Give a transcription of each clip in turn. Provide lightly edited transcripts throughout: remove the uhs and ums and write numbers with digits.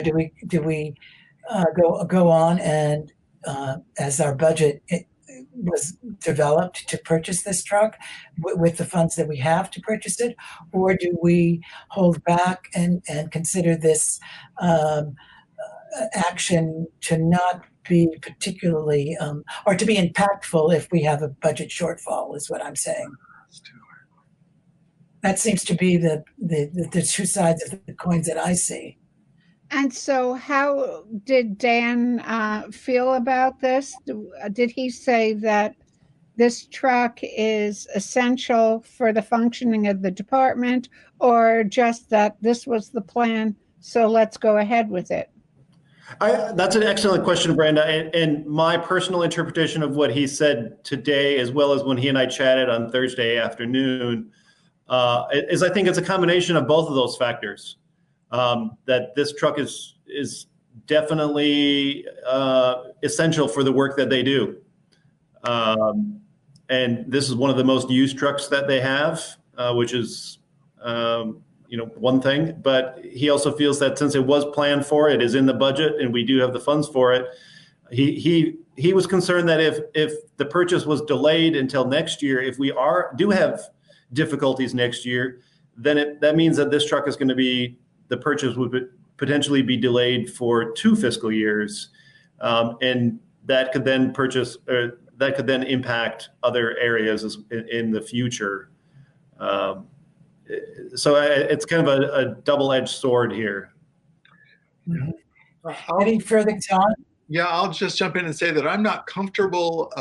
do we go on and as our budget was developed to purchase this truck with the funds that we have to purchase it, or do we hold back and consider this action to not be particularly or to be impactful if we have a budget shortfall, is what I'm saying. That seems to be the two sides of the coins that I see. And so how did Dan feel about this? Did he say that this truck is essential for the functioning of the department, or just that this was the plan, so let's go ahead with it? That's an excellent question, Brenda. And my personal interpretation of what he said today, as well as when he and I chatted on Thursday afternoon, is I think it's a combination of both of those factors. That this truck is definitely essential for the work that they do. And this is one of the most used trucks that they have, which is one thing. But he also feels that since it was planned for, it is in the budget, and we do have the funds for it. He was concerned that if the purchase was delayed until next year, if we do have difficulties next year, then that means that this truck is going to be, the purchase would potentially be delayed for 2 fiscal years, and that could then impact other areas in the future. So it's kind of a double-edged sword here. Mm-hmm. Any further, John? Yeah, I'll just jump in and say that I'm not comfortable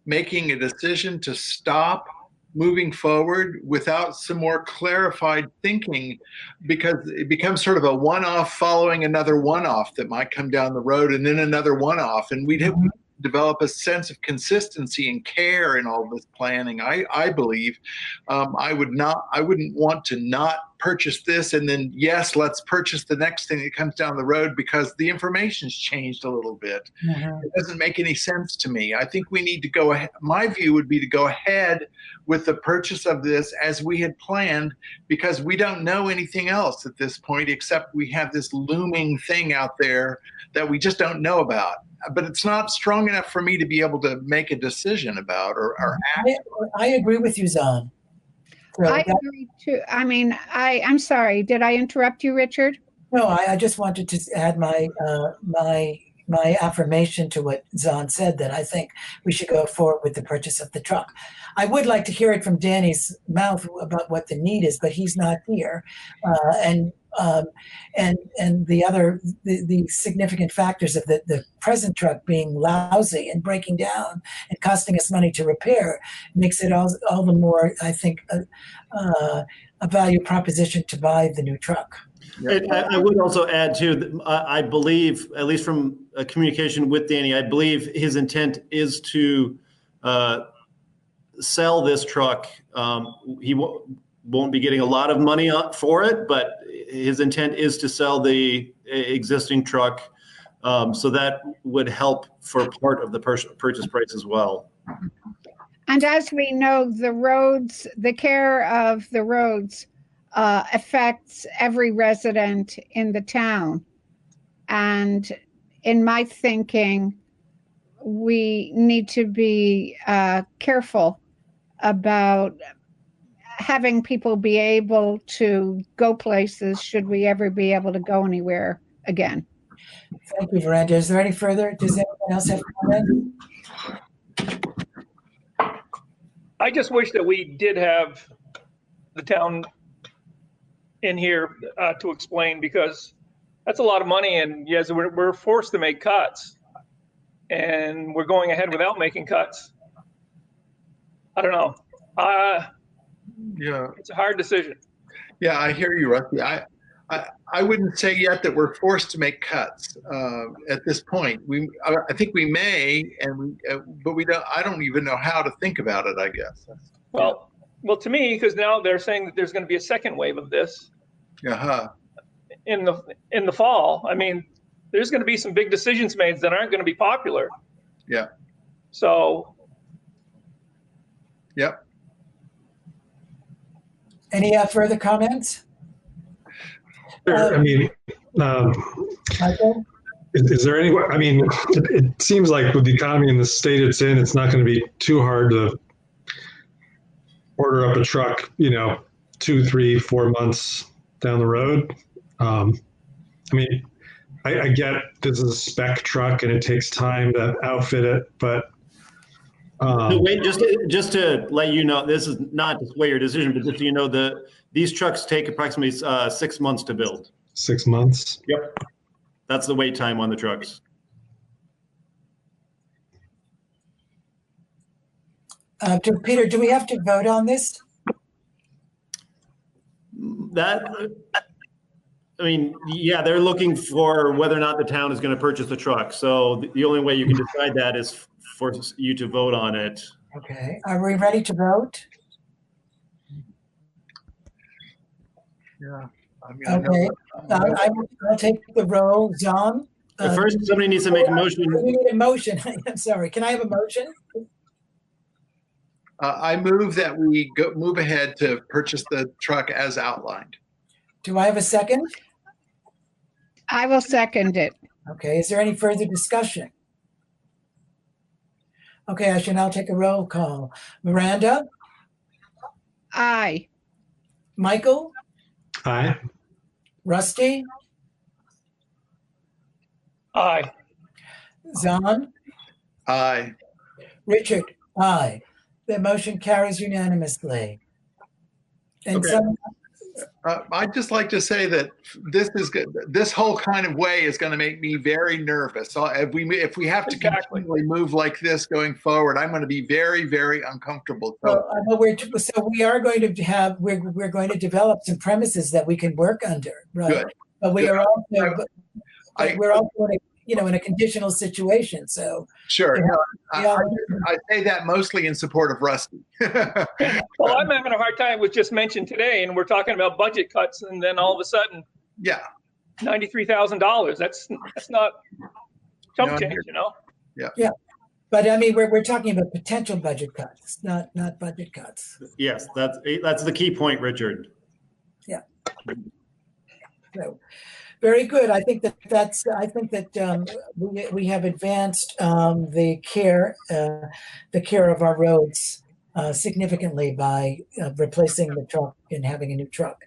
making a decision to stop moving forward without some more clarified thinking, because it becomes sort of a one-off following another one-off that might come down the road, and then another one-off, and we'd have to develop a sense of consistency and care in all this planning. I believe I wouldn't want to not purchase this and then, yes, let's purchase the next thing that comes down the road because the information's changed a little bit. Mm-hmm. It doesn't make any sense to me. I think we need to go ahead. My view would be to go ahead with the purchase of this as we had planned, because we don't know anything else at this point except we have this looming thing out there that we just don't know about. But it's not strong enough for me to be able to make a decision about or act. I agree with you, Zahn. So I agree too. I mean, I'm sorry. Did I interrupt you, Richard? No, I just wanted to add my affirmation to what Zahn said, that I think we should go forward with the purchase of the truck. I would like to hear it from Danny's mouth about what the need is, but he's not here. And the significant factors of the present truck being lousy and breaking down and costing us money to repair makes it all the more, I think, a value proposition to buy the new truck. I would also add too, that I believe, at least from a communication with Danny, I believe his intent is to sell this truck. He won't be getting a lot of money for it, but his intent is to sell the existing truck. So that would help for part of the purchase price as well. And as we know, the care of the roads affects every resident in the town. And in my thinking, we need to be careful about having people be able to go places should we ever be able to go anywhere again. Thank you, Miranda. Is there any further? Does anyone else have a comment? I just wish that we did have the town in here to explain, because that's a lot of money, and yes, we're forced to make cuts, and we're going ahead without making cuts. I don't know. Yeah, it's a hard decision. Yeah, I hear you, Rusty. I wouldn't say yet that we're forced to make cuts at this point. I think we may, but we don't. I don't even know how to think about it, I guess. Well, to me, because now they're saying that there's going to be a second wave of this. In the fall. I mean, there's going to be some big decisions made that aren't going to be popular. Yeah. So. Yep. Any further comments? Sure. I mean, Michael? Is there any way, I mean, it seems like with the economy in the state it's in, it's not going to be too hard to order up a truck, 2, 3, 4 months down the road. I mean, I get this is a spec truck and it takes time to outfit it, but So wait, just to let you know, this is not to sway your decision, but just so you know, these trucks take approximately 6 months to build. 6 months. Yep. That's the wait time on the trucks. Peter, do we have to vote on this? Yeah, they're looking for whether or not the town is going to purchase the truck. So the only way you can decide that is for you to vote on it. Okay, are we ready to vote? Yeah. Okay, I'll take the roll. John? First, somebody needs to make a motion. We need a motion. I'm sorry. Can I have a motion? I move that we move ahead to purchase the truck as outlined. Do I have a second? I will second it. Okay, is there any further discussion? Okay, I shall now take a roll call. Miranda? Aye. Michael? Aye. Rusty? Aye. Zahn? Aye. Richard? Aye. The motion carries unanimously. And Okay. I'd just like to say that this is good. This whole kind of way is going to make me very nervous. So if we have to Exactly. continually move like this going forward, I'm going to be very, very uncomfortable. So we are going to have we're going to develop some premises that we can work under, right? Good. But we Good. are also I- we're also in a conditional situation. So Sure. yeah. I say that mostly in support of Rusty. Well, I'm having a hard time with just mentioned today, and we're talking about budget cuts, and then all of a sudden, Yeah. $93,000. That's not chump No, change, you know. But I mean, we're talking about potential budget cuts, not budget cuts. Yes, that's the key point, Richard. So, very good. I think that we have advanced the care of our roads significantly by replacing the truck and having a new truck.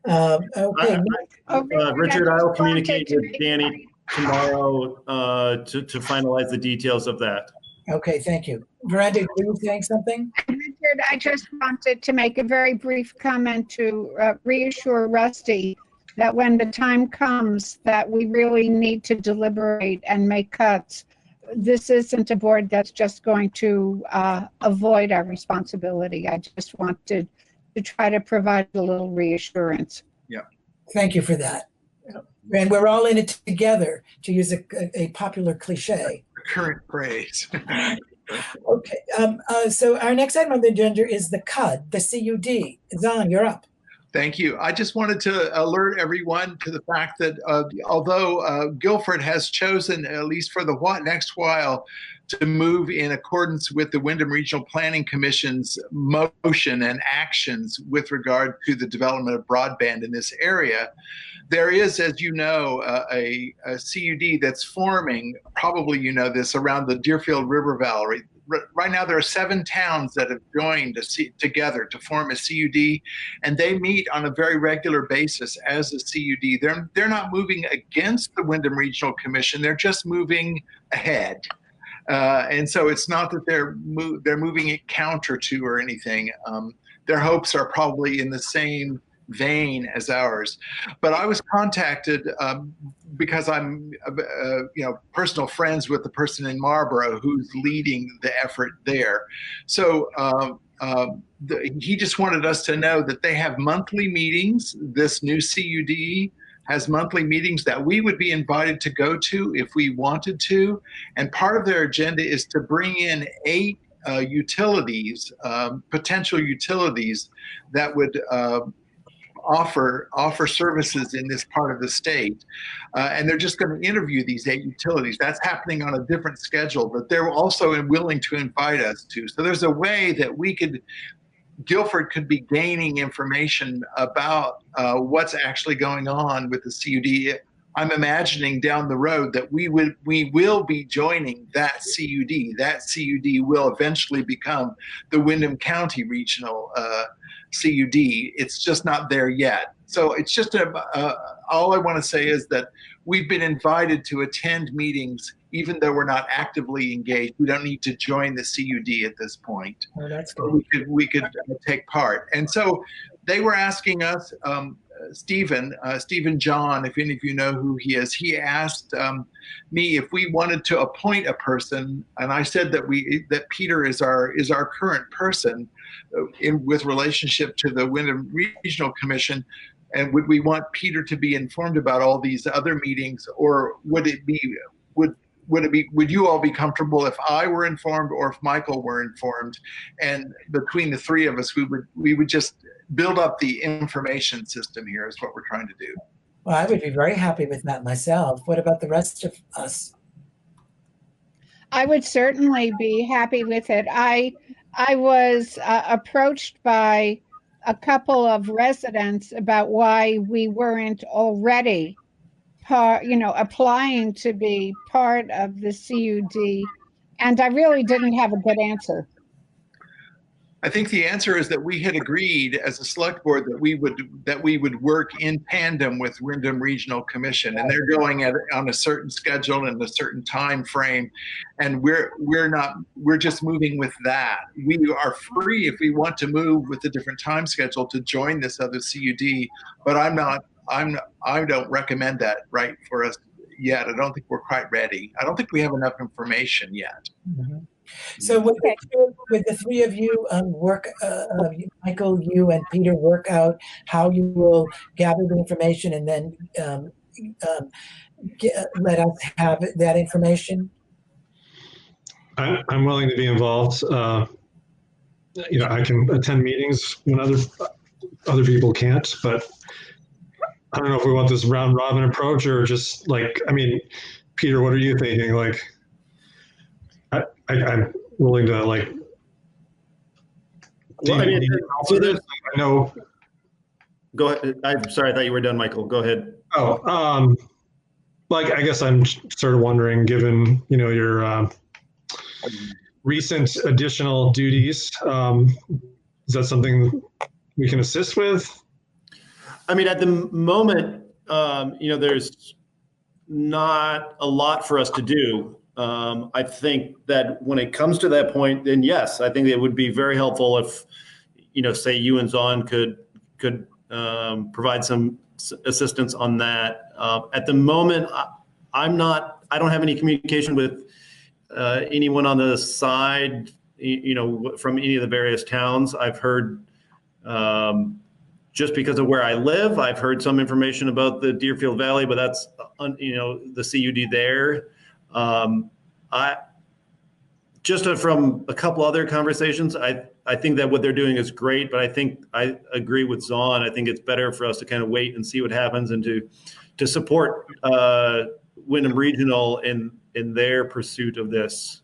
Okay. Richard, I'll communicate with Danny tomorrow to finalize the details of that. Okay. Thank you. Miranda, were you saying something? Richard, I just wanted to make a very brief comment to reassure Rusty that when the time comes that we really need to deliberate and make cuts, this isn't a board that's just going to avoid our responsibility. I just wanted to try to provide a little reassurance. Thank you for that. And we're all in it together, to use a popular cliche. Current praise. Okay. So our next item on the agenda is the CUD, the CUD. Zahn, you're up. Thank you. I just wanted to alert everyone to the fact that although Guilford has chosen, at least for the next while, to move in accordance with the Wyndham Regional Planning Commission's motion and actions with regard to the development of broadband in this area, there is, as you know, a CUD that's forming, probably you know this, around the Deerfield River Valley. Right now, there are 7 towns that have joined together to form a CUD, and they meet on a very regular basis as a CUD. They're not moving against the Wyndham Regional Commission; they're just moving ahead. And so it's not that they're moving it counter to or anything. Their hopes are probably in the same vein as ours. But I was contacted because I'm personal friends with the person in Marlborough who's leading the effort there. So he just wanted us to know that they have monthly meetings. This new CUD has monthly meetings that we would be invited to go to if we wanted to. And part of their agenda is to bring in 8 utilities, potential utilities that would offer services in this part of the state. And they're just going to interview these 8 utilities. That's happening on a different schedule, but they're also willing to invite us to. So there's a way that Guilford could be gaining information about what's actually going on with the CUD. I'm imagining down the road that we will be joining that CUD. That CUD will eventually become the Windham County Regional CUD. It's just not there yet. So it's just all I want to say is that we've been invited to attend meetings, even though we're not actively engaged. We don't need to join the CUD at this point. Oh, that's good. We could take part. And so they were asking us, Stephen John, if any of you know who he is, he asked me if we wanted to appoint a person, and I said that Peter is our current person with relationship to the Windham Regional Commission. And would we want Peter to be informed about all these other meetings, or would you all be comfortable if I were informed or if Michael were informed? And between the three of us, we would just build up the information system here is what we're trying to do. Well, I would be very happy with that myself. What about the rest of us? I would certainly be happy with it. I was approached by a couple of residents about why we weren't already applying to be part of the CUD, and I really didn't have a good answer. I think the answer is that we had agreed as a select board that we would work in tandem with Windham Regional Commission, and they're going on a certain schedule and a certain time frame, and we're just moving with that. We are free if we want to move with a different time schedule to join this other CUD, but I don't recommend that right for us yet. I don't think we're quite ready. I don't think we have enough information yet. Mm-hmm. So would the three of you work, Michael, you and Peter, work out how you will gather the information and then let us have that information? I'm willing to be involved. I can attend meetings when other people can't, but I don't know if we want this round robin approach or just Peter, what are you thinking? I'm willing to Well, I mean, I know. Go ahead. I'm sorry, I thought you were done, Michael. Go ahead. Oh, I guess I'm sort of wondering, given your recent additional duties, is that something we can assist with? I mean, at the moment, there's not a lot for us to do. I think that when it comes to that point, then yes, I think it would be very helpful if, say you and Zon could provide some assistance on that. At the moment, I don't have any communication with anyone on the side, from any of the various towns. I've heard, just because of where I live, I've heard some information about the Deerfield Valley, but that's, the CUD there. From a couple other conversations, I think that what they're doing is great, but I think I agree with Zon. I think it's better for us to kind of wait and see what happens and to support Windham Regional in their pursuit of this,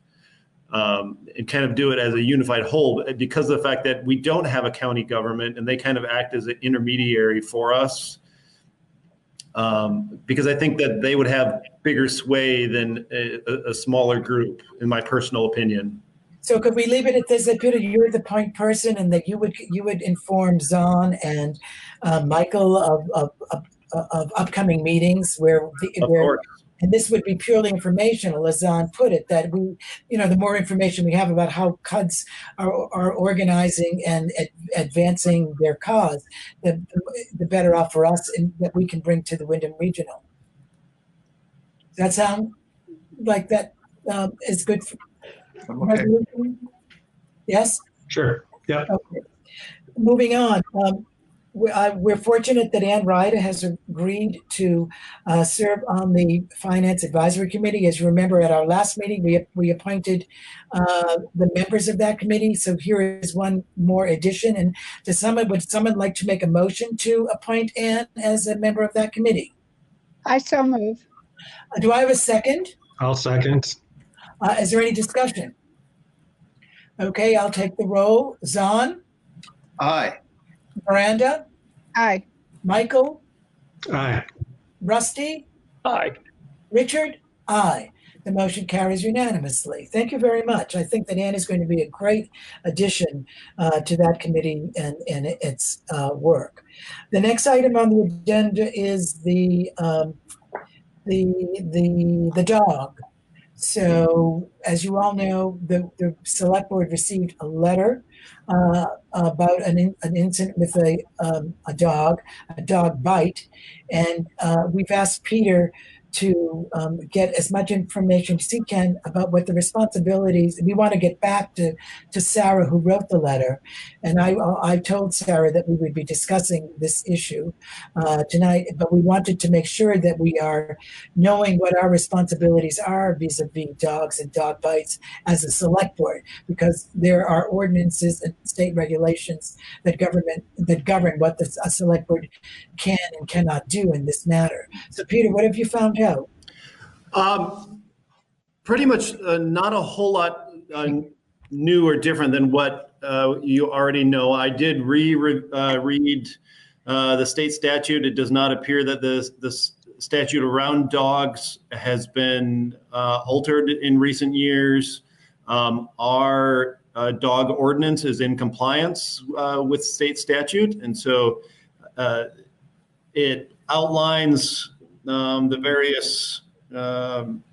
and kind of do it as a unified whole, because of the fact that we don't have a county government and they kind of act as an intermediary for us. Because I think that they would have bigger sway than a smaller group, in my personal opinion. So could we leave it at this, that Peter, you're the point person, and that you would inform Zon and Michael of upcoming meetings where and this would be purely informational, as Zon put it, that the more information we have about how CUDs are organizing and advancing their cause, the better off for us that we can bring to the Windham Regional. Does that sound like that is good? Okay. Yes? Sure. Yeah. Okay. Moving on. We're fortunate that Ann Ryder has agreed to serve on the Finance Advisory Committee. As you remember, at our last meeting, we appointed the members of that committee. So here is one more addition. And would someone like to make a motion to appoint Ann as a member of that committee? I so move. Do I have a second? I'll second. Is there any discussion? Okay, I'll take the roll. Zon? Aye. Miranda? Aye. Michael? Aye. Rusty? Aye. Richard? Aye. The motion carries unanimously. Thank you very much. I think that Ann is going to be a great addition to that committee and its work. The next item on the agenda is the dog. So, as you all know, the select board received a letter about an incident with a dog bite, and we've asked Peter to get as much information as he can about what the responsibilities. We want to get back to Sarah, who wrote the letter, and I told Sarah that we would be discussing this issue tonight, but we wanted to make sure that we are knowing what our responsibilities are vis-a-vis dogs and dog bites as a select board, because there are ordinances and state regulations that govern what a select board can and cannot do in this matter. So, Peter, what have you found out? Pretty much not a whole lot new or different than what you already know. I did read the state statute. It does not appear that the statute around dogs has been altered in recent years. Our dog ordinance is in compliance with state statute, and so it outlines the various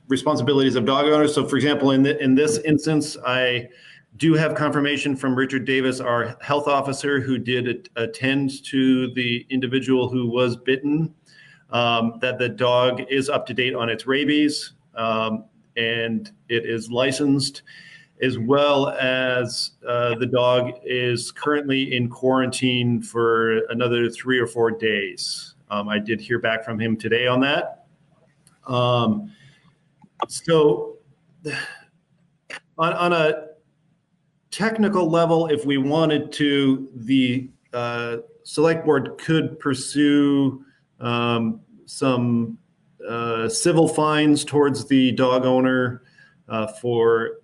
responsibilities of dog owners. So, for example, in this instance, I do have confirmation from Richard Davis, our health officer, who did attend to the individual who was bitten, that the dog is up to date on its rabies, and it is licensed, as well as the dog is currently in quarantine for another 3 or 4 days. I did hear back from him today on that. So on a technical level, if we wanted to, the select board could pursue some civil fines towards the dog owner for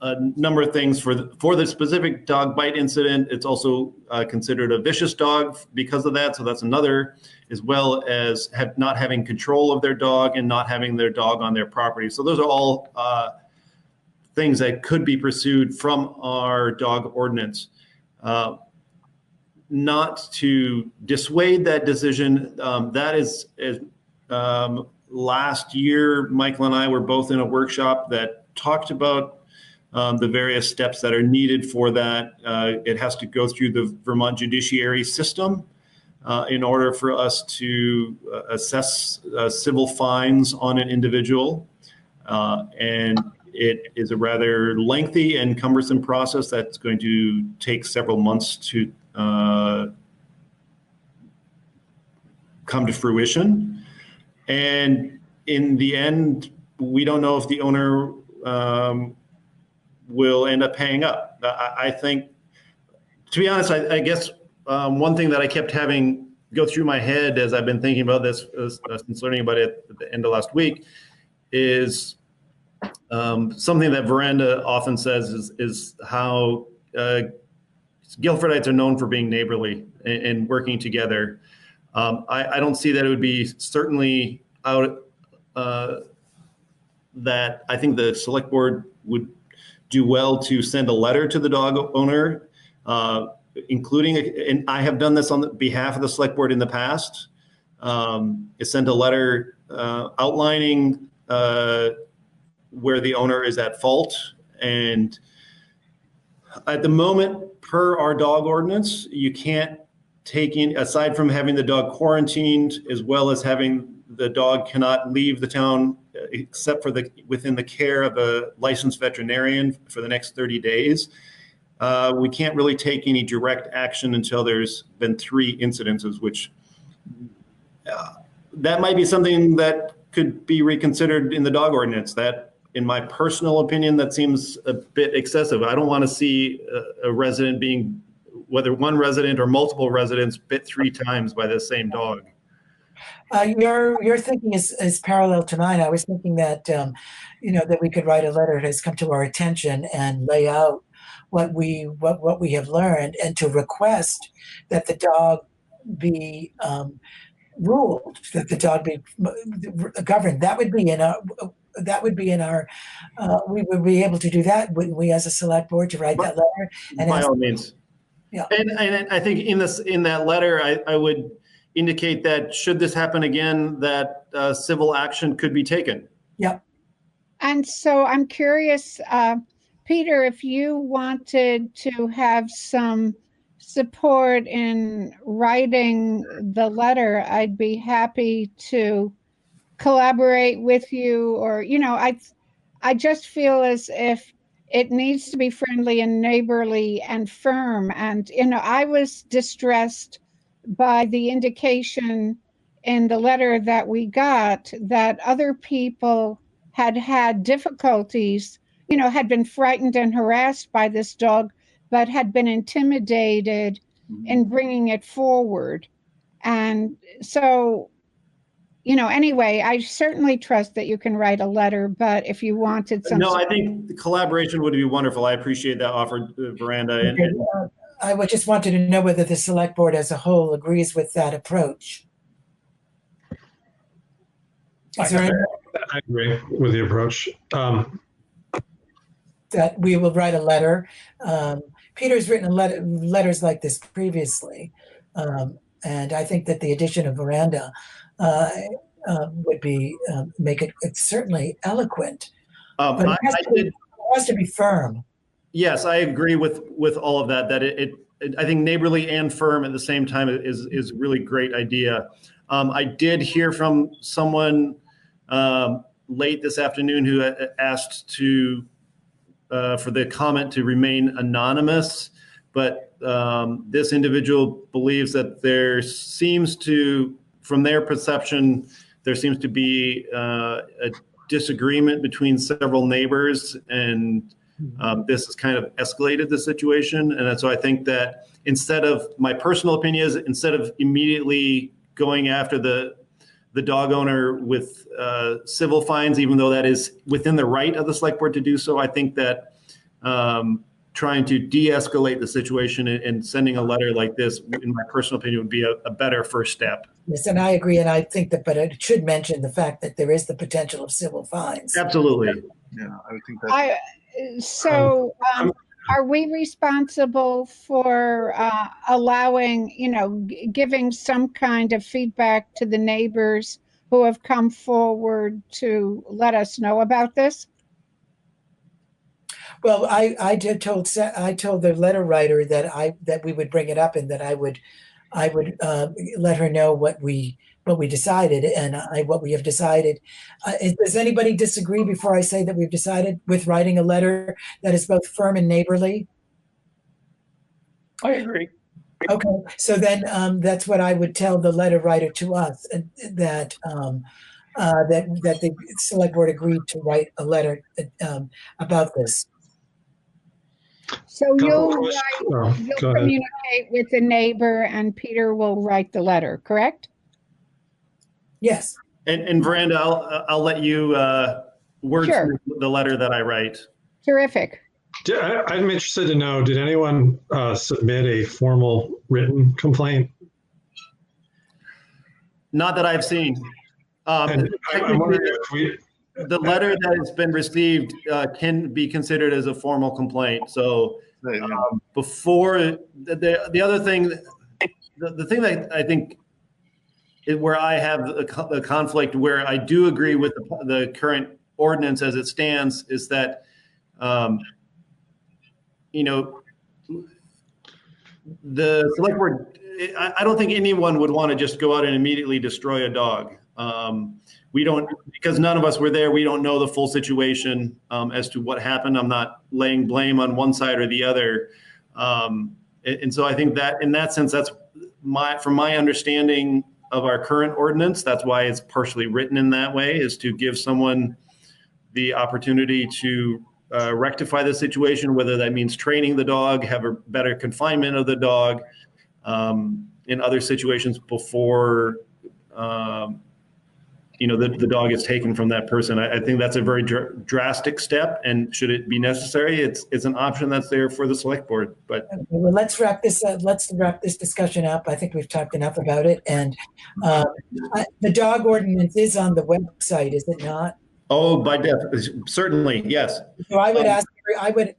a number of things. For the specific dog bite incident, it's also considered a vicious dog because of that. So that's another, as well as not having control of their dog and not having their dog on their property. So those are all things that could be pursued from our dog ordinance. Not to dissuade that decision, that is last year, Michael and I were both in a workshop that talked about the various steps that are needed for that. It has to go through the Vermont judiciary system in order for us to assess civil fines on an individual. And it is a rather lengthy and cumbersome process that's going to take several months to come to fruition. And in the end, we don't know if the owner will end up paying up. I think, to be honest, I guess one thing that I kept having go through my head as I've been thinking about this since learning about it at the end of last week is something that Veranda often says is how Guilfordites are known for being neighborly and working together. I don't see that it would be certainly out that I think the select board would do well to send a letter to the dog owner, including, and I have done this on behalf of the select board in the past, is send a letter outlining where the owner is at fault. And at the moment, per our dog ordinance, you can't take in, aside from having the dog quarantined, as well as having the dog cannot leave the town except for within the care of a licensed veterinarian for the next 30 days. We can't really take any direct action until there's been 3 incidences, which that might be something that could be reconsidered in the dog ordinance. That, in my personal opinion, that seems a bit excessive. I don't want to see a resident being, whether one resident or multiple residents, bit 3 times by the same dog. Your thinking is parallel to mine. I was thinking that that we could write a letter that has come to our attention and lay out what we have learned, and to request that the dog be ruled that the dog be governed. That would be in our. We would be able to do that, wouldn't we, as a select board, to write that letter? And By ask, all means. yeah. And I think in that letter, I would indicate that should this happen again, that civil action could be taken. Yep. And so I'm curious, Peter, if you wanted to have some support in writing the letter, I'd be happy to collaborate with you. Or, I just feel as if it needs to be friendly and neighborly and firm. And, I was distressed by the indication in the letter that we got that other people had difficulties, had been frightened and harassed by this dog, but had been intimidated in bringing it forward. And so, anyway, I certainly trust that you can write a letter, but if you wanted some. No, I think the collaboration would be wonderful. I appreciate that offer, Veranda. Okay. I just wanted to know whether the select board as a whole agrees with that approach. Is there any, I agree with the approach. that we will write a letter? Peter's written letters like this previously, and I think that the addition of Veranda would be make it certainly eloquent, but it has to be firm. Yes, I agree with all of that. That I think neighborly and firm at the same time is a really great idea. I did hear from someone late this afternoon who asked for the comment to remain anonymous, but this individual believes that there seems to, from their perception, there seems to be a disagreement between several neighbors, and this has kind of escalated the situation. And so I think that my personal opinion is, instead of immediately going after the dog owner with civil fines, even though that is within the right of the select board to do so, I think that trying to de-escalate the situation and sending a letter like this, in my personal opinion, would be a better first step. Yes, and I agree, and I think that, but it should mention the fact that there is the potential of civil fines. Absolutely. Yeah, I would think that. Are we responsible for allowing, giving some kind of feedback to the neighbors who have come forward to let us know about this? Well, I told the letter writer that we would bring it up, and that I would let her know what we decided, and what we have decided. Does anybody disagree before I say that we've decided with writing a letter that is both firm and neighborly? I agree. Okay, so then that's what I would tell the letter writer to us, that the select board agreed to write a letter about this. So you'll communicate with the neighbor, and Peter will write the letter, correct? Yes. And Veranda, I'll let you wordsmith the letter that I write. Terrific. I'm interested to know, did anyone submit a formal written complaint? Not that I've seen. I'm wondering if the letter that has been received can be considered as a formal complaint. So before the other thing, the thing that I think where I have a conflict, where I do agree with the current ordinance as it stands, is that the select board, I don't think anyone would want to just go out and immediately destroy a dog. We don't, because none of us were there. We don't know the full situation as to what happened. I'm not laying blame on one side or the other. And so I think that in that sense, that's from my understanding of our current ordinance, that's why it's partially written in that way, is to give someone the opportunity to rectify the situation, whether that means training the dog, have a better confinement of the dog in other situations before the dog is taken from that person. I think that's a very drastic step, and should it be necessary, it's an option that's there for the select board. But okay, well, let's wrap this up. Let's wrap this discussion up. I think we've talked enough about it. And the dog ordinance is on the website, is it not? oh, certainly, yes. So I would ask,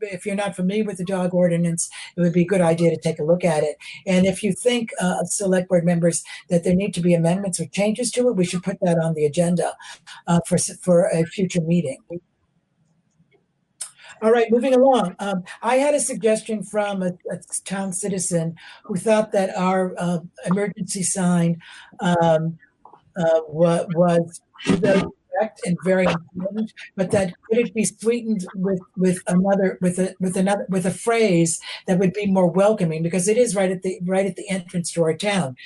if you're not familiar with the dog ordinance, it would be a good idea to take a look at it. And if you think, select board members, that there need to be amendments or changes to it, we should put that on the agenda for a future meeting. All right, moving along. I had a suggestion from a town citizen who thought that our emergency sign was very correct and very important, but that could it be sweetened with a phrase that would be more welcoming, because it is right at the entrance to our town.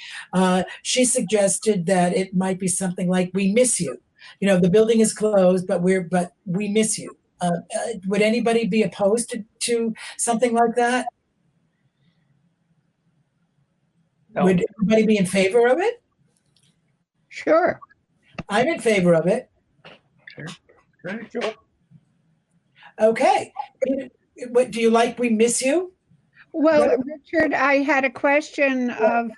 She suggested that it might be something like, "We miss you." The building is closed, but we miss you. Would anybody be opposed to something like that? No. Would anybody be in favor of it? Sure. I'm in favor of it. Sure. Okay. What do you like? We miss you? Well, Richard, I had a question of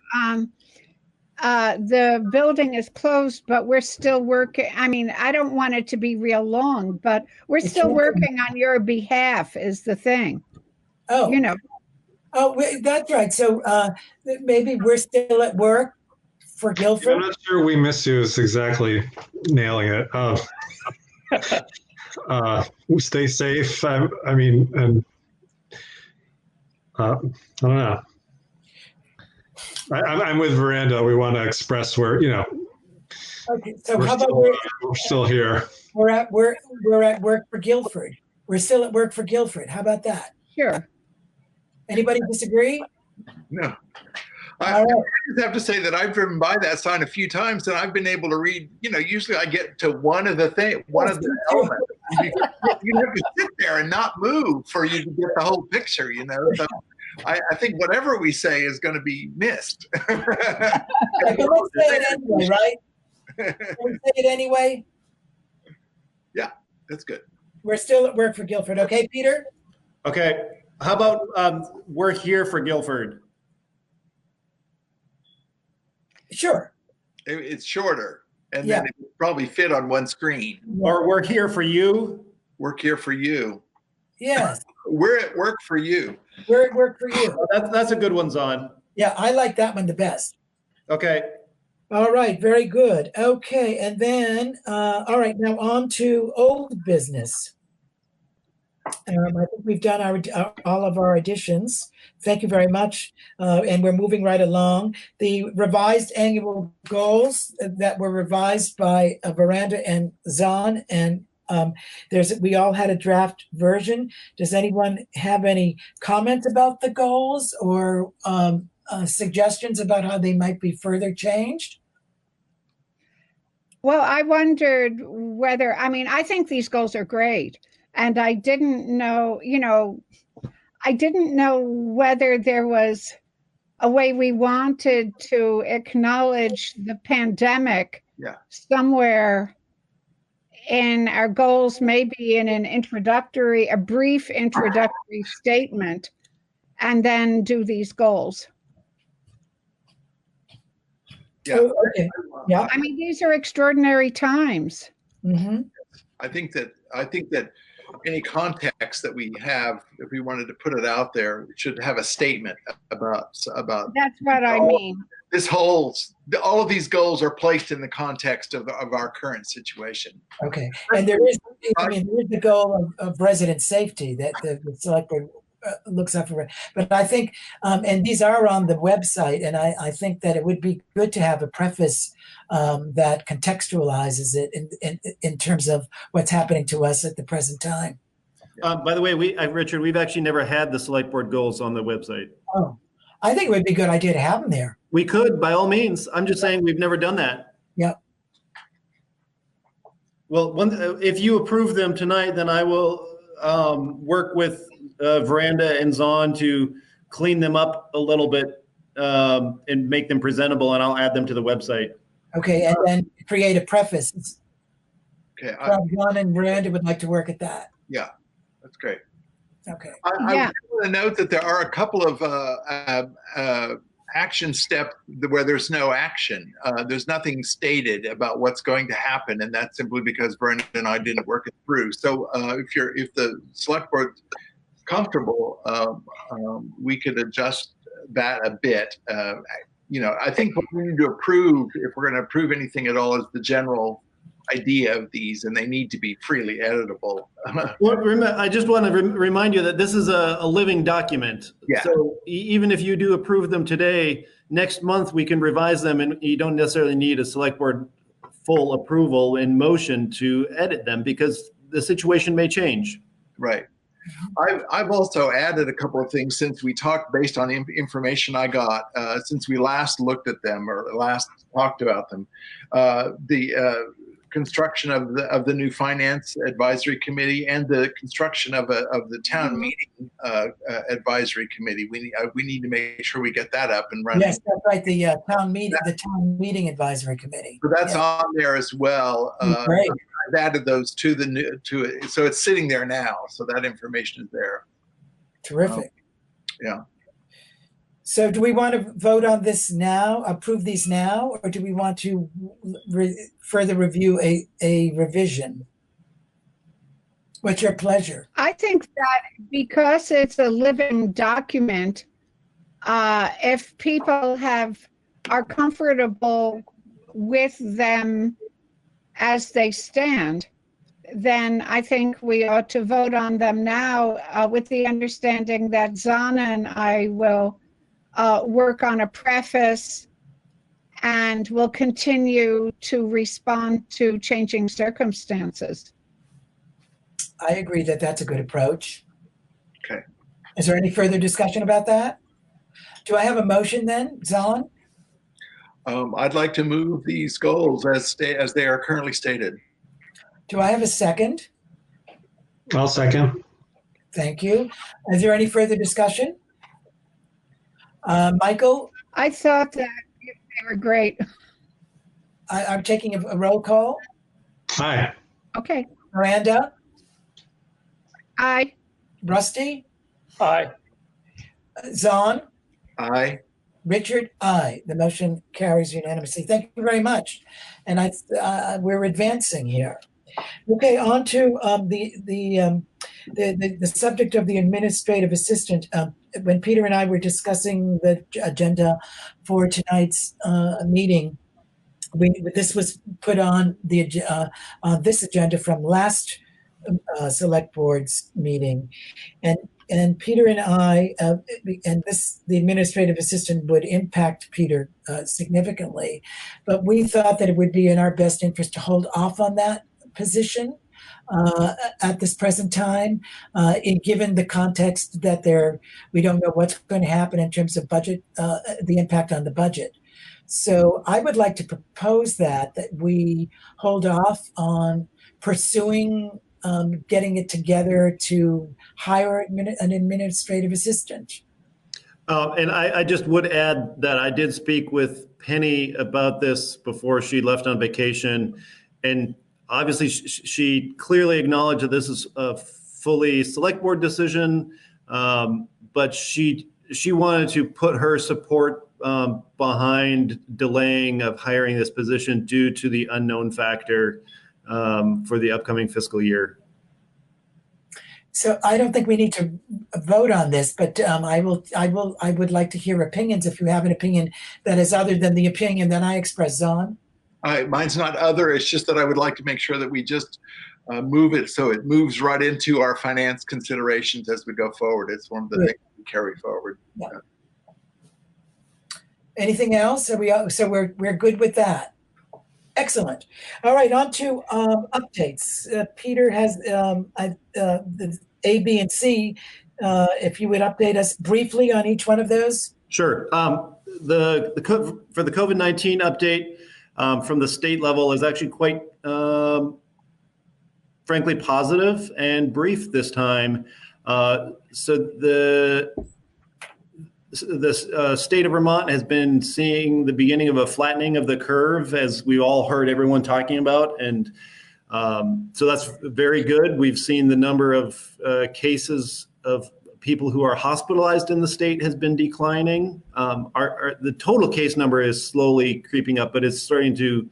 the building is closed, but we're still working. I mean, I don't want it to be real long, but we're still working on your behalf is the thing. Oh, Oh, that's right. So maybe we're still at work for Guilford. I'm not sure "we miss you" is exactly nailing it. Stay safe. I mean, and I don't know. I'm with Veranda. We want to express okay, so how about we're still here. We're at work for Guilford. We're still at work for Guilford. How about that? Sure. Anybody disagree? No. I just have to say that I've driven by that sign a few times, and I've been able to read. Usually I get to one of the elements. You have to sit there and not move for you to get the whole picture. So I think whatever we say is going to be missed. But let's say it anyway, right? Let's say it anyway. Yeah, that's good. We're still at work for Guilford. Okay, Peter? Okay. How about we're here for Guilford? Sure. It's shorter, and then it would probably fit on one screen. Or we're here for you? Work here for you. Yes. We're at work for you. We're at work for you. That's a good one, Zon. Yeah, I like that one the best. Okay. All right, very good. Okay, and then, all right, now on to old business. I think we've done all of our additions. Thank you very much. And we're moving right along. The revised annual goals that were revised by Veranda and Zon, and we all had a draft version. Does anyone have any comments about the goals or suggestions about how they might be further changed? Well, I wondered whether, I think these goals are great. And I didn't know, whether there was a way we wanted to acknowledge the pandemic somewhere in our goals, maybe in a brief introductory statement, and then do these goals. Yeah. Okay. Yeah. These are extraordinary times. Mm-hmm. I think that any context that we have, if we wanted to put it out there, should have a statement about. That's what I mean. All of these goals are placed in the context of our current situation. Okay, and there is the goal of resident safety that the select board looks out for. But I think, and these are on the website, and I think that it would be good to have a preface that contextualizes it in terms of what's happening to us at the present time. By the way, Richard, we've actually never had the select board goals on the website. Oh, I think it would be a good idea to have them there. We could, by all means. I'm just saying we've never done that. Yep. Well, if you approve them tonight, then I will work with Veranda and Zon to clean them up a little bit and make them presentable, and I'll add them to the website. Okay, and then create a preface. Okay. John and Miranda would like to work at that. Yeah, that's great. Okay. I Yeah. want to note that there are a couple of action steps where there's no action. There's nothing stated about what's going to happen, and that's simply because Brendan and I didn't work it through. So if the select board's comfortable, we could adjust that a bit. I think what we need to approve, if we're going to approve anything at all, is the general idea of these, and they need to be freely editable. Well, I just want to remind you that this is a living document. Yeah. So even if you do approve them today, next month we can revise them, and you don't necessarily need a select board full approval in motion to edit them because the situation may change. Right. I've also added a couple of things since we talked based on information I got since we last looked at them or last talked about them. The construction of the new finance advisory committee and the construction of the town meeting advisory committee. We need to make sure we get that up and running. Yes, that's right. The town meeting advisory committee. So that's on there as well. Great. I've added those to it, so it's sitting there now. So that information is there. Terrific. Yeah. So do we want to vote on this now, approve these now, or do we want to further review a revision? What's your pleasure? I think that because it's a living document, if people are comfortable with them as they stand, then I think we ought to vote on them now with the understanding that Zana and I will work on a preface and will continue to respond to changing circumstances. I agree that that's a good approach. Okay. Is there any further discussion about that? Do I have a motion then, Zon? I'd like to move these goals as they are currently stated. Do I have a second? I'll second. Thank you. Is there any further discussion? Michael? I thought that they were great. I'm taking a roll call. Aye. Okay. Miranda? Aye. Rusty? Aye. Zon? Aye. Richard? Aye. The motion carries unanimously. Thank you very much. And we're advancing here. Okay, on to the subject of the administrative assistant. When Peter and I were discussing the agenda for tonight's meeting, this was put on this agenda from last select board's meeting, and Peter and I the administrative assistant would impact Peter significantly, but we thought that it would be in our best interest to hold off on that position at this present time, given the context that we don't know what's going to happen in terms of budget, the impact on the budget. So I would like to propose that we hold off on pursuing getting it together to hire an administrative assistant. And I just would add that I did speak with Penny about this before she left on vacation, and obviously, she clearly acknowledged that this is a fully select board decision, but she wanted to put her support behind delaying of hiring this position due to the unknown factor for the upcoming fiscal year. So I don't think we need to vote on this, but I would like to hear opinions if you have an opinion that is other than the opinion that I expressed, Zon. Mine's not other. It's just that I would like to make sure that we just move it so it moves right into our finance considerations as we go forward. It's one of the things we carry forward. Yeah. Anything else? So we're good with that. Excellent. All right, on to updates. Peter has the A, B, and C. If you would update us briefly on each one of those. Sure. For the COVID-19 update from the state level is actually quite, frankly, positive and brief this time. So the the state of Vermont has been seeing the beginning of a flattening of the curve, as we all heard everyone talking about. And so that's very good. We've seen the number of cases of people who are hospitalized in the state has been declining. The total case number is slowly creeping up, but it's starting to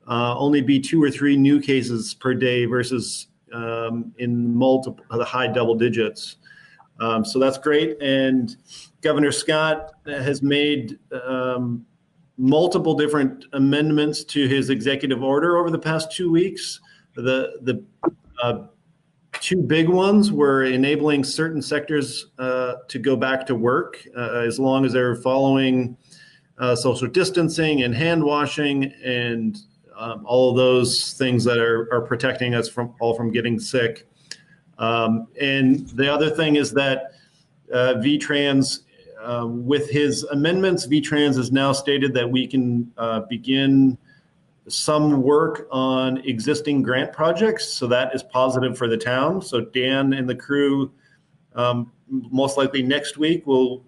only be 2 or 3 new cases per day versus in multiple, the high double digits. So that's great. And Governor Scott has made multiple different amendments to his executive order over the past 2 weeks. The 2 big ones were enabling certain sectors to go back to work as long as they're following social distancing and hand washing and all of those things that are protecting us from getting sick. And the other thing is that VTrans, with his amendments, VTrans has now stated that we can begin some work on existing grant projects. So that is positive for the town. So Dan and the crew, most likely next week, will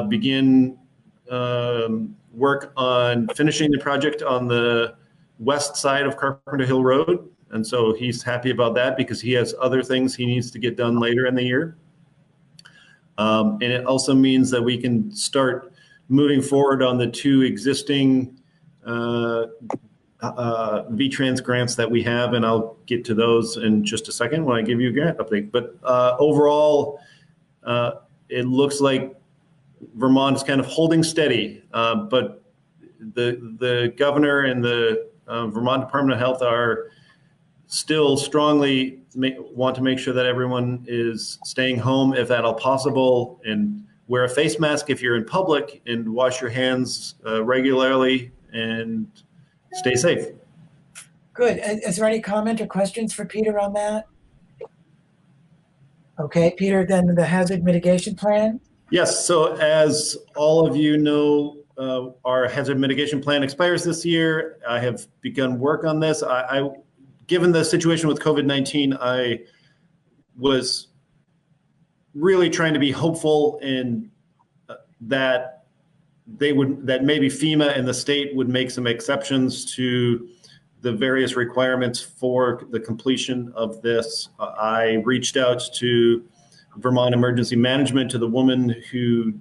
begin work on finishing the project on the west side of Carpenter Hill Road. And so he's happy about that because he has other things he needs to get done later in the year. And it also means that we can start moving forward on the 2 existing VTrans grants that we have, and I'll get to those in just a second when I give you a grant update. But overall, it looks like Vermont is kind of holding steady, but the governor and the Vermont Department of Health are still strongly want to make sure that everyone is staying home if at all possible, and wear a face mask if you're in public, and wash your hands regularly, and stay safe. Good. Is there any comment or questions for Peter on that? Okay, Peter, then the hazard mitigation plan. Yes, so as all of you know, our hazard mitigation plan expires this year. I have begun work on this. Given the situation with COVID-19, I was really trying to be hopeful in that maybe FEMA and the state would make some exceptions to the various requirements for the completion of this. I reached out to Vermont Emergency Management, to the woman who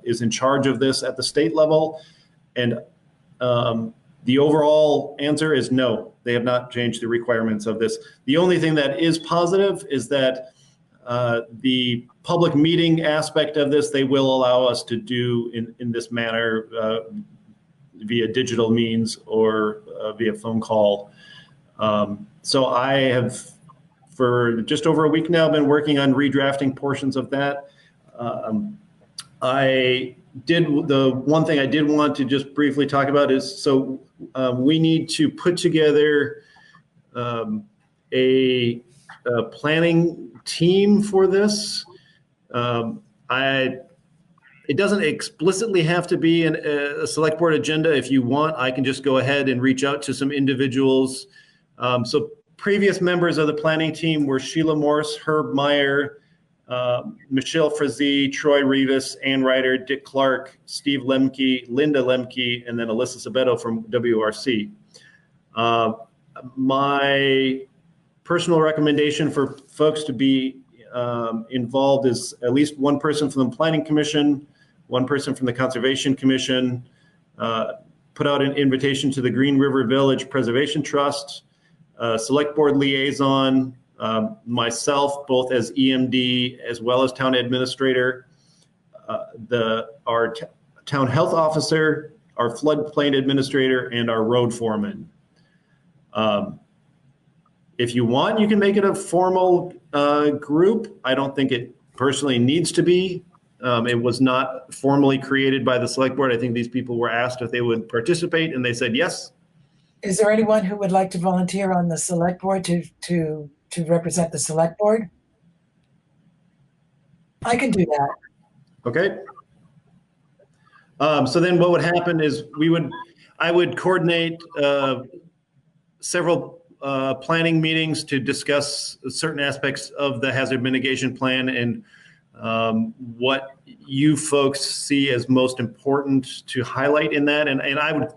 is in charge of this at the state level, and the overall answer is no. They have not changed the requirements of this. The only thing that is positive is that the public meeting aspect of this, they will allow us to do in this manner via digital means or via phone call. So I have, for just over a week now, been working on redrafting portions of that. The one thing I did want to just briefly talk about is, so we need to put together a planning team for this. It doesn't explicitly have to be a select board agenda. If you want, I can just go ahead and reach out to some individuals. So previous members of the planning team were Sheila Morse, Herb Meyer, Michelle Frazee, Troy Rivas, Ann Ryder, Dick Clark, Steve Lemke, Linda Lemke, and then Alyssa Sabeto from WRC. My personal recommendation for folks to be involved is at least one person from the Planning Commission, one person from the Conservation Commission, put out an invitation to the Green River Village Preservation Trust, Select Board Liaison, myself, both as EMD as well as Town Administrator, our Town Health Officer, our Floodplain Administrator, and our Road Foreman. If you want, you can make it a formal group. I don't think it personally needs to be. It was not formally created by the Select Board. I think these people were asked if they would participate, and they said yes. Is there anyone who would like to volunteer on the Select Board to represent the Select Board? I can do that. Okay. So then what would happen is I would coordinate several planning meetings to discuss certain aspects of the hazard mitigation plan, and what you folks see as most important to highlight in that. And I would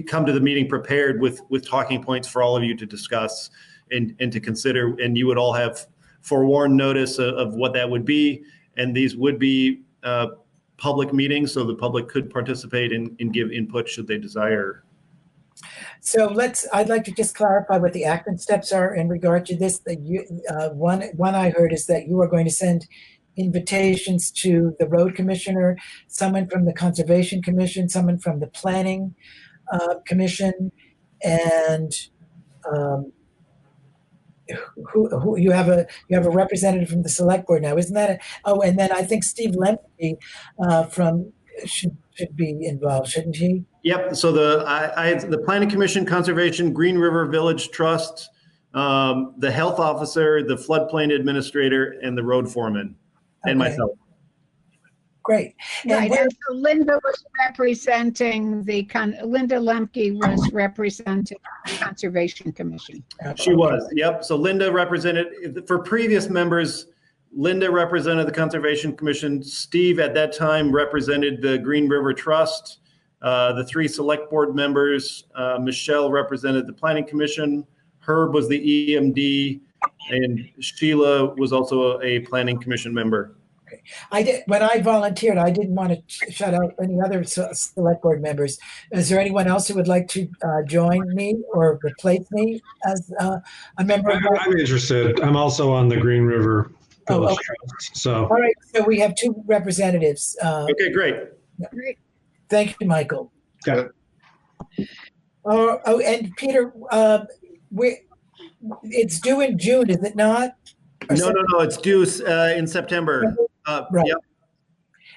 come to the meeting prepared with talking points for all of you to discuss and to consider. And you would all have forewarned notice of what that would be. And these would be public meetings, so the public could participate and give input should they desire. So I'd like to just clarify what the action steps are in regard to this. One I heard is that you are going to send invitations to the road commissioner, someone from the conservation commission, someone from the planning commission, and who you have a representative from the select board now, isn't that? And then I think Steve Lemke should be involved, shouldn't he? Yep. So the Planning Commission, Conservation, Green River Village Trust, the health officer, the floodplain administrator, and the road foreman, and myself. Great. Right. And so Linda was representing Linda Lemke was representing the Conservation Commission. She was. Yep. So Linda represented, for previous members, Linda represented the Conservation Commission. Steve at that time represented the Green River Trust. The 3 select board members, Michelle represented the Planning Commission. Herb was the EMD, and Sheila was also a Planning Commission member. When I volunteered, I didn't want to shut out any other select board members. Is there anyone else who would like to join me or replace me as a member? I'm interested. I'm also on the Green River Village Trust. So all right, so we have 2 representatives. Okay, great. Great. Thank you, Michael. Got it. And Peter, it's due in June, is it not? No, it's due in September. Right. Yep.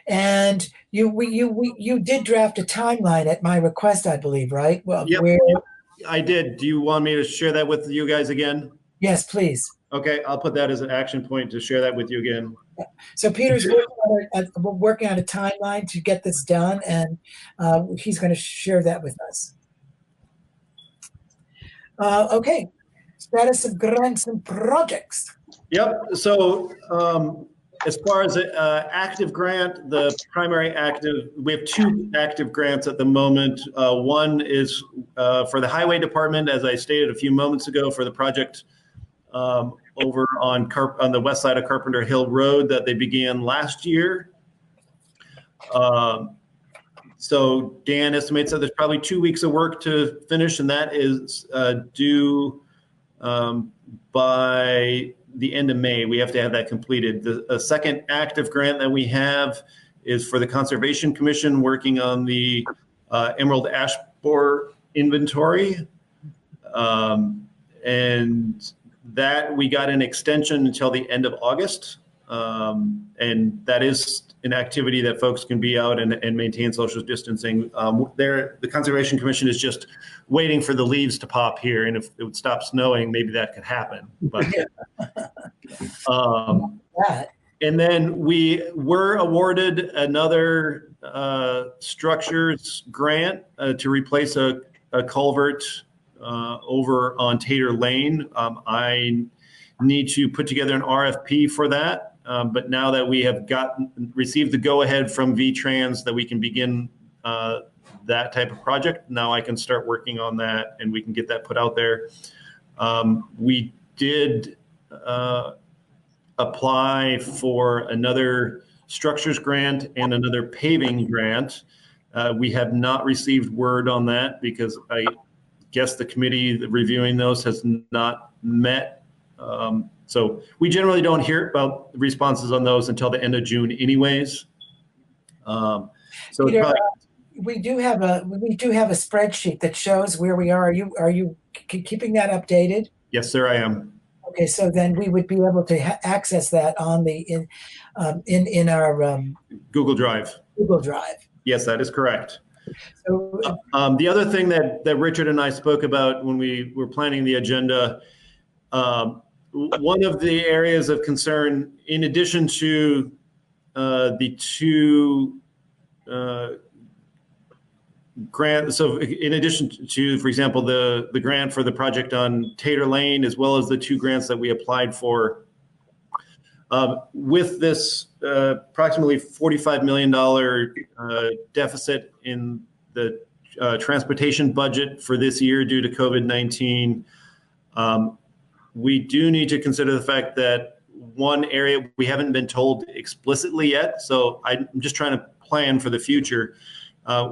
And you did draft a timeline at my request, I believe, right? Well, yep. I did. Do you want me to share that with you guys again? Yes, please. Okay, I'll put that as an action point to share that with you again. So Peter's working on a timeline to get this done, and he's going to share that with us. Okay, status of grants and projects. Yep. So as far as active grant, the primary active, we have 2 active grants at the moment. One is for the highway department, as I stated a few moments ago, for the project over on the west side of Carpenter Hill Road that they began last year. So Dan estimates that there's probably 2 weeks of work to finish, and that is due by the end of May. We have to have that completed. The second active grant that we have is for the Conservation Commission, working on the emerald ash borer inventory. And that we got an extension until the end of August. And that is an activity that folks can be out and maintain social distancing. The Conservation Commission is just waiting for the leaves to pop here. And if it would stop snowing, maybe that could happen. But, and then we were awarded another structures grant to replace a culvert over on Tater Lane. I need to put together an RFP for that. But now that we have received the go-ahead from VTrans that we can begin that type of project, now I can start working on that and we can get that put out there. We did apply for another structures grant and another paving grant. We have not received word on that because I guess the committee reviewing those has not met. So we generally don't hear about responses on those until the end of June anyways. So Peter, we do have a spreadsheet that shows where we are. Are you keeping that updated? Yes, sir, I am. Okay, so then we would be able to access that on in our Google Drive. Google Drive. Yes, that is correct. So, the other thing that Richard and I spoke about when we were planning the agenda, one of the areas of concern, in addition to the 2 grant, so in addition to, for example, the grant for the project on Tater Lane, as well as the 2 grants that we applied for, with this approximately $45 million deficit in the transportation budget for this year due to COVID-19. We do need to consider the fact that one area we haven't been told explicitly yet, so I'm just trying to plan for the future.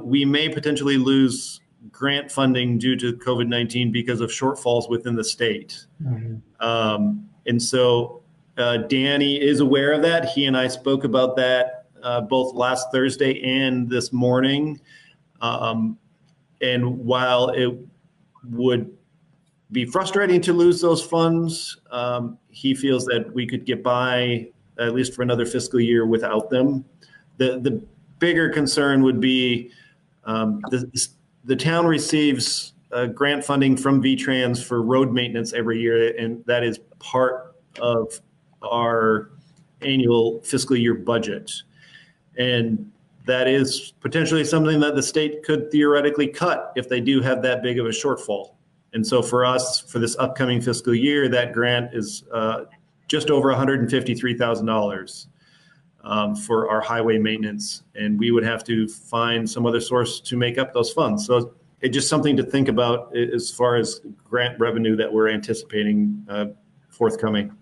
We may potentially lose grant funding due to COVID-19 because of shortfalls within the state. And so Danny is aware of that. He and I spoke about that both last Thursday and this morning. And while it would be frustrating to lose those funds, he feels that we could get by at least for another fiscal year without them. The bigger concern would be the town receives grant funding from VTrans for road maintenance every year, and that is part of our annual fiscal year budget. And that is potentially something that the state could theoretically cut if they do have that big of a shortfall. And so for us, for this upcoming fiscal year, that grant is just over $153,000 for our highway maintenance. And we would have to find some other source to make up those funds. So it's just something to think about as far as grant revenue that we're anticipating forthcoming.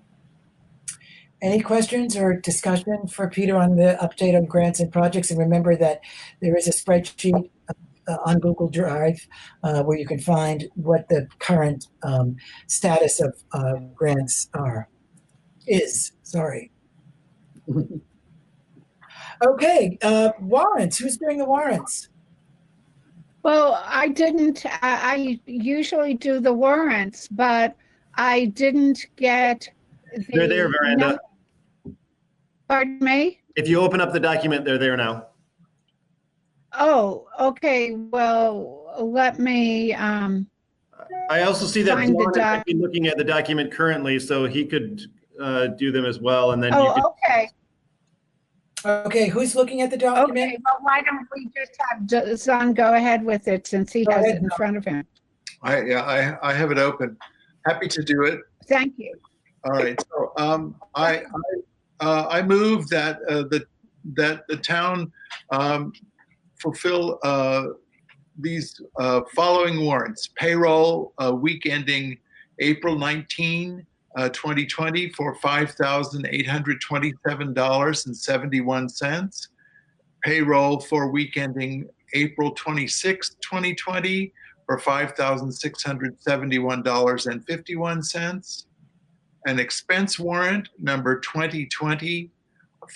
Any questions or discussion for Peter on the update on grants and projects? And remember that there is a spreadsheet on Google Drive where you can find what the current status of grants is. Sorry. Okay, warrants. Who's doing the warrants? Well, I didn't. I usually do the warrants, but I didn't get. They're there, Miranda. Pardon me? If you open up the document, they're there now. Oh, okay. Well, let me. I also see that John might be looking at the document currently, so he could do them as well, and then you could. Okay. Okay, who's looking at the document? Okay, well, why don't we just have Zahn go ahead with it since he has it in front of him? I have it open. Happy to do it. Thank you. All right. So I move that the town fulfill these following warrants: payroll week ending April 19, 2020 for $5,827.71. Payroll for week ending April 26, 2020 for $5,671.51. An expense warrant number 2020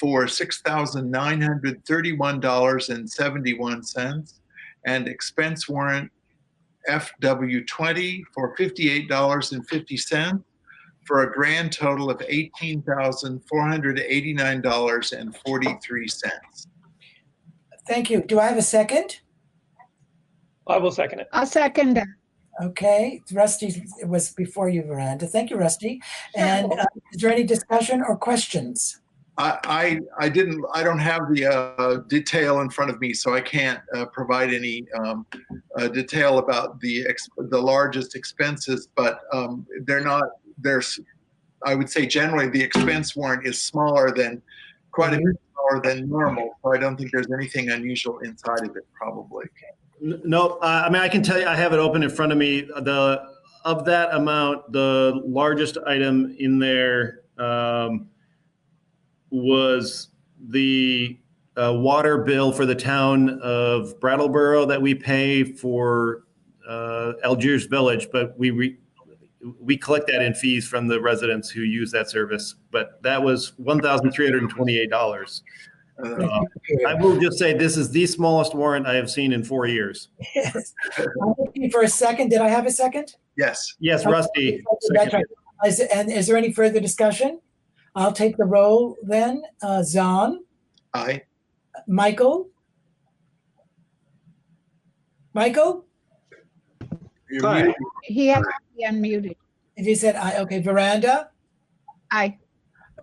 for $6,931.71, and expense warrant FW20 for $58.50, for a grand total of $18,489.43. Thank you. Do I have a second? I will second it. I'll second that. Okay, Rusty was before you, Miranda. Thank you, Rusty. And is there any discussion or questions? I don't have the detail in front of me, so I can't provide any detail about the largest expenses, but I would say generally the expense warrant is smaller than, quite a bit smaller than normal, so I don't think there's anything unusual inside of it, probably. No, I mean, I can tell you, I have it open in front of me. Of that amount, the largest item in there was the water bill for the town of Brattleboro that we pay for Algiers Village, but we collect that in fees from the residents who use that service. But that was $1,328. I will just say this is the smallest warrant I have seen in 4 years. Yes. I'm looking for a second. Did I have a second? Yes. Yes, Rusty. That's right. And is there any further discussion? I'll take the roll then. Zahn? Aye. Michael? Michael? Aye. He has to be unmuted. He said aye. Okay, Veranda? Aye.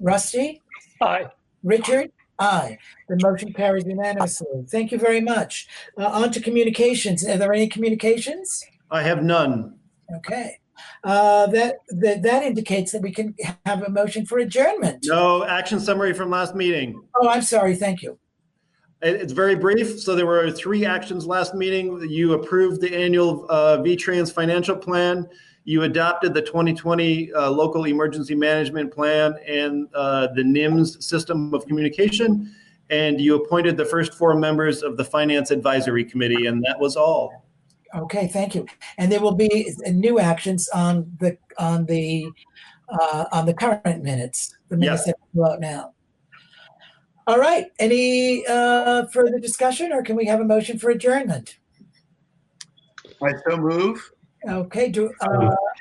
Rusty? Aye. Richard? Aye. The motion carries unanimously. Thank you very much. On to communications. Are there any communications? I have none. Okay. That indicates that we can have a motion for adjournment. No action summary from last meeting. Oh, I'm sorry. Thank you. It's very brief. So there were 3 actions last meeting. You approved the annual VTrans financial plan. You adopted the 2020 local emergency management plan and the NIMS system of communication. And you appointed the first 4 members of the finance advisory committee, and that was all. Okay, thank you. And there will be new actions on the current minutes. The minutes that go out now. All right. Any further discussion, or can we have a motion for adjournment? I so move. Okay. Can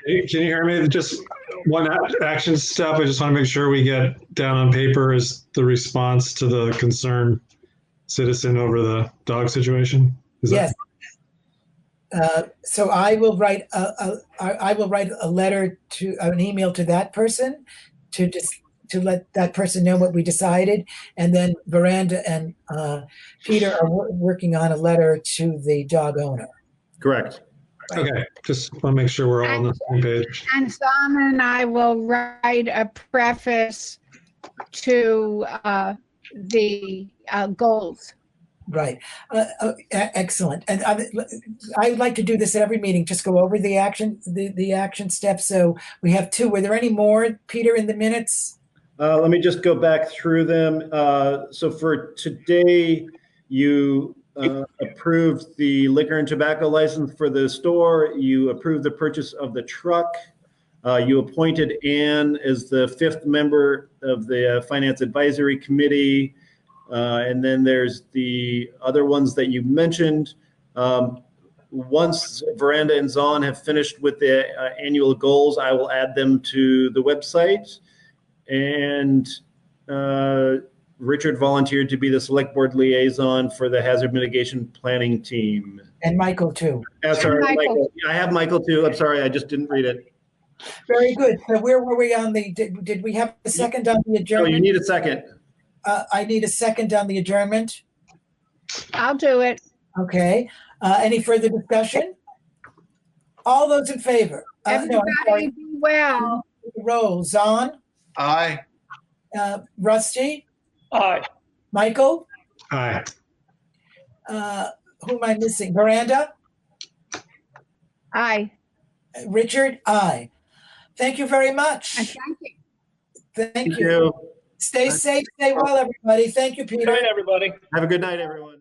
you hear me? Just one action step. I just want to make sure we get down on paper is the response to the concerned citizen over the dog situation. Yes. So I will write a letter to an email to that person to let that person know what we decided, and then Veranda and Peter are working on a letter to the dog owner. Correct. Okay, just want to make sure we're all on the same page. And Zana and I will write a preface to the goals. Right. Excellent. And I like to do this at every meeting, just go over the action steps. So we have 2. Were there any more, Peter, in the minutes? Let me just go back through them. So for today, you approved the liquor and tobacco license for the store. You approved the purchase of the truck. You appointed Ann as the 5th member of the Finance Advisory Committee. And then there's the other ones that you mentioned. Once Veranda and Zahn have finished with the annual goals, I will add them to the website. And Richard volunteered to be the select board liaison for the hazard mitigation planning team. And Michael, too. Sorry, Michael. I have Michael, too. I'm sorry, I just didn't read it. Very good. So where were we on the, did we have a second on the Oh, adjournment? you need a second. I need a second on the adjournment. I'll do it. Okay. Any further discussion? All those in favor? Everybody be well. Roll. Zahn? Aye. Rusty? Aye. Michael? Aye. Who am I missing? Miranda? Aye. Richard? Aye. Thank you very much. And thank you. Thank you. Stay safe, stay well, everybody. Thank you, Peter. Good night, everybody. Have a good night, everyone.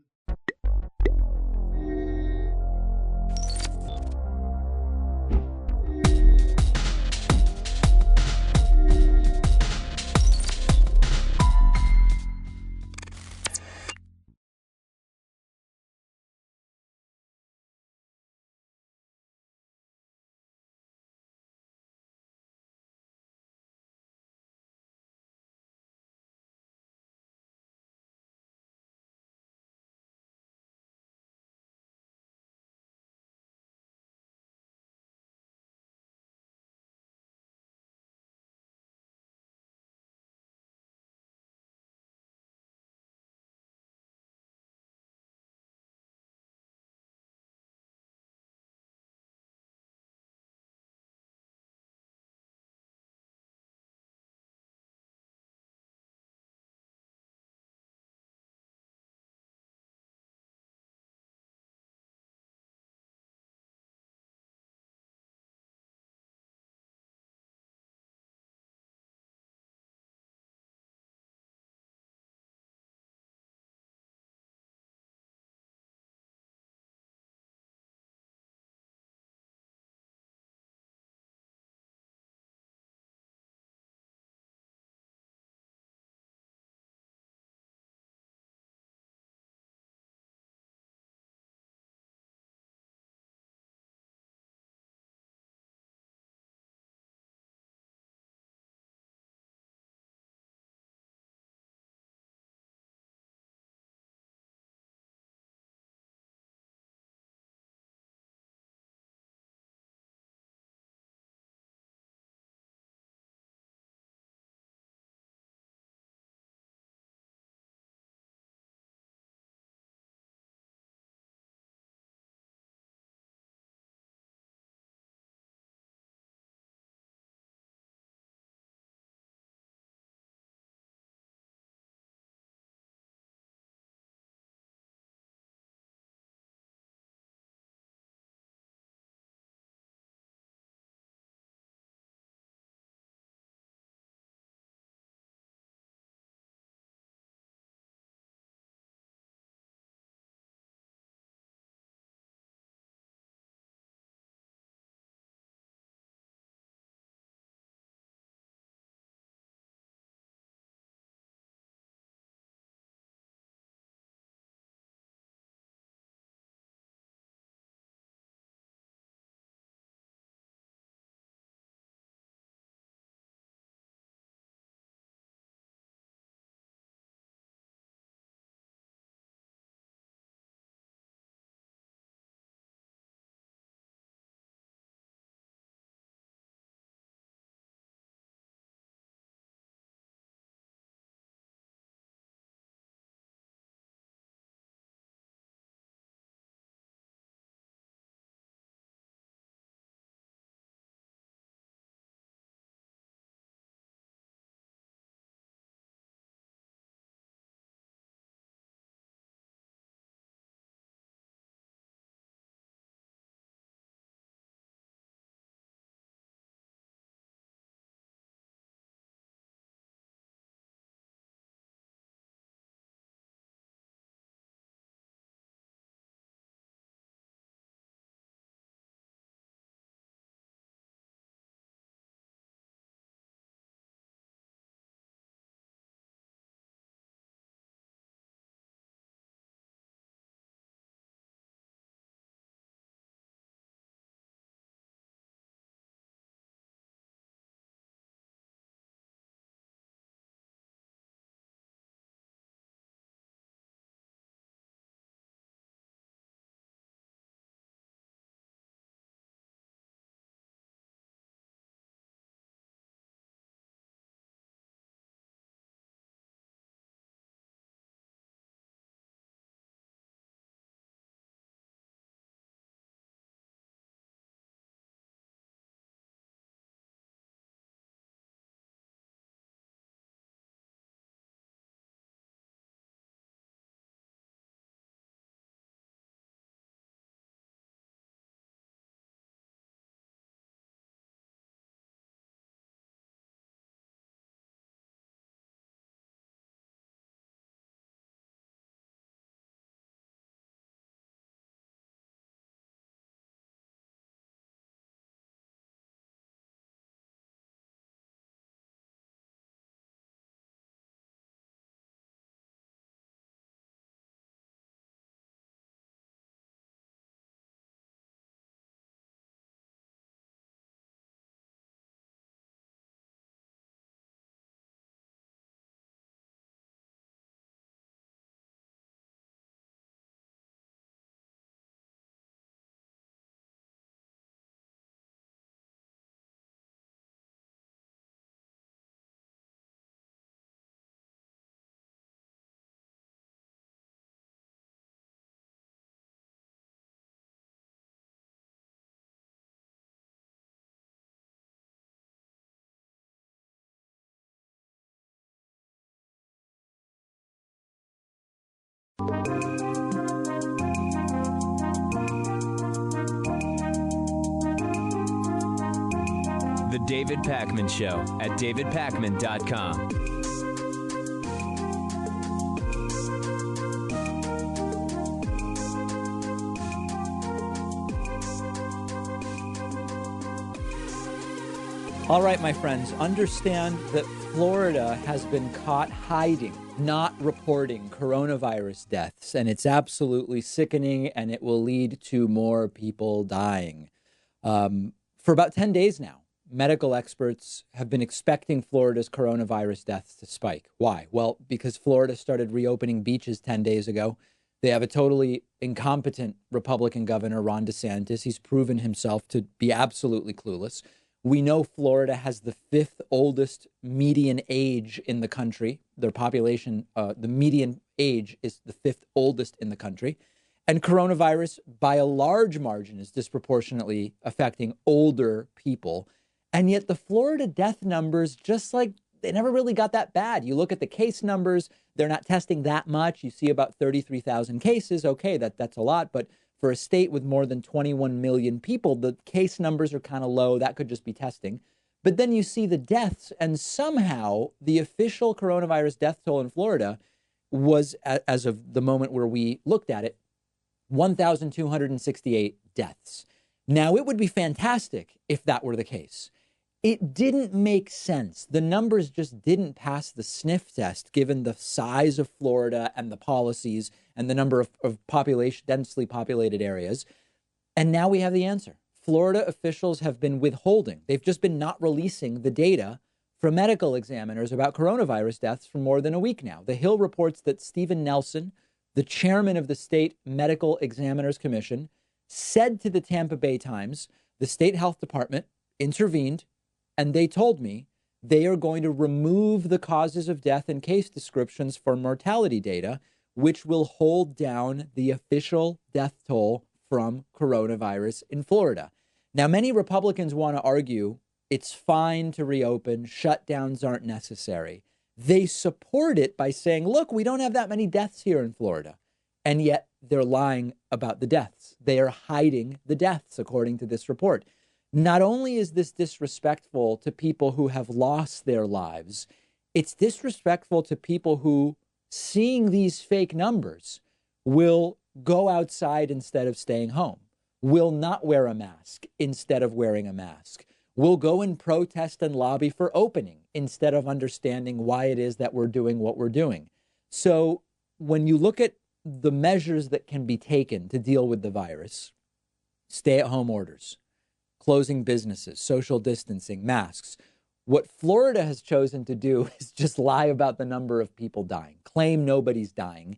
The David Pakman Show at davidpakman.com. All right, my friends, understand that Florida has been caught hiding, not reporting coronavirus deaths, and it's absolutely sickening, and it will lead to more people dying. For about 10 days now, medical experts have been expecting Florida's coronavirus deaths to spike. Why? Well, because Florida started reopening beaches 10 days ago. They have a totally incompetent Republican governor, Ron DeSantis. He's proven himself to be absolutely clueless. We know Florida has the fifth oldest median age in the country. Their population, the median age is the fifth oldest in the country. And coronavirus, by a large margin, is disproportionately affecting older people. And yet the Florida death numbers, just like they never really got that bad. You look at the case numbers, they're not testing that much. You see about 33,000 cases. Okay, that's a lot. But for a state with more than 21 million people, the case numbers are kind of low. That could just be testing. But then you see the deaths, and somehow the official coronavirus death toll in Florida was, as of the moment where we looked at it, 1,268 deaths. Now, it would be fantastic if that were the case. It didn't make sense. The numbers just didn't pass the sniff test, given the size of Florida and the policies and the number of population, densely populated areas. And now we have the answer. Florida officials have been withholding. They've just been not releasing the data from medical examiners about coronavirus deaths for more than a week now. The Hill reports that Stephen Nelson, the chairman of the State Medical Examiners Commission, said to the Tampa Bay Times, the state health department intervened, and they told me they are going to remove the causes of death and case descriptions for mortality data, which will hold down the official death toll from coronavirus in Florida. Now, many Republicans want to argue it's fine to reopen, shutdowns aren't necessary. They support it by saying, look, we don't have that many deaths here in Florida. And yet they're lying about the deaths. They are hiding the deaths, according to this report. Not only is this disrespectful to people who have lost their lives, it's disrespectful to people who, seeing these fake numbers, will go outside instead of staying home, will not wear a mask instead of wearing a mask, will go and protest and lobby for opening instead of understanding why it is that we're doing what we're doing. So when you look at the measures that can be taken to deal with the virus, stay-at-home orders, closing businesses, social distancing, masks. What Florida has chosen to do is just lie about the number of people dying, claim nobody's dying.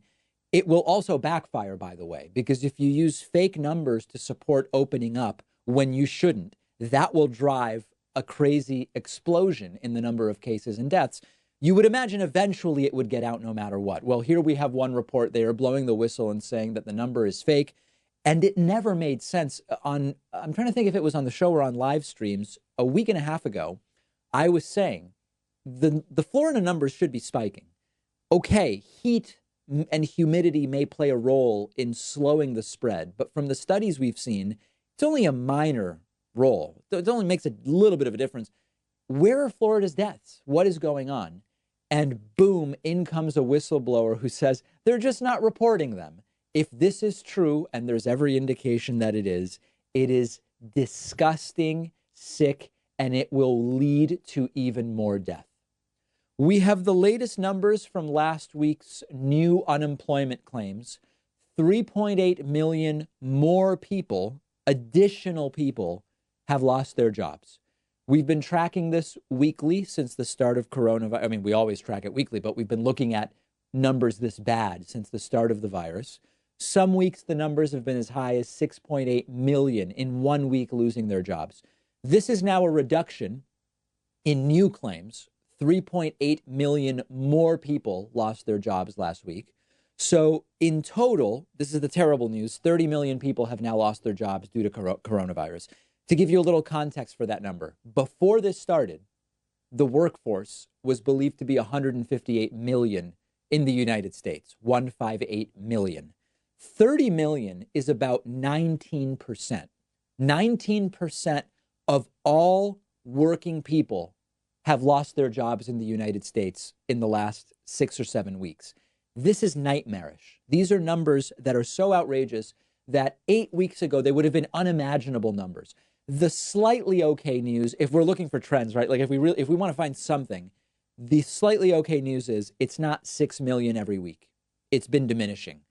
It will also backfire, by the way, because if you use fake numbers to support opening up when you shouldn't, that will drive a crazy explosion in the number of cases and deaths. You would imagine eventually it would get out no matter what. Well, here we have one report. They are blowing the whistle and saying that the number is fake. And it never made sense. I'm trying to think if it was on the show or on live streams a week and a half ago. I was saying the Florida numbers should be spiking. Okay, heat and humidity may play a role in slowing the spread, but from the studies we've seen, it's only a minor role. It only makes a little bit of a difference. Where are Florida's deaths? What is going on? And boom, in comes a whistleblower who says they're just not reporting them. If this is true, and there's every indication that it is disgusting, sick, and it will lead to even more death. We have the latest numbers from last week's new unemployment claims. 3.8 million more people, additional people, have lost their jobs. We've been tracking this weekly since the start of coronavirus. I mean, we always track it weekly, but we've been looking at numbers this bad since the start of the virus. Some weeks, the numbers have been as high as 6.8 million in 1 week losing their jobs. This is now a reduction in new claims. 3.8 million more people lost their jobs last week. So in total, this is the terrible news, 30 million people have now lost their jobs due to coronavirus. To give you a little context for that number, before this started, the workforce was believed to be 158 million in the United States, 158 million. 30 million is about 19%. 19% of all working people have lost their jobs in the United States in the last 6 or 7 weeks. This is nightmarish. These are numbers that are so outrageous that 8 weeks ago, they would have been unimaginable numbers. The slightly okay news, if we're looking for trends, right? Like if we want to find something, the slightly okay news is it's not 6 million every week. It's been diminishing.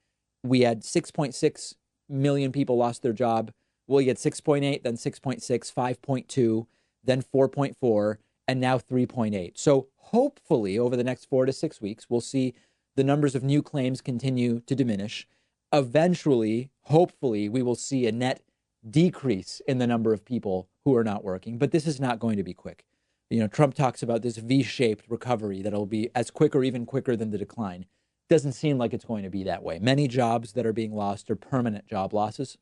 We had 6.6 million people lost their job. Well, you had 6.8, then 6.6, 5.2, then 4.4, and now 3.8. So hopefully over the next 4 to 6 weeks, we'll see the numbers of new claims continue to diminish. Eventually, hopefully, we will see a net decrease in the number of people who are not working. But this is not going to be quick. You know, Trump talks about this V-shaped recovery that'll be as quick or even quicker than the decline. Doesn't seem like it's going to be that way. Many jobs that are being lost are permanent job losses.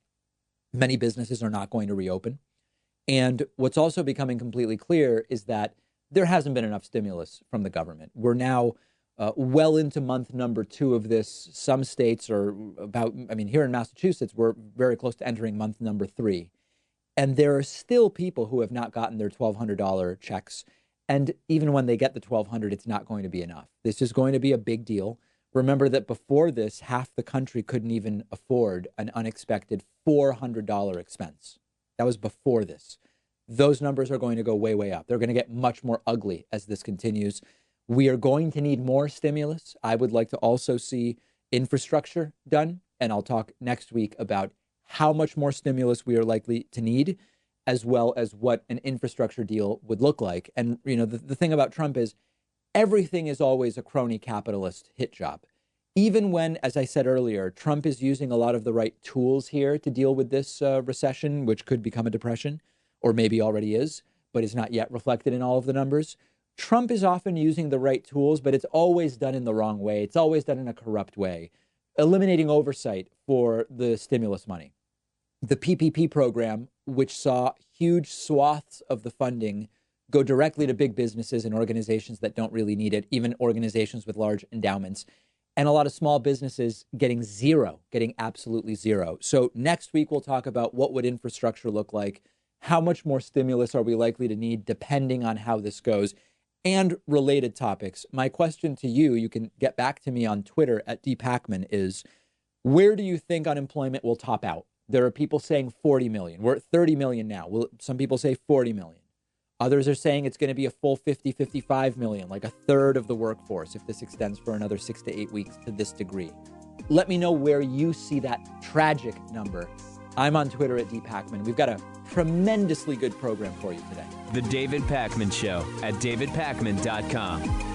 Many businesses are not going to reopen. And what's also becoming completely clear is that there hasn't been enough stimulus from the government. We're now well into month number 2 of this. Some states are here in Massachusetts, we're very close to entering month number 3. And there are still people who have not gotten their $1,200 checks. And even when they get the $1,200, it's not going to be enough. This is going to be a big deal. Remember that before this, half the country couldn't even afford an unexpected $400 expense. That was before this. Those numbers are going to go way, way up. They're going to get much more ugly as this continues. We are going to need more stimulus. I would like to also see infrastructure done. And I'll talk next week about how much more stimulus we are likely to need, as well as what an infrastructure deal would look like. And, you know, the thing about Trump is everything is always a crony capitalist hit job. Even when, as I said earlier, Trump is using a lot of the right tools here to deal with this recession, which could become a depression, or maybe already is, but is not yet reflected in all of the numbers. Trump is often using the right tools, but it's always done in the wrong way. It's always done in a corrupt way, eliminating oversight for the stimulus money. The PPP program, which saw huge swaths of the funding go directly to big businesses and organizations that don't really need it, even organizations with large endowments, and a lot of small businesses getting zero, getting absolutely zero. So next week, we'll talk about what would infrastructure look like, how much more stimulus are we likely to need depending on how this goes, and related topics. My question to you, you can get back to me on Twitter at dpacman, is where do you think unemployment will top out? There are people saying 40 million. We're at 30 million now. Some people say 40 million. Others are saying it's going to be a full 50, 55 million, like a third of the workforce if this extends for another 6 to 8 weeks to this degree. Let me know where you see that tragic number. I'm on Twitter at dpacman. We've got a tremendously good program for you today. The David Pakman Show at davidpakman.com.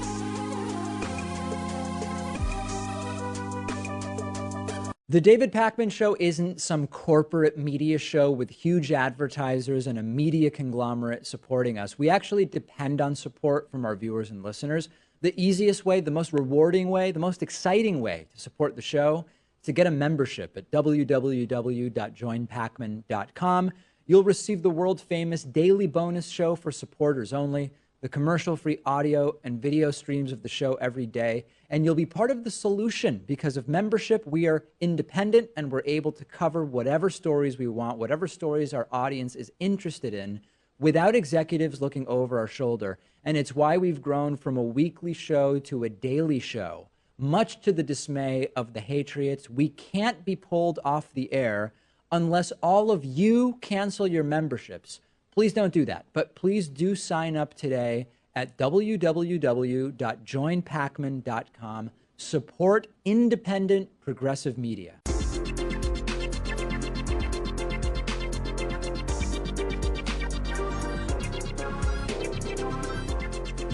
The David Pakman Show isn't some corporate media show with huge advertisers and a media conglomerate supporting us. We actually depend on support from our viewers and listeners. The easiest way, the most rewarding way, the most exciting way to support the show is to get a membership at www.joinpakman.com. You'll receive the world-famous daily bonus show for supporters only, the commercial-free audio and video streams of the show every day, and you'll be part of the solution. Because of membership, we are independent and we're able to cover whatever stories we want, whatever stories our audience is interested in, without executives looking over our shoulder. And it's why we've grown from a weekly show to a daily show. Much to the dismay of the Hatriots, we can't be pulled off the air unless all of you cancel your memberships. Please don't do that, but please do sign up today at www.joinpakman.com. Support independent progressive media.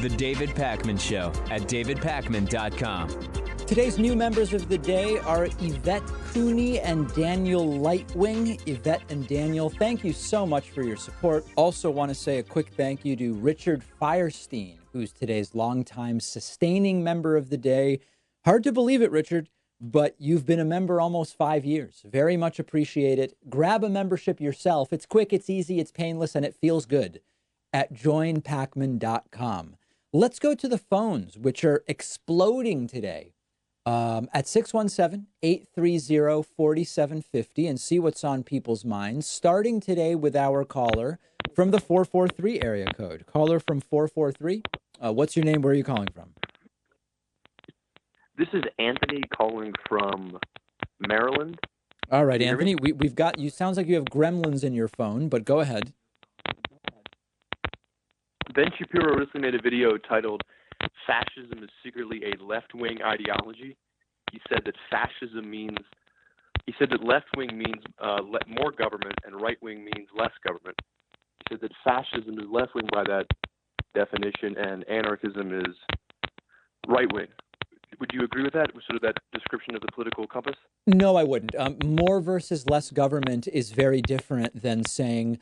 The David Pakman Show at davidpakman.com. Today's new members of the day are Yvette Cooney and Daniel Lightwing. Yvette and Daniel, thank you so much for your support. Also want to say a quick thank you to Richard Firestein, who's today's longtime sustaining member of the day. Hard to believe it, Richard, but you've been a member almost 5 years. Very much appreciate it. Grab a membership yourself. It's quick, it's easy, it's painless, and it feels good at joinpakman.com. Let's go to the phones, which are exploding today at 617-830-4750 and see what's on people's minds, starting today with our caller from the 443 area code. Caller from 443, what's your name? Where are you calling from? This is Anthony calling from Maryland. All right, Anthony, we've got you. Sounds like you have gremlins in your phone, but go ahead. Ben Shapiro recently made a video titled "Fascism is Secretly a Left-Wing Ideology." He said that left-wing means more government and right-wing means less government. He said that fascism is left-wing by that definition and anarchism is right-wing. Would you agree with that, sort of that description of the political compass? No, I wouldn't. More versus less government is very different than saying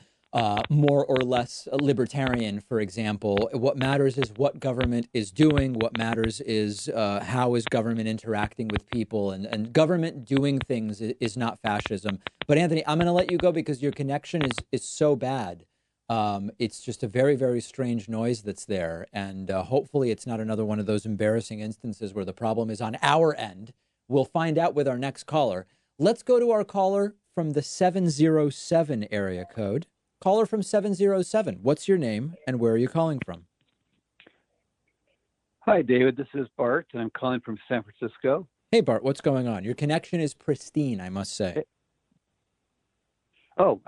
more or less libertarian, for example. What matters is what government is doing. What matters is how is government interacting with people, and government doing things is not fascism. But Anthony, I'm going to let you go because your connection is so bad. It's just a very, very strange noise that's there. And hopefully it's not another one of those embarrassing instances where the problem is on our end. We'll find out with our next caller. Let's go to our caller from the 707 area code. Caller from 707, what's your name and where are you calling from? Hi, David. This is Bart, and I'm calling from San Francisco. Hey, Bart, what's going on? Your connection is pristine, I must say. Oh,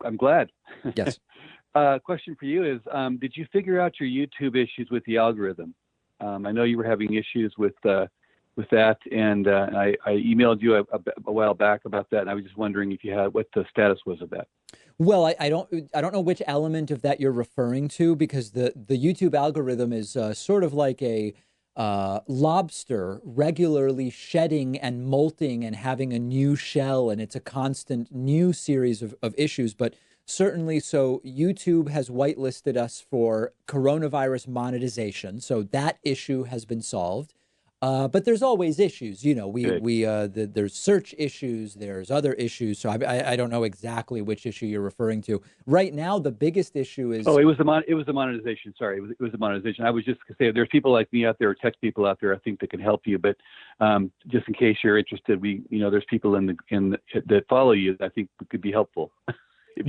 I'm glad. Yes. Question for you is, did you figure out your YouTube issues with the algorithm? I know you were having issues with that, and I emailed you a while back about that, and I was just wondering if you had what the status was of that. Well, I don't know which element of that you're referring to, because the YouTube algorithm is sort of like a lobster regularly shedding and molting and having a new shell, and it's a constant new series of issues. But certainly, so YouTube has whitelisted us for coronavirus monetization, so that issue has been solved. But there's always issues, you know. There's search issues, there's other issues. So I don't know exactly which issue you're referring to right now. The biggest issue is it was the monetization. Sorry, it was the monetization. I was just gonna say there's people like me out there, or tech people out there, I think that can help you. But just in case you're interested, there's people that follow you that I think could be helpful.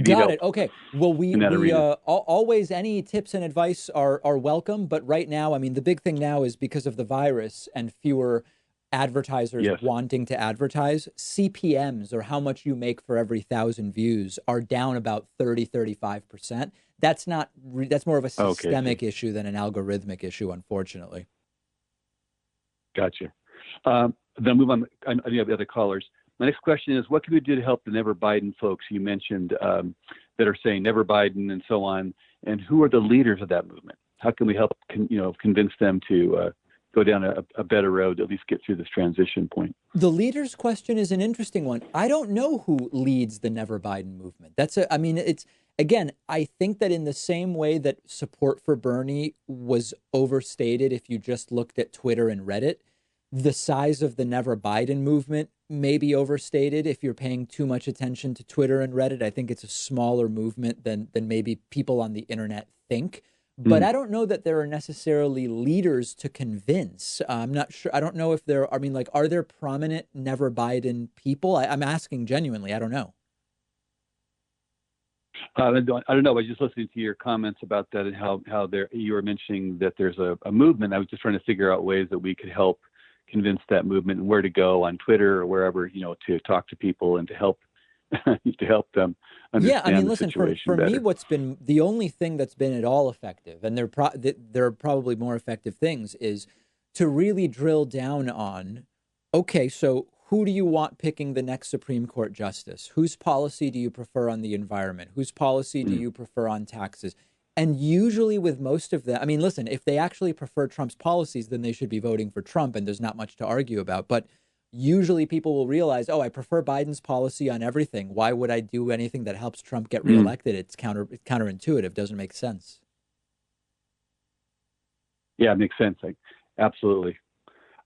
Got it. Okay. Well, we always, any tips and advice are welcome. But right now, I mean, the big thing now is because of the virus and fewer advertisers wanting to advertise, CPMs, or how much you make for every 1,000 views, are down about 35%. That's more of a systemic issue than an algorithmic issue, unfortunately. Gotcha. Then move on to the other callers. My next question is, what can we do to help the Never Biden folks you mentioned that are saying Never Biden and so on? And who are the leaders of that movement? How can we help, convince them to go down a better road, at least get through this transition point? The leaders question is an interesting one. I don't know who leads the Never Biden movement. I think that in the same way that support for Bernie was overstated if you just looked at Twitter and Reddit, the size of the Never Biden movement may be overstated if you're paying too much attention to Twitter and Reddit. I think it's a smaller movement than maybe people on the internet think. But I don't know that there are necessarily leaders to convince. I'm not sure. I don't know if are there prominent Never Biden people? I'm asking genuinely. I don't know. I don't know. I was just listening to your comments about that and how you were mentioning that there's a movement. I was just trying to figure out ways that we could help convince that movement and where to go on Twitter or wherever, to talk to people and to help them understand the situation for better. Me, what's been the only thing that's been at all effective, and there are probably more effective things, is to really drill down on, okay, so who do you want picking the next Supreme Court justice? Whose policy do you prefer on the environment? Whose policy do you prefer on taxes? And usually with most of them, I mean, listen, if they actually prefer Trump's policies, then they should be voting for Trump, and there's not much to argue about. But usually people will realize, I prefer Biden's policy on everything. Why would I do anything that helps Trump get reelected? It's counterintuitive, doesn't make sense. Yeah, it makes sense. Absolutely.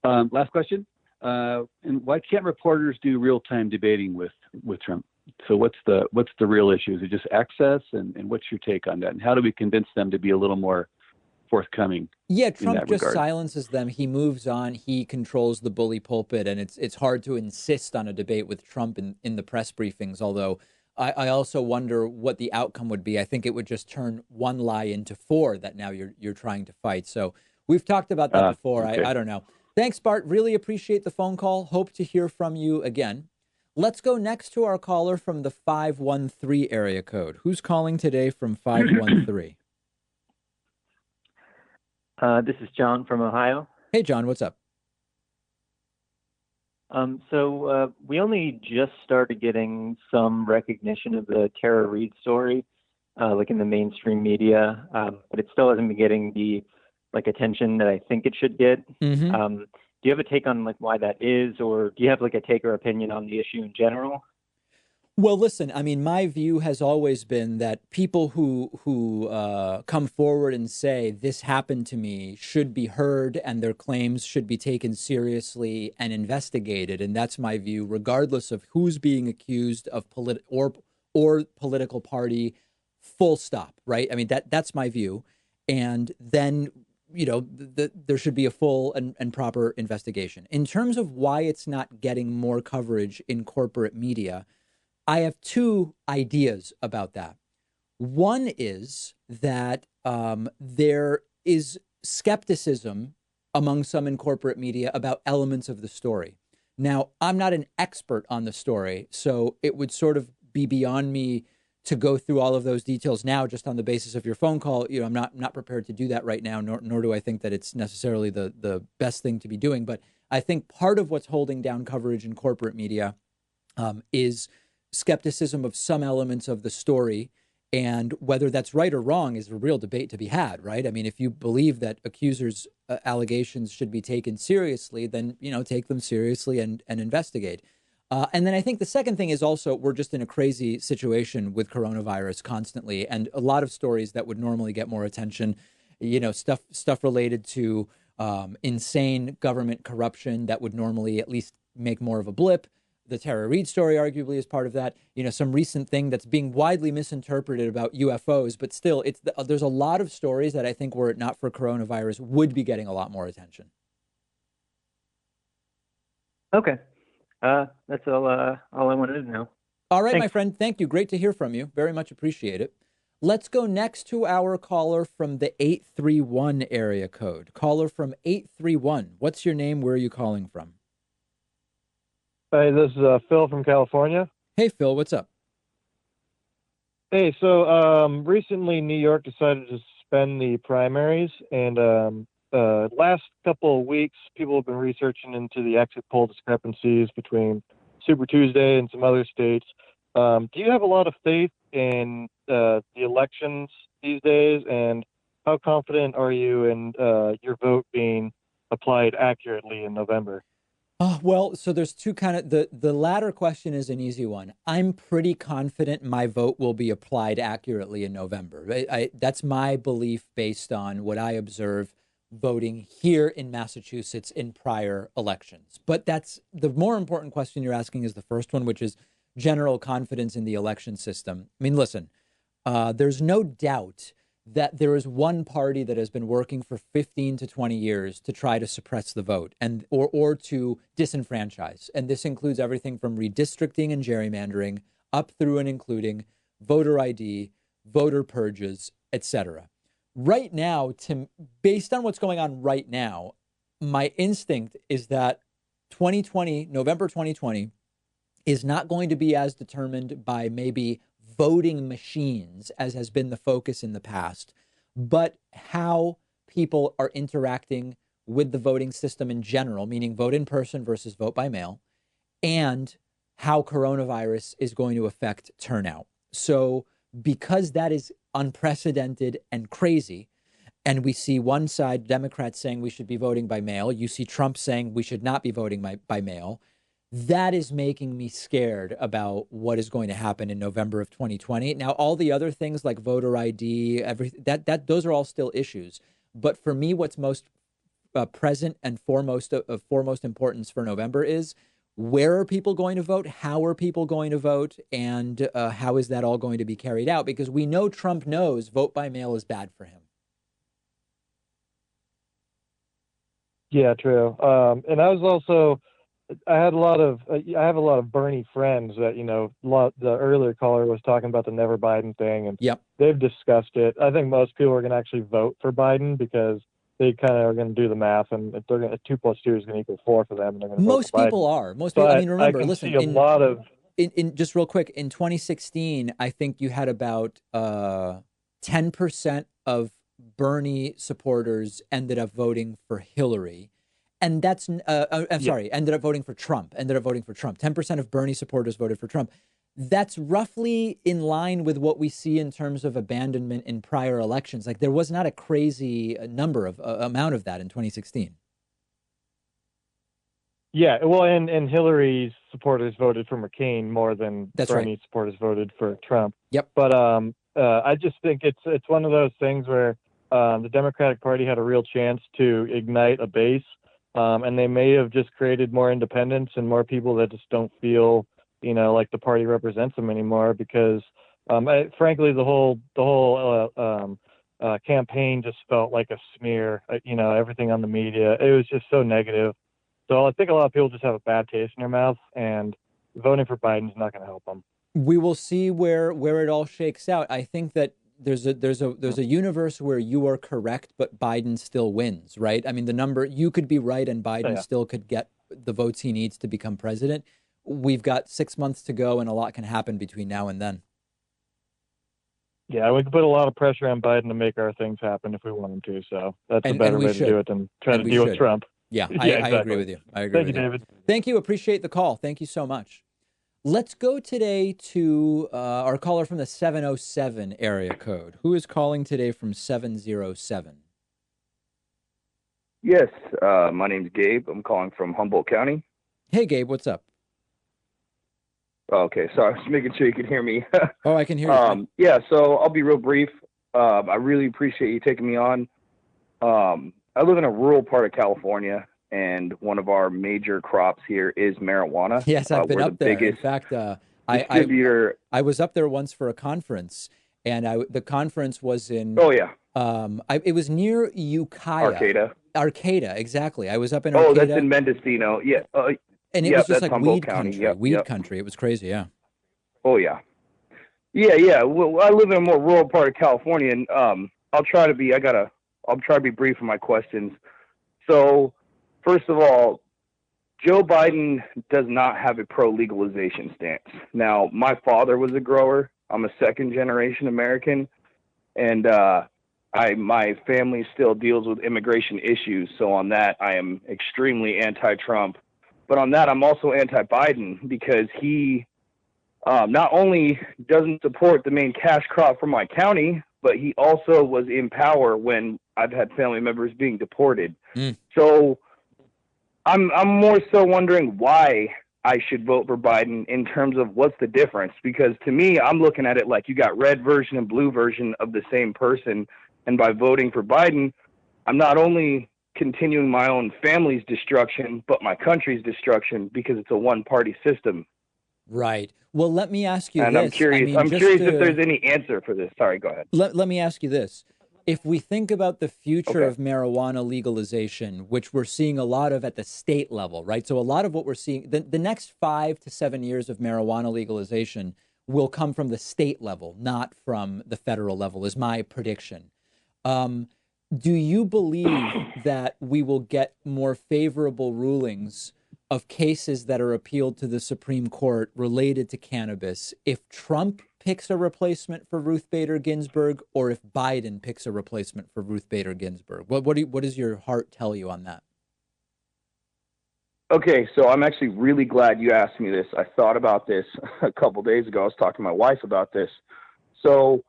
Last question. And why can't reporters do real-time debating with Trump? So what's the real issue? Is it just access? And what's your take on that? And how do we convince them to be a little more forthcoming. Yeah, Trump just regard. silences them. He moves on. He controls the bully pulpit, and it's hard to insist on a debate with Trump in the press briefings. Although I also wonder what the outcome would be. I think it would just turn one lie into four that now you're trying to fight. So we've talked about that before. Okay. I don't know. Thanks, Bart. Really appreciate the phone call. Hope to hear from you again. Let's go next to our caller from the 513 area code. Who's calling today from 513? This is John from Ohio. Hey, John, what's up? So we only just started getting some recognition of the Tara Reade story, like in the mainstream media, but it still hasn't been getting the attention that I think it should get. Mm-hmm. Do you have a take on why that is, or do you have a take or opinion on the issue in general? Well, listen, I mean, my view has always been that people who come forward and say this happened to me should be heard and their claims should be taken seriously and investigated. And that's my view, regardless of who's being accused of or political party, full stop. Right. I mean, that's my view. And then, there should be a full and proper investigation. In terms of why it's not getting more coverage in corporate media, I have two ideas about that. One is that there is skepticism among some in corporate media about elements of the story. Now, I'm not an expert on the story, so it would sort of be beyond me to go through all of those details now, just on the basis of your phone call. I'm not prepared to do that right now, nor do I think that it's necessarily the best thing to be doing. But I think part of what's holding down coverage in corporate media is skepticism of some elements of the story, and whether that's right or wrong is a real debate to be had, right? I mean, if you believe that accusers' allegations should be taken seriously, then, take them seriously and investigate. And then I think the second thing is also we're just in a crazy situation with coronavirus constantly, and a lot of stories that would normally get more attention, stuff related to insane government corruption that would normally at least make more of a blip. The Tara Reade story arguably is part of that. Some recent thing that's being widely misinterpreted about UFOs, but still, there's a lot of stories that I think, were it not for coronavirus, would be getting a lot more attention. Okay, that's all I wanted to know. All right, Thanks. my friend. Thank you. Great to hear from you. Very much appreciate it. Let's go next to our caller from the 831 area code. Caller from 831. What's your name? Where are you calling from? Hey, this is Phil from California. Hey, Phil, what's up? Hey, so recently New York decided to suspend the primaries, and last couple of weeks, people have been researching into the exit poll discrepancies between Super Tuesday and some other states. Do you have a lot of faith in the elections these days, and how confident are you in your vote being applied accurately in November? Well, so there's two kind of, the latter question is an easy one. I'm pretty confident my vote will be applied accurately in November. That's my belief based on what I observe voting here in Massachusetts in prior elections. But that's the more important question you're asking is the first one, which is general confidence in the election system. I mean, listen, there's no doubt that there is one party that has been working for 15 to 20 years to try to suppress the vote and or to disenfranchise. And this includes everything from redistricting and gerrymandering up through and including voter ID, voter purges, etc. Right now, based on what's going on right now, my instinct is that November 2020 is not going to be as determined by maybe voting machines, as has been the focus in the past, but how people are interacting with the voting system in general, meaning vote in person versus vote by mail, and how coronavirus is going to affect turnout. So because that is unprecedented and crazy, and we see one side, Democrats saying we should be voting by mail, you see Trump saying we should not be voting by mail, that is making me scared about what is going to happen in November of 2020. Now, all the other things like voter ID, those are all still issues. But for me, what's most present and foremost importance for November is where are people going to vote? How are people going to vote? And how is that all going to be carried out? Because we know Trump knows vote by mail is bad for him. Yeah, true. And I was also, I have a lot of Bernie friends that, the earlier caller was talking about the Never Biden thing, and Yep. they've discussed it. I think most people are going to actually vote for Biden because they kind of are going to do the math, and if they're going to 2 + 2 is going to equal 4 for them, and they're going to vote Most for Biden. people are. Most people. I mean, remember, I can listen. see a lot of in just real quick, in 2016, I think you had about 10% of Bernie supporters ended up voting for Hillary. And that's, sorry, ended up voting for Trump. 10% of Bernie supporters voted for Trump. That's roughly in line with what we see in terms of abandonment in prior elections. Like, there was not a crazy number of amount of that in 2016. Yeah, well, and Hillary's supporters voted for McCain more than Bernie's supporters voted for Trump. Yep. But I just think it's one of those things where the Democratic Party had a real chance to ignite a base, and they may have just created more independents and more people that just don't feel, like the party represents them anymore. Because, frankly, the whole campaign just felt like a smear. Everything on the media, it was just so negative. So I think a lot of people just have a bad taste in their mouth, and voting for Biden is not going to help them. We will see where it all shakes out. I think that there's a universe where you are correct, but Biden still wins, right? I mean, the number, you could be right and Biden still could get the votes he needs to become president. We've got 6 months to go, and a lot can happen between now and then. Yeah, we can put a lot of pressure on Biden to make our things happen if we want him to. So that's a better way to do it than try to deal with Trump. Yeah, exactly. I agree with you. Thank you, David. Thank you. Appreciate the call. Thank you so much. Let's go today to our caller from the 707 area code. Who is calling today from 707? Yes, my name's Gabe. I'm calling from Humboldt County. Hey, Gabe, what's up? Okay, sorry, I was making sure you could hear me. Oh, I can hear you. Yeah, so I'll be real brief. I really appreciate you taking me on. I live in a rural part of California, and one of our major crops here is marijuana. Yes, I've been up there. In fact, I was up there once for a conference, and the conference was in. Oh yeah. It was near Ukiah. Arcata, exactly. I was up in. Oh, Arcata, that's in Mendocino. Yeah. And it was just like weed country. Weed country. It was crazy. Yeah. Oh yeah. Yeah. Well, I live in a more rural part of California, and I'll try to be. I'll try to be brief in my questions. So, first of all, Joe Biden does not have a pro-legalization stance. Now, my father was a grower. I'm a second-generation American, and my family still deals with immigration issues. So on that, I am extremely anti-Trump. But on that, I'm also anti-Biden because he not only doesn't support the main cash crop from my county, but he also was in power when I've had family members being deported. So I'm more so wondering why I should vote for Biden in terms of what's the difference. Because to me, I'm looking at it like you got red version and blue version of the same person. And by voting for Biden, I'm not only continuing my own family's destruction, but my country's destruction because it's a one-party system. Right. Well, let me ask you this. I'm curious. I'm curious if there's any answer for this. Sorry, go ahead. Let me ask you this. If we think about the future of marijuana legalization, which we're seeing a lot of at the state level, right? So a lot of what we're seeing, the next 5 to 7 years of marijuana legalization will come from the state level, not from the federal level, is my prediction. Do you believe that we will get more favorable rulings of cases that are appealed to the Supreme Court related to cannabis if Trump picks a replacement for Ruth Bader Ginsburg or if Biden picks a replacement for Ruth Bader Ginsburg? What does your heart tell you on that? Okay, so I'm actually really glad you asked me this. I thought about this a couple days ago. I was talking to my wife about this. So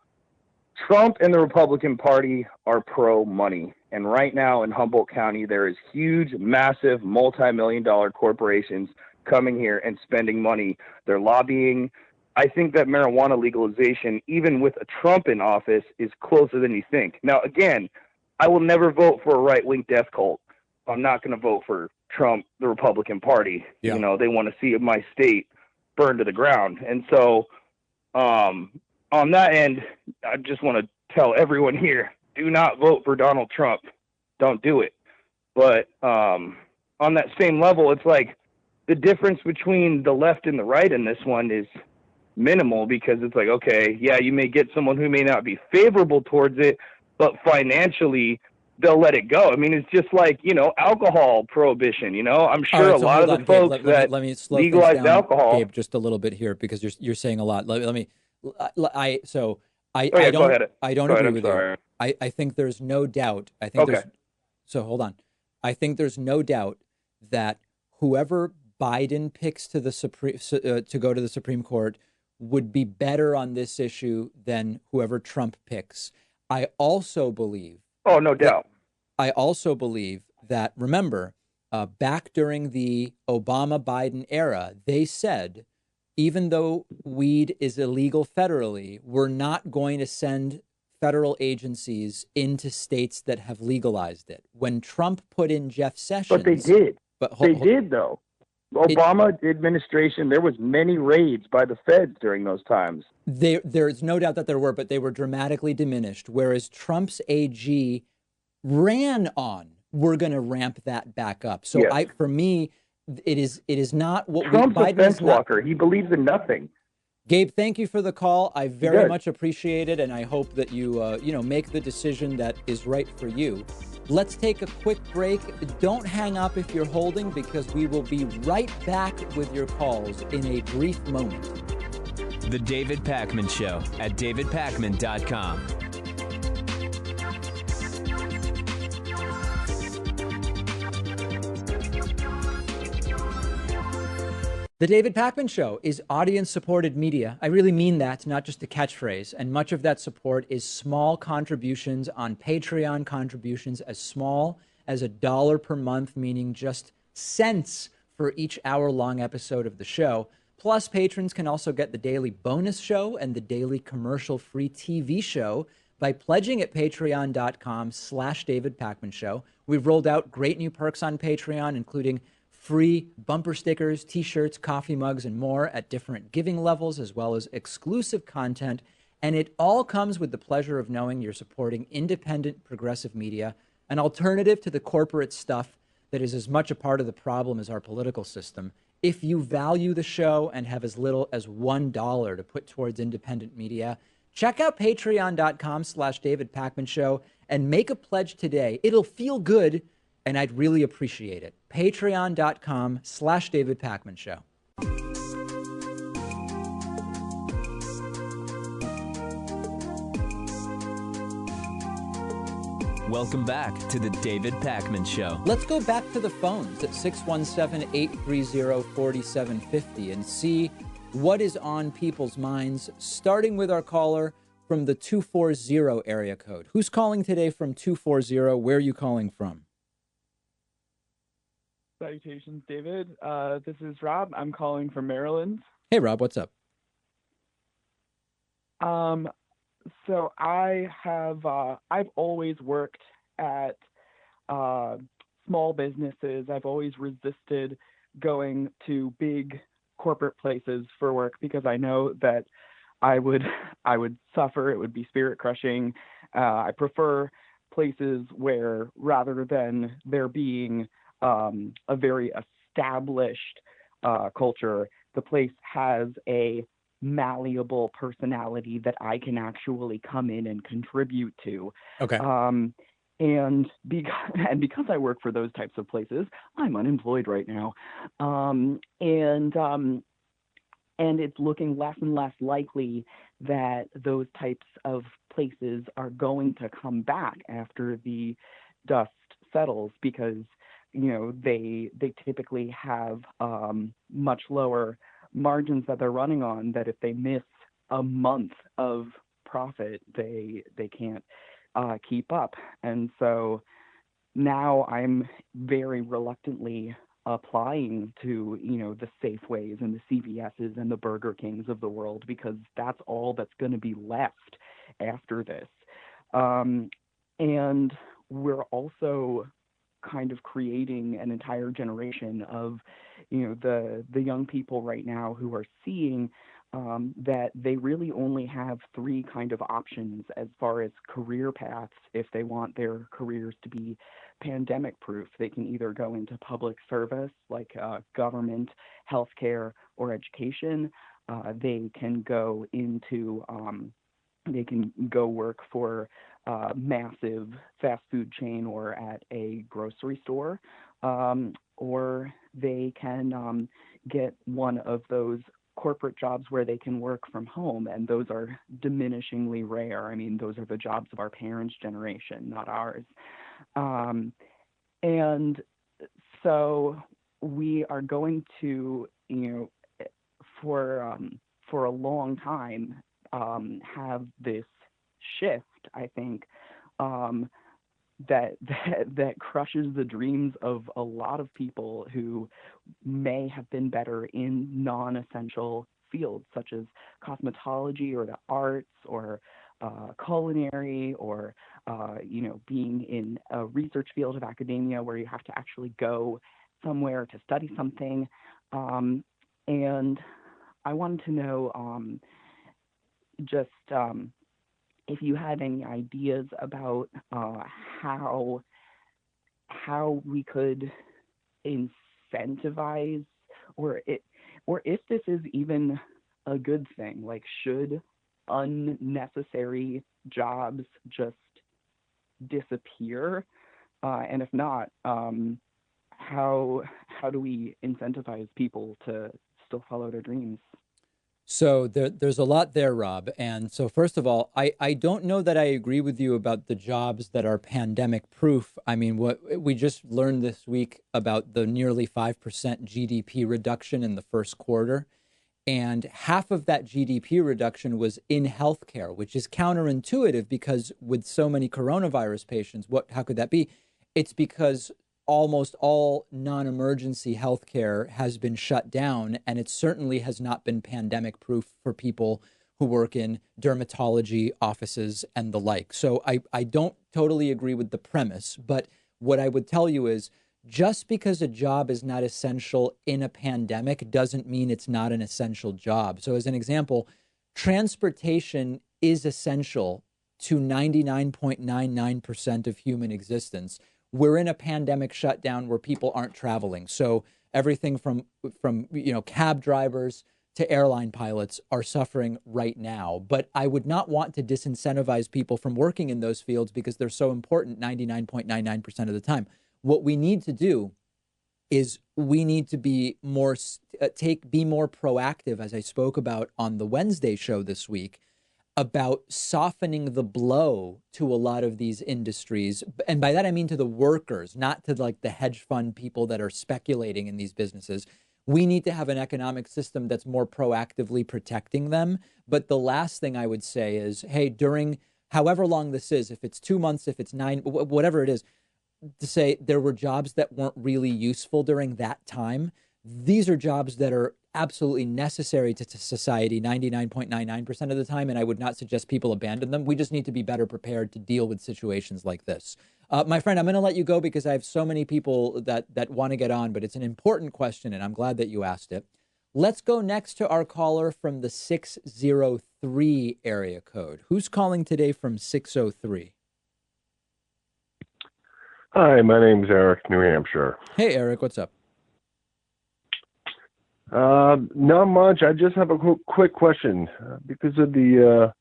Trump and the Republican Party are pro-money. And right now in Humboldt County, there is huge, massive, multi-million-dollar corporations coming here and spending money. They're lobbying. I think that marijuana legalization, even with a Trump in office, is closer than you think. Now, again, I will never vote for a right-wing death cult. I'm not going to vote for Trump, the Republican Party. Yeah. You know, they want to see my state burned to the ground. And so on that end, I just want to tell everyone here, do not vote for Donald Trump. Don't do it. But on that same level, it's like the difference between the left and the right in this one is minimal, because it's like, okay, yeah, you may get someone who may not be favorable towards it, but financially they'll let it go. I mean, it's just like, alcohol prohibition, I'm All sure right, a so lot hold of the on, Gabe. folks Let me that let me slow things legalized down, alcohol. Gabe, just a little bit here because you're saying a lot. Let me. I so I Oh, yeah, I go don't ahead. I don't Go ahead, agree I'm with you. sorry. I think there's no doubt. I think Okay. there's so hold on. I think there's no doubt that whoever Biden picks to the Supreme to go to the Supreme Court would be better on this issue than whoever Trump picks. I also believe. Oh, no doubt. I also believe that, remember, back during the Obama Biden era, they said, even though weed is illegal federally, we're not going to send federal agencies into states that have legalized it. When Trump put in Jeff Sessions. But they did. But they did, though. Obama administration, there was many raids by the feds during those times. There's no doubt that there were, but they were dramatically diminished. Whereas Trump's AG ran on, we're going to ramp that back up. So Yes. for me, it is not what Trump's Biden a fence is not. walker. He believes in nothing. Gabe, thank you for the call. I very much appreciate it, and I hope that you make the decision that is right for you. Let's take a quick break. Don't hang up if you're holding, because we will be right back with your calls in a brief moment. The David Pakman Show at davidpakman.com. The David Pakman Show is audience-supported media. I really mean that, not just a catchphrase. And much of that support is small contributions on Patreon, contributions as small as $1 per month, meaning just cents for each hour-long episode of the show. Plus, patrons can also get the daily bonus show and the daily commercial-free TV show by pledging at patreon.com/David Pakman Show. We've rolled out great new perks on Patreon, including free bumper stickers, t-shirts, coffee mugs, and more at different giving levels, as well as exclusive content. And it all comes with the pleasure of knowing you're supporting independent progressive media, an alternative to the corporate stuff that is as much a part of the problem as our political system. If you value the show and have as little as $1 to put towards independent media, check out patreon.com/David Pakman Show and make a pledge today. It'll feel good, and I'd really appreciate it. Patreon.com/David Pakman Show. Welcome back to the David Pakman Show. Let's go back to the phones at 617-830-4750 and see what is on people's minds, starting with our caller from the 240 area code. Who's calling today from 240? Where are you calling from? Salutations, David. This is Rob. I'm calling from Maryland. Hey, Rob, what's up? So I have I've always worked at small businesses. I've always resisted going to big corporate places for work because I know that I would suffer. It would be spirit crushing. I prefer places where, rather than there being a very established culture, the place has a malleable personality that I can actually come in and contribute to. Okay. And because I work for those types of places, I'm unemployed right now. And it's looking less and less likely that those types of places are going to come back after the dust settles, because they typically have much lower margins that they're running on, that if they miss a month of profit, they can't keep up. And so now I'm very reluctantly applying to the Safeways and the CVS's and the Burger Kings of the world, because that's all that's going to be left after this. And we're also kind of creating an entire generation of the young people right now who are seeing that they really only have three kind of options as far as career paths if they want their careers to be pandemic proof. They can either go into public service like government, healthcare, or education. They can go into they can go work for a massive fast food chain or at a grocery store, or they can get one of those corporate jobs where they can work from home, and those are diminishingly rare. I mean, those are the jobs of our parents' generation, not ours. And so we are going to, for a long time, have this shift, I think, that crushes the dreams of a lot of people who may have been better in non-essential fields such as cosmetology or the arts or culinary or being in a research field of academia where you have to actually go somewhere to study something. And I wanted to know just if you had any ideas about how we could incentivize, or if this is even a good thing. Like, should unnecessary jobs just disappear? And if not, how do we incentivize people to still follow their dreams? So there's a lot there, Rob. And so first of all, I don't know that I agree with you about the jobs that are pandemic proof. I mean, what we just learned this week about the nearly 5% GDP reduction in the first quarter. And half of that GDP reduction was in healthcare, which is counterintuitive because with so many coronavirus patients, how could that be? It's because almost all non-emergency healthcare has been shut down, and it certainly has not been pandemic proof for people who work in dermatology offices and the like. So I don't totally agree with the premise, but what I would tell you is just because a job is not essential in a pandemic doesn't mean it's not an essential job. So as an example, transportation is essential to 99.99% of human existence. We're in a pandemic shutdown where people aren't traveling. So everything from cab drivers to airline pilots are suffering right now. But I would not want to disincentivize people from working in those fields because they're so important 99.99% of the time. What we need to do is we need to be more proactive, as I spoke about on the Wednesday show this week, about softening the blow to a lot of these industries. And by that, I mean to the workers, not to like the hedge fund people that are speculating in these businesses. We need to have an economic system that's more proactively protecting them. But the last thing I would say is, hey, during however long this is, if it's 2 months, if it's 9, whatever it is, to say there were jobs that weren't really useful during that time. These are jobs that are absolutely necessary to society 99.99% of the time, and I would not suggest people abandon them. We just need to be better prepared to deal with situations like this. My friend, I'm going to let you go because I have so many people that want to get on, but it's an important question, and I'm glad that you asked it. Let's go next to our caller from the 603 area code. Who's calling today from 603? Hi, my name's Eric, New Hampshire. Hey, Eric, what's up? Not much. I just have a quick question. Because of the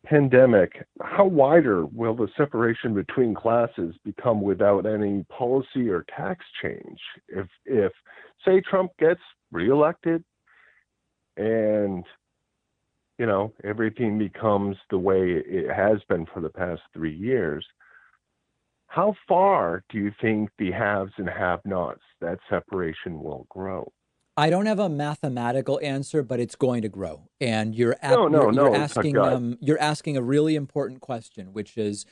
pandemic, how wider will the separation between classes become without any policy or tax change? If say, Trump gets reelected and, everything becomes the way it has been for the past 3 years, how far do you think the haves and have-nots, that separation will grow? I don't have a mathematical answer, but it's going to grow. And you're asking a really important question, which is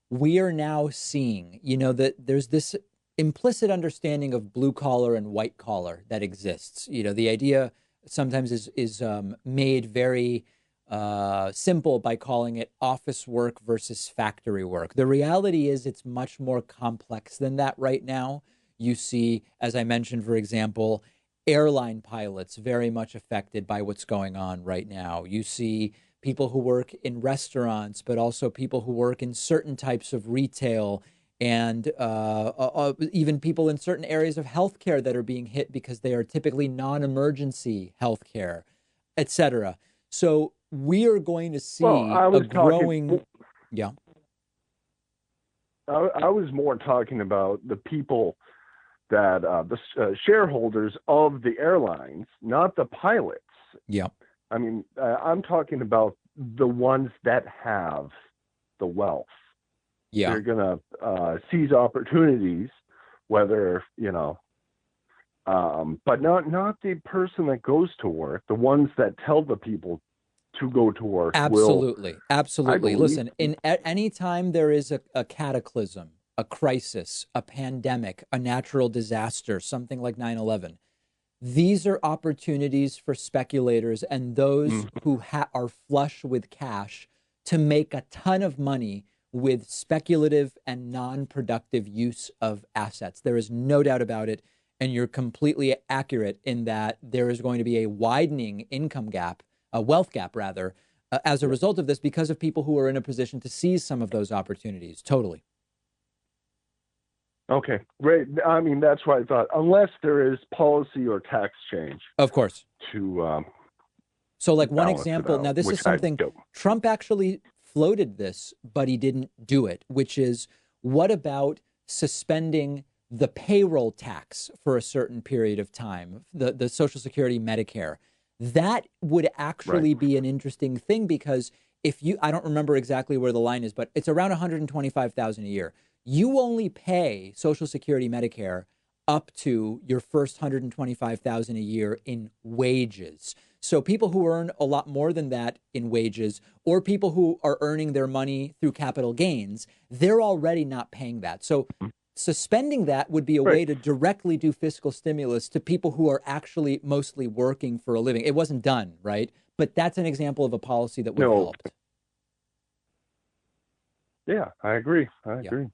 we are now seeing, that there's this implicit understanding of blue collar and white collar that exists. The idea sometimes is made very simple by calling it office work versus factory work. The reality is it's much more complex than that right now. You see, as I mentioned, for example, airline pilots very much affected by what's going on right now. You see people who work in restaurants, but also people who work in certain types of retail, and even people in certain areas of healthcare that are being hit because they are typically non-emergency healthcare, et cetera. So we are going to see a growing. Yeah. I was more talking about the people that the shareholders of the airlines, not the pilots. Yeah. I mean, I'm talking about the ones that have the wealth. Yeah. They're going to seize opportunities, whether, but not the person that goes to work. The ones that tell the people to go to work. Absolutely. Absolutely. believe- Listen, at any time there is a cataclysm, a crisis, a pandemic, a natural disaster, something like 9/11, these are opportunities for speculators and those who are flush with cash to make a ton of money with speculative and non-productive use of assets. There is no doubt about it. And you're completely accurate in that there is going to be a widening income gap, a wealth gap rather, as a result of this, because of people who are in a position to seize some of those opportunities. Totally. Okay, great. I mean, that's what I thought. Unless there is policy or tax change. Of course. To so like one balance it example, out, now this is which I something don't. Trump actually floated this, but he didn't do it, which is, what about suspending the payroll tax for a certain period of time, the Social Security, Medicare? That would actually be an interesting thing, because if you, I don't remember exactly where the line is, but it's around 125,000 a year. You only pay Social Security, Medicare up to your first 125,000 a year in wages. So people who earn a lot more than that in wages, or people who are earning their money through capital gains, they're already not paying that. So suspending that would be a way to directly do fiscal stimulus to people who are actually mostly working for a living. It wasn't done, right? But that's an example of a policy that would have helped. Yeah, I agree. I agree.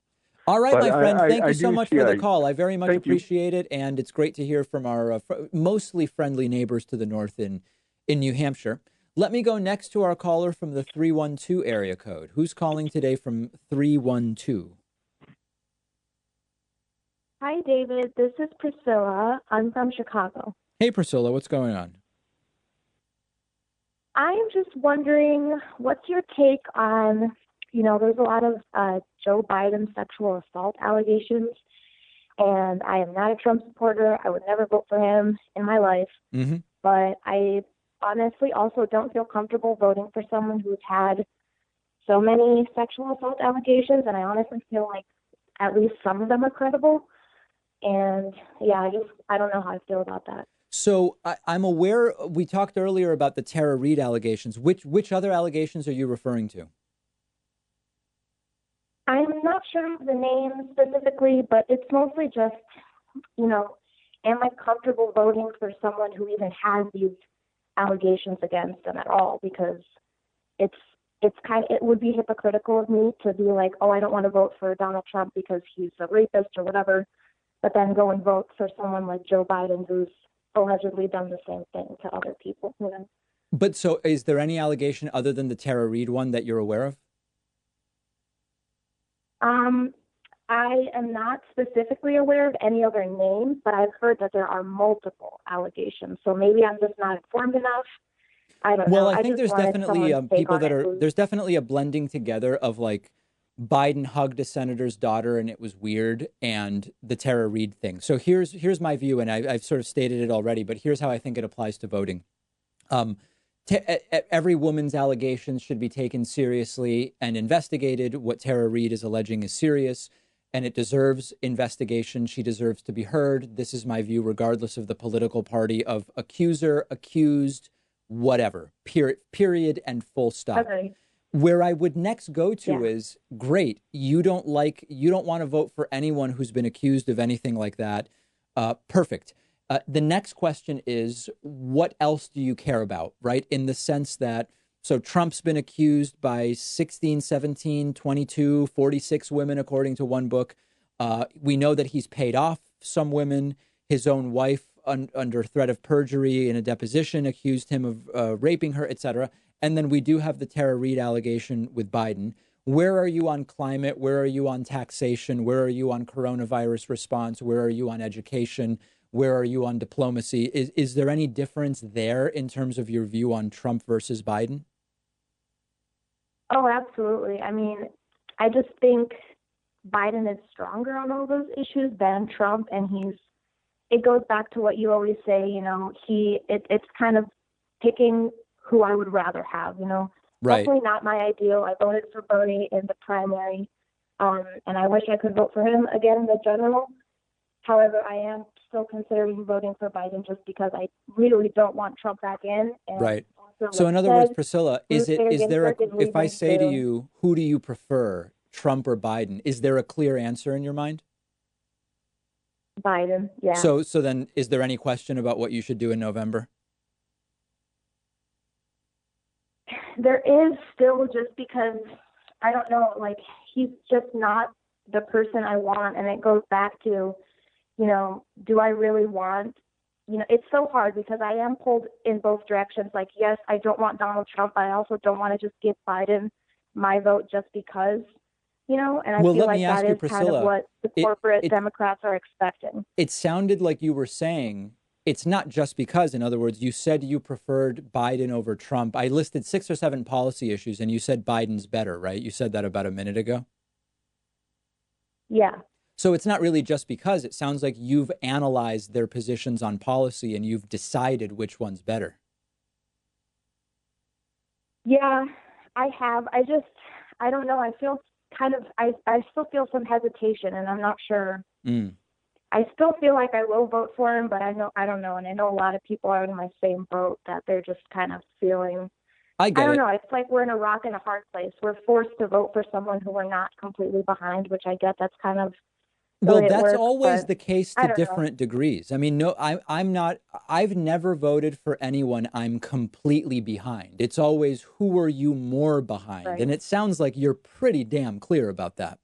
All right, But my friend, thank you so do much see for the call. I very much thank you. appreciate it. And it's great to hear from our mostly friendly neighbors to the north in New Hampshire. Let me go next to our caller from the 312 area code. Who's calling today from 312? Hi, David. This is Priscilla. I'm from Chicago. Hey, Priscilla, what's going on? I'm just wondering, what's your take on, there's a lot of Joe Biden sexual assault allegations, and I am not a Trump supporter. I would never vote for him in my life. But I honestly also don't feel comfortable voting for someone who's had so many sexual assault allegations, and I honestly feel like at least some of them are credible. And yeah, I don't know how I feel about that. So I'm aware, we talked earlier about the Tara Reid allegations. Which other allegations are you referring to? I'm not sure of the name specifically, but it's mostly just, am I comfortable voting for someone who even has these allegations against them at all? Because it would be hypocritical of me to be like, oh, I don't want to vote for Donald Trump because he's a rapist or whatever, but then go and vote for someone like Joe Biden who's allegedly done the same thing to other people. But so is there any allegation other than the Tara Reid one that you're aware of? I am not specifically aware of any other names, but I've heard that there are multiple allegations. So maybe I'm just not informed enough. I don't know. Well, I think there's definitely people that are, there's definitely a blending together of like Biden hugged a senator's daughter and it was weird, and the Tara Reid thing. So here's my view, and I've sort of stated it already, but here's how I think it applies to voting. Every woman's allegations should be taken seriously and investigated. What Tara Reid is alleging is serious, and it deserves investigation. She deserves to be heard. This is my view, regardless of the political party of accuser, accused, whatever, period and full stop. Okay. Where I would next go to is, great, you don't want to vote for anyone who's been accused of anything like that. Perfect. The next question is, what else do you care about, right? In the sense that, so Trump's been accused by 16, 17, 22, 46 women, according to one book. We know that he's paid off some women. His own wife under threat of perjury in a deposition, accused him of raping her, etc. And then we do have the Tara Reade allegation with Biden. Where are you on climate? Where are you on taxation? Where are you on coronavirus response? Where are you on education? Where are you on diplomacy? Is there any difference there in terms of your view on Trump versus Biden? Oh, absolutely. I mean, I just think Biden is stronger on all those issues than Trump, and it goes back to what you always say, you know, it's kind of picking who I would rather have, you know. Right. Definitely not my ideal. I voted for Bernie in the primary, and I wish I could vote for him again in the general. However, I am still considering voting for Biden just because I really don't want Trump back in. And right. also, So like in other words, Priscilla, is there if I say to too. you, who do you prefer, Trump or Biden? Is there a clear answer in your mind? Biden, yeah. So then is there any question about what you should do in November? There is still, just because I don't know, like, he's just not the person I want. And it goes back to, you know, do I really want, you know, it's so hard because I am pulled in both directions. Like, yes, I don't want Donald Trump. I also don't want to just give Biden my vote just because, you know, and I feel like that is kind of what the corporate Democrats are expecting. It sounded like you were saying it's not just because. In other words, you said you preferred Biden over Trump. I listed 6 or 7 policy issues and you said Biden's better, right? You said that about a minute ago. Yeah. So it's not really just because. It sounds like you've analyzed their positions on policy and you've decided which one's better. Yeah, I have. I don't know. I feel kind of, I still feel some hesitation, and I'm not sure. I still feel like I will vote for him, but I don't know. And I know a lot of people are in my same boat, that they're just kind of feeling, I don't know. It's like we're in a rock and a hard place. We're forced to vote for someone who we're not completely behind, which I get that's kind of the way it that's works, always the case to different know. degrees. I mean, no, I've never voted for anyone I'm completely behind. It's always, who are you more behind? Right. And it sounds like you're pretty damn clear about that.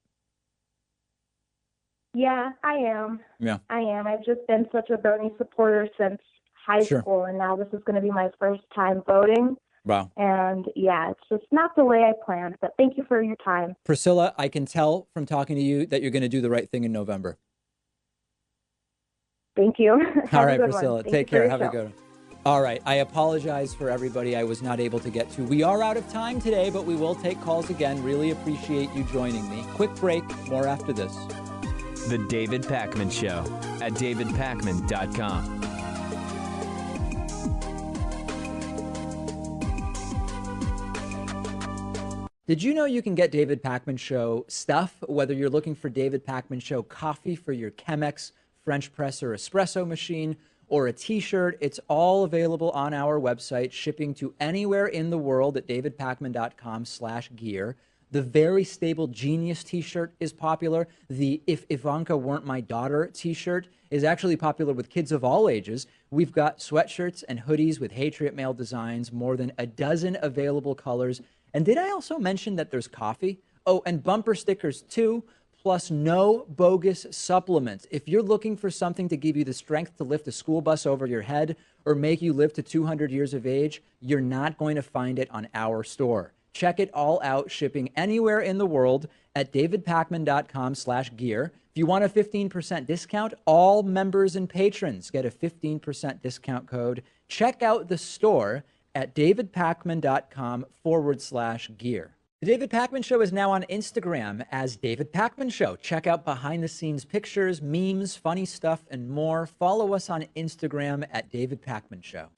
Yeah, I am. Yeah. I am. I've just been such a Bernie supporter since high school, and now this is going to be my first time voting. Wow. And yeah, it's just not the way I planned, but thank you for your time. Priscilla, I can tell from talking to you that you're going to do the right thing in November. Thank you. All right, Priscilla, take care. Have a good one. All right. I apologize for everybody I was not able to get to. We are out of time today, but we will take calls again. Really appreciate you joining me. Quick break. More after this. The David Pakman Show at davidpakman.com. Did you know you can get David Pakman Show stuff, whether you're looking for David Pakman Show coffee for your Chemex, French press, or espresso machine, or a t-shirt? It's all available on our website, shipping to anywhere in the world at davidpakman.com/gear. The Very Stable Genius t-shirt is popular. The If Ivanka Weren't My Daughter t-shirt is actually popular with kids of all ages. We've got sweatshirts and hoodies with Patriot Mail designs, more than a dozen available colors. And did I also mention that there's coffee? Oh, and bumper stickers too, plus no bogus supplements. If you're looking for something to give you the strength to lift a school bus over your head or make you live to 200 years of age, you're not going to find it on our store. Check it all out, shipping anywhere in the world at davidpakman.com/gear. If you want a 15% discount, all members and patrons get a 15% discount code. Check out the store at davidpakman.com/gear. The David Pakman Show is now on Instagram as David Pakman Show. Check out behind the scenes pictures, memes, funny stuff, and more. Follow us on Instagram at David Pakman Show.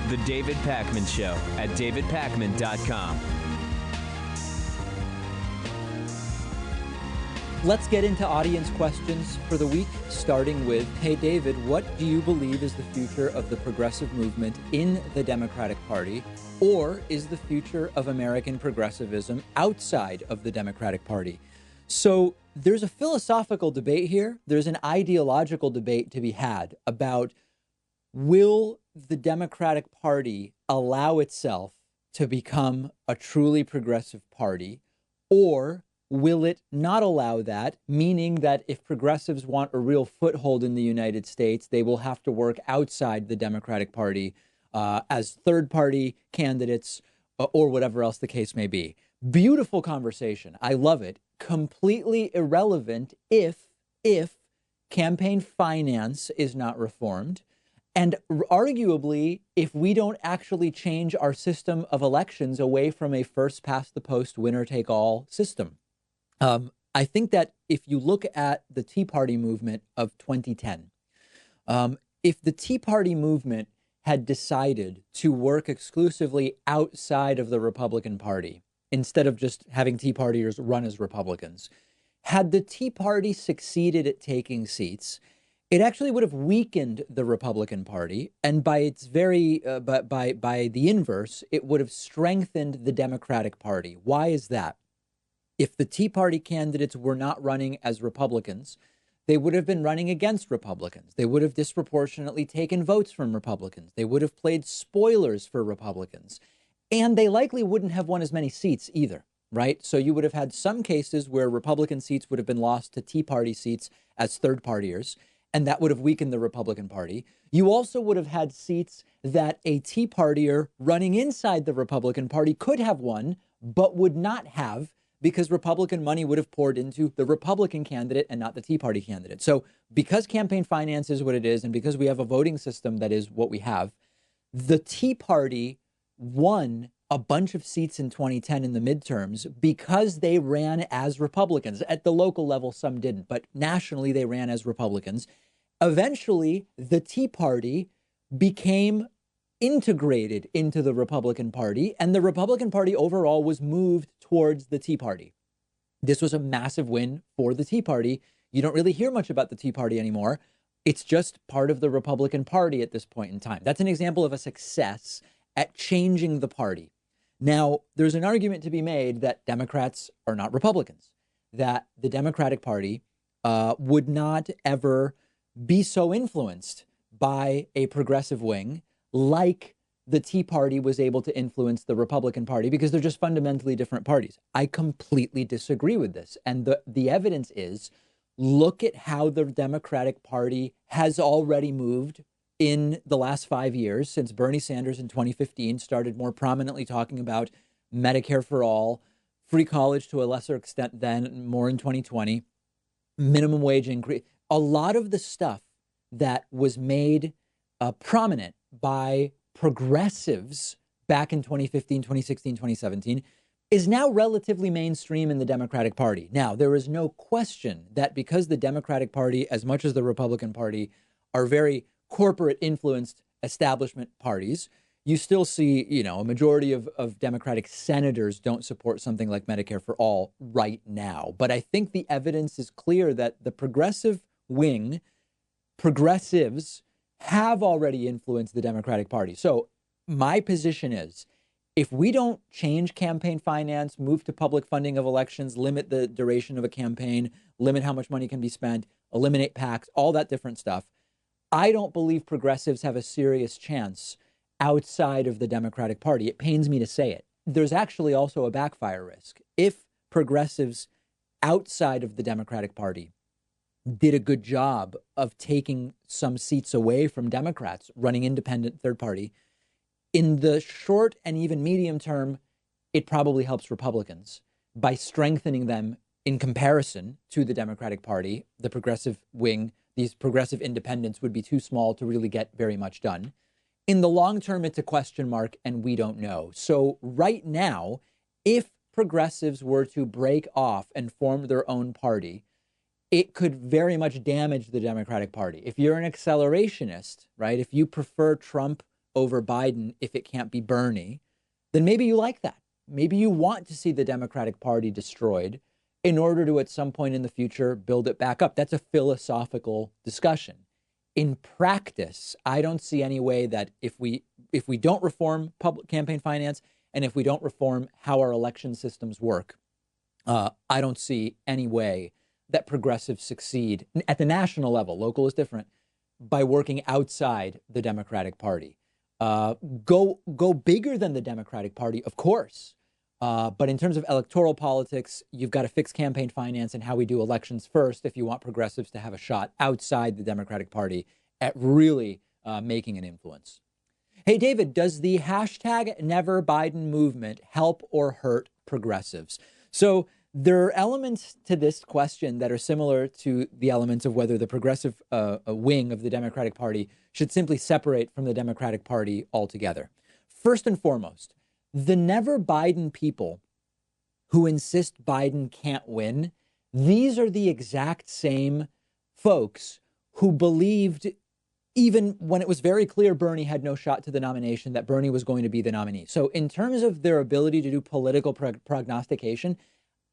The David Pakman Show at davidpakman.com. Let's get into audience questions for the week, starting with, hey, David, what do you believe is the future of the progressive movement in the Democratic Party? Or is the future of American progressivism outside of the Democratic Party? So there's a philosophical debate here. There's an ideological debate to be had about, will the Democratic Party allow itself to become a truly progressive party, or will it not allow that, meaning that if progressives want a real foothold in the United States, they will have to work outside the Democratic Party as third-party candidates or whatever else the case may be? Beautiful conversation. I love it. Completely irrelevant if campaign finance is not reformed. And arguably, if we don't actually change our system of elections away from a first past the post, winner take all system. I think that if you look at the Tea Party movement of 2010, if the Tea Party movement had decided to work exclusively outside of the Republican Party, instead of just having Tea Partiers run as Republicans, had the Tea Party succeeded at taking seats, it actually would have weakened the Republican Party, and by its very, by the inverse, it would have strengthened the Democratic Party. Why is that? If the Tea Party candidates were not running as Republicans, they would have been running against Republicans. They would have disproportionately taken votes from Republicans. They would have played spoilers for Republicans. And they likely wouldn't have won as many seats either, right? So you would have had some cases where Republican seats would have been lost to Tea Party seats as third partiers, and that would have weakened the Republican Party. You also would have had seats that a Tea Partier running inside the Republican Party could have won, but would not have, because Republican money would have poured into the Republican candidate and not the Tea Party candidate. So because campaign finance is what it is, and because we have a voting system that is what we have, the Tea Party won a bunch of seats in 2010 in the midterms because they ran as Republicans. At the local level, some didn't, but nationally they ran as Republicans. Eventually, the Tea Party became integrated into the Republican Party, and the Republican Party overall was moved towards the Tea Party. This was a massive win for the Tea Party. You don't really hear much about the Tea Party anymore. It's just part of the Republican Party at this point in time. That's an example of a success at changing the party. Now, there's an argument to be made that Democrats are not Republicans, that the Democratic Party would not ever be so influenced by a progressive wing like the Tea Party was able to influence the Republican Party, because they're just fundamentally different parties. I completely disagree with this. And the evidence is, look at how the Democratic Party has already moved in the last 5 years, since Bernie Sanders in 2015 started more prominently talking about Medicare for all, free college to a lesser extent then, more in 2020, minimum wage increase. A lot of the stuff that was made prominent by progressives back in 2015, 2016, 2017 is now relatively mainstream in the Democratic Party. Now, there is no question that because the Democratic Party, as much as the Republican Party, are very corporate influenced establishment parties, you still see, a majority of Democratic senators don't support something like Medicare for all right now. But I think the evidence is clear that the progressive wing, progressives, have already influenced the Democratic Party. So my position is, if we don't change campaign finance, move to public funding of elections, limit the duration of a campaign, limit how much money can be spent, eliminate PACs, all that different stuff, I don't believe progressives have a serious chance outside of the Democratic Party. It pains me to say it. There's actually also a backfire risk. If progressives outside of the Democratic Party did a good job of taking some seats away from Democrats, running independent third party, in the short and even medium term, it probably helps Republicans by strengthening them in comparison to the Democratic Party. The progressive wing, these progressive independents, would be too small to really get very much done. In the long term, it's a question mark, and we don't know. So right now, if progressives were to break off and form their own party, it could very much damage the Democratic Party. If you're an accelerationist, right, if you prefer Trump over Biden, if it can't be Bernie, then maybe you like that. Maybe you want to see the Democratic Party destroyed in order to, at some point in the future, build it back up. That's a philosophical discussion. In practice, I don't see any way that if we don't reform public campaign finance, and if we don't reform how our election systems work, I don't see any way that progressives succeed at the national level. Local is different, by working outside the Democratic Party. Go bigger than the Democratic Party, of course. But in terms of electoral politics, you've got to fix campaign finance and how we do elections first if you want progressives to have a shot outside the Democratic Party at really making an influence. Hey, David, does the hashtag Never Biden movement help or hurt progressives? So there are elements to this question that are similar to the elements of whether the progressive wing of the Democratic Party should simply separate from the Democratic Party altogether. First and foremost, the Never Biden people who insist Biden can't win, these are the exact same folks who believed, even when it was very clear Bernie had no shot to the nomination, that Bernie was going to be the nominee. So in terms of their ability to do political prognostication,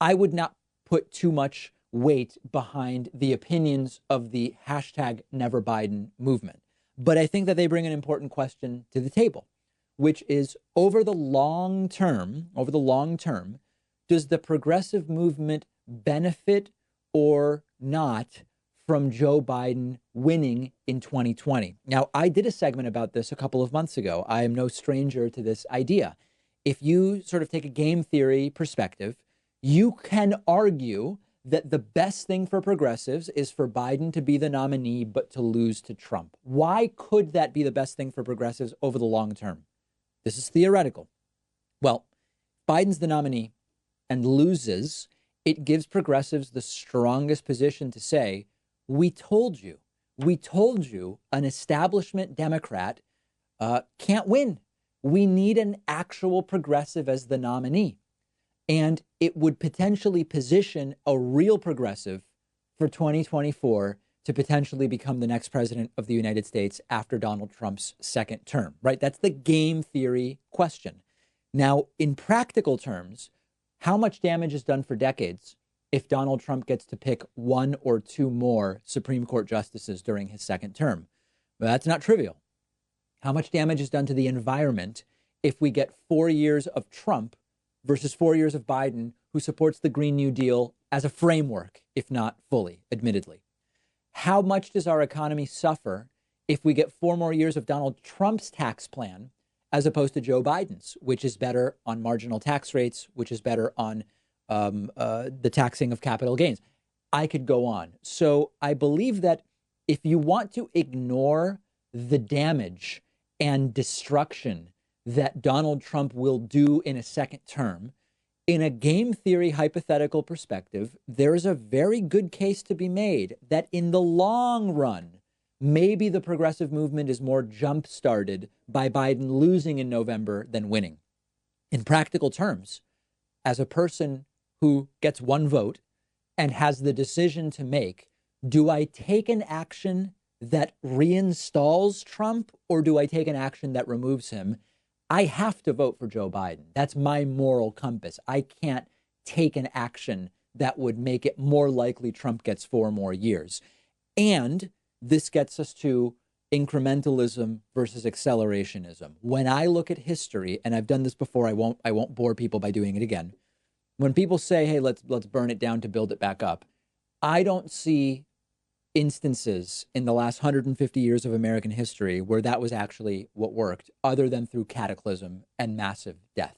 I would not put too much weight behind the opinions of the hashtag Never Biden movement. But I think that they bring an important question to the table, which is over the long term, does the progressive movement benefit or not from Joe Biden winning in 2020? Now, I did a segment about this a couple of months ago. I am no stranger to this idea. If you sort of take a game theory perspective, you can argue that the best thing for progressives is for Biden to be the nominee, but to lose to Trump. Why could that be the best thing for progressives over the long term? This is theoretical. Well, Biden's the nominee and loses, it gives progressives the strongest position to say, we told you an establishment Democrat can't win. We need an actual progressive as the nominee. And it would potentially position a real progressive for 2024 to potentially become the next president of the United States after Donald Trump's second term, right? That's the game theory question. Now, in practical terms, how much damage is done for decades if Donald Trump gets to pick one or two more Supreme Court justices during his second term? Well, that's not trivial. How much damage is done to the environment if we get 4 years of Trump versus 4 years of Biden, who supports the Green New Deal as a framework, if not fully, admittedly? How much does our economy suffer if we get 4 more years of Donald Trump's tax plan as opposed to Joe Biden's, which is better on marginal tax rates, which is better on the taxing of capital gains? I could go on. So I believe that if you want to ignore the damage and destruction that Donald Trump will do in a second term, in a game theory hypothetical perspective, there is a very good case to be made that in the long run, maybe the progressive movement is more jump-started by Biden losing in November than winning. In practical terms, as a person who gets one vote and has the decision to make, do I take an action that reinstalls Trump or do I take an action that removes him? I have to vote for Joe Biden. That's my moral compass. I can't take an action that would make it more likely Trump gets 4 more years. And this gets us to incrementalism versus accelerationism. When I look at history, and I've done this before, I won't bore people by doing it again. When people say, hey, let's burn it down to build it back up, I don't see instances in the last 150 years of American history where that was actually what worked, other than through cataclysm and massive death.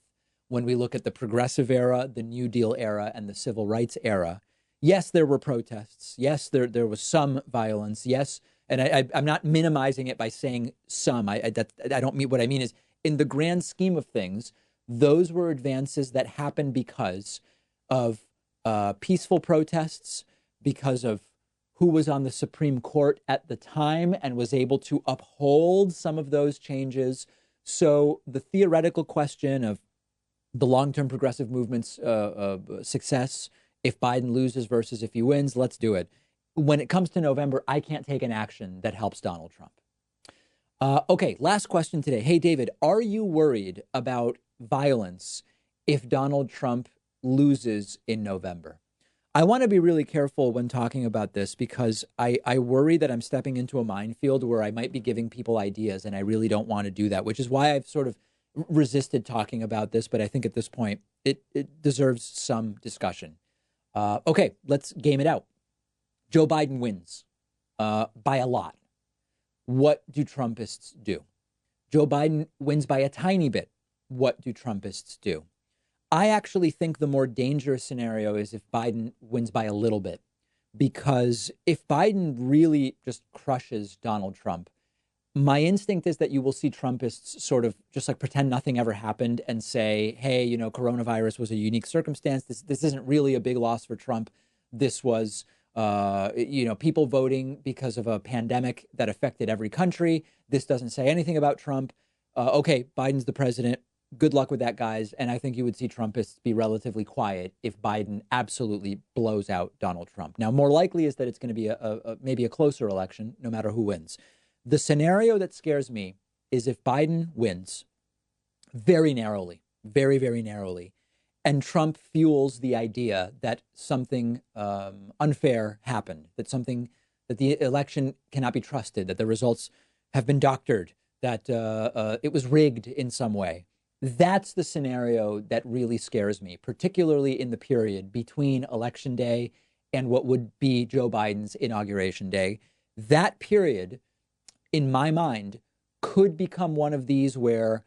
When we look at the progressive era, the New Deal era, and the civil rights era, yes, there were protests. Yes, there was some violence. Yes, and I'm not minimizing it by saying some. I don't mean, what I mean is, in the grand scheme of things, those were advances that happened because of peaceful protests, because of who was on the Supreme Court at the time and was able to uphold some of those changes. So the theoretical question of the long-term progressive movement's success, if Biden loses versus if he wins, let's do it. When it comes to November, I can't take an action that helps Donald Trump. Okay, last question today. Hey, David, are you worried about violence if Donald Trump loses in November? I want to be really careful when talking about this because I worry that I'm stepping into a minefield where I might be giving people ideas, and I really don't want to do that, which is why I've sort of resisted talking about this. But I think at this point, it deserves some discussion. Okay, let's game it out. Joe Biden wins by a lot. What do Trumpists do? Joe Biden wins by a tiny bit. What do Trumpists do? I actually think the more dangerous scenario is if Biden wins by a little bit, because if Biden really just crushes Donald Trump, my instinct is that you will see Trumpists sort of just like pretend nothing ever happened and say, hey, you know, coronavirus was a unique circumstance. This isn't really a big loss for Trump. This was, you know, people voting because of a pandemic that affected every country. This doesn't say anything about Trump. Okay, Biden's the president. Good luck with that, guys. And I think you would see Trumpists be relatively quiet if Biden absolutely blows out Donald Trump. Now, more likely is that it's going to be maybe a closer election, no matter who wins. The scenario that scares me is if Biden wins very narrowly, very, very narrowly, and Trump fuels the idea that something unfair happened, that the election cannot be trusted, that the results have been doctored, that it was rigged in some way. That's the scenario that really scares me, particularly in the period between Election Day and what would be Joe Biden's Inauguration Day. That period, in my mind, could become one of these where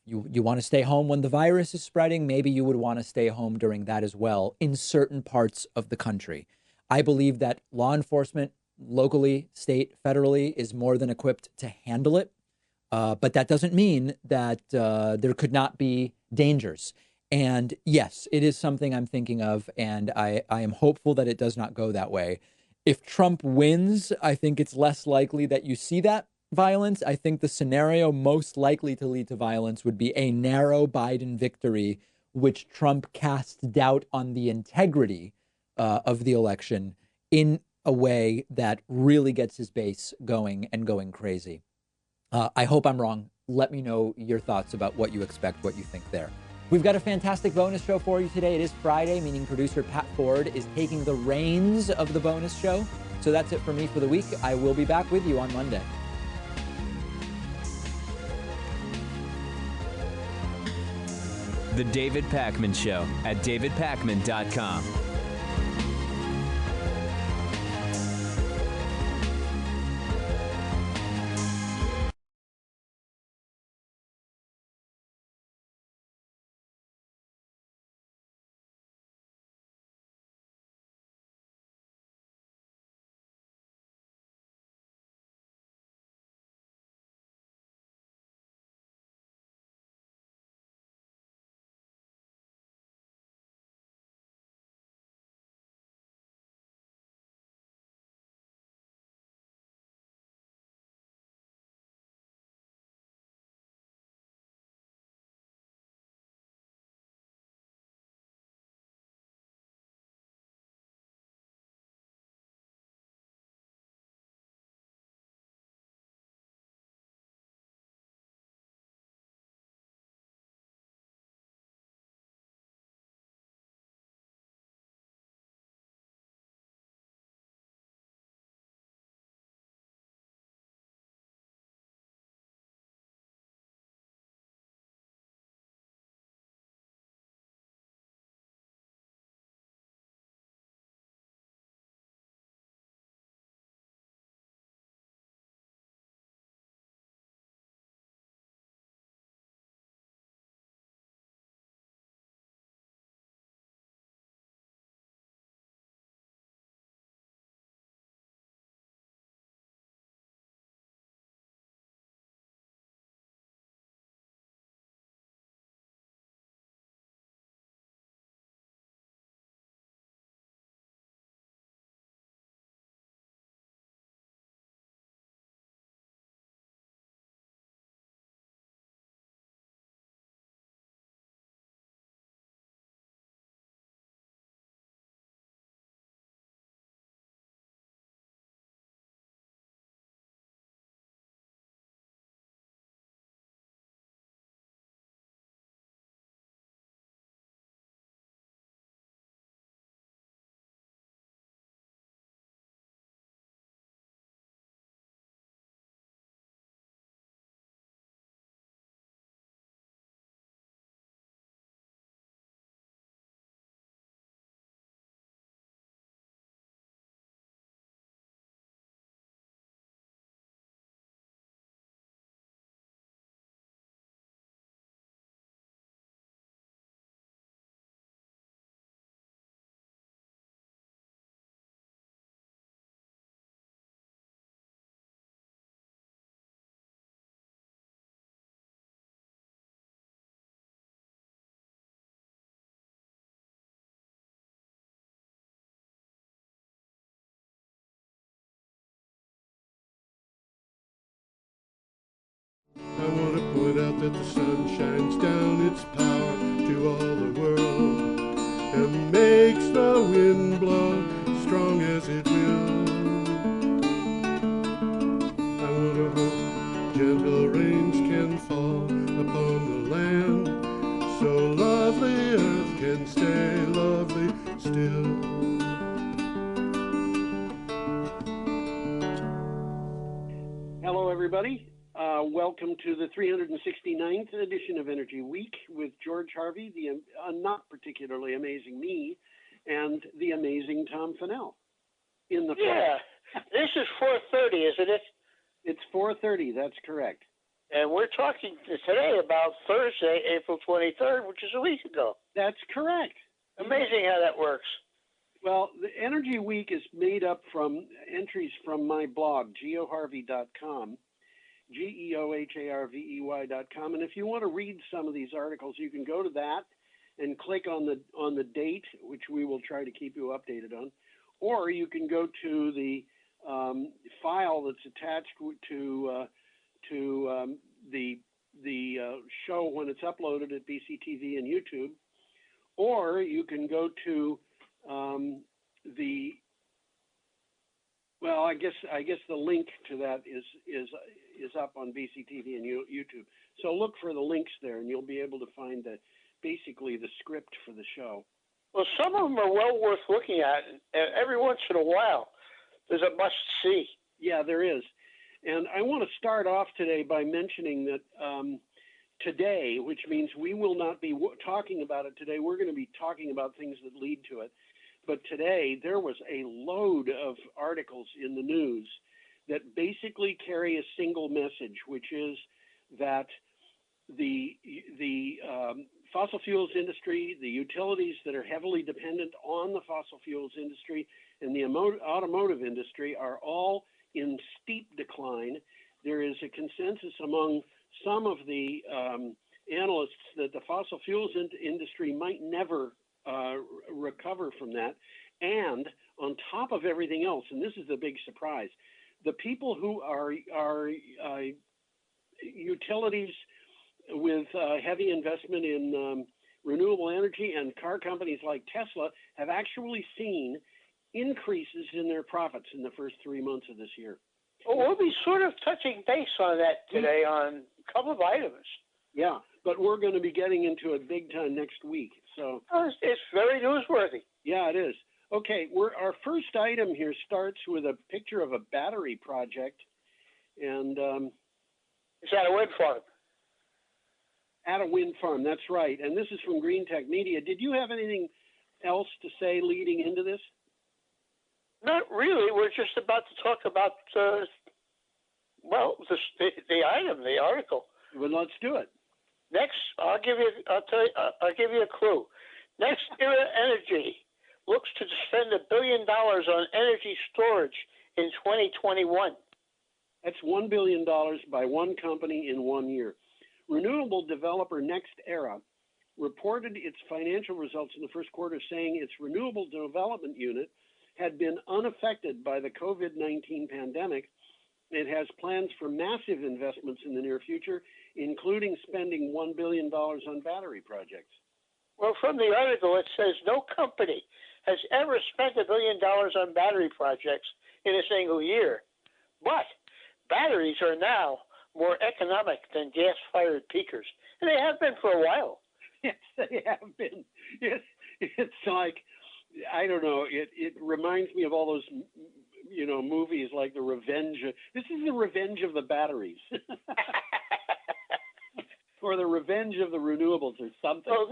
you want to stay home when the virus is spreading. Maybe you would want to stay home during that as well in certain parts of the country. I believe that law enforcement, locally, state, federally, is more than equipped to handle it. But that doesn't mean that there could not be dangers. And yes, it is something I'm thinking of, and I am hopeful that it does not go that way. If Trump wins, I think it's less likely that you see that violence. I think the scenario most likely to lead to violence would be a narrow Biden victory, which Trump casts doubt on the integrity of the election in a way that really gets his base going and going crazy. I hope I'm wrong. Let me know your thoughts about what you expect, what you think there. We've got a fantastic bonus show for you today. It is Friday, meaning producer Pat Ford is taking the reins of the bonus show. So that's it for me for the week. I will be back with you on Monday. The David Pakman Show at davidpakman.com. it out that the sun shines down its power to all the world and makes the wind blow strong as it will. I wanna hope gentle rains can fall upon the land, so lovely earth can stay lovely still. Hello, everybody. Welcome to the 369th edition of Energy Week with George Harvey, the not particularly amazing me, and the amazing Tom Fennell. In the This is 4:30, isn't it? It's 4:30. That's correct. And we're talking today about Thursday, April 23rd, which is a week ago. That's correct. Amazing how that works. Well, the Energy Week is made up from entries from my blog, geoharvey.com, geoharvey.com. And if you want to read some of these articles, you can go to that and click on the date, which we will try to keep you updated on, or you can go to the file that's attached to the show when it's uploaded at BCTV and YouTube, or you can go to I guess the link to that is up on BCTV and YouTube. So look for the links there, and you'll be able to find basically the script for the show. Well, some of them are well worth looking at. Every once in a while, there's a must see. Yeah, there is. And I want to start off today by mentioning that today, which means we will not be talking about it today, we're going to be talking about things that lead to it. But today, there was a load of articles in the news that basically carry a single message, which is that the fossil fuels industry, the utilities that are heavily dependent on the fossil fuels industry, and the automotive industry are all in steep decline. There is a consensus among some of the analysts that the fossil fuels industry might never recover from that. And on top of everything else, and this is the big surprise, the people who are utilities with heavy investment in renewable energy and car companies like Tesla have actually seen increases in their profits in the first 3 months of this year. Well, we'll be sort of touching base on that today on a couple of items. Yeah, but we're going to be getting into it big time next week. So it's very newsworthy. Yeah, it is. Okay, our first item here starts with a picture of a battery project, and it's at a wind farm. At a wind farm, that's right. And this is from Green Tech Media. Did you have anything else to say leading into this? Not really. We're just about to talk about the item, the article. Well, let's do it. Next, I'll give you a clue. Next Era Energy looks to spend $1 billion on energy storage in 2021. That's $1 billion by one company in 1 year. Renewable developer Next Era reported its financial results in the first quarter, saying its renewable development unit had been unaffected by the COVID-19 pandemic. It has plans for massive investments in the near future, including spending $1 billion on battery projects. Well, from the article, it says no company has ever spent $1 billion on battery projects in a single year. But batteries are now more economic than gas-fired peakers, and they have been for a while. Yes, they have been. It's like, I don't know, it reminds me of all those, movies like this is the revenge of the batteries. Or the revenge of the renewables or something. Well,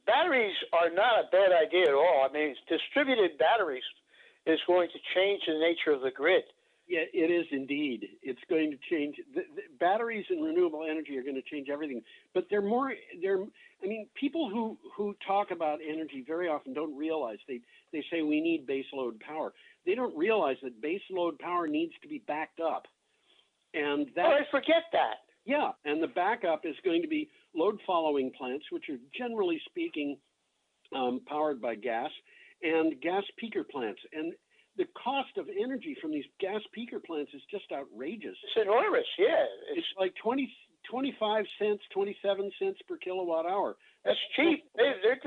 batteries are not a bad idea at all. I mean, distributed batteries is going to change the nature of the grid. Yeah, it is indeed. It's going to change. The batteries and renewable energy are going to change everything. But people who talk about energy very often don't realize, they say we need baseload power. They don't realize that baseload power needs to be backed up. And I forget that. Yeah, and the backup is going to be load-following plants, which are generally speaking powered by gas, and gas peaker plants. And the cost of energy from these gas peaker plants is just outrageous. It's enormous, yeah. It's like 20 25 cents, 27 cents per kilowatt hour. That's cheap. They're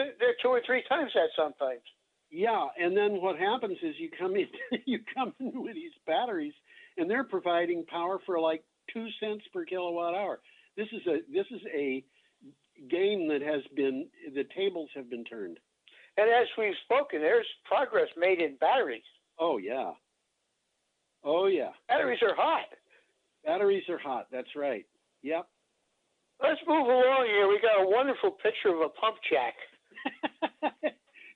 2 or 3 times that sometimes. Yeah, and then what happens is you come in with these batteries, and they're providing power for like 2 cents per kilowatt hour. This is a game that the tables have been turned. And as we've spoken, there's progress made in batteries. Oh yeah. Oh yeah. Batteries are hot. Batteries are hot. That's right. Yep. Let's move along here. We got a wonderful picture of a pump jack.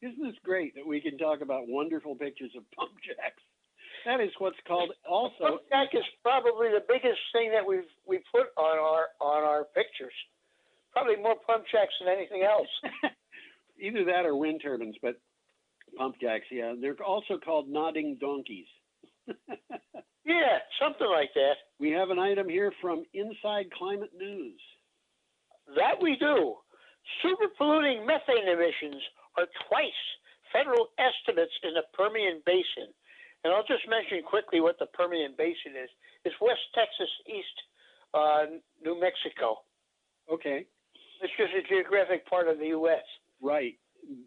Isn't this great that we can talk about wonderful pictures of pump jacks? That is what's called also. Pump jack is probably the biggest thing that we put on our pictures. Probably more pump jacks than anything else. Either that or wind turbines, but pump jacks, yeah. They're also called nodding donkeys. Yeah, something like that. We have an item here from Inside Climate News. That we do. Super polluting methane emissions are twice federal estimates in the Permian Basin. And I'll just mention quickly what the Permian Basin is. It's West Texas, East New Mexico. Okay. It's just a geographic part of the U.S. Right.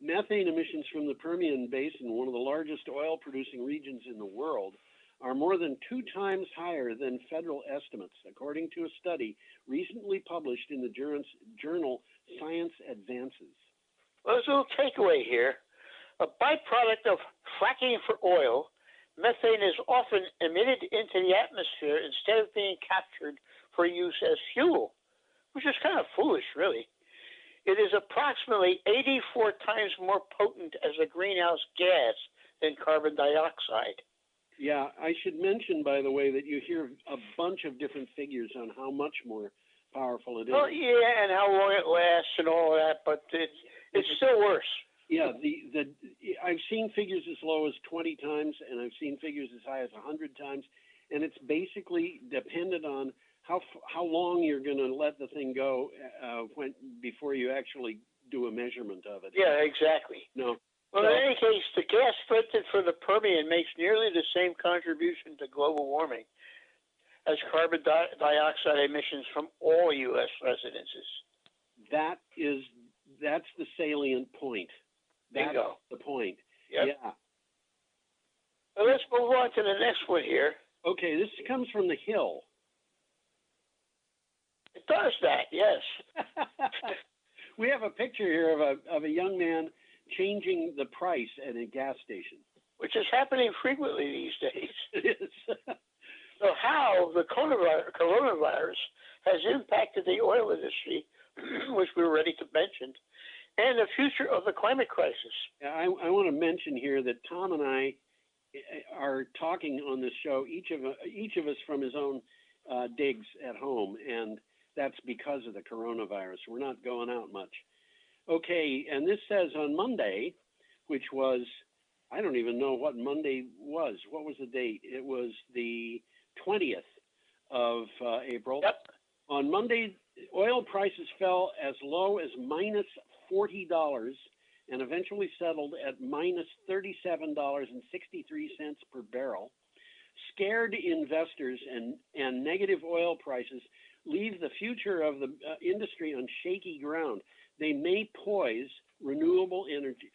Methane emissions from the Permian Basin, one of the largest oil-producing regions in the world, are more than 2 times higher than federal estimates, according to a study recently published in the journal Science Advances. Well, there's a little takeaway here. A byproduct of fracking for oil, methane is often emitted into the atmosphere instead of being captured for use as fuel, which is kind of foolish, really. It is approximately 84 times more potent as a greenhouse gas than carbon dioxide. Yeah, I should mention, by the way, that you hear a bunch of different figures on how much more powerful it is. Well, yeah, and how long it lasts and all of that, but it's still worse. Yeah, I've seen figures as low as 20 times, and I've seen figures as high as 100 times, and it's basically dependent on how long you're going to let the thing go before you actually do a measurement of it. Yeah, exactly. No. Well, in any case, the gas vented for the Permian makes nearly the same contribution to global warming as carbon dioxide emissions from all U.S. residences. That's the salient point. That's Bingo. the point. Yep. Yeah. Well, let's move on to the next one here. Okay, this comes from The Hill. It does that, yes. We have a picture here of a young man changing the price at a gas station. Which is happening frequently these days. It is. So how the coronavirus has impacted the oil industry, which we were ready to mention, and the future of the climate crisis. I want to mention here that Tom and I are talking on this show, each of us from his own digs at home, and that's because of the coronavirus. We're not going out much. Okay, and this says on Monday, which was, I don't even know what Monday was. What was the date? It was the 20th of April. Yep. On Monday, oil prices fell as low as minus $40 and eventually settled at minus $37.63 per barrel. Scared investors and negative oil prices leave the future of the industry on shaky ground. They may poise renewable energy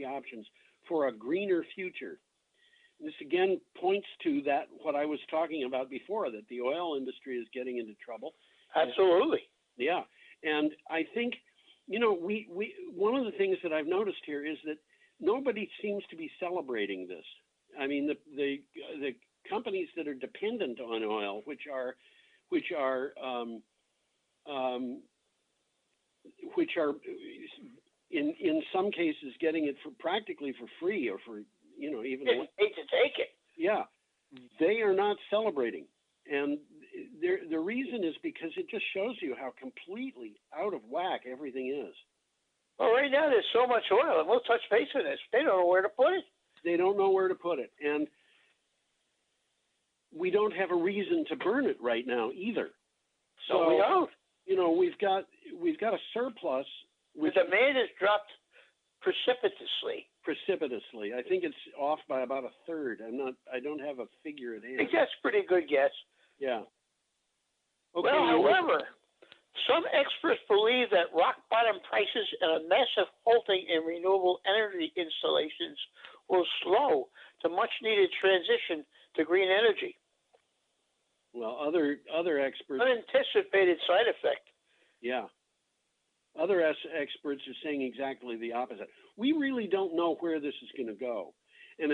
options for a greener future. This again points to that what I was talking about before, that the oil industry is getting into trouble. Absolutely. Yeah, and I think we one of the things that I've noticed here is that nobody seems to be celebrating this. I mean, the companies that are dependent on oil, which are in some cases getting it practically for free, or for even hate to take it. Yeah, they are not celebrating, and the reason is because it just shows you how completely out of whack everything is. Well, right now there's so much oil, and we'll touch base on this. They don't know where to put it. They don't know where to put it, and we don't have a reason to burn it right now either. So we don't. We've got a surplus. The demand has dropped precipitously. I think it's off by about a third. I don't have a figure at hand. I think that's a pretty good guess. Yeah. Okay, well, however, some experts believe that rock bottom prices and a massive halting in renewable energy installations will slow the much needed transition to green energy. well, other experts, Unanticipated side effect. yeah, other experts are saying exactly the opposite. We really don't know where this is going to go, and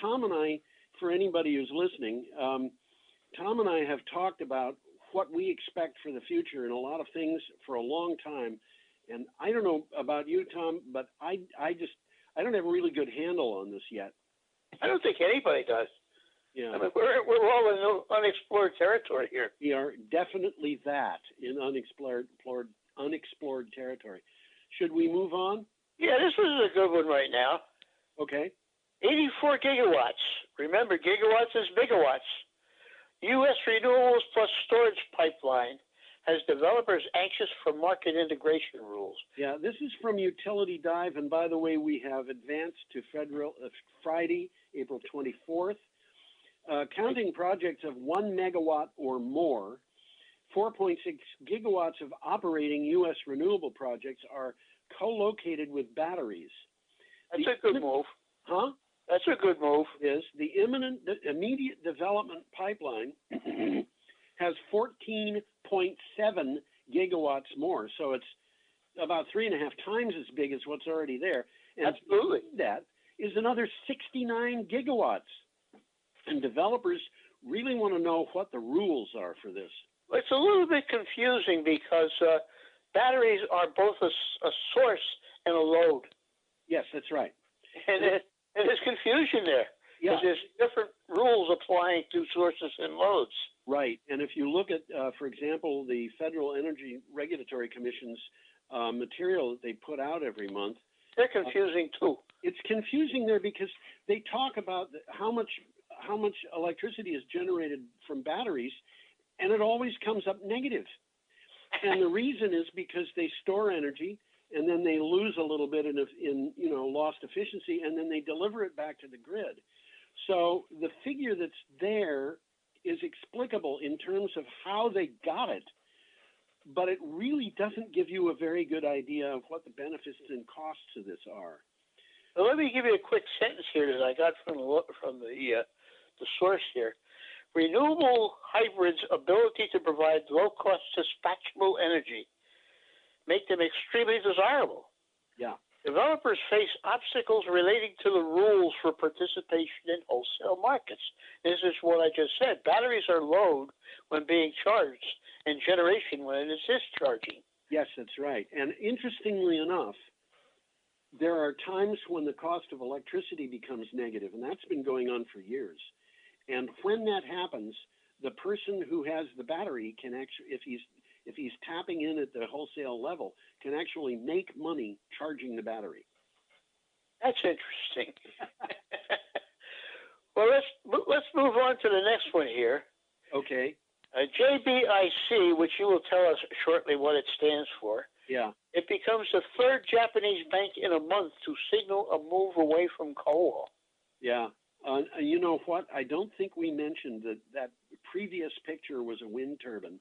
Tom and I, for anybody who's listening, Tom and I have talked about what we expect for the future and a lot of things for a long time. And I don't know about you, Tom, but I don't have a really good handle on this yet. I don't think anybody does. Yeah. I mean, we're all in unexplored territory here. We are definitely that in unexplored territory. Should we move on? Yeah, this is a good one right now. Okay. 84 gigawatts. Remember, gigawatts is megawatts. U.S. renewables plus storage pipeline has developers anxious for market integration rules. Yeah, this is from Utility Dive, and by the way, we have advanced to Friday, April 24th. Counting projects of 1 megawatt or more, 4.6 gigawatts of operating U.S. renewable projects are co-located with batteries. That's a good move. Huh? That's a good move. Is the immediate development pipeline has 14.7 gigawatts more, so it's about 3.5 times as big as what's already there. And absolutely, that is another 69 gigawatts. And developers really want to know what the rules are for this. It's a little bit confusing because batteries are both a source and a load. Yes, that's right. And there's confusion there. Yeah. There's different rules applying to sources and loads. Right. And if you look at, for example, the Federal Energy Regulatory Commission's material that they put out every month. They're confusing too. It's confusing there because they talk about how much electricity is generated from batteries, and it always comes up negative. And the reason is because they store energy, and then they lose a little bit in lost efficiency, and then they deliver it back to the grid. So the figure that's there is explicable in terms of how they got it, but it really doesn't give you a very good idea of what the benefits and costs of this are. Well, let me give you a quick sentence here that I got from the source here. Renewable hybrids' ability to provide low-cost dispatchable energy make them extremely desirable. Yeah. Developers face obstacles relating to the rules for participation in wholesale markets. This is what I just said. Batteries are load when being charged and generation when it is discharging. Yes, that's right. And interestingly enough, there are times when the cost of electricity becomes negative, and that's been going on for years. And when that happens, the person who has the battery can actually, if he's tapping in at the wholesale level, can actually make money charging the battery. That's interesting. Well, let's move on to the next one here. Okay. JBIC, which you will tell us shortly what it stands for. Yeah. It becomes the third Japanese bank in a month to signal a move away from coal. Yeah. You know what? I don't think we mentioned that previous picture was a wind turbine.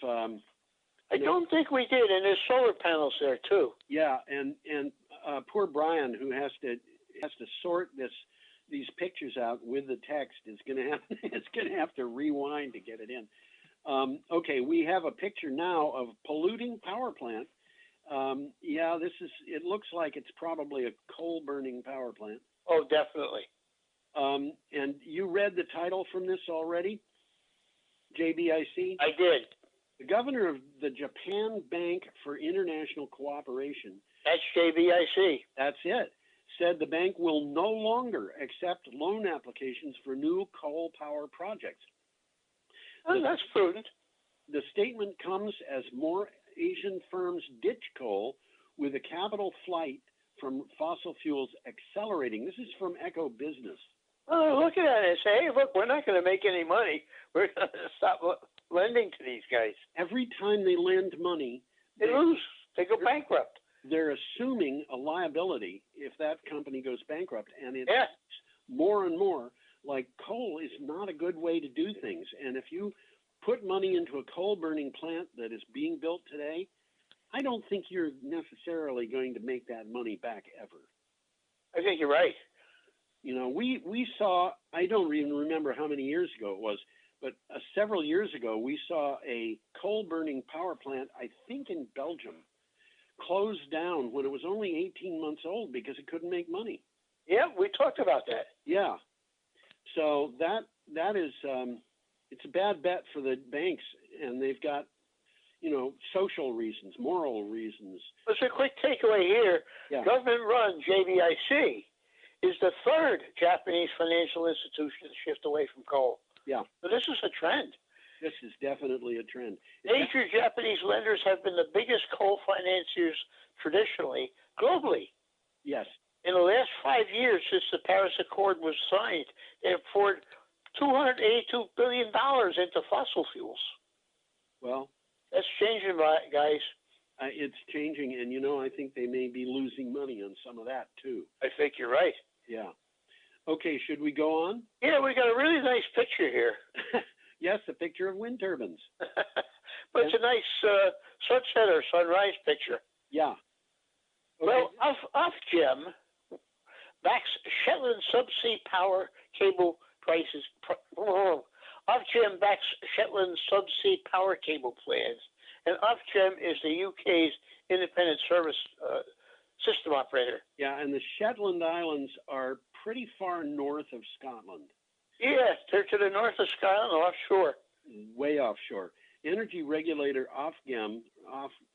I don't think we did, and there's solar panels there too. Yeah, and poor Brian, who has to sort these pictures out with the text, is gonna have to rewind to get it in. Okay, we have a picture now of polluting power plant. Yeah, it looks like it's probably a coal burning power plant. Oh, definitely. And you read the title from this already, JBIC? I did. The governor of the Japan Bank for International Cooperation. That's JBIC. That's it. Said the bank will no longer accept loan applications for new coal power projects. Oh, that's prudent. The statement comes as more Asian firms ditch coal with a capital flight from fossil fuels accelerating. This is from Echo Business. Oh, look at that and say, hey, look, we're not going to make any money. We're going to stop lending to these guys. Every time they lend money, they lose. They go bankrupt. They're assuming a liability if that company goes bankrupt. And it's more and more like coal is not a good way to do things. And if you put money into a coal burning plant that is being built today, I don't think you're necessarily going to make that money back ever. I think you're right. You know, we saw, I don't even remember how many years ago it was, but several years ago, we saw a coal burning power plant, I think in Belgium, closed down when it was only 18 months old because it couldn't make money. Yeah, we talked about that. Yeah. So that is, it's a bad bet for the banks, and they've got, you know, social reasons, moral reasons. There's a quick takeaway here. Yeah. Government-run JBIC is the third Japanese financial institution to shift away from coal. Yeah. So this is a trend. This is definitely a trend. Major Japanese lenders have been the biggest coal financiers traditionally, globally. Yes. In the last 5 years since the Paris Accord was signed, they have poured $282 billion into fossil fuels. Well, that's changing, guys. It's changing, and you know, I think they may be losing money on some of that too. I think you're right. Yeah. Okay, should we go on? Yeah, we got a really nice picture here. Yes, a picture of wind turbines. But it's a nice sunset or sunrise picture. Yeah. Okay. Well, Ofgem backs Shetland subsea power cable prices. Ofgem backs Shetland subsea power cable plans, and Ofgem is the UK's independent service system operator. Yeah, and the Shetland Islands are pretty far north of Scotland. Yeah, they're to the north of Scotland, offshore. Way offshore. Energy regulator Ofgem,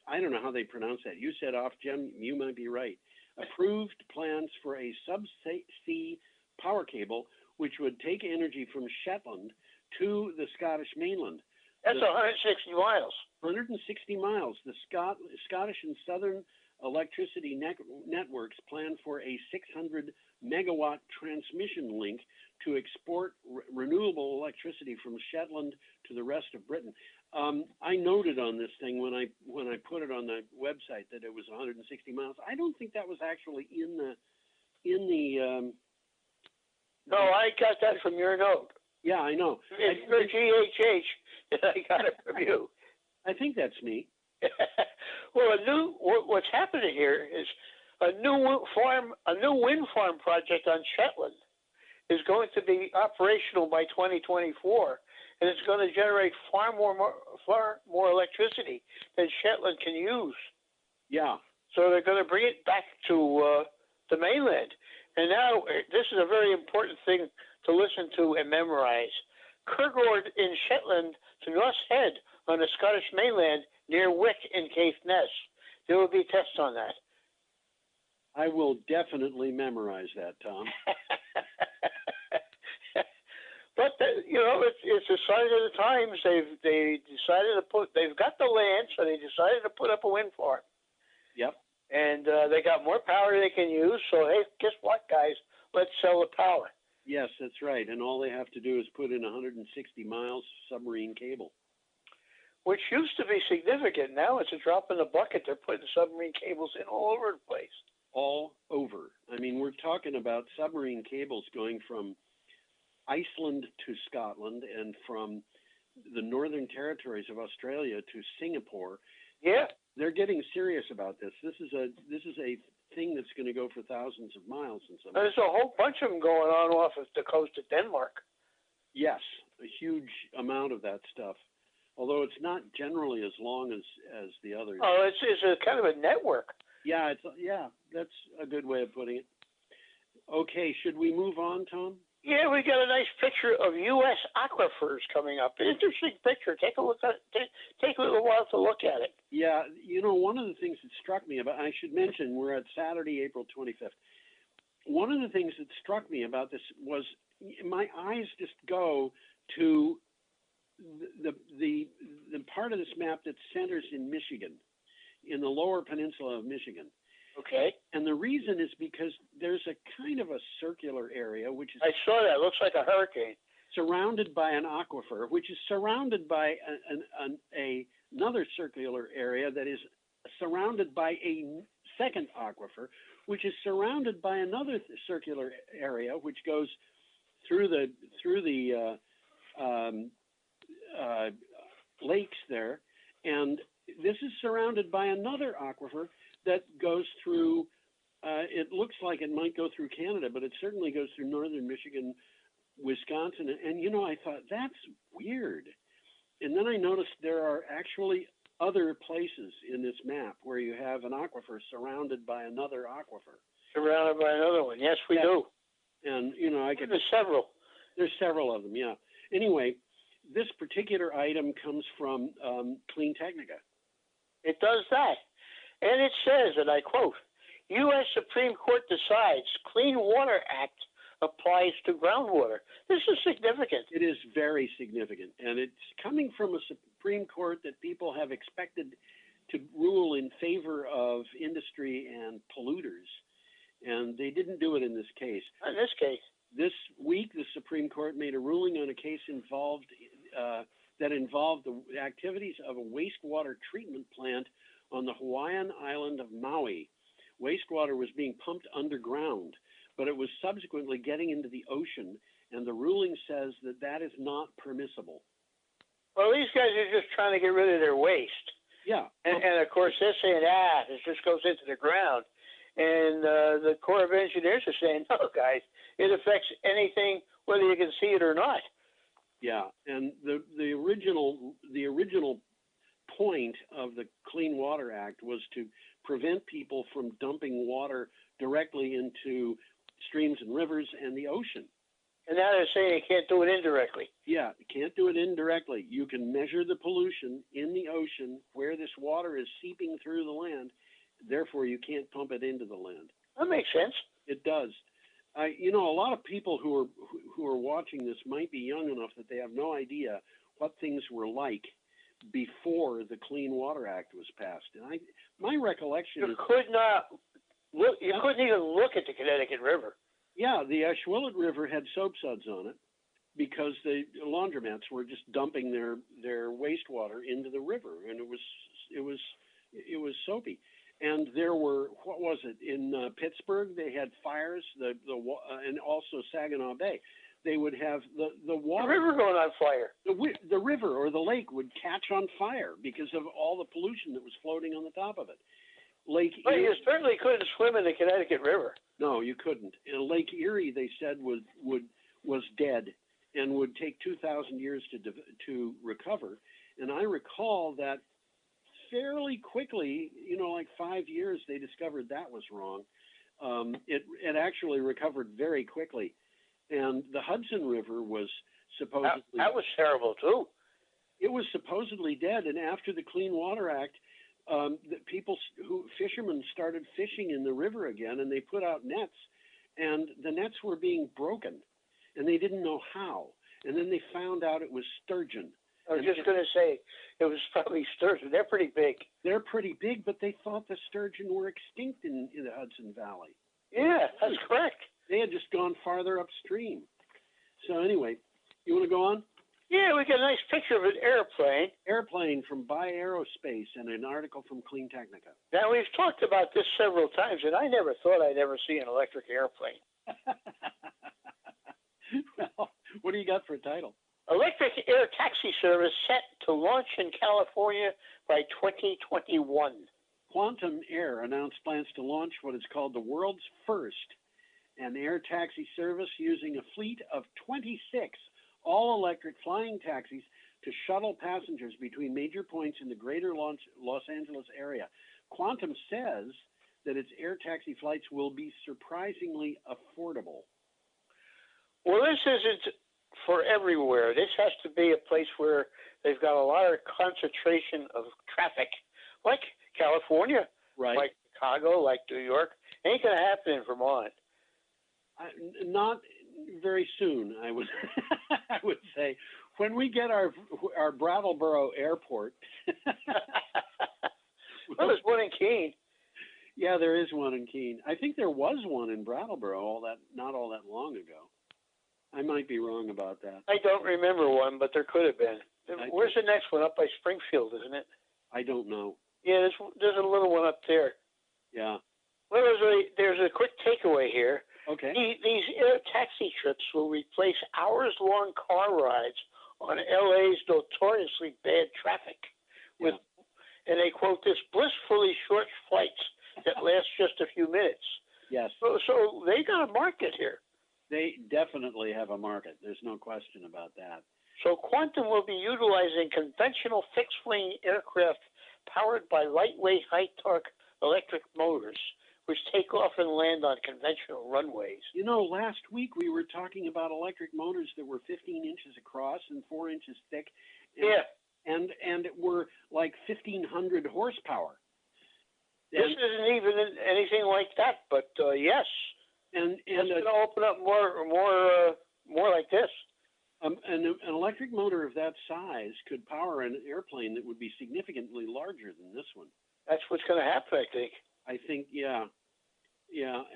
I don't know how they pronounce that. You said Ofgem, you might be right. Approved plans for a subsea power cable which would take energy from Shetland to the Scottish mainland. That's 160 miles. 160 miles. The Scottish and Southern Electricity Networks plan for a 600 megawatt transmission link to export renewable electricity from Shetland to the rest of Britain. I noted on this thing when I put it on the website that it was 160 miles. I don't think that was actually in the. No, I got that from your note. Yeah, I know. It's for GHH, and I got it from you. I think that's me. Well, what's happening here is a new wind farm project on Shetland is going to be operational by 2024, and it's going to generate far more electricity than Shetland can use. Yeah. So they're going to bring it back to the mainland. And now this is a very important thing to listen to and memorize. Kirgord in Shetland to North Head on the Scottish mainland near Wick in Caithness. There will be tests on that. I will definitely memorize that, Tom. But you know, it's a sign of the times. They've got the land, so they decided to put up a wind farm. Yep. And they got more power they can use. So hey, guess what, guys? Let's sell the power. Yes, that's right. And all they have to do is put in 160 miles submarine cable. Which used to be significant. Now it's a drop in the bucket. They're putting submarine cables in all over the place. All over. I mean, we're talking about submarine cables going from Iceland to Scotland and from the Northern Territories of Australia to Singapore. Yeah. They're getting serious about this. This is a thing that's going to go for thousands of miles in some. There's a whole bunch of them going on off of the coast of Denmark. Yes, a huge amount of that stuff. Although it's not generally as long as the others. Oh, it's a kind of a network. Yeah, that's a good way of putting it. Okay, should we move on, Tom? Yeah, we got a nice picture of U.S. aquifers coming up. Interesting picture. Take a look at it. Take a little while to look at it. Yeah, you know, one of the things that struck me about, I should mention, we're at Saturday, April 25th. One of the things that struck me about this was my eyes just go to the part of this map that centers in Michigan, in the lower peninsula of Michigan. Okay. And the reason is because there's a kind of a circular area, which is... I saw that. It looks like a hurricane. Surrounded by an aquifer, which is surrounded by another circular area that is surrounded by a second aquifer, which is surrounded by another circular area, which goes through the lakes there, and this is surrounded by another aquifer that goes through. It looks like it might go through Canada, but it certainly goes through northern Michigan, Wisconsin, and I thought that's weird. And then I noticed there are actually other places in this map where you have an aquifer surrounded by another aquifer. Surrounded by another one. Yes, we do. And There's several. There's several of them. Yeah. Anyway, this particular item comes from Clean Technica. It does that, and it says, and I quote, U.S. Supreme Court decides Clean Water Act applies to groundwater. This is significant. It is very significant, and it's coming from a Supreme Court that people have expected to rule in favor of industry and polluters, and they didn't do it in this case. In this case. This week, the Supreme Court made a ruling on a case that involved the activities of a wastewater treatment plant on the Hawaiian island of Maui. Wastewater was being pumped underground, but it was subsequently getting into the ocean, and the ruling says that that is not permissible. Well, these guys are just trying to get rid of their waste. Yeah. And of course, they're saying, it just goes into the ground. And the Corps of Engineers are saying, no, guys, it affects anything, whether you can see it or not. Yeah, and the original point of the Clean Water Act was to prevent people from dumping water directly into streams and rivers and the ocean. And now they're saying you can't do it indirectly. Yeah, you can't do it indirectly. You can measure the pollution in the ocean where this water is seeping through the land. Therefore, you can't pump it into the land. That makes sense. It does. A lot of people who are watching this might be young enough that they have no idea what things were like before the Clean Water Act was passed. And my recollection is could not look. You couldn't even look at the Connecticut River. Yeah, the Ashwillet River had soap suds on it because the laundromats were just dumping their wastewater into the river, and it was soapy. And there were, what was it, in Pittsburgh, they had fires, and also Saginaw Bay. They would have the water. The river going on fire. The river or the lake would catch on fire because of all the pollution that was floating on the top of it. But you certainly couldn't swim in the Connecticut River. No, you couldn't. And Lake Erie, they said, was dead and would take 2,000 years to recover. And I recall that fairly quickly, like 5 years, they discovered that was wrong. It actually recovered very quickly. And the Hudson River was supposedly... That was terrible, too. It was supposedly dead. And after the Clean Water Act, fishermen started fishing in the river again, and they put out nets, and the nets were being broken, and they didn't know how. And then they found out it was sturgeon. I was just going to say, it was probably sturgeon. They're pretty big. They're pretty big, but they thought the sturgeon were extinct in the Hudson Valley. Yeah, that's correct. They had just gone farther upstream. So anyway, you want to go on? Yeah, we got a nice picture of an airplane. Airplane from By Aerospace and an article from Clean Technica. Now, we've talked about this several times, and I never thought I'd ever see an electric airplane. Well, what do you got for a title? Electric air taxi service set to launch in California by 2021. Quantum Air announced plans to launch what is called the world's first an air taxi service using a fleet of 26 all-electric flying taxis to shuttle passengers between major points in the greater Los Angeles area. Quantum says that its air taxi flights will be surprisingly affordable. Well, this isn't for everywhere. This has to be a place where they've got a lot of concentration of traffic, like California, right? Like Chicago, like New York. Ain't going to happen in Vermont. Not very soon, I would I would say. When we get our Brattleboro Airport. Well, there's one in Keene. Yeah, there is one in Keene. I think there was one in Brattleboro not all that long ago. I might be wrong about that. I don't remember one, but there could have been. Where's the next one? Up by Springfield, isn't it? I don't know. Yeah, there's a little one up there. Yeah. Well, there's a quick takeaway here. Okay. These air taxi trips will replace hours-long car rides on LA's notoriously bad traffic. With, and they quote this, blissfully short flights that last just a few minutes. Yes. So they got a market here. They definitely have a market. There's no question about that. So Quantum will be utilizing conventional fixed-wing aircraft powered by lightweight, high-torque electric motors, which take off and land on conventional runways. You know, last week we were talking about electric motors that were 15 inches across and 4 inches thick. And, and were like 1,500 horsepower. This isn't even anything like that, but yes. And it's going to open up more like this. An electric motor of that size could power an airplane that would be significantly larger than this one. That's what's going to happen, I think. I think, yeah,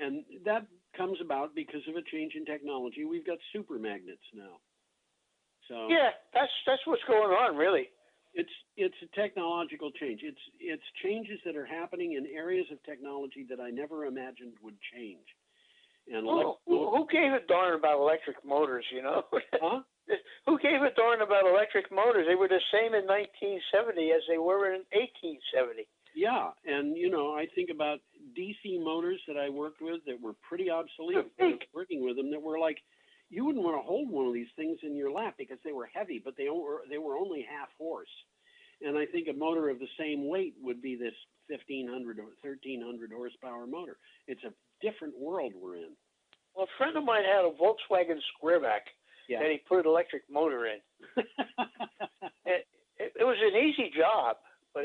and that comes about because of a change in technology. We've got super magnets now. So yeah, that's what's going on, really. It's a technological change. It's changes that are happening in areas of technology that I never imagined would change. And who gave a darn about electric motors, you know? Huh? Who gave a darn about electric motors? They were the same in 1970 as they were in 1870. Yeah, and you know, I think about DC motors that I worked with that were pretty obsolete. Working with them, that were like, you wouldn't want to hold one of these things in your lap because they were heavy, but they were only half horse. And I think a motor of the same weight would be this 1,500 or 1,300 horsepower motor. It's a different world we're in. Well, a friend of mine had a Volkswagen Squareback, and he put an electric motor in. it was an easy job, but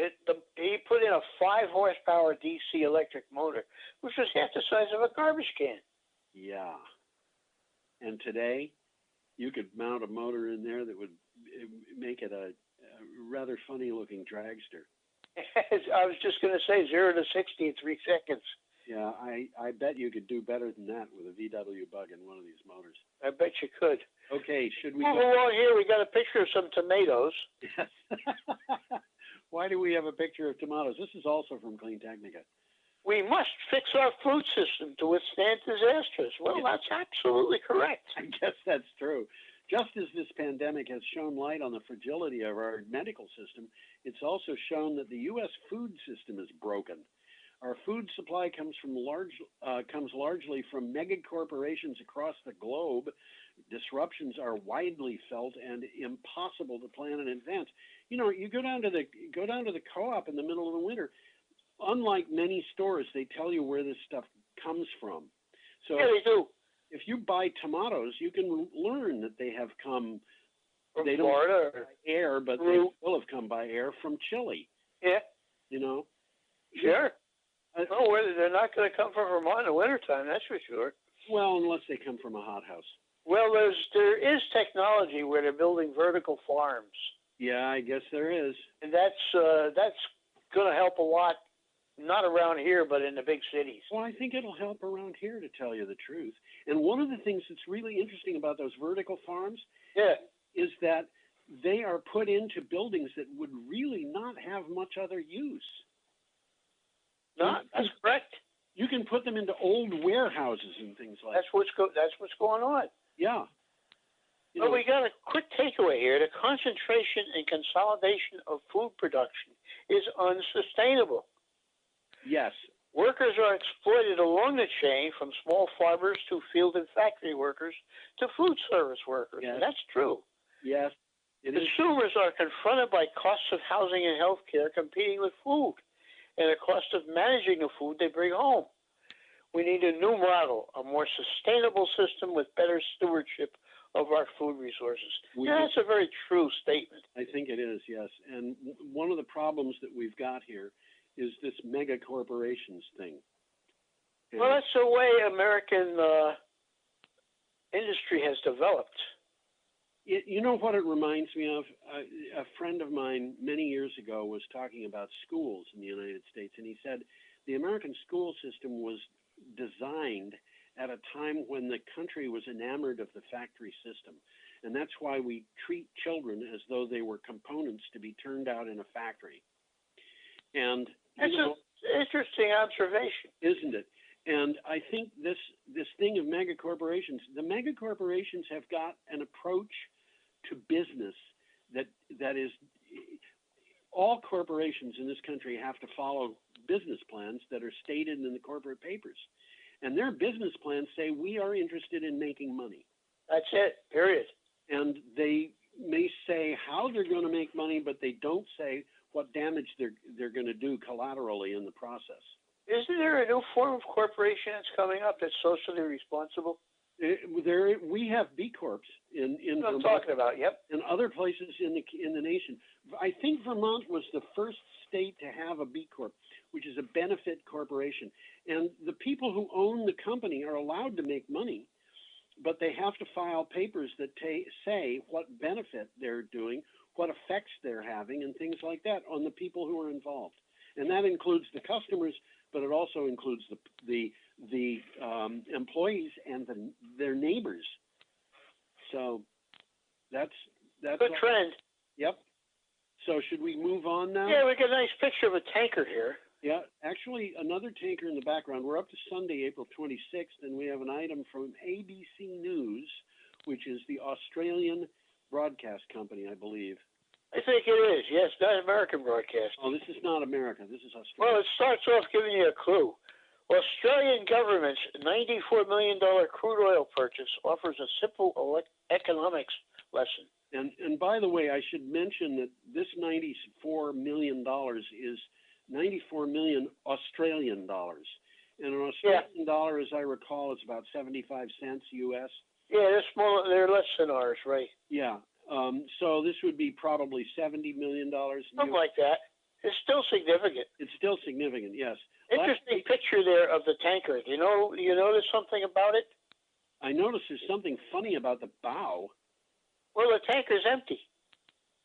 he put in a 5 horsepower DC electric motor, which was half the size of a garbage can. Yeah. And today, you could mount a motor in there that would make it a rather funny-looking dragster. I was just going to say 0 to 60 in 3 seconds. Yeah, I bet you could do better than that with a VW Bug in one of these motors. I bet you could. Okay, should we move along here? We got a picture of some tomatoes. Yes. Why do we have a picture of tomatoes? This is also from Clean Technica. We must fix our food system to withstand disasters. Well, that's absolutely correct. I guess that's true. Just as this pandemic has shown light on the fragility of our medical system, it's also shown that the U.S. food system is broken. Our food supply comes largely from mega corporations across the globe. Disruptions are widely felt and impossible to plan in advance. You know, you go down to the co-op in the middle of the winter. Unlike many stores, they tell you where this stuff comes from. So yeah, they do. If you buy tomatoes, you can learn that they have come from Florida by air, but they will have come by air from Chile. Yeah. You know? Sure. They're not going to come from Vermont in the wintertime, that's for sure. Well, unless they come from a hothouse. Well, there is technology where they're building vertical farms. Yeah, I guess there is. And that's going to help a lot. Not around here, but in the big cities. Well, I think it'll help around here, to tell you the truth. And one of the things that's really interesting about those vertical farms is that they are put into buildings that would really not have much other use. That's correct. You can put them into old warehouses and things like that. That's what's going on. Yeah. But we got a quick takeaway here. The concentration and consolidation of food production is unsustainable. Yes. Workers are exploited along the chain, from small farmers to field and factory workers to food service workers. Yes. And that's true. Yes. Consumers are confronted by costs of housing and health care competing with food and the cost of managing the food they bring home. We need a new model, a more sustainable system with better stewardship of our food resources. That's a very true statement. I think it is, yes. And one of the problems that we've got here is this mega corporations thing. Well, that's the way American industry has developed. You know what it reminds me of? A friend of mine many years ago was talking about schools in the United States, and he said the American school system was designed at a time when the country was enamored of the factory system. And that's why we treat children as though they were components to be turned out in a factory. And that's an interesting observation, isn't it? And I think this thing of mega corporations, the mega corporations have got an approach to business that is, all corporations in this country have to follow business plans that are stated in the corporate papers. And their business plans say, we are interested in making money. That's it, period. And they may say how they're going to make money, but they don't say what damage they're going to do collaterally in the process. Isn't there a new form of corporation that's coming up that's socially responsible? We have B Corps in That's what I'm Vermont talking about. Yep. and other places in the nation. I think Vermont was the first state to have a B Corp, which is a benefit corporation. And the people who own the company are allowed to make money, but they have to file papers that say what benefit they're doing, what effects they're having, and things like that on the people who are involved. And that includes the customers, but it also includes the employees and their neighbors. So that's good trend. Yep. So should we move on now? Yeah, we got a nice picture of a tanker here. Yeah, actually another tanker in the background. We're up to Sunday, April 26th, and we have an item from ABC News, which is the Australian broadcast company, I believe. I think it is, yes, not American broadcast. Oh, this is not America. This is Australia. Well, it starts off giving you a clue. Australian government's $94 million crude oil purchase offers a simple economics lesson. And by the way, I should mention that this $94 million is 94 million Australian dollars. And an Australian dollar, as I recall, is about 75 cents US. Yeah, they're smaller. They're less than ours, right? Yeah. So this would be probably $70 million. Something like that. It's still significant. It's still significant, yes. Interesting picture there of the tanker. You notice something about it? I noticed there's something funny about the bow. Well, the tanker's empty.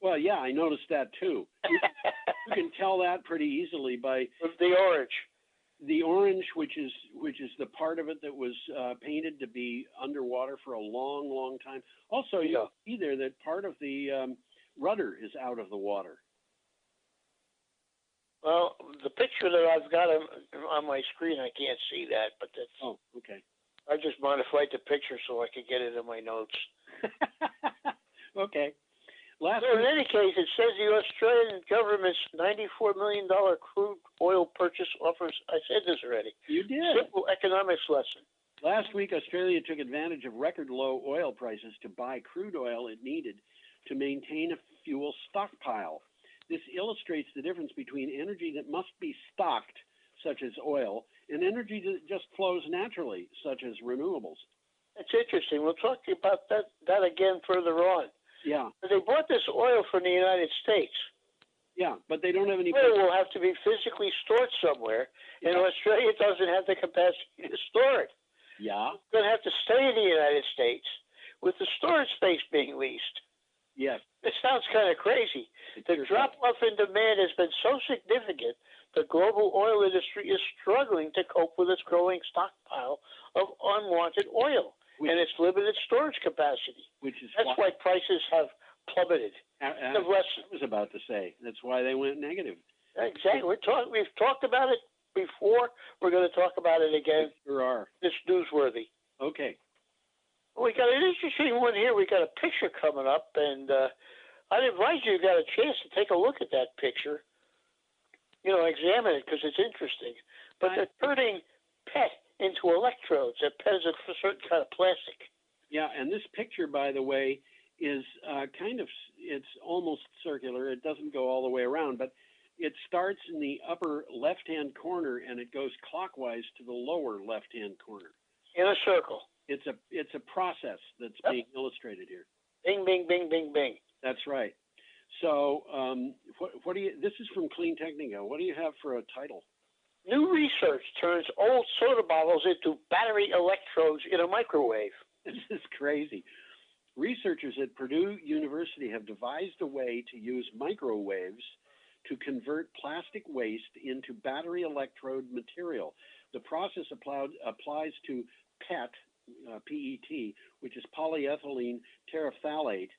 Well, yeah, I noticed that too. You can tell that pretty easily by the orange. The orange, which is the part of it that was painted to be underwater for a long, long time. Also, you see there that part of the rudder is out of the water. Well, the picture that I've got on my screen, I can't see that, but that's. Oh, okay. I just modified the picture so I could get it in my notes. Okay. So in any case, it says the Australian government's $94 million crude oil purchase offers, I said this already. You did. Simple economics lesson. Last week, Australia took advantage of record low oil prices to buy crude oil it needed to maintain a fuel stockpile. This illustrates the difference between energy that must be stocked, such as oil, and energy that just flows naturally, such as renewables. That's interesting. We'll talk to you about that again further on. Yeah. But they bought this oil from the United States. Yeah, but they don't have any. Oil will have to be physically stored somewhere, and Australia doesn't have the capacity to store it. Yeah. It's going to have to stay in the United States with the storage space being leased. Yes. It sounds kind of crazy. The drop-off in demand has been so significant, the global oil industry is struggling to cope with its growing stockpile of unwanted oil and its limited storage capacity. That's why prices have plummeted. I was about to say that's why they went negative. Exactly. We've talked about it before. We're going to talk about it again. Sure are. It's newsworthy. Okay. We got an interesting one here. We got a picture coming up, and I'd advise you got a chance to take a look at that picture. Examine it because it's interesting. But they're turning PET into electrodes. That PET is a certain kind of plastic. Yeah, and this picture, by the way, is it's almost circular. It doesn't go all the way around, but it starts in the upper left-hand corner and it goes clockwise to the lower left-hand corner. In a circle. It's a process that's being illustrated here. Bing, bing, bing, bing, bing. That's right. So, what do you? This is from Clean Technica. What do you have for a title? New research turns old soda bottles into battery electrodes in a microwave. This is crazy. Researchers at Purdue University have devised a way to use microwaves to convert plastic waste into battery electrode material. The process applies to PET, PET, which is polyethylene terephthalate,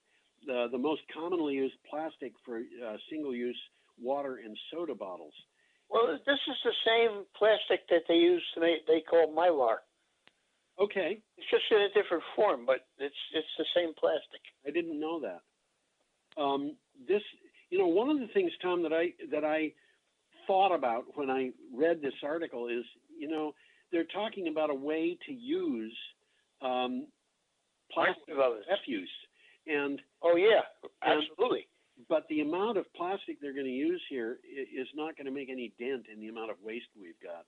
the most commonly used plastic for single-use water and soda bottles. Well, this is the same plastic that they use to make, they call Mylar. Okay. It's just in a different form, but it's the same plastic. I didn't know that. This, one of the things, Tom, that I thought about when I read this article is, they're talking about a way to use plastic refuse, and oh yeah, absolutely. But the amount of plastic they're going to use here is not going to make any dent in the amount of waste we've got.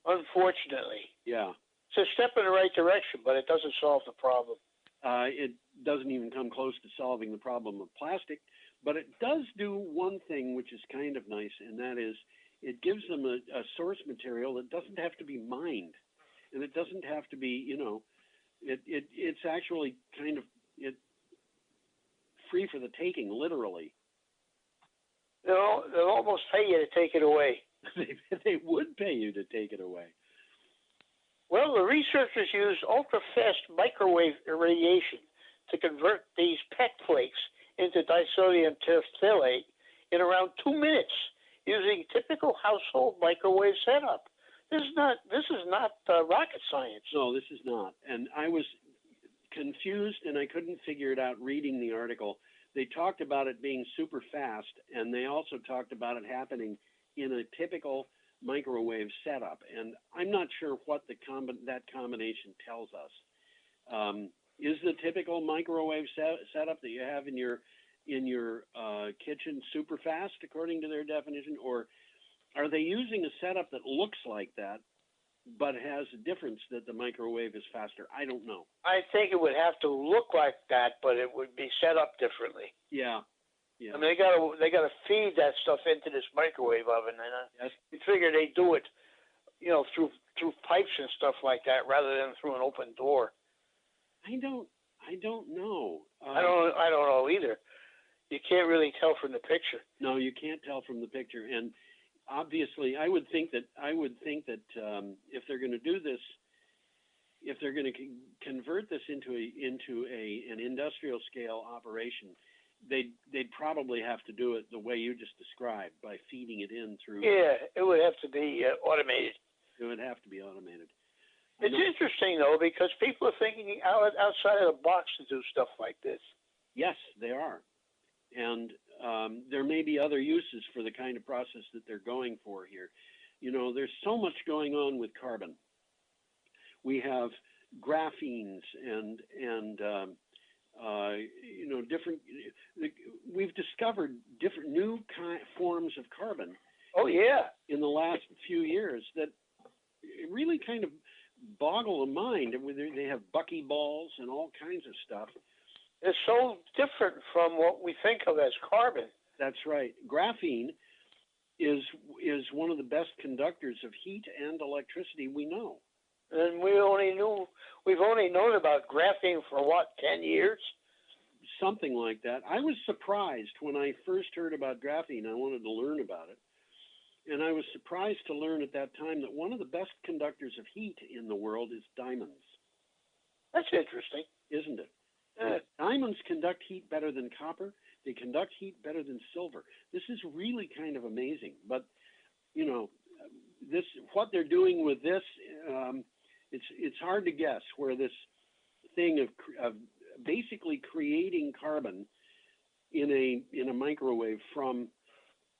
Unfortunately. Yeah. It's a step in the right direction, but it doesn't solve the problem. It doesn't even come close to solving the problem of plastic, but it does do one thing which is kind of nice, and that is it gives them a source material that doesn't have to be mined, and it doesn't have to be, it's actually kind of free for the taking, literally. They'll almost pay you to take it away. They would pay you to take it away. Well, the researchers used ultra-fast microwave irradiation to convert these PET flakes into disodium terephthalate in around 2 minutes using typical household microwave setup. This is not rocket science. No, this is not. And I was confused and I couldn't figure it out reading the article. They talked about it being super fast, and they also talked about it happening in a typical microwave setup, and I'm not sure what that combination tells us. Is the typical microwave setup that you have in your kitchen super fast according to their definition, or are they using a setup that looks like that but has a difference that the microwave is faster? I don't know. I think it would have to look like that, but it would be set up differently. Yeah. Yeah. I mean, they gotta feed that stuff into this microwave oven, and you figure they do it, through pipes and stuff like that, rather than through an open door. I don't know. I don't know either. You can't really tell from the picture. No, you can't tell from the picture, and obviously, I would think that if they're going to do this, if they're going to convert this into an industrial scale operation, they'd probably have to do it the way you just described, by feeding it in through. Yeah, it would have to be automated. It would have to be automated. It's interesting though, because people are thinking outside of the box to do stuff like this. Yes, they are, and there may be other uses for the kind of process that they're going for here. There's so much going on with carbon. We have graphenes and different. We've discovered different new forms of carbon. Oh yeah. In the last few years, that really kind of boggle the mind. They have buckyballs and all kinds of stuff. It's so different from what we think of as carbon. That's right. Graphene is one of the best conductors of heat and electricity we know. And we've only known about graphene for what, 10 years? Something like that. I was surprised when I first heard about graphene. I wanted to learn about it. And I was surprised to learn at that time that one of the best conductors of heat in the world is diamonds. That's interesting. Isn't it? Diamonds conduct heat better than copper. They conduct heat better than silver. This is really kind of amazing. But, what they're doing with this, it's hard to guess where this thing of basically creating carbon in a microwave from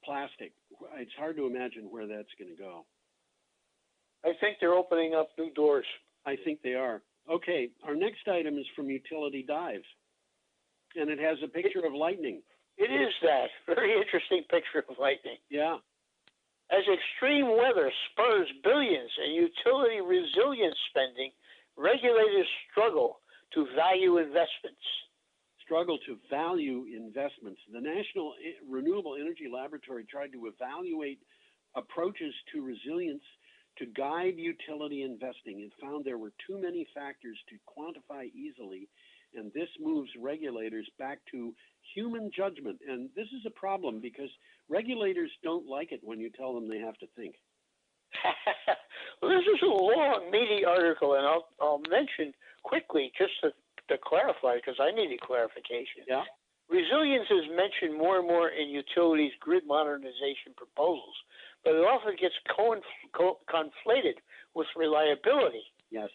plastic. It's hard to imagine where that's going to go. I think they're opening up new doors. I think they are. Okay, our next item is from Utility Dive, and it has a picture of lightning. It is that. Very interesting picture of lightning. Yeah. As extreme weather spurs billions in utility resilience spending, regulators struggle to value investments. Struggle to value investments. The National Renewable Energy Laboratory tried to evaluate approaches to resilience to guide utility investing and found there were too many factors to quantify easily, and this moves regulators back to human judgment. And this is a problem because regulators don't like it when you tell them they have to think. Well, this is a long, meaty article, and I'll mention quickly just to clarify, because I needed clarification. Yeah. Resilience is mentioned more and more in utilities' grid modernization proposals, but it often gets conflated with reliability. Yes.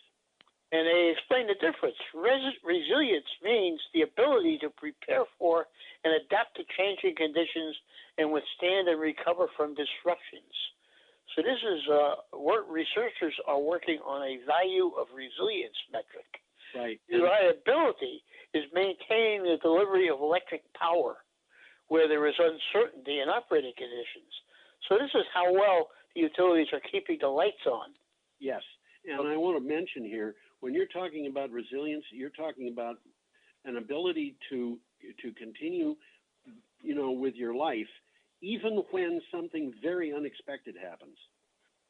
And they explain the difference. Resilience means the ability to prepare for and adapt to changing conditions and withstand and recover from disruptions. So this is what researchers are working on a value of resilience metric. Right. Reliability is maintaining the delivery of electric power where there is uncertainty in operating conditions. So this is how well the utilities are keeping the lights on. Yes. And I want to mention here, when you're talking about resilience, you're talking about an ability to continue, with your life, even when something very unexpected happens.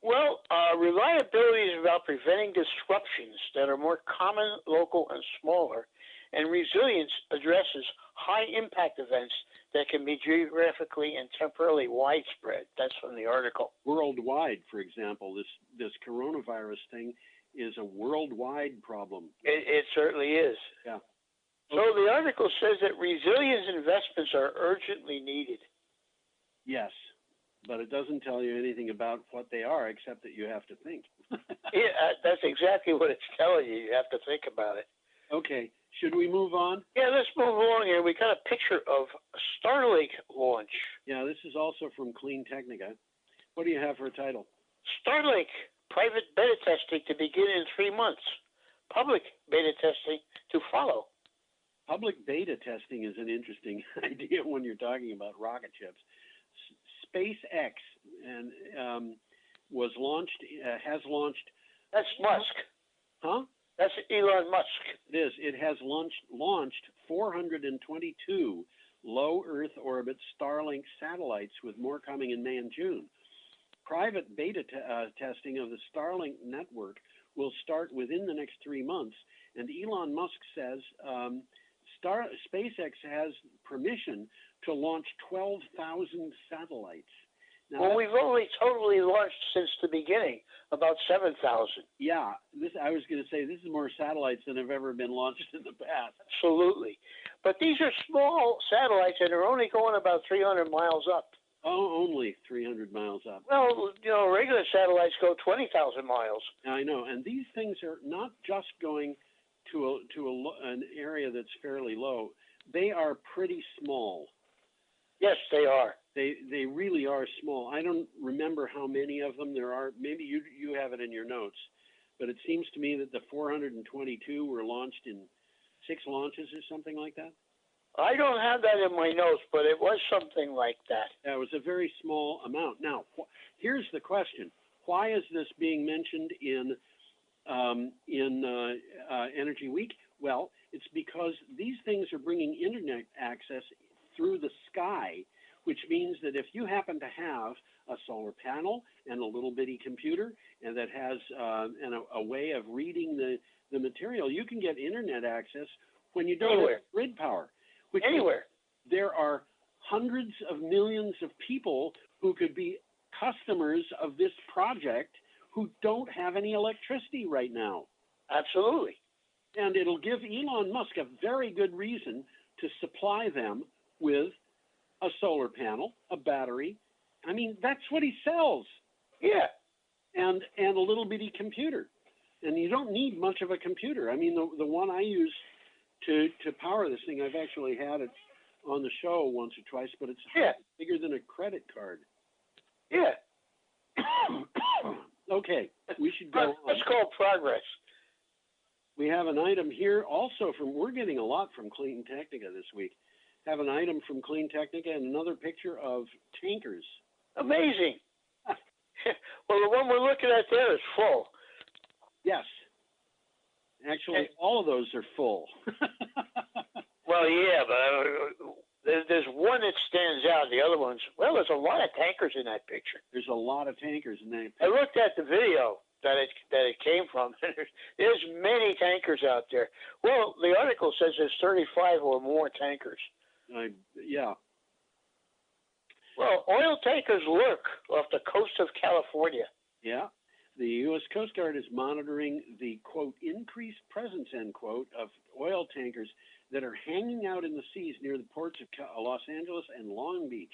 Well, reliability is about preventing disruptions that are more common, local, and smaller, and resilience addresses high-impact events that can be geographically and temporally widespread. That's from the article. Worldwide, for example, this coronavirus thing is a worldwide problem. It certainly is. Yeah. So the article says that resilience investments are urgently needed. Yes, but it doesn't tell you anything about what they are, except that you have to think. Yeah, that's exactly what it's telling you. You have to think about it. Okay, should we move on? Yeah, let's move along here. We got a picture of a Starlink launch. Yeah, this is also from Clean Technica. What do you have for a title? Starlink, private beta testing to begin in 3 months. Public beta testing to follow. Public beta testing is an interesting idea when you're talking about rocket ships. SpaceX was launched, has launched. That's Musk. Huh? That's Elon Musk. It is. It has launched 422 low Earth orbit Starlink satellites, with more coming in May and June. Private beta testing of the Starlink network will start within the next 3 months, and Elon Musk says SpaceX has permission to launch 12,000 satellites. Now, well, we've only totally launched since the beginning, about 7,000. Yeah, I was going to say this is more satellites than have ever been launched in the past. Absolutely. But these are small satellites, and they're only going about 300 miles up. Oh, only 300 miles up. Well, regular satellites go 20,000 miles. I know, and these things are not just going to an area that's fairly low. They are pretty small. Yes, they are. They really are small. I don't remember how many of them there are. Maybe you have it in your notes, but it seems to me that the 422 were launched in 6 launches or something like that. I don't have that in my notes, but it was something like that. That was a very small amount. Now, here's the question: why is this being mentioned in Energy Week? Well, it's because these things are bringing internet access through the sky, which means that if you happen to have a solar panel and a little bitty computer and that has a way of reading the material, you can get internet access when you don't have grid power. Anywhere. There are hundreds of millions of people who could be customers of this project who don't have any electricity right now. Absolutely. And it'll give Elon Musk a very good reason to supply them with a solar panel, a battery. I mean, that's what he sells. Yeah. And a little bitty computer. And you don't need much of a computer. I mean, the one I use to power this thing, I've actually had it on the show once or twice, but it's bigger than a credit card. Yeah. Okay, we should go on. That's called progress. We have an item here also we're getting a lot from Clean Technica this week. Have an item from Clean Technica and another picture of tankers. Amazing. Well, the one we're looking at there is full. Yes. Actually, all of those are full. Well, yeah, but there's one that stands out. The other ones, well, there's a lot of tankers in that picture. There's a lot of tankers in that picture. I looked at the video that it came from. There's many tankers out there. Well, the article says there's 35 or more tankers. Yeah. Well, oil tankers lurk off the coast of California. Yeah. The U.S. Coast Guard is monitoring the, quote, increased presence, end quote, of oil tankers that are hanging out in the seas near the ports of Los Angeles and Long Beach.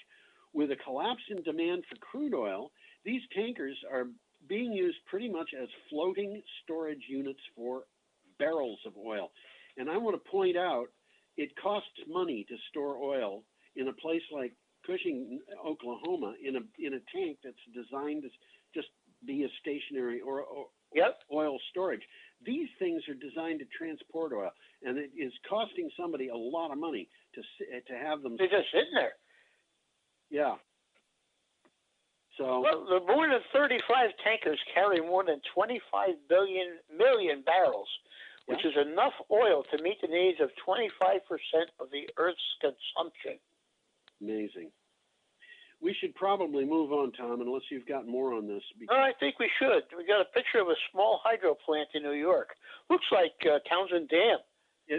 With a collapse in demand for crude oil, these tankers are being used pretty much as floating storage units for barrels of oil. And I want to point out, it costs money to store oil in a place like Cushing, Oklahoma, in a tank that's designed to just be a stationary or oil storage. These things are designed to transport oil, and it is costing somebody a lot of money to have them. They're just sitting there. Yeah. So well, the more than 35 tankers carry more than 25 million barrels, which is enough oil to meet the needs of 25% of the Earth's consumption. Amazing. We should probably move on, Tom, unless you've got more on this. No, I think we should. We got a picture of a small hydro plant in New York. Looks like Townsend Dam.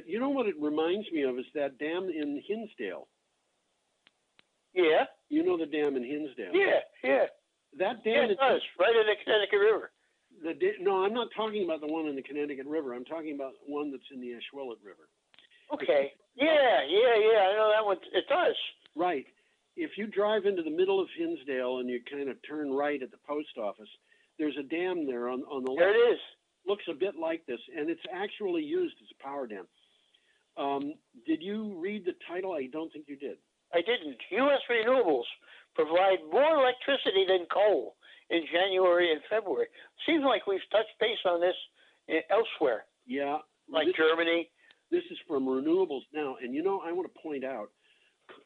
You know what it reminds me of is that dam in Hinsdale. Yeah. You know the dam in Hinsdale? Yeah. That dam. Yeah, it does, right in the Connecticut River. No, I'm not talking about the one in the Connecticut River. I'm talking about one that's in the Ashwillet River. Okay. Yeah. I know that one. It does. Right. If you drive into the middle of Hinsdale and you kind of turn right at the post office, there's a dam there on the left. There it is. Looks a bit like this, and it's actually used as a power dam. Did you read the title? I don't think you did. I didn't. U.S. renewables provide more electricity than coal in January and February. Seems like we've touched base on this elsewhere. Yeah. Like Germany. This is from Renewables Now. And, I want to point out,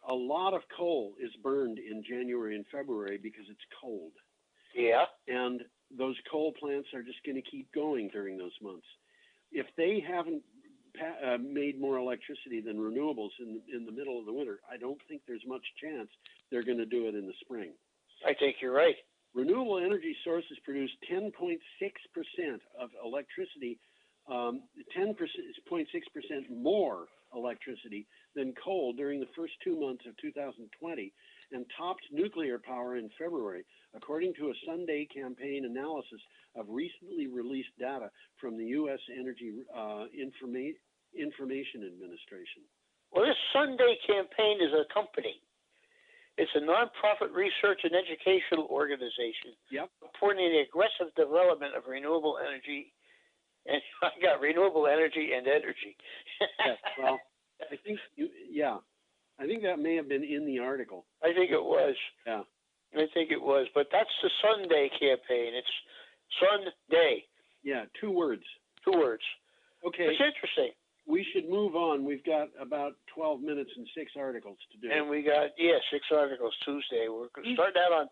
a lot of coal is burned in January and February because it's cold. Yeah. And those coal plants are just going to keep going during those months. If they haven't made more electricity than renewables in the middle of the winter, I don't think there's much chance they're going to do it in the spring. I think you're right. Renewable energy sources produce 10.6% of electricity, 10.6% more electricity than coal during the first 2 months of 2020, and topped nuclear power in February, according to a Sunday Campaign analysis of recently released data from the U.S. Energy Information Administration. Well, this Sunday Campaign is a company. It's a nonprofit research and educational organization supporting the aggressive development of renewable energy. And I got renewable energy and energy. Yes, well, I think I think that may have been in the article. I think it was. Yeah. I think it was. But that's the Sunday Campaign. It's Sunday. Yeah, 2 words. 2 words. Okay. It's interesting. We should move on. We've got about 12 minutes and 6 articles to do. And we got, 6 articles Tuesday. We're starting out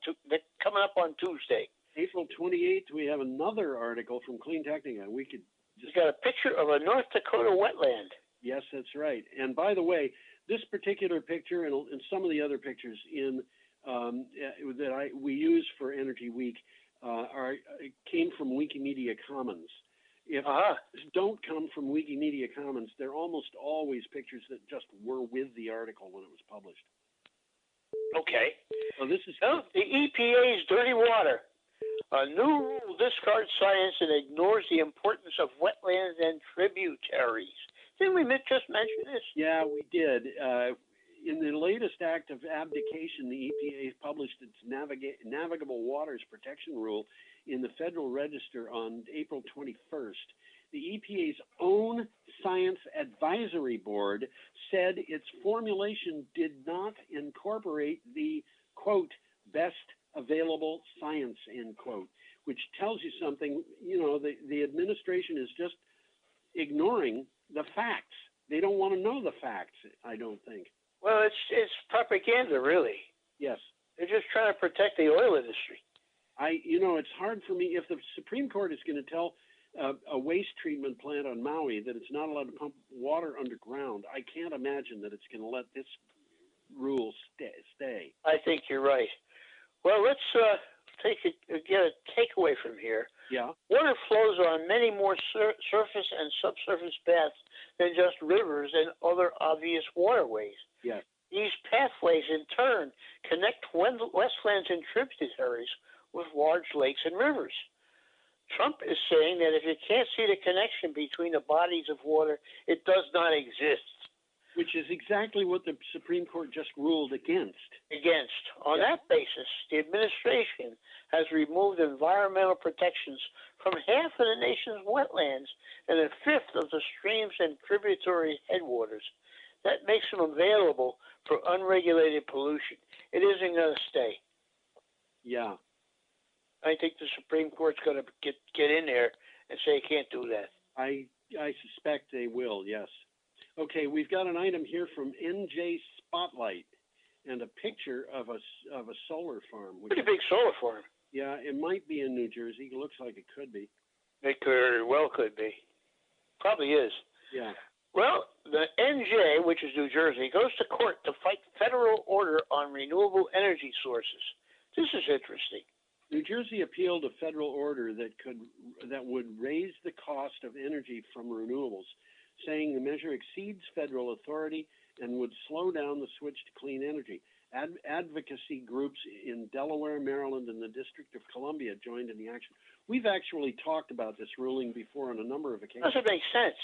coming up on Tuesday. April 28th, we have another article from Clean Technica. We got a picture of a North Dakota wetland. Yes, that's right. And by the way, this particular picture and some of the other pictures we use for Energy Week came from Wikimedia Commons. If don't come from Wikimedia Commons, they're almost always pictures that just were with the article when it was published. Okay. So this is the EPA's dirty water. A new rule discards science and ignores the importance of wetlands and tributaries. Didn't we just mention this? Yeah, we did. In the latest act of abdication, the EPA published its Navigable Waters Protection Rule in the Federal Register on April 21st. The EPA's own Science Advisory Board said its formulation did not incorporate the, quote, best available science, end quote, which tells you something. The administration is just ignoring the facts. They don't want to know the facts, I don't think. Well, it's propaganda, really. Yes. They're just trying to protect the oil industry. It's hard for me, if the Supreme Court is going to tell a waste treatment plant on Maui that it's not allowed to pump water underground, I can't imagine that it's going to let this rule stay. I think you're right. Well, let's get a takeaway from here. Yeah. Water flows on many more surface and subsurface paths than just rivers and other obvious waterways. Yes. These pathways, in turn, connect wetlands and tributaries with large lakes and rivers. Trump is saying that if you can't see the connection between the bodies of water, it does not exist. Which is exactly what the Supreme Court just ruled against. On that basis, the administration has removed environmental protections from half of the nation's wetlands and a fifth of the streams and tributary headwaters. That makes them available for unregulated pollution. It isn't going to stay. Yeah. I think the Supreme Court's going to get in there and say you can't do that. I suspect they will, yes. Okay, we've got an item here from NJ Spotlight and a picture of a solar farm. Pretty big solar farm. Yeah, it might be in New Jersey. It looks like it could be. It very well could be. Probably is. Yeah. Well, the NJ, which is New Jersey, goes to court to fight federal order on renewable energy sources. This is interesting. New Jersey appealed a federal order that would raise the cost of energy from renewables, saying the measure exceeds federal authority and would slow down the switch to clean energy. Advocacy groups in Delaware, Maryland, and the District of Columbia joined in the action. We've actually talked about this ruling before on a number of occasions. Doesn't make sense.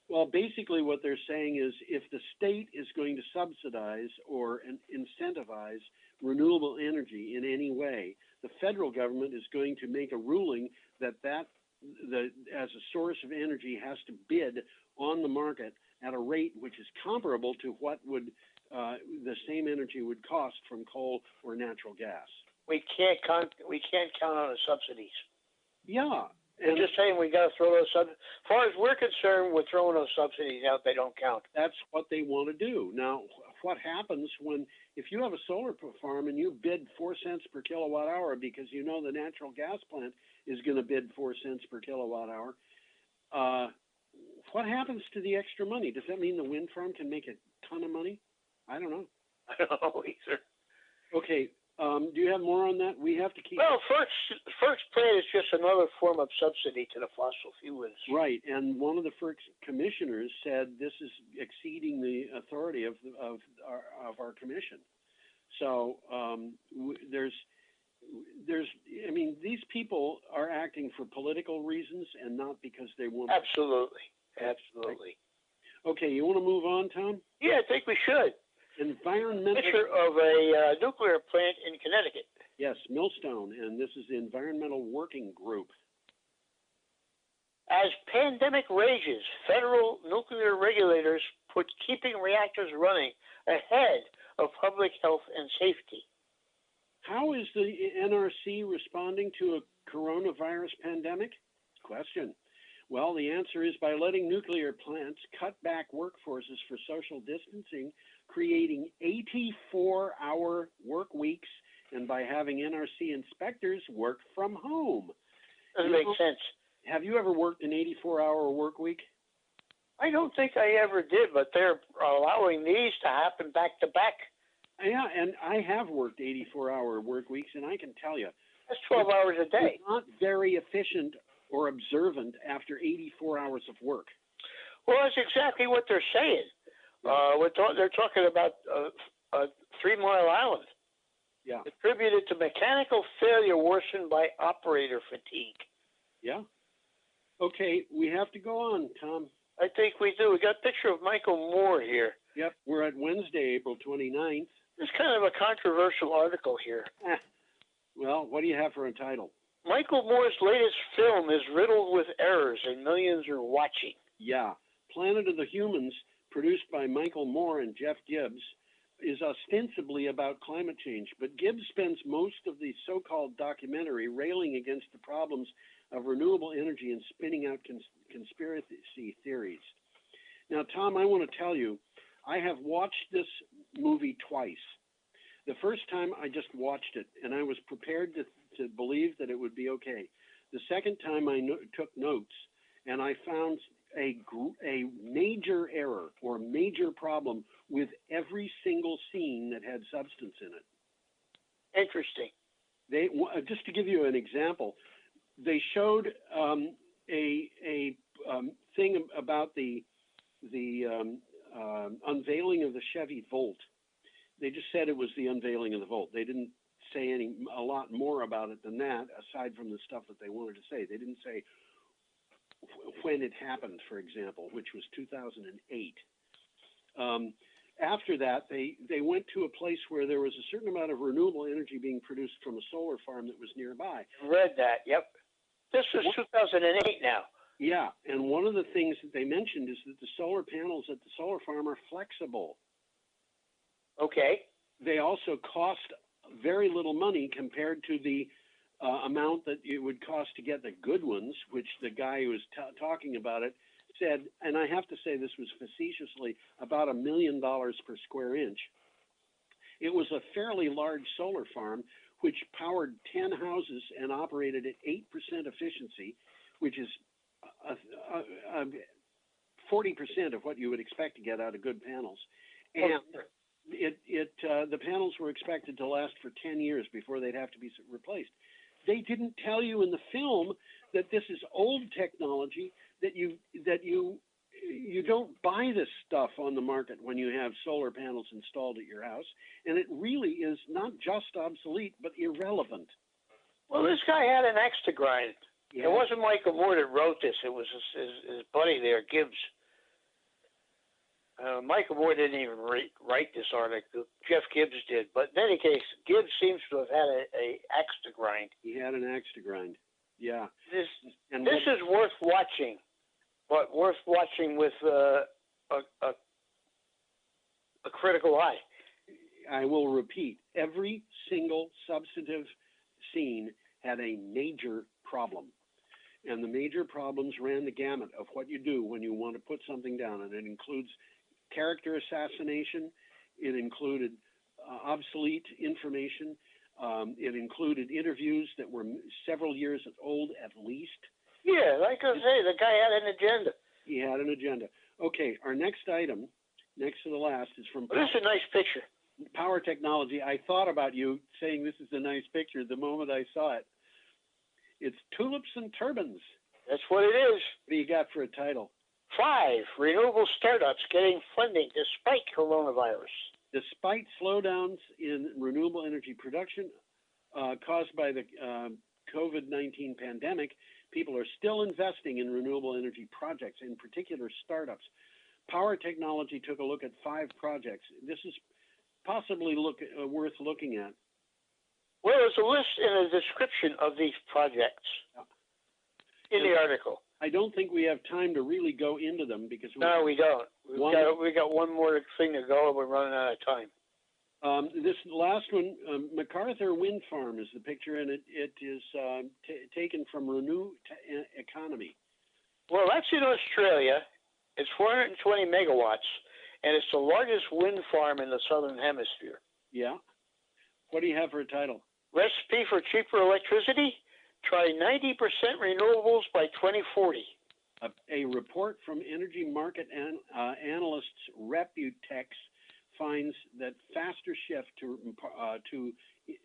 Well, basically what they're saying is if the state is going to subsidize or incentivize renewable energy in any way, the federal government is going to make a ruling that as a source of energy has to bid on the market at a rate which is comparable to what would the same energy would cost from coal or natural gas. We can't count on the subsidies. Yeah. They're just saying we got to throw those subsidies. As far as we're concerned, we're throwing those subsidies out. They don't count. That's what they want to do. Now, what happens if you have a solar farm and you bid 4 cents per kilowatt hour because you know the natural gas plant is going to bid 4 cents per kilowatt hour, what happens to the extra money? Does that mean the wind farm can make a ton of money? I don't know. I don't know either. Okay. Do you have more on that? We have to keep. Well, FERC's plan is just another form of subsidy to the fossil fuel industry. Right, and one of the FERC commissioners said this is exceeding the authority of our commission. So these people are acting for political reasons and not because they want. Absolutely. Okay, you want to move on, Tom? Yeah, I think we should. Environmental. Picture of a nuclear plant in Connecticut. Yes, Millstone, and this is the Environmental Working Group. As pandemic rages, federal nuclear regulators put keeping reactors running ahead of public health and safety. How is the NRC responding to a coronavirus pandemic? Question. Well, the answer is by letting nuclear plants cut back workforces for social distancing, creating 84-hour work weeks, and by having NRC inspectors work from home. Doesn't make sense. Have you ever worked an 84-hour work week? I don't think I ever did, but they're allowing these to happen back to back. Yeah, and I have worked 84-hour work weeks, and I can tell you. That's 12 hours a day. It's not very efficient or observant after 84 hours of work. Well, that's exactly what they're saying. They're talking about 3 Mile Island. Yeah. Attributed to mechanical failure worsened by operator fatigue. Yeah. Okay, we have to go on, Tom. I think we do. We got a picture of Michael Moore here. Yep, we're at Wednesday, April 29th. It's kind of a controversial article here. Well, what do you have for a title? Michael Moore's latest film is riddled with errors and millions are watching. Yeah. Planet of the Humans, produced by Michael Moore and Jeff Gibbs, is ostensibly about climate change, but Gibbs spends most of the so-called documentary railing against the problems of renewable energy and spinning out conspiracy theories. Now, Tom, I want to tell you, I have watched this movie twice. The first time I just watched it, and I was prepared to believe that it would be okay. The second time I took notes, and I found a major error or major problem with every single scene that had substance in it. Interesting. They just to give you an example, they showed a thing about the unveiling of the Chevy Volt. They just said it was the unveiling of the Volt. They didn't say a lot more about it than that, aside from the stuff that they wanted to say. They didn't say when it happened, for example, which was 2008. after that, they went to a place where there was a certain amount of renewable energy being produced from a solar farm that was nearby. Read that. Yep. This was 2008 now. Yeah, and one of the things that they mentioned is that the solar panels at the solar farm are flexible. Okay. They also cost very little money compared to the amount that it would cost to get the good ones, which the guy who was talking about it said, and I have to say this was facetiously, about $1 million per square inch. It was a fairly large solar farm which powered 10 houses and operated at 8% efficiency, which is 40% of what you would expect to get out of good panels. And the panels were expected to last for 10 years before they'd have to be replaced. They didn't tell you in the film that this is old technology, that you don't buy this stuff on the market when you have solar panels installed at your house, and it really is not just obsolete but irrelevant. Well, this guy had an axe to grind. Yeah. It wasn't Michael Moore that wrote this. It was his buddy there, Gibbs. Michael Moore didn't even write this article. Jeff Gibbs did. But in any case, Gibbs seems to have had a axe to grind. He had an axe to grind. Yeah. This is worth watching, but worth watching with a critical eye. I will repeat, every single substantive scene had a major problem. And the major problems ran the gamut of what you do when you want to put something down. And it includes character assassination. It included obsolete information. It included interviews that were several years old at least. Yeah, like I say, the guy had an agenda. He had an agenda. Okay, our next item, next to the last, is from... Well, this is a nice picture. Power Technology. I thought about you saying this is a nice picture the moment I saw it. It's Tulips and Turbines. That's what it is. What do you got for a title? 5 renewable startups getting funding despite coronavirus. Despite slowdowns in renewable energy production caused by the COVID-19 pandemic, people are still investing in renewable energy projects, in particular startups. Power Technology took a look at 5 projects. This is possibly worth looking at. Well, there's a list and a description of these projects in the article. I don't think we have time to really go into them because we don't. We got one more thing to go, and we're running out of time. This last one, MacArthur Wind Farm is the picture, and it is taken from Renew Economy. Well, that's in Australia. It's 420 megawatts, and it's the largest wind farm in the southern hemisphere. Yeah. What do you have for a title? Recipe for cheaper electricity? Try 90% renewables by 2040. A report from energy market analysts Reputex finds that faster shift to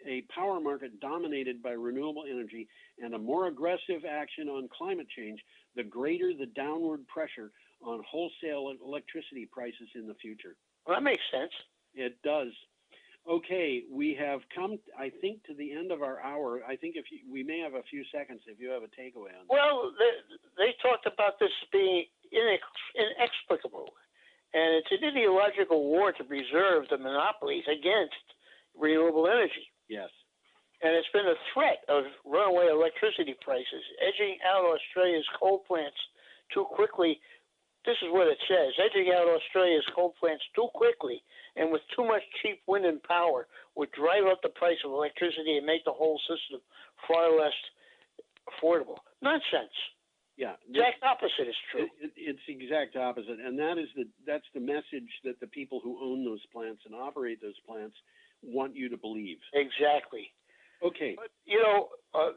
a power market dominated by renewable energy and a more aggressive action on climate change, the greater the downward pressure on wholesale electricity prices in the future. Well, that makes sense. It does. Okay, we have come, I think, to the end of our hour. I think we may have a few seconds if you have a takeaway on that. Well, they talked about this being inexplicable, and it's an ideological war to preserve the monopolies against renewable energy. Yes. And it's been a threat of runaway electricity prices, edging out Australia's coal plants too quickly. This is what it says, edging out Australia's coal plants too quickly and with too much cheap wind and power would drive up the price of electricity and make the whole system far less affordable. Nonsense. Yeah. Exact opposite is true. It's the exact opposite. And that's the message that the people who own those plants and operate those plants want you to believe. Exactly. Okay. But,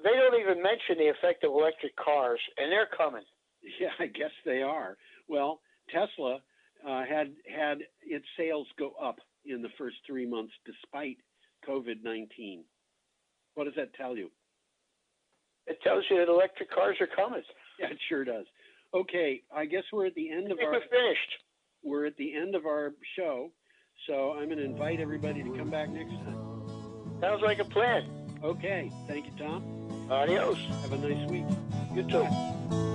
they don't even mention the effect of electric cars, and they're coming. Yeah, I guess they are. Well, Tesla had its sales go up in the first 3 months despite COVID-19. What does that tell you? It tells you that electric cars are coming. Yeah, it sure does. Okay, I guess we're at the end of we're finished. We're at the end of our show, so I'm going to invite everybody to come back next time. Sounds like a plan. Okay, thank you, Tom. Adios. Have a nice week. You too. Bye.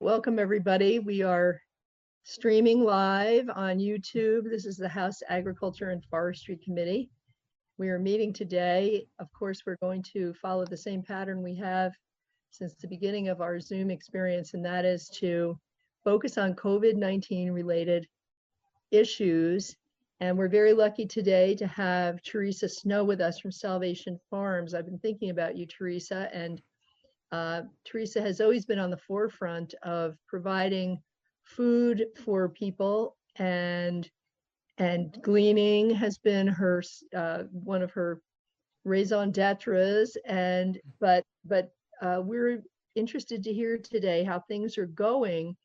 Welcome, everybody. We are streaming live on YouTube. This is the House Agriculture and Forestry Committee. We are meeting today. Of course, we're going to follow the same pattern we have since the beginning of our Zoom experience, and that is to focus on COVID-19 related issues. And we're very lucky today to have Teresa Snow with us from Salvation Farms. I've been thinking about you, Teresa, and Teresa has always been on the forefront of providing food for people, and gleaning has been her one of her raison d'etres. And but we're interested to hear today how things are going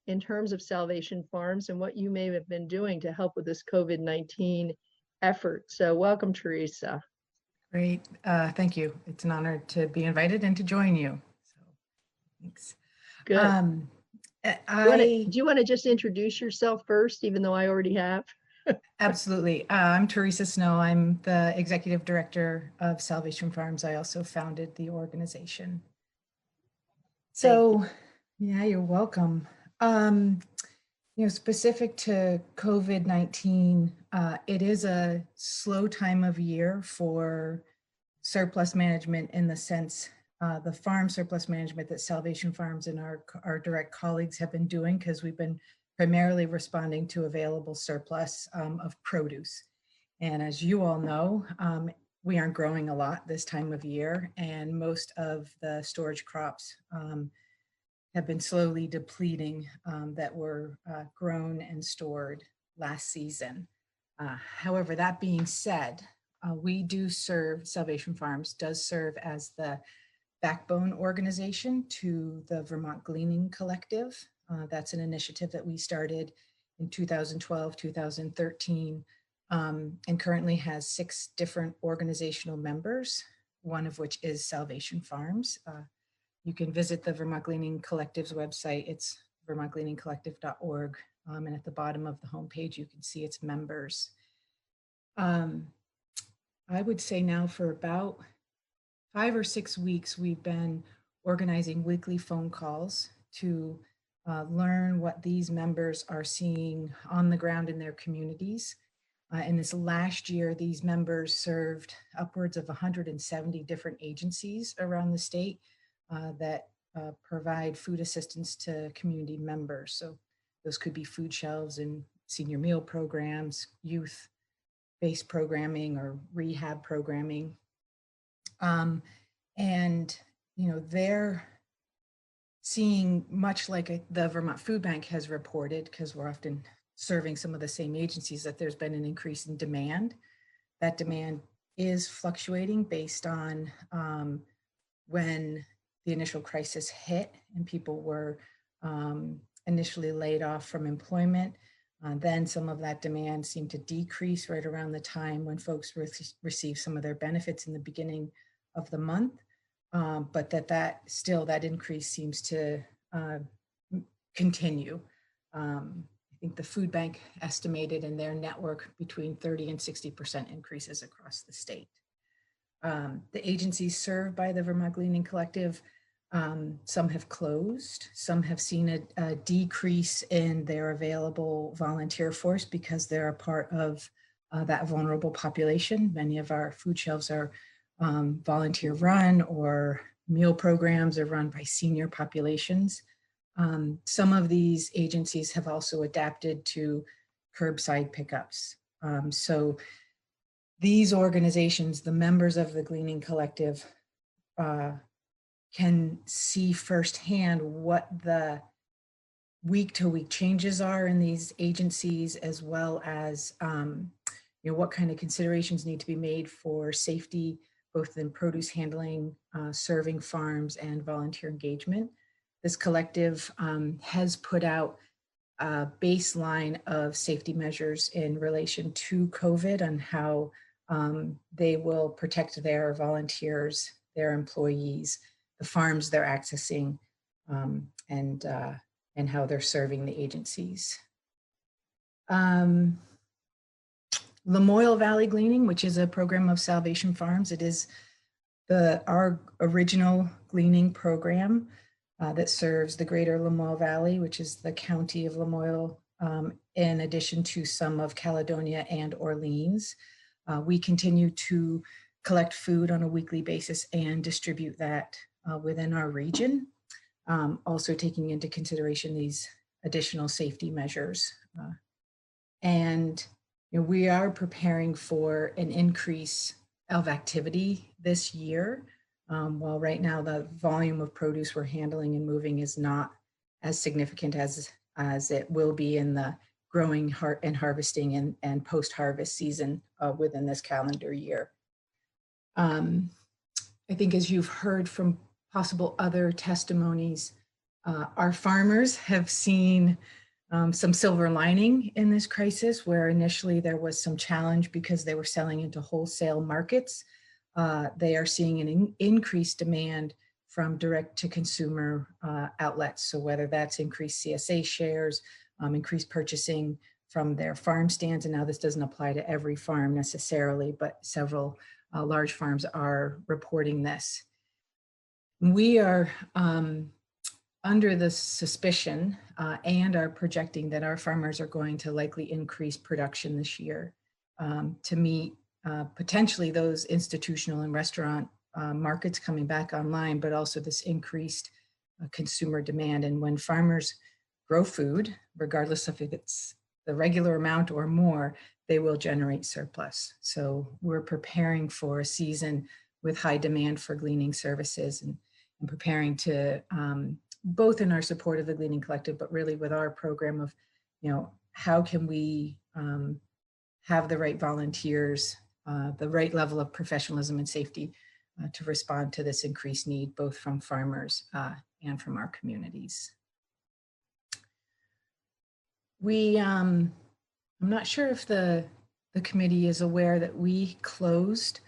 in terms of Salvation Farms and what you may have been doing to help with this COVID-19 effort. So welcome, Teresa. Great. Thank you. It's an honor to be invited and to join you. So, thanks. Good. Do you want to just introduce yourself first, even though I already have? Absolutely. I'm Teresa Snow. I'm the Executive Director of Salvation Farms. I also founded the organization. So, yeah, you're welcome. Specific to COVID-19, it is a slow time of year for surplus management, in the sense the farm surplus management that Salvation Farms and our direct colleagues have been doing, because we've been primarily responding to available surplus of produce. And as you all know, we aren't growing a lot this time of year, and most of the storage crops have been slowly depleting that were grown and stored last season. However, that being said, Salvation Farms does serve as the backbone organization to the Vermont Gleaning Collective. That's an initiative that we started in 2012, 2013, and currently has 6 different organizational members, one of which is Salvation Farms. You can visit the Vermont Gleaning Collective's website. It's vermontgleaningcollective.org. And at the bottom of the homepage, you can see its members. I would say now for about 5 or 6 weeks, we've been organizing weekly phone calls to learn what these members are seeing on the ground in their communities. In this last year, these members served upwards of 170 different agencies around the state that provide food assistance to community members. So those could be food shelves and senior meal programs, youth-based programming, or rehab programming. They're seeing, much like the Vermont Food Bank has reported, because we're often serving some of the same agencies, that there's been an increase in demand. That demand is fluctuating based on when the initial crisis hit and people were initially laid off from employment. Then some of that demand seemed to decrease right around the time when folks received some of their benefits in the beginning of the month. But that increase seems to continue. I think the food bank estimated in their network between 30 and 60% increases across the state. The agencies served by the Vermont Gleaning Collective, some have closed, some have seen a decrease in their available volunteer force because they're a part of that vulnerable population. Many of our food shelves are volunteer run, or meal programs are run by senior populations. Some of these agencies have also adapted to curbside pickups. So these organizations, the members of the Gleaning Collective, can see firsthand what the week-to-week changes are in these agencies, as well as what kind of considerations need to be made for safety, both in produce handling, serving farms, and volunteer engagement. This collective has put out a baseline of safety measures in relation to COVID and how they will protect their volunteers, their employees, the farms they're accessing, and how they're serving the agencies. Lamoille Valley Gleaning, which is a program of Salvation Farms, it is our original gleaning program. that serves the greater Lamoille Valley, which is the county of Lamoille, in addition to some of Caledonia and Orleans. We continue to collect food on a weekly basis and distribute that within our region, also taking into consideration these additional safety measures. And we are preparing for an increase of activity this year. While right now the volume of produce we're handling and moving is not as significant as it will be in the growing and harvesting and post-harvest season within this calendar year. I think as you've heard from possible other testimonies, our farmers have seen some silver lining in this crisis, where initially there was some challenge because they were selling into wholesale markets. They are seeing an increased demand from direct to consumer outlets. So whether that's increased CSA shares, increased purchasing from their farm stands, and now this doesn't apply to every farm necessarily, but several large farms are reporting this. We are under the suspicion and are projecting that our farmers are going to likely increase production this year to meet potentially those institutional and restaurant markets coming back online, but also this increased consumer demand. And when farmers grow food, regardless of if it's the regular amount or more, they will generate surplus. So we're preparing for a season with high demand for gleaning services and preparing to, both in our support of the Gleaning Collective, but really with our program of, how can we have the right volunteers, the right level of professionalism and safety to respond to this increased need, both from farmers and from our communities. I'm not sure if the committee is aware that we closed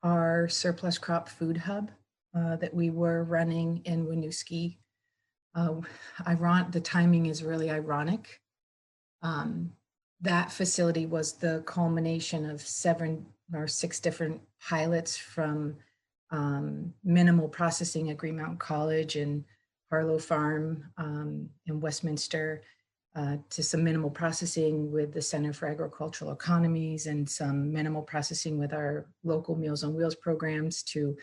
our surplus crop food hub that we were running in Winooski. The timing is really ironic. That facility was the culmination of 7 or 6 different pilots from minimal processing at Greenmount College and Harlow Farm in Westminster, to some minimal processing with the Center for Agricultural Economies and some minimal processing with our local Meals on Wheels programs, to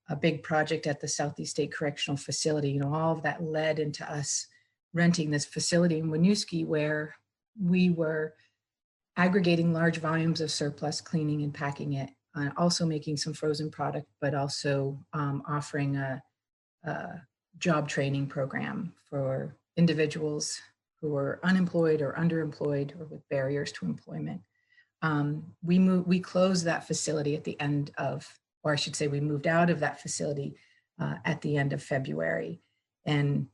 a big project at the Southeast State Correctional Facility. All of that led into us renting this facility in Winooski, where we were aggregating large volumes of surplus, cleaning and packing it, also making some frozen product, but also offering a job training program for individuals who are unemployed or underemployed or with barriers to employment. We closed that facility at the end of, or I should say we moved out of that facility at the end of February. And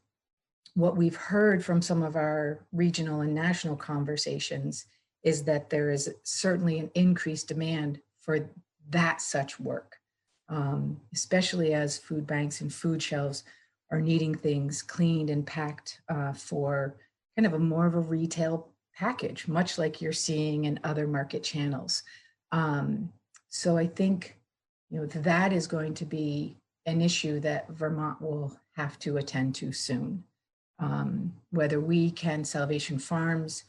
what we've heard from some of our regional and national conversations is that there is certainly an increased demand for that such work, especially as food banks and food shelves are needing things cleaned and packed for kind of more of a retail package, much like you're seeing in other market channels. So I think that is going to be an issue that Vermont will have to attend to soon. Whether we can, Salvation Farms,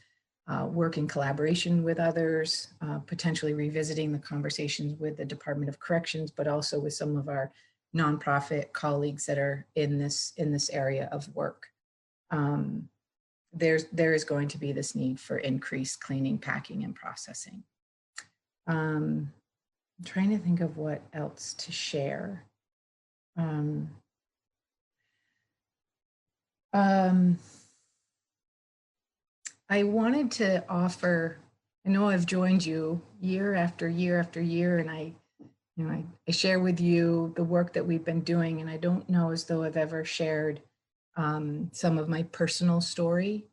work in collaboration with others, potentially revisiting the conversations with the Department of Corrections, but also with some of our nonprofit colleagues that are in this area of work. There is going to be this need for increased cleaning, packing, and processing. I'm trying to think of what else to share. I wanted to offer, I know I've joined you year after year after year, and I share with you the work that we've been doing, and I don't know as though I've ever shared some of my personal story.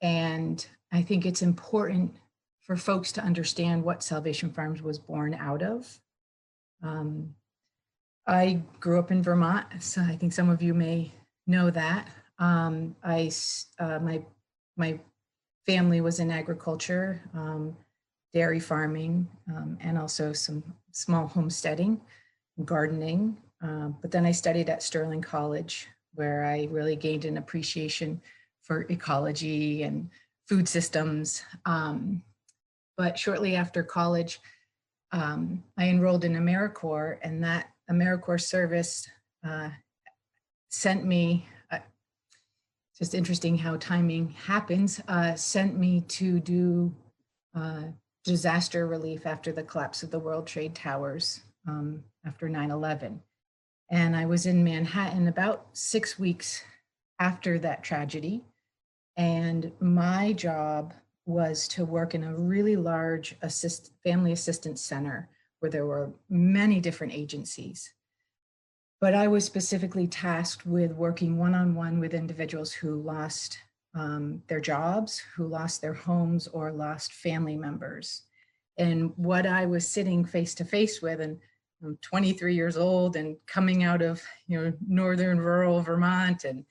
And I think it's important for folks to understand what Salvation Farms was born out of. I grew up in Vermont, so I think some of you may know that. My family was in agriculture, dairy farming, and also some small homesteading, gardening. But then I studied at Sterling College, where I really gained an appreciation for ecology and food systems. But shortly after college, I enrolled in AmeriCorps, and that AmeriCorps service sent me, just interesting how timing happens, sent me to do disaster relief after the collapse of the World Trade Towers after 9/11. And I was in Manhattan about 6 weeks after that tragedy. And my job was to work in a really large family assistance center where there were many different agencies. But I was specifically tasked with working one-on-one with individuals who lost their jobs, who lost their homes, or lost family members. And what I was sitting face to face with, and I'm 23 years old and coming out of northern rural Vermont, and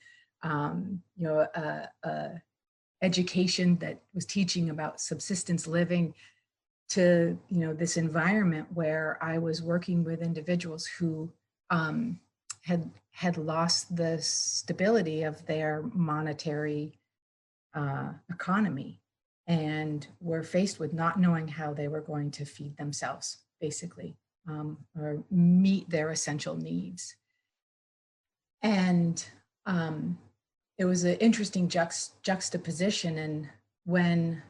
education that was teaching about subsistence living, to this environment where I was working with individuals who had lost the stability of their monetary economy, and were faced with not knowing how they were going to feed themselves, basically, or meet their essential needs. And it was an interesting juxtaposition. And when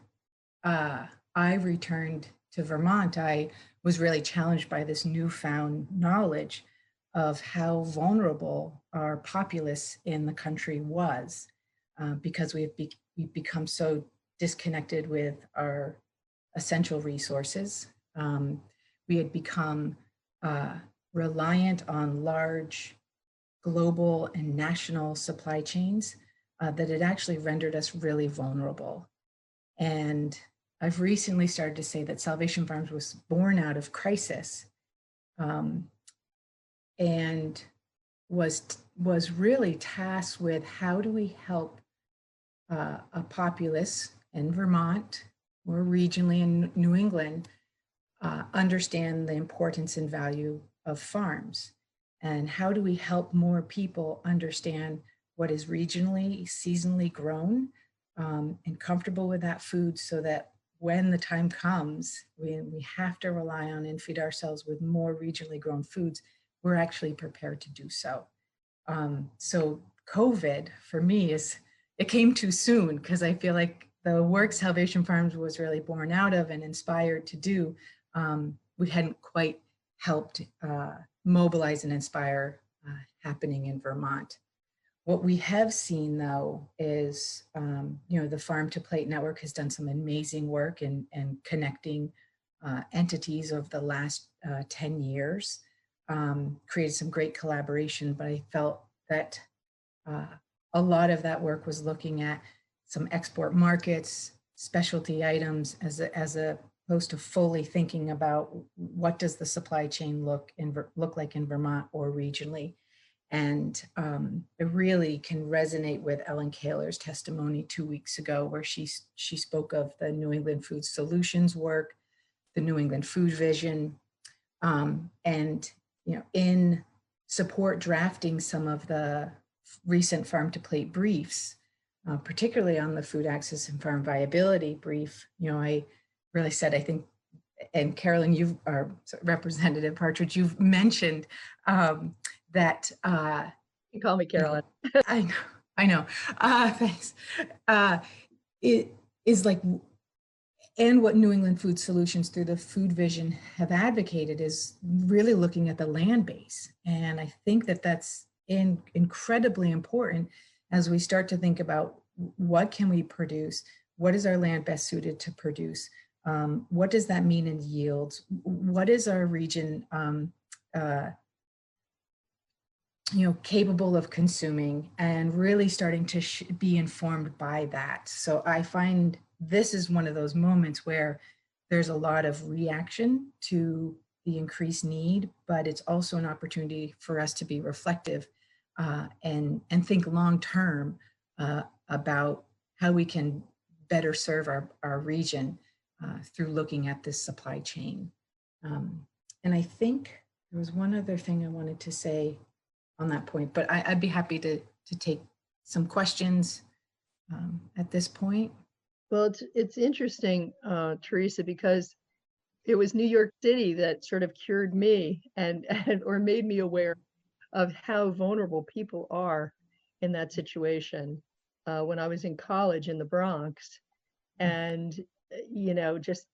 I returned to Vermont, I was really challenged by this newfound knowledge of how vulnerable our populace in the country was, because we've become so disconnected with our essential resources. We had become reliant on large global and national supply chains that had actually rendered us really vulnerable. And I've recently started to say that Salvation Farms was born out of crisis, and was really tasked with how do we help a populace in Vermont or regionally in New England understand the importance and value of farms, and how do we help more people understand what is regionally, seasonally grown, and comfortable with that food, so that when the time comes, we have to rely on and feed ourselves with more regionally grown foods, we're actually prepared to do so. So COVID for me it came too soon, because I feel like the work Salvation Farms was really born out of and inspired to do, we hadn't quite helped mobilize and inspire happening in Vermont. What we have seen, though, is the Farm to Plate Network has done some amazing work in connecting entities of the last 10 years, created some great collaboration, but I felt that a lot of that work was looking at some export markets, specialty items, as opposed to fully thinking about what does the supply chain look like in Vermont or regionally. And it really can resonate with Ellen Kaler's testimony 2 weeks ago, where she spoke of the New England Food Solutions work, the New England Food Vision, and in support drafting some of the recent Farm to Plate briefs, particularly on the food access and farm viability brief. I really said, I think, and Carolyn, Representative Partridge, you've mentioned that you call me Carolyn. I know. Thanks. It is like, and what New England Food Solutions through the Food Vision have advocated is really looking at the land base. And I think that that's incredibly important as we start to think about what can we produce, what is our land best suited to produce, what does that mean in yields, what is our region capable of consuming, and really starting to be informed by that. So I find this is one of those moments where there's a lot of reaction to the increased need, but it's also an opportunity for us to be reflective and think long-term about how we can better serve our region through looking at this supply chain. And I think there was one other thing I wanted to say on that point, but I'd be happy to take some questions at this point. Well, it's interesting, Teresa, because it was New York City that sort of cured me and or made me aware of how vulnerable people are in that situation. When I was in college in the Bronx, and just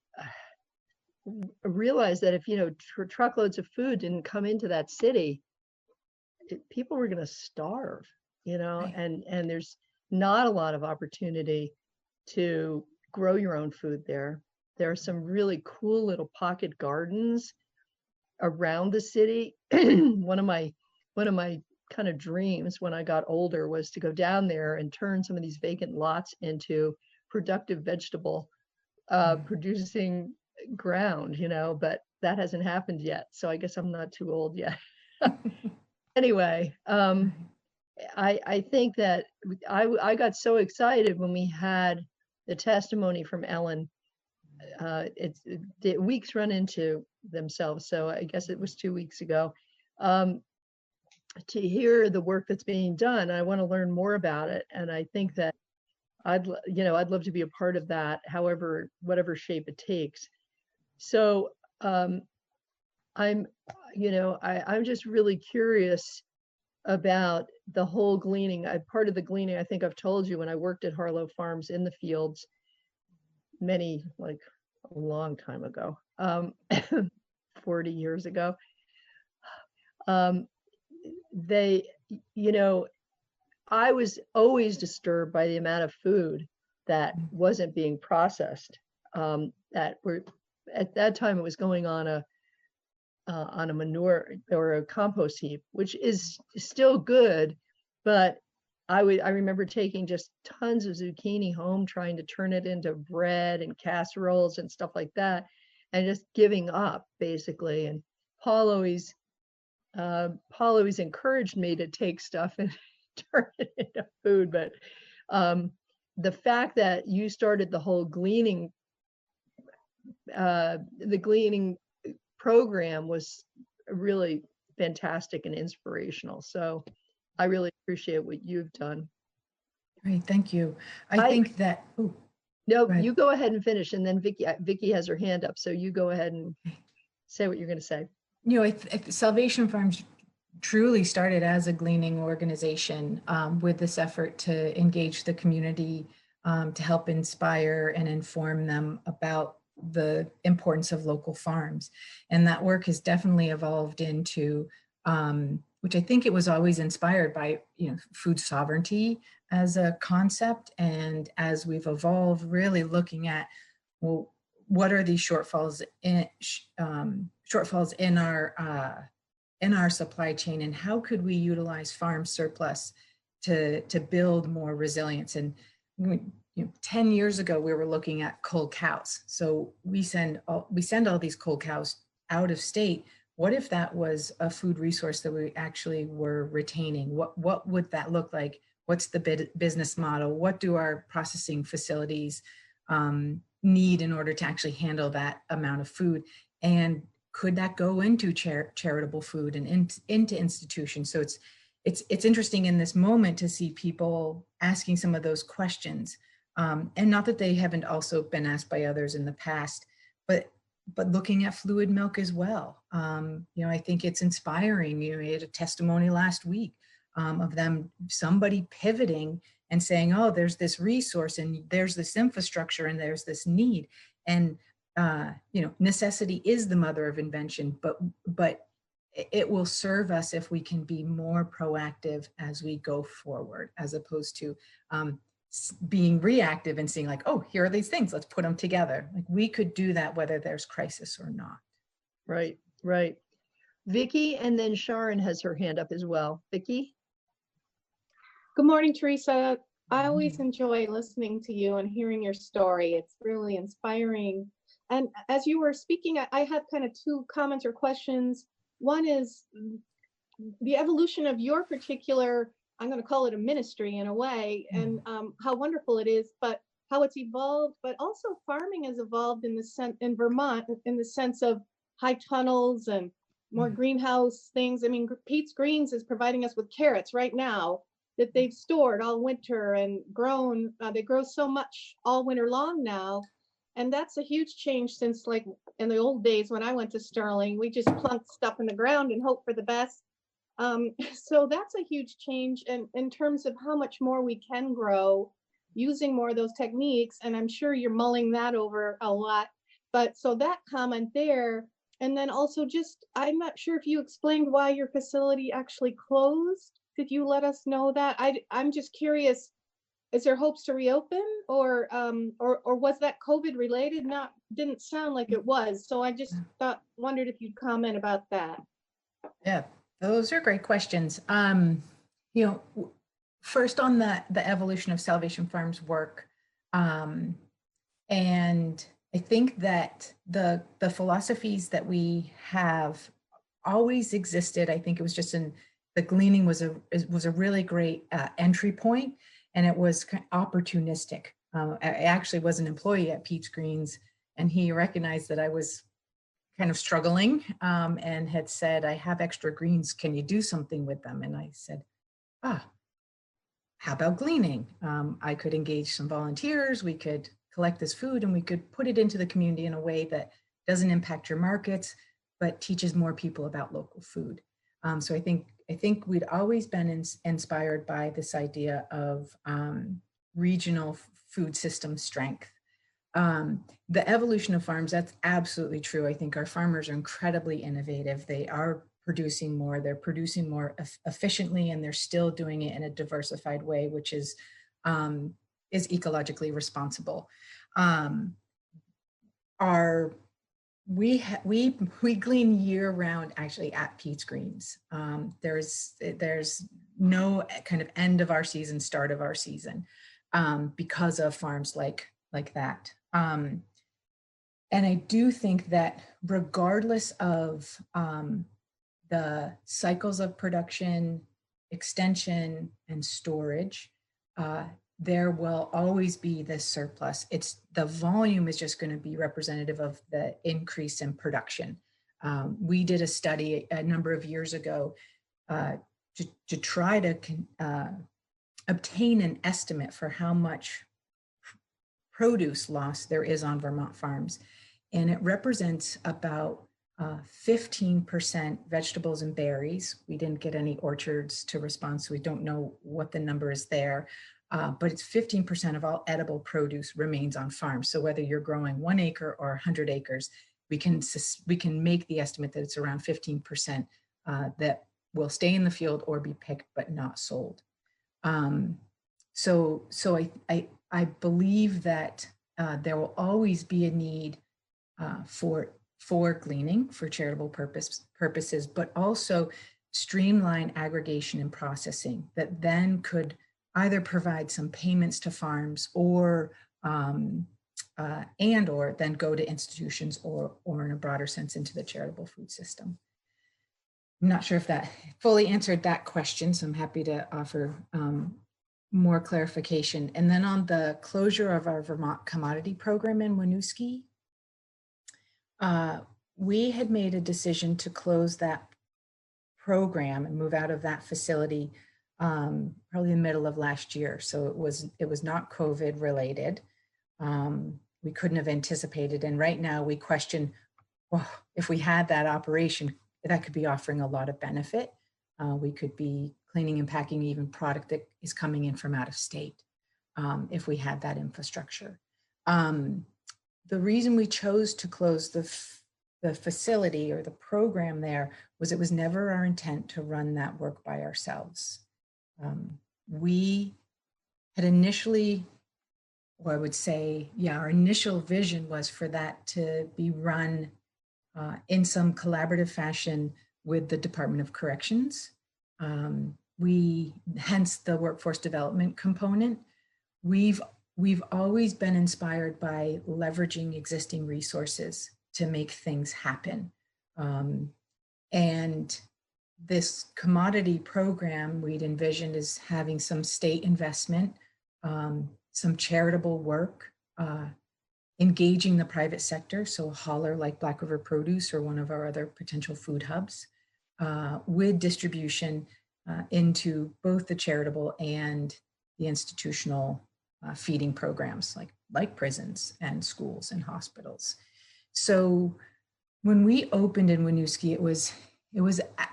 realized that if truckloads of food didn't come into that city, people were going to starve. Right. And there's not a lot of opportunity to grow your own food there. There are some really cool little pocket gardens around the city. One of my kind of dreams when I got older was to go down there and turn some of these vacant lots into productive vegetable producing ground, but that hasn't happened yet. So I guess I'm not too old yet. Anyway, I think that I got so excited when we had the testimony from Ellen. The weeks run into themselves, so I guess it was 2 weeks ago. To hear the work that's being done, I want to learn more about it, and I think that I'd love to be a part of that, whatever shape it takes. So I'm just really curious about the whole gleaning. Part of the gleaning, I think I've told you, when I worked at Harlow Farms in the fields, a long time ago, 40 years ago. I was always disturbed by the amount of food that wasn't being processed. At that time, it was going on a manure or a compost heap, which is still good, but I remember taking just tons of zucchini home, trying to turn it into bread and casseroles and stuff like that, and just giving up basically. And Paul always encouraged me to take stuff and turn it into food. But the fact that you started the whole gleaning program was really fantastic and inspirational. So I really appreciate what you've done. Great, thank you. I think that. Oh, no, you go ahead and finish, and then Vicky has her hand up. So you go ahead and say what you're going to say. Salvation Farms truly started as a gleaning organization with this effort to engage the community, to help inspire and inform them about the importance of local farms. And that work has definitely evolved into, which I think it was always inspired by, food sovereignty as a concept. And as we've evolved, really looking at, well, what are these shortfalls in our supply chain, and how could we utilize farm surplus to build more resilience? And 10 years ago, we were looking at cull cows. So we send all these cull cows out of state. What if that was a food resource that we actually were retaining? What would that look like? What's the business model? What do our processing facilities need in order to actually handle that amount of food? And could that go into charitable food and into institutions? So it's interesting in this moment to see people asking some of those questions. And not that they haven't also been asked by others in the past, but looking at fluid milk as well. I think it's inspiring. We had a testimony last week of somebody pivoting and saying, oh, there's this resource and there's this infrastructure and there's this need. And necessity is the mother of invention, but it will serve us if we can be more proactive as we go forward, as opposed to being reactive and seeing like, oh, here are these things, let's put them together. Like, we could do that whether there's crisis or not. Right. Vicky, and then Sharon has her hand up as well. Vicky? Good morning, Teresa. I always enjoy listening to you and hearing your story. It's really inspiring. And as you were speaking, I had kind of two comments or questions. One is the evolution of your particular, I'm going to call it a ministry in a way, and how wonderful it is, but how it's evolved, but also farming has evolved in Vermont in the sense of high tunnels and more greenhouse things. I mean, Pete's Greens is providing us with carrots right now that they've stored all winter and grown. They grow so much all winter long now. And that's a huge change since, like, in the old days when I went to Sterling, we just plunked stuff in the ground and hope for the best. So that's a huge change in terms of how much more we can grow using more of those techniques. And I'm sure you're mulling that over a lot. But so that comment there, and then also just, I'm not sure if you explained why your facility actually closed. Did you let us know that? I'm just curious, is there hopes to reopen, or was that COVID related? Didn't sound like it was. So I just wondered if you'd comment about that. Yeah, those are great questions. First on the evolution of Salvation Farms work, and I think that the philosophies that we have always existed. I think it was just the gleaning was a really great entry point, and it was opportunistic. I actually was an employee at Pete's Greens, and he recognized that I was kind of struggling, and had said, I have extra greens, can you do something with them? And I said, how about gleaning? I could engage some volunteers, we could collect this food, and we could put it into the community in a way that doesn't impact your markets, but teaches more people about local food. So I think we'd always been inspired by this idea of regional food system strength. The evolution of farms, that's absolutely true. I think our farmers are incredibly innovative. They are producing more, they're producing more efficiently, and they're still doing it in a diversified way, which is ecologically responsible. We glean year round actually at Pete's Greens. There's no kind of end of our season, start of our season, because of farms like that. And I do think that regardless of the cycles of production, extension, and storage, there will always be this surplus. The volume is just going to be representative of the increase in production. We did a study a number of years ago to try to obtain an estimate for how much produce loss there is on Vermont farms. And it represents about 15% vegetables and berries. We didn't get any orchards to respond, so we don't know what the number is there. But it's 15% of all edible produce remains on farms. So whether you're growing 1 acre or 100 acres, we can make the estimate that it's around 15% that will stay in the field or be picked but not sold. So I believe that there will always be a need for gleaning for charitable purposes, but also streamline aggregation and processing that then could either provide some payments to farms or or then go to institutions or in a broader sense into the charitable food system. I'm not sure if that fully answered that question, so I'm happy to offer more clarification. And then on the closure of our Vermont commodity program in Winooski, we had made a decision to close that program and move out of that facility probably in the middle of last year. So it was not COVID related. We couldn't have anticipated. And right now we question, well, if we had that operation, that could be offering a lot of benefit. We could be cleaning and packing even product that is coming in from out of state if we had that infrastructure. The reason we chose to close the facility or the program there was it was never our intent to run that work by ourselves. We had initially, or I would say, our initial vision was for that to be run in some collaborative fashion with the Department of Corrections. Hence the workforce development component. We've always been inspired by leveraging existing resources to make things happen. And this commodity program we'd envisioned is having some state investment, some charitable work, engaging the private sector, so a hauler like Black River Produce or one of our other potential food hubs, with distribution into both the charitable and the institutional feeding programs like prisons and schools and hospitals. So when we opened in Winooski, it was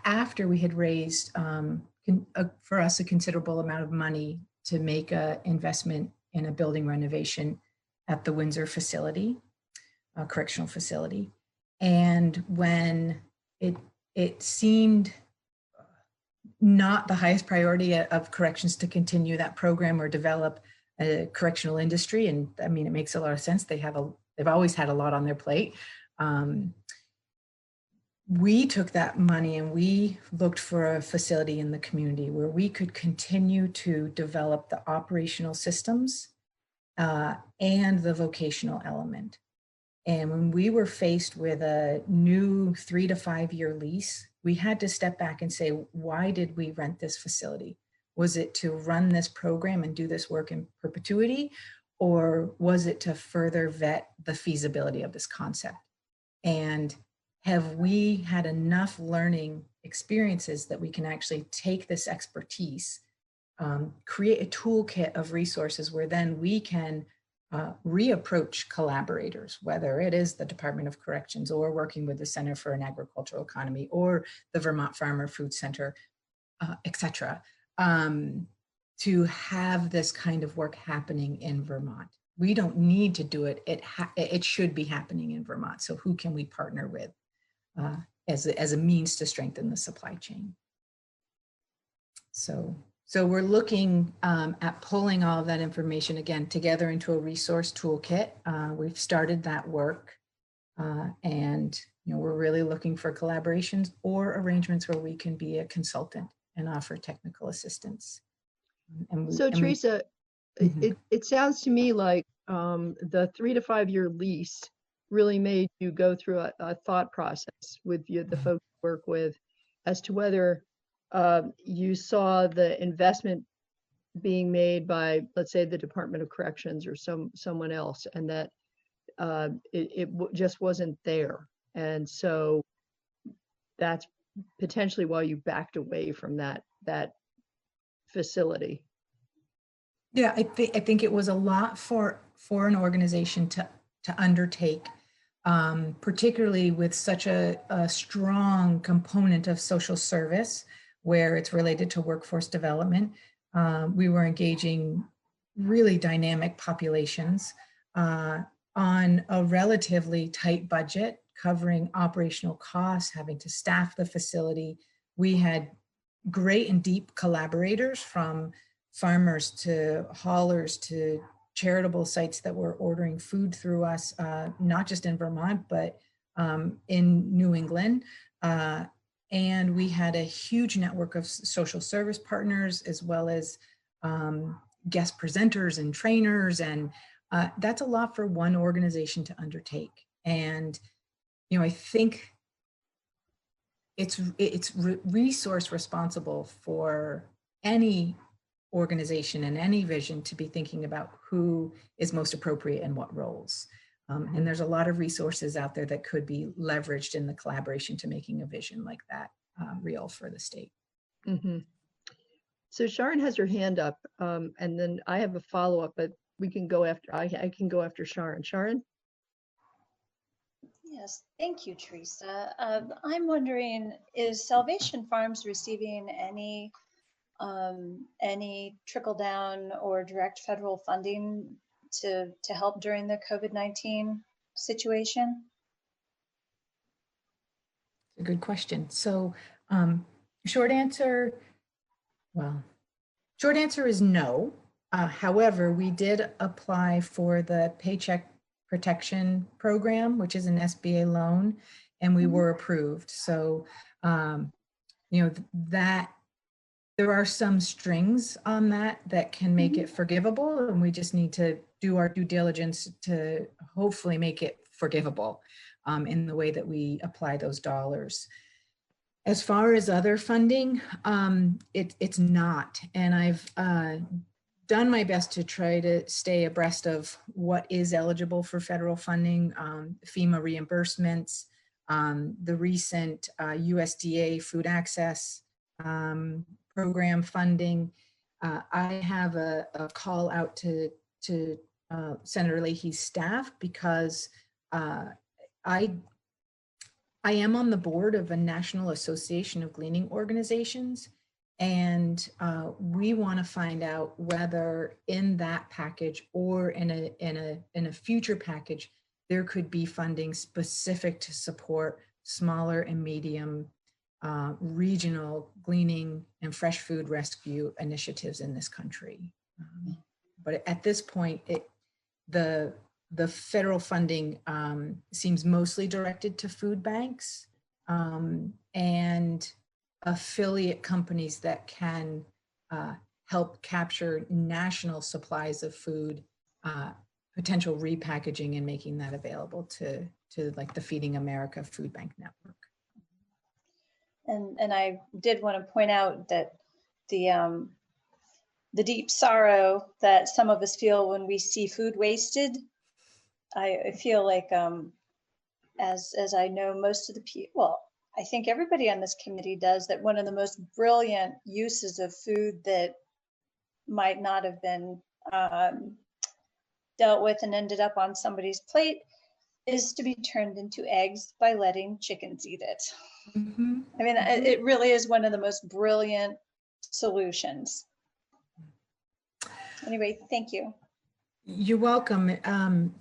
after we had raised for us a considerable amount of money to make an investment in a building renovation at the Windsor facility, correctional facility. And when it seemed not the highest priority of corrections to continue that program or develop a correctional industry, and I mean, it makes a lot of sense. They've always had a lot on their plate. We took that money and we looked for a facility in the community where we could continue to develop the operational systems and the vocational element. And when we were faced with a new 3 to 5 year lease, we had to step back and say, why did we rent this facility? Was it to run this program and do this work in perpetuity? Or was it to further vet the feasibility of this concept? And have we had enough learning experiences that we can actually take this expertise, create a toolkit of resources where then we can reapproach collaborators, whether it is the Department of Corrections or working with the Center for an Agricultural Economy or the Vermont Farmer Food Center, et cetera, to have this kind of work happening in Vermont. We don't need to do it. It should be happening in Vermont. So who can we partner with as a means to strengthen the supply chain? So we're looking at pulling all of that information again together into a resource toolkit. We've started that work, and we're really looking for collaborations or arrangements where we can be a consultant and offer technical assistance. Teresa, it sounds to me like the 3 to 5 year lease really made you go through a thought process with the folks you work with as to whether you saw the investment being made by, let's say, the Department of Corrections or someone else, and that it just wasn't there. And so that's potentially why you backed away from that facility. Yeah, I think it was a lot for an organization to undertake, particularly with such a strong component of social service where it's related to workforce development. We were engaging really dynamic populations on a relatively tight budget, covering operational costs, having to staff the facility. We had great and deep collaborators, from farmers to haulers to charitable sites that were ordering food through us, not just in Vermont, but in New England. And we had a huge network of social service partners, as well as guest presenters and trainers. And that's a lot for one organization to undertake. And, I think it's resource responsible for any organization and any vision to be thinking about who is most appropriate in what roles. And there's a lot of resources out there that could be leveraged in the collaboration to making a vision like that real for the state. Mm-hmm. So Sharon has her hand up, and then I have a follow-up, but we can go after, I can go after Sharon. Sharon? Yes, thank you, Teresa. I'm wondering, is Salvation Farms receiving any trickle down or direct federal funding to help during the COVID-19 situation? A good question. So short answer is no. However, we did apply for the Paycheck Protection Program, which is an SBA loan, and we were approved. So, that there are some strings on that can make it forgivable, and we just need to do our due diligence to hopefully make it forgivable in the way that we apply those dollars. As far as other funding, it's not. And I've done my best to try to stay abreast of what is eligible for federal funding, FEMA reimbursements, the recent USDA food access program funding. I have a call out to Senator Leahy's staff because I am on the board of a National Association of Gleaning Organizations, and we want to find out whether in that package or in a future package there could be funding specific to support smaller and medium regional gleaning and fresh food rescue initiatives in this country. But at this point, the federal funding seems mostly directed to food banks and affiliate companies that can help capture national supplies of food, potential repackaging and making that available to like the Feeding America Food Bank Network. And I did want to point out that the deep sorrow that some of us feel when we see food wasted, I feel like as I know most of the people, well, I think everybody on this committee does, that one of the most brilliant uses of food that might not have been dealt with and ended up on somebody's plate is to be turned into eggs by letting chickens eat it. Mm-hmm. I mean, it really is one of the most brilliant solutions. Anyway, thank you. You're welcome.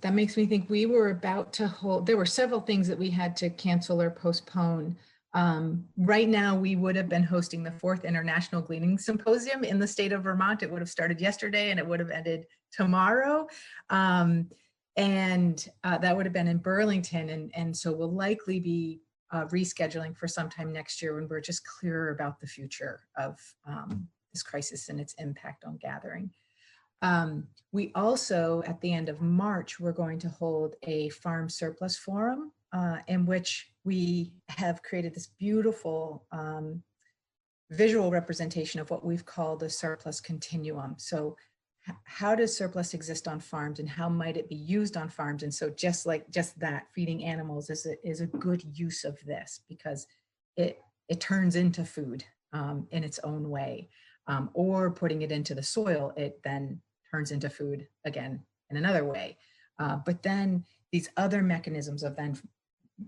That makes me think we were about to hold, there were several things that we had to cancel or postpone. Right now, we would have been hosting the 4th International Gleaning Symposium in the state of Vermont. It would have started yesterday and it would have ended tomorrow. And that would have been in Burlington. And so we'll likely be rescheduling for sometime next year when we're just clearer about the future of this crisis and its impact on gathering. We also, at the end of March, we're going to hold a farm surplus forum in which we have created this beautiful visual representation of what we've called a surplus continuum. So how does surplus exist on farms and how might it be used on farms? And so just that, feeding animals is a good use of this because it turns into food in its own way, or putting it into the soil, it then turns into food again in another way. But then these other mechanisms of then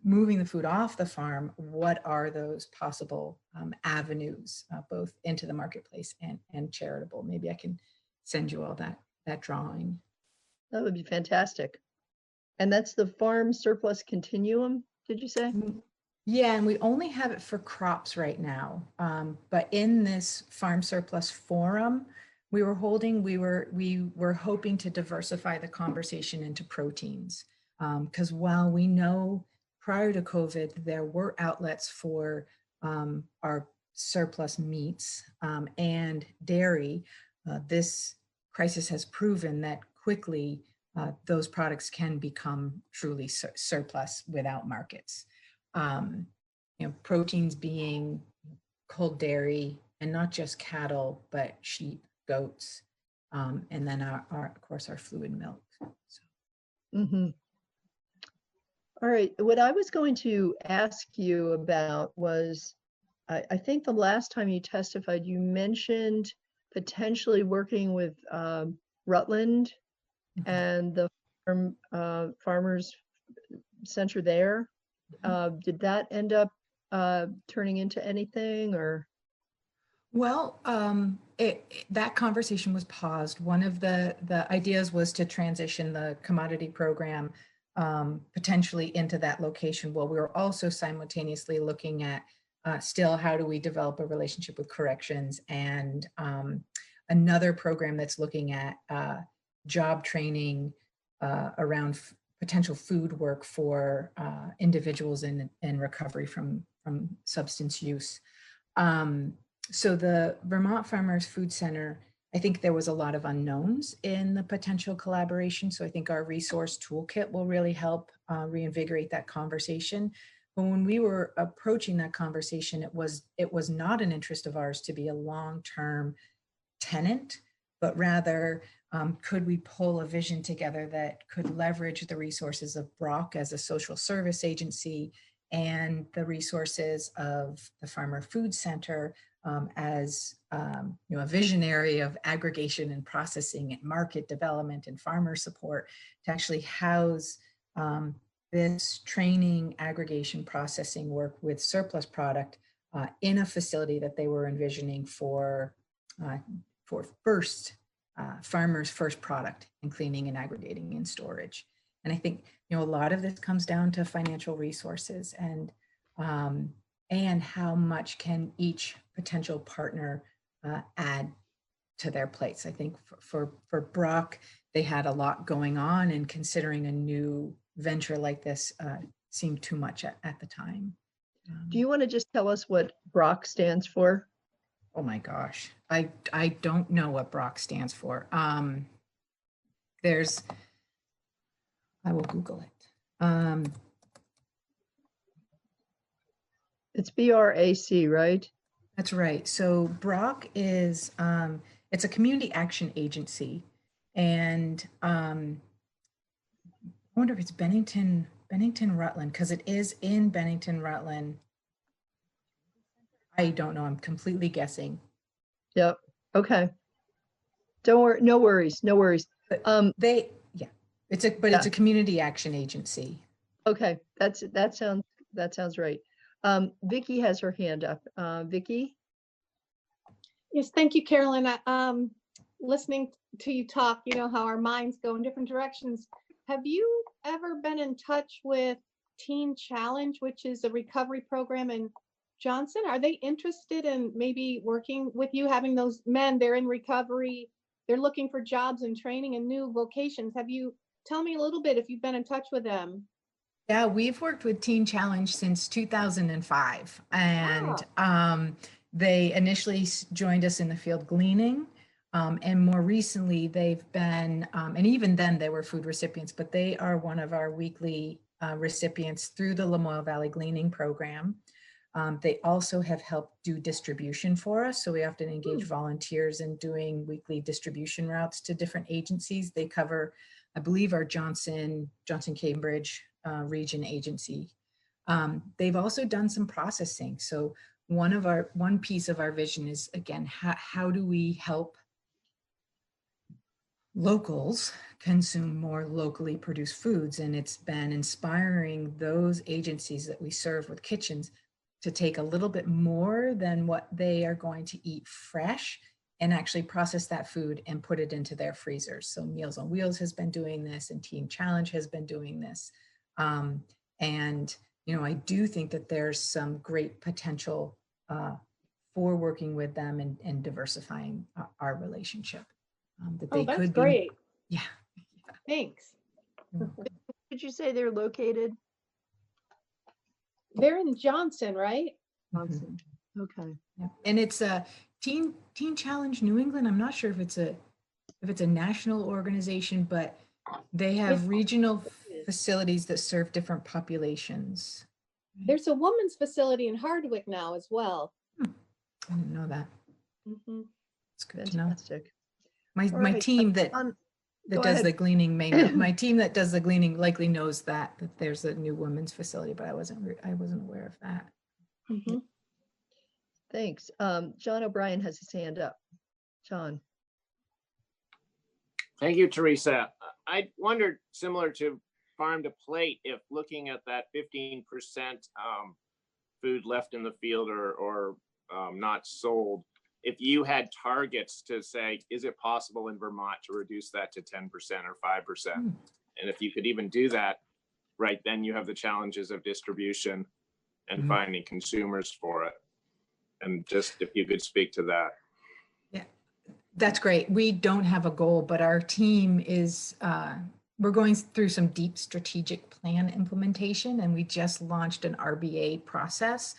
moving the food off the farm, what are those possible avenues, both into the marketplace and charitable? Maybe I can send you all that drawing. That would be fantastic. And that's the farm surplus continuum, did you say? Yeah, and we only have it for crops right now. But in this farm surplus forum we were holding, we were hoping to diversify the conversation into proteins. Because while we know prior to COVID, there were outlets for our surplus meats and dairy, this crisis has proven that quickly those products can become truly surplus without markets. Proteins being cold dairy, and not just cattle, but sheep, goats, and then of course our fluid milk. So. Mm-hmm. All right, what I was going to ask you about was, I think the last time you testified, you mentioned potentially working with Rutland and the farmers center there. Did that end up turning into anything, or? Well, that conversation was paused. One of the ideas was to transition the commodity program potentially into that location. Well, we were also simultaneously looking at still how do we develop a relationship with corrections, and another program that's looking at job training around potential food work for individuals in recovery from substance use. So the Vermont Farmers Food Center, I think there was a lot of unknowns in the potential collaboration. So I think our resource toolkit will really help reinvigorate that conversation. But when we were approaching that conversation, it was not an interest of ours to be a long-term tenant but rather could we pull a vision together that could leverage the resources of Brock as a social service agency and the resources of the Farmer Food Center as a visionary of aggregation and processing and market development and farmer support to actually house this training, aggregation, processing work with surplus product in a facility that they were envisioning for farmers' first product in cleaning and aggregating and storage. And I think a lot of this comes down to financial resources and how much can each potential partner add to their plates. I think for Brock, they had a lot going on, and considering a new venture like this seemed too much at the time. Do you want to just tell us what Brock stands for? Oh my gosh, I don't know what Brock stands for. I will Google it. It's BRAC, right? That's right. So Brock is, it's a community action agency. And I wonder if it's Bennington, Rutland, because it is in Bennington, Rutland. I don't know. I'm completely guessing. Yep. Okay. Don't worry. No worries. No worries. It's a community action agency. Okay. That sounds right. Vicki has her hand up. Vicki? Yes, thank you, Carolyn. Listening to you talk, how our minds go in different directions. Have you ever been in touch with Teen Challenge, which is a recovery program in Johnson? Are they interested in maybe working with you, having those men, they're in recovery, they're looking for jobs and training in new vocations. Tell me a little bit if you've been in touch with them. Yeah, we've worked with Teen Challenge since 2005. And they initially joined us in the field gleaning. And more recently, they've been, and even then they were food recipients, but they are one of our weekly recipients through the Lamoille Valley Gleaning Program. They also have helped do distribution for us. So we often engage volunteers in doing weekly distribution routes to different agencies. They cover, I believe, our Johnson Cambridge region agency. They've also done some processing. So one piece of our vision is, again, how do we help locals consume more locally produced foods? And it's been inspiring those agencies that we serve with kitchens to take a little bit more than what they are going to eat fresh and actually process that food and put it into their freezers. So Meals on Wheels has been doing this, and Teen Challenge has been doing this. I do think that there's some great potential for working with them and diversifying our relationship. That's great. Yeah. Thanks. Did you say they're located? They're in Johnson, right? Johnson. Okay. Yeah. And it's a Teen Challenge New England. I'm not sure if it's a national organization, but they have regional facilities that serve different populations. There's a women's facility in Hardwick now as well. I didn't know that. Mm-hmm. It's good to know. My right. team that does the gleaning my team that does the gleaning likely knows that there's a new women's facility, but I wasn't aware of that. Mm-hmm. Thanks. John O'Brien has his hand up. John. Thank you, Teresa. I wondered, similar to Farm to Plate, if looking at that 15% food left in the field or not sold, if you had targets to say, is it possible in Vermont to reduce that to 10% or 5%? And if you could even do that, right, then you have the challenges of distribution and finding consumers for it. And just if you could speak to that. Yeah, that's great. We don't have a goal, but our team is, we're going through some deep strategic plan implementation, and we just launched an RBA process.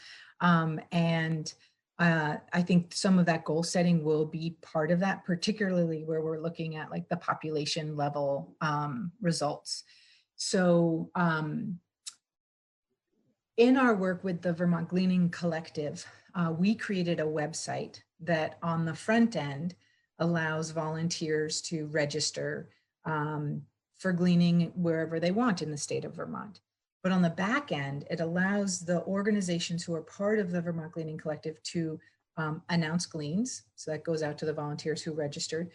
I think some of that goal setting will be part of that, particularly where we're looking at like the population level results. So in our work with the Vermont Gleaning Collective, we created a website that on the front end allows volunteers to register for gleaning wherever they want in the state of Vermont. But on the back end, it allows the organizations who are part of the Vermont Gleaning Collective to announce gleans. So that goes out to the volunteers who registered.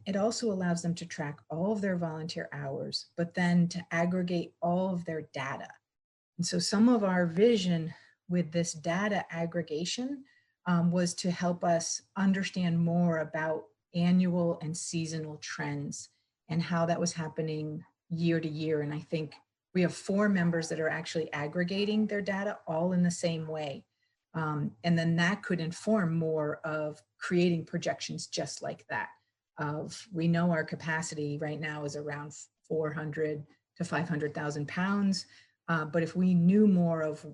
It also allows them to track all of their volunteer hours, but then to aggregate all of their data. And so some of our vision with this data aggregation was to help us understand more about annual and seasonal trends and how that was happening year to year. And I think we have 4 members that are actually aggregating their data all in the same way. And then that could inform more of creating projections just like that. We know our capacity right now is around 400 to 500,000 pounds. But if we knew more of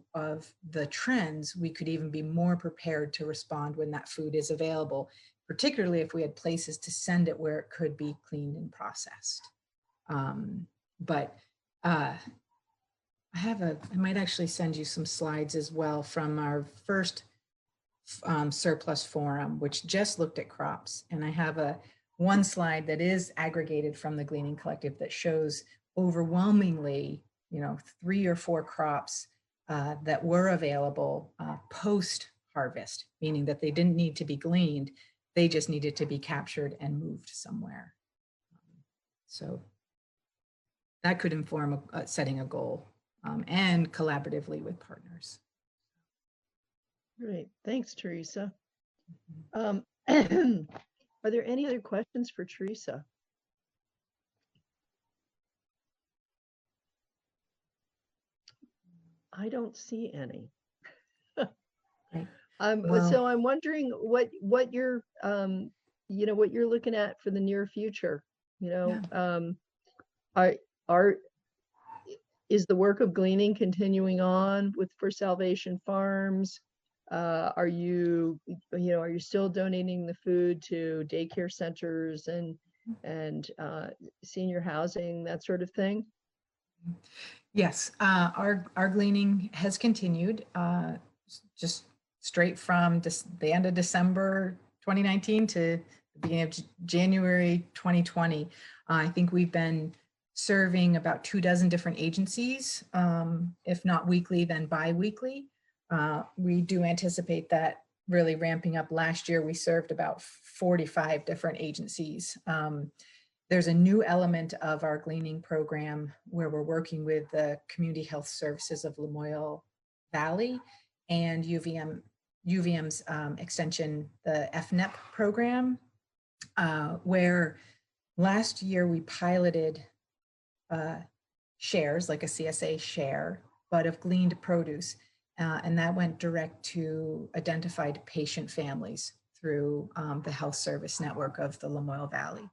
the trends, we could even be more prepared to respond when that food is available, particularly if we had places to send it where it could be cleaned and processed. I might actually send you some slides as well from our first surplus forum, which just looked at crops. And I have one slide that is aggregated from the Gleaning Collective that shows overwhelmingly, 3 or 4 crops that were available post harvest, meaning that they didn't need to be gleaned. They just needed to be captured and moved somewhere. So that could inform setting a goal and collaboratively with partners. Great, thanks, Teresa. Are there any other questions for Teresa? I don't see any. So I'm wondering what you're what you're looking at for the near future. Is the work of gleaning continuing on for Salvation Farms? Are you still donating the food to daycare centers and senior housing, that sort of thing? Yes, our gleaning has continued just straight from the end of December 2019 to the beginning of January 2020. I think we've been serving about 24 different agencies, if not weekly, then bi-weekly. We do anticipate that really ramping up. Last year, we served about 45 different agencies. There's a new element of our gleaning program where we're working with the Community Health Services of Lamoille Valley and UVM's extension, the FNEP program, where last year we piloted shares, like a CSA share, but of gleaned produce. And that went direct to identified patient families through the health service network of the Lamoille Valley.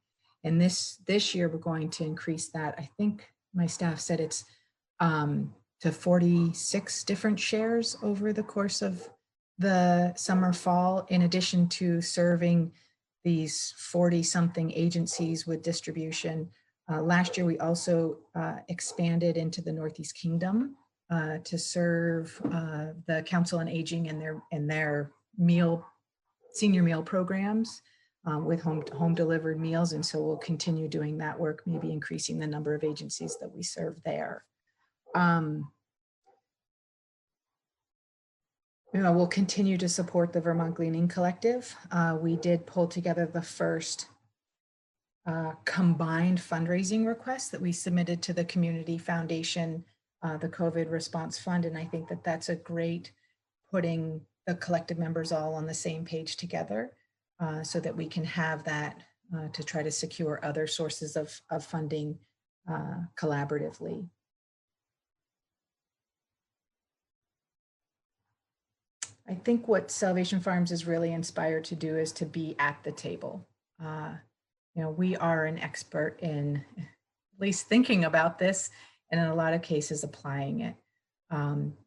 And this year, we're going to increase that. I think my staff said it's to 46 different shares over the course of the summer, fall, in addition to serving these 40-something agencies with distribution. Last year, we also expanded into the Northeast Kingdom to serve the Council on Aging and their senior meal programs with home delivered meals. And so we'll continue doing that work, maybe increasing the number of agencies that we serve there. We'll continue to support the Vermont Gleaning Collective. We did pull together the first combined fundraising request that we submitted to the Community Foundation, the COVID Response Fund. And I think that that's a great putting the collective members all on the same page together so that we can have that to try to secure other sources of funding collaboratively. I think what Salvation Farms is really inspired to do is to be at the table. We are an expert in at least thinking about this, and in a lot of cases applying it.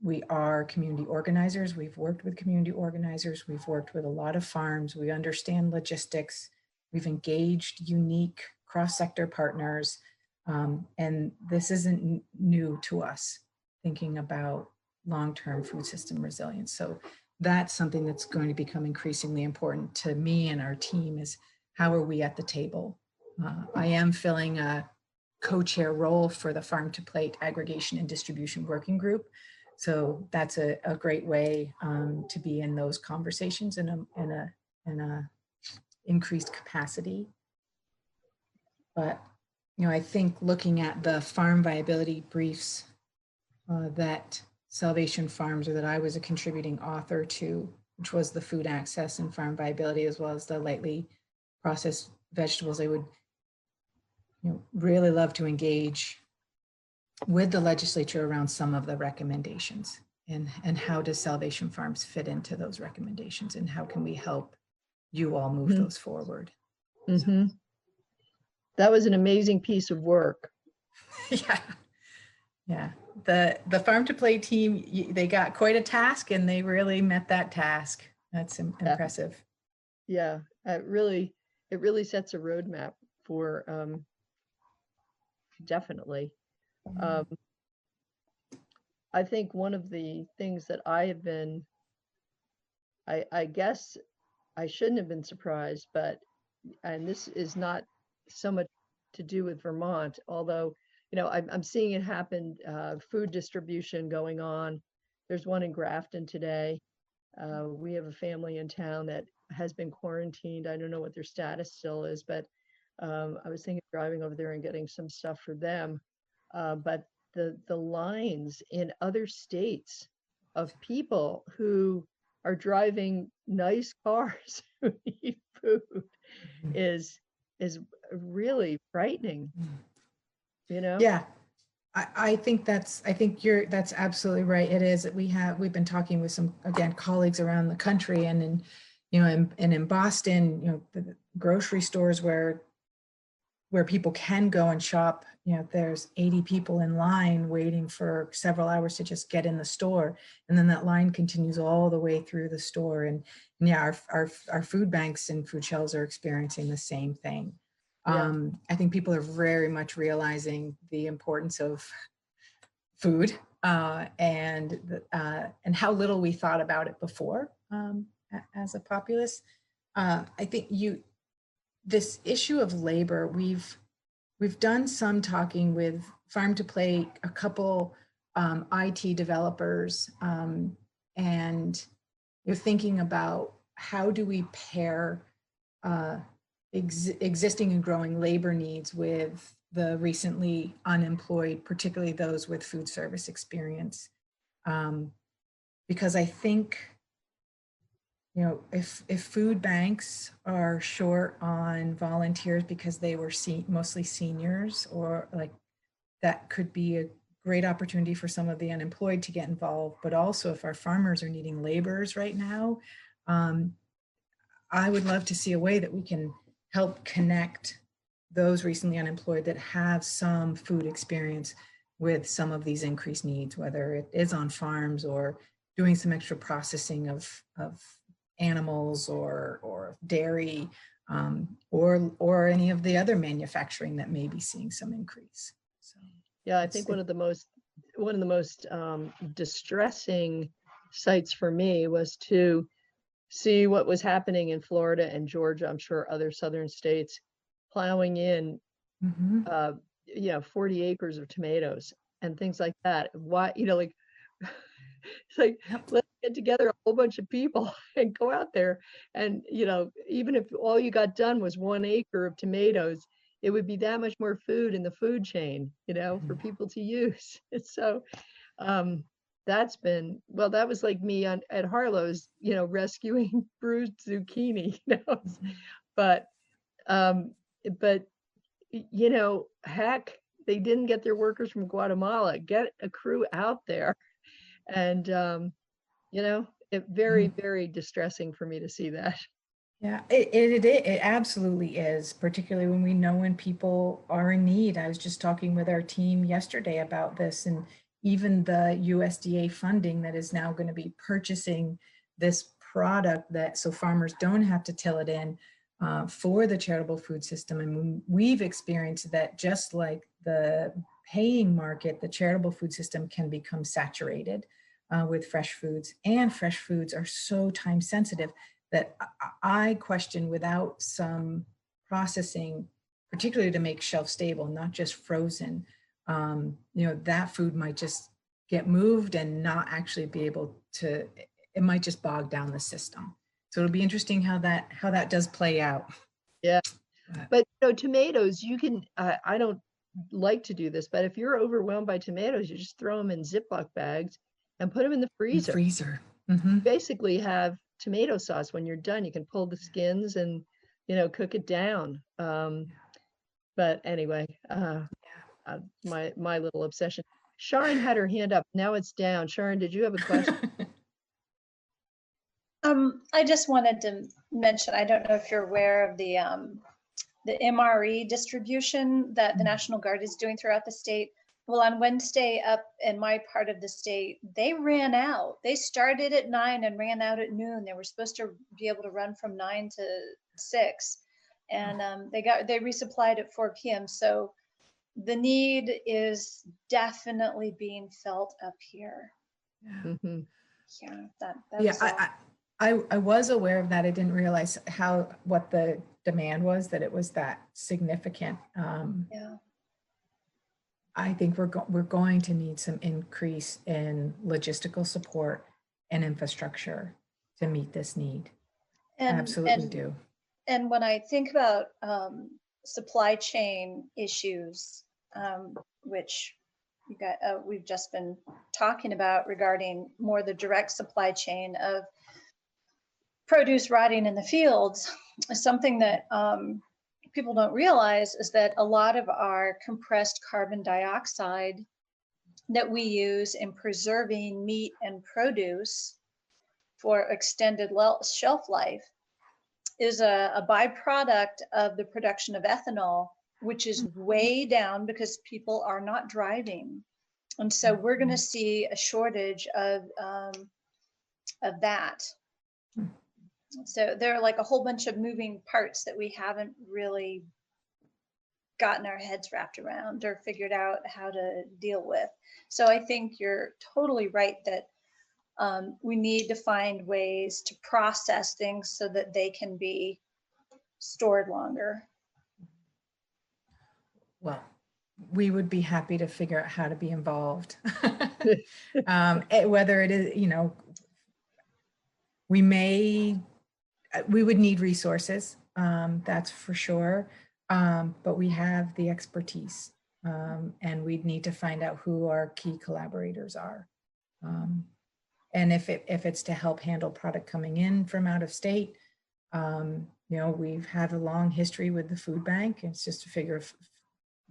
We are community organizers. We've worked with community organizers. We've worked with a lot of farms. We understand logistics. We've engaged unique cross-sector partners. And this isn't new to us, thinking about long-term food system resilience. So that's something that's going to become increasingly important to me and our team, is how are we at the table? I am filling a co-chair role for the Farm to Plate Aggregation and Distribution Working Group. So that's a great way to be in those conversations in a increased capacity. But, I think looking at the farm viability briefs that Salvation Farms, or that I was a contributing author to, which was the food access and farm viability, as well as the lightly processed vegetables, I would really love to engage with the legislature around some of the recommendations, and how does Salvation Farms fit into those recommendations, and how can we help you all move those forward? Mm-hmm. That was an amazing piece of work. Yeah. The Farm to Plate team, they got quite a task, and they really met that task. That's impressive. Yeah, it really sets a roadmap for definitely. I think one of the things that I have been, I guess I shouldn't have been surprised, but, and this is not so much to do with Vermont, although, I'm seeing it happen, food distribution going on. There's one in Grafton today. We have a family in town that has been quarantined. I don't know what their status still is, but I was thinking of driving over there and getting some stuff for them. But the lines in other states of people who are driving nice cars who need food is really frightening. Yeah. I think that's absolutely right. It is. We've been talking with some, again, colleagues around the country, and in Boston, the grocery stores where people can go and shop, there's 80 people in line waiting for several hours to just get in the store. And then that line continues all the way through the store. And yeah, our food banks and food shelves are experiencing the same thing. Yeah. I think people are very much realizing the importance of food and how little we thought about it before as a populace. I think this issue of labor, we've done some talking with Farm to Plate, a couple IT developers, and you're thinking about how do we pair existing and growing labor needs with the recently unemployed, particularly those with food service experience. Because I think, if food banks are short on volunteers because they were mostly seniors, or like, that could be a great opportunity for some of the unemployed to get involved. But also, if our farmers are needing laborers right now, I would love to see a way that we can help connect those recently unemployed that have some food experience with some of these increased needs, whether it is on farms or doing some extra processing of animals or dairy, or any of the other manufacturing that may be seeing some increase. So yeah, I think one of the most distressing sights for me was to see what was happening in Florida and Georgia, I'm sure other southern states, plowing in 40 acres of tomatoes and things like that. Why, like, it's like, let's get together a whole bunch of people and go out there. And, even if all you got done was 1 acre of tomatoes, it would be that much more food in the food chain, for people to use. So that was like me at Harlow's, rescuing bruised zucchini, but heck, they didn't get their workers from Guatemala. Get a crew out there. And, it very, very distressing for me to see that. Yeah, it absolutely is, particularly when we know when people are in need. I was just talking with our team yesterday about this, and even the USDA funding that is now going to be purchasing this product so farmers don't have to till it in for the charitable food system. And we've experienced that, just like the paying market, the charitable food system can become saturated with fresh foods, and fresh foods are so time sensitive that I question, without some processing, particularly to make shelf stable, not just frozen, that food might just get moved and not actually be able to, it might just bog down the system. So it'll be interesting how that does play out. Yeah. But tomatoes, you can, I don't like to do this, but if you're overwhelmed by tomatoes, you just throw them in Ziploc bags and put them in the freezer. Mm-hmm. Basically have tomato sauce. When you're done, you can pull the skins and, cook it down. But anyway, my little obsession. Sharon had her hand up. Now it's down. Sharon, did you have a question? I just wanted to mention, I don't know if you're aware of the MRE distribution that the National Guard is doing throughout the state. Well, on Wednesday up in my part of the state, they ran out. They started at 9 and ran out at noon. They were supposed to be able to run from 9 to 6. And they resupplied at 4 p.m. So the need is definitely being felt up here. Mm-hmm. Yeah, that I was aware of that. I didn't realize what the demand was, that it was that significant. Yeah. I think we're going to need some increase in logistical support and infrastructure to meet this need. Absolutely do. And when I think about supply chain issues, which we've just been talking about regarding more the direct supply chain of produce rotting in the fields, something that people don't realize is that a lot of our compressed carbon dioxide that we use in preserving meat and produce for extended shelf life is a byproduct of the production of ethanol, which is way down because people are not driving. And so we're going to see a shortage of that. So there are like a whole bunch of moving parts that we haven't really gotten our heads wrapped around or figured out how to deal with. So I think you're totally right that we need to find ways to process things so that they can be stored longer. Well, we would be happy to figure out how to be involved. Whether it is, we would need resources, that's for sure. But we have the expertise, and we'd need to find out who our key collaborators are. And if it's to help handle product coming in from out of state, we've had a long history with the food bank. It's just a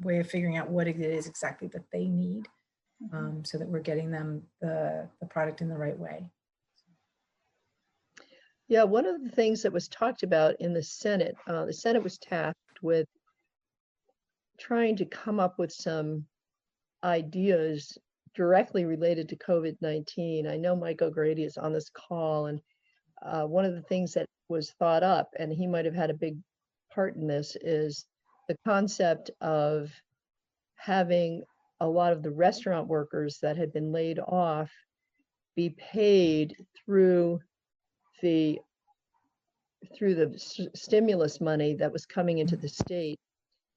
way of figuring out what it is exactly that they need, so that we're getting them the product in the right way. Yeah, one of the things that was talked about in the Senate was tasked with trying to come up with some ideas directly related to COVID-19. I know Mike O'Grady is on this call, and one of the things that was thought up, and he might have had a big part in this, is the concept of having a lot of the restaurant workers that had been laid off be paid through the stimulus money that was coming into the state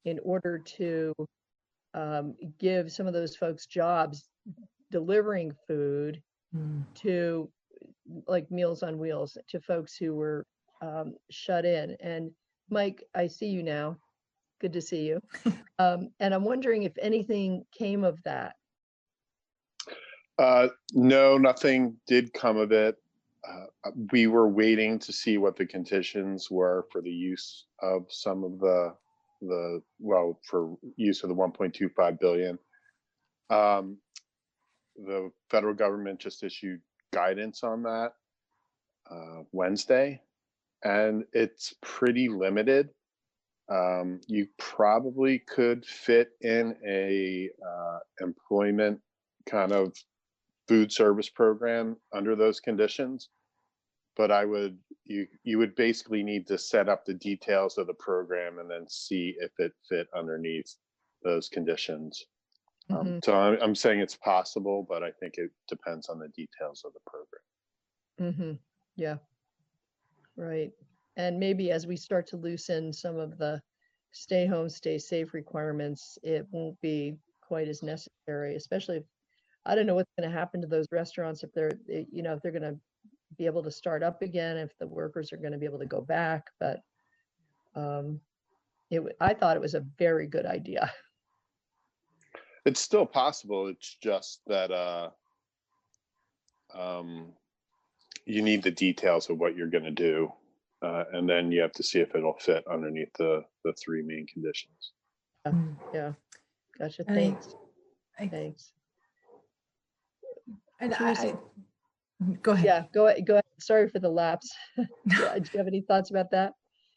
in order to give some of those folks jobs delivering food to, like, Meals on Wheels, to folks who were shut in. And Mike, I see you now. Good to see you. And I'm wondering if anything came of that. No, nothing did come of it. We were waiting to see what the conditions were for the use of some of for use of the 1.25 billion. The federal government just issued guidance on that Wednesday, and it's pretty limited. You probably could fit in a employment kind of food service program under those conditions, but you would basically need to set up the details of the program and then see if it fit underneath those conditions. So I'm saying it's possible, but I think it depends on the details of the program. Yeah, right. And maybe as we start to loosen some of the stay home, stay safe requirements, it won't be quite as necessary, especially if, I don't know what's going to happen to those restaurants if they're, you know, if they're going to be able to start up again, if the workers are going to be able to go back. But I thought it was a very good idea. It's still possible. It's just that you need the details of what you're going to do, and then you have to see if it'll fit underneath the three main conditions. Yeah, gotcha. And Thanks. Thanks. And Teresa, go ahead. Yeah, go ahead. Sorry for the lapse. Do you have any thoughts about that?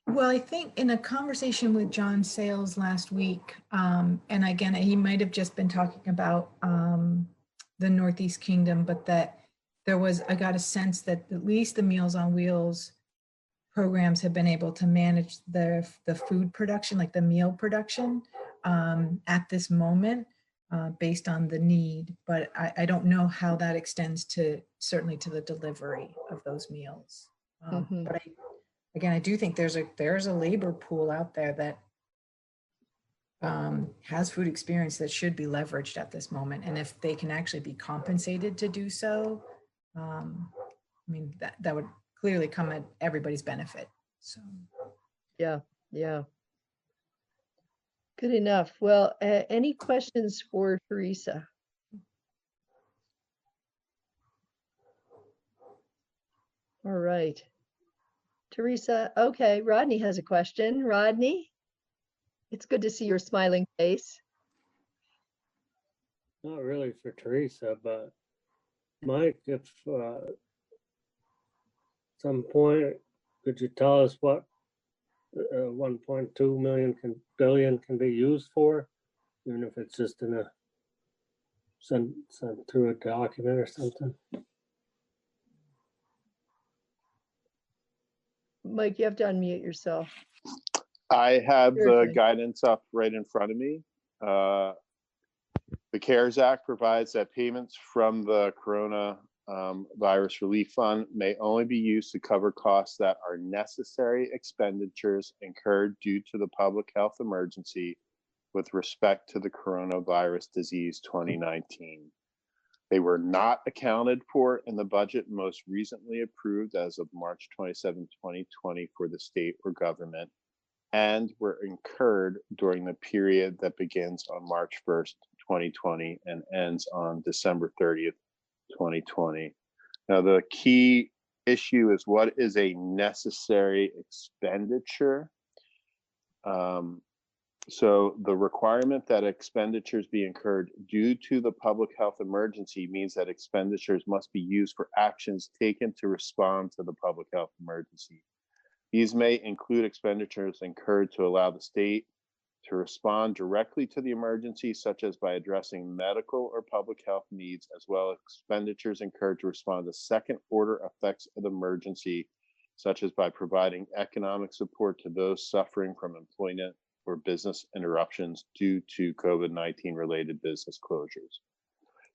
Well, I think in a conversation with John Sales last week, and again, he might have just been talking about the Northeast Kingdom, but that I got a sense that at least the Meals on Wheels programs have been able to manage the food production, like the meal production at this moment based on the need. But I don't know how that extends certainly to the delivery of those meals. But I do think there's a labor pool out there that has food experience that should be leveraged at this moment. And if they can actually be compensated to do so, I mean, that would clearly come at everybody's benefit. So, yeah. Good enough. Well, any questions for Teresa? All right. Teresa, okay, Rodney has a question. Rodney, it's good to see your smiling face. Not really for Teresa, but Mike, if some point, could you tell us what 1.2 billion can be used for, even if it's just in a sent through a document or something? Mike, you have to unmute yourself. I have the guidance up right in front of me. The CARES Act provides that payments from the Corona Virus Relief Fund may only be used to cover costs that are necessary expenditures incurred due to the public health emergency with respect to the coronavirus disease 2019. They were not accounted for in the budget most recently approved as of March 27, 2020 for the state or government, and were incurred during the period that begins on March 1st, 2020 and ends on December 30th, 2020. Now, the key issue is what is a necessary expenditure? So the requirement that expenditures be incurred due to the public health emergency means that expenditures must be used for actions taken to respond to the public health emergency. These may include expenditures incurred to allow the state to respond directly to the emergency, such as by addressing medical or public health needs, as well as expenditures incurred to respond to second-order effects of the emergency, such as by providing economic support to those suffering from employment or business interruptions due to COVID-19 related business closures.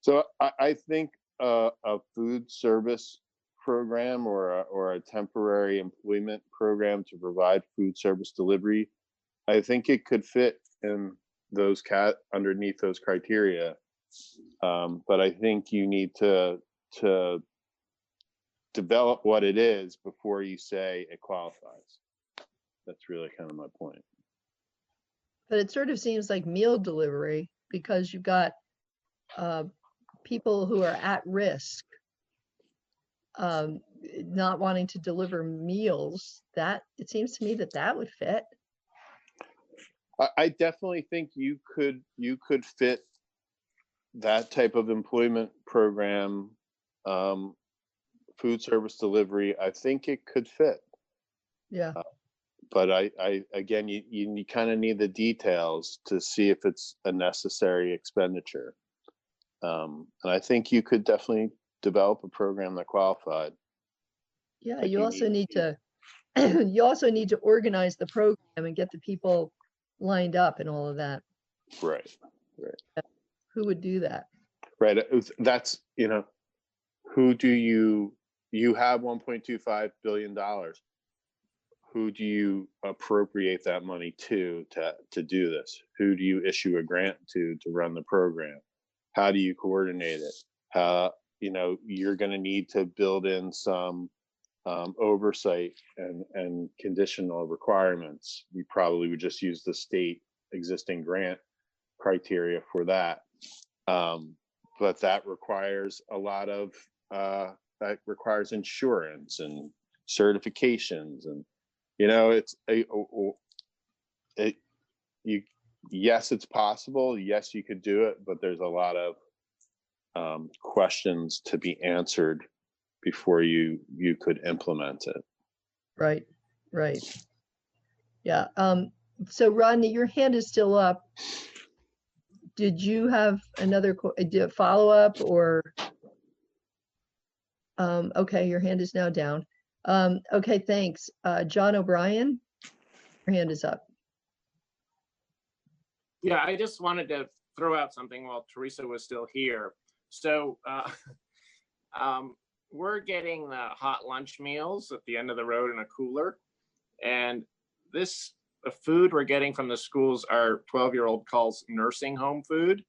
So I think a food service program or a temporary employment program to provide food service delivery, I think it could fit in those underneath those criteria. But I think you need to develop what it is before you say it qualifies. That's really kind of my point. But it sort of seems like meal delivery because you've got people who are at risk, not wanting to deliver meals. That it seems to me that would fit. I definitely think you could fit that type of employment program, food service delivery. I think it could fit. Yeah. But I again, you kind of need the details to see if it's a necessary expenditure. And I think you could definitely develop a program that qualified. Yeah, you also need to you also need to organize the program and get the people lined up and all of that. Right. Who would do that? Right. That's, who do you have $1.25 billion. who do you appropriate that money to do this? Who do you issue a grant to run the program? How do you coordinate it? How, you're going to need to build in some oversight and conditional requirements. We probably would just use the state existing grant criteria for that. But that requires a lot of, that requires insurance and certifications, and yes, it's possible. Yes, you could do it, but there's a lot of questions to be answered before you could implement it. Right. Yeah. So Rodney, your hand is still up. Did you have another follow-up or? Okay, your hand is now down. Okay, thanks. John O'Brien, your hand is up. Yeah, I just wanted to throw out something while Teresa was still here. So we're getting the hot lunch meals at the end of the road in a cooler. And the food we're getting from the schools, our 12-year-old calls nursing home food.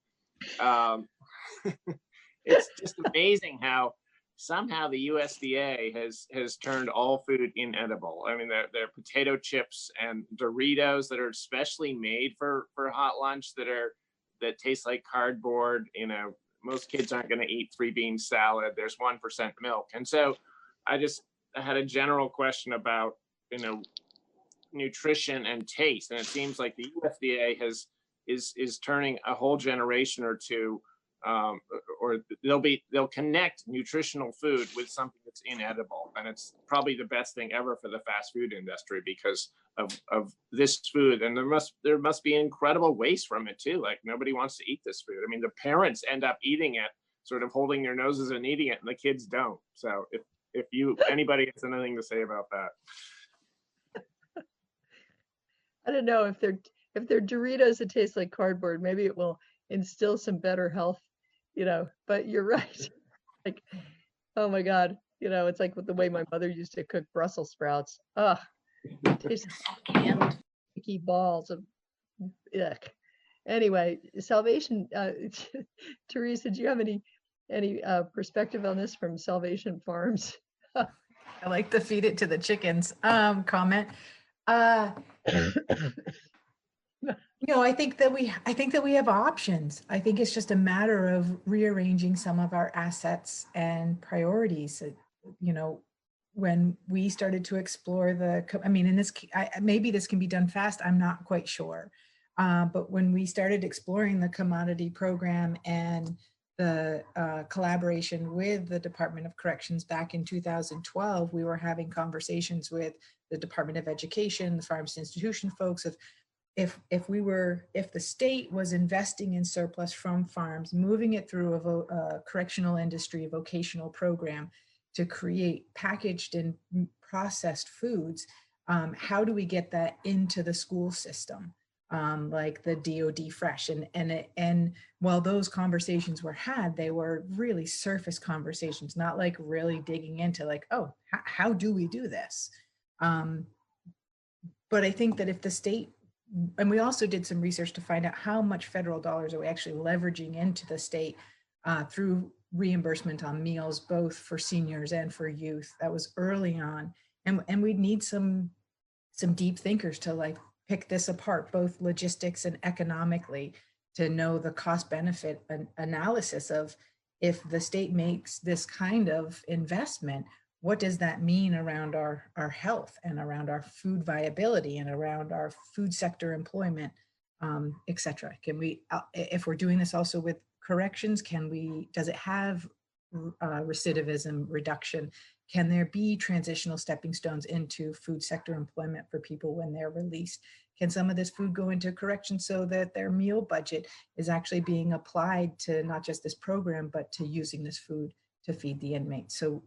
It's just amazing how somehow the USDA has turned all food inedible. I mean, they're potato chips and Doritos that are specially made for hot lunch that taste like cardboard. Most kids aren't going to eat 3-bean salad. There's 1% milk. And so I had a general question about, nutrition and taste. And it seems like the USDA is turning a whole generation or two, or they'll connect nutritional food with something that's inedible. And it's probably the best thing ever for the fast food industry because of this food. And there must be incredible waste from it too. Like nobody wants to eat this food. I mean, the parents end up eating it, sort of holding their noses and eating it, and the kids don't. So if anybody has anything to say about that. I don't know if they're Doritos that taste like cardboard, maybe it will instill some better health, but you're right. Like, oh my God, it's like with the way my mother used to cook Brussels sprouts. It tastes like sticky balls of ick. Anyway, Salvation, Teresa, do you have any perspective on this from Salvation Farms? I like to feed it to the chickens comment. I think that we have options. I think it's just a matter of rearranging some of our assets and priorities. When we started to explore maybe this can be done fast. I'm not quite sure. But when we started exploring the commodity program and the collaboration with the Department of Corrections back in 2012, we were having conversations with the Department of Education, the Farms Institution folks of if the state was investing in surplus from farms, moving it through a correctional industry vocational program to create packaged and processed foods, how do we get that into the school system? Like the DoD Fresh, and while those conversations were had, they were really surface conversations, not like really digging into like, oh, how do we do this? But I think that if the state, and we also did some research to find out how much federal dollars are we actually leveraging into the state through reimbursement on meals, both for seniors and for youth. That was early on, and we'd need some deep thinkers to like pick this apart, both logistics and economically, to know the cost benefit analysis of if the state makes this kind of investment, what does that mean around our health and around our food viability and around our food sector employment, et cetera? Can we, if we're doing this also with corrections, does it have recidivism reduction? Can there be transitional stepping stones into food sector employment for people when they're released? Can some of this food go into correction so that their meal budget is actually being applied to not just this program, but to using this food to feed the inmates? So,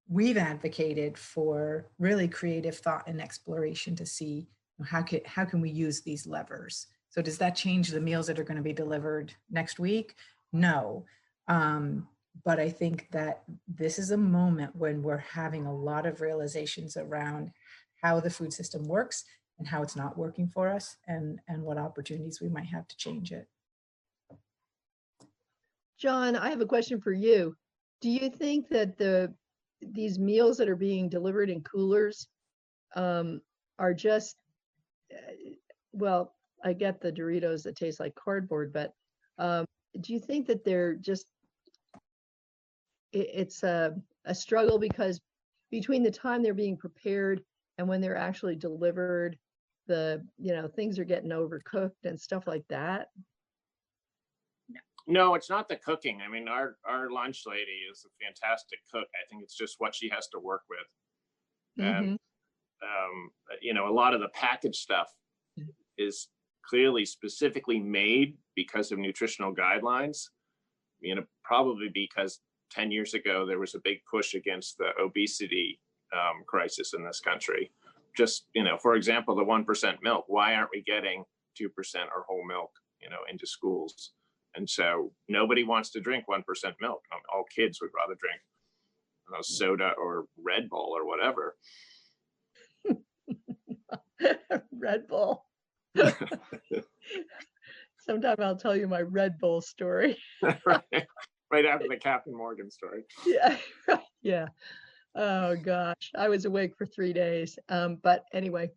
we've advocated for really creative thought and exploration to see how can we use these levers. So does that change the meals that are going to be delivered next week? No. But I think that this is a moment when we're having a lot of realizations around how the food system works and how it's not working for us, and what opportunities we might have to change it. John, I have a question for you. Do you think that these meals that are being delivered in coolers are just, well, I get the Doritos that taste like cardboard, but do you think that they're just, it's a struggle because between the time they're being prepared and when they're actually delivered, things are getting overcooked and stuff like that? No, it's not the cooking. I mean, our lunch lady is a fantastic cook. I think it's just what she has to work with. And, a lot of the packaged stuff is clearly specifically made because of nutritional guidelines, probably because 10 years ago, there was a big push against the obesity crisis in this country. Just, for example, the 1% milk, why aren't we getting 2% or whole milk, into schools? And so nobody wants to drink 1% milk. All kids would rather drink soda or Red Bull or whatever. Red Bull. Sometime I'll tell you my Red Bull story. Right after the Captain Morgan story. Yeah, yeah. Oh gosh, I was awake for 3 days. But anyway.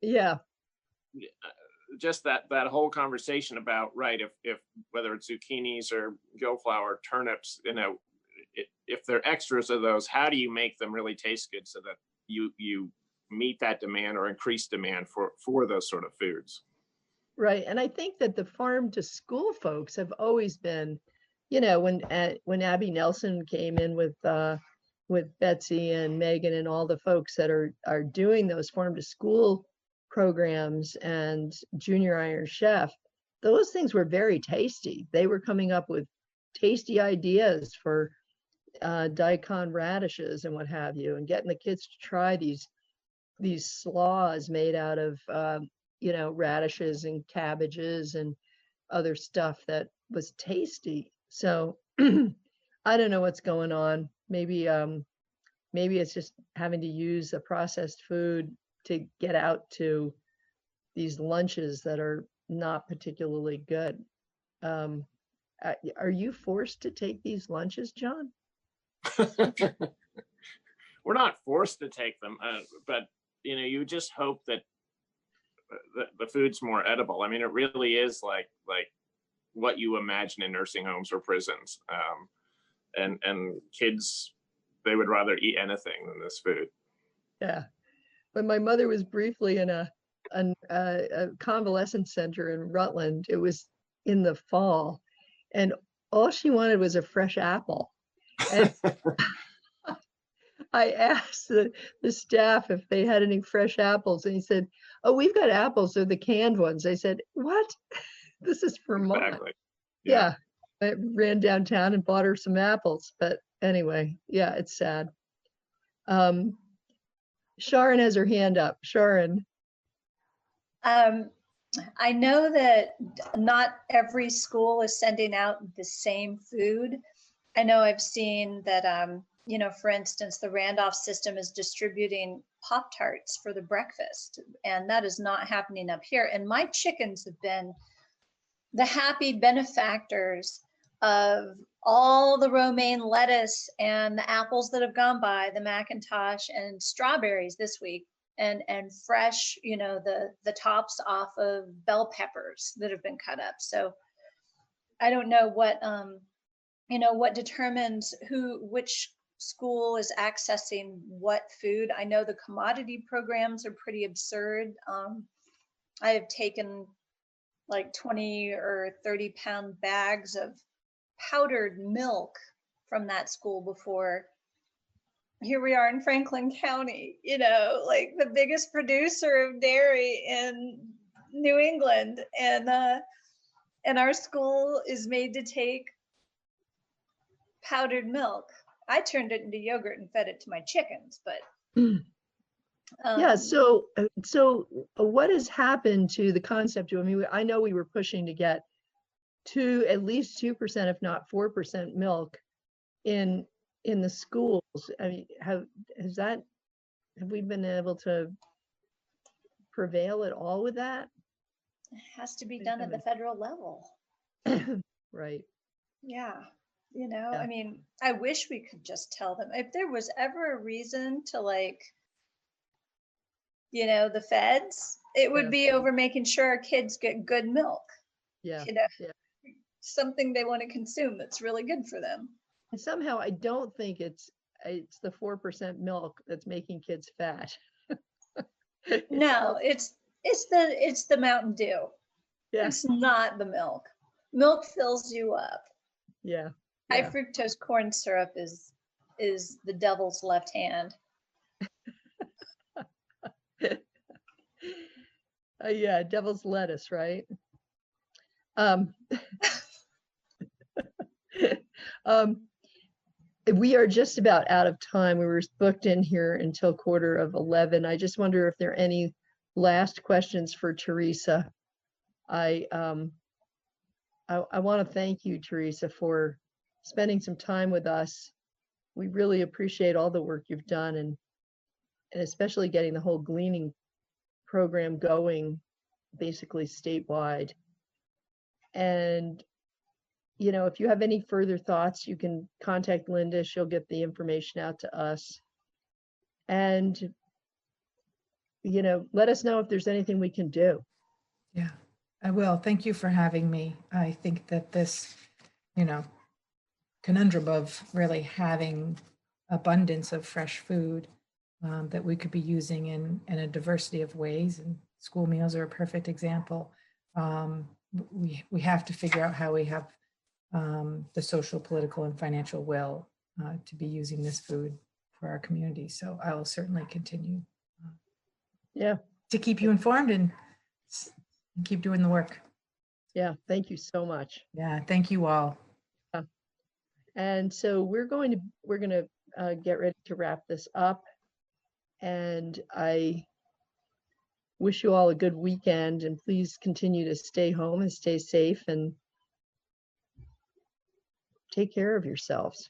Yeah. Just that whole conversation about, right, if whether it's zucchinis or gillflower, turnips, if they're extras of those, how do you make them really taste good so that you meet that demand or increase demand for those sort of foods? Right. And I think that the farm to school folks have always been, when Abby Nelson came in with Betsy and Megan and all the folks that are doing those farm to school programs and Junior Iron Chef, those things were very tasty. They were coming up with tasty ideas for daikon radishes and what have you, and getting the kids to try these slaws made out of radishes and cabbages and other stuff that was tasty. So I don't know what's going on. Maybe it's just having to use a processed food to get out to these lunches that are not particularly good. Are you forced to take these lunches, John? We're not forced to take them, but you just hope that the food's more edible. I mean, it really is like what you imagine in nursing homes or prisons. And kids, they would rather eat anything than this food. Yeah. When my mother was briefly in a convalescent center in Rutland, it was in the fall, and all she wanted was a fresh apple. And I asked the staff if they had any fresh apples, and he said, "Oh, we've got apples. They're the canned ones." I said, "What? This is Vermont." Exactly. Yeah. I ran downtown and bought her some apples. But anyway, yeah, it's sad. Sharon has her hand up. Sharon. I know that not every school is sending out the same food. I know I've seen that, for instance, the Randolph system is distributing Pop-Tarts for the breakfast, and that is not happening up here. And my chickens have been the happy benefactors of all the romaine lettuce and the apples that have gone by, the Macintosh and strawberries this week, and fresh, the tops off of bell peppers that have been cut up. So I don't know what, what determines which school is accessing what food. I know the commodity programs are pretty absurd. I have taken like 20 or 30 pound bags of powdered milk from that school before. Here we are in Franklin County, like the biggest producer of dairy in New England, and our school is made to take powdered milk. I turned it into yogurt and fed it to my chickens, but yeah. So what has happened to the concept? I mean, I know we were pushing to get to at least 2%, if not 4% milk in the schools. I mean, has that have we been able to prevail at all with that? It has to be done at the federal level. Right. Yeah. You know, Yeah. I mean, I wish we could just tell them if there was ever a reason to, like, you know, the feds, it would Yeah. be over making sure our kids get good milk, Yeah. you know, Yeah. something they want to consume that's really good for them. And somehow I don't think it's the 4% milk that's making kids fat. No, it's the Mountain Dew. Yeah. It's not the milk. Milk fills you up. Yeah. High Yeah. fructose corn syrup is the devil's left hand. Yeah, devil's lettuce, right? Um, we are just about out of time. We were booked in here until 11:15. I just wonder if there are any last questions for Teresa. I want to thank you, Teresa, for spending some time with us. We really appreciate all the work you've done, and especially getting the whole gleaning program going, basically statewide. And you know, if you have any further thoughts, you can contact Linda. She'll get the information out to us. And you know, let us know if there's anything we can do. Yeah, I will. Thank you for having me. I think that this, you know, conundrum of really having abundance of fresh food that we could be using in a diversity of ways, and school meals are a perfect example. We have to figure out how we have the social, political, and financial will to be using this food for our community. So I will certainly continue to keep you informed and keep doing the work. Yeah, thank you so much. Yeah, thank you all. And so we're going to get ready to wrap this up. And I wish you all a good weekend, and please continue to stay home and stay safe and take care of yourselves.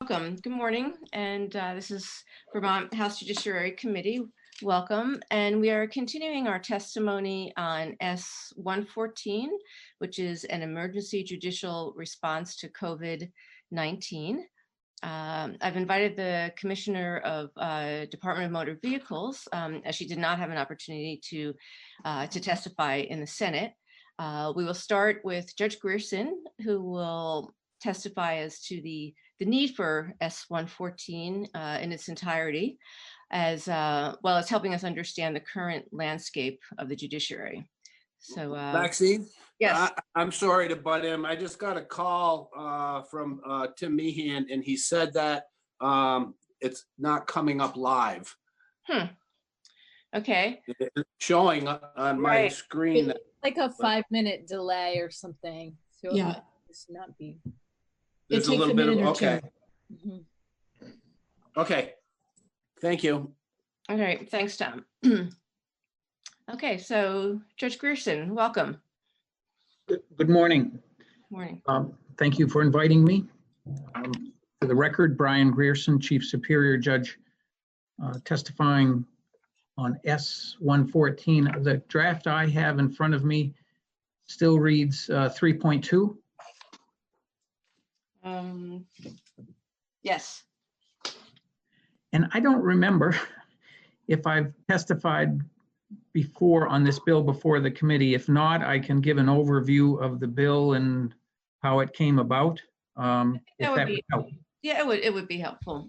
Welcome. Good morning. And this is Vermont House Judiciary Committee. Welcome. And we are continuing our testimony on S-114, which is an emergency judicial response to COVID-19. I've invited the Commissioner of Department of Motor Vehicles, as she did not have an opportunity to testify in the Senate. We will start with Judge Grierson, who will testify as to the need for S-114 in its entirety, as well as helping us understand the current landscape of the judiciary. So, Maxine? Yes. I'm sorry to butt in. I just got a call from Tim Meehan, and he said that it's not coming up live. Okay. It's showing on my screen. It's like a 5-minute delay or something. So Yeah. It's not be. There's a little bit of, okay. Mhm. Okay. Thank you. All right. Thanks, Tom. Okay. So Judge Grierson, welcome. Good morning. Morning. Thank you for inviting me. For the record, Brian Grierson, Chief Superior Judge, testifying on S-114. The draft I have in front of me still reads 3.2. Yes. And I don't remember if I've testified before on this bill before the committee. If not, I can give an overview of the bill and how it came about. If That would that be, would help. yeah, it would be helpful.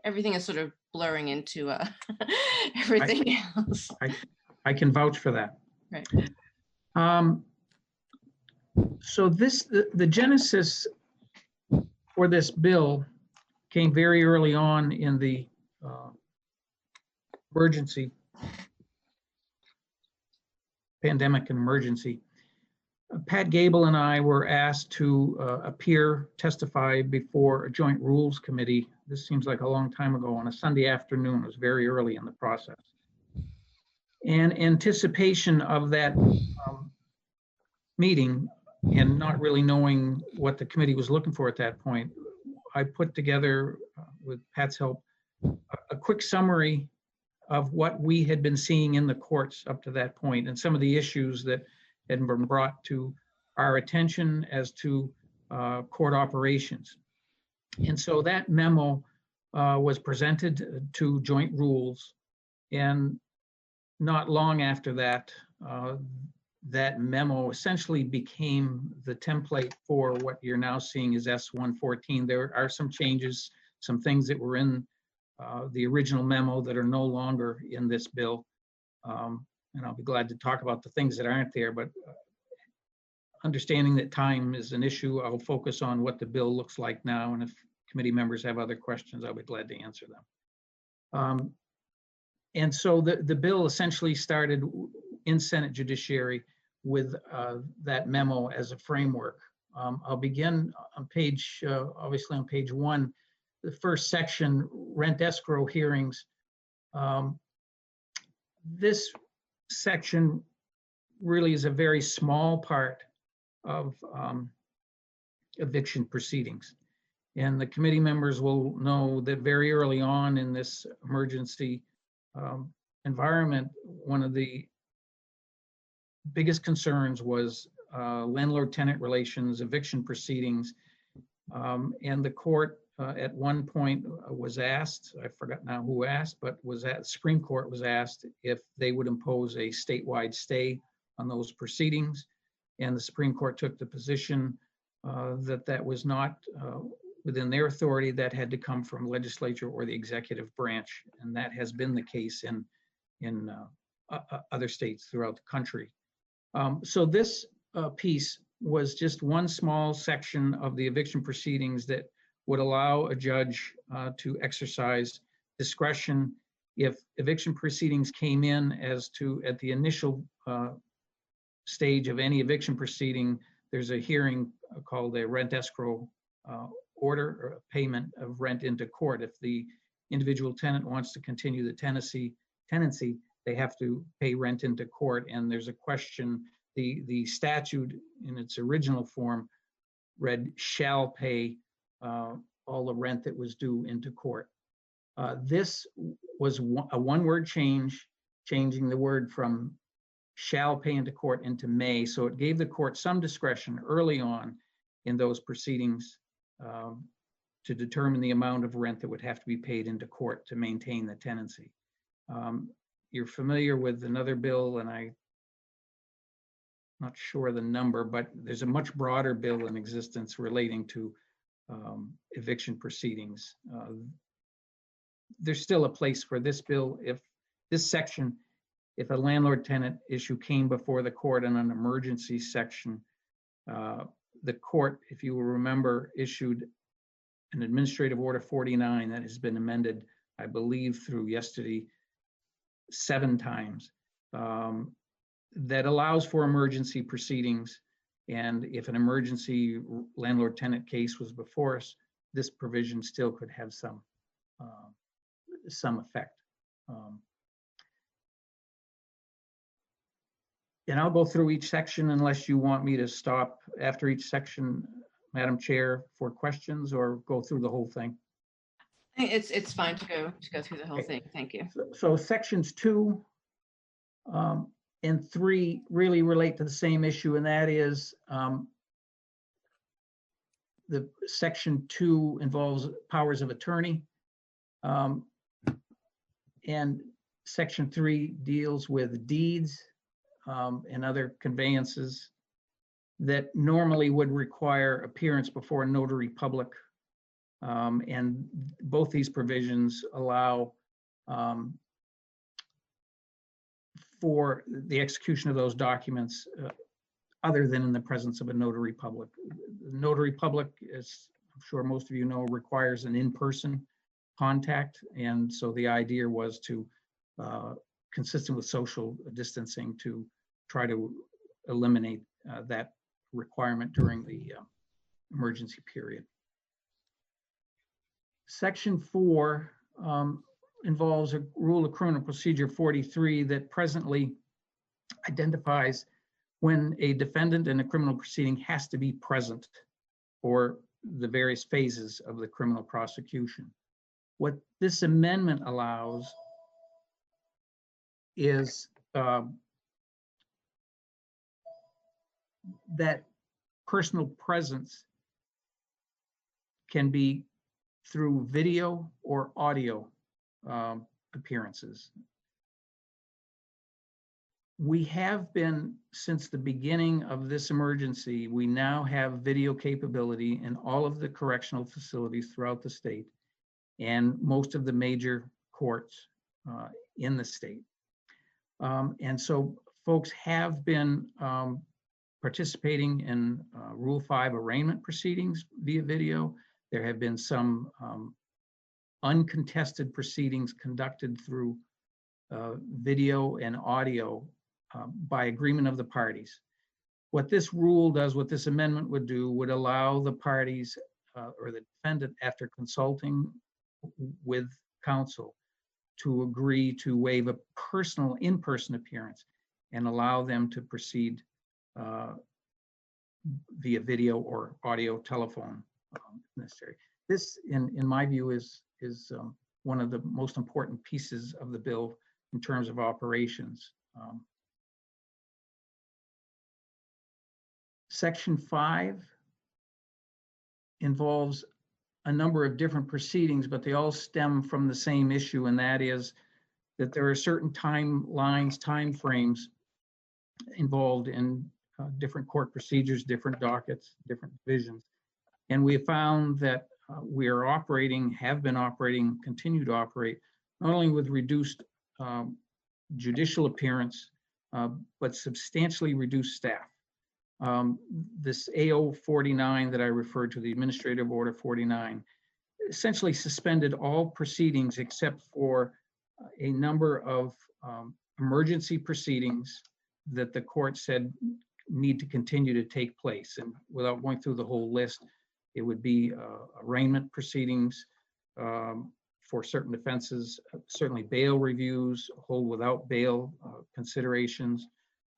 Everything is sort of blurring into everything else. I can vouch for that. Right. So the genesis for this bill came very early on in the emergency, pandemic and emergency. Pat Gable and I were asked to testify before a joint rules committee. This seems like a long time ago, on a Sunday afternoon. It was very early in the process. In anticipation of that meeting, and not really knowing what the committee was looking for at that point, I put together, with Pat's help, a quick summary of what we had been seeing in the courts up to that point, and some of the issues that had been brought to our attention as to court operations. And so that memo was presented to joint rules, and not long after that, that memo essentially became the template for what you're now seeing as S-114. There are some changes, some things that were in the original memo that are no longer in this bill. And I'll be glad to talk about the things that aren't there, but understanding that time is an issue, I'll focus on what the bill looks like now. And if committee members have other questions, I'll be glad to answer them. And so the bill essentially started in Senate Judiciary with that memo as a framework. I'll begin on page, obviously on page 1, the first section, rent escrow hearings. This section really is a very small part of eviction proceedings. And the committee members will know that very early on in this emergency environment, one of the biggest concerns was landlord-tenant relations, eviction proceedings. And the court at one point was asked, I forgot now who asked, but Supreme Court was asked if they would impose a statewide stay on those proceedings. And the Supreme Court took the position that that was not within their authority, that had to come from legislature or the executive branch. And that has been the case in other states throughout the country. So this piece was just one small section of the eviction proceedings that would allow a judge to exercise discretion if eviction proceedings came in as to, at the initial stage of any eviction proceeding, there's a hearing called a rent escrow order, or payment of rent into court. If the individual tenant wants to continue the tenancy, they have to pay rent into court. And there's a question, the statute in its original form read shall pay all the rent that was due into court. This was a one-word change, changing the word from shall pay into court into may. So it gave the court some discretion early on in those proceedings to determine the amount of rent that would have to be paid into court to maintain the tenancy. You're familiar with another bill, and I'm not sure the number, but there's a much broader bill in existence relating to eviction proceedings. There's still a place for this bill if this section, if a landlord-tenant issue came before the court in an emergency section, the court, if you will remember, issued an administrative order 49 that has been amended, I believe, through yesterday 7 times, that allows for emergency proceedings. And if an emergency landlord-tenant case was before us, this provision still could have some effect. And I'll go through each section unless you want me to stop after each section, Madam Chair, for questions, or go through the whole thing. I think it's fine to go through the whole thing. Thank you. So sections 2 and 3 really relate to the same issue, and that is the section 2 involves powers of attorney, and section 3 deals with deeds and other conveyances that normally would require appearance before a notary public. And both these provisions allow for the execution of those documents other than in the presence of a notary public. The notary public, as I'm sure most of you know, requires an in-person contact. And so the idea was to, consistent with social distancing, to try to eliminate that requirement during the emergency period. Section 4 involves a rule of criminal procedure 43 that presently identifies when a defendant in a criminal proceeding has to be present for the various phases of the criminal prosecution. What this amendment allows is that personal presence can be through video or audio appearances. We have been, since the beginning of this emergency, we now have video capability in all of the correctional facilities throughout the state and most of the major courts in the state. And so folks have been participating in Rule 5 arraignment proceedings via video. There have been some uncontested proceedings conducted through video and audio by agreement of the parties. What this rule does, what this amendment would do, would allow the parties or the defendant, after consulting with counsel, to agree to waive a personal in-person appearance and allow them to proceed via video or audio telephone necessary. This, in my view, is one of the most important pieces of the bill in terms of operations. Section 5 involves a number of different proceedings, but they all stem from the same issue, and that is that there are certain timelines, timeframes involved in different court procedures, different dockets, different divisions. And we have found that we are operating, have been operating, continue to operate, not only with reduced judicial appearance, but substantially reduced staff. This AO 49 that I referred to, the Administrative Order 49, essentially suspended all proceedings except for a number of emergency proceedings that the court said need to continue to take place. And without going through the whole list, it would be arraignment proceedings for certain offenses, certainly bail reviews, hold without bail considerations,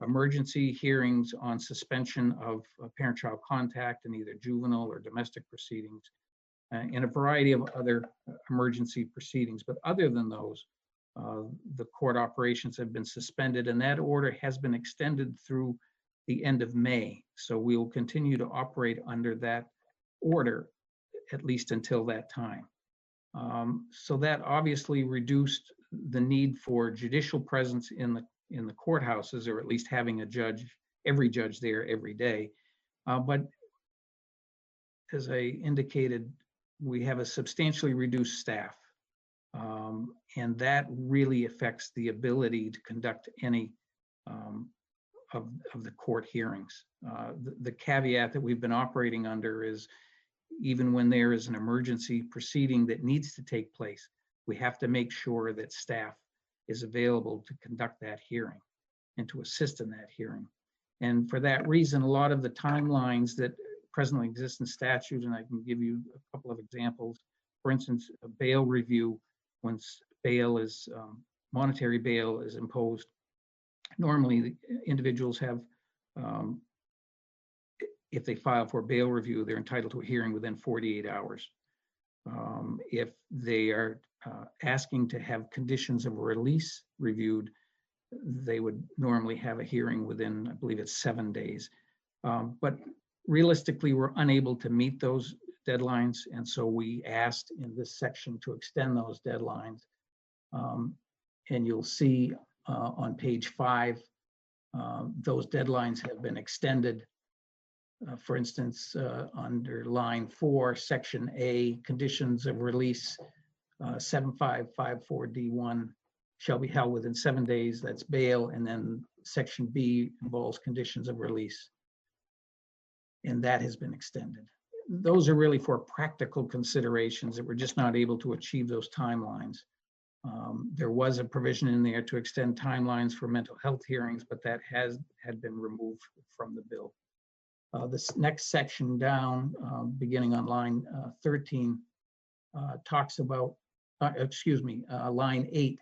emergency hearings on suspension of parent-child contact in either juvenile or domestic proceedings, and a variety of other emergency proceedings. But other than those, the court operations have been suspended, and that order has been extended through the end of May. So we will continue to operate under that order, at least until that time. So that obviously reduced the need for judicial presence in the courthouses, or at least having a judge, every judge there every day. But as I indicated, we have a substantially reduced staff. And that really affects the ability to conduct any of the court hearings. The caveat that we've been operating under is, even when there is an emergency proceeding that needs to take place, we have to make sure that staff is available to conduct that hearing and to assist in that hearing. And for that reason, a lot of the timelines that presently exist in statute, and I can give you a couple of examples. For instance, a bail review, once bail is, monetary bail is imposed, normally the individuals have, if they file for bail review, they're entitled to a hearing within 48 hours. If they are asking to have conditions of release reviewed, they would normally have a hearing within, I believe it's 7 days. But realistically, we're unable to meet those deadlines. And so we asked in this section to extend those deadlines. And you'll see on page 5, those deadlines have been extended. For instance, under line 4, section A, conditions of release 7554D1 shall be held within 7 days, that's bail. And then section B involves conditions of release. And that has been extended. Those are really for practical considerations that we're just not able to achieve those timelines. There was a provision in there to extend timelines for mental health hearings, but that had been removed from the bill. This next section down, beginning on line 13, talks about, line 8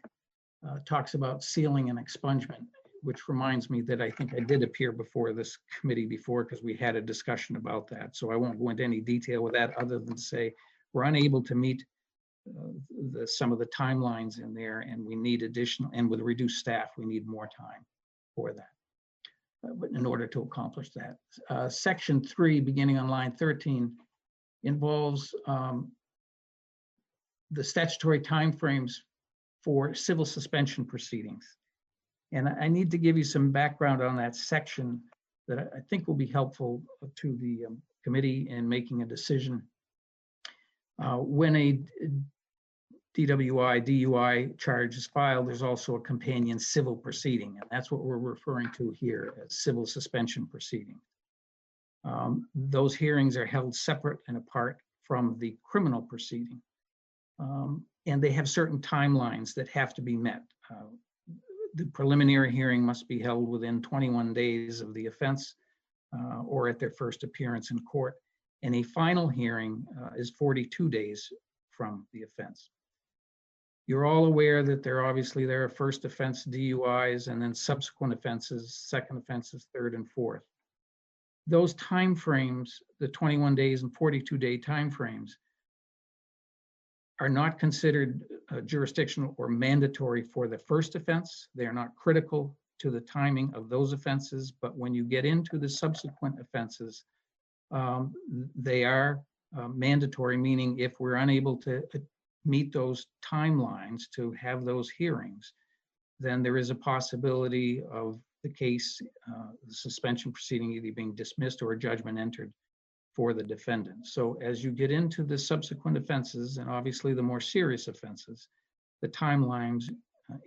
talks about sealing and expungement, which reminds me that I think I did appear before this committee before, because we had a discussion about that. So I won't go into any detail with that, other than say we're unable to meet some of the timelines in there, and we need additional, and with reduced staff, we need more time for that. But in order to accomplish that. Section 3, beginning on line 13, involves the statutory timeframes for civil suspension proceedings. And I need to give you some background on that section that I think will be helpful to the committee in making a decision. When a DWI, DUI charge is filed, there's also a companion civil proceeding, and that's what we're referring to here as civil suspension proceeding. Those hearings are held separate and apart from the criminal proceeding, and they have certain timelines that have to be met. The preliminary hearing must be held within 21 days of the offense or at their first appearance in court, and a final hearing is 42 days from the offense. You're all aware that there are first offense DUIs and then subsequent offenses, second offenses, third and fourth. Those timeframes, the 21 days and 42-day timeframes, are not considered jurisdictional or mandatory for the first offense. They are not critical to the timing of those offenses, but when you get into the subsequent offenses, they are mandatory, meaning if we're unable to meet those timelines to have those hearings, then there is a possibility of the case, the suspension proceeding either being dismissed or a judgment entered for the defendant. So as you get into the subsequent offenses, and obviously the more serious offenses, the timelines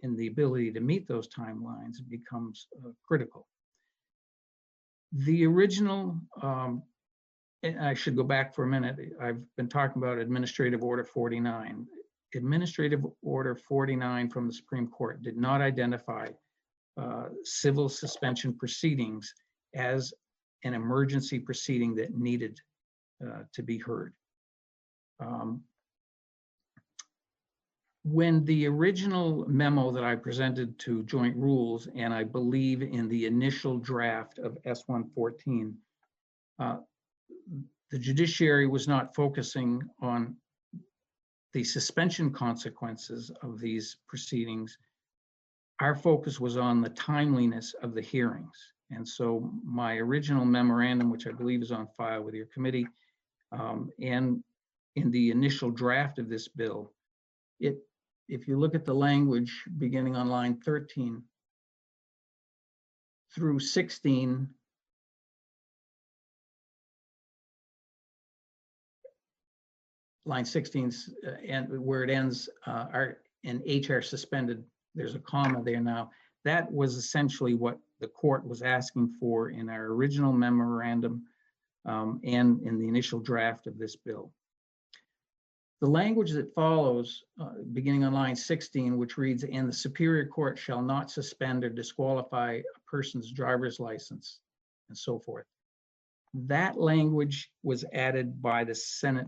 and the ability to meet those timelines becomes critical. The original, and I should go back for a minute. I've been talking about Administrative Order 49. Administrative Order 49 from the Supreme Court did not identify civil suspension proceedings as an emergency proceeding that needed to be heard. When the original memo that I presented to Joint Rules, and I believe in the initial draft of S114, the judiciary was not focusing on the suspension consequences of these proceedings. Our focus was on the timeliness of the hearings. And so my original memorandum, which I believe is on file with your committee, and in the initial draft of this bill, if you look at the language beginning on line 13 through 16, line 16 and where it ends, in HR suspended, there's a comma there now. That was essentially what the court was asking for in our original memorandum and in the initial draft of this bill. The language that follows, beginning on line 16, which reads, "And the Superior Court shall not suspend or disqualify a person's driver's license," and so forth. That language was added by the Senate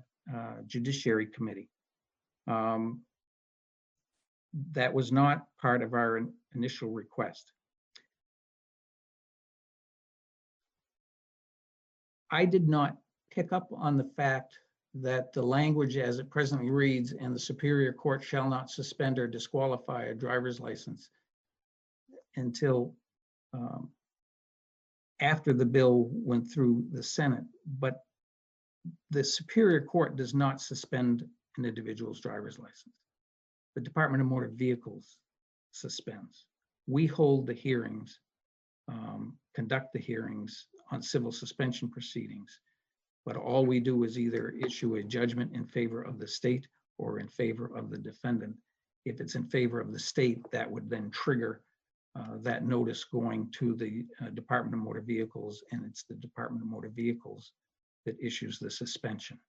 Judiciary Committee. That was not part of our initial request. I did not pick up on the fact that the language as it presently reads, "and the Superior Court shall not suspend or disqualify a driver's license," until after the bill went through the Senate. But the Superior Court does not suspend an individual's driver's license. The Department of Motor Vehicles suspends. We hold the hearings, conduct the hearings on civil suspension proceedings, but all we do is either issue a judgment in favor of the state or in favor of the defendant. If it's in favor of the state, that would then trigger that notice going to the Department of Motor Vehicles, and it's the Department of Motor Vehicles that issues the suspension.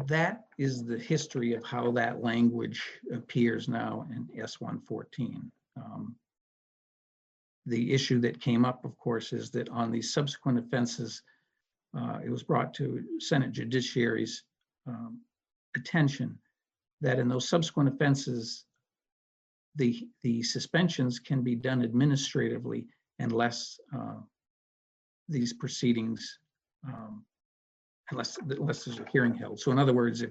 That is the history of how that language appears now in S-114. The issue that came up, of course, is that on these subsequent offenses, it was brought to Senate Judiciary's attention that in those subsequent offenses, the suspensions can be done administratively unless these proceedings, unless there's a hearing held. So in other words,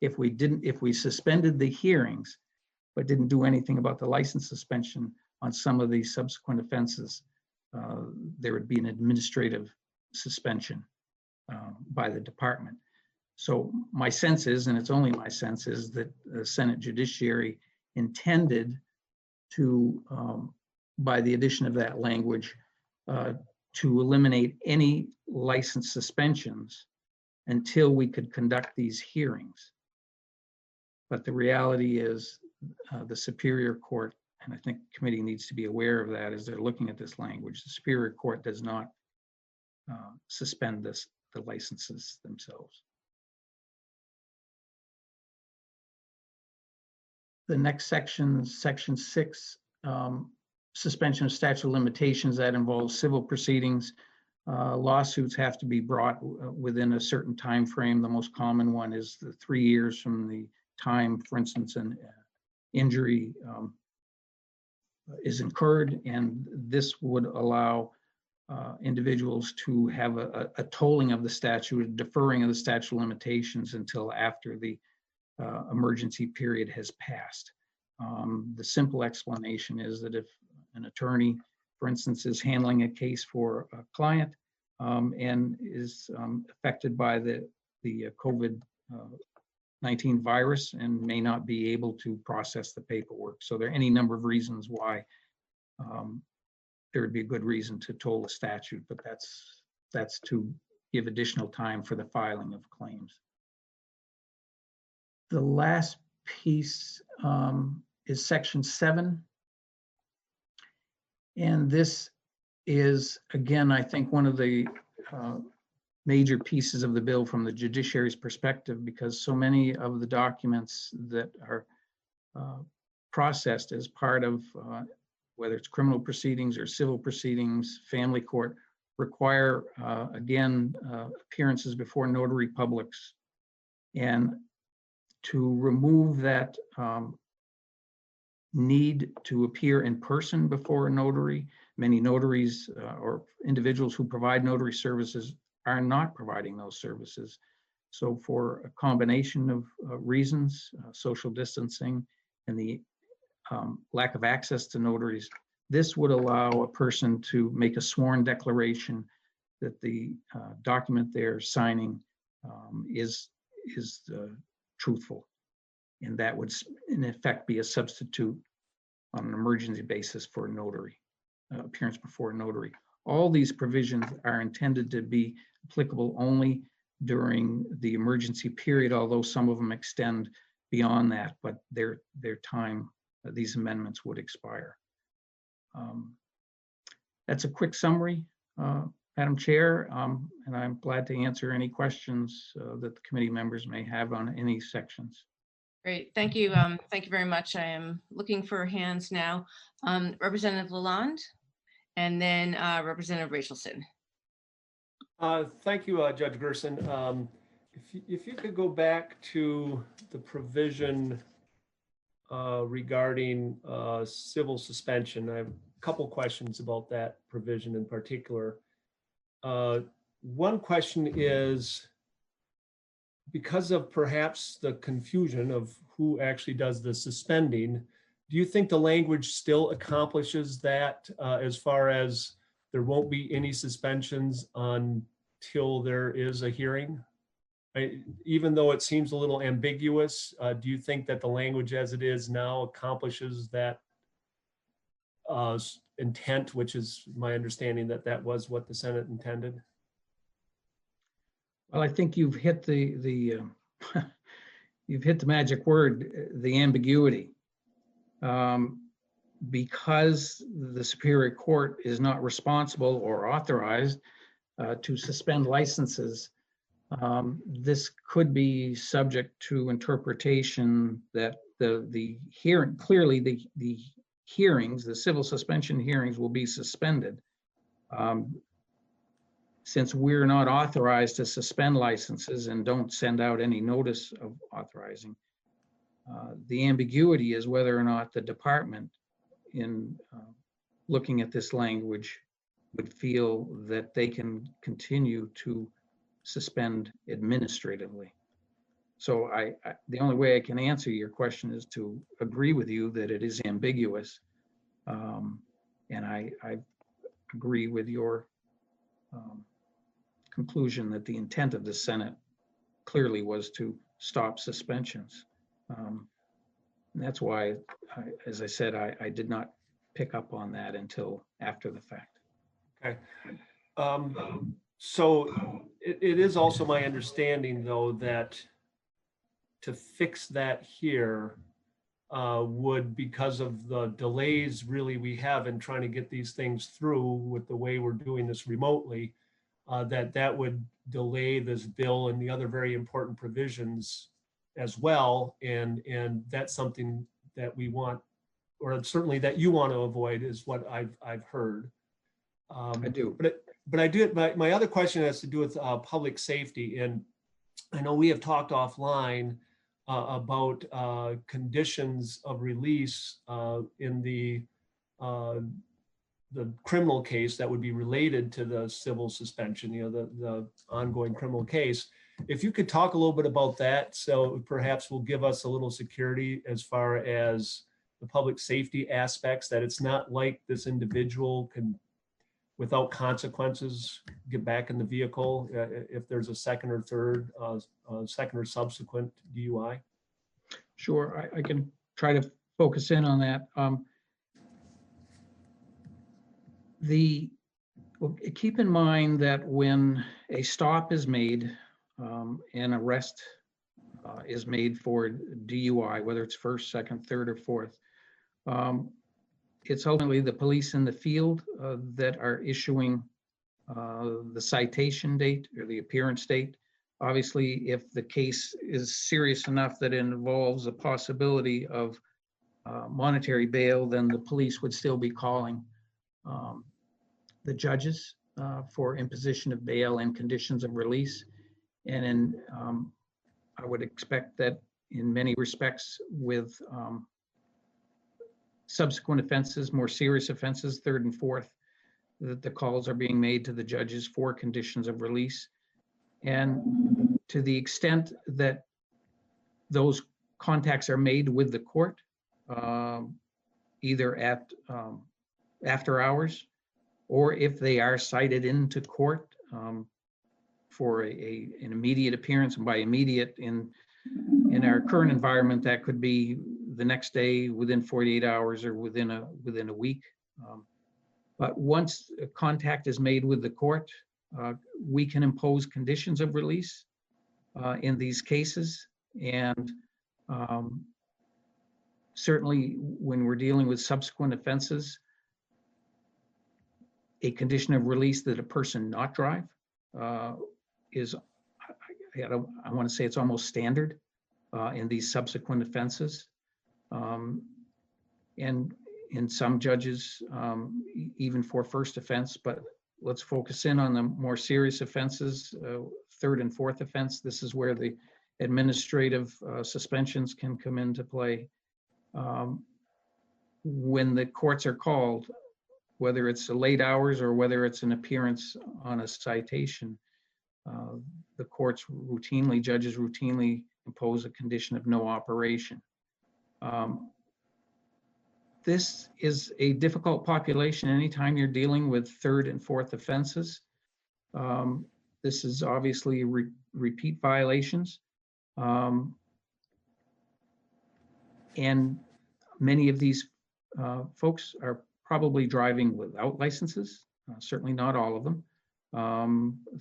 if we suspended the hearings but didn't do anything about the license suspension on some of these subsequent offenses, there would be an administrative suspension by the department. So my sense is, and it's only my sense, is that the Senate Judiciary intended to, by the addition of that language, to eliminate any license suspensions until we could conduct these hearings. But the reality is the Superior Court, and I think the committee needs to be aware of that as they're looking at this language, the Superior Court does not suspend the licenses themselves. The next section, section 6, suspension of statute of limitations, that involves civil proceedings. Lawsuits have to be brought within a certain time frame. The most common one is the 3 years from the time, for instance, an injury is incurred, and this would allow individuals to have a tolling of the statute, a deferring of the statute of limitations until after the emergency period has passed. The simple explanation is that if an attorney, for instance, is handling a case for a client and is affected by the COVID-19 virus and may not be able to process the paperwork. So there are any number of reasons why there would be a good reason to toll the statute, but that's to give additional time for the filing of claims. The last piece is section 7. And this is, again, I think one of the major pieces of the bill from the judiciary's perspective, because so many of the documents that are processed as part of whether it's criminal proceedings or civil proceedings, family court, require, again, appearances before notary publics. And to remove that need to appear in person before a notary many notaries or individuals who provide notary services are not providing those services. So for a combination of reasons, social distancing and the lack of access to notaries, this would allow a person to make a sworn declaration that the document they're signing is truthful. And that would, in effect, be a substitute on an emergency basis for a notary, appearance before a notary. All these provisions are intended to be applicable only during the emergency period, although some of them extend beyond that, but their time, these amendments would expire. That's a quick summary, Madam Chair, and I'm glad to answer any questions that the committee members may have on any sections. Great, thank you. Thank you very much. I am looking for hands now. Representative Lalonde, and then Representative Rachelson. Thank you, Judge Gerson. If you could go back to the provision regarding civil suspension, I have a couple questions about that provision in particular. One question is, because of perhaps the confusion of who actually does the suspending, do you think the language still accomplishes that as far as there won't be any suspensions until there is a hearing? Even though it seems a little ambiguous, do you think that the language as it is now accomplishes that intent, which is my understanding that that was what the Senate intended? Well, I think you've hit the you've hit the magic word, the ambiguity. Because the Superior Court is not responsible or authorized to suspend licenses, this could be subject to interpretation that the hearing, clearly the hearings, the civil suspension hearings will be suspended. Since we're not authorized to suspend licenses and don't send out any notice of authorizing, the ambiguity is whether or not the department, in looking at this language, would feel that they can continue to suspend administratively. So the only way I can answer your question is to agree with you that it is ambiguous. And I agree with your conclusion that the intent of the Senate clearly was to stop suspensions. And that's why, as I said, I did not pick up on that until after the fact. Okay. So it is also my understanding, though, that to fix that here would, because of the delays really we have in trying to get these things through with the way we're doing this remotely, that would delay this bill and the other very important provisions as well. And that's something that we want, or certainly that you want to avoid, is what I've heard. I do. But I do. My other question has to do with public safety, and I know we have talked offline about conditions of release in the criminal case that would be related to the civil suspension, the ongoing criminal case. If you could talk a little bit about that, so perhaps will give us a little security as far as the public safety aspects, that it's not like this individual can, without consequences, get back in the vehicle if there's a second or third, second or subsequent DUI. Sure, I can try to focus in on that. Keep in mind that when a stop is made, an arrest is made for DUI, whether it's first, second, third, or fourth, it's ultimately the police in the field that are issuing the citation date or the appearance date. Obviously, if the case is serious enough that it involves a possibility of monetary bail, then the police would still be calling the judges for imposition of bail and conditions of release. And I would expect that in many respects with subsequent offenses, more serious offenses, third and fourth, that the calls are being made to the judges for conditions of release. And to the extent that those contacts are made with the court, either at after hours, or if they are cited into court for an immediate appearance, and by immediate in our current environment, that could be the next day, within 48 hours, or within a week. But once a contact is made with the court, we can impose conditions of release in these cases. And certainly when we're dealing with subsequent offenses, a condition of release that a person not drive is, I want to say it's almost standard in these subsequent offenses. And in some judges, even for first offense, but let's focus in on the more serious offenses, third and fourth offense. This is where the administrative suspensions can come into play. When the courts are called, whether it's a late hours or whether it's an appearance on a citation, the courts routinely, judges routinely impose a condition of no operation. This is a difficult population anytime you're dealing with third and fourth offenses. This is obviously repeat violations. And many of these folks are probably driving without licenses, certainly not all of them.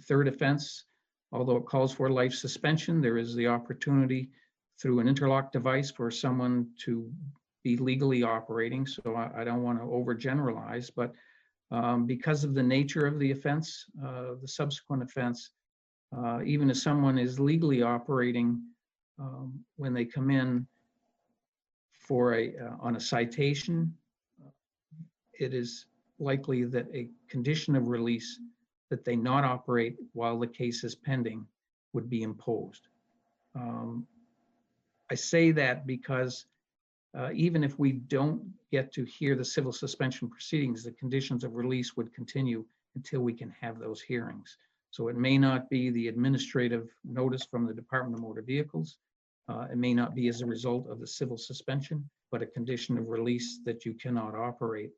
Third offense, although it calls for life suspension, there is the opportunity through an interlock device for someone to be legally operating. So I don't want to overgeneralize, but because of the nature of the offense, the subsequent offense, even if someone is legally operating when they come in for on a citation, it is likely that a condition of release that they not operate while the case is pending would be imposed. I say that because even if we don't get to hear the civil suspension proceedings, the conditions of release would continue until we can have those hearings. So it may not be the administrative notice from the Department of Motor Vehicles. It may not be as a result of the civil suspension, but a condition of release that you cannot operate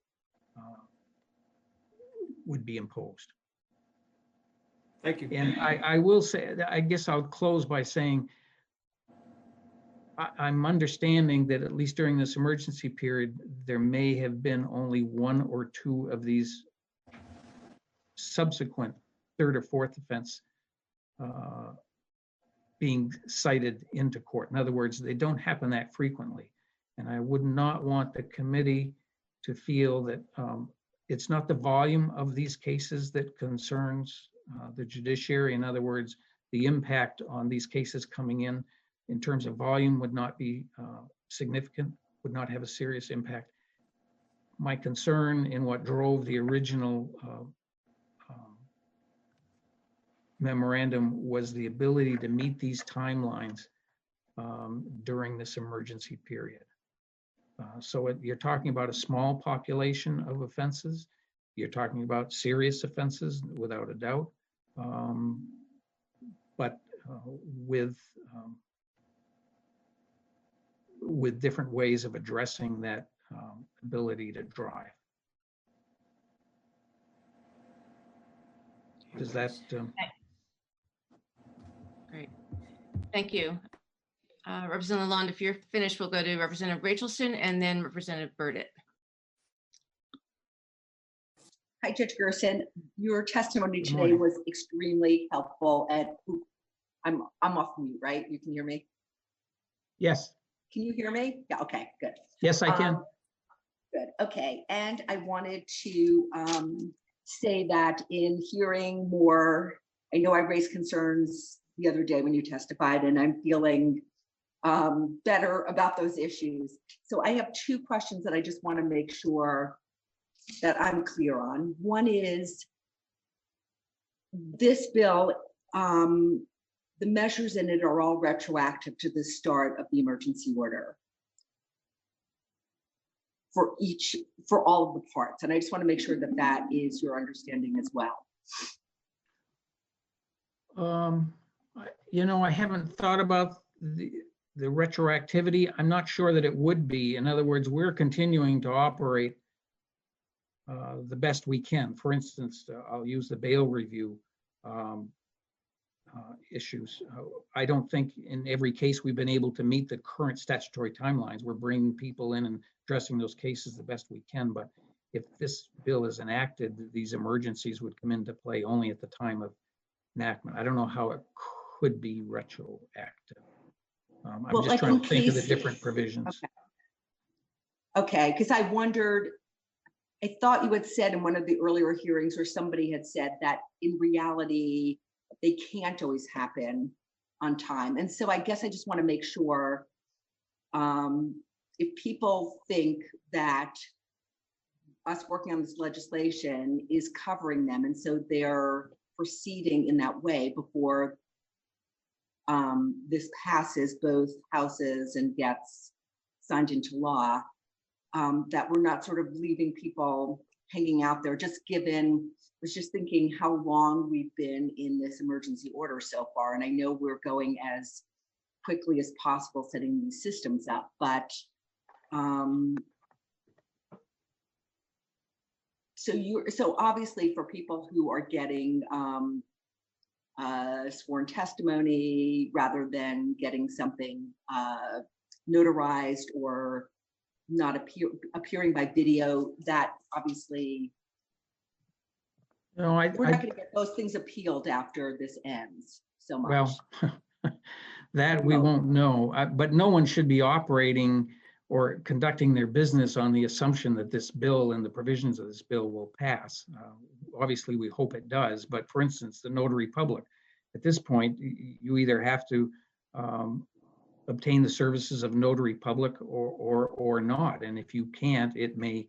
would be imposed. Thank you. And I will say, I guess I'll close by saying, I'm understanding that at least during this emergency period, there may have been only one or two of these subsequent third or fourth offense being cited into court. In other words, they don't happen that frequently. And I would not want the committee to feel that it's not the volume of these cases that concerns the judiciary. In other words, the impact on these cases coming in terms of volume would not be significant, would not have a serious impact. My concern in what drove the original memorandum was the ability to meet these timelines during this emergency period. So you're talking about a small population of offenses. You're talking about serious offenses, without a doubt, but with different ways of addressing that ability to drive. Does that? Great, thank you. Representative Lalonde, if you're finished, we'll go to Representative Rachelson and then Representative Bratt. Hi, Judge Gerson. Your testimony today was extremely helpful. And I'm off mute, right? You can hear me? Yes. Can you hear me? Yeah, okay, good. Yes, I can. Good, okay. And I wanted to say that in hearing more, I know I raised concerns the other day when you testified, and I'm feeling better about those issues. So I have two questions that I just want to make sure that I'm clear on. One is this bill, the measures in it are all retroactive to the start of the emergency order. for all of the parts. And I just want to make sure that that is your understanding as well. I haven't thought about the retroactivity. I'm not sure that it would be. In other words, we're continuing to operate the best we can. For instance, I'll use the bail review issues. I don't think in every case we've been able to meet the current statutory timelines. We're bringing people in and addressing those cases the best we can. But if this bill is enacted, these emergencies would come into play only at the time of enactment. I don't know how it could be retroactive. I'm just trying to think of the different provisions. Okay, because I wondered, I thought you had said in one of the earlier hearings, or somebody had said that in reality, they can't always happen on time. And so I guess I just want to make sure if people think that us working on this legislation is covering them, and so they're proceeding in that way before this passes both houses and gets signed into law, that we're not sort of leaving people hanging out there, just given, I was just thinking how long we've been in this emergency order so far. And I know we're going as quickly as possible setting these systems up, but so obviously for people who are getting sworn testimony rather than getting something notarized or not appearing by video, that obviously we're not going to get those things appealed after this ends so much. Well, that we won't know, but no one should be operating or conducting their business on the assumption that this bill and the provisions of this bill will pass. Obviously, we hope it does, but for instance, the notary public, at this point, you either have to obtain the services of notary public or not. And if you can't, it may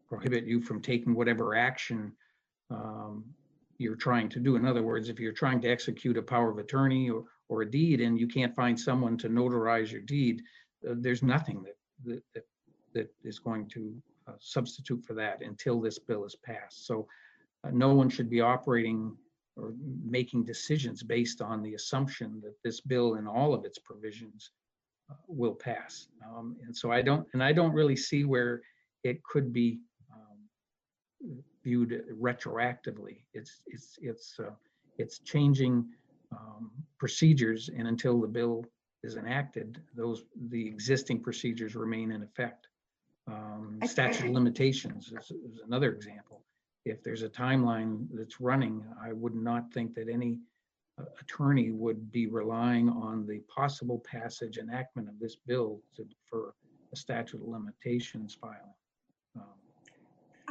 prohibit you from taking whatever action you're trying to do. In other words, if you're trying to execute a power of attorney or a deed and you can't find someone to notarize your deed, there's nothing that is going to substitute for that until this bill is passed. So no one should be operating or making decisions based on the assumption that this bill and all of its provisions will pass. And so I don't really see where it could be viewed retroactively. It's changing procedures, and until the bill is enacted, the existing procedures remain in effect. Statute of limitations is another example. If there's a timeline that's running, I would not think that any attorney would be relying on the possible passage enactment of this bill for a statute of limitations filing.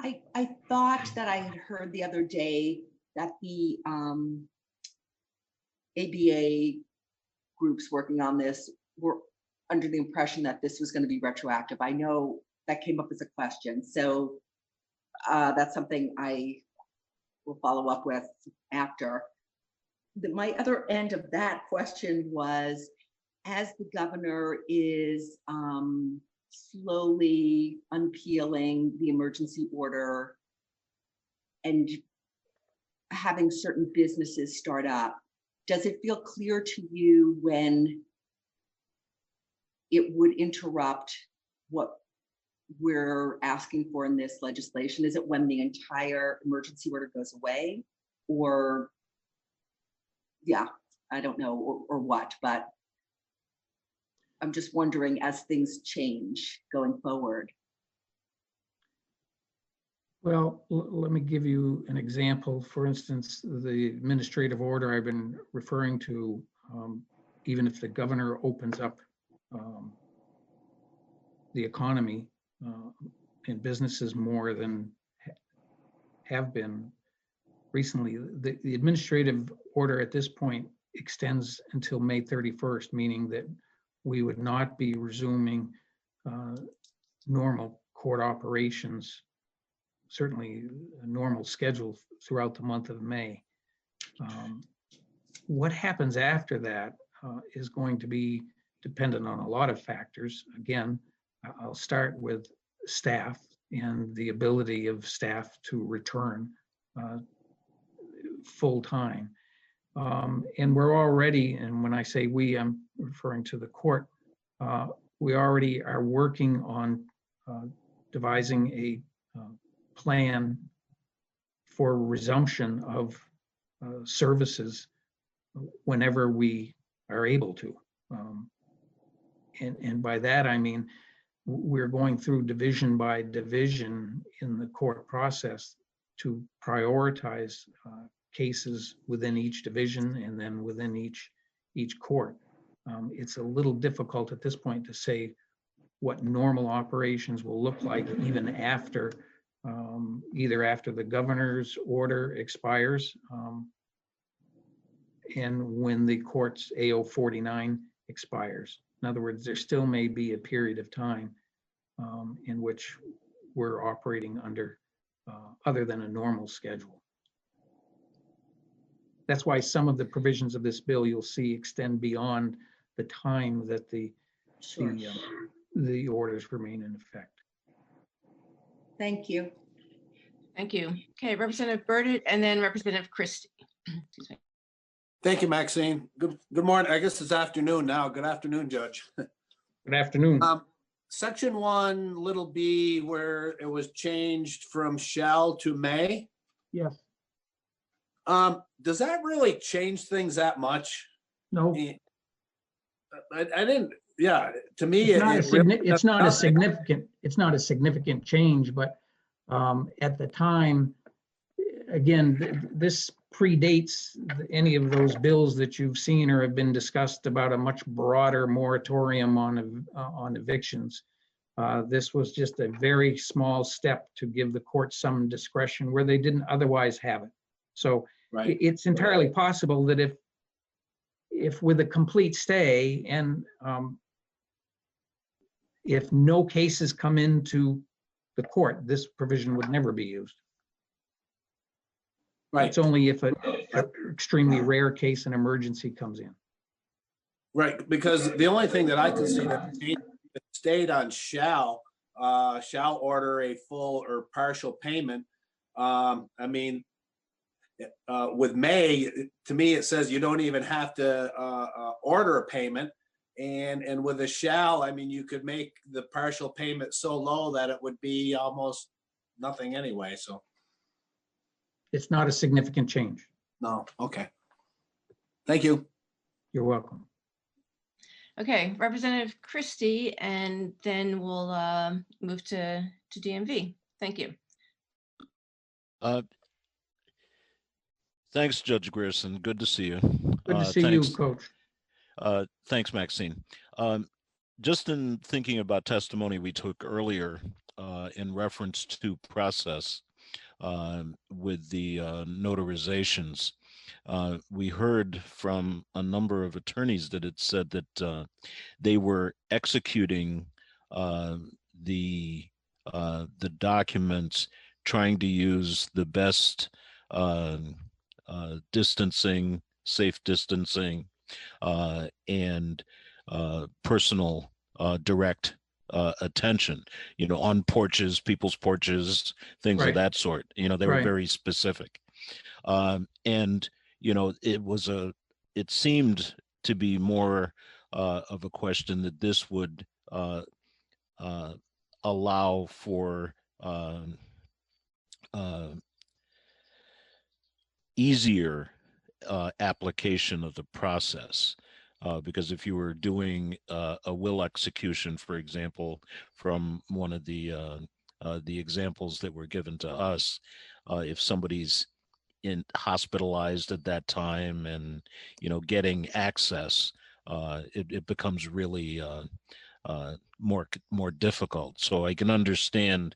I thought that I had heard the other day that the ABA groups working on this were under the impression that this was going to be retroactive. I know that came up as a question. So that's something I will follow up with after. My other end of that question was, as the governor is slowly unpeeling the emergency order and having certain businesses start up, does it feel clear to you when it would interrupt what we're asking for in this legislation? Is it when the entire emergency order goes away, or yeah, I don't know, or what, but I'm just wondering as things change going forward. Well, let me give you an example. For instance, the administrative order I've been referring to, even if the governor opens up the economy and businesses more than have been recently, the administrative order at this point extends until May 31st, meaning that we would not be resuming normal court operations, certainly a normal schedule throughout the month of May. What happens after that is going to be dependent on a lot of factors. Again, I'll start with staff and the ability of staff to return full time. And we're already, and when I say we, I'm referring to the court, we already are working on devising a plan for resumption of services whenever we are able to. And by that, I mean, we're going through division by division in the court process to prioritize cases within each division and then within each court. It's a little difficult at this point to say what normal operations will look like even after, either after the governor's order expires and when the court's AO 49 expires. In other words, there still may be a period of time in which we're operating under other than a normal schedule. That's why some of the provisions of this bill you'll see extend beyond the time that the orders remain in effect. Thank you. Thank you. Okay, Representative Bratt and then Representative Christie. Excuse me. Thank you, Maxine. Good morning. I guess it's afternoon now. Good afternoon, Judge. Good afternoon. Section 1, little b, where it was changed from shall to may. Yes. Does that really change things that much? No. I didn't. Yeah, to me, it's not a significant change, but at the time, again, this predates any of those bills that you've seen or have been discussed about a much broader moratorium on evictions. This was just a very small step to give the court some discretion where they didn't otherwise have it. So it's entirely possible that if with a complete stay and if no cases come into the court, this provision would never be used. Right. It's only if an extremely rare case, an emergency comes in. Right, because the only thing that I can see that stayed on shall order a full or partial payment. I mean, with may, to me, it says you don't even have to order a payment. And with a shall, I mean, you could make the partial payment so low that it would be almost nothing anyway, so. It's not a significant change. No, okay. Thank you. You're welcome. Okay, Representative Christie, and then we'll move to DMV. Thank you. Thanks, Judge Grierson. Good to see you. Good to see you, Coach. Thanks, Maxine. Just in thinking about testimony we took earlier in reference to process with the notarizations, we heard from a number of attorneys that it said that they were executing the documents, trying to use the best distancing, safe distancing, and personal direct attention, on porches, people's porches, things of that sort. They were very specific. And, it seemed to be more of a question that this would allow for easier application of the process. Because if you were doing a will execution, for example, from one of the examples that were given to us, if somebody's hospitalized at that time and getting access, it becomes really more difficult. So I can understand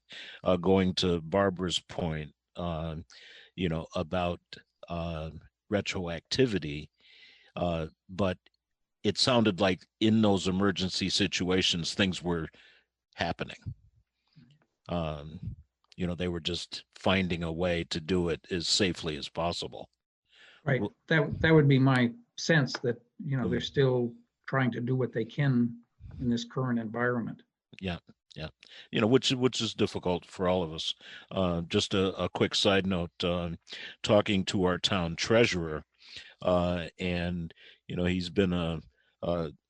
going to Barbara's point, about retroactivity, but it sounded like in those emergency situations, things were happening. They were just finding a way to do it as safely as possible. Right. That would be my sense that, they're still trying to do what they can in this current environment. Yeah, yeah. Which is difficult for all of us. Just a quick side note, talking to our town treasurer, and he's been a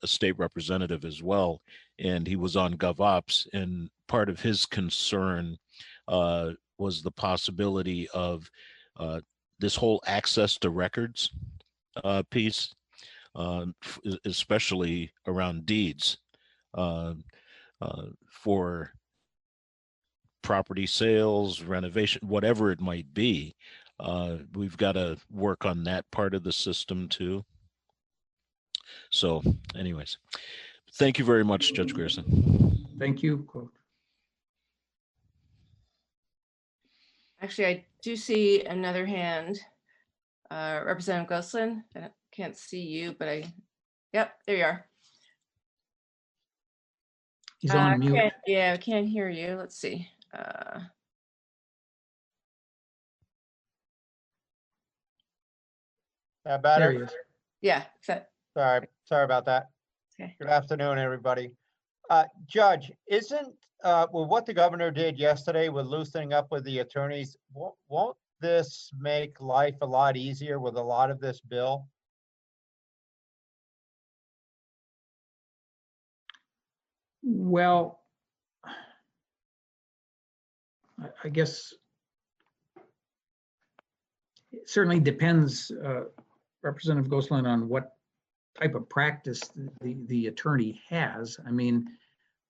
state representative as well, and he was on GovOps, and part of his concern was the possibility of this whole access to records piece, especially around deeds. Uh, for property sales, renovation, whatever it might be. We've got to work on that part of the system too. So anyways, thank you very much, Judge Grierson. Thank you. Actually, I do see another hand. Representative Gosselin, I can't see you, but yep, there you are. He's on mute. Yeah, I can't hear you. Let's see. There Better? he is. Yeah. Sorry about that. Okay. Good afternoon, everybody. Judge, isn't well, what the governor did yesterday with loosening up with the attorneys, won't this make life a lot easier with a lot of this bill? Well, I guess it certainly depends, Representative Gosselin, on what type of practice the attorney has. I mean,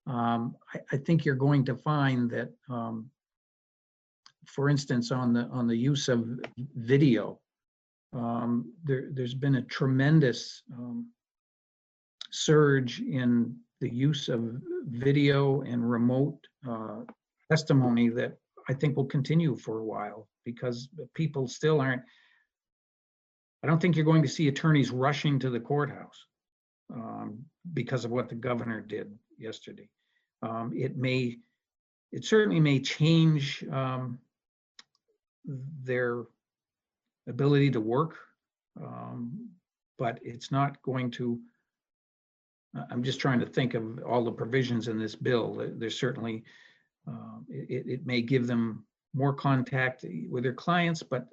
I think you're going to find that, for instance, on the use of video, there's been a tremendous surge in the use of video and remote testimony that I think will continue for a while, because people still aren't. I don't think you're going to see attorneys rushing to the courthouse because of what the governor did yesterday. It certainly may change their ability to work, but it's not going to. I'm just trying to think of all the provisions in this bill. There's certainly, it may give them more contact with their clients, but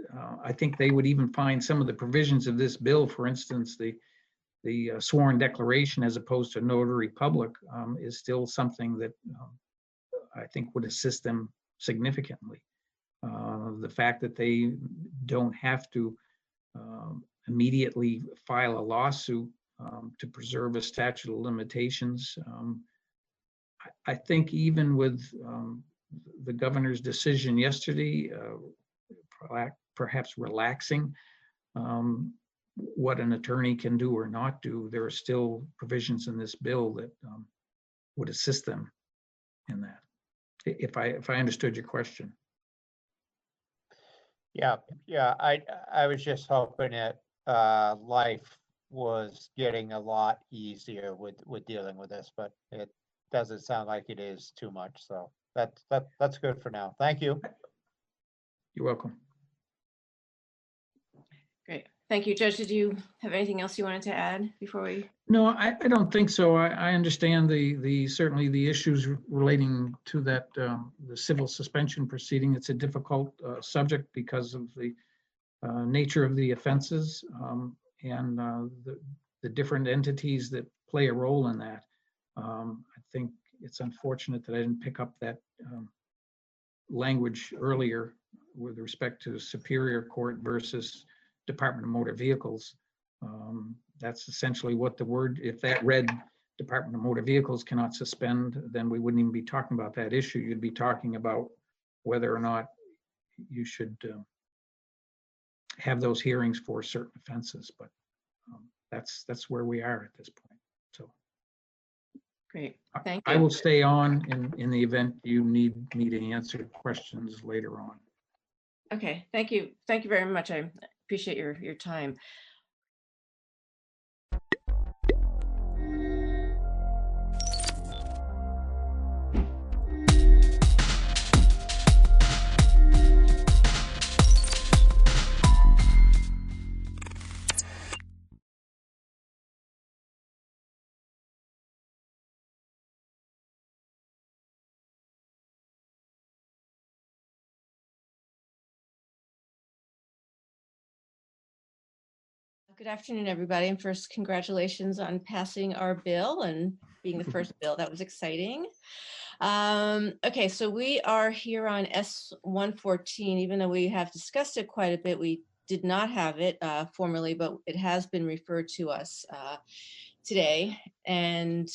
I think they would even find some of the provisions of this bill, for instance, the sworn declaration as opposed to notary public, is still something that I think would assist them significantly. The fact that they don't have to immediately file a lawsuit to preserve a statute of limitations. I think even with the governor's decision yesterday, perhaps relaxing what an attorney can do or not do, there are still provisions in this bill that would assist them in that. If I understood your question. Yeah, I was just hoping that life was getting a lot easier with dealing with this, but it doesn't sound like it is too much. So that's good for now. Thank you. You're welcome. Great. Thank you. Judge, did you have anything else you wanted to add before we? No, I don't think so. I understand certainly the issues relating to that, the civil suspension proceeding. It's a difficult subject because of the nature of the offenses and the different entities that play a role in that. I think it's unfortunate that I didn't pick up that language earlier with respect to Superior Court versus Department of Motor Vehicles. That's essentially what the word, if that read Department of Motor Vehicles cannot suspend, then we wouldn't even be talking about that issue. You'd be talking about whether or not you should have those hearings for certain offenses, but that's where we are at this point. So great, thank you. I will stay on in the event you need me to answer questions later on. Okay, thank you very much. I appreciate your time. Good afternoon, everybody. And first, congratulations on passing our bill and being the first bill. That was exciting. Okay, so we are here on S114, even though we have discussed it quite a bit. We did not have it formally, but it has been referred to us today. And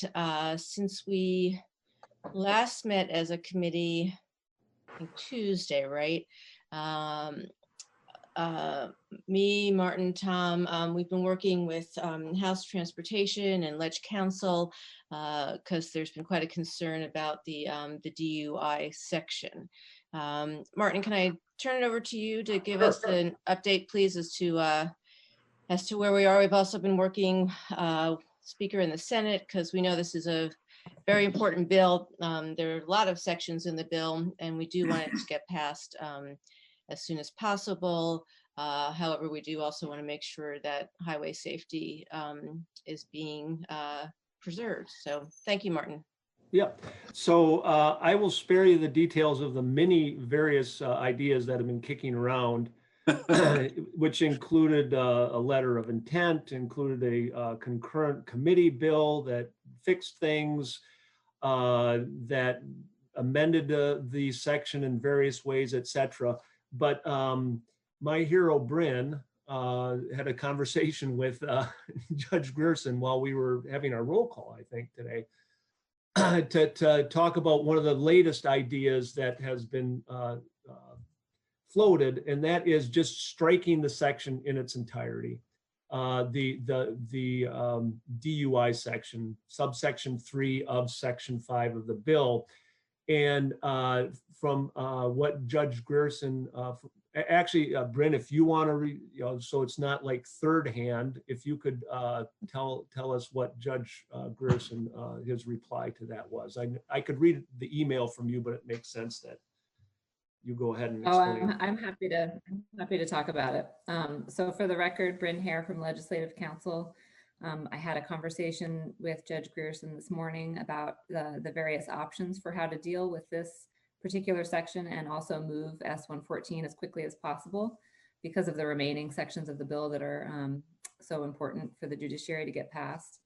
since we last met as a committee, I think Tuesday, right? Me, Martin, Tom, we've been working with House Transportation and Ledge Council because there's been quite a concern about the DUI section. Martin, can I turn it over to you to give us an update, please, as to where we are? We've also been working Speaker in the Senate because we know this is a very important bill. There are a lot of sections in the bill, and we do want it to get passed as soon as possible. However, we do also want to make sure that highway safety is being preserved. So thank you, Martin. Yeah, so I will spare you the details of the many various ideas that have been kicking around, which included a letter of intent, included a concurrent committee bill that fixed things, that amended the section in various ways, etc. But my hero, Bryn, had a conversation with Judge Grierson while we were having our roll call, I think, today, to talk about one of the latest ideas that has been floated, and that is just striking the section in its entirety. The DUI section, subsection 3 of section 5 of the bill. And from what Judge Grierson, actually, Bryn, if you want to, so it's not like third hand, if you could tell us what Judge Grierson, his reply to that was. I could read the email from you, but it makes sense that you go ahead and explain. Oh, I'm happy to talk about it. So for the record, Bryn Hare from Legislative Council. I had a conversation with Judge Grierson this morning about the various options for how to deal with this particular section and also move S114 as quickly as possible because of the remaining sections of the bill that are so important for the judiciary to get passed.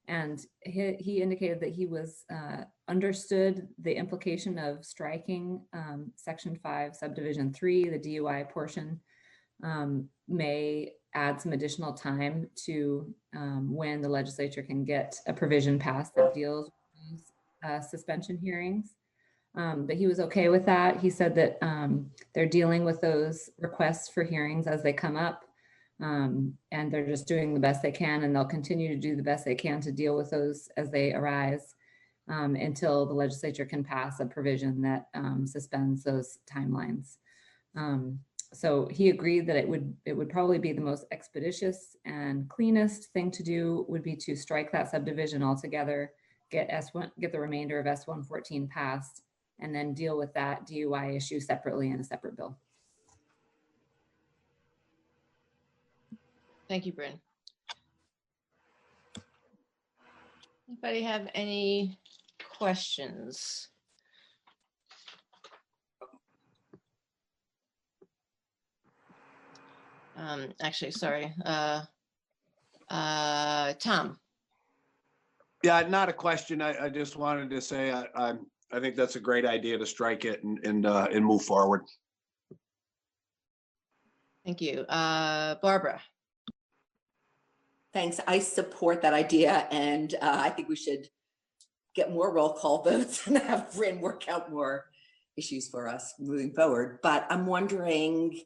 And he indicated that he was understood the implication of striking section 5, subdivision 3, the DUI portion, may add some additional time to when the legislature can get a provision passed that deals with these suspension hearings. But he was okay with that. He said that they're dealing with those requests for hearings as they come up, and they're just doing the best they can, and they'll continue to do the best they can to deal with those as they arise until the legislature can pass a provision that suspends those timelines. So he agreed that it would probably be the most expeditious and cleanest thing to do would be to strike that subdivision altogether, get the remainder of S114 passed, and then deal with that DUI issue separately in a separate bill. Thank you, Bryn. Anybody have any questions? Actually, sorry. Tom. Yeah, not a question. I just wanted to say I think that's a great idea to strike it and move forward. Thank you. Barbara. Thanks. I support that idea, and I think we should get more roll call votes and have Bryn work out more issues for us moving forward. But I'm wondering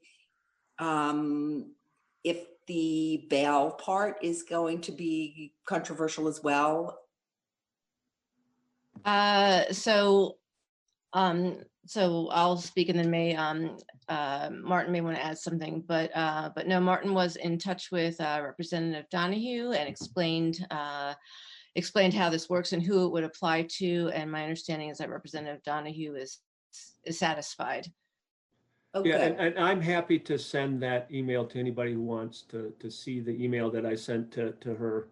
if the bail part is going to be controversial as well. So I'll speak and then Martin may want to add something, but no, Martin was in touch with Representative Donahue and explained how this works and who it would apply to. And my understanding is that Representative Donahue is satisfied. Okay. Yeah, and I'm happy to send that email to anybody who wants to see the email that I sent to her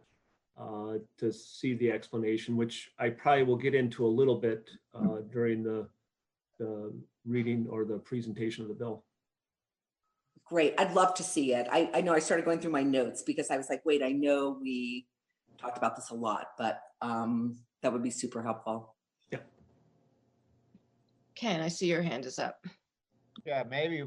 to see the explanation, which I probably will get into a little bit during the reading or the presentation of the bill. Great. I'd love to see it. I know I started going through my notes because I was like, wait, I know we talked about this a lot, but that would be super helpful. Ken, I see your hand is up. Yeah, maybe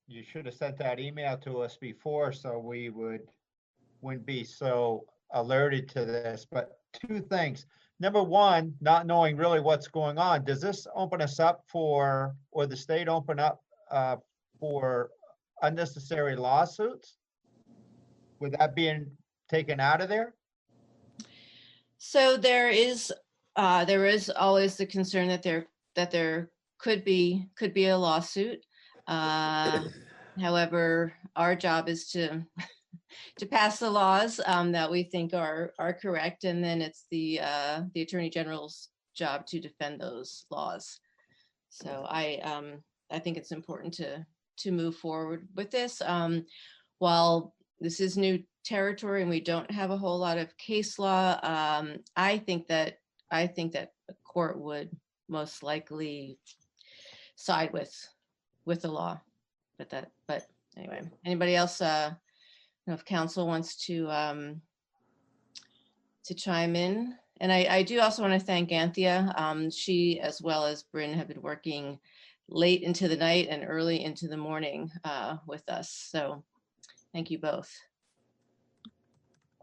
you should have sent that email to us before so we wouldn't be so alerted to this. But two things. Number one, not knowing really what's going on. Does this open us up for, or the state open up for unnecessary lawsuits? With that being taken out of there? So there is always the concern that there could be a lawsuit. However, our job is to pass the laws that we think are correct, and then it's the Attorney General's job to defend those laws. So I think it's important to move forward with this. While this is new territory and we don't have a whole lot of case law, I think that the court would most likely side with the law. But anyway, anybody else? If council wants to chime in. And I do also want to thank Anthea. She, as well as Bryn, have been working late into the night and early into the morning with us. So thank you both.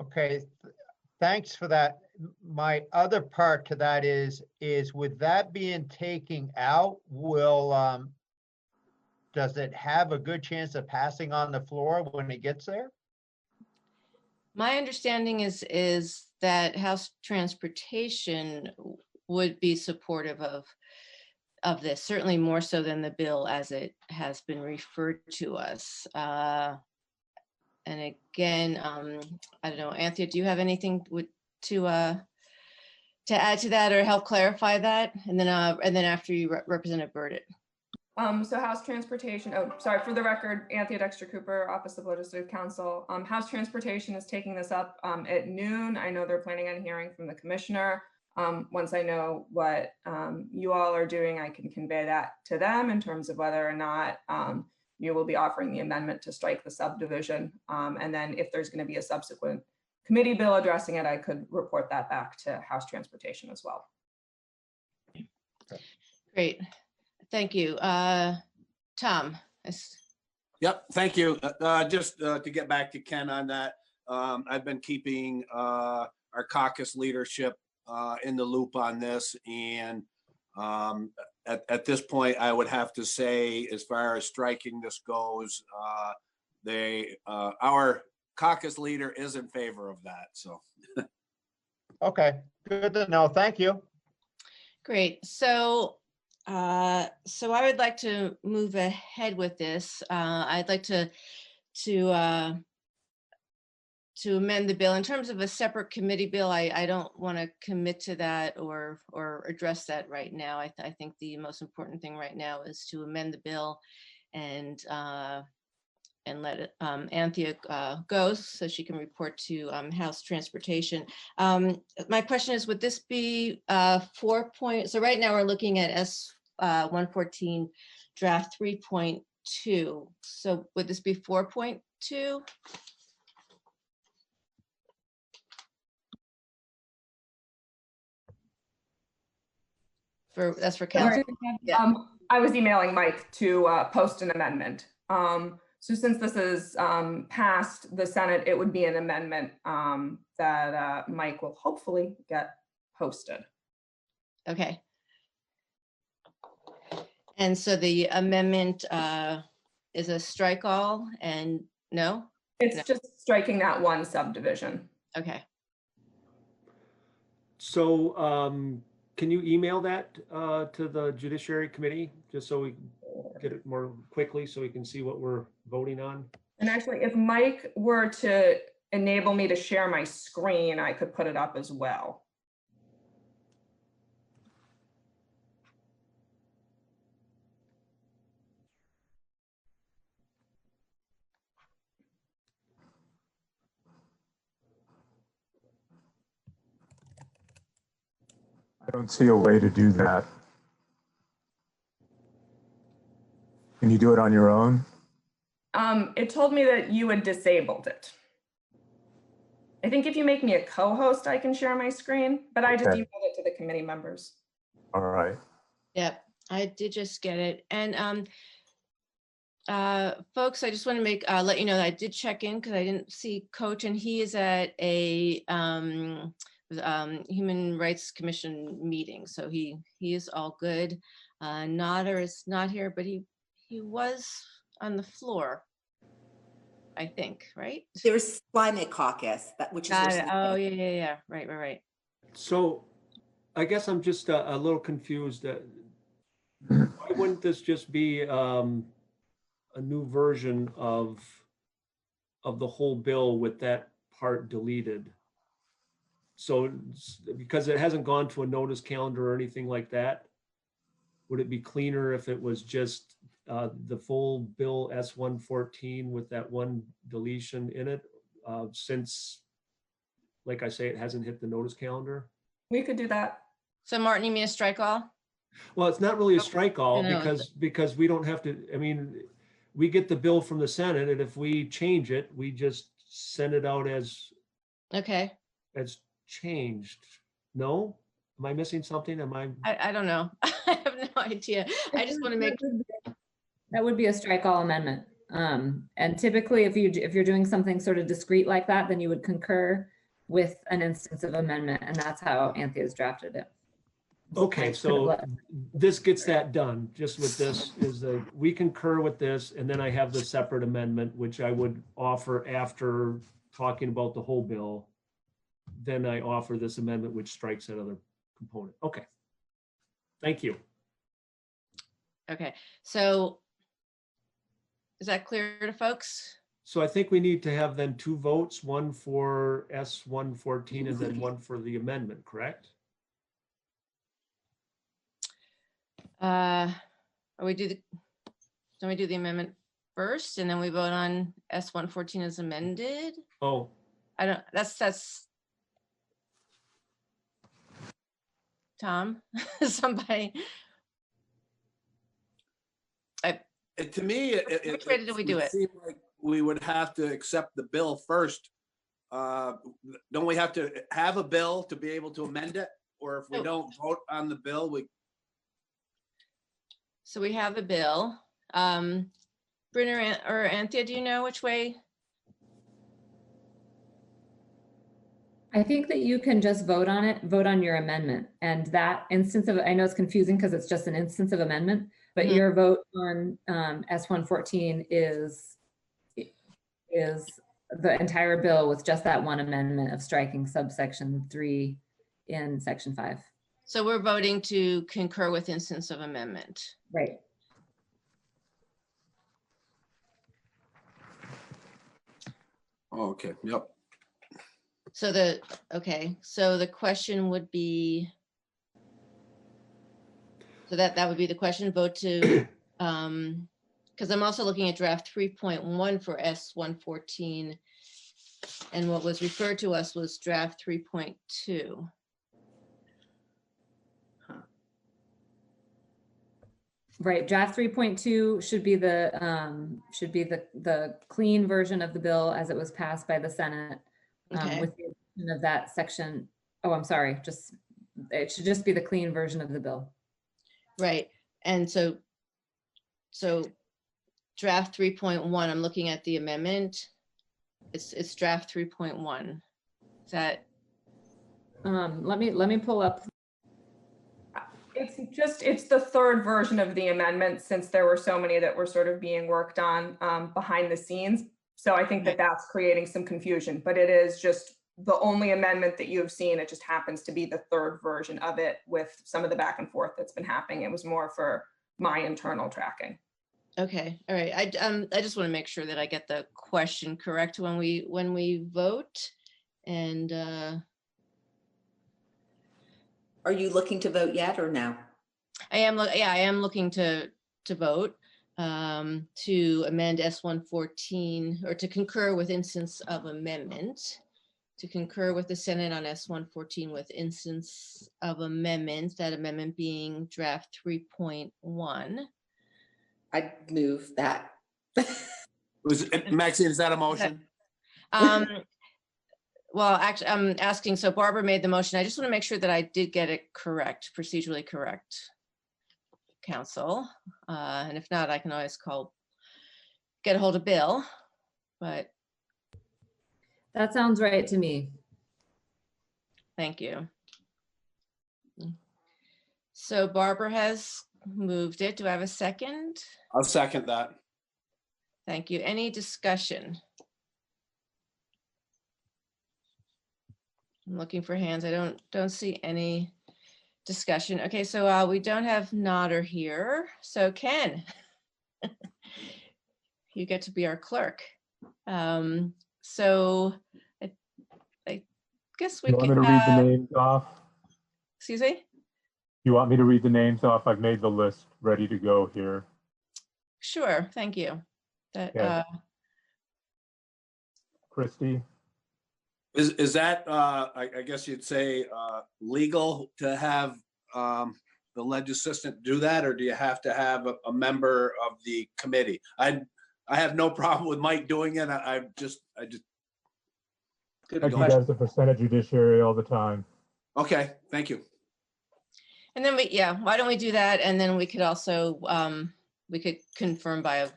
Okay, thanks for that. My other part to that is with that being taken out, does it have a good chance of passing on the floor when it gets there? My understanding is that House Transportation would be supportive of this, certainly more so than the bill as it has been referred to us. And again, I don't know, Anthea, do you have anything to add to that or help clarify that? And then after you, Representative Burditt. So House Transportation, oh, sorry, for the record, Anthea Dexter Cooper, Office of Legislative Counsel. House Transportation is taking this up at noon. I know they're planning on hearing from the commissioner. Once I know what you all are doing, I can convey that to them in terms of whether or not you will be offering the amendment to strike the subdivision. And then if there's going to be a subsequent committee bill addressing it, I could report that back to House Transportation as well. Great. Thank you. Tom. Yep, thank you. Just to get back to Ken on that, I've been keeping our caucus leadership in the loop on this. And at this point, I would have to say, as far as striking this goes, our caucus leader is in favor of that. So. Okay, good to know. Thank you. Great. So I would like to move ahead with this. I'd like to amend the bill in terms of a separate committee bill. I don't want to commit to that or address that right now. I think the most important thing right now is to amend the bill and let Anthea go so she can report to House Transportation. My question is, would this be 4 point? So right now we're looking at S114 draft 3.2. So would this be 4.2? That's for council. Yeah. I was emailing Mike to post an amendment. So since this is passed the Senate, it would be an amendment that Mike will hopefully get posted. Okay. And so the amendment is a strike all and no? It's just striking that one subdivision. Okay. So can you email that to the Judiciary Committee, just so we get it more quickly so we can see what we're voting on? And actually, if Mike were to enable me to share my screen, I could put it up as well. I don't see a way to do that. Can you do it on your own? It told me that you had disabled it. I think if you make me a co-host, I can share my screen, but I just Okay. emailed it to the committee members. All right. Yep, I did just get it. And folks, I just want to let you know that I did check in because I didn't see Coach, and he is at a Human Rights Commission meeting, so he is all good. Nodder is not here, but he was on the floor, I think, right? There's climate caucus, which is. Got it. Oh, yeah. Right. So I guess I'm just a little confused. Why wouldn't this just be a new version of the whole bill with that part deleted? So because it hasn't gone to a notice calendar or anything like that, would it be cleaner if it was just the full bill S-114 with that one deletion in it, since, like I say, it hasn't hit the notice calendar? We could do that. So Martin, you mean a strike all? Well, it's not really a strike all No, because we don't have to, I mean, we get the bill from the Senate, and if we change it, we just send it out as Okay. as changed. No? Am I missing something? I don't know. I have no idea. I just want to make. That would be a strike all amendment. And typically if you're doing something sort of discrete like that, then you would concur with an instance of amendment, and that's how Anthea's drafted it. Okay, so this gets that done. Just with this is that we concur with this, and then I have the separate amendment, which I would offer after talking about the whole bill. Then I offer this amendment, which strikes that other component. Okay. Thank you. Okay, so is that clear to folks? So I think we need to have then two votes, one for S-114 and then one for the amendment, correct? Or don't we do the amendment first and then we vote on S-114 as amended? Oh, I don't, that's Tom, somebody. To me, Which way did we do it? seemed like we would have to accept the bill first. Don't we have to have a bill to be able to amend it? Or if we don't vote on the bill, So we have a bill. Brynner or Anthea, do you know which way? I think that you can just vote on it, vote on your amendment. And that instance of, I know it's confusing because it's just an instance of amendment, but your vote on S-114 is the entire bill with just that one amendment of striking subsection 3 in section 5. So we're voting to concur with instance of amendment. Right. oh, okay, yep. So the question would be, so that would be the question, vote to, because I'm also looking at draft 3.1 for S-114, and what was referred to us was draft 3.2. Right, draft 3.2 should be the clean version of the bill as it was passed by the Senate. Okay. With the addition of that section. Oh, I'm sorry. It should just be the clean version of the bill. Right. And so draft 3.1, I'm looking at the amendment. It's draft 3.1. Is that? Let me pull up. It's the third version of the amendment, since there were so many that were sort of being worked on behind the scenes. So I think that that's creating some confusion, but it is just the only amendment that you've seen. It just happens to be the third version of it with some of the back and forth that's been happening. It was more for my internal tracking. Okay, all right. I just want to make sure that I get the question correct when we vote. And Are you looking to vote yet or no? I am looking to vote. To amend S-114, or to concur with instance of amendment, to concur with the Senate on S-114 with instance of amendment, that amendment being draft 3.1. I'd move that. Maxine, is that a motion? Well, actually, I'm asking, so Barbara made the motion. I just want to make sure that I did get it correct, procedurally correct, council. And if not, I can always get a hold of Bill, but. That sounds right to me. Thank you. So Barbara has moved it. Do I have a second? I'll second that. Thank you. Any discussion? I'm looking for hands. I don't see any discussion. Okay, so we don't have Nodder here. So Ken, you get to be our clerk. So I guess we You want can. me to read the names off? Excuse me? You want me to read the names off? I've made the list ready to go here. Sure, thank you. That Okay. Christie, Is that, I guess you'd say, legal to have the legislative assistant do that, or do you have to have a member of the committee? I have no problem with Mike doing it. I just. I do that as for Senate Judiciary all the time. Okay, thank you. And then why don't we do that? And then we could also, we could confirm by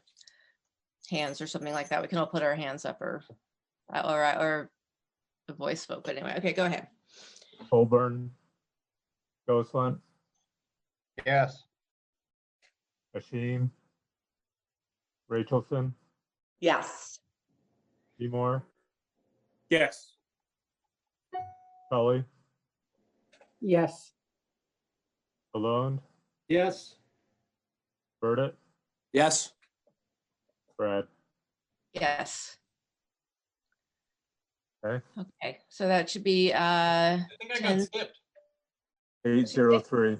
hands or something like that. We can all put our hands up or a voice vote. But anyway, okay, go ahead. Colburn, Gosselin. Yes. Hashim. Rachelson. Yes. Seymour. Yes. Tully. Yes. Malone. Yes. Burdett. Yes. Brad. Yes. Okay. Okay, so that should be I think I got 10, skipped. 803.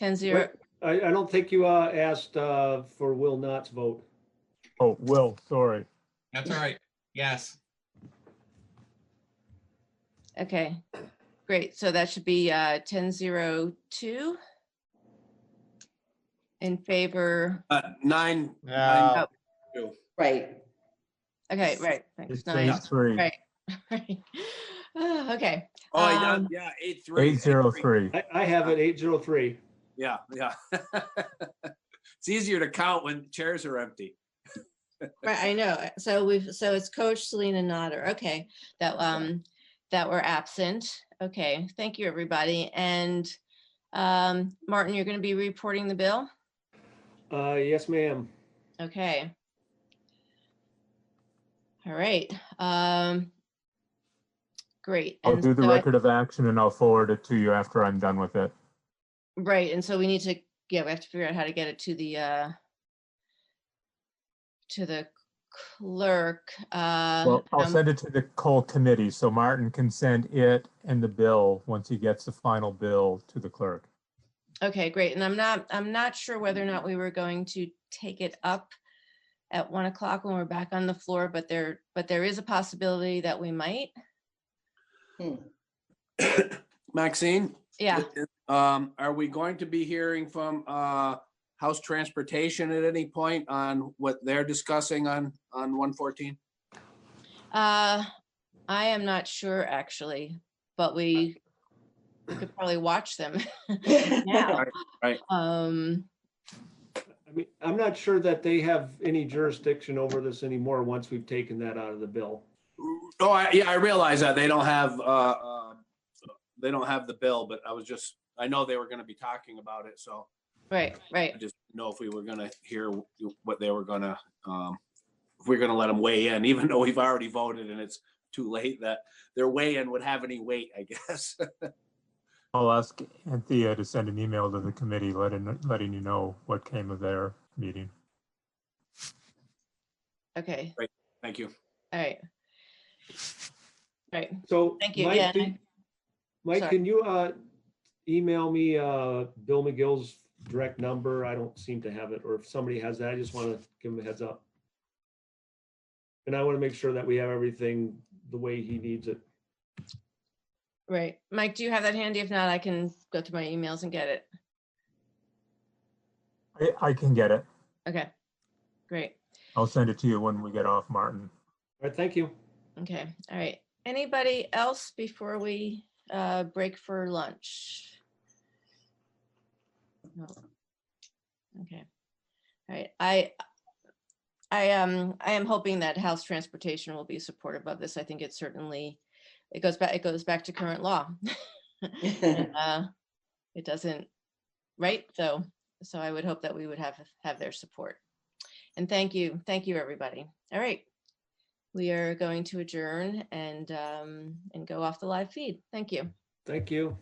10-0. I don't think you asked for Will Knott's vote. Oh, Will, sorry. That's all right. Yes. Okay, great. So that should be 10-02 in favor. 9. No. Oh, Right. okay, right. Thanks. It's 9. 8-3. Right. Right. Okay. Oh, yeah, 8-3. 803. I have it 803. Yeah. It's easier to count when chairs are empty. Right, I know. So it's Coach Selena Nodder. Okay, that were absent. Okay, thank you, everybody. And Martin, you're going to be reporting the bill? Yes, ma'am. Okay. All right. Great. I'll And do the so record of action and I'll forward it to you after I'm done with it. right, and so we need to, we have to figure out how to get it to the clerk. Well, I'll send it to the whole committee so Martin can send it and the bill once he gets the final bill to the clerk. Okay, great. And I'm not sure whether or not we were going to take it up at 1 o'clock when we're back on the floor, but there is a possibility that we might. Maxine? Yeah. Are we going to be hearing from House Transportation at any point on what they're discussing on 114? I am not sure actually, but we could probably watch them now. Right. I mean, I'm not sure that they have any jurisdiction over this anymore once we've taken that out of the bill. Oh, I realize that they don't have the bill, but I know they were going to be talking about it, so. Right. I just know if we were going to hear what they were going to, if we're going to let them weigh in, even though we've already voted and it's too late, that their weigh-in would have any weight, I guess. I'll ask Anthea to send an email to the committee letting you know what came of their meeting. Okay. Great. Thank you. All right. Right. So Thank you. Mike, Yeah. Mike, Sorry. can you email me Bill McGill's direct number? I don't seem to have it, or if somebody has that, I just want to give him a heads up. And I want to make sure that we have everything the way he needs it. Right. Mike, do you have that handy? If not, I can go through my emails and get it. I can get it. Okay. Great. I'll send it to you when we get off, Martin. All right, thank you. Okay, all right. Anybody else before we break for lunch? No. Okay, all right. I am hoping that House Transportation will be supportive of this. I think it certainly, it goes back to current law. And, it doesn't, right? So I would hope that we would have their support. And thank you, everybody. All right. We are going to adjourn and go off the live feed. Thank you. Thank you.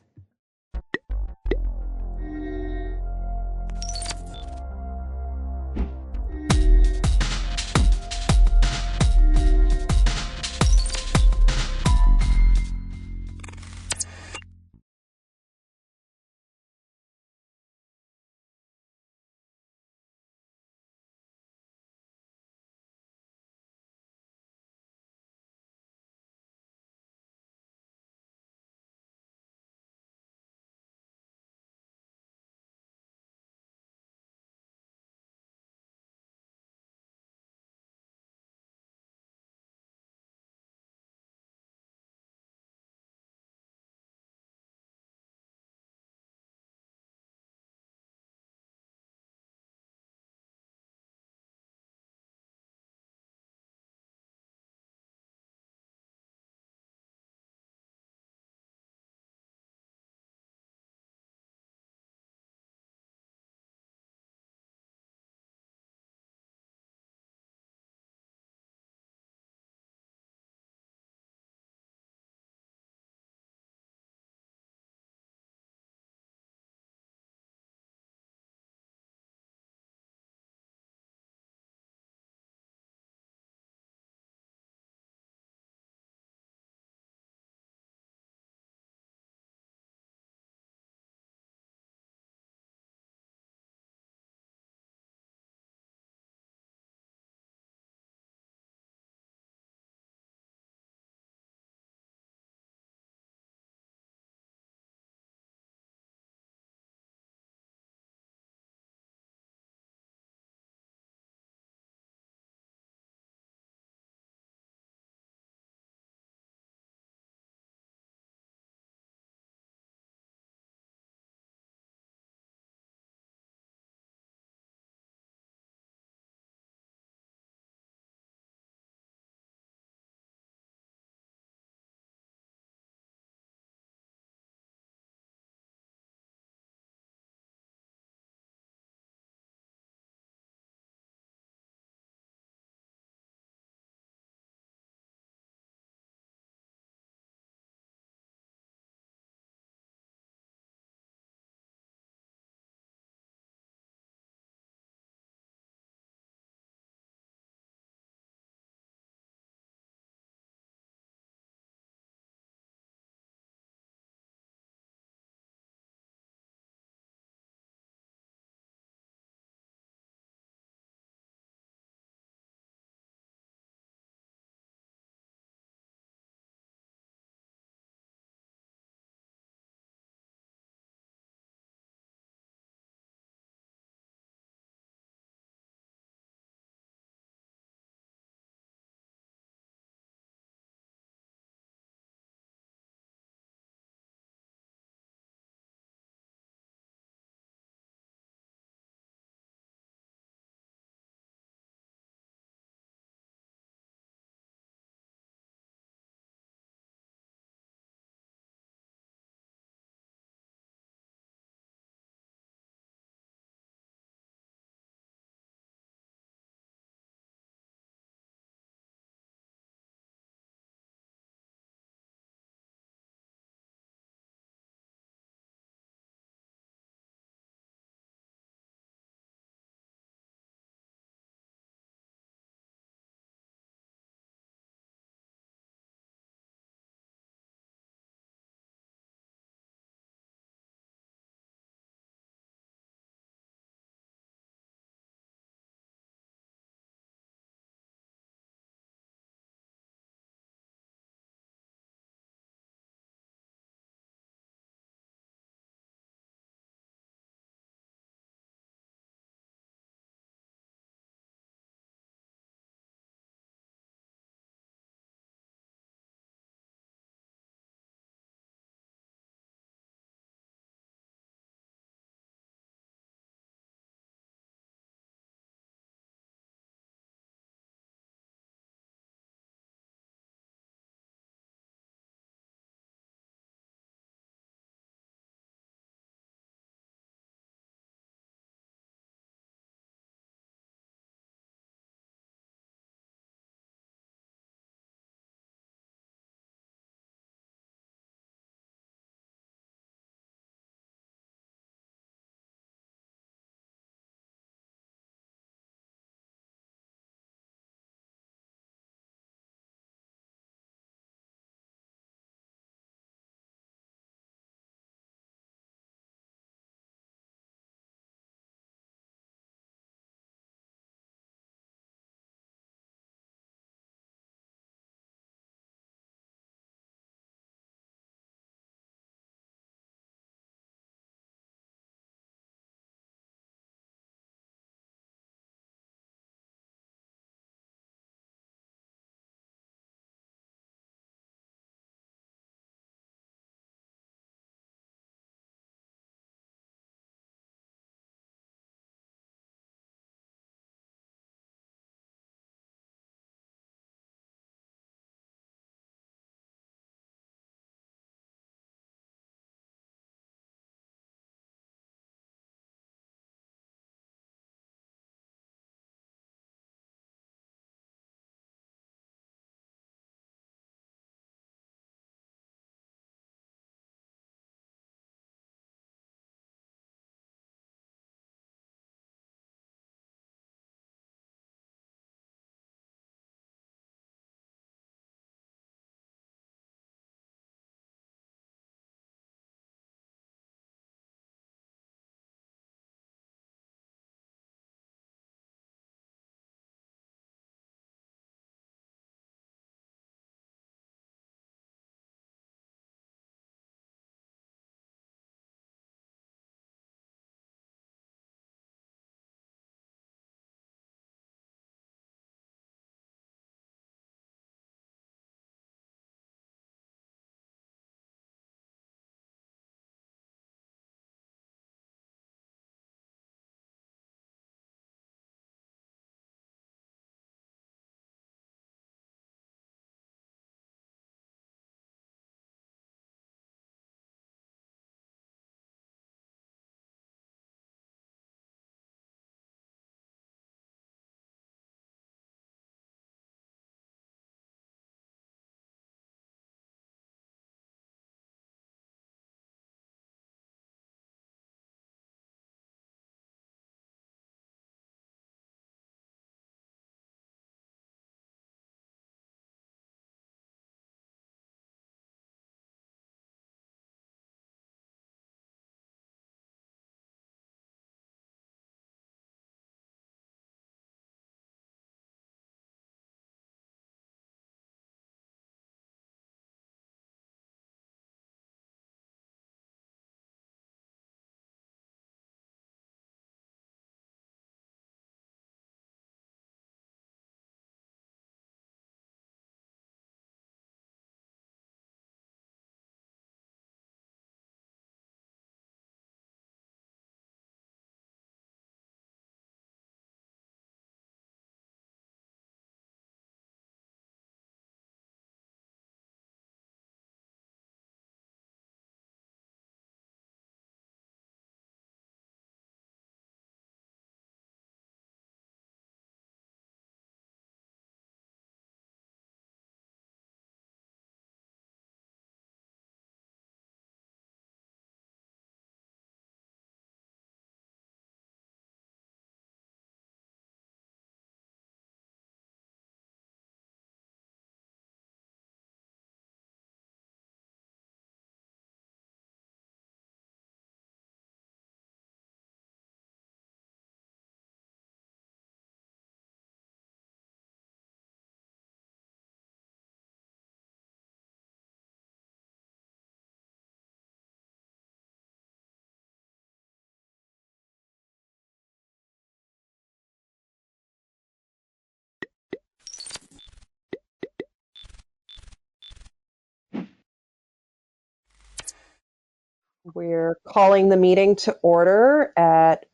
We're calling the meeting to order at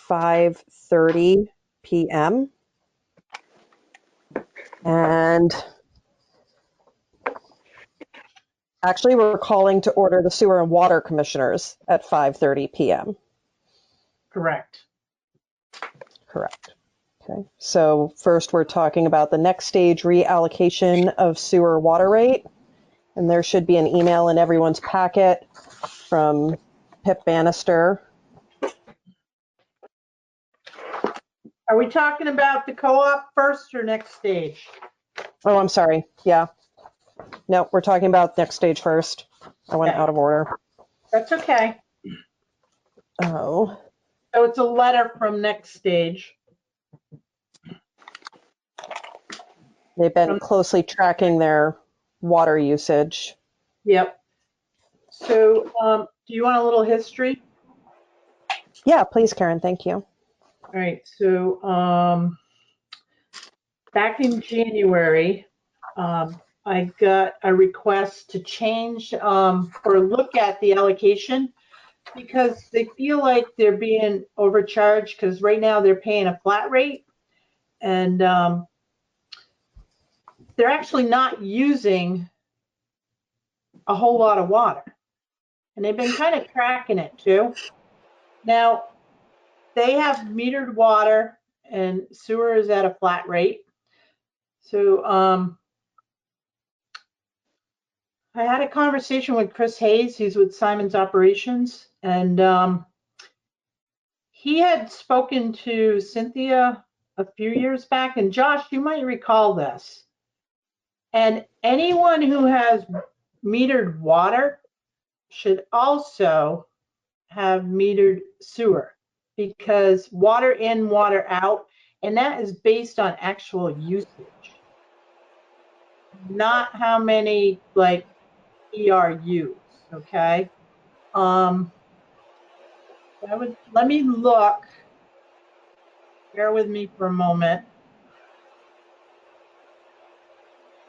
5:30 p.m. And actually, we're calling to order the Sewer and Water Commissioners at 5:30 p.m. Correct. Correct. Okay. So first, we're talking about the next stage reallocation of sewer water rate. And there should be an email in everyone's packet from Pip Bannister. Are we talking about the co-op first or next stage? Oh, I'm sorry. Yeah. No, we're talking about next stage first. I went Okay. out of order. That's okay. Oh. So it's a letter from next stage. They've been closely tracking their water usage. Yep. So do you want a little history? Yeah, please, Karen. Thank you. All right. So back in January, I got a request to change or look at the allocation because they feel like they're being overcharged because right now they're paying a flat rate and they're actually not using a whole lot of water. And they've been kind of tracking it too. Now, they have metered water and sewer is at a flat rate. So I had a conversation with Chris Hayes, he's with Simon's Operations, and he had spoken to Cynthia a few years back, and Josh, you might recall this. And anyone who has metered water should also have metered sewer because water in, water out, and that is based on actual usage, not how many like ERUs, okay? Let me look. Bear with me for a moment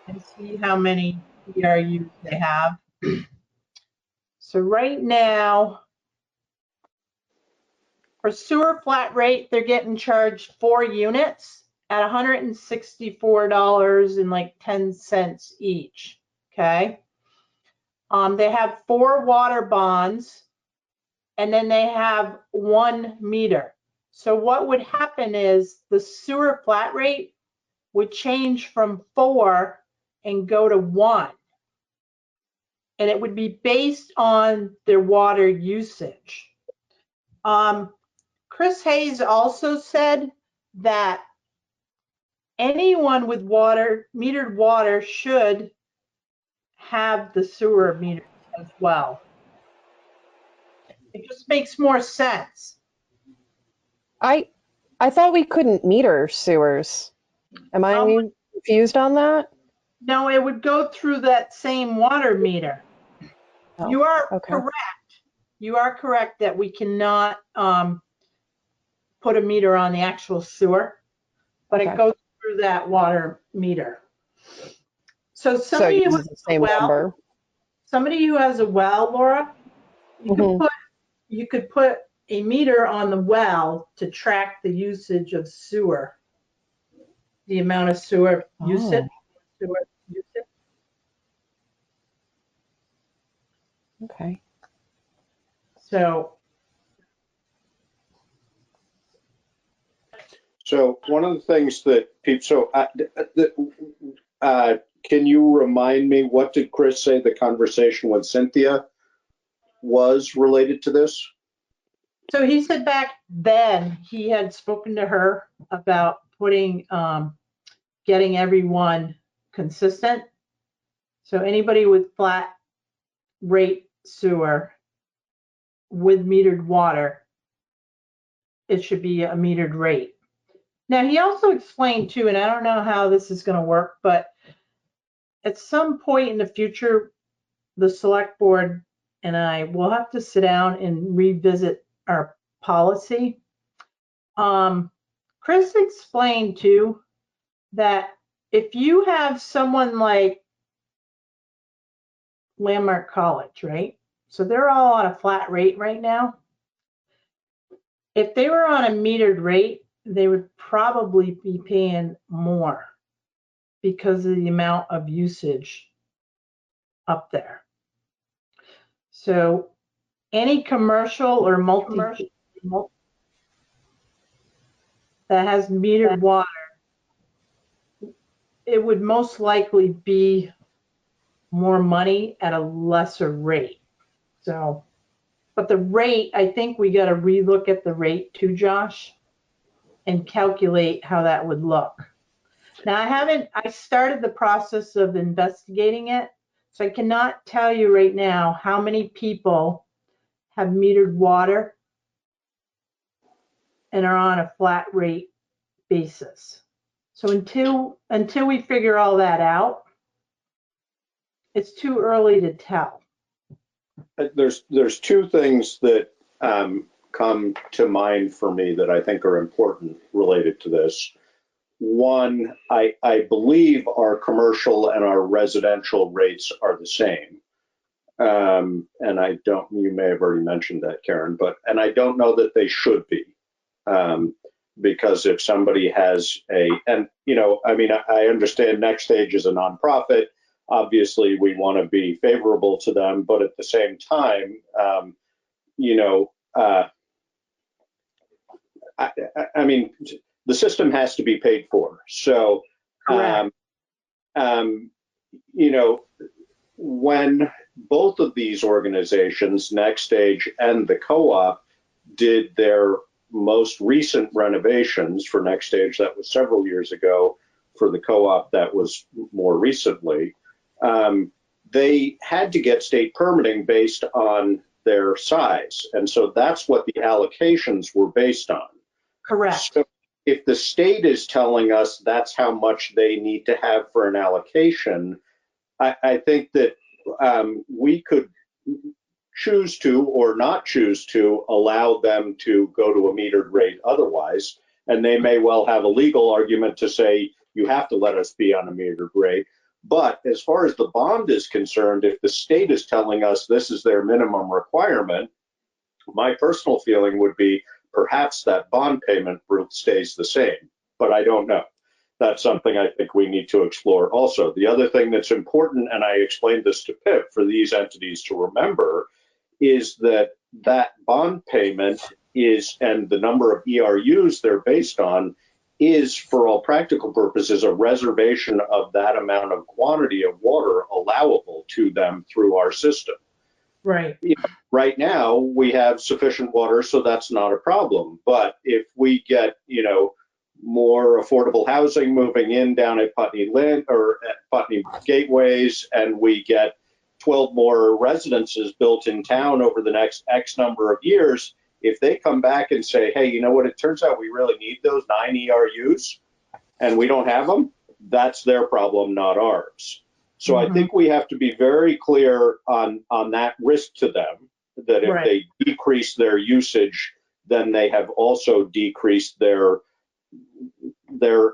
and see how many ERUs they have. So right now, for sewer flat rate, they're getting charged 4 units at $164.10 each, okay? They have 4 water bonds, and then they have 1 meter. So what would happen is the sewer flat rate would change from 4 and go to 1. And it would be based on their water usage. Chris Hayes also said that anyone with water, metered water, should have the sewer meter as well. It just makes more sense. I thought we couldn't meter sewers. Am I confused on that? No, it would go through that same water meter. Oh, you are okay. correct. You are correct that we cannot put a meter on the actual sewer, but Okay. it goes through that water meter. So somebody who has the same number. Somebody who has a well, Laura, you could put a meter on the well to track the usage of sewer, the amount of sewer usage. Okay. So one of the things that people, can you remind me, what did Chris say the conversation with Cynthia was related to this? So he said back then he had spoken to her about putting, getting everyone consistent. So anybody with flat rate sewer with metered water, it should be a metered rate. Now he also explained too, and I don't know how this is going to work, but at some point in the future, the select board and I will have to sit down and revisit our policy. Chris explained too that if you have someone like Landmark College, right? So they're all on a flat rate right now. If they were on a metered rate, they would probably be paying more because of the amount of usage up there. So any commercial or multi that has metered water, it would most likely be more money at a lesser rate. So, but the rate, I think we got to relook at the rate too, Josh, and calculate how that would look. Now, I started the process of investigating it, so I cannot tell you right now how many people have metered water and are on a flat rate basis. So until we figure all that out, it's too early to tell. There's two things that come to mind for me that I think are important related to this. One, I believe our commercial and our residential rates are the same. And you may have already mentioned that, Karen, and I don't know that they should be. Because if somebody has I understand Next Stage is a nonprofit. Obviously, we want to be favorable to them, but at the same time, the system has to be paid for. So, when both of these organizations, Next Stage and the co-op, did their most recent renovations, for Next Stage, that was several years ago, for the co-op, that was more recently, they had to get state permitting based on their size. And so that's what the allocations were based on. Correct. So if the state is telling us that's how much they need to have for an allocation, I think that we could choose to or not choose to allow them to go to a metered rate otherwise. And they may well have a legal argument to say, you have to let us be on a metered rate. But as far as the bond is concerned, if the state is telling us this is their minimum requirement, my personal feeling would be perhaps that bond payment route stays the same, but I don't know. That's something I think we need to explore also. The other thing that's important, and I explained this to Pip, for these entities to remember, is that that bond payment is, and the number of ERUs they're based on, is, for all practical purposes, a reservation of that amount of quantity of water allowable to them through our system. Right. Right now, we have sufficient water, so that's not a problem. But if we get, more affordable housing moving in down at Putney or at Putney Gateways, and we get 12 more residences built in town over the next X number of years, if they come back and say, hey, you know what, it turns out we really need those 9 ERUs and we don't have them, that's their problem, not ours. So I think we have to be very clear on that risk to them, that if they decrease their usage, then they have also decreased their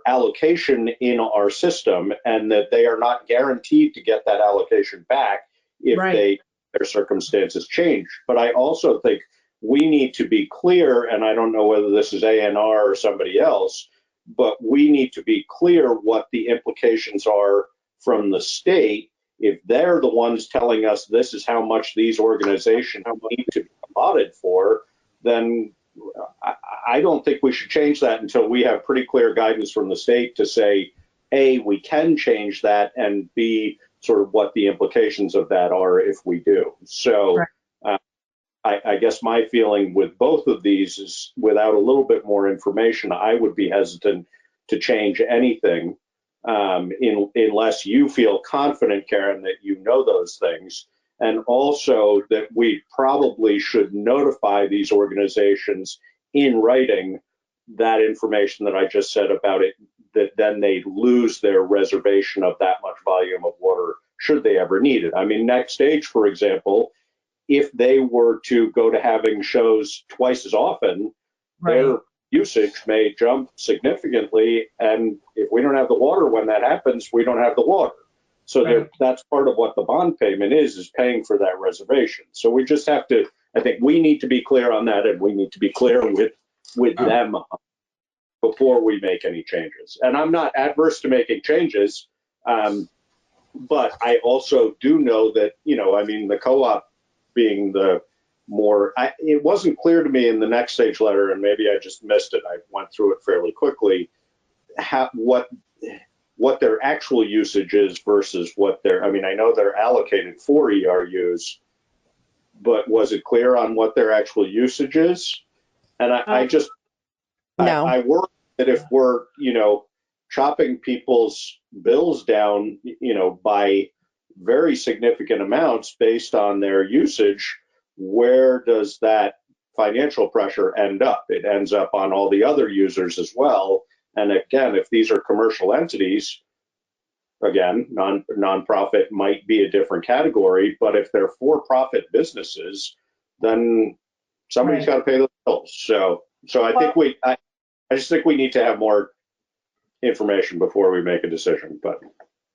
allocation in our system, and that they are not guaranteed to get that allocation back if their circumstances change. But I also think we need to be clear, and I don't know whether this is ANR or somebody else, but we need to be clear what the implications are from the state. If they're the ones telling us this is how much these organizations need to be allotted for, then I don't think we should change that until we have pretty clear guidance from the state to say, A, we can change that, and B, sort of what the implications of that are if we do. So I guess my feeling with both of these is, without a little bit more information, I would be hesitant to change anything unless you feel confident, Karen, that you know those things. And also that we probably should notify these organizations in writing that information that I just said about it, that then they lose their reservation of that much volume of water should they ever need it. I mean, Next Stage, for example, if they were to go to having shows twice as often, their usage may jump significantly. And if we don't have the water when that happens, we don't have the water. So Right. that's part of what the bond payment is paying for that reservation. So we just have to, I think we need to be clear on that, and we need to be clear with them before we make any changes. And I'm not adverse to making changes, but I also do know that, I mean, the co-op being the more, it wasn't clear to me in the next stage letter, and maybe I just missed it. I went through it fairly quickly, what their actual usage is versus what their, I mean, I know they're allocated for ERUs, but was it clear on what their actual usage is? And I worry that if we're, chopping people's bills down, by very significant amounts based on their usage, where does that financial pressure end up? It ends up on all the other users as well. And again, if these are commercial entities, again, nonprofit might be a different category, but if they're for-profit businesses, then somebody's got to pay those bills. So I think I just think we need to have more information before we make a decision. But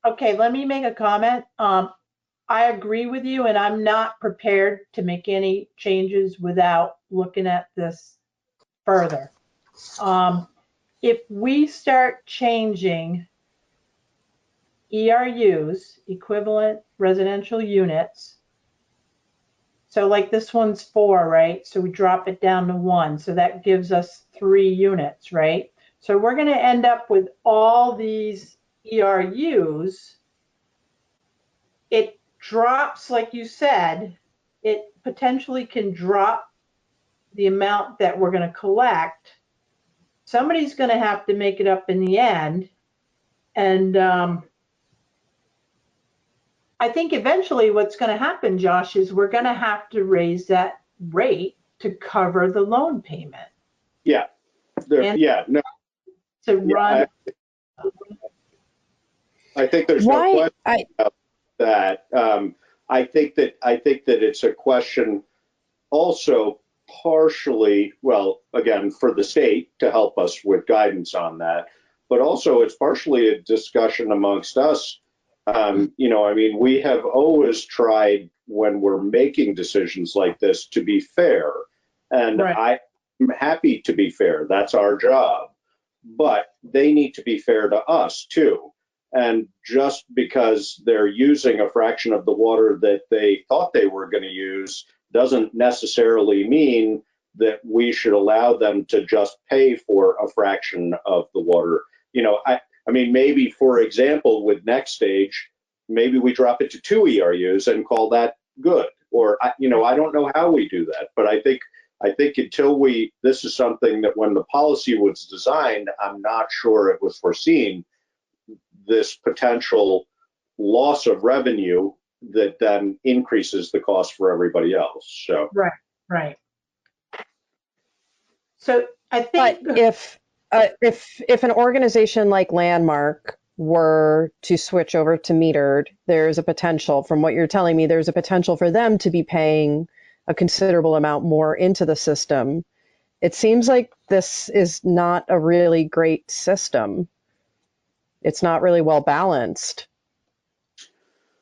okay, let me make a comment. I agree with you, and I'm not prepared to make any changes without looking at this further. If we start changing ERUs, equivalent residential units, so like this one's 4, right? So we drop it down to 1, so that gives us 3 units, right? So we're going to end up with all these ERUs. It drops, like you said, it potentially can drop the amount that we're going to collect. Somebody's going to have to make it up in the end. And I think eventually what's going to happen, Josh, is we're going to have to raise that rate to cover the loan payment. Yeah. No. To run. I think there's no question about that. I think that it's a question also partially, well, again, for the state to help us with guidance on that, but also it's partially a discussion amongst us. I mean, we have always tried when we're making decisions like this to be fair, and I'm happy to be fair. That's our job, but they need to be fair to us too. And just because they're using a fraction of the water that they thought they were going to use doesn't necessarily mean that we should allow them to just pay for a fraction of the water. I mean, maybe, for example, with next stage, maybe we drop it to 2 ERUs and call that good. Or, I don't know how we do that, but I think until this is something that when the policy was designed, I'm not sure it was foreseen, this potential loss of revenue that then increases the cost for everybody else. So Right. So I think if an organization like Landmark were to switch over to metered, there's a potential, from what you're telling me, there's a potential for them to be paying a considerable amount more into the system. It seems like this is not a really great system. It's not really well balanced.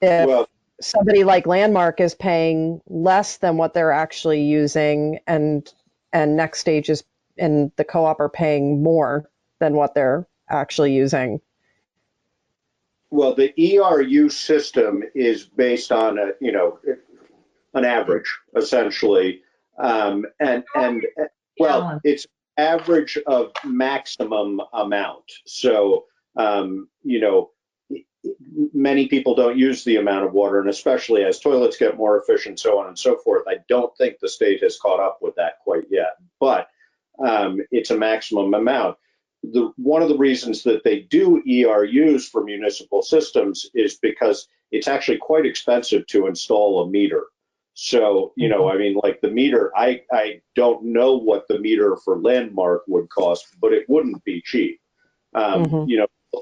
If somebody like Landmark is paying less than what they're actually using, and next stage is, and the co-op are paying more than what they're actually using. Well, the ERU system is based on an average, essentially, it's average of maximum amount. So many people don't use the amount of water, and especially as toilets get more efficient, so on and so forth. I don't think the state has caught up with that quite yet, but it's a maximum amount. One of the reasons that they do ERUs for municipal systems is because it's actually quite expensive to install a meter. So, I mean, like the meter, I don't know what the meter for Landmark would cost, but it wouldn't be cheap.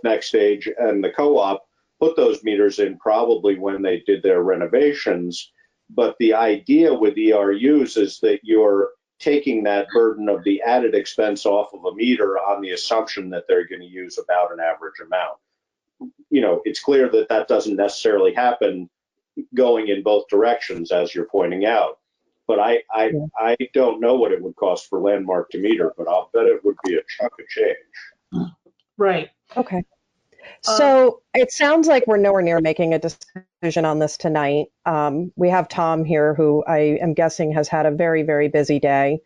Next Stage and the co-op put those meters in probably when they did their renovations. But the idea with ERUs is that you're taking that burden of the added expense off of a meter on the assumption that they're going to use about an average amount. it's clear that that doesn't necessarily happen going in both directions, as you're pointing out. But I don't know what it would cost for Landmark to meter, but I'll bet it would be a chunk of change. Right. Okay. So it sounds like we're nowhere near making a decision on this tonight. We have Tom here, who I am guessing has had a very, very busy day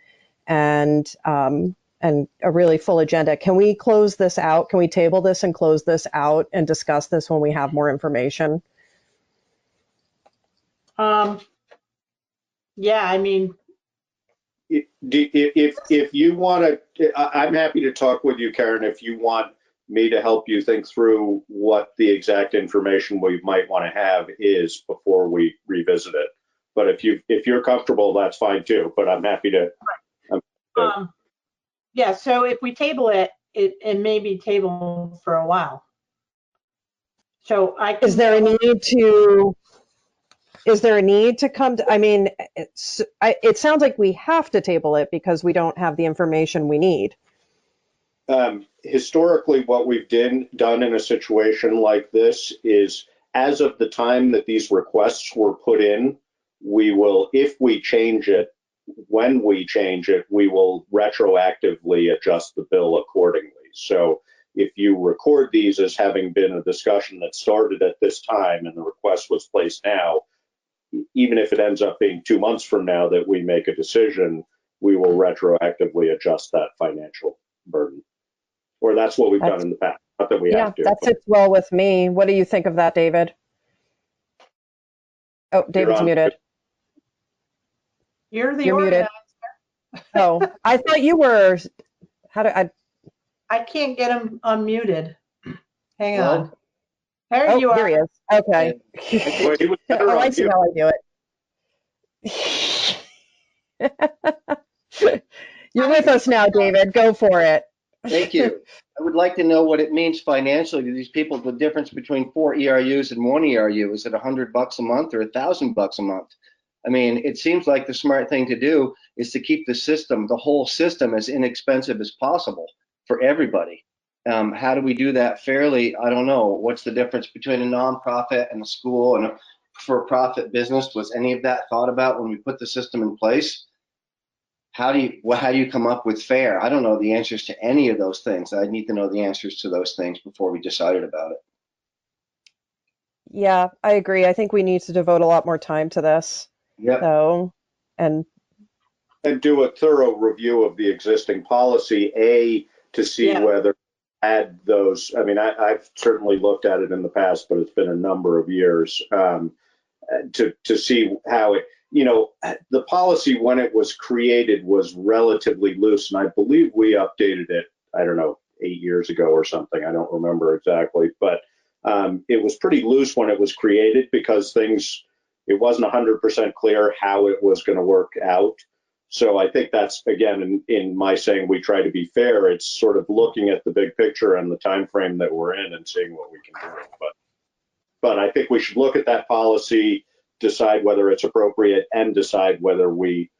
and a really full agenda. Can we close this out? Can we table this and close this out and discuss this when we have more information? Yeah, I mean, if you want to, I'm happy to talk with you, Karen, if you want me to help you think through what the exact information we might want to have is before we revisit it. But if you're comfortable, that's fine too. But I'm happy to. Yeah, so if we table it, it may be tabled for a while. So Is there a need to come to, I mean, it sounds like we have to table it because we don't have the information we need. Historically, what we've done in a situation like this is, as of the time that these requests were put in, we will, if we change it, when we change it, we will retroactively adjust the bill accordingly. So if you record these as having been a discussion that started at this time and the request was placed now, even if it ends up being 2 months from now that we make a decision, we will retroactively adjust that financial burden. Or that's what we've done in the past. Not that we have to. That fits well with me. What do you think of that, David? Oh, David's muted. You're muted. organizer. Oh, I thought you were. How do I can't get him unmuted. Hang Hello? on. There you are. Here he is. Okay. Oh, I see how I do it. You're with us now, David. Go for it. Thank you. I would like to know what it means financially to these people, the difference between 4 ERUs and 1 ERU. Is it $100 a month or $1,000 a month? I mean, it seems like the smart thing to do is to keep the system, the whole system, as inexpensive as possible for everybody. How do we do that fairly? I don't know. What's the difference between a nonprofit and a school and a for-profit business? Was any of that thought about when we put the system in place? How do you come up with fair? I don't know the answers to any of those things. I need to know the answers to those things before we decided about it. Yeah, I agree. I think we need to devote a lot more time to this. Yeah. So, and do a thorough review of the existing policy, to see whether add those. I mean, I've certainly looked at it in the past, but it's been a number of years, to see how it, the policy when it was created was relatively loose, and I believe we updated it, I don't know, 8 years ago or something. I don't remember exactly, but it was pretty loose when it was created because it wasn't 100% clear how it was going to work out. So I think that's, again, in my saying we try to be fair, it's sort of looking at the big picture and the time frame that we're in and seeing what we can do. But I think we should look at that policy, decide whether it's appropriate, and decide whether we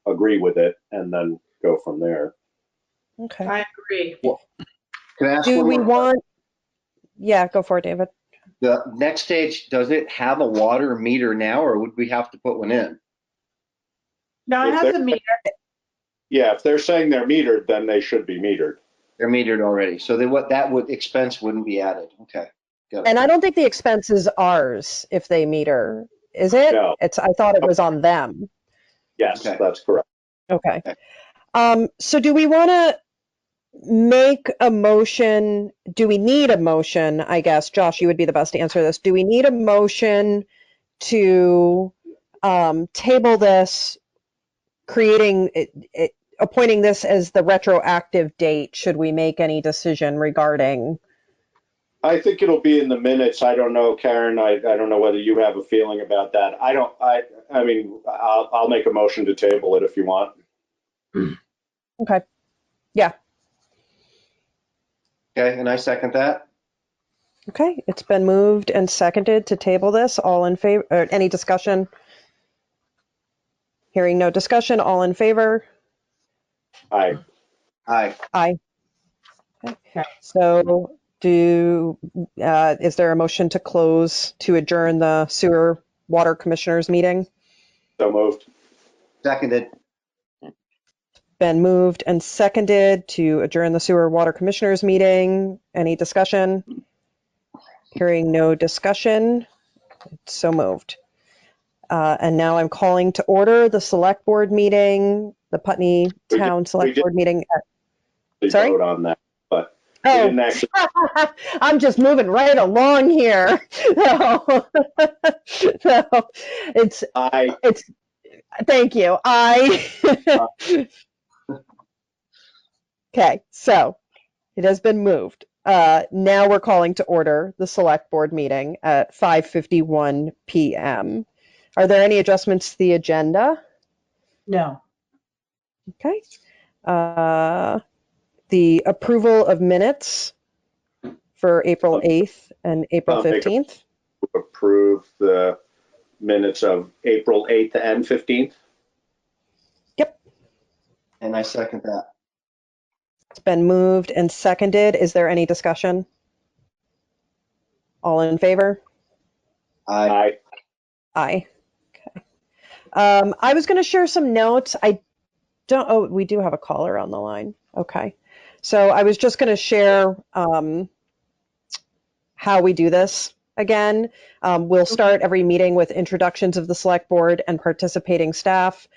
agree with it, and then go from there. Okay. I agree. Well, can I ask do one we more? want? Yeah, go for it, David. The next stage, does it have a water meter now, or would we have to put one in? No, it has a meter. Yeah, if they're saying they're metered, then they should be metered. They're metered already, so expense wouldn't be added. Okay. And I don't think the expense is ours if they meter, is it? No. I thought it was on them. Yes, that's correct. Okay. So do we want to make a motion? Do we need a motion? I guess, Josh, you would be the best to answer this. Do we need a motion to table this, appointing this as the retroactive date? Should we make any decision regarding? I think it'll be in the minutes. I don't know, Karen. I don't know whether you have a feeling about that. I mean, I'll make a motion to table it if you want. Okay. Yeah. Okay, and I second that. Okay, it's been moved and seconded to table this. All in favor? Any discussion? Hearing no discussion. All in favor? Aye. Aye. Aye. Okay. So Is there a motion to adjourn the sewer water commissioners meeting? So moved. Seconded. Been moved and seconded to adjourn the sewer water commissioners meeting. Any discussion? Hearing no discussion, so moved. And now I'm calling to order the select board meeting, the Putney Town Select Board meeting. Sorry? Vote on that, but we Oh, didn't actually. I'm just moving right along here. No. No. It's thank you. Okay, so it has been moved. Now we're calling to order the select board meeting at 5:51 p.m. Are there any adjustments to the agenda? No. Okay. The approval of minutes for April 8th and April 15th. Approve the minutes of April 8th and 15th. Yep. And I second that. It's been moved and seconded. Is there any discussion? All in favor? Aye. Aye. Okay. I was going to share some notes. Oh, we do have a caller on the line. Okay. So I was just going to share how we do this again. We'll start every meeting with introductions of the select board and participating staff.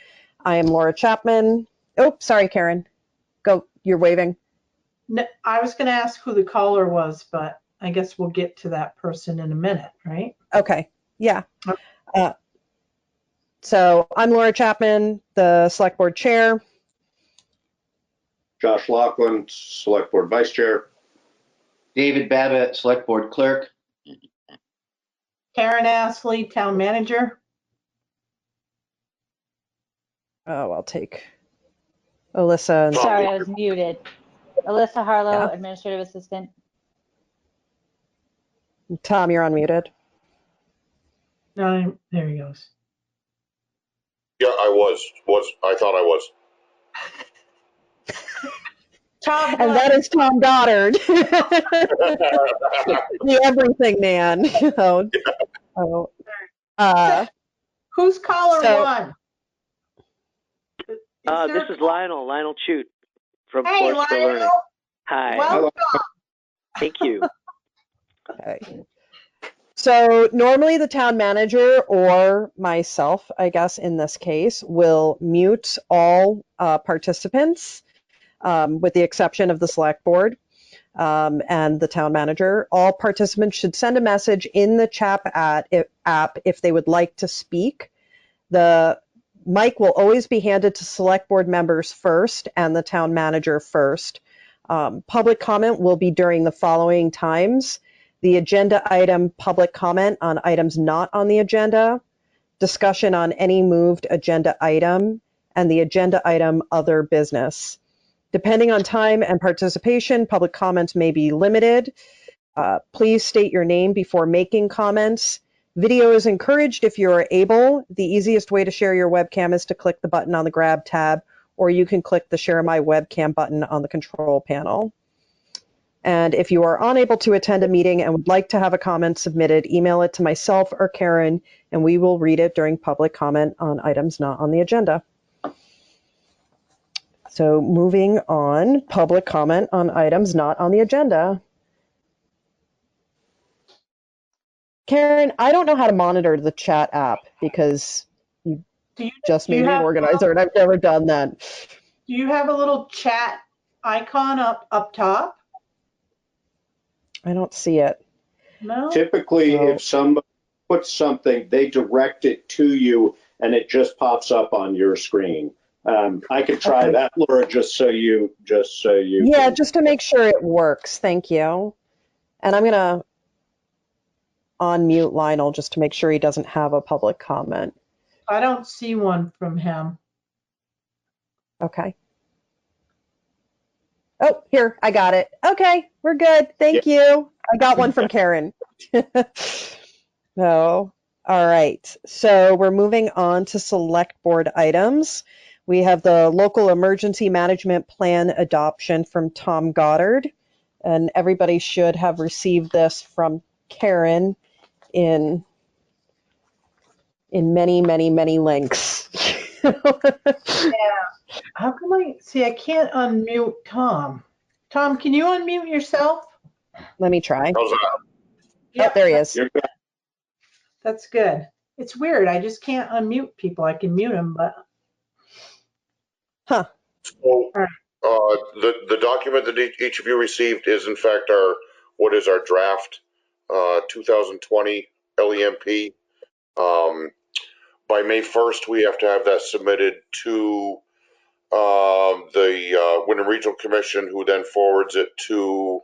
I am Laura Chapman. Oh, sorry, Karen. Go, you're waving. No, I was going to ask who the caller was, but I guess we'll get to that person in a minute, right? Okay. Yeah. So I'm Laura Chapman, the select board chair. Josh Laughlin, Select Board Vice Chair. David Babbitt, Select Board Clerk. Karen Astley, Town Manager. Oh, I'll take Alyssa. And Sorry, I was muted. Alyssa Harlow, Yeah. Administrative Assistant. Tom, you're unmuted. No, there he goes. Yeah, I thought I was. Tom, and that is Tom Goddard, the everything man. Who's caller one? This is Lionel Chute from Hey, Force for Learning. Lionel. Hi. Welcome. Thank you. Okay. So normally the town manager or myself, I guess in this case, will mute all participants with the exception of the select board and the town manager. All participants should send a message in the chat app if they would like to speak. The mic will always be handed to select board members first and the town manager first. Public comment will be during the following times: the agenda item public comment on items not on the agenda, discussion on any moved agenda item, and the agenda item other business. Depending on time and participation, public comments may be limited. Please state your name before making comments. Video is encouraged if you are able. The easiest way to share your webcam is to click the button on the Grab tab, or you can click the Share My Webcam button on the control panel. And if you are unable to attend a meeting and would like to have a comment submitted, email it to myself or Karen, and we will read it during public comment on items not on the agenda. So moving on, public comment on items not on the agenda. Karen, I don't know how to monitor the chat app because you just made me an organizer and I've never done that. Do you have a little chat icon up top? I don't see it. No. Typically, if somebody puts something, they direct it to you and it just pops up on your screen. I could try that, Laura, just so you. Yeah, just to make sure it works. Thank you. And I'm gonna unmute Lionel just to make sure he doesn't have a public comment. I don't see one from him. Okay. Oh, here, I got it. Okay, we're good. Thank you. I got one from Karen. So, all right. So we're moving on to select board items. We have the local emergency management plan adoption from Tom Goddard. and everybody should have received this from Karen in many, many, many links. Yeah. How come I can't unmute Tom. Tom, can you unmute yourself? Let me try. How's that? Oh, there he is. That's good. It's weird. I just can't unmute people. I can mute them, but. Huh. So, the document that each of you received is in fact what is our draft 2020 LEMP. By May 1st, we have to have that submitted to the Wyndham Regional Commission, who then forwards it to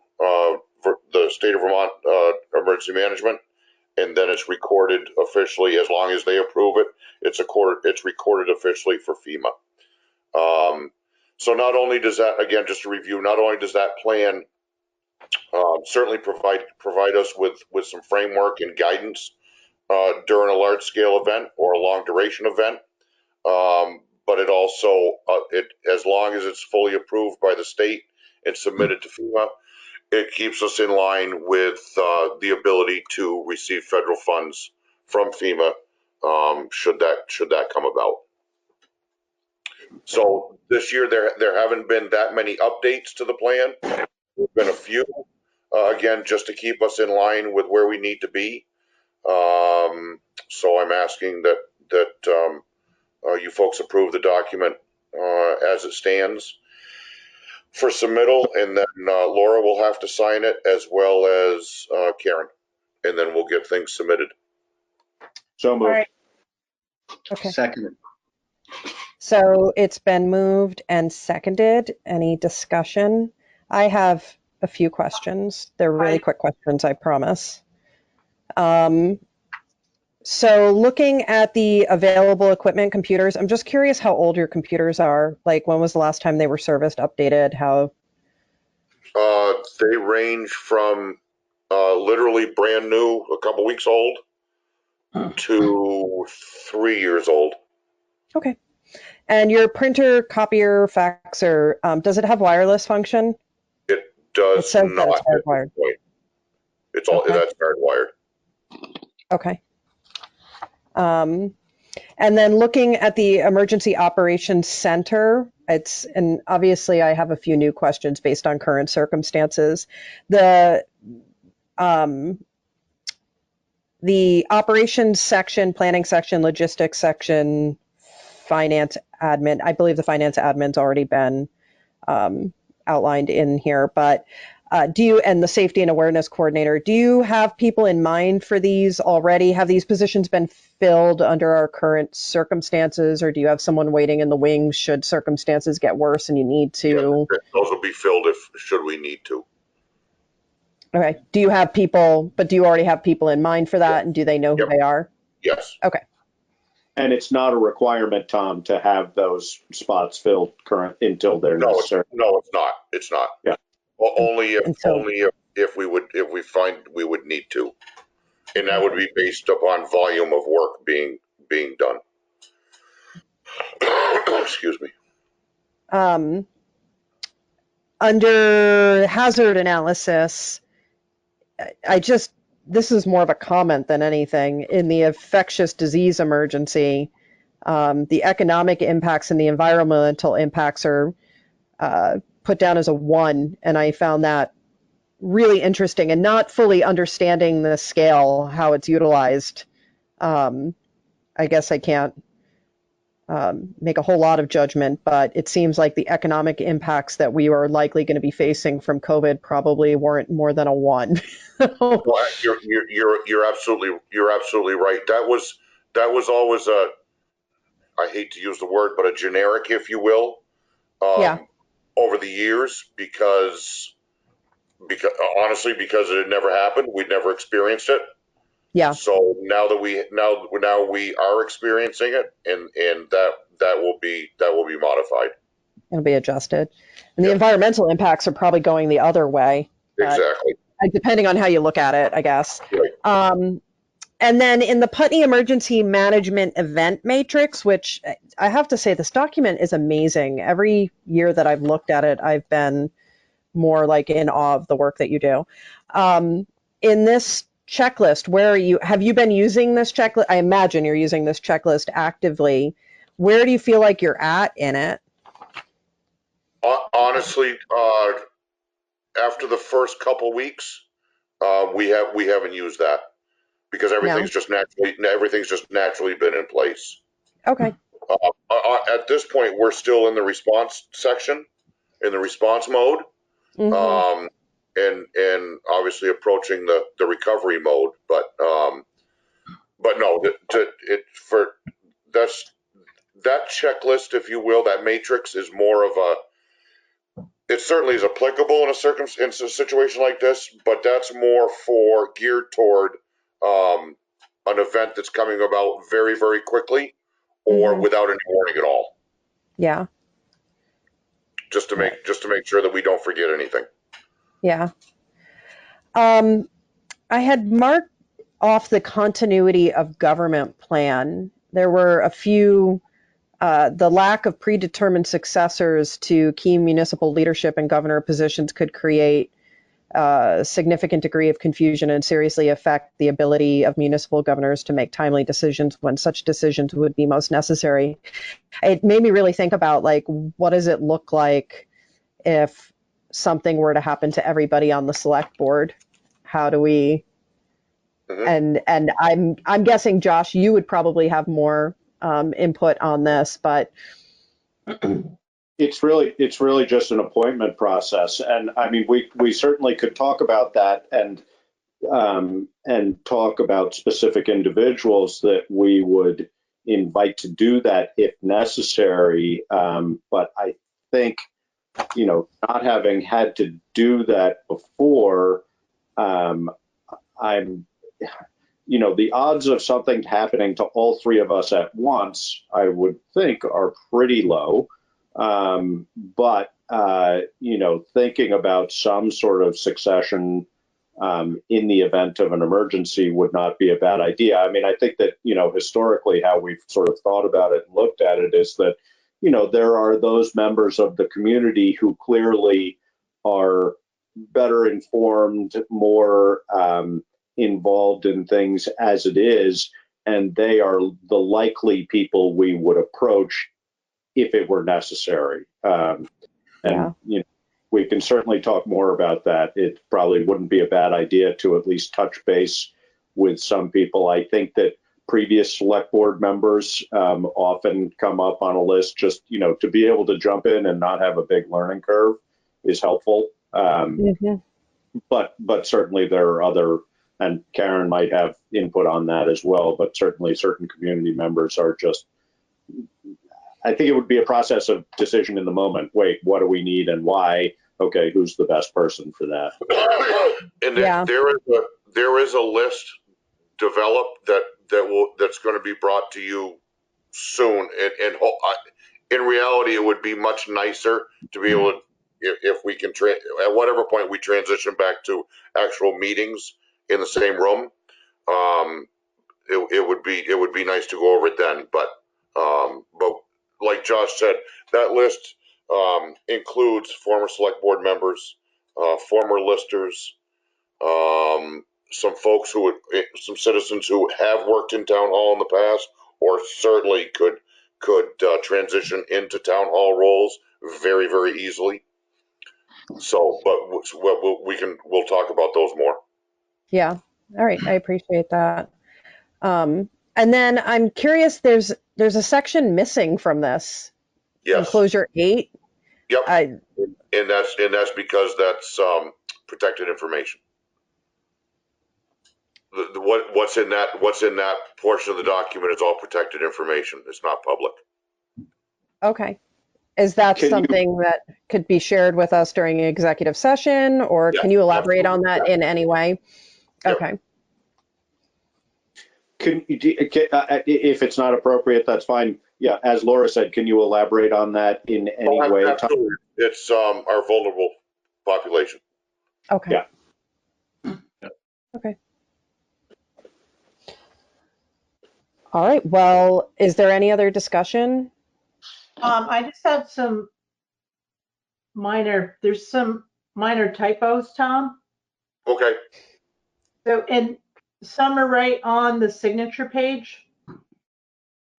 the state of Vermont Emergency Management, and then it's recorded officially. As long as they approve it, it's recorded officially for FEMA. So not only does that, again, just to review, not only does that plan certainly provide us with some framework and guidance during a large scale event or a long duration event, but it also, as long as it's fully approved by the state and submitted to FEMA, it keeps us in line with the ability to receive federal funds from FEMA should that come about. So this year there haven't been that many updates to the plan. There's been a few, again, just to keep us in line with where we need to be. So I'm asking that you folks approve the document as it stands for submittal, and then Laura will have to sign it, as well as Karen, and then we'll get things submitted. So moved. All right. Okay. Second. So it's been moved and seconded. Any discussion? I have a few questions. They're really quick questions, I promise. So looking at the available equipment, computers, I'm just curious how old your computers are. Like, when was the last time they were serviced, updated? How? They range from literally brand new, a couple weeks old, to 3 years old. Okay. And your printer, copier, faxer, does it have wireless function? It does It says not. that it's hardwired. It's all that's hardwired. Okay. And then looking at the Emergency Operations Center, and obviously I have a few new questions based on current circumstances. The operations section, planning section, logistics section, finance admin, I believe the finance admin's already been outlined in here, but and the safety and awareness coordinator, do you have people in mind for these already? Have these positions been filled under our current circumstances, or do you have someone waiting in the wings should circumstances get worse and you need to? Yeah, those will be filled should we need to. Okay. Do you have people, but do you already have people in mind for that, and do they know who they are? Yes. Okay. And it's not a requirement, Tom, to have those spots filled until they're necessary. No, it's not. It's not. Yeah. Only if we find we would need to, and that would be based upon volume of work being done. Excuse me. Under hazard analysis, this is more of a comment than anything. In the infectious disease emergency, the economic impacts and the environmental impacts are put down as a 1, and I found that really interesting, and not fully understanding the scale, how it's utilized. I guess I can't make a whole lot of judgment, but it seems like the economic impacts that we are likely going to be facing from COVID probably weren't more than a 1. Well, you're absolutely right. That was always I hate to use the word, but a generic, if you will, over the years, because honestly, because it had never happened, we'd never experienced it. Yeah. So now we are experiencing it, and that will be modified. It'll be adjusted, and the environmental impacts are probably going the other way. Exactly. Depending on how you look at it, I guess. Right. And then in the Putney Emergency Management Event Matrix, which I have to say, this document is amazing. Every year that I've looked at it, I've been more like in awe of the work that you do. In this checklist, where are you? Have you been using this checklist? I imagine you're using this checklist actively. Where do you feel like you're at in it? Honestly, after the first couple weeks, we haven't used that because everything's just naturally been in place. Okay. At this point, we're still in the response section, in the response mode, and obviously approaching the recovery mode. But no, that checklist, if you will, that matrix is more of a. It certainly is applicable in a situation like this, but that's more geared toward an event that's coming about very, very quickly, or without any warning at all. Yeah. Just to make sure that we don't forget anything. Yeah. I had marked off the continuity of government plan. There were a few, the lack of predetermined successors to key municipal leadership and governor positions could create a significant degree of confusion and seriously affect the ability of municipal governors to make timely decisions when such decisions would be most necessary. It made me really think about, like, what does it look like if something were to happen to everybody on the select board? How do we, and I'm guessing, Josh, you would probably have more input on this, but it's really just an appointment process. And I mean, we certainly could talk about that and talk about specific individuals that we would invite to do that if necessary. But I think, not having had to do that before, the odds of something happening to all three of us at once, I would think, are pretty low. But thinking about some sort of succession in the event of an emergency would not be a bad idea. I mean, I think that, historically, how we've sort of thought about it and looked at it is that, there are those members of the community who clearly are better informed, more involved in things as it is, and they are the likely people we would approach if it were necessary. We can certainly talk more about that. It probably wouldn't be a bad idea to at least touch base with some people. I think that previous select board members often come up on a list. Just, to be able to jump in and not have a big learning curve is helpful. But certainly there are other, and Karen might have input on that as well, but certainly certain community members are just, I think it would be a process of decision in the moment. Wait, what do we need and why? Okay, who's the best person for that? And there is a list developed that's going to be brought to you soon. And in reality, it would be much nicer to be able to, if we can, at whatever point we transition back to actual meetings in the same room, it would be nice to go over it then. But like Josh said, that list includes former select board members, former listers, some citizens who have worked in town hall in the past, or certainly could transition into town hall roles very, very easily. So, but we'll talk about those more. Yeah. All right. I appreciate that. And then I'm curious, there's a section missing from this. Yes. Enclosure 8. Yep. And that's because that's protected information. What's in that portion of the document is all protected information. It's not public. Okay. Is that something that could be shared with us during an executive session, or can you elaborate on that in any way? Yep. Okay. If it's not appropriate, that's fine. Yeah, as Laura said, can you elaborate on that in any way? Absolutely. It's our vulnerable population. Okay. Yeah. Okay. All right. Well, is there any other discussion? I just have some there's some minor typos, Tom. Okay, So, and some are right on the signature page.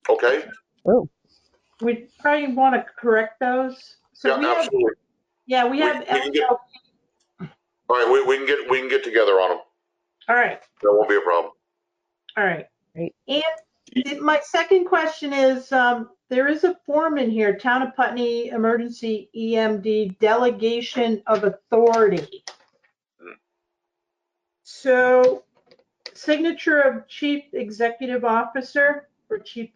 okay. Oh, We probably want to correct those. So Yeah, we have, absolutely. yeah, we have, We can get, all right, we can get together on them. all right, That won't be a problem. all right. great. And my second question is, there is a form in here, Town of Putney Emergency EMD Delegation of Authority. So signature of Chief Executive Officer or Chief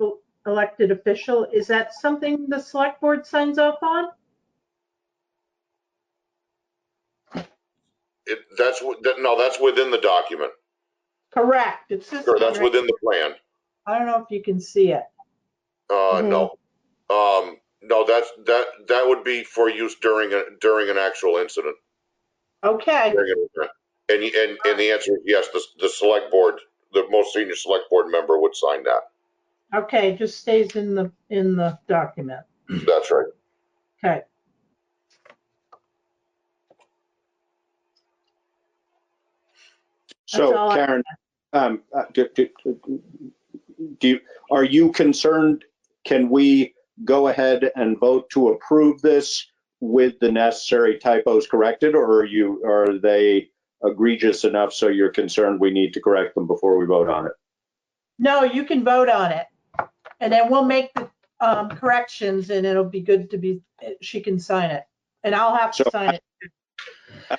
Elected Official, is that something the Select Board signs off on? No, that's within the document. Correct. It's this Or one that's right. within the plan. I don't know if you can see it. No. No, that would be for use during an actual incident. Okay. During an event. And the answer is yes, the select board, the most senior select board member would sign that. Okay, just stays in the document. That's right. Okay. So Karen, are you concerned? Can we go ahead and vote to approve this with the necessary typos corrected, or are they egregious enough so you're concerned we need to correct them before we vote on it? No, you can vote on it, and then we'll make the corrections, and it'll be good to be. She can sign it, and I'll have to sign it.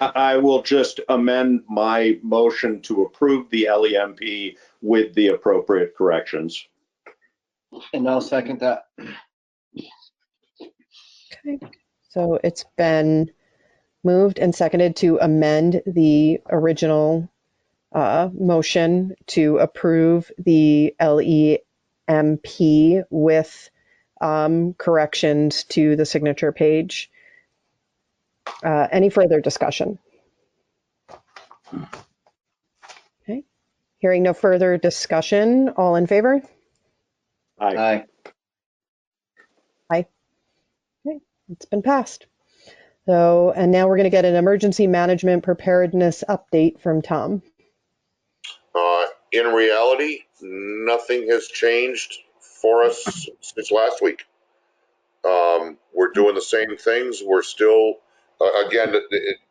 I will just amend my motion to approve the LEMP with the appropriate corrections. And I'll second that. Okay. So it's been moved and seconded to amend the original motion to approve the LEMP with corrections to the signature page. Any further discussion? Okay. Hearing no further discussion, all in favor? Aye. Aye. Okay, it's been passed. So, and now we're going to get an emergency management preparedness update from Tom. In reality, nothing has changed for us since last week. We're doing the same things. We're still, again,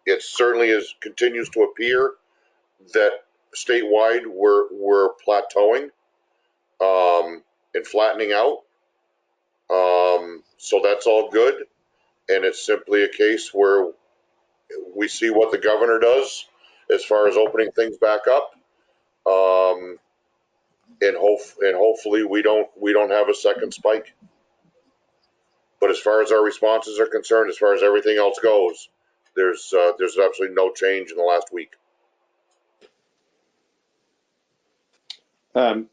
it certainly continues to appear that statewide we're plateauing and flattening out. So that's all good. And it's simply a case where we see what the governor does as far as opening things back up. And hopefully we don't have a second spike. But as far as our responses are concerned, as far as everything else goes, there's absolutely no change in the last week. Do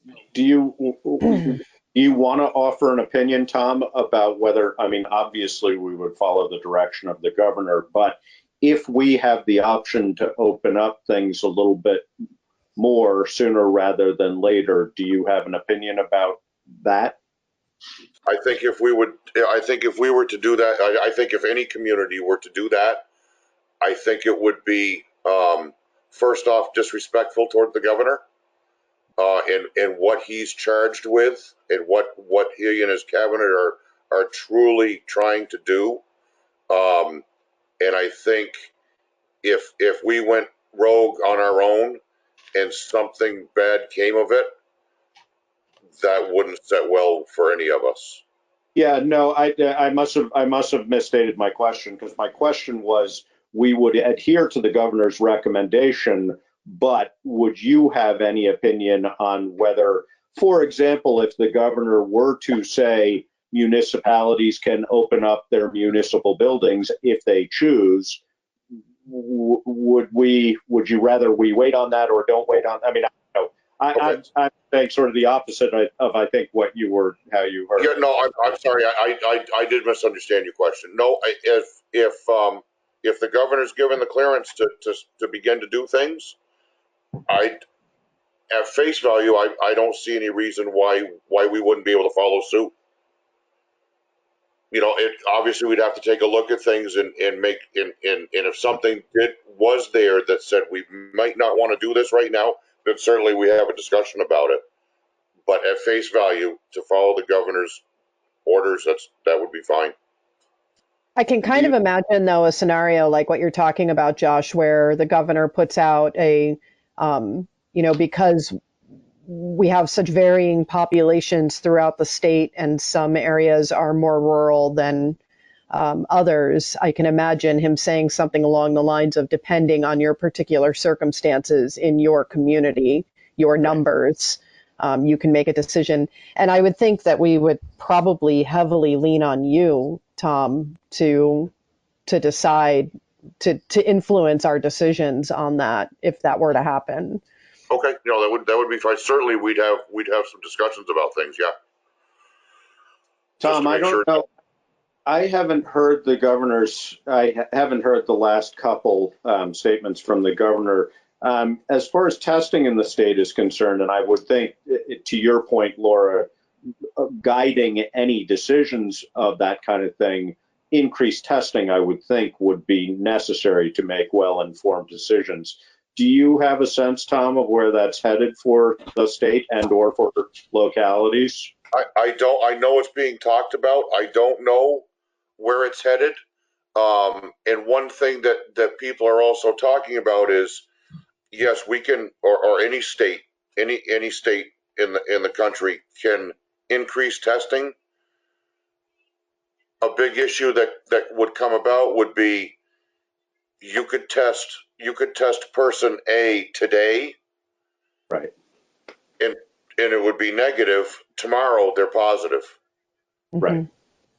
you want to offer an opinion, Tom, about whether, I mean, obviously we would follow the direction of the governor, but if we have the option to open up things a little bit more sooner rather than later, do you have an opinion about that? I think if we were to do that, I think if any community were to do that, I think it would be, first off, disrespectful toward the governor, and what he's charged with, and what he and his cabinet are truly trying to do. And I think if we went rogue on our own and something bad came of it, that wouldn't set well for any of us. Yeah, no, I must have misstated my question, because my question was we would adhere to the governor's recommendation, but would you have any opinion on whether, for example, if the governor were to say municipalities can open up their municipal buildings if they choose, would you rather we wait on that or don't wait on? I mean, I don't know. I'm saying sort of the opposite of I think how you heard. Yeah, no, I'm sorry. I did misunderstand your question. No, if the governor's given the clearance to begin to do things, at face value, I don't see any reason why we wouldn't be able to follow suit. obviously we'd have to take a look at things and make, and if something was there that said we might not want to do this right now, then certainly we have a discussion about it. But at face value, to follow the governor's orders, that would be fine. I can kind of imagine, though, a scenario like what you're talking about, Josh, where the governor puts out because we have such varying populations throughout the state and some areas are more rural than others. I can imagine him saying something along the lines of, depending on your particular circumstances in your community, your numbers, you can make a decision. And I would think that we would probably heavily lean on you, Tom, to decide, to influence our decisions on that if that were to happen. Okay, that would be fine. Certainly, we'd have some discussions about things. Yeah. Tom, I don't know. I haven't heard the governor's. I haven't heard the last couple statements from the governor. As far as testing in the state is concerned, and I would think, to your point, Laura, guiding any decisions of that kind of thing, increased testing, I would think, would be necessary to make well-informed decisions. Do you have a sense, Tom, of where that's headed for the state and or for localities? I don't. I know it's being talked about. I don't know where it's headed. And one thing that people are also talking about is, yes, we can, or any state, any state in the country can increase testing. A big issue that would come about would be you could test person A today, right, and it would be negative. Tomorrow they're positive. Right.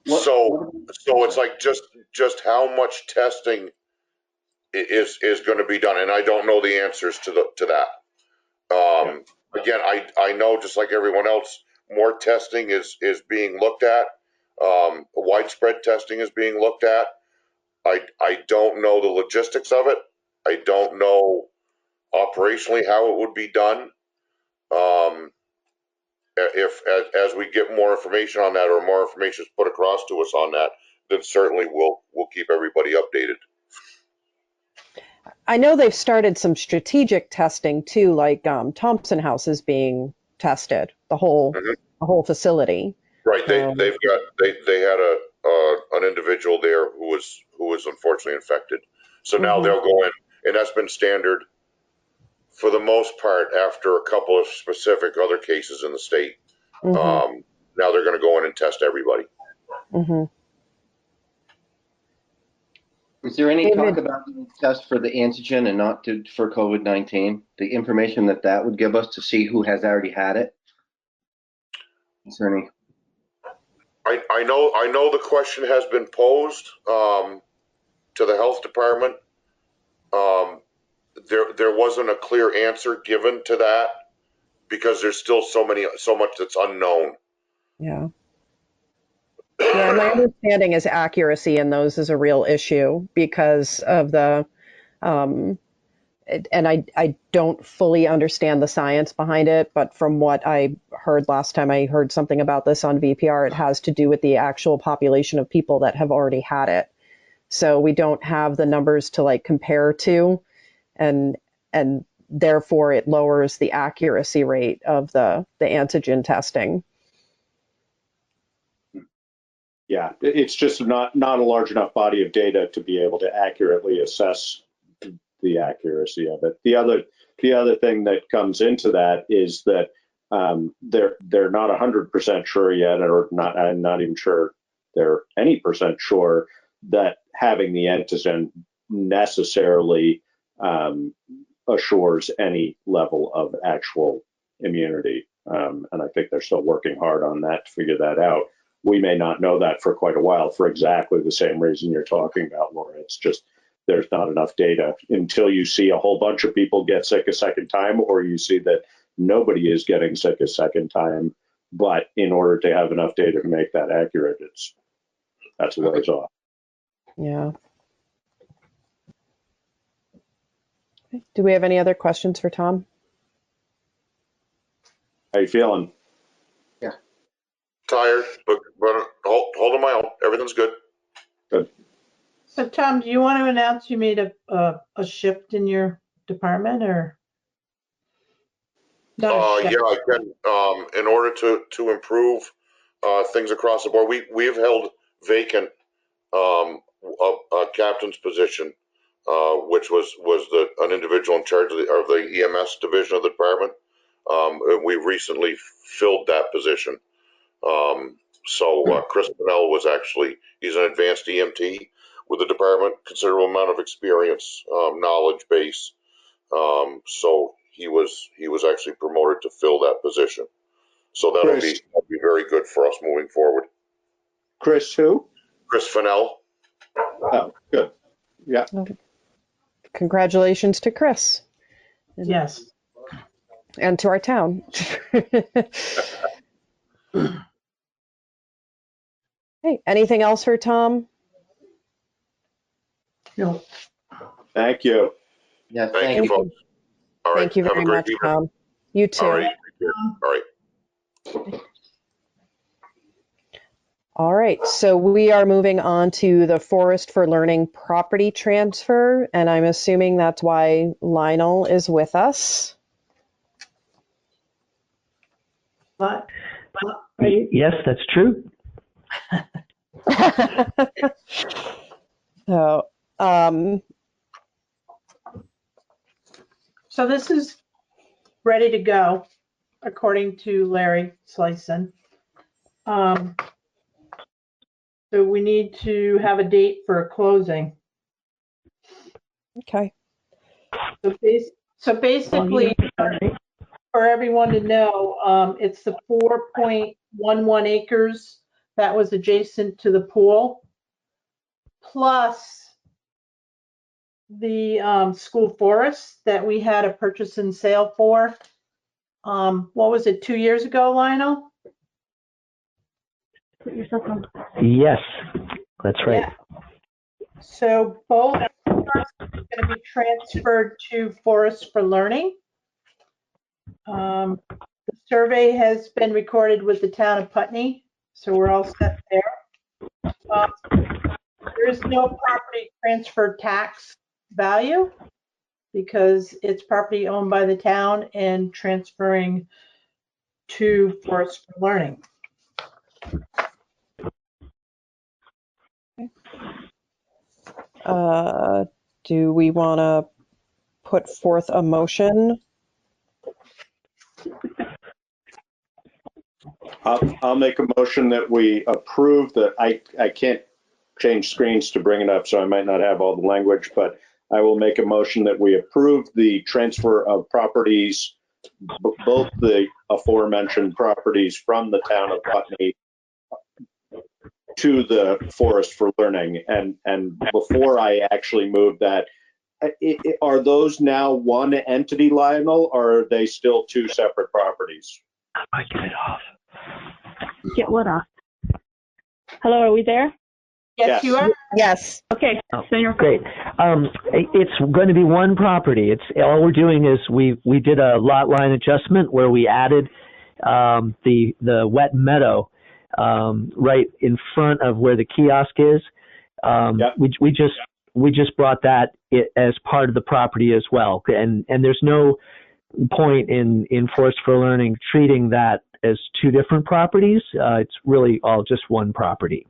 So it's like just how much testing is going to be done, and I don't know the answers to that. Again, I know, just like everyone else, more testing is being looked at. Widespread testing is being looked at. I don't know the logistics of it. I don't know operationally how it would be done. If as we get more information on that, or more information is put across to us on that, then certainly we'll keep everybody updated. I know they've started some strategic testing too, like Thompson House is being tested, the whole facility. Right. They had an individual there who was unfortunately infected. So now they'll go in, and that's been standard for the most part after a couple of specific other cases in the state. Now they're going to go in and test everybody. Is there any talk about test for the antigen and not for COVID-19? The information that would give us to see who has already had it? Is there any? I know the question has been posed to the health department. There wasn't a clear answer given to that because there's still so much that's unknown. Yeah. Yeah, my understanding is accuracy in those is a real issue because of the, and I don't fully understand the science behind it, but from what I heard last time I heard something about this on VPR, it has to do with the actual population of people that have already had it. So we don't have the numbers to like compare to, and therefore it lowers the accuracy rate of the antigen testing. Yeah, it's just not a large enough body of data to be able to accurately assess the accuracy of it. The other thing that comes into that is that they're not 100% sure yet, or not. I'm not even sure they're any percent sure that having the antigen necessarily assures any level of actual immunity. And I think they're still working hard on that to figure that out. We may not know that for quite a while for exactly the same reason you're talking about, Laura. It's just there's not enough data until you see a whole bunch of people get sick a second time, or you see that nobody is getting sick a second time. But in order to have enough data to make that accurate, that's a ways off. Yeah. Okay. Do we have any other questions for Tom? How you feeling? Yeah. Tired, but holding my own. Everything's good. So Tom, do you want to announce you made a shift in your department or? Not a shift. Yeah, I can. In order to improve things across the board, we've held vacant a captain's position, which was an individual in charge of the EMS division of the department. We recently filled that position. So Chris Pennell he's an advanced EMT with the department, considerable amount of experience, knowledge base. So he was actually promoted to fill that position. So that'll be very good for us moving forward. Chris who? Chris Fennell. Oh, good. Yeah. Congratulations to Chris. Yes. And to our town. Hey, anything else for Tom? No. Thank you. Yeah, thank you, folks. All right. Thank you very much, Tom. You too. All right. All right. All right, so we are moving on to the Forest for Learning property transfer, and I'm assuming that's why Lionel is with us. But yes, that's true. So, so this is ready to go, according to Larry Slyson. So we need to have a date for a closing. Okay. So basically, for everyone to know, it's the 4.11 acres that was adjacent to the pool, plus the school forest that we had a purchase and sale for. What was it, 2 years ago, Lionel? Yes, that's right. Yeah. So both are going to be transferred to Forest for Learning. The survey has been recorded with the town of Putney, so we're all set there. There is no property transfer tax value because it's property owned by the town and transferring to Forest for Learning. Do we want to put forth a motion? I'll make a motion that we approve the, I can't change screens to bring it up, so I might not have all the language, but I will make a motion that we approve the transfer of properties, both the aforementioned properties from the town of Putney to the Forest for Learning. And before I actually move that, are those now one entity, Lionel, or are they still two separate properties? I get it off. Get what off? Hello, are we there? Yes, you are. Yes. Okay, so you're great. It's going to be one property. It's all we're doing is we did a lot line adjustment where we added the wet meadow right in front of where the kiosk is. We just brought that as part of the property as well, and there's no point in Forest for Learning treating that as two different properties. It's really all just one property.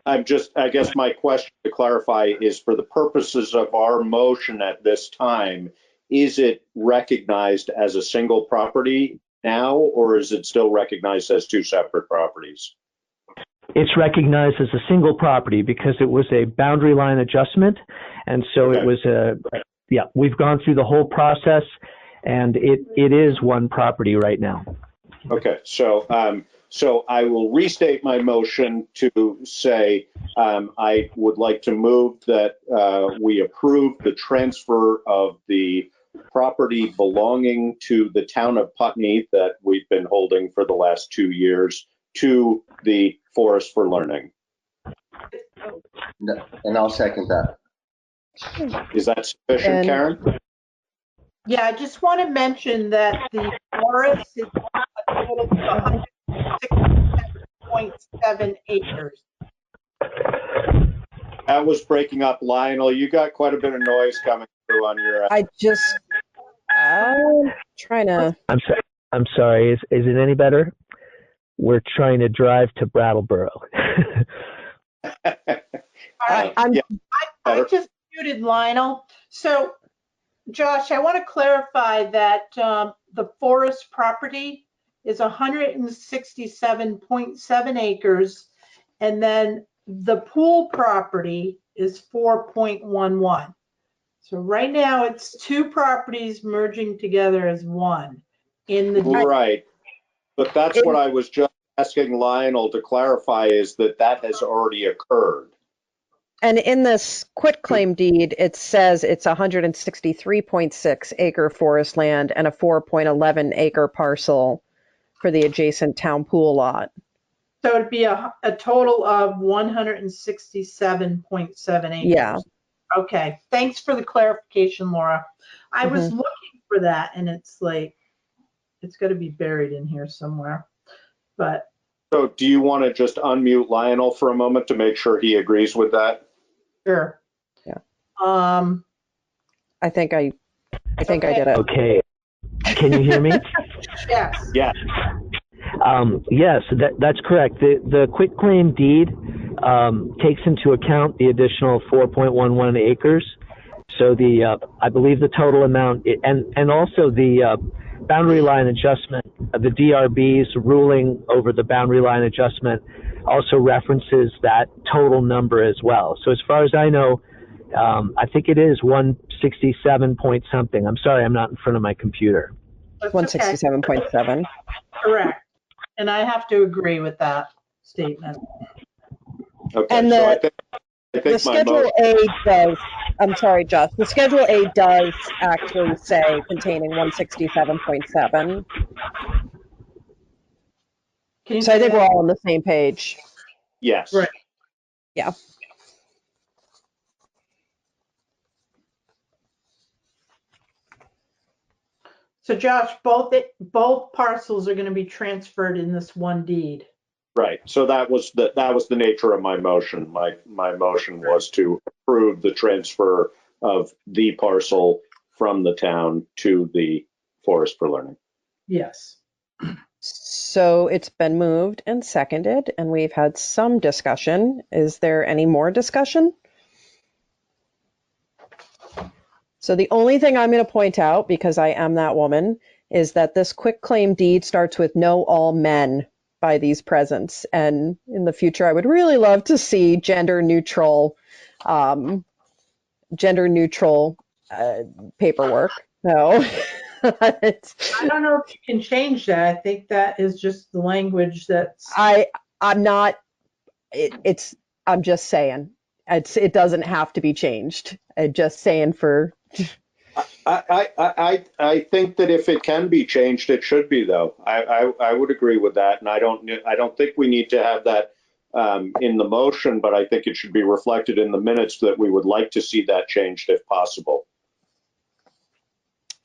I guess my question to clarify is, for the purposes of our motion at this time, is it recognized as a single property now, or is it still recognized as two separate properties? It's recognized as a single property because it was a boundary line adjustment. And so it was we've gone through the whole process, and it is one property right now. Okay, so I will restate my motion to say I would like to move that we approve the transfer of the property belonging to the town of Putney that we've been holding for the last 2 years to the Forest for Learning. And I'll second that. Is that sufficient, Karen? Yeah, I just want to mention that the forest is a total of 167 4.7 acres. That was breaking up. Lionel, you got quite a bit of noise coming through on your. I'm trying to. I'm sorry. Is it any better? We're trying to drive to Brattleboro. I just muted Lionel. So, Josh, I want to clarify that the forest property is 167.7 acres, and then the pool property is 4.11. So right now it's two properties merging together as one in the Right. But that's what I was just asking Lionel to clarify, is that has already occurred. And in this quitclaim deed, it says it's 163.6 acre forest land and a 4.11 acre parcel for the adjacent town pool lot. So it'd be a total of 167.7 acres. Yeah. Okay. Thanks for the clarification, Laura. I was looking for that, and it's like, it's got to be buried in here somewhere. But So do you want to just unmute Lionel for a moment to make sure he agrees with that? sure. Yeah. I think I did it. Okay. Can you hear me? Yes. Yeah. Yes, that's correct. The quitclaim deed takes into account the additional 4.11 acres. So I believe the total amount, and also the boundary line adjustment, the DRB's ruling over the boundary line adjustment also references that total number as well. So as far as I know, I think it is 167 point something. I'm sorry, I'm not in front of my computer. 167.7. Correct. And I have to agree with that statement. Okay. And so I think the Schedule A does, I'm sorry, Josh, the Schedule A does actually say containing 167.7. So I think we're all on the same page. Yes. Right. Yeah. So Josh, both parcels are going to be transferred in this one deed. Right. So that was the nature of my motion. My motion was to approve the transfer of the parcel from the town to the Forest for Learning. Yes. So it's been moved and seconded, and we've had some discussion. Is there any more discussion? So the only thing I'm going to point out, because I am that woman, is that this quitclaim deed starts with "know all men" by these presents. And in the future, I would really love to see gender neutral paperwork. No. I don't know if you can change that. I think that is just the language that's. I'm not. I'm just saying. It doesn't have to be changed. I'm just saying for. I think that if it can be changed, it should be, though. I would agree with that, and I don't think we need to have that in the motion, but I think it should be reflected in the minutes that we would like to see that changed if possible.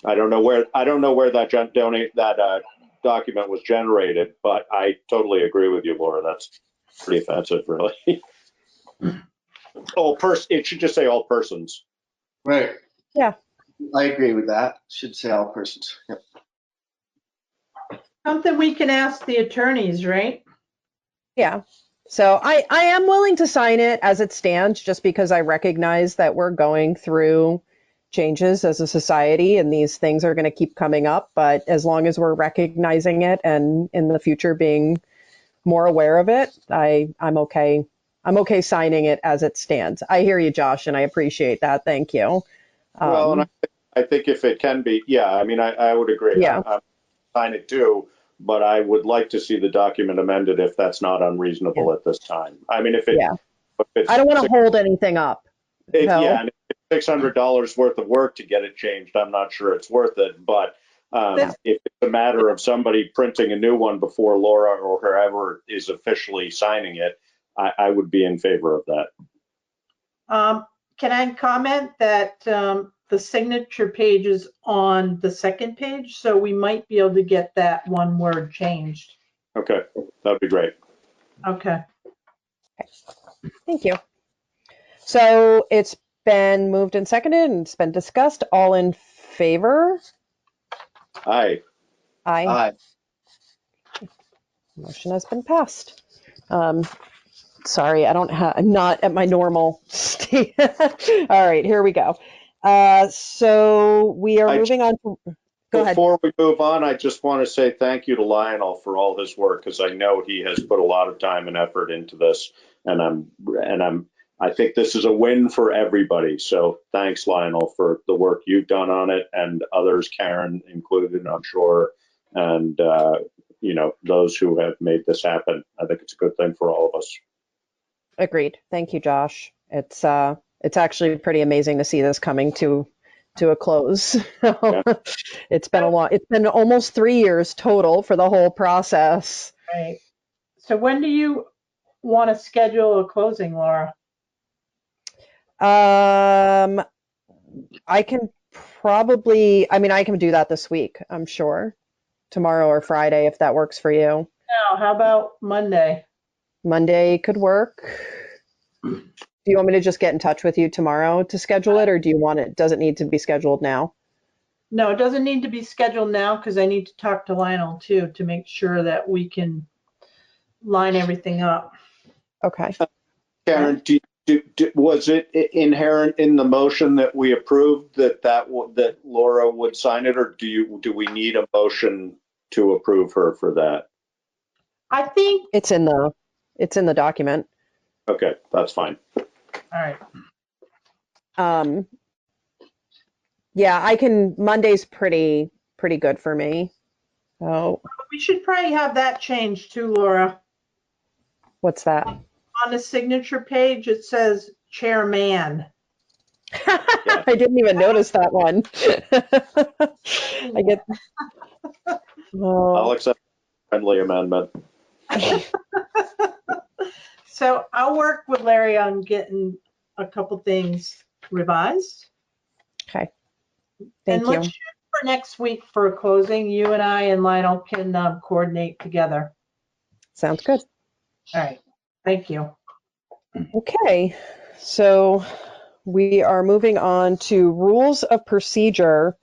I don't know where that document was generated, but I totally agree with you, Laura. That's pretty offensive, really. It should just say all persons. Right. Yeah. I agree with that. Should say all persons. Yep. Something we can ask the attorneys, right? Yeah. So I am willing to sign it as it stands, just because I recognize that we're going through changes as a society and these things are going to keep coming up. But as long as we're recognizing it and in the future being more aware of it, I'm okay. I'm okay signing it as it stands. I hear you, Josh, and I appreciate that. Thank you. Well, and I think if it can be, yeah, I mean, I would agree. Yeah. I'm sign it too, but I would like to see the document amended if that's not unreasonable at this time. I mean, if it's, I don't want to hold anything up. Yeah, and if it's $600 worth of work to get it changed, I'm not sure it's worth it. But if it's a matter of somebody printing a new one before Laura or whoever is officially signing it, I would be in favor of that. Can I comment that the signature page is on the second page, so we might be able to get that one word changed. Okay, that'd be great. Okay. Thank you. So it's been moved and seconded and it's been discussed. All in favor? Aye. Aye. Aye. Motion has been passed. Sorry, I'm not at my normal state. All right, here we go. So we are moving on to, go ahead. Before we move on, I just want to say thank you to Lionel for all his work, because I know he has put a lot of time and effort into this, and I think this is a win for everybody. So thanks, Lionel, for the work you've done on it, and others, Karen included, I'm sure, and those who have made this happen. I think it's a good thing for all of us. Agreed. Thank you, Josh. It's actually pretty amazing to see this coming to a close. Yeah. It's been almost 3 years total for the whole process. Right. So when do you want to schedule a closing, Laura? I can I can do that this week, I'm sure. Tomorrow or Friday, if that works for you. No, how about Monday? Monday could work. Do you want me to just get in touch with you tomorrow to schedule it, or does it need to be scheduled now? No, it doesn't need to be scheduled now because I need to talk to Lionel too to make sure that we can line everything up. Okay. Karen, was it inherent in the motion that we approved that Laura would sign it, or do we need a motion to approve her for that? I think it's in the document. Okay, that's fine. All right. Yeah, Monday's pretty good for me. Oh, we should probably have that changed too, Laura. What's that? On the signature page, it says chairman. I didn't even notice that one. I get. I'll accept a friendly amendment. So I'll work with Larry on getting a couple things revised. Okay. Thank and you. let's shoot for next week for a closing. You and I and Lionel can coordinate together. Sounds good. All right. Thank you. Okay. So we are moving on to rules of procedure,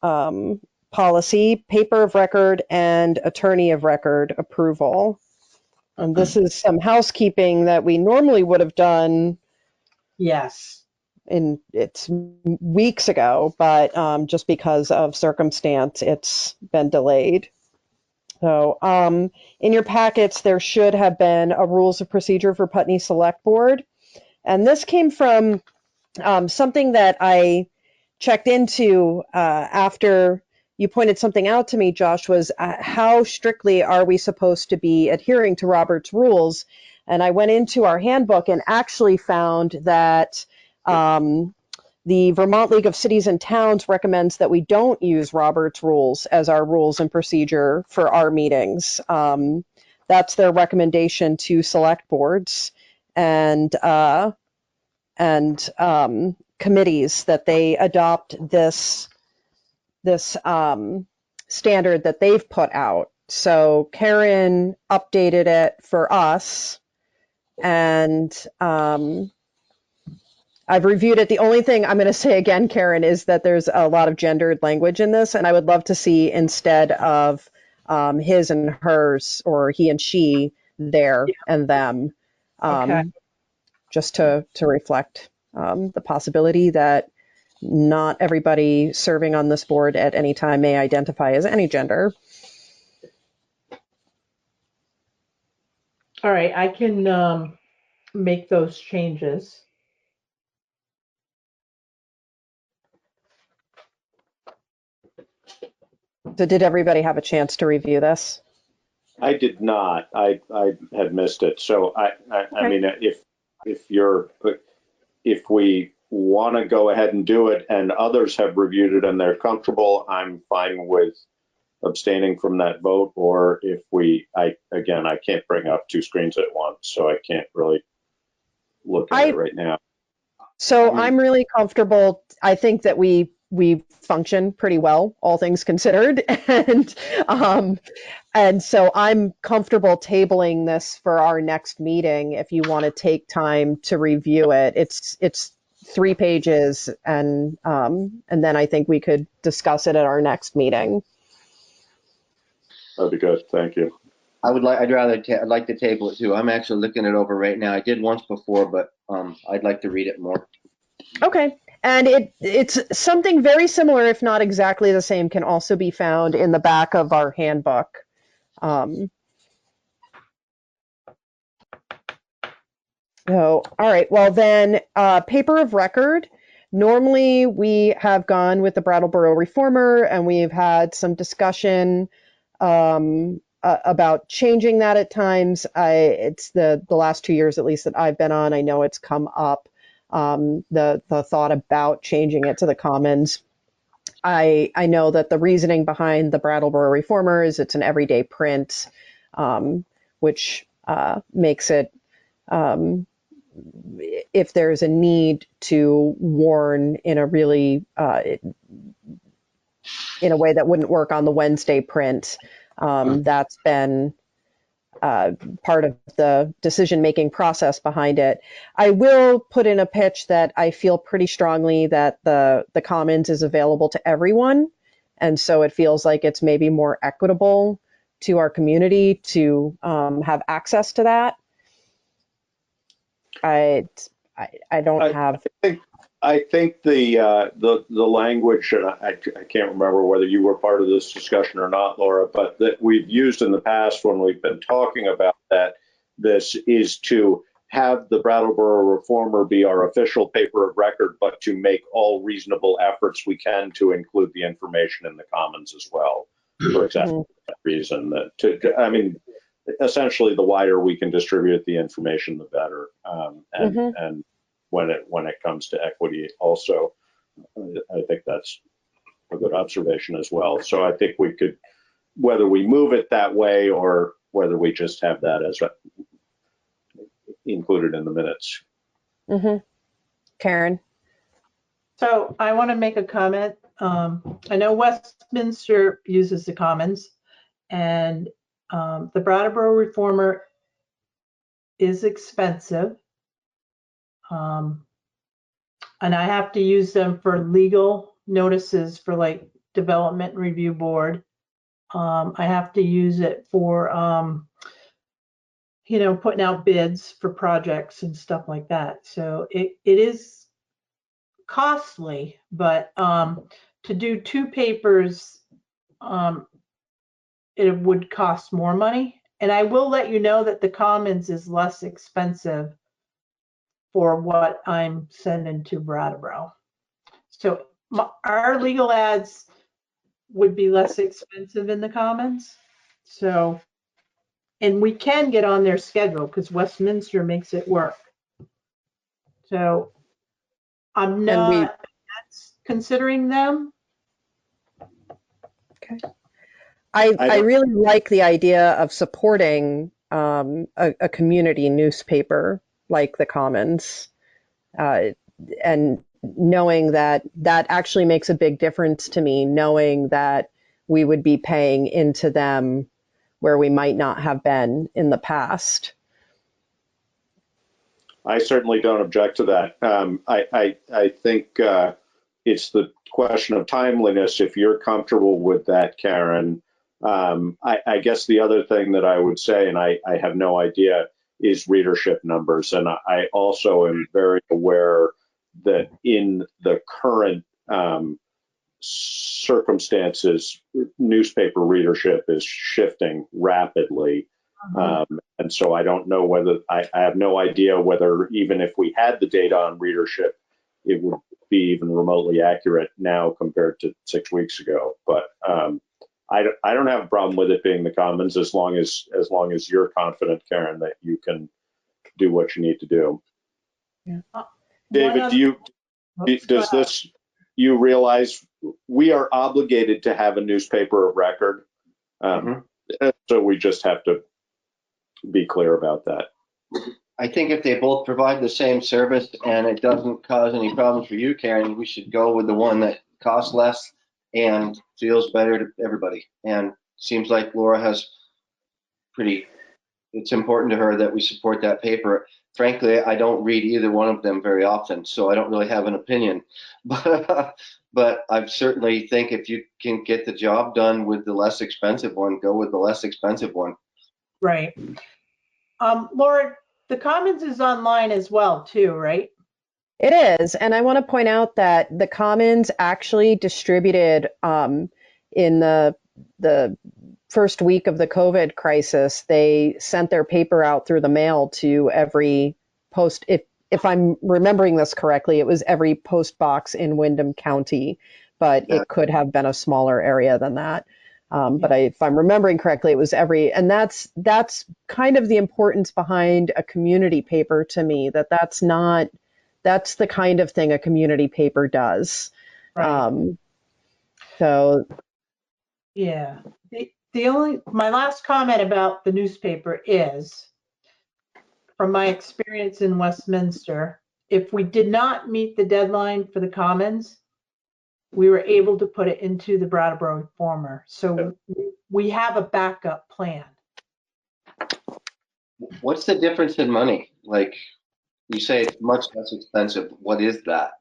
policy, paper of record, and attorney of record approval. And this is some housekeeping that we normally would have done. Yes. It's weeks ago, but just because of circumstance, it's been delayed. So in your packets, there should have been a rules of procedure for Putney Select Board. And this came from something that I checked into after you pointed something out to me, Josh, was how strictly are we supposed to be adhering to Robert's rules? And I went into our handbook and actually found that the Vermont League of Cities and Towns recommends that we don't use Robert's rules as our rules and procedure for our meetings. That's their recommendation to select boards and committees, that they adopt this standard that they've put out. So Karen updated it for us, and I've reviewed it. The only thing I'm going to say again, Karen, is that there's a lot of gendered language in this, and I would love to see, instead of his and hers, or he and she, their and them, just to reflect the possibility that not everybody serving on this board at any time may identify as any gender. All right, I can make those changes. So did everybody have a chance to review this? I did not. I had missed it. So I mean, if we want to go ahead and do it and others have reviewed it and they're comfortable, I'm fine with abstaining from that vote. Or if I can't bring up two screens at once, so I can't really look at it right now. So I'm really comfortable. I think that we we function pretty well, all things considered. And so I'm comfortable tabling this for our next meeting if you want to take time to review it. It's 3 pages, and then I think we could discuss it at our next meeting. That'd be good. Thank you. I'd like to table it too. I'm actually looking it over right now. I did once before, but I'd like to read it more. Okay. And it's something very similar, if not exactly the same, can also be found in the back of our handbook. So, all right, well then, paper of record. Normally we have gone with the Brattleboro Reformer, and we've had some discussion about changing that at times. It's the last 2 years at least that I've been on, I know it's come up, the thought about changing it to the Commons. I know that the reasoning behind the Brattleboro Reformer is it's an everyday print, which makes it, if there's a need to warn in a really, in a way that wouldn't work on the Wednesday print, that's been part of the decision-making process behind it. I will put in a pitch that I feel pretty strongly that the Commons is available to everyone, and so it feels like it's maybe more equitable to our community to have access to that. I don't have. I think the language, and I can't remember whether you were part of this discussion or not, Laura, but that we've used in the past when we've been talking about that, this is to have the Brattleboro Reformer be our official paper of record, but to make all reasonable efforts we can to include the information in the Commons as well. For exactly that reason, that I mean, essentially, the wider we can distribute the information, the better. And when it comes to equity, also, I think that's a good observation as well. So I think we could, whether we move it that way or whether we just have that as included in the minutes. Karen. So I want to make a comment. I know Westminster uses the Commons, and the Brattleboro Reformer is expensive. And I have to use them for legal notices for like Development Review Board. I have to use it for, putting out bids for projects and stuff like that. So it is costly, but to do 2 papers, it would cost more money. And I will let you know that the Commons is less expensive for what I'm sending to Brattleboro. So our legal ads would be less expensive in the Commons. So, and we can get on their schedule because Westminster makes it work. So I'm not considering them. Okay. I really like the idea of supporting a community newspaper like the Commons, and knowing that actually makes a big difference to me, knowing that we would be paying into them where we might not have been in the past. I certainly don't object to that. I think it's the question of timeliness. If you're comfortable with that, Karen, I guess the other thing that I would say, and I have no idea, is readership numbers. And I also am very aware that in the current circumstances, newspaper readership is shifting rapidly. And so I don't know whether, I have no idea whether even if we had the data on readership, it would be even remotely accurate now compared to 6 weeks ago. But I don't have a problem with it being the Commons as long as you're confident, Karen, that you can do what you need to do. Yeah. David, does this, you realize we are obligated to have a newspaper of record? So we just have to be clear about that. I think if they both provide the same service and it doesn't cause any problems for you, Karen, we should go with the one that costs less, and feels better to everybody. And seems like Laura has it's important to her that we support that paper. Frankly, I don't read either one of them very often, so I don't really have an opinion. But I certainly think if you can get the job done with the less expensive one, go with the less expensive one. Right. Laura, the Commons is online as well too, right? It is, and I want to point out that the Commons actually distributed in the first week of the COVID crisis, they sent their paper out through the mail to every post. If I'm remembering this correctly, it was every post box in Windham County, but it could have been a smaller area than that. But if I'm remembering correctly, it was every, and that's kind of the importance behind a community paper to me, that's the kind of thing a community paper does. Right. So yeah, my last comment about the newspaper is, from my experience in Westminster, if we did not meet the deadline for the Commons, we were able to put it into the Brattleboro Reformer. So we have a backup plan. What's the difference in money? Like you say, it's much less expensive. What is that?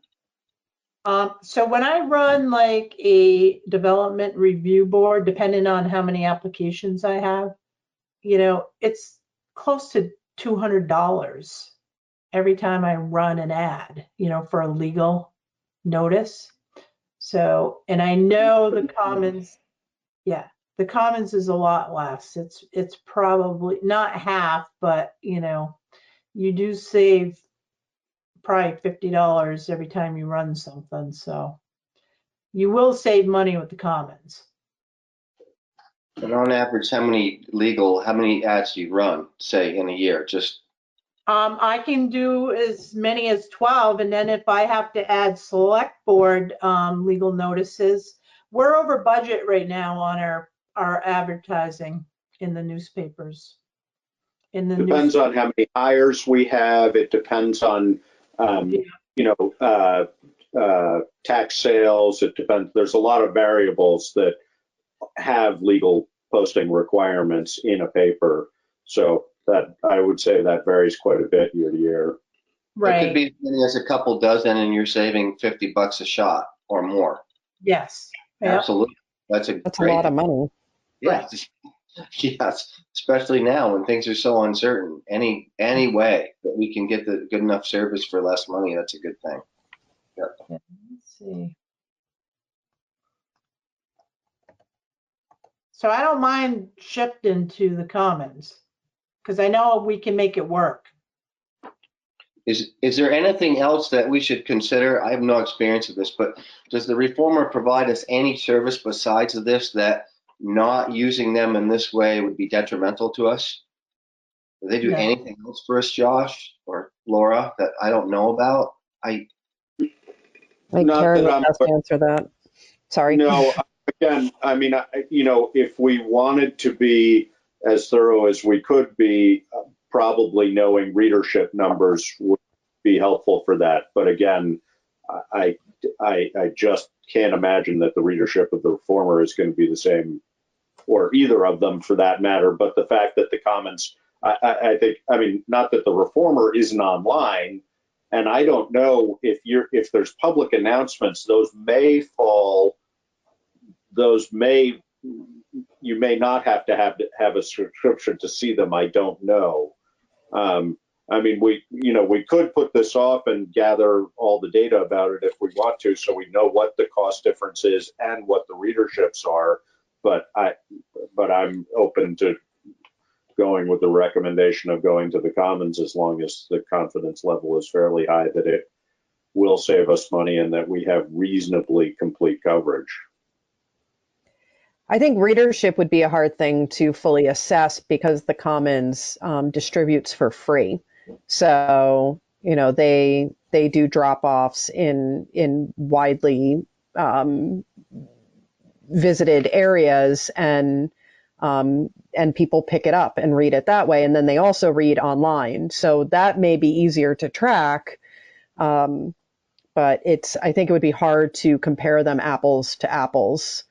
So when I run like a development review board, depending on how many applications I have, it's close to $200 every time I run an ad, for a legal notice. So, and I know the Commons, the Commons is a lot less. It's probably not half, but you do save probably $50 every time you run something. So you will save money with the Commons. And on average, how many ads do you run, say, in a year? Just I can do as many as 12, and then if I have to add select board legal notices, we're over budget right now on our advertising in the newspapers. Depends on how many hires we have. It depends on, tax sales. It depends. There's a lot of variables that have legal posting requirements in a paper. So that I would say that varies quite a bit year to year. Right. It could be as many as a couple dozen and you're saving $50 a shot or more. Yes. Absolutely. That's a lot of money. Yeah. Yes. Especially now when things are so uncertain. Any way that we can get the good enough service for less money, that's a good thing. Yep. Let's see. So I don't mind shifting to the Commons because I know we can make it work. Is there anything else that we should consider? I have no experience with this, but does the Reformer provide us any service besides this that not using them in this way would be detrimental to us? Do they do anything else for us, Josh or Laura, that I don't know about? Karen would best answer that. Sorry. No, again, I mean, if we wanted to be as thorough as we could be, probably knowing readership numbers would be helpful for that. But again, I just can't imagine that the readership of the Reformer is going to be the same, or either of them for that matter. But the fact that the Commons, I think, I mean, not that the Reformer isn't online, and I don't know if there's public announcements, you may not have to have a subscription to see them. I don't know. I mean, we could put this off and gather all the data about it if we want to, so we know what the cost difference is and what the readerships are. But I'm open to going with the recommendation of going to the Commons as long as the confidence level is fairly high that it will save us money and that we have reasonably complete coverage. I think readership would be a hard thing to fully assess because the Commons distributes for free. So, they do drop-offs in widely visited areas, and people pick it up and read it that way. And then they also read online. So that may be easier to track. but I think it would be hard to compare them apples to apples.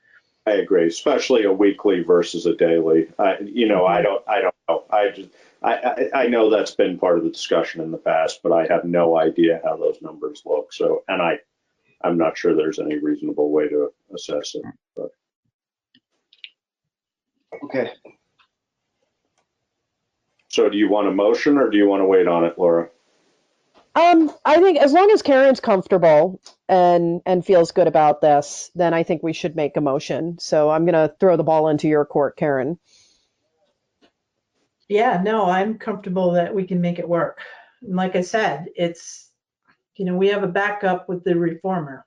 I agree, especially a weekly versus a daily. I don't know. I know that's been part of the discussion in the past, but I have no idea how those numbers look. So, and I'm not sure there's any reasonable way to assess it. But. Okay. So do you want a motion or do you want to wait on it, Laura? I think as long as Karen's comfortable and feels good about this, then I think we should make a motion. So I'm going to throw the ball into your court, Karen. Yeah, no, I'm comfortable that we can make it work. And like I said, it's, we have a backup with the reformer.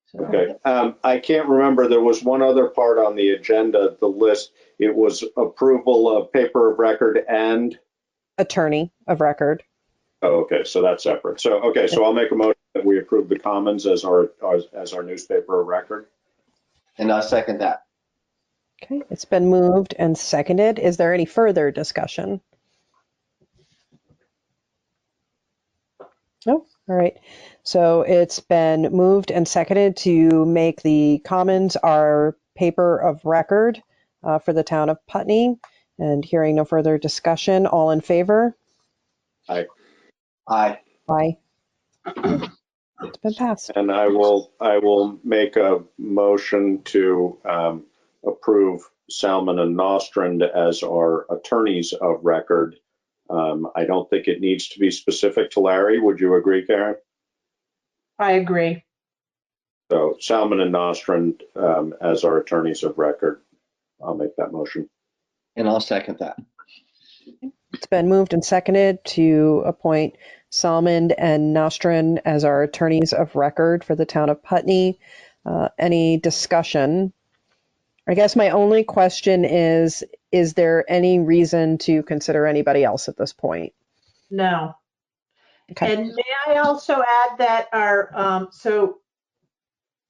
So. Okay. I can't remember. There was one other part on the agenda, the list. It was approval of paper of record and attorney of record. Oh, okay. So that's separate. So, okay. So I'll make a motion that we approve the Commons as our newspaper of record. And I'll second that. Okay. It's been moved and seconded. Is there any further discussion? No? All right. So it's been moved and seconded to make the Commons our paper of record for the town of Putney. And hearing no further discussion, all in favor? Aye. Aye. Aye. It's been passed. And I will make a motion to approve Salmon and Nostrand as our attorneys of record. I don't think it needs to be specific to Larry. Would you agree, Karen? I agree. So Salmon and Nostrand as our attorneys of record. I'll make that motion. And I'll second that. It's been moved and seconded to appoint Salmon and Nostrand as our attorneys of record for the town of Putney. Any discussion? I guess my only question is there any reason to consider anybody else at this point? No. Okay. And may I also add that so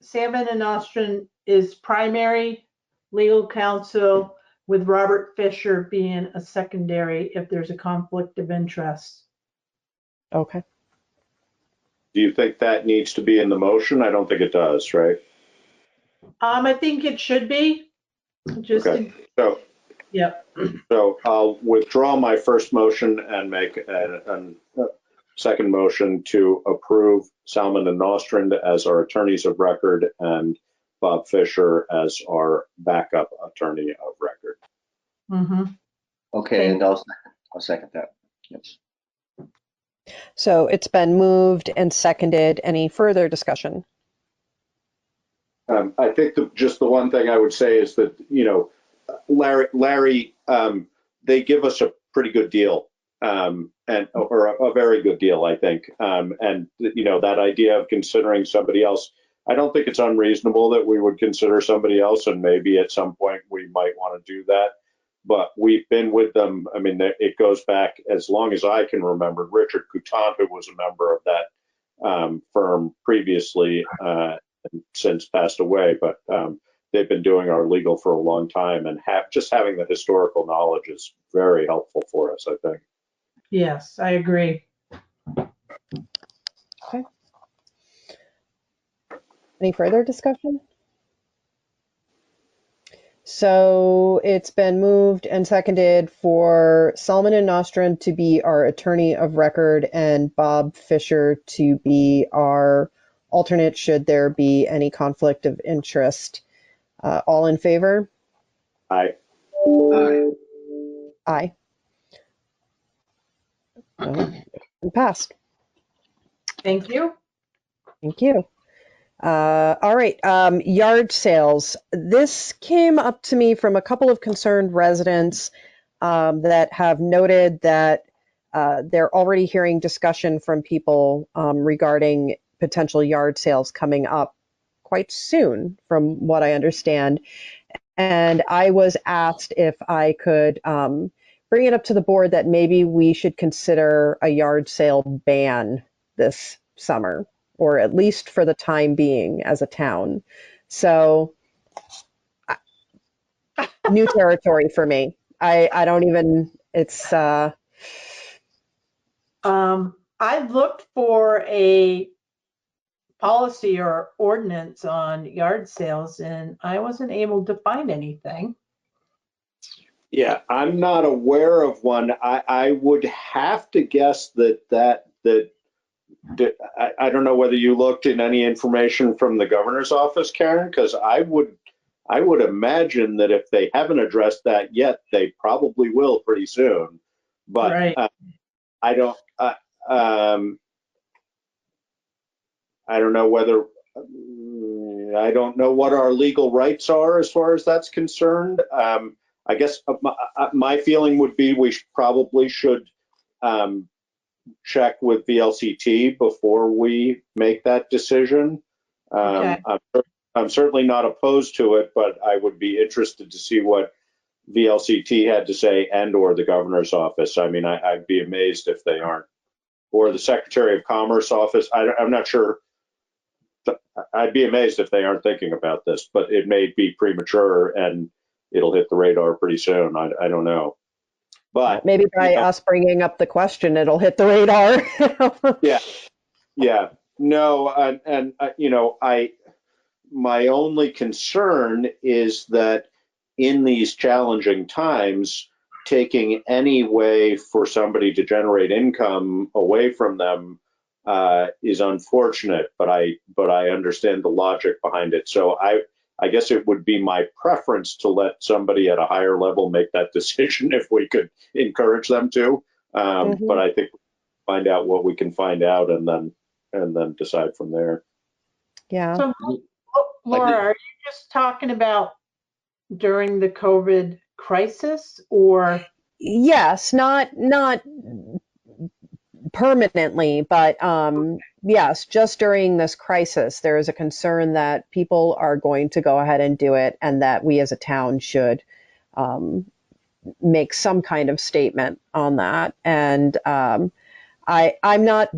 Salmon and Nostrand is primary legal counsel, with Robert Fisher being a secondary if there's a conflict of interest. Okay. Do you think that needs to be in the motion? I don't think it does, right? I think it should be. Just okay. So, yep. So I'll withdraw my first motion and make a second motion to approve Salmon and Nostrand as our attorneys of record and Bob Fisher as our backup attorney of record. Mm-hmm. Okay, and I'll second that. Yes. So it's been moved and seconded. Any further discussion? I think just the one thing I would say is that, Larry, they give us a pretty good deal, or a very good deal, I think. And that idea of considering somebody else, I don't think it's unreasonable that we would consider somebody else, and maybe at some point we might want to do that. But we've been with them. I mean, it goes back as long as I can remember. Richard Coutant, who was a member of that firm previously, and since passed away, but they've been doing our legal for a long time, and just having the historical knowledge is very helpful for us, I think. Yes, I agree. Okay. Any further discussion? So it's been moved and seconded for Salmon and Nostrand to be our attorney of record and Bob Fisher to be our alternate should there be any conflict of interest. All in favor? Aye. Aye. Aye. Passed. Thank you. Thank you. All right, yard sales. This came up to me from a couple of concerned residents that have noted that they're already hearing discussion from people regarding potential yard sales coming up quite soon, from what I understand. And I was asked if I could bring it up to the board that maybe we should consider a yard sale ban this summer, or at least for the time being as a town. So new territory for me. I don't even, it's I looked for a policy or ordinance on yard sales, and I wasn't able to find anything. Yeah, I'm not aware of one. I would have to guess that I don't know whether you looked in any information from the governor's office, Karen, because I would imagine that if they haven't addressed that yet, they probably will pretty soon. But Right. I don't I don't know whether I don't know what our legal rights are as far as that's concerned. I guess my feeling would be we probably should check with VLCT before we make that decision. Okay. I'm certainly not opposed to it, but I would be interested to see what VLCT had to say and/or the governor's office. I mean, I'd be amazed if they aren't, or the Secretary of Commerce office. I'm not sure. I'd be amazed if they aren't thinking about this, but it may be premature and it'll hit the radar pretty soon. I don't know. But maybe by us bringing up the question, it'll hit the radar. Yeah. No, and you know, my only concern is that in these challenging times, taking any way for somebody to generate income away from them is unfortunate, but I understand the logic behind it. So I guess it would be my preference to let somebody at a higher level make that decision if we could encourage them to. But I think we'll find out what we can find out and then decide from there. Yeah. So, Laura, are you just talking about during the COVID crisis, or? Yes, not permanently, but yes, just during this crisis, there is a concern that people are going to go ahead and do it, and that we as a town should make some kind of statement on that. And I'm not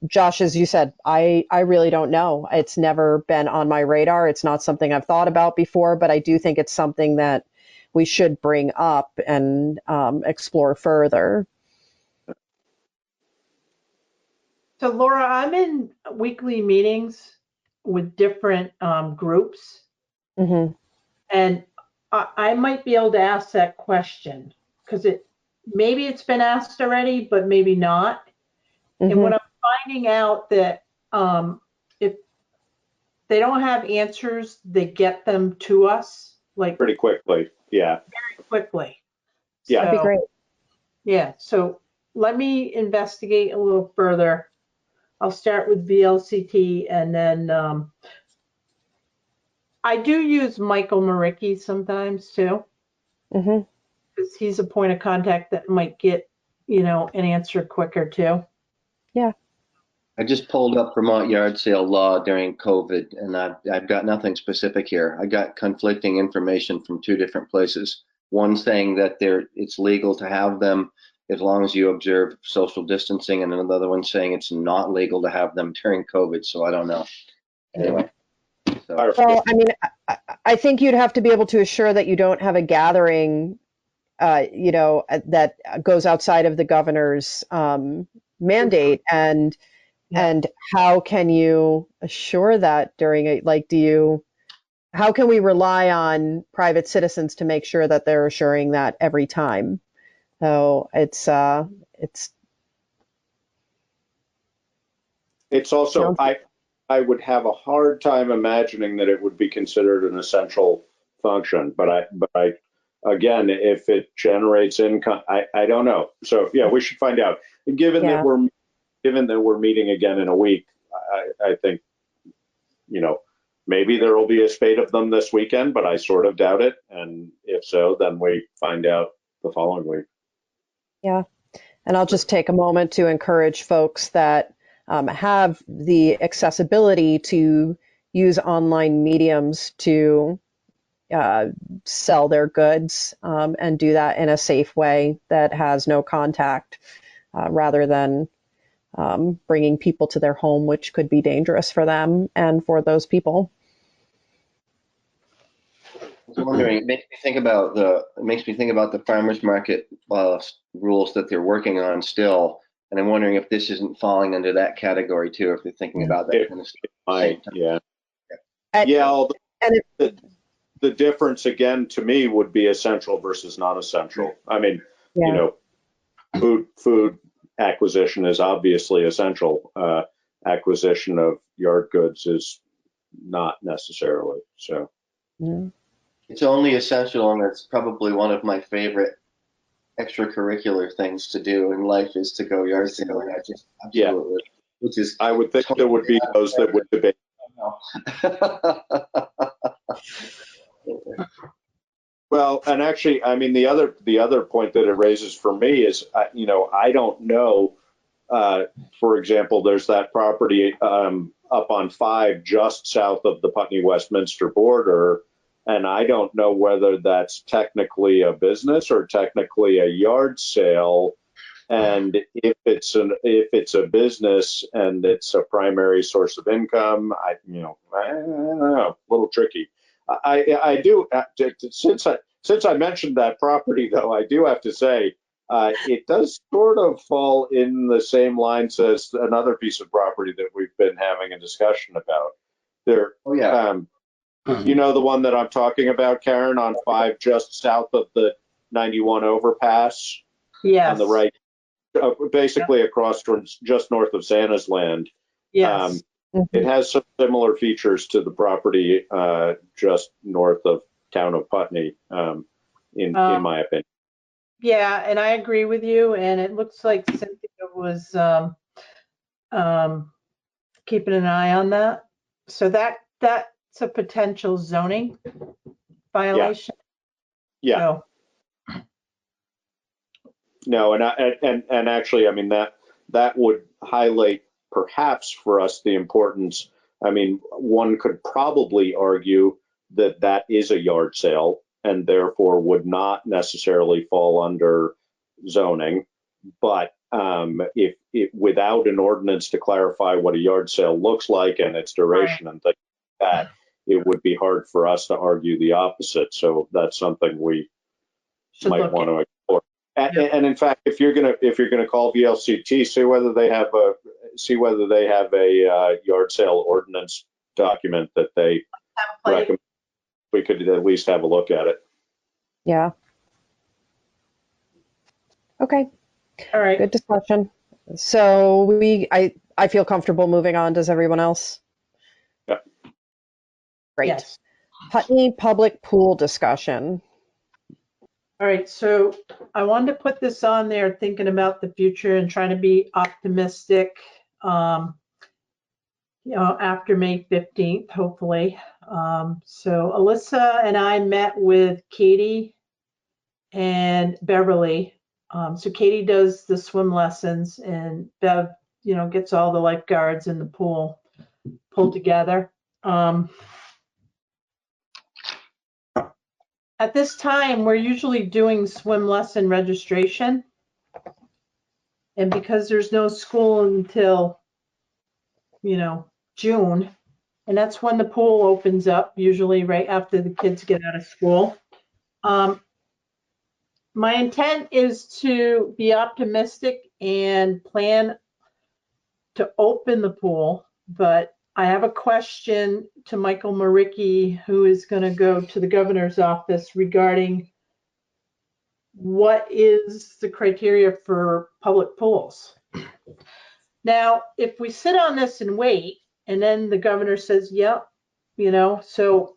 Josh, as you said, I really don't know. It's never been on my radar. It's not something I've thought about before, but I do think it's something that we should bring up and explore further. So Laura, I'm in weekly meetings with different groups, and I might be able to ask that question because maybe it's been asked already, but maybe not. And what I'm finding out that if they don't have answers, they get them to us like pretty quickly. Yeah. Very quickly. Yeah. That'd be great. Yeah. So let me investigate a little further. I'll start with VLCT, and then I do use Michael Maricki sometimes too, because he's a point of contact that might get, an answer quicker too. Yeah. I just pulled up Vermont yard sale law during COVID, and I've got nothing specific here. I got conflicting information from two different places. One saying that it's legal to have them as long as you observe social distancing, and another one saying it's not legal to have them during COVID. So I don't know. Anyway. So. Well, I mean, I think you'd have to be able to assure that you don't have a gathering, that goes outside of the governor's mandate, and how can you assure that during how can we rely on private citizens to make sure that they're assuring that every time? So it's also, I would have a hard time imagining that it would be considered an essential function, but I again, if it generates income, I don't know. So yeah, we should find out. And given that we're meeting again in a week, I think, maybe there will be a spate of them this weekend, but I sort of doubt it. And if so, then we find out the following week. Yeah. And I'll just take a moment to encourage folks that have the accessibility to use online mediums to sell their goods and do that in a safe way that has no contact, rather than bringing people to their home, which could be dangerous for them and for those people. I was wondering, it makes me think about the farmers market rules that they're working on still. And I'm wondering if this isn't falling under that category too, if they're thinking about that kind of stuff. Yeah. And- Yeah, although And it, the difference again to me would be essential versus non-essential. I mean, you yeah. know, food acquisition is obviously essential. Acquisition of yard goods is not necessarily. So It's only essential, and it's probably one of my favorite extracurricular things to do in life is to go yard sailing. I just absolutely, which is I would think there would be those that would debate. Well, and actually, I mean, the other point that it raises for me is, you know, I don't know. For example, there's that property up on 5 just south of the Putney-Westminster border, and I don't know whether that's technically a business or technically a yard sale. And if it's a business and it's a primary source of income, I don't know, a little tricky. I do, since I mentioned that property though, I do have to say it does sort of fall in the same lines as another piece of property that we've been having a discussion about. There, you know the one that I'm talking about, Karen, on 5 just south of the 91 overpass. Yes. On the right. Basically across from just north of Santa's Land. Yes. It has some similar features to the property just north of town of Putney, in my opinion. Yeah, and I agree with you. And it looks like Cynthia was keeping an eye on that. So that's a potential zoning violation. Yeah. So. No, and actually, I mean that would highlight perhaps for us the importance. I mean, one could probably argue that that is a yard sale and therefore would not necessarily fall under zoning. But if without an ordinance to clarify what a yard sale looks like and its duration and things like that, it would be hard for us to argue the opposite. So that's something we might want to explore. And in fact, if you're gonna call VLCT, see whether they have a yard sale ordinance document that they recommend. We could at least have a look at it. Yeah. Okay. All right. Good discussion. So I feel comfortable moving on. Does everyone else? Yeah. Great. Yes. Putney public pool discussion. All right, so I wanted to put this on there thinking about the future and trying to be optimistic, after May 15th, hopefully. So Alyssa and I met with Katie and Beverly. So Katie does the swim lessons and Bev, gets all the lifeguards in the pool pulled together. At this time, we're usually doing swim lesson registration. And because there's no school until, June, and that's when the pool opens up, usually right after the kids get out of school. My intent is to be optimistic and plan to open the pool, but I have a question to Michael Maricki, who is going to go to the governor's office regarding what is the criteria for public pools. Now, if we sit on this and wait, and then the governor says, yep, so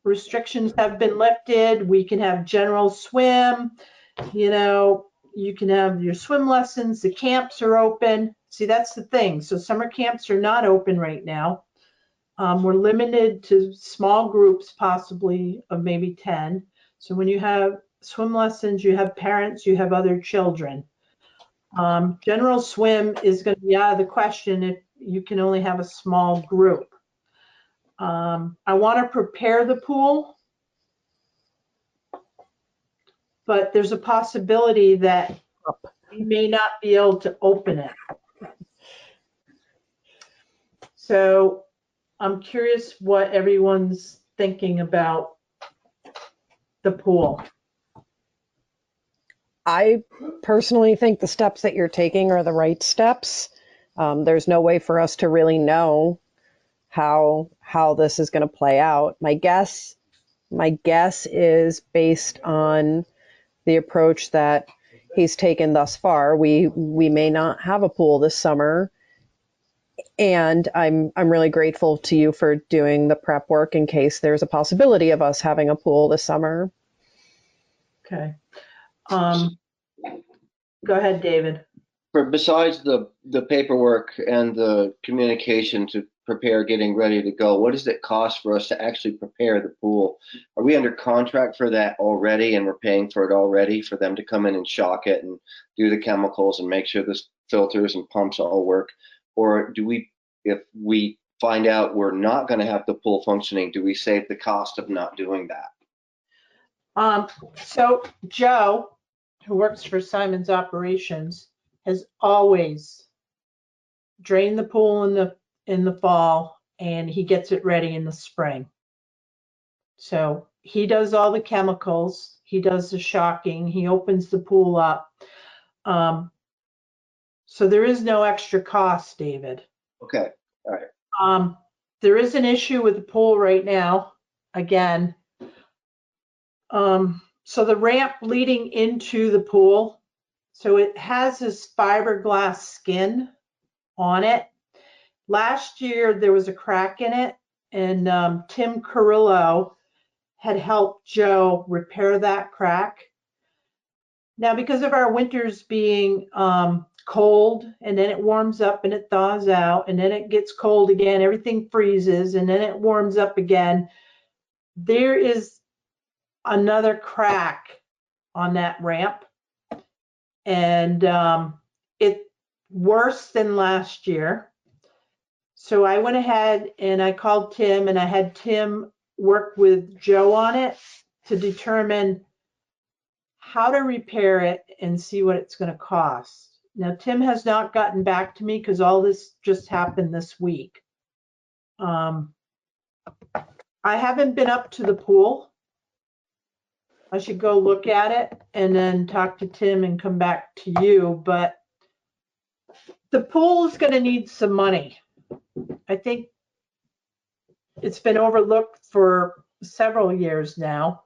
restrictions have been lifted, we can have general swim, you can have your swim lessons, the camps are open. See, that's the thing. So summer camps are not open right now. We're limited to small groups, possibly of maybe 10. So when you have swim lessons, you have parents, you have other children. General swim is going to be out of the question if you can only have a small group. I want to prepare the pool, but there's a possibility that we may not be able to open it. So I'm curious what everyone's thinking about the pool. I personally think the steps that you're taking are the right steps. There's no way for us to really know how this is going to play out. My guess is based on the approach that he's taken thus far. We may not have a pool this summer, and I'm really grateful to you for doing the prep work in case there's a possibility of us having a pool this summer. Okay. Go ahead, David. Besides the paperwork and the communication to prepare getting ready to go, what does it cost for us to actually prepare the pool? Are we under contract for that already and we're paying for it already for them to come in and shock it and do the chemicals and make sure the filters and pumps all work? Or do we, if we find out we're not going to have the pool functioning, do we save the cost of not doing that? So Joe, who works for Simon's Operations, has always drained the pool in the fall, and he gets it ready in the spring. So he does all the chemicals, he does the shocking, he opens the pool up. So there is no extra cost, David. Okay, all right. There is an issue with the pool right now, again. So the ramp leading into the pool, so it has this fiberglass skin on it. Last year there was a crack in it, and Tim Carrillo had helped Joe repair that crack. Now, because of our winters being cold, and then it warms up and it thaws out, and then it gets cold again, everything freezes, and then it warms up again, there is another crack on that ramp, and it's worse than last year. So I went ahead and I called Tim, and I had Tim work with Joe on it to determine how to repair it and see what it's going to cost. Now, Tim has not gotten back to me because all this just happened this week. I haven't been up to the pool. I should go look at it and then talk to Tim and come back to you, but the pool is going to need some money. I think it's been overlooked for several years now,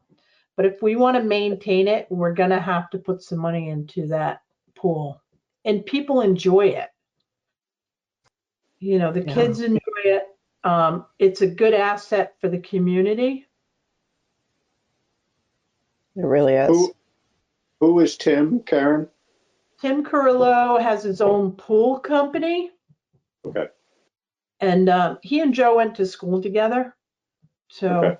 but if we want to maintain it, we're going to have to put some money into that pool, and people enjoy it. You know, the kids enjoy it. It's a good asset for the community. It really is. Who is Tim, Karen? Tim Carrillo has his own pool company. Okay. And he and Joe went to school together. So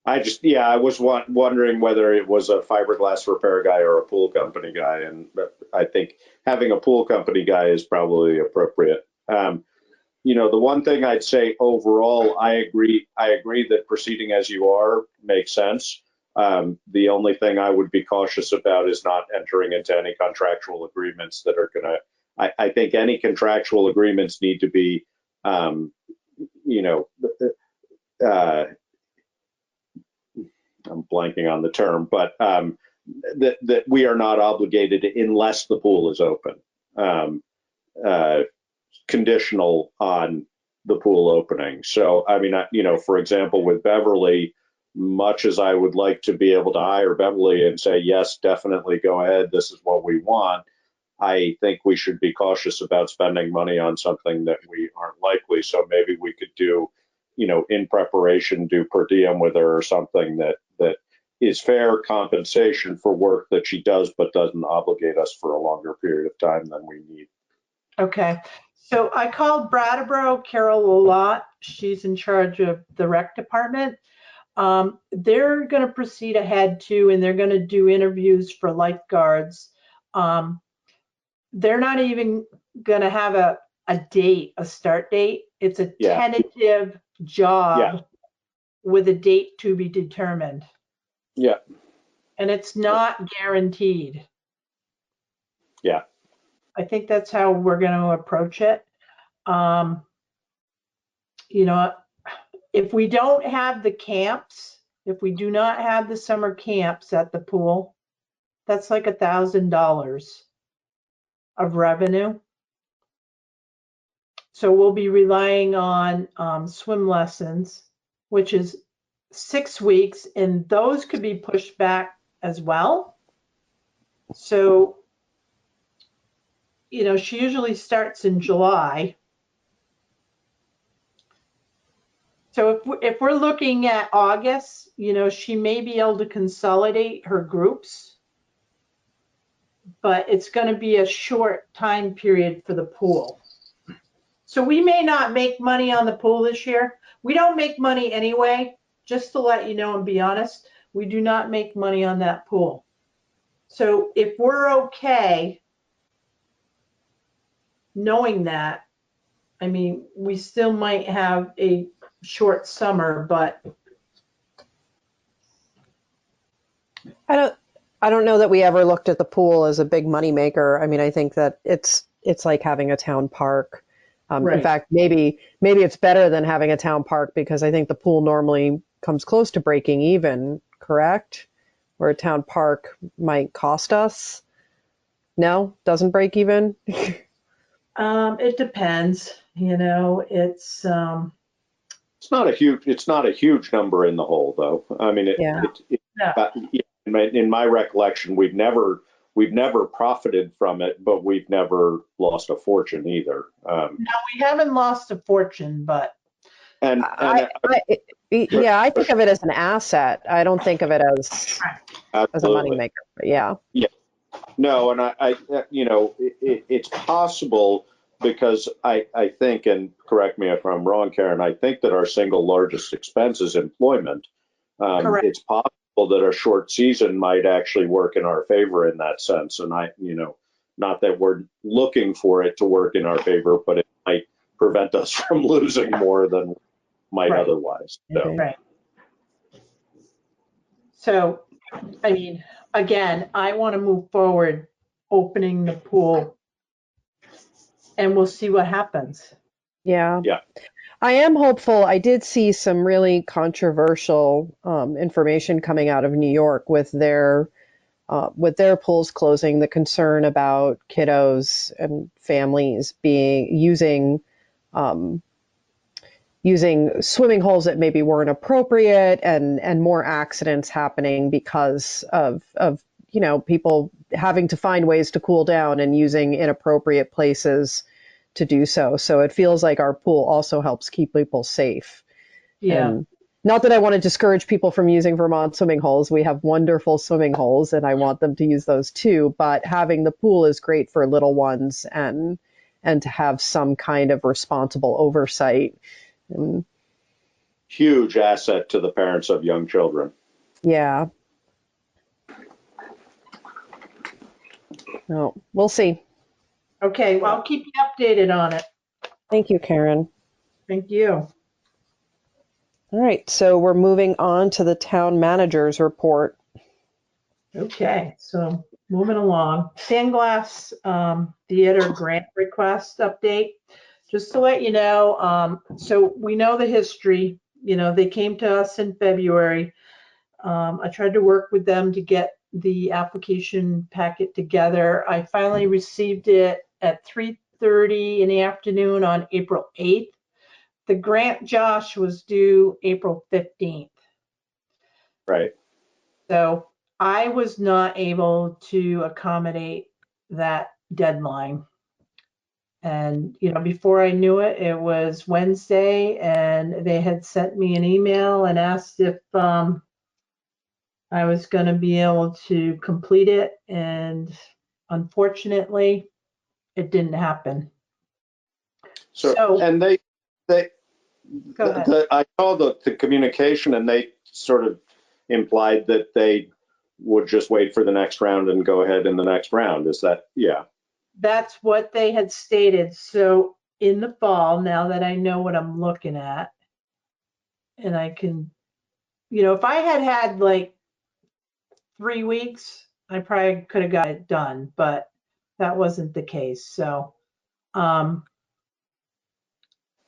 okay. I was wondering whether it was a fiberglass repair guy or a pool company guy. And I think having a pool company guy is probably appropriate. You know, the one thing I'd say overall, I agree that proceeding as you are makes sense. The only thing I would be cautious about is not entering into any contractual agreements that are going to, I think any contractual agreements need to be, you know, I'm blanking on the term, but that we are not obligated unless the pool is open. Conditional on the pool opening. So, I mean, you know, for example, with Beverly, much as I would like to be able to hire Beverly and say, yes, definitely go ahead, this is what we want, I think we should be cautious about spending money on something that we aren't likely. So maybe we could do, you know, in preparation, do per diem with her or something that is fair compensation for work that she does, but doesn't obligate us for a longer period of time than we need. Okay. So I called Brattleboro Carol a lot. She's in charge of the rec department. They're going to proceed ahead too, and they're going to do interviews for lifeguards. They're not even going to have a start date. It's a tentative job with a date to be determined. Yeah. And it's not guaranteed. Yeah. I think that's how we're going to approach it. You know, if we don't have the camps, if we do not have the summer camps at the pool, That's like $1,000 of revenue. So we'll be relying on swim lessons, which is 6 weeks, and those could be pushed back as well. So, you know, she usually starts in July. So if we're looking at August, you know, she may be able to consolidate her groups, but it's going to be a short time period for the pool. So we may not make money on the pool this year. We don't make money anyway, just to let you know and be honest, we do not make money on that pool. So if we're okay knowing that, I mean, we still might have a short summer, but I don't know that we ever looked at the pool as a big money maker. I mean, I think that it's like having a town park. In Right. fact, maybe it's better than having a town park, because I think the pool normally comes close to breaking even, correct? Where a town park might cost us. No, doesn't break even. it depends. You know, it's It's not a huge number in the hole, though. I mean, in my recollection, we've never profited from it, but we've never lost a fortune either. No, we haven't lost a fortune, but I think of it as an asset. I don't think of it as a money maker. But yeah. No, and I you know, it's possible, because I think, and correct me if I'm wrong, Karen, I think that our single largest expense is employment. Correct. It's possible that a short season might actually work in our favor in that sense. And you know, not that we're looking for it to work in our favor, but it might prevent us from losing more than might otherwise. So. Right. So, I mean, again, I want to move forward opening the pool, and we'll see what happens. Yeah. I am hopeful. I did see some really controversial information coming out of New York with their pools closing. The concern about kiddos and families using swimming holes that maybe weren't appropriate, and more accidents happening because of you know, people having to find ways to cool down and using inappropriate places to do so. So it feels like our pool also helps keep people safe. Yeah. And not that I want to discourage people from using Vermont swimming holes. We have wonderful swimming holes, and I want them to use those too. But having the pool is great for little ones, and to have some kind of responsible oversight. Huge asset to the parents of young children. Yeah. No, we'll see. Okay, well, I'll keep you updated on it. Thank you, Karen. Thank you. All right, so we're moving on to the town manager's report. Okay, so moving along. Sandglass Theater grant request update. Just to let you know, so we know the history. You know, they came to us in February. I tried to work with them to get the application packet together. I finally received it at 3:30 in the afternoon on April 8th. The grant, Josh, was due April 15th. Right. So I was not able to accommodate that deadline. And, you know, before I knew it, it was Wednesday, and they had sent me an email and asked if I was going to be able to complete it. And unfortunately, it didn't happen. So and go ahead. I saw the communication, and they sort of implied that they would just wait for the next round and go ahead in the next round. Is that, yeah? That's what they had stated. So in the fall, now that I know what I'm looking at, and I can, you know, if I had had like 3 weeks, I probably could have got it done, but that wasn't the case. So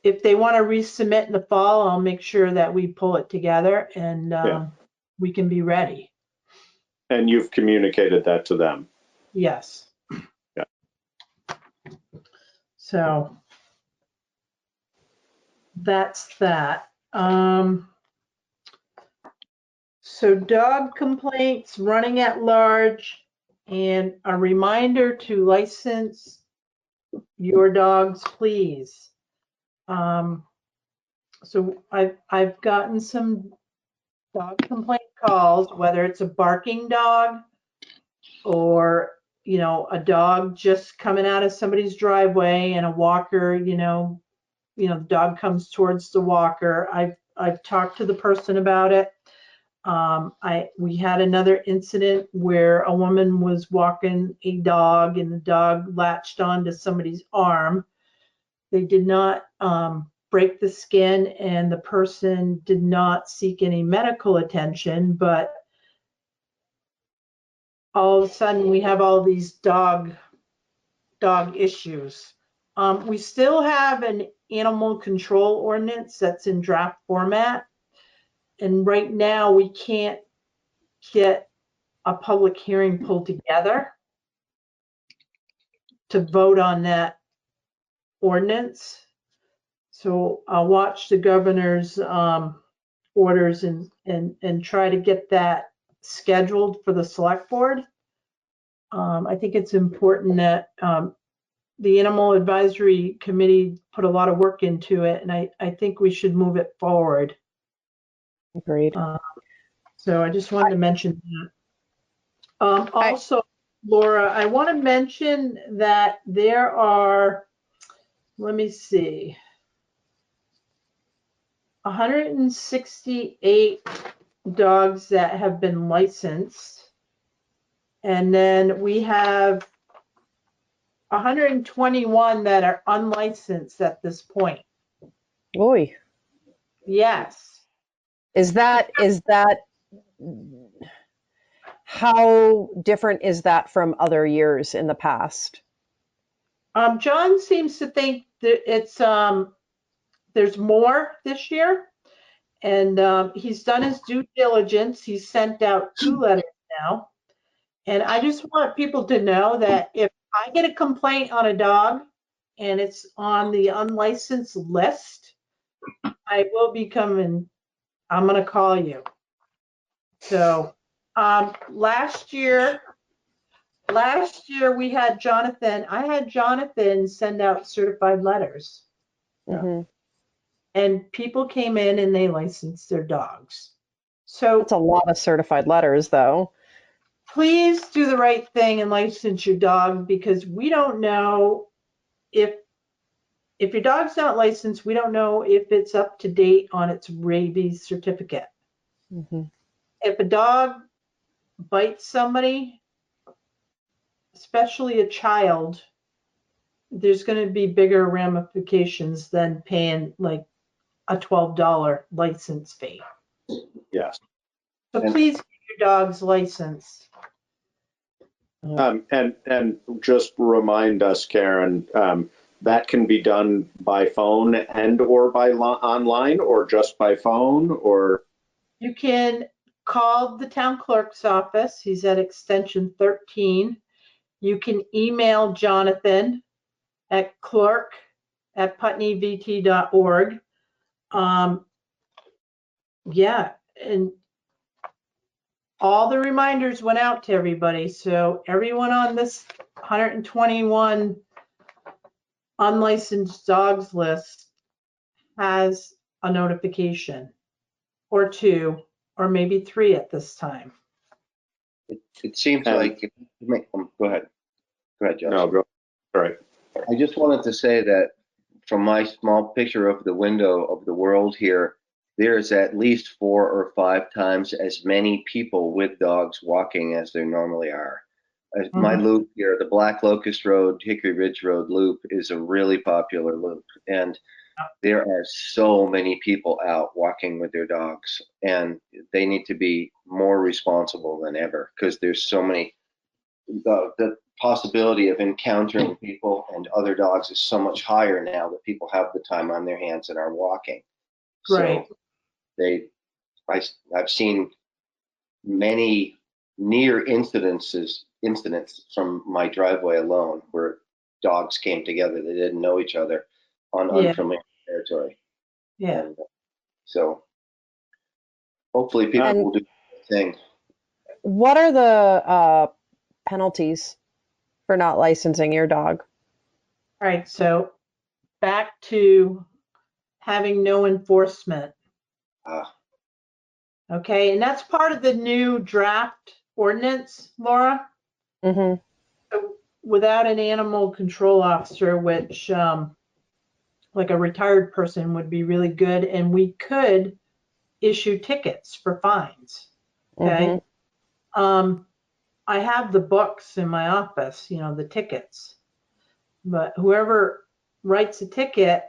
if they want to resubmit in the fall, I'll make sure that we pull it together, and we can be ready. And you've communicated that to them? Yes. Yeah. So that's that. So dog complaints, running at large, and a reminder to license your dogs, please. So I've gotten some dog complaint calls, whether it's a barking dog or, you know, a dog just coming out of somebody's driveway and a walker, the dog comes towards the walker. I've talked to the person about it. We had another incident where a woman was walking a dog and the dog latched onto somebody's arm. They did not break the skin and the person did not seek any medical attention, but all of a sudden we have all these dog issues. We still have an animal control ordinance that's in draft format. And right now we can't get a public hearing pulled together to vote on that ordinance. So I'll watch the governor's orders and try to get that scheduled for the select board. I think it's important that the Animal Advisory Committee put a lot of work into it, and I think we should move it forward. Agreed. So I just wanted to mention that. Also, Laura, I want to mention that there are, let me see, 168 dogs that have been licensed. And then we have 121 that are unlicensed at this point. Oy. Yes. Is that how different is that from other years in the past? John seems to think that it's there's more this year, and he's done his due diligence. He's sent out 2 letters now, and I just want people to know that if I get a complaint on a dog and it's on the unlicensed list, I will be coming. I'm going to call you. So last year we had Jonathan. I had Jonathan send out certified letters. Mm-hmm. And people came in and they licensed their dogs. So that's a lot of certified letters, though. Please do the right thing and license your dog, because we don't know if your dog's not licensed, we don't know if it's up to date on its rabies certificate. Mm-hmm. If a dog bites somebody, especially a child, there's going to be bigger ramifications than paying like a $12 license fee. Yes. So please get your dog's license. And just remind us, Karen, that can be done by phone and or by online, or just by phone, or? You can call the town clerk's office. He's at extension 13. You can email Jonathan at clerk@putneyvt.org. Yeah, and all the reminders went out to everybody. So everyone on this 121 unlicensed dogs list has a notification, or 2, or maybe 3 at this time. It seems like, go ahead. Go ahead, Josh. No, go. All right. I just wanted to say that from my small picture of the window of the world here, there's at least 4 or 5 times as many people with dogs walking as there normally are. My loop here, the Black Locust Road, Hickory Ridge Road loop, is a really popular loop. And there are so many people out walking with their dogs, and they need to be more responsible than ever, because there's so many, the possibility of encountering people and other dogs is so much higher now that people have the time on their hands and are walking. Right. So I've seen many near incidents from my driveway alone where dogs came together. They didn't know each other on unfamiliar territory. Yeah. And so hopefully people will do the thing. What are the penalties for not licensing your dog? All right, so back to having no enforcement. Okay, and that's part of the new draft ordinance, Laura. Mm-hmm. So without an animal control officer, which like a retired person would be really good, and we could issue tickets for fines. Okay. Mm-hmm. I have the books in my office, the tickets, but whoever writes a ticket,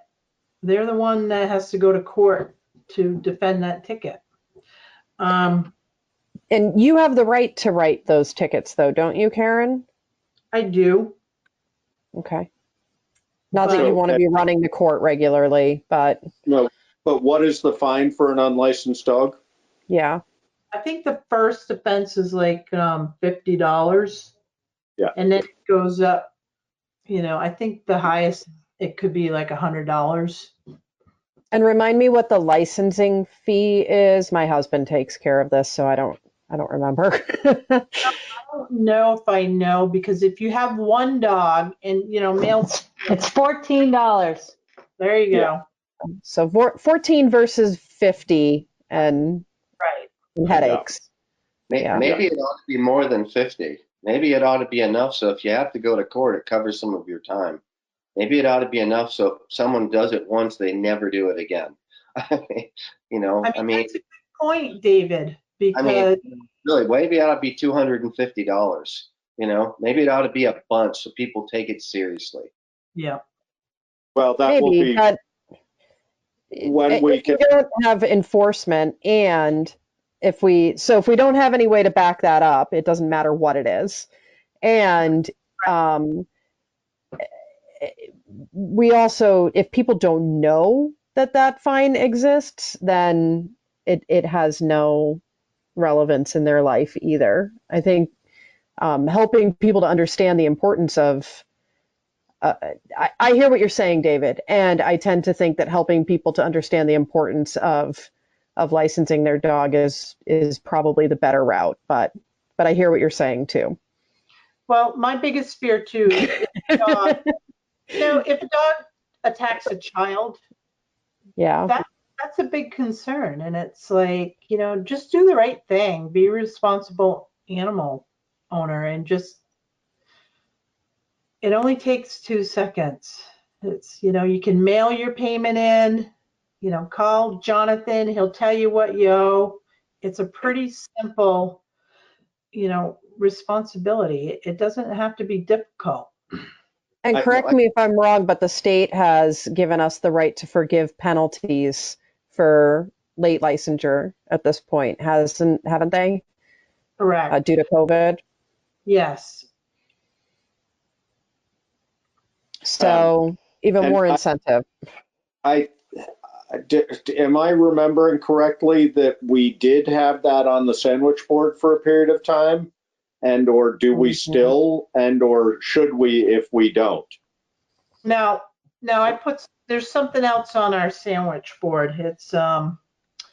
they're the one that has to go to court to defend that ticket. And you have the right to write those tickets, though, don't you, Karen? I do. Okay. Not that you want to be running to court regularly, but. No, but what is the fine for an unlicensed dog? Yeah. I think the first offense is like $50. Yeah. And then it goes up, I think the highest it could be like $100. And remind me what the licensing fee is. My husband takes care of this, so I don't remember. I don't know if I know, because if you have one dog and males, it's $14. There you go. So 14 versus 50 and headaches. Maybe it ought to be more than 50. Maybe it ought to be enough so if you have to go to court, it covers some of your time. Maybe it ought to be enough so if someone does it once, they never do it again. I mean, that's a good point, David. Because really, maybe it ought to be $250. Maybe it ought to be a bunch so people take it seriously. Yeah. Well, that will be but when we if we don't have enforcement, and if we don't have any way to back that up, it doesn't matter what it is. And we also, if people don't know that fine exists, then it has no relevance in their life either. I think helping people to understand the importance of I hear what you're saying, David, and I tend to think that helping people to understand the importance of licensing their dog is probably the better route. But I hear what you're saying too. Well, my biggest fear too is if a dog attacks a child, that's a big concern. And it's like, just do the right thing, be a responsible animal owner, and it only takes 2 seconds. It's, you can mail your payment in, call Jonathan, he'll tell you what you owe. It's a pretty simple, responsibility. It doesn't have to be difficult. And correct me if I'm wrong, but the state has given us the right to forgive penalties for late licensure at this point, haven't they? Correct. Due to COVID? Yes. So even more incentive. Am I remembering correctly that we did have that on the sandwich board for a period of time? And or do we still, and or should we if we don't? No, there's something else on our sandwich board. It's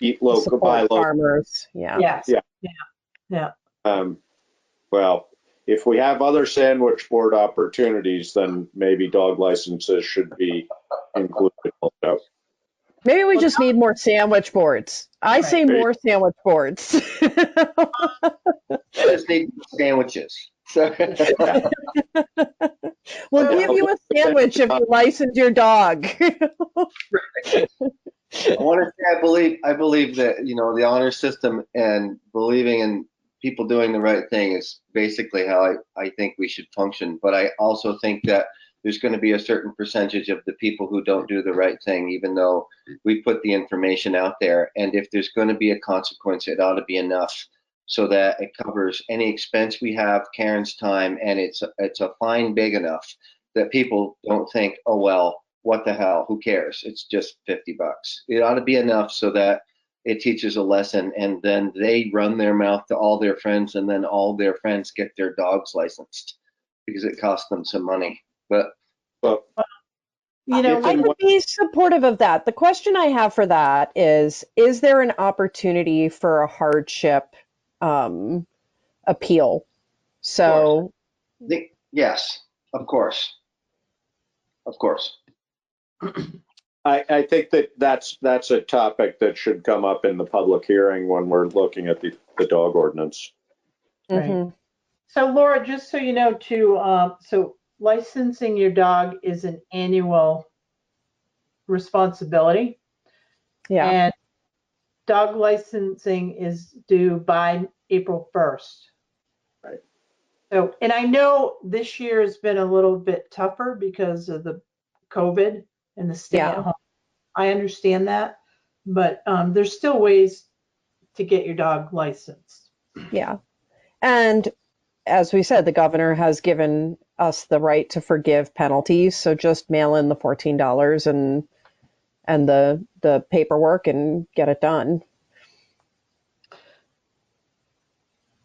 eat local, buy local. Farmers. Yeah. Yes. Yeah. Well, if we have other sandwich board opportunities, then maybe dog licenses should be included also. Maybe we just need more sandwich boards. I say more sandwich boards. Just need sandwiches. We'll give you a sandwich if you license your dog. I want to say I believe that the honor system and believing in people doing the right thing is basically how I think we should function. But I also think that there's going to be a certain percentage of the people who don't do the right thing, even though we put the information out there. And if there's going to be a consequence, it ought to be enough so that it covers any expense we have, Karen's time, and it's a fine big enough that people don't think, oh, well, what the hell, who cares? It's just $50. It ought to be enough so that it teaches a lesson, and then they run their mouth to all their friends, and then all their friends get their dogs licensed because it costs them some money. But you know, I would be supportive of that. The question I have for that is there an opportunity for a hardship appeal? So, yes, of course. Of course. I think that's a topic that should come up in the public hearing when we're looking at the dog ordinance. Right. So Laura, just so you know too, so licensing your dog is an annual responsibility. Yeah. And dog licensing is due by April 1st. Right. So, and I know this year has been a little bit tougher because of the COVID and the stay at home. I understand that, but there's still ways to get your dog licensed. Yeah. And as we said, the governor has given us the right to forgive penalties. So just mail in the $14 and the paperwork and get it done.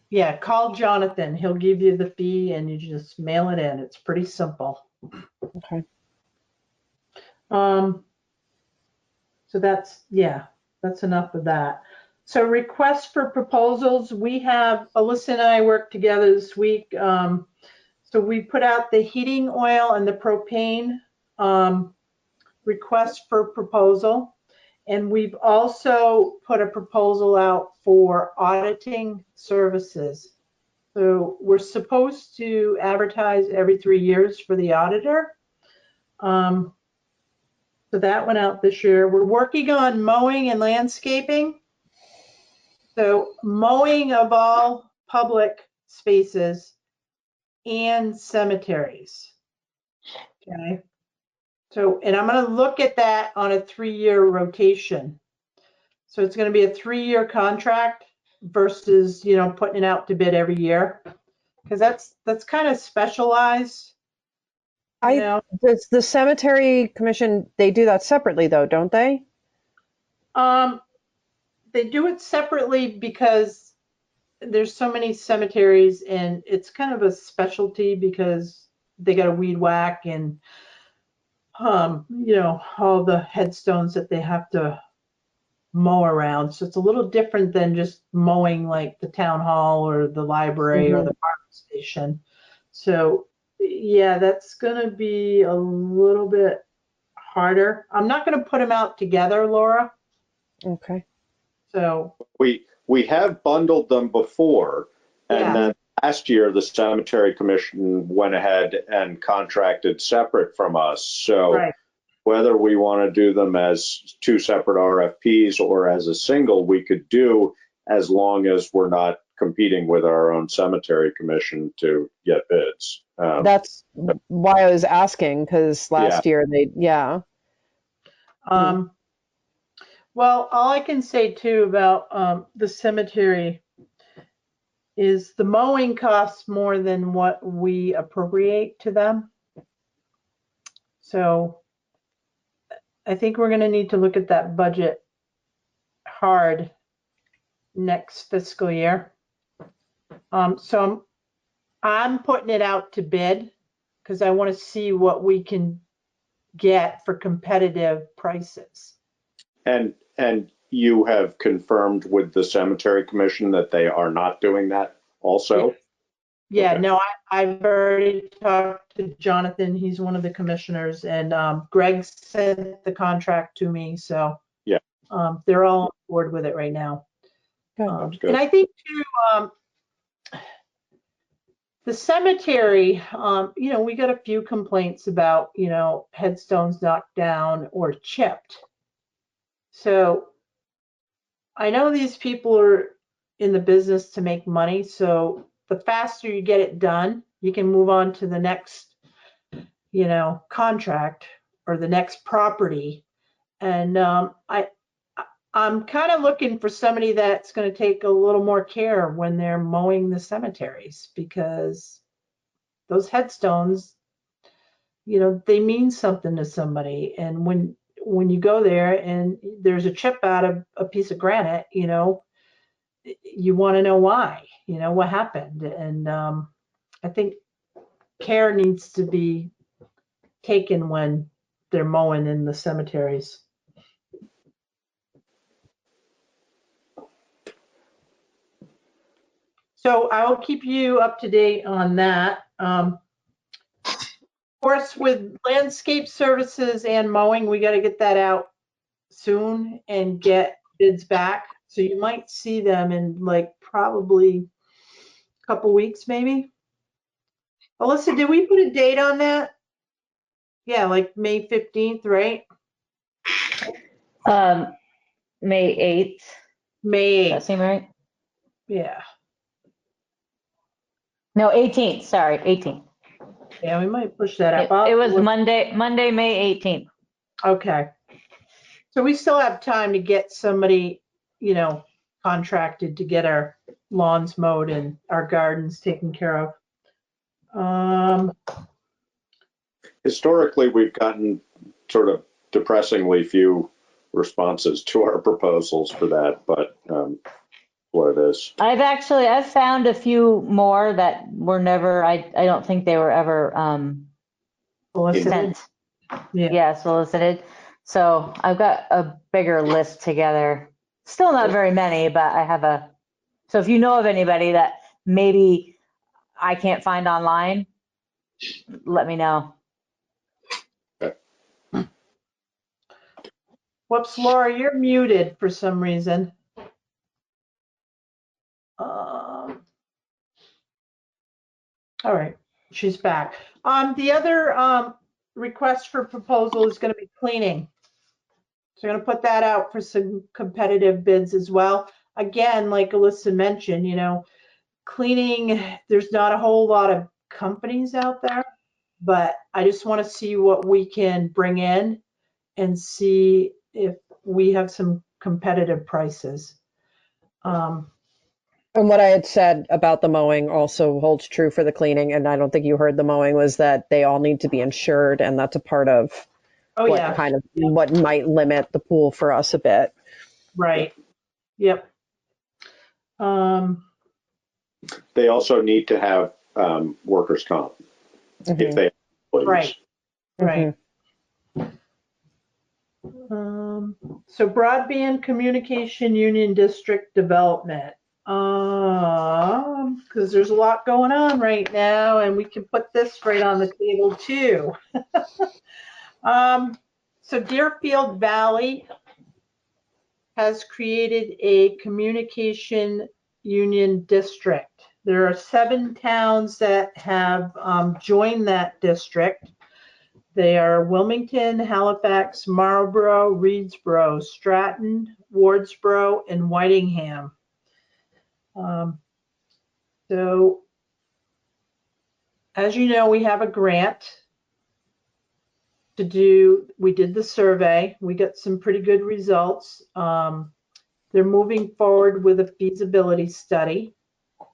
Yeah, call Jonathan. He'll give you the fee and you just mail it in. It's pretty simple. Okay. So that's enough of that. So requests for proposals, we have, Alyssa and I worked together this week. So we put out the heating oil and the propane request for proposal. And we've also put a proposal out for auditing services. So we're supposed to advertise every 3 years for the auditor. So that went out this year. We're working on mowing and landscaping. So mowing of all public spaces and cemeteries. Okay. So, and I'm going to look at that on a 3-year rotation. So it's going to be a 3-year contract versus, putting it out to bid every year. Because that's kind of specialized. Does the cemetery commission, they do that separately though, don't they? They do it separately because there's so many cemeteries and it's kind of a specialty because they got a weed whack and all the headstones that they have to mow around. So it's a little different than just mowing like the town hall or the library or the fire station. So yeah, that's going to be a little bit harder. I'm not going to put them out together, Laura. Okay. So we have bundled them before, and then last year the cemetery commission went ahead and contracted separate from us. So whether we want to do them as 2 separate RFPs or as a single, we could do, as long as we're not competing with our own cemetery commission to get bids. That's why I was asking, because last year well, all I can say too about the cemetery is the mowing costs more than what we appropriate to them. So I think we're going to need to look at that budget hard next fiscal year. So I'm putting it out to bid because I want to see what we can get for competitive prices. And you have confirmed with the cemetery commission that they are not doing that also? Yeah, okay. No, I've already talked to Jonathan. He's one of the commissioners, and Greg sent the contract to me. So yeah, they're all on board with it right now. That's good. And I think too, the cemetery, we got a few complaints about, headstones knocked down or chipped. So I know these people are in the business to make money. So the faster you get it done, you can move on to the next, contract or the next property. And I'm kind of looking for somebody that's going to take a little more care when they're mowing the cemeteries, because those headstones, they mean something to somebody. And when you go there and there's a chip out of a piece of granite, you want to know why, what happened. And I think care needs to be taken when they're mowing in the cemeteries. So I will keep you up to date on that. Of course, with landscape services and mowing, we got to get that out soon and get bids back. So you might see them in like probably a couple weeks, maybe. Alyssa, did we put a date on that? Yeah, like May 15th, right? May 8th. May 8th. Does that seem right? Yeah. No, 18th, sorry, 18th. Yeah, we might push that up. It was Monday, May 18th. Okay. So we still have time to get somebody, contracted to get our lawns mowed and our gardens taken care of. Historically, we've gotten sort of depressingly few responses to our proposals for that, but what it is. I've found a few more that were never, I don't think they were ever solicited. sent. Yeah, solicited. So I've got a bigger list together. Still not very many, but I have so if you know of anybody that maybe I can't find online, let me know. Whoops, Laura, you're muted for some reason. All right, she's back. The other request for proposal is going to be cleaning. So I'm going to put that out for some competitive bids as well. Again, like Alyssa mentioned, cleaning, there's not a whole lot of companies out there, but I just want to see what we can bring in and see if we have some competitive prices. And what I had said about the mowing also holds true for the cleaning, and I don't think you heard the mowing, was that they all need to be insured, and that's a part of what might limit the pool for us a bit. Right. Yep. They also need to have workers' comp if they have employees. Right. So broadband communication union district development. Because there's a lot going on right now, and we can put this right on the table too. So Deerfield Valley has created a communication union district. There are 7 towns that have joined that district. They are Wilmington, Halifax, Marlborough, Reedsboro, Stratton, Wardsboro, and Whitingham. So, as you know, we have a grant to do. We did the survey. We got some pretty good results. They're moving forward with a feasibility study,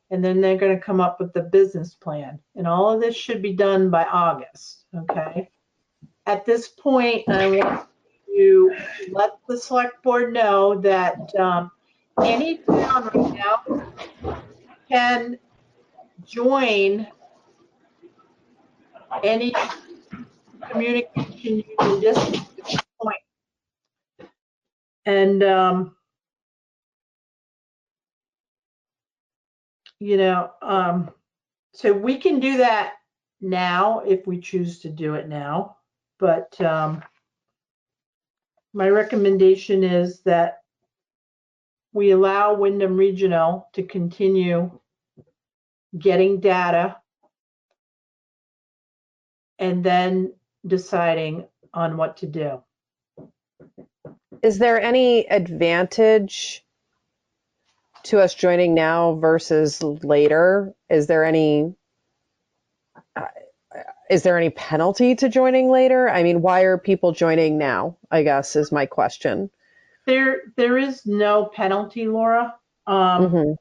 and then they're going to come up with the business plan. And all of this should be done by August, okay? At this point, I want to let the select board know that any town right now can join any communication union district at this point. And, so we can do that now if we choose to do it now. But my recommendation is that we allow Wyndham Regional to continue getting data and then deciding on what to do. Is there any advantage to us joining now versus later? Is there any penalty to joining later? I mean, why are people joining now, I guess, is my question. There is no penalty, Laura. So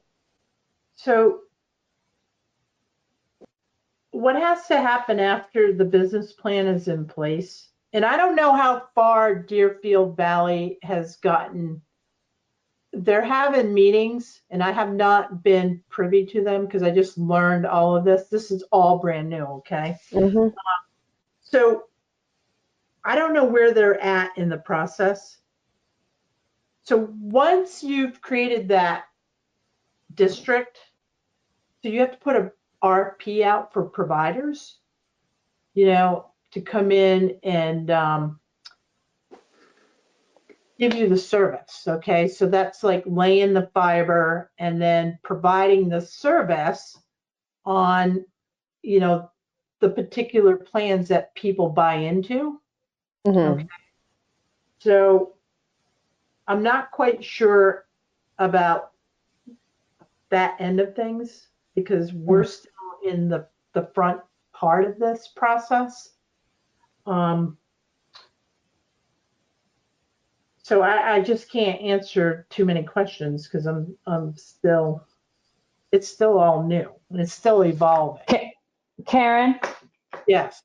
what has to happen after the business plan is in place and I don't know how far Deerfield Valley has gotten. They're having meetings, and I have not been privy to them because I just learned all of this. This is all brand new, okay? Mm-hmm. So I don't know where they're at in the process. So once you've created that district, so you have to put a RFP out for providers, to come in and give you the service. Okay, so that's like laying the fiber and then providing the service on, the particular plans that people buy into. Mm-hmm. Okay. So I'm not quite sure about that end of things because we're still in the front part of this process. So I just can't answer too many questions because it's still all new and it's still evolving. Karen, Yes.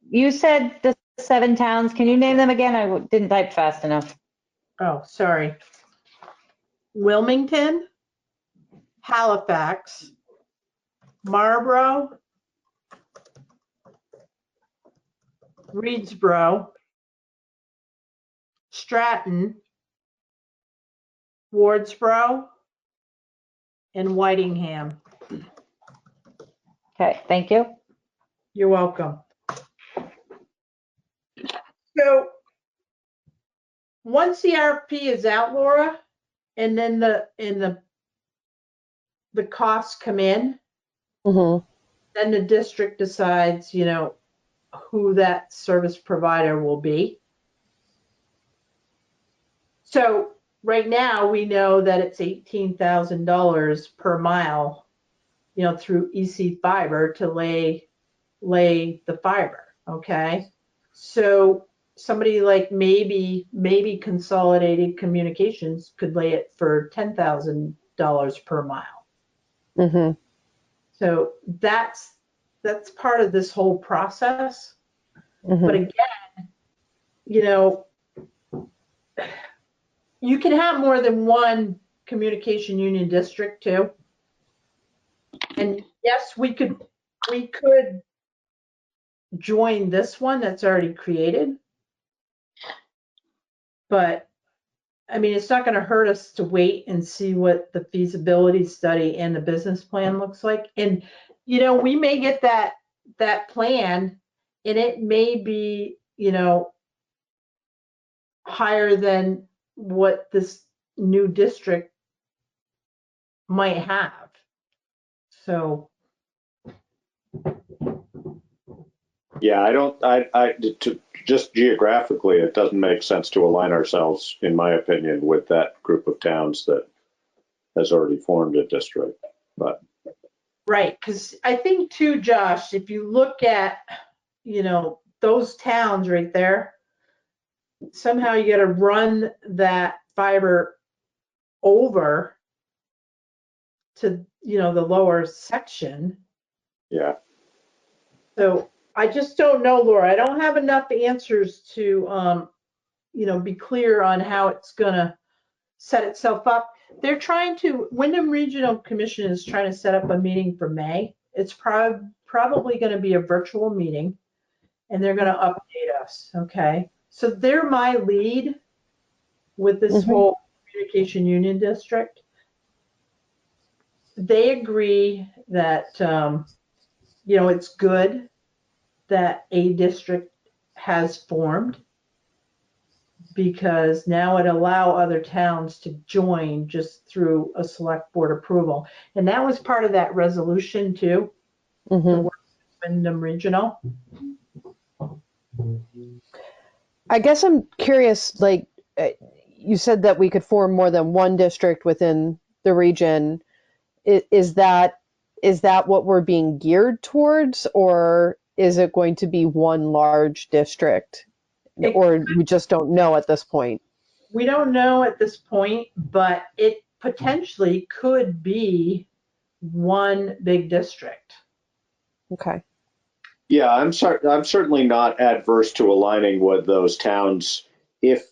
You said the 7 towns. Can you name them again? I didn't type fast enough. Oh, sorry. Wilmington, Halifax, Marlborough, Reedsboro, Stratton, Wardsboro, and Whitingham. Okay, thank you. You're welcome. So once the RFP is out, Laura, and then the costs come in, Mm-hmm. then the district decides, who that service provider will be. So right now we know that it's $18,000 per mile, through EC Fiber to lay the fiber. Okay. So somebody like maybe Consolidated Communications could lay it for $10,000 per mile. Mm-hmm. So that's part of this whole process. Mm-hmm. But again, you can have more than one communication union district too. And yes, we could join this one that's already created. But I mean, it's not going to hurt us to wait and see what the feasibility study and the business plan looks like. And, we may get that plan and it may be, higher than what this new district might have. So. Yeah, just geographically, it doesn't make sense to align ourselves, in my opinion, with that group of towns that has already formed a district, but. Right, because I think too, Josh, if you look at, those towns right there, somehow you got to run that fiber over to, the lower section. Yeah. So I just don't know, Laura. I don't have enough answers to, be clear on how it's going to set itself up. They're Wyndham Regional Commission is trying to set up a meeting for May. It's probably going to be a virtual meeting, and they're going to update us, okay? So they're my lead with this whole communication union district. They agree that, it's good that a district has formed because now it allow other towns to join just through a select board approval. And that was part of that resolution too. Mm-hmm. Wyndham Regional. I guess I'm curious, like you said that we could form more than one district within the region. Is that what we're being geared towards, or is it going to be one large district? Or we just don't know at this point? We don't know at this point, but it potentially could be one big district. Okay. Yeah, I'm certainly not adverse to aligning with those towns if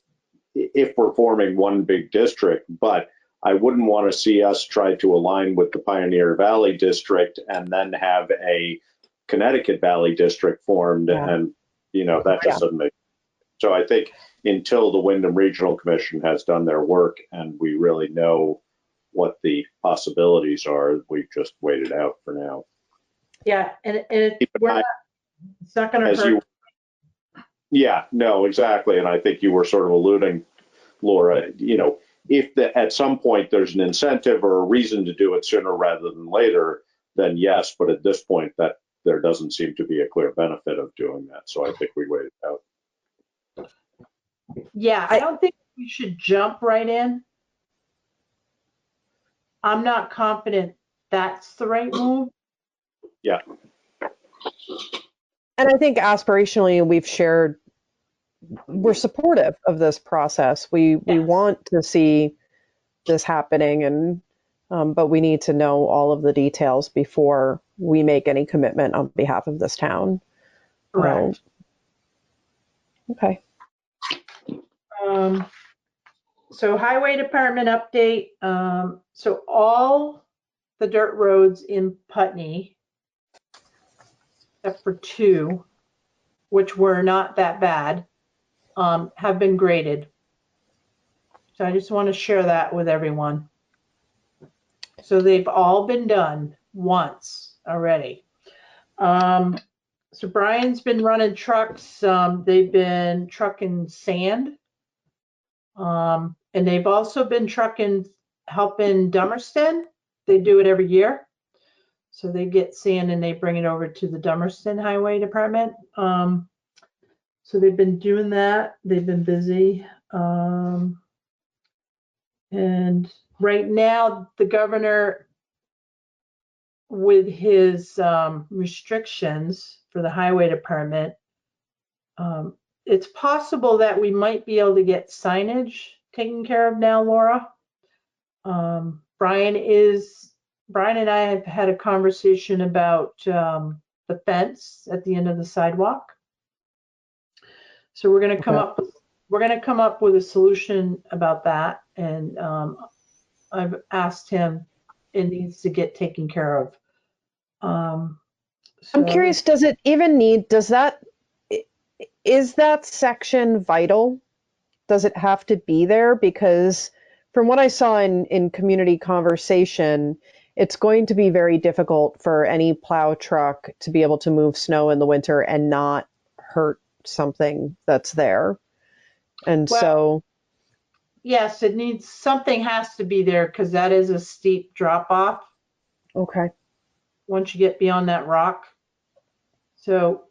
we're forming one big district, but I wouldn't want to see us try to align with the Pioneer Valley District and then have a Connecticut Valley District formed, and that just doesn't make. So I think until the Wyndham Regional Commission has done their work and we really know what the possibilities are, we've just waited out for now. Yeah, and it's not going to hurt. Yeah, no, exactly. And I think you were sort of alluding, Laura, if at some point there's an incentive or a reason to do it sooner rather than later, then yes. But at this point, that there doesn't seem to be a clear benefit of doing that. So I think we waited out. Yeah, I don't think we should jump right in. I'm not confident that's the right move. Yeah. And I think aspirationally, we're supportive of this process. We want to see this happening, and but we need to know all of the details before we make any commitment on behalf of this town. Correct. Okay. So highway department update. So all the dirt roads in Putney, except for 2, which were not that bad, have been graded. So I just want to share that with everyone. So they've all been done once already. So Brian's been running trucks. They've been trucking sand. And they've also been helping Dummerston. They do it every year. So they get sand and they bring it over to the Dummerston Highway Department. So they've been doing that. They've been busy. And right now, the governor, with his restrictions for the highway department, it's possible that we might be able to get signage taken care of now, Laura. Brian and I have had a conversation about the fence at the end of the sidewalk. So we're going to come up with a solution about that, and I've asked him, it needs to get taken care of. I'm curious, is that section vital? Does it have to be there? Because from what I saw in community conversation, it's going to be very difficult for any plow truck to be able to move snow in the winter and not hurt something that's there. And so yes, something has to be there, because that is a steep drop off. Okay. Once you get beyond that rock. So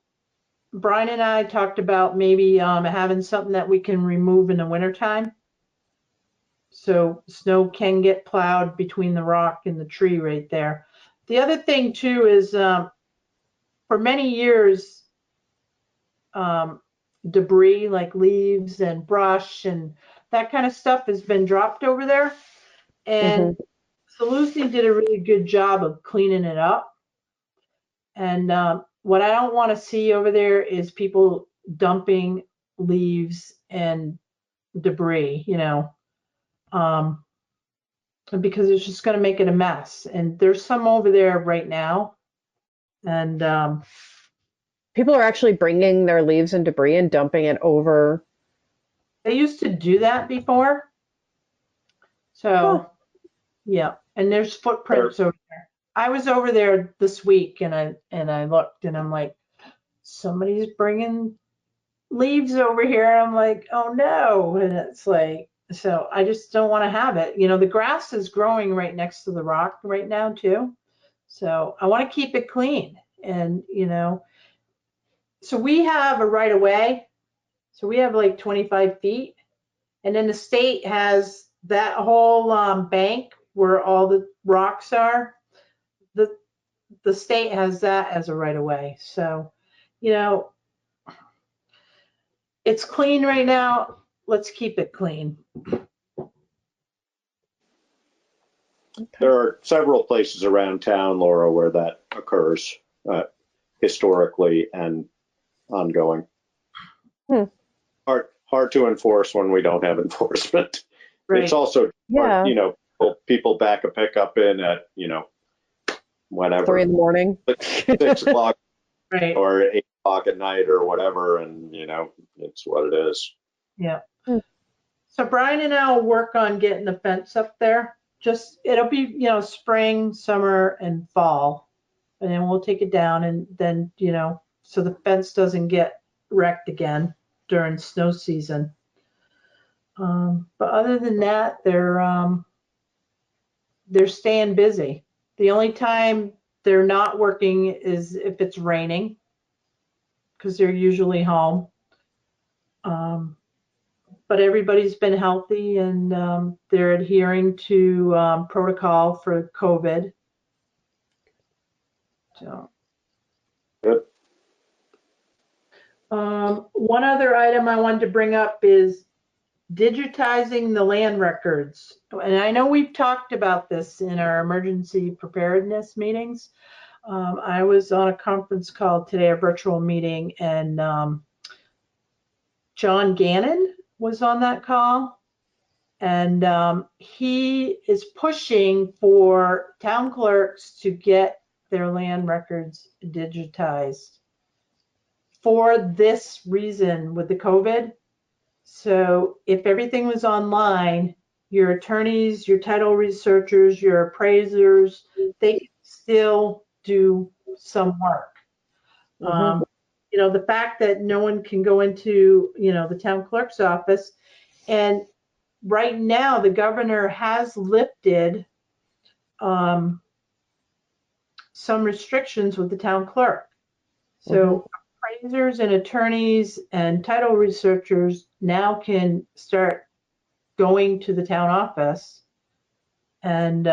Brian and I talked about maybe having something that we can remove in the wintertime. So snow can get plowed between the rock and the tree right there. The other thing too is for many years, debris like leaves and brush and that kind of stuff has been dropped over there. And Salusi did a really good job of cleaning it up. And what I don't want to see over there is people dumping leaves and debris, because it's just going to make it a mess. And there's some over there right now. And people are actually bringing their leaves and debris and dumping it over. They used to do that before. So, yeah. And there's footprints over there. I was over there this week and I looked and I'm like, somebody's bringing leaves over here. And I'm like, oh no. And it's like, so I just don't want to have it. The grass is growing right next to the rock right now too. So I want to keep it clean. And, so we have a right of way. So we have like 25 feet. And then the state has that whole bank where all the rocks are. The state has that as a right of way. So, it's clean right now. Let's keep it clean. There are several places around town, Laura, where that occurs. historically and ongoing. Hard to enforce when we don't have enforcement. Right. It's also, Yeah. you know, people back a pickup in at, you know, whenever. 3 in the morning. 6 o'clock Right. or 8 o'clock at night or whatever, and you know, it's what it is. Yeah. So Brian and I will work on getting the fence up there. Just, it'll be, you know, spring, summer, and fall. And then we'll take it down, and then, you know, so the fence doesn't get wrecked again during snow season. But other than that, they're staying busy. The only time they're not working is if it's raining, because they're usually home. But everybody's been healthy, and they're adhering to protocol for COVID. So. Good. One other item I wanted to bring up is digitizing the land records. And I know we've talked about this in our emergency preparedness meetings. I was on a conference call today, a virtual meeting, and John Gannon was on that call. And he is pushing for town clerks to get their land records digitized for this reason with the COVID. So if everything was online, your attorneys, your title researchers, your appraisers, they can still do some work. You know, the fact that no one can go into, you know, the town clerk's office, and right now the governor has lifted some restrictions with the town clerk. So appraisers and attorneys and title researchers now can start going to the town office and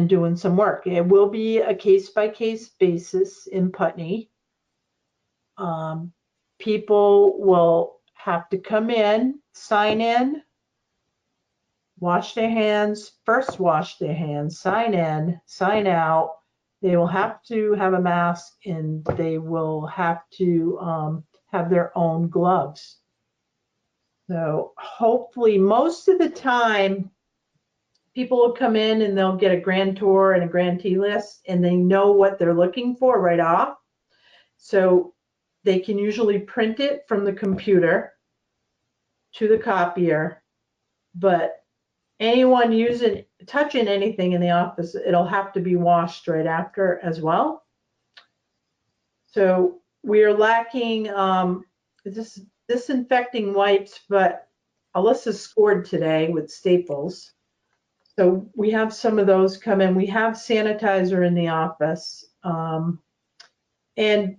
doing some work. It will be a case-by-case basis in Putney. People will have to come in, sign in, wash their hands, first wash their hands, sign in, sign out. They will have to have a mask, and they will have to have their own gloves. So hopefully, most of the time, people will come in and they'll get a grand tour and a grantee list, and they know what they're looking for right off. So they can usually print it from the computer to the copier, but anyone touching anything in the office, it'll have to be washed right after as well. So we are lacking disinfecting wipes, but Alyssa scored today with Staples. So we have some of those come in. We have sanitizer in the office. And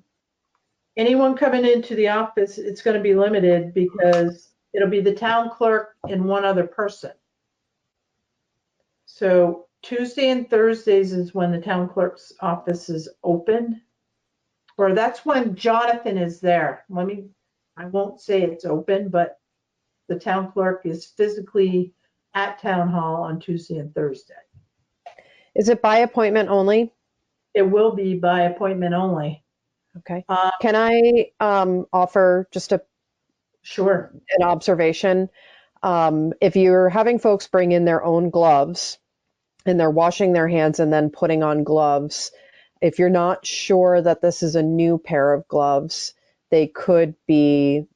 anyone coming into the office, it's going to be limited because it'll be the town clerk and one other person. So Tuesday and Thursdays is when the town clerk's office is open, or that's when Jonathan is there. I won't say it's open, but the town clerk is physically at town hall on Tuesday and Thursday. Is it by appointment only? It will be by appointment only. Okay. Can I offer just an observation? If you're having folks bring in their own gloves and they're washing their hands and then putting on gloves, if you're not sure that this is a new pair of gloves, they could be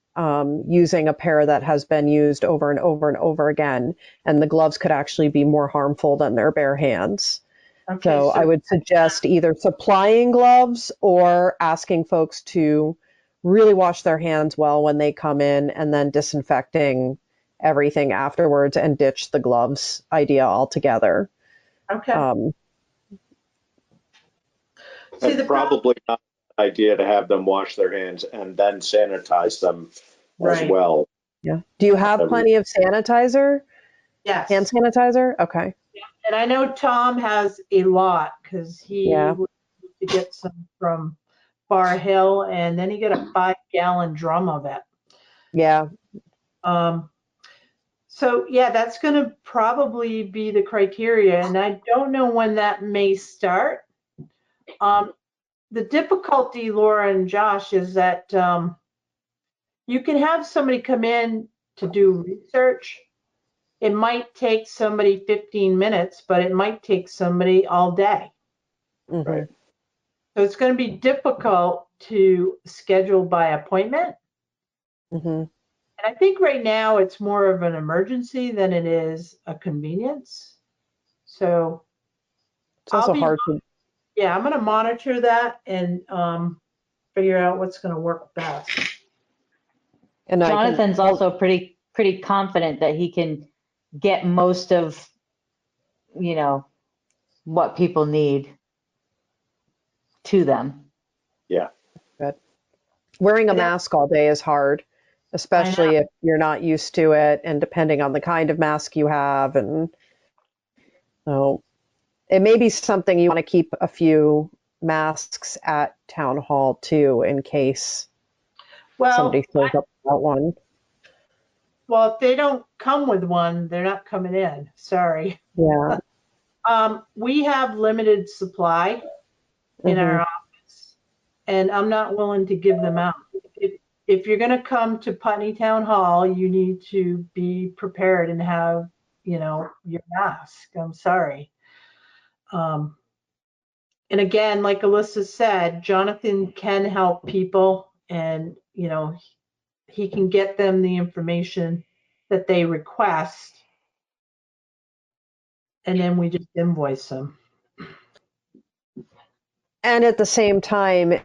using a pair that has been used over and over and over again, and the gloves could actually be more harmful than their bare hands. Okay, so I would suggest either supplying gloves or asking folks to really wash their hands well when they come in, and then disinfecting everything afterwards and ditch the gloves idea altogether. Okay. It's probably not an idea to have them wash their hands and then sanitize them as well. Yeah. Do you have plenty of sanitizer? Yes. Hand sanitizer? Okay. And I know Tom has a lot because he would to get some from Bar Hill, and then he got a 5-gallon drum of it. Yeah. So yeah, that's going to probably be the criteria, and I don't know when that may start. the difficulty, Laura and Josh, is that you can have somebody come in to do research. It might take somebody 15 minutes, but it might take somebody all day. Right. So it's going to be difficult to schedule by appointment. And I think right now it's more of an emergency than it is a convenience. So It's also hard to. Yeah, I'm going to monitor that and figure out what's going to work best. And Jonathan's also pretty confident that he can get most of, you know, what people need to them. Yeah. Good. Wearing a mask all day is hard, especially if you're not used to it and depending on the kind of mask you have. And so it may be something you want to keep a few masks at town hall too, in case somebody shows up without one. Well, if they don't come with one, they're not coming in. Sorry. Yeah. We have limited supply in our office, and I'm not willing to give them out. If you're going to come to Putney Town Hall, you need to be prepared and have, you know, your mask. I'm sorry. And again, like Alyssa said, Jonathan can help people, and, you know, he can get them the information that they request, and then we just invoice them. And at the same time,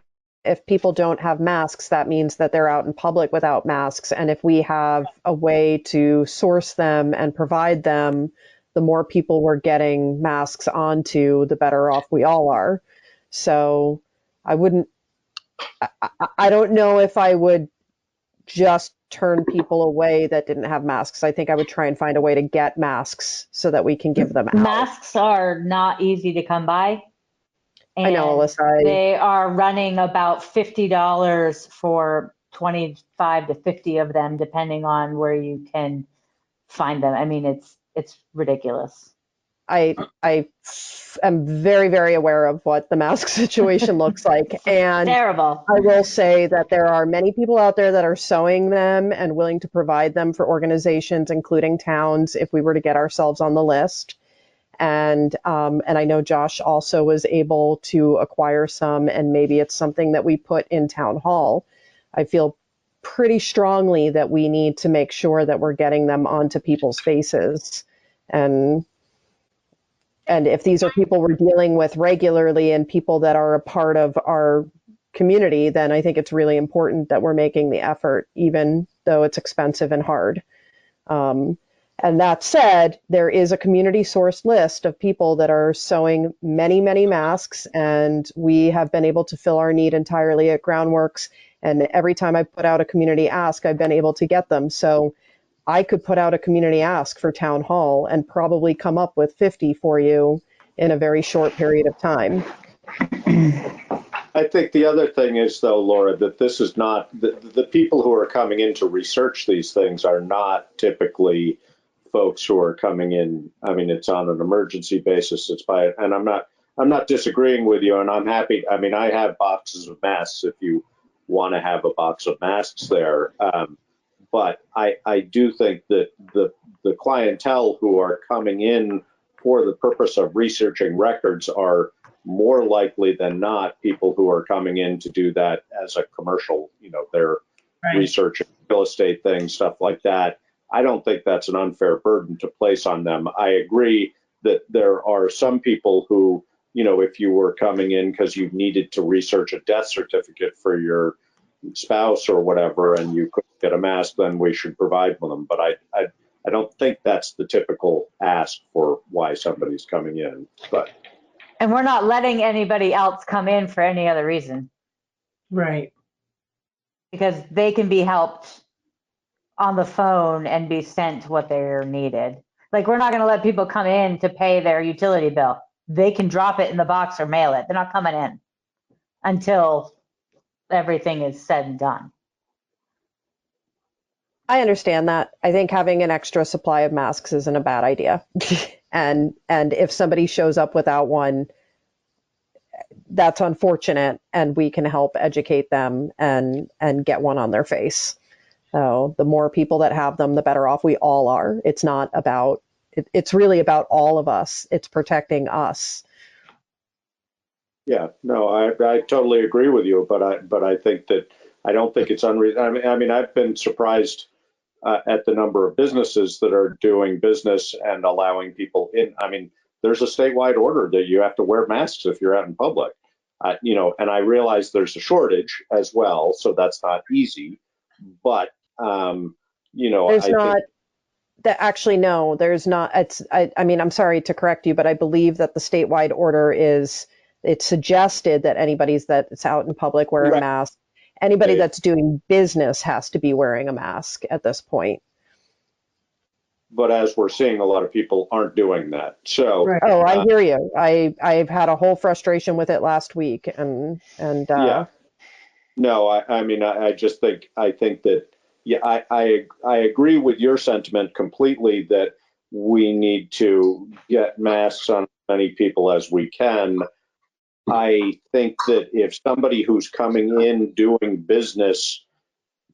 if people don't have masks, that means that they're out in public without masks. And if we have a way to source them and provide them, the more people we're getting masks onto, the better off we all are. So I don't know if I would just turn people away that didn't have masks. I think I would try and find a way to get masks so that we can give them out. Masks are not easy to come by. I know, Alyssa. They are running about $50 for 25 to 50 of them, depending on where you can find them. I mean, it's ridiculous. I am very, very aware of what the mask situation looks like. And terrible. I will say that there are many people out there that are sewing them and willing to provide them for organizations, including towns, if we were to get ourselves on the list. And I know Josh also was able to acquire some, and maybe it's something that we put in town hall. I feel pretty strongly that we need to make sure that we're getting them onto people's faces. And if these are people we're dealing with regularly and people that are a part of our community, then I think it's really important that we're making the effort, even though it's expensive and hard. And that said, there is a community source list of people that are sewing many, many masks, and we have been able to fill our need entirely at Groundworks. And every time I put out a community ask, I've been able to get them. So I could put out a community ask for town hall and probably come up with 50 for you in a very short period of time. I think the other thing is, though, Laura, that this is not the people who are coming in to research these things are not typically folks who are coming in. I mean, it's on an emergency basis. And I'm not disagreeing with you, and I'm happy. I mean, I have boxes of masks if you want to have a box of masks there. But I do think that the clientele who are coming in for the purpose of researching records are more likely than not people who are coming in to do that as a commercial, you know, they're researching real estate things, stuff like that. I don't think that's an unfair burden to place on them. I agree that there are some people who, you know, if you were coming in because you needed to research a death certificate for your spouse or whatever, and you couldn't get a mask, then we should provide them. But I don't think that's the typical ask for why somebody's coming in. And we're not letting anybody else come in for any other reason. Right. Because they can be helped on the phone and be sent what they're needed. Like, we're not going to let people come in to pay their utility bill. They can drop it in the box or mail it. They're not coming in until everything is said and done. I understand that. I think having an extra supply of masks isn't a bad idea. And if somebody shows up without one, that's unfortunate, and we can help educate them and get one on their face. So the more people that have them, the better off we all are. It's not about, it's really about all of us. It's protecting us. Yeah, no, I totally agree with you, but I think that I don't think it's unreasonable. I mean, I've been surprised at the number of businesses that are doing business and allowing people in. I mean, there's a statewide order that you have to wear masks if you're out in public. You know, and I realize there's a shortage as well, so that's not easy. But you know, There's I not think that actually, no, there's not. I mean, I'm sorry to correct you, but I believe that the statewide order is, it's suggested that anybody that's out in public wear a mask. Anybody that's doing business has to be wearing a mask at this point. but as we're seeing, a lot of people aren't doing that. So, Oh, I hear you. I've had a whole frustration with it last week, and yeah, no, I mean, I just think, I think that, yeah, I agree with your sentiment completely that we need to get masks on as many people as we can. I think that if somebody who's coming in doing business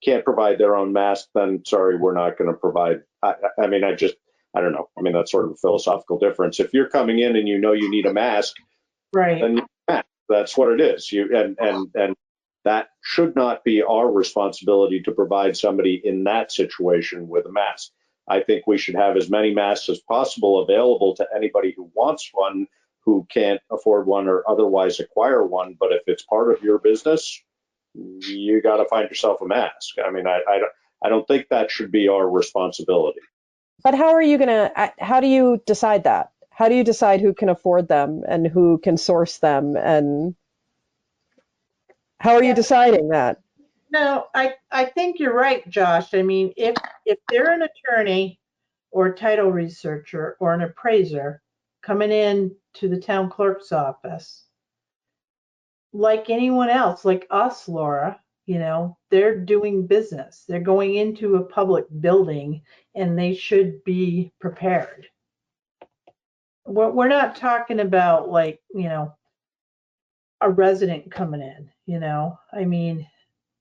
can't provide their own mask, then sorry, we're not going to provide. I mean, I don't know. I mean, that's sort of a philosophical difference. If you're coming in and you know you need a mask, right, then you need a mask. That's what it is. And that should not be our responsibility to provide somebody in that situation with a mask. I think we should have as many masks as possible available to anybody who wants one, who can't afford one or otherwise acquire one. But if it's part of your business, you got to find yourself a mask. I mean, I don't think that should be our responsibility. But how do you decide that? How do you decide who can afford them and who can source them? And how are you deciding that? No, I think you're right, Josh. I mean, if they're an attorney or a title researcher or an appraiser coming in to the town clerk's office, like anyone else, like us, Laura, you know, they're doing business. They're going into a public building and they should be prepared. We're not talking about, like, you know, a resident coming in, you know. I mean,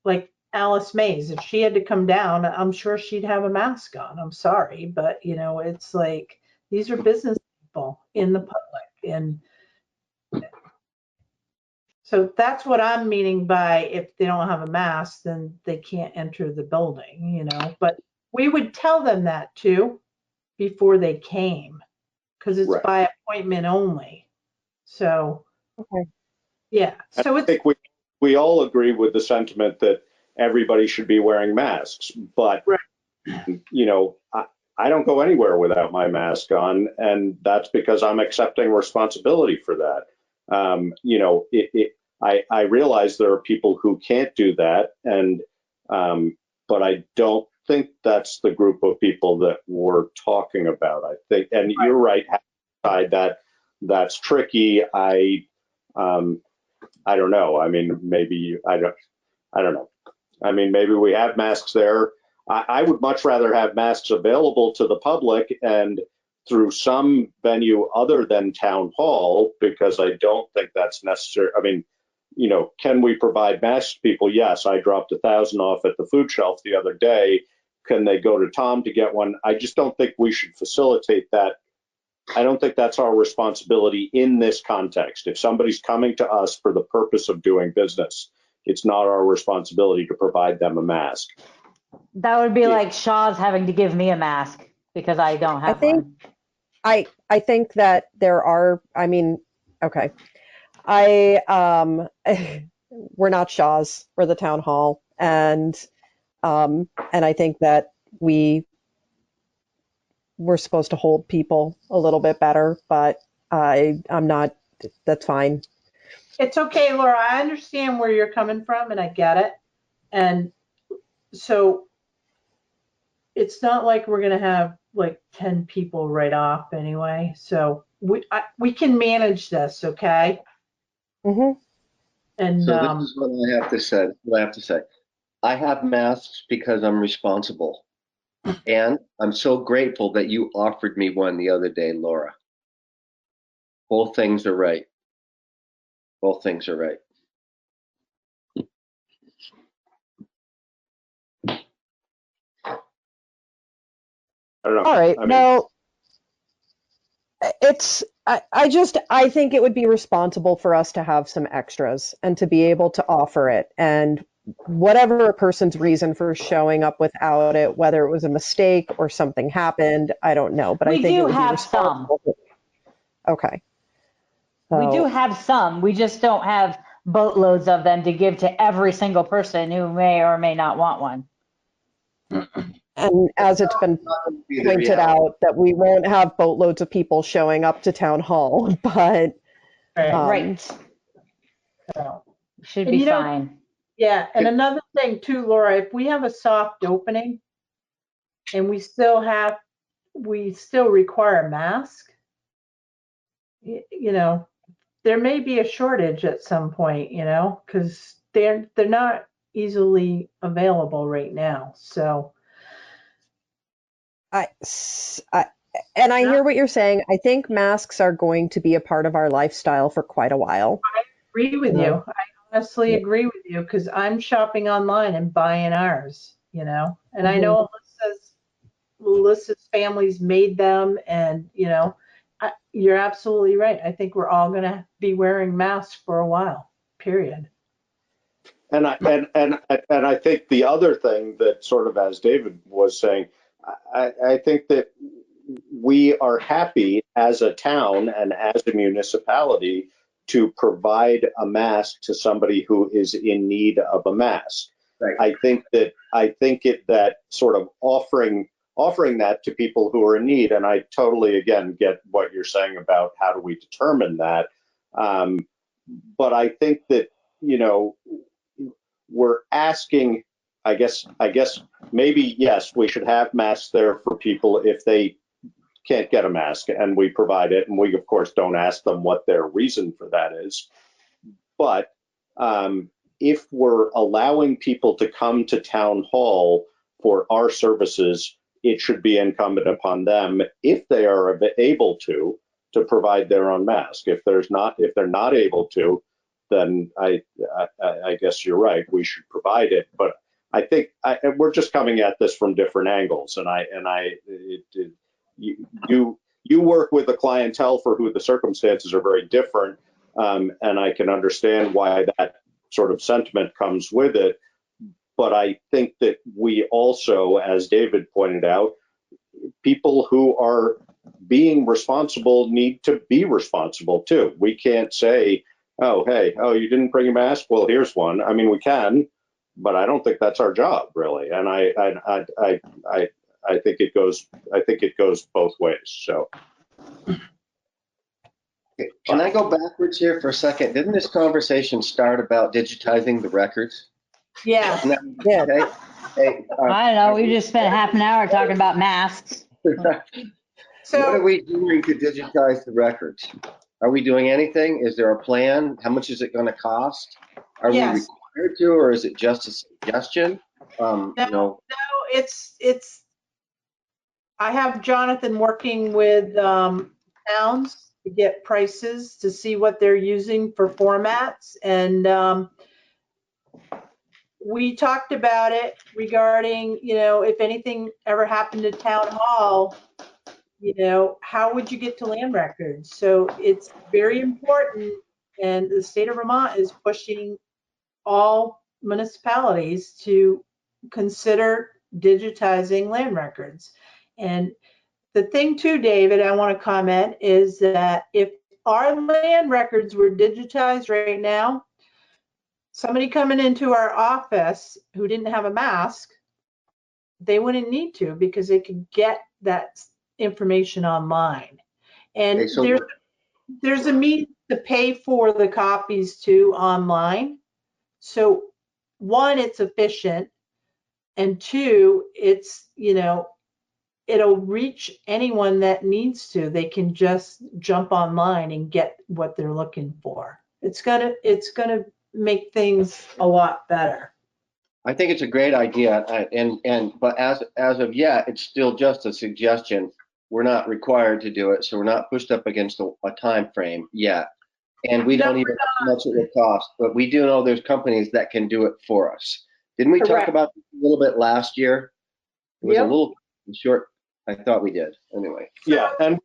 like Alice Mays, if she had to come down, I'm sure she'd have a mask on. I'm sorry, but you know, it's like these are business people in the public, and so that's what I'm meaning by if they don't have a mask, then they can't enter the building, you know. But we would tell them that too before they came, because it's by appointment only. So, yeah. So I think we all agree with the sentiment that everybody should be wearing masks, but you know, I don't go anywhere without my mask on, and that's because I'm accepting responsibility for that. You know, I realize there are people who can't do that, and but I don't think that's the group of people that we're talking about. I think, and you're right, that's tricky. I don't know. I mean, maybe I don't know. I mean, maybe we have masks there. I would much rather have masks available to the public and through some venue other than town hall, because I don't think that's necessary. I mean, you know, can we provide masks to people? Yes, I dropped 1,000 off at the food shelf the other day. Can they go to Tom to get one? I just don't think we should facilitate that. I don't think that's our responsibility in this context. If somebody's coming to us for the purpose of doing business, it's not our responsibility to provide them a mask. That would be like Shaw's having to give me a mask because I don't have one. I think that there are, I mean, okay. We're not Shaw's, we're the town hall. And I think that we're supposed to hold people a little bit better, but I'm not, that's fine. it's okay, Laura. I understand where you're coming from and I get it. And so it's not like we're going to have like 10 people right off anyway. So we can manage this, okay? Mm-hmm. And so this is what I have to say. I have masks because I'm responsible. And I'm so grateful that you offered me one the other day, Laura. Both things are right. Both things are right. I don't know. All right. I mean, Now, I think it would be responsible for us to have some extras and to be able to offer it. And whatever a person's reason for showing up without it, whether it was a mistake or something happened, I don't know. But I We think it do would be have some. responsible. Okay. We do So, have some. We just don't have boatloads of them to give to every single person who may or may not want one. and as it's been Not going to be the pointed reality. out, that we won't have boatloads of people showing up to town hall, but Right. So, Should and be you know, fine. yeah, and another thing too, Laura, if we have a soft opening and we still require a mask, you know, there may be a shortage at some point, you know, because they're not easily available right now. So I hear what you're saying. I think masks are going to be a part of our lifestyle for quite a while. I agree with You you. know? I honestly agree with you because I'm shopping online and buying ours, you know, and I know Alyssa's family's made them, and you know, you're absolutely right. I think we're all going to be wearing masks for a while. Period. and I think the other thing that sort of, as David was saying, I think that we are happy as a town and as a municipality to provide a mask to somebody who is in need of a mask. Right. I think that sort of offering that to people who are in need, and I totally again get what you're saying about how do we determine that. But I think that, you know, we're asking, I guess maybe, yes, we should have masks there for people if they can't get a mask, and we provide it. And we, of course, don't ask them what their reason for that is. But if we're allowing people to come to town hall for our services, it should be incumbent upon them, if they are able to provide their own mask. If they're not able to, then I guess you're right. We should provide it. But I think we're just coming at this from different angles, you work with a clientele for who the circumstances are very different, and I can understand why that sort of sentiment comes with it. But I think that we also, as David pointed out, people who are being responsible need to be responsible too. We can't say, oh, hey, you didn't bring a mask? Well, here's one. I mean, we can, but I don't think that's our job, really. And I think it goes both ways. So. Can I go backwards here for a second? Didn't this conversation start about digitizing the records? Yeah. Yeah. Okay. Hey, I don't know. We just spent half an hour talking about masks. So what are we doing to digitize the records? Are we doing anything? Is there a plan? How much is it going to cost? Are we required to, or is it just a suggestion? No, it's. I have Jonathan working with towns to get prices to see what they're using for formats, and we talked about it regarding, you know, if anything ever happened to town hall, you know, how would you get to land records? So it's very important, and the state of Vermont is pushing all municipalities to consider digitizing land records. And the thing too, David, I want to comment is that if our land records were digitized right now, somebody coming into our office who didn't have a mask, they wouldn't need to, because they could get that information online. And Okay, so there's a means to pay for the copies too online. So one, it's efficient, and two, it's, you know, it'll reach anyone that needs to. They can just jump online and get what they're looking for. It's gonna make things a lot better. I think it's a great idea, but as of yet, it's still just a suggestion. We're not required to do it, so we're not pushed up against a time frame yet. And we don't No, even know how much it would cost, but we do know there's companies that can do it for us. Didn't we talk Correct. about this a little bit last year? It was a Yep. little short. I thought we did. Anyway. Yeah, and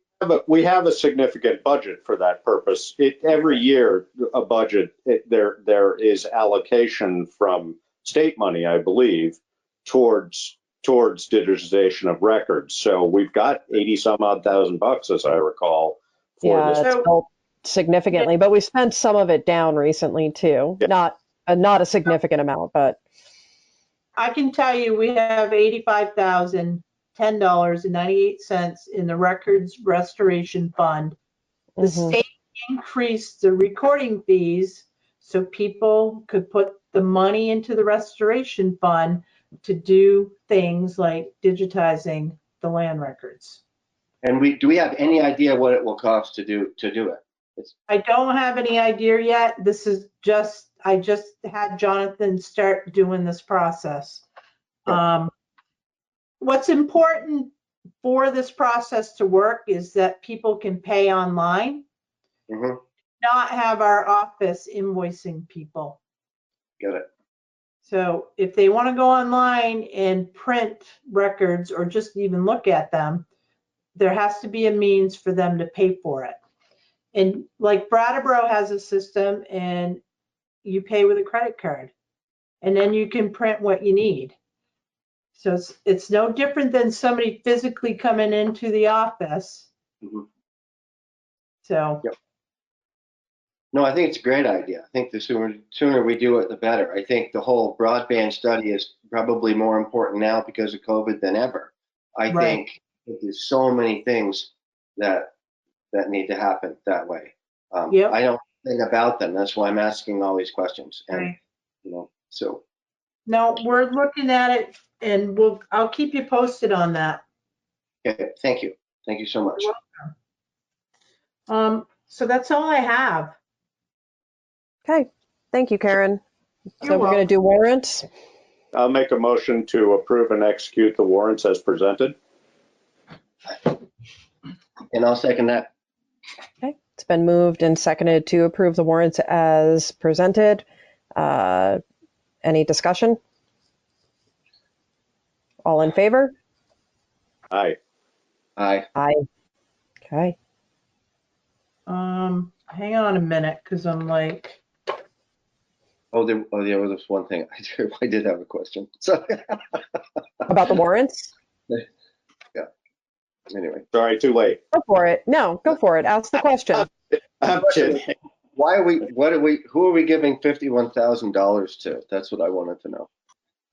we have a significant budget for that purpose. Every year, a budget, there is allocation from state money, I believe, towards digitization of records. So we've got 80 some odd thousand bucks, as I recall, for Yeah, this. it's built significantly, but we spent some of it down recently too. Yeah. Not a significant amount, but I can tell you we have $85,010.98 in the Records Restoration Fund. The state increased the recording fees so people could put the money into the restoration fund to do things like digitizing the land records. And do we have any idea what it will cost to do it? I don't have any idea yet. I just had Jonathan start doing this process. What's important for this process to work is that people can pay online, not have our office invoicing people. Got it. So if they want to go online and print records or just even look at them, there has to be a means for them to pay for it. And like Brattleboro has a system, and you pay with a credit card, and then you can print what you need. So it's no different than somebody physically coming into the office. So. Yep. No, I think it's a great idea. I think the sooner we do it, the better. I think the whole broadband study is probably more important now because of COVID than ever. I think there's so many things that need to happen that way. I don't know anything about them. That's why I'm asking all these questions. And so. No, we're looking at it, and I'll keep you posted on that. Okay, thank you. Thank you so much. You're welcome. So that's all I have. okay. Thank you, Karen. You're So we're going to do warrants. I'll make a motion to approve and execute the warrants as presented. And I'll second that. Okay. It's been moved and seconded to approve the warrants as presented. Any discussion? All in favor? Aye. Aye. Aye. Okay. Hang on a minute, because I'm like. There was one thing. I did have a question. So. About the warrants? Yeah. Anyway. Sorry, too late. Go for it. No, go for it. Ask the question. I'm kidding. Who are we giving $51,000 to? That's what I wanted to know.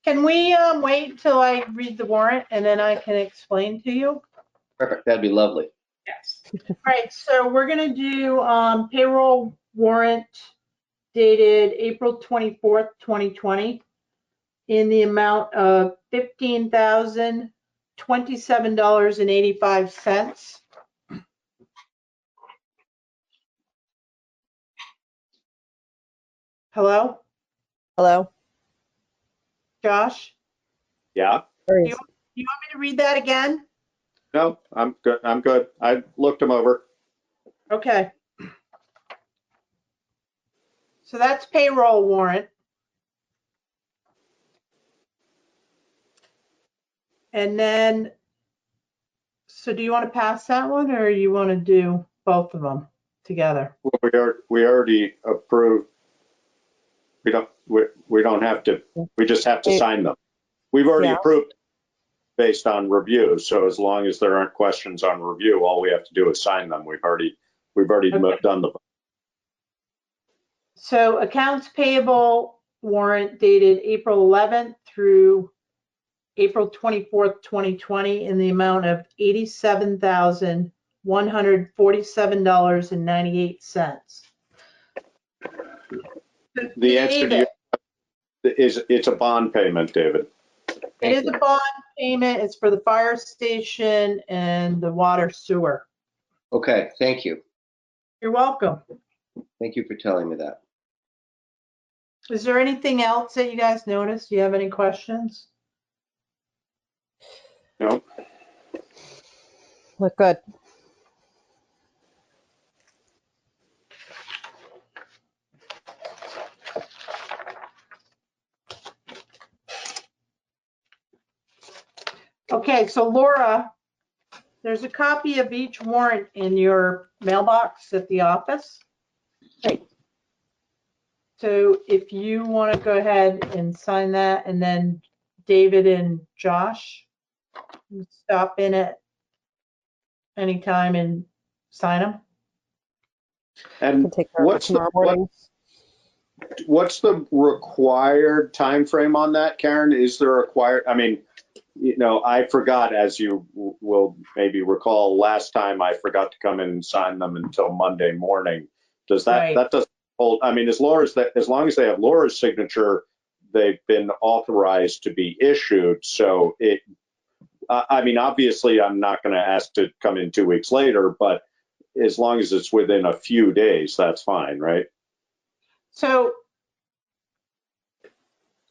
Can we wait till I read the warrant and then I can explain to you? Perfect. That'd be lovely. Yes. All right. So we're going to do payroll warrant dated April 24th, 2020 in the amount of $15,027.85. Hello? Hello? Josh? Yeah. Do you want me to read that again? No, I'm good. I'm good. I looked them over. Okay. So that's payroll warrant. And then, so do you want to pass that one, or you want to do both of them together? Well, we already approved. We don't have to, we just have to sign them. We've already approved based on review. So as long as there aren't questions on review, all we have to do is sign them. We've already done the. So accounts payable warrant dated April 11th through April 24th, 2020 in the amount of $87,147.98. The answer to you is it's a bond payment, David. It is a bond payment. It's for the fire station and the water sewer. Okay, thank you. You're welcome. Thank you for telling me that. Is there anything else that you guys noticed? Do you have any questions? No. Look good. Okay, so Laura, there's a copy of each warrant in your mailbox at the office. Great. So if you want to go ahead and sign that, and then David and Josh stop in at any time and sign them. And Take care of it tomorrow morning. What's the required time frame on that, Karen? Is there a required, I mean, you know, I forgot, as you will maybe recall, last time I forgot to come in and sign them until Monday morning. Does that, Right. that doesn't hold, I mean, as long as they have Laura's signature, they've been authorized to be issued. So it, I mean, obviously I'm not going to ask to come in 2 weeks later, but as long as it's within a few days, that's fine, right? So,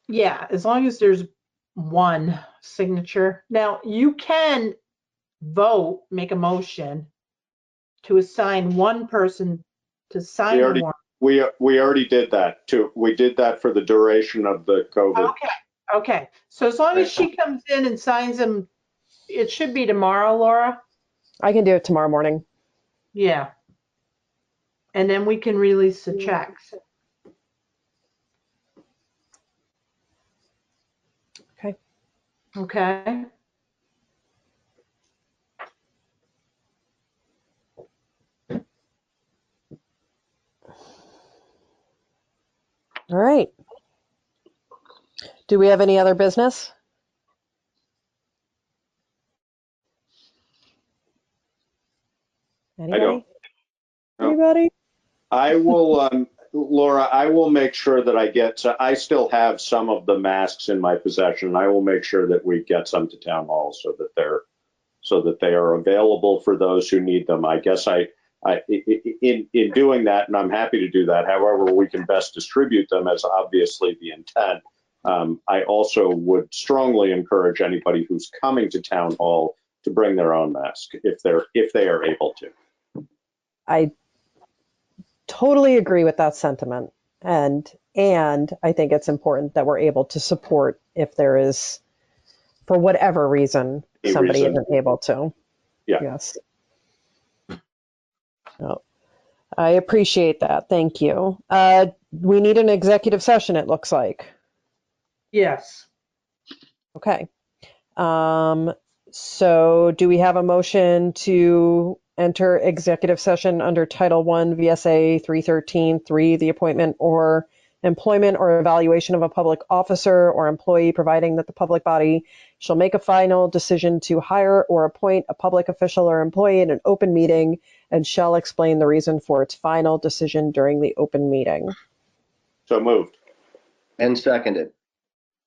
yeah, as long as there's one signature. Now, you can vote, make a motion to assign one person to sign We the already, warrant. we already did that too. We did that for the duration of the COVID. Okay. So as long as she comes in and signs them, it should be tomorrow, Laura. I can do it tomorrow morning. Yeah. And then we can release the checks. Okay. Okay. All right. Do we have any other business? Anybody? I don't. No. Anybody? I will, Laura, I will make sure that I still have some of the masks in my possession. I will make sure that we get some to town hall so that they are available for those who need them. I guess in doing that, and I'm happy to do that, however we can best distribute them as obviously the intent. I also would strongly encourage anybody who's coming to town hall to bring their own mask if they are able to. I totally agree with that sentiment. And I think it's important that we're able to support if there is, for whatever reason, somebody isn't able to. Yeah. Yes. No. I appreciate that. Thank you. We need an executive session, it looks like. Yes. Okay. So do we have a motion to enter executive session under Title I VSA 313(3), the appointment or employment or evaluation of a public officer or employee, providing that the public body shall make a final decision to hire or appoint a public official or employee in an open meeting and shall explain the reason for its final decision during the open meeting? So moved. And seconded.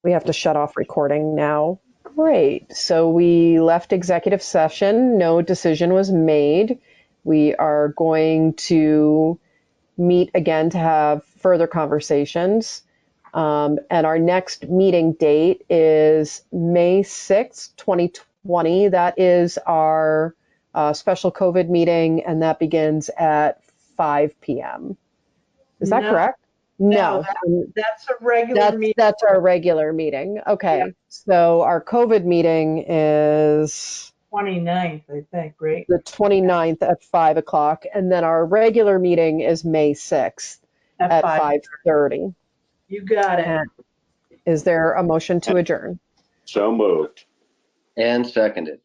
We have to shut off recording now. Great. So we left executive session. No decision was made. We are going to meet again to have further conversations. And our next meeting date is May 6th, 2020. That is our special COVID meeting, and that begins at 5 p.m. Is that correct? No, that's a regular meeting. That's our regular meeting. Okay. Yeah. So our COVID meeting is 29th, I think, right? The 29th at 5 o'clock. And then our regular meeting is May 6th at 5:30. You got it. And is there a motion to adjourn? So moved. And seconded.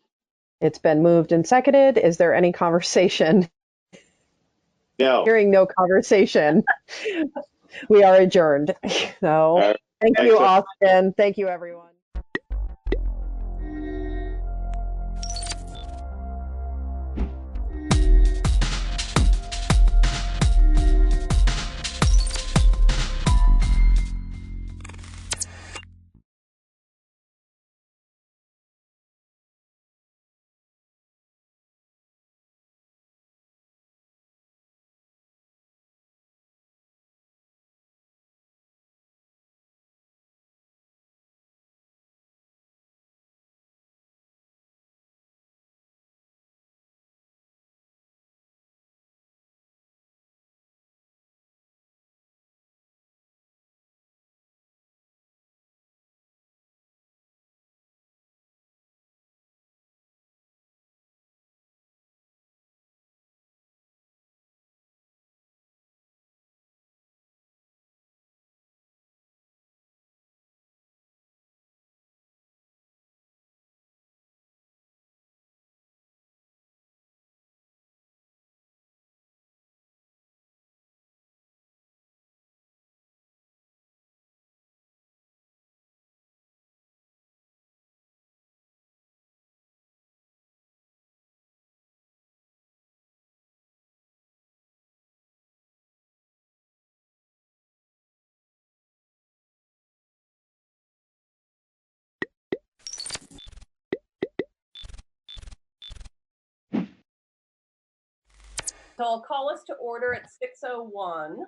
It's been moved and seconded. Is there any conversation? No. Hearing no conversation. We are adjourned. So, thank you, Austin. Thank you, everyone. so I'll call us to order at 6:01.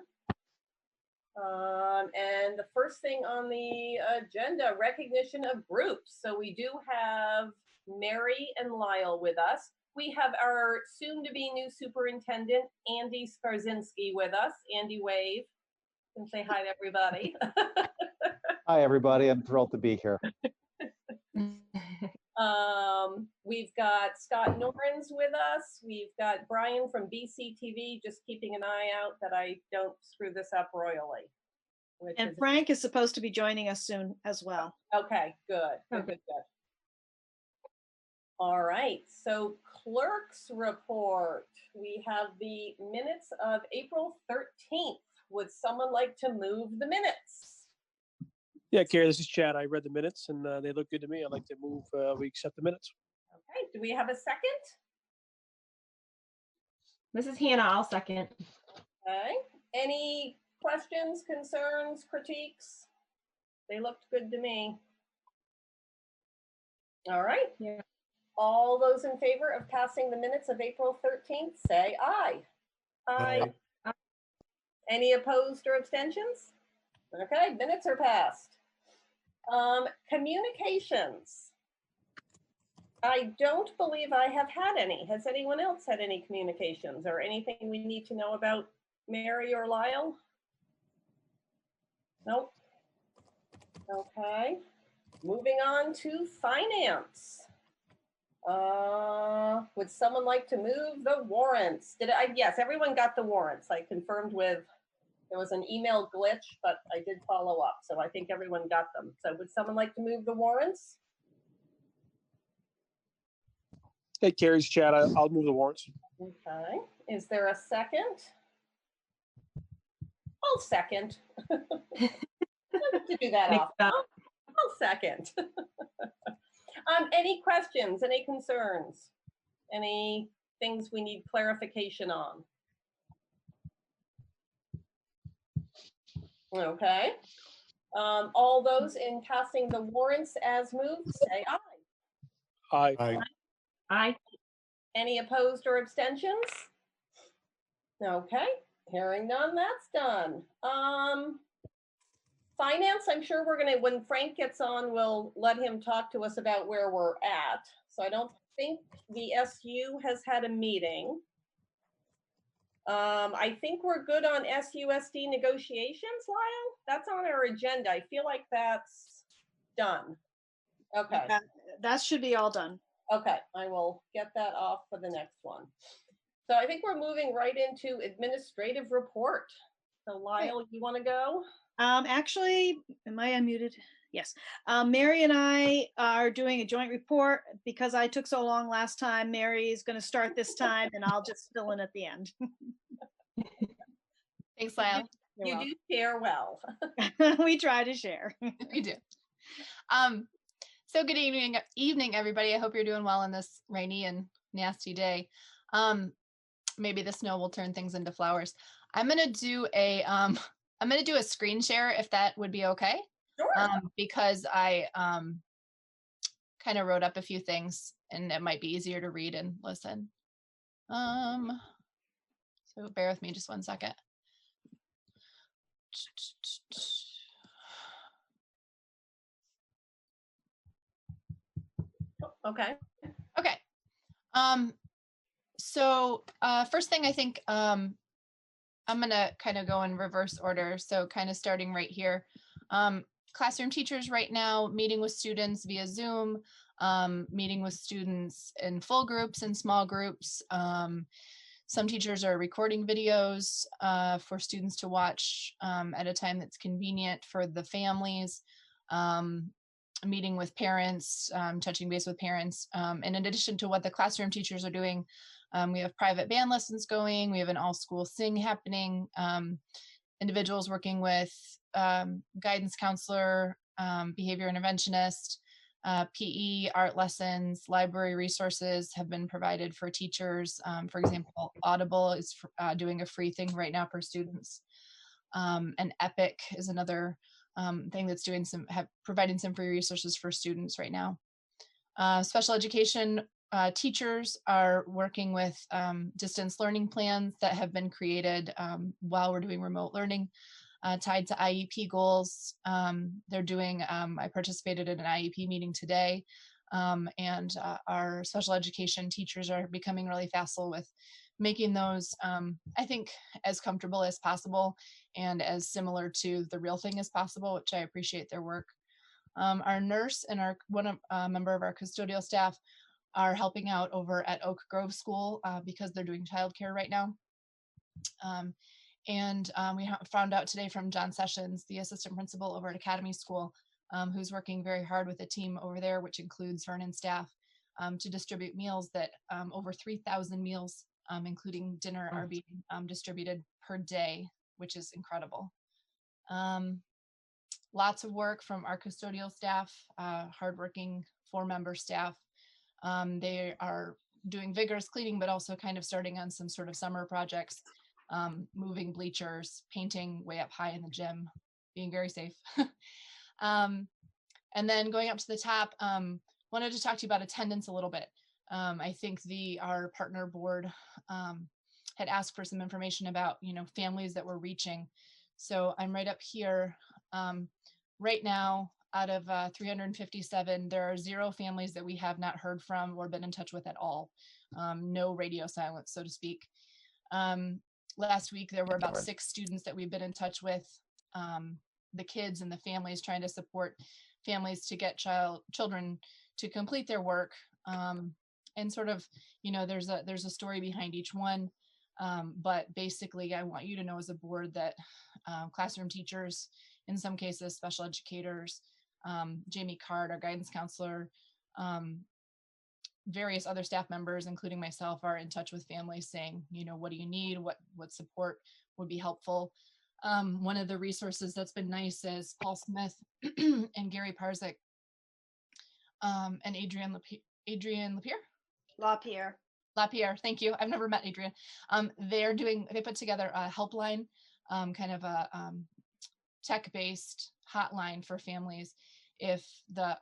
And the first thing on the agenda, recognition of groups. So we do have Mary and Lyle with us. We have our soon-to-be new superintendent, Andy Skarzinski, with us. Andy, wave and say hi to everybody. Hi, everybody. I'm thrilled to be here. We've got Scott Norrens with us. We've got Brian from BCTV, just keeping an eye out that I don't screw this up royally. And Frank is supposed to be joining us soon as well. Okay, good, good, good, good. All right, so clerk's report. We have the minutes of April 13th. Would someone like to move the minutes? Yeah, Carrie, this is Chad. I read the minutes and they look good to me. I'd like to move, we accept the minutes. Okay, do we have a second? This is Hannah, I'll second. Okay, any questions, concerns, critiques? They looked good to me. All right. Yeah. All those in favor of passing the minutes of April 13th, say aye. Aye. Aye. Any opposed or abstentions? Okay, minutes are passed. Communications. I don't believe I have had any. Has anyone else had any communications or anything we need to know about Mary or Lyle? Nope. Okay. Moving on to finance. Would someone like to move the warrants? Yes, everyone got the warrants. I confirmed with, there was an email glitch, but I did follow up. So I think everyone got them. So would someone like to move the warrants? Hey, Carrie's Chad. I'll move the warrants. Okay. Is there a second? I'll second. I have to do that often. I'll second. Any questions, any concerns, any things we need clarification on? Okay. All those in passing the warrants as moved, say aye. Aye. Aye. Aye. Any opposed or abstentions? Okay, hearing none, that's done. Finance, I'm sure we're gonna, when Frank gets on, we'll let him talk to us about where we're at. So I don't think the SU has had a meeting. I think we're good on SUSD negotiations, Lyle. That's on our agenda. I feel like that's done. Okay. That should be all done. Okay, I will get that off for the next one. So I think we're moving right into administrative report. So Lyle, you want to go? Actually, am I unmuted? Yes. Mary and I are doing a joint report because I took so long last time. Mary is going to start this time and I'll just fill in at the end. Thanks, Lyle. You do share well. We try to share. We do. So good evening, everybody. I hope you're doing well on this rainy and nasty day. Maybe the snow will turn things into flowers. I'm gonna do a screen share if that would be okay. Sure. Because I kind of wrote up a few things and it might be easier to read and listen. So bear with me just one second. Okay. Okay. So first thing I think I'm gonna kind of go in reverse order. So kind of starting right here. Classroom teachers right now meeting with students via Zoom, meeting with students in full groups and small groups. Some teachers are recording videos for students to watch at a time that's convenient for the families. Meeting with parents, touching base with parents. And in addition to what the classroom teachers are doing, we have private band lessons going. We have an all-school sing happening. Individuals working with guidance counselor, behavior interventionist, PE, art lessons, library resources have been provided for teachers. For example, Audible is doing a free thing right now for students. And Epic is another thing that's doing providing some free resources for students right now. Special education teachers are working with distance learning plans that have been created while we're doing remote learning, tied to IEP goals. They're doing, I participated in an IEP meeting today, and our special education teachers are becoming really facile with making those, I think, as comfortable as possible and as similar to the real thing as possible, which I appreciate their work. Our nurse and our member of our custodial staff are helping out over at Oak Grove School because they're doing childcare right now. We found out today from John Sessions, the assistant principal over at Academy School, who's working very hard with a team over there, which includes Vernon staff, to distribute meals that over 3,000 meals, including dinner, are being distributed per day, which is incredible. Lots of work from our custodial staff, hardworking 4-member staff. They are doing vigorous cleaning, but also kind of starting on some sort of summer projects, moving bleachers, painting way up high in the gym, being very safe. And then going up to the top, wanted to talk to you about attendance a little bit. I think our partner board had asked for some information about, families that we're reaching. So I'm right up here. Right now, out of 357, there are 0 families that we have not heard from or been in touch with at all. No radio silence, so to speak. Last week, there were about 6 students that we've been in touch with, the kids and the families, trying to support families to get children to complete their work. And sort of, there's a story behind each one. But basically, I want you to know as a board that classroom teachers, in some cases, special educators, Jamie Card, our guidance counselor, various other staff members, including myself, are in touch with families saying, what do you need? What support would be helpful? One of the resources that's been nice is Paul Smith and Gary Parzik and Adrian LaPierre, thank you. I've never met Adrian. They put together a helpline, kind of a tech-based hotline for families if the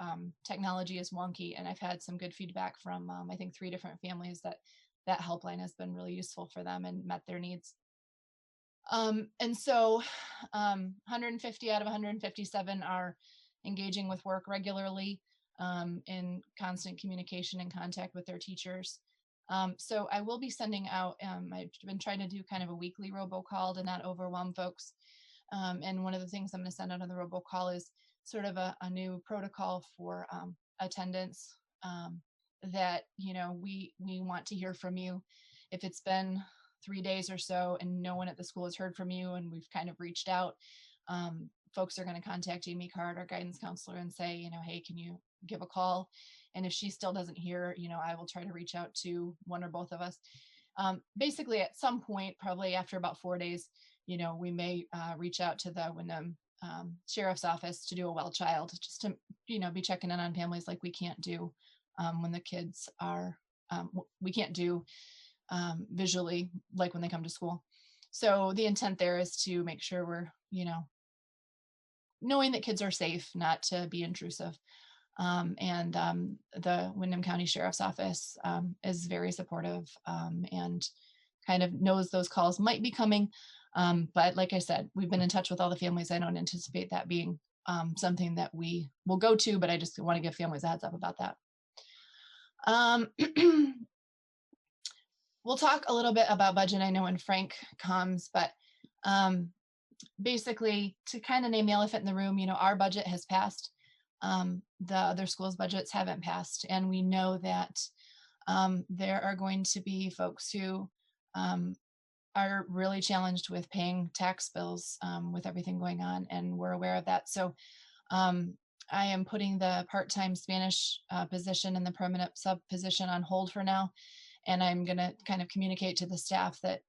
technology is wonky. And I've had some good feedback from, I think, 3 different families that helpline has been really useful for them and met their needs. And so 150 out of 157 are engaging with work regularly, in constant communication and contact with their teachers. So I will be sending out, I've been trying to do kind of a weekly robocall to not overwhelm folks. And one of the things I'm going to send out on the robocall is sort of a new protocol for attendance, that, we want to hear from you. If it's been 3 days or so and no one at the school has heard from you and we've kind of reached out, folks are going to contact Amy Card, our guidance counselor, and say, hey, can you give a call? And if she still doesn't hear, I will try to reach out to one or both of us. Basically, at some point, probably after about 4 days, we may reach out to the Wyndham Sheriff's Office to do a well child, just to, be checking in on families like we can't do when the kids are, we can't do visually like when they come to school. So the intent there is to make sure we're, knowing that kids are safe, not to be intrusive. And the Wyndham County Sheriff's Office is very supportive and kind of knows those calls might be coming. But like I said, we've been in touch with all the families. I don't anticipate that being something that we will go to, but I just want to give families a heads up about that. We'll talk a little bit about budget, I know, when Frank comes, but basically, to kind of name the elephant in the room, our budget has passed. The other schools' budgets haven't passed. And we know that there are going to be folks who are really challenged with paying tax bills with everything going on, and we're aware of that. So I am putting the part-time Spanish position and the permanent sub position on hold for now. And I'm going to kind of communicate to the staff that,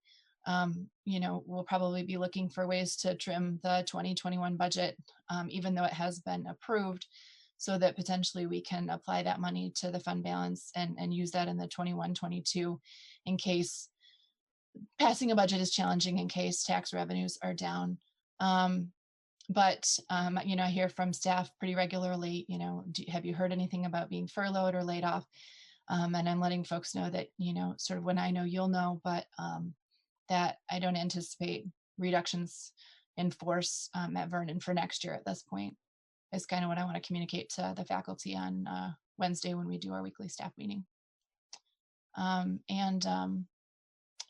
we'll probably be looking for ways to trim the 2021 budget, even though it has been approved, so that potentially we can apply that money to the fund balance and use that in the 21-22 in case passing a budget is challenging, in case tax revenues are down. But I hear from staff pretty regularly, have you heard anything about being furloughed or laid off? And I'm letting folks know that, sort of when I know, you'll know, but that I don't anticipate reductions in force at Vernon for next year at this point is kind of what I want to communicate to the faculty on Wednesday when we do our weekly staff meeting.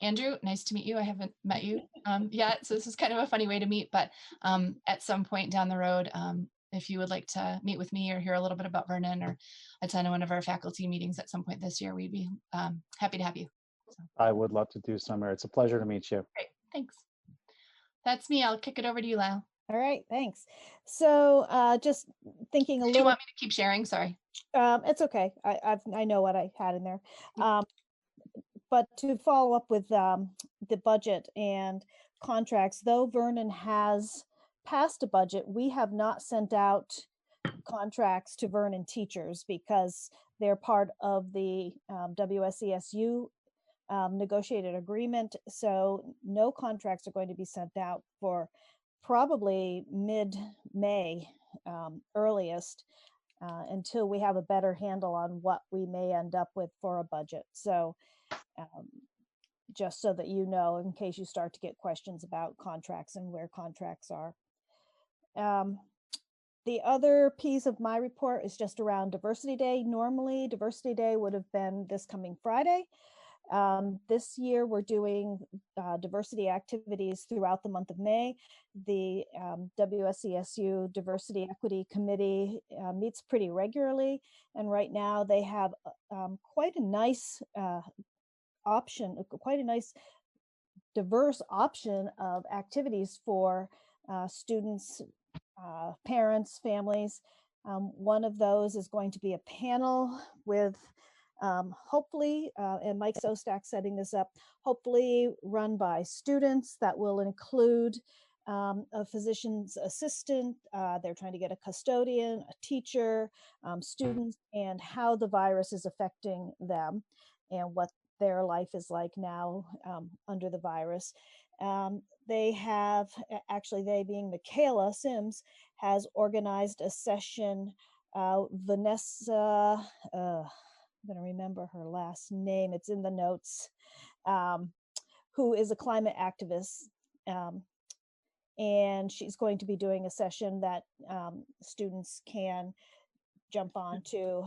Andrew, nice to meet you. I haven't met you yet, so this is kind of a funny way to meet, but at some point down the road, if you would like to meet with me or hear a little bit about Vernon or attend one of our faculty meetings at some point this year, we'd be happy to have you. So. I would love to do Summer. It's a pleasure to meet you. Great, thanks. That's me. I'll kick it over to you, Lyle. All right, thanks. So just thinking a little. Do you want me to keep sharing? Sorry. It's okay. I know what I had in there. But to follow up with the budget and contracts, though Vernon has passed a budget, we have not sent out contracts to Vernon teachers because they're part of the WSESU negotiated agreement. So no contracts are going to be sent out for probably mid-May earliest until we have a better handle on what we may end up with for a budget. So just so that you know, in case you start to get questions about contracts and where contracts are. The other piece of my report is just around Diversity Day. Normally, Diversity Day would have been this coming Friday. This year, we're doing diversity activities throughout the month of May. The WSESU Diversity Equity Committee meets pretty regularly, and right now they have quite a nice diverse option of activities for students, parents, families. One of those is going to be a panel with hopefully, and Mike Sostak setting this up, hopefully run by students that will include a physician's assistant. They're trying to get a custodian, a teacher, students, and how the virus is affecting them and what their life is like now under the virus. They have, actually they being Michaela Sims, has organized a session. Vanessa, I'm gonna remember her last name, it's in the notes, who is a climate activist. And she's going to be doing a session that students can jump on to.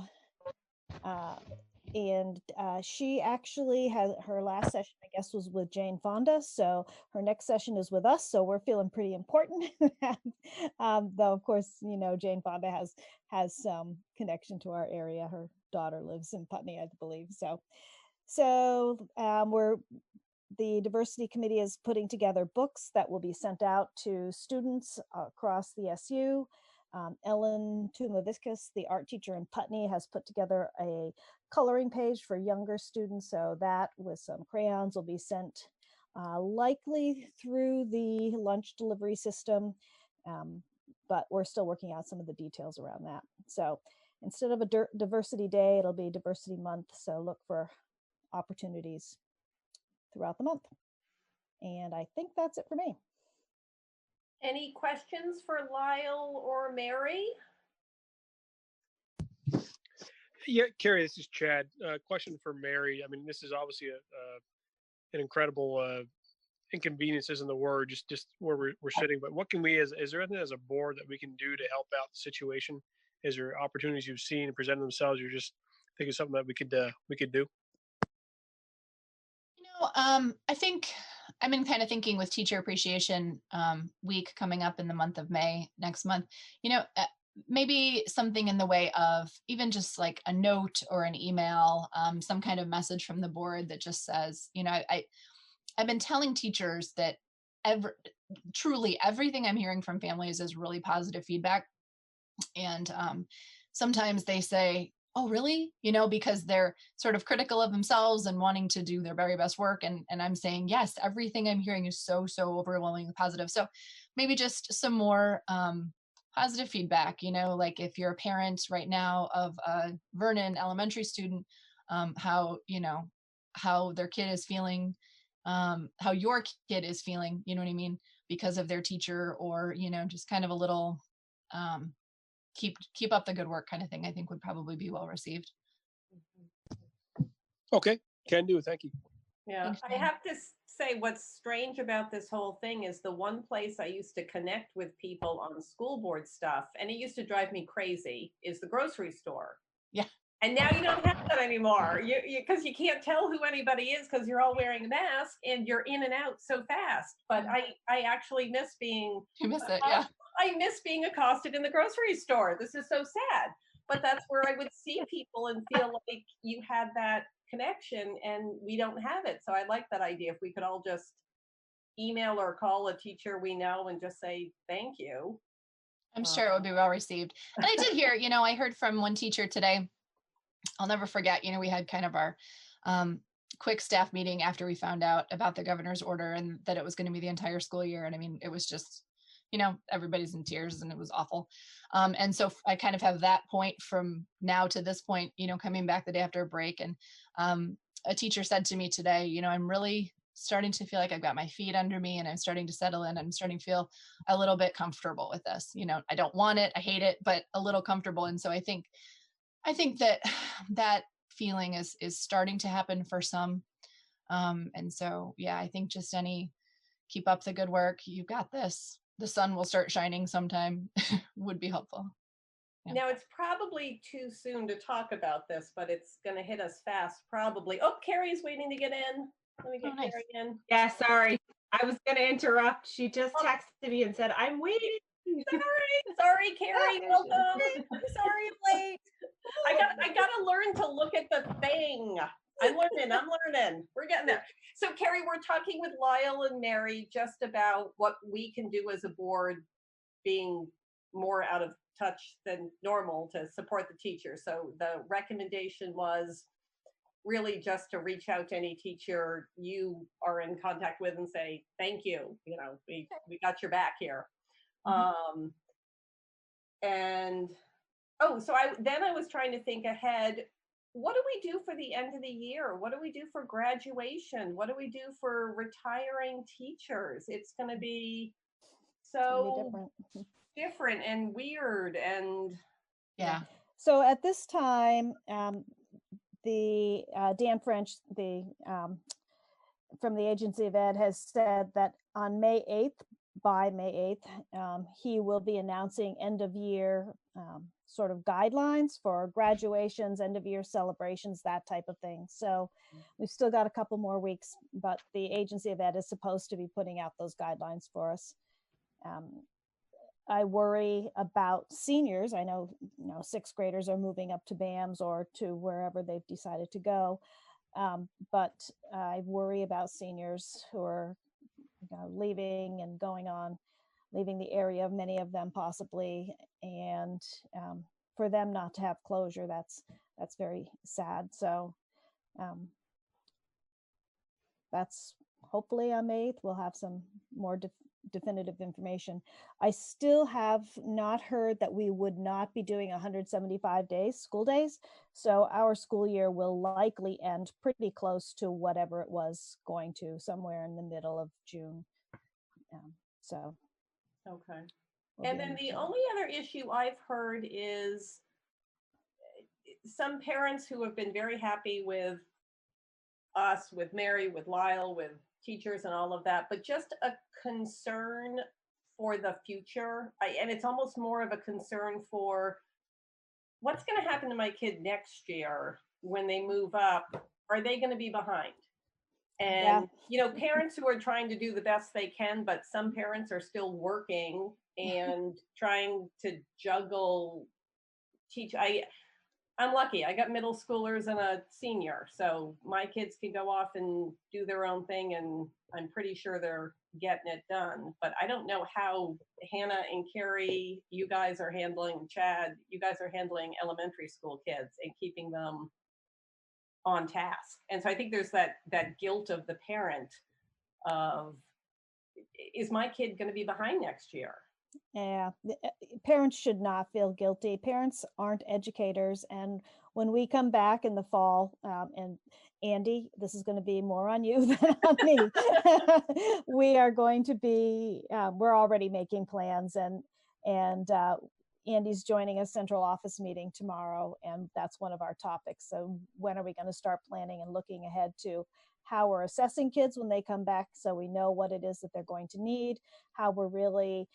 And she actually has her last session, I guess, was with Jane Fonda. So her next session is with us. So we're feeling pretty important. Though, of course, Jane Fonda has some connection to our area. Her daughter lives in Putney, I believe. So the diversity committee is putting together books that will be sent out to students across the SU. Ellen Tumaviscus, the art teacher in Putney, has put together a coloring page for younger students. So that with some crayons will be sent likely through the lunch delivery system. But we're still working out some of the details around that. So instead of a diversity day, it'll be diversity month. So look for opportunities throughout the month. And I think that's it for me. Any questions for Lyle or Mary? Yeah, Carrie, this is Chad. Question for Mary. I mean, this is obviously an incredible inconvenience isn't the word, just where we're sitting. But what can we, is there anything as a board that we can do to help out the situation? Is there opportunities you've seen and presented themselves? You're just thinking of something that we could do? I think I've been kind of thinking with Teacher Appreciation Week coming up in the month of May next month, maybe something in the way of even just like a note or an email, some kind of message from the board that just says, I've been telling teachers that truly everything I'm hearing from families is really positive feedback. And sometimes they say, oh, really? Because they're sort of critical of themselves and wanting to do their very best work. And I'm saying, yes, everything I'm hearing is so overwhelmingly positive. So maybe just some more positive feedback, like if you're a parent right now of a Vernon elementary student, how their kid is feeling, how your kid is feeling, you know what I mean? Because of their teacher, or, just kind of a little, keep up the good work kind of thing, I think would probably be well received. Okay, can do. Thank you. Yeah, Thanks, I Jen. have to say what's strange about this whole thing is the one place I used to connect with people on school board stuff, and it used to drive me crazy, is the grocery store. Yeah. And now you don't have that anymore. Because you can't tell who anybody is because you're all wearing a mask and you're in and out so fast. But I actually miss being You miss it, yeah. I miss being accosted in the grocery store. This is so sad. But that's where I would see people and feel like you had that connection, and we don't have it. So I like that idea. If we could all just email or call a teacher we know and just say thank you. I'm sure it would be well received. And I did hear, I heard from one teacher today. I'll never forget, we had kind of our quick staff meeting after we found out about the governor's order and that it was going to be the entire school year. And I mean, it was just, everybody's in tears and it was awful. And so I kind of have that point from now to this point, coming back the day after a break. And a teacher said to me today, I'm really starting to feel like I've got my feet under me and I'm starting to settle in. I'm starting to feel a little bit comfortable with this. I don't want it, I hate it, but a little comfortable. And so I think that feeling is starting to happen for some. And so, yeah, I think just keep up the good work. You've got this. The sun will start shining sometime would be helpful. Yeah. Now, it's probably too soon to talk about this, but it's going to hit us fast, probably. Oh, Carrie's waiting to get in. Let me get Carrie in. Yeah, sorry. I was going to interrupt. She just texted me and said, I'm waiting. Sorry, Carrie. Welcome. Sorry I'm late. I gotta learn to look at the thing. I'm learning. We're getting there. So, Carrie, we're talking with Lyle and Mary just about what we can do as a board, being more out of touch than normal to support the teacher. So the recommendation was really just to reach out to any teacher you are in contact with and say, thank you. We got your back here. Mm-hmm. So I was trying to think ahead. What do we do for the end of the year? What do we do for graduation? What do we do for retiring teachers? It's going to be so different and weird and yeah. So at this time, the Dan French, from the Agency of Ed, has said that on by May 8th, he will be announcing end of year sort of guidelines for graduations, end of year celebrations, that type of thing. So we've still got a couple more weeks, but the Agency of Ed is supposed to be putting out those guidelines for us. I worry about seniors. I know, sixth graders are moving up to BAMS or to wherever they've decided to go. But I worry about seniors who are leaving and leaving the area, many of them possibly, and for them not to have closure, that's very sad. So that's hopefully on May 8th, we'll have some more definitive information. I still have not heard that we would not be doing 175 school days. So our school year will likely end pretty close to whatever it was going to, somewhere in the middle of June. Okay. And then the only other issue I've heard is some parents who have been very happy with us, with Mary, with Lyle, with teachers and all of that, but just a concern for the future. And it's almost more of a concern for what's going to happen to my kid next year when they move up. Are they going to be behind? And, parents who are trying to do the best they can, but some parents are still working and trying to juggle I'm lucky. I got middle schoolers and a senior, so my kids can go off and do their own thing, and I'm pretty sure they're getting it done. But I don't know how Hannah and Carrie, you guys are handling, Chad, you guys are handling elementary school kids and keeping them on task. And so I think there's that guilt of the parent of, is my kid going to be behind next year? Yeah, parents should not feel guilty. Parents aren't educators. And when we come back in the fall, and Andy, this is going to be more on you than on me. We are going to be, we're already making plans, and Andy's joining a central office meeting tomorrow, and that's one of our topics. So when are we going to start planning and looking ahead to how we're assessing kids when they come back, so we know what it is that they're going to need, how we're really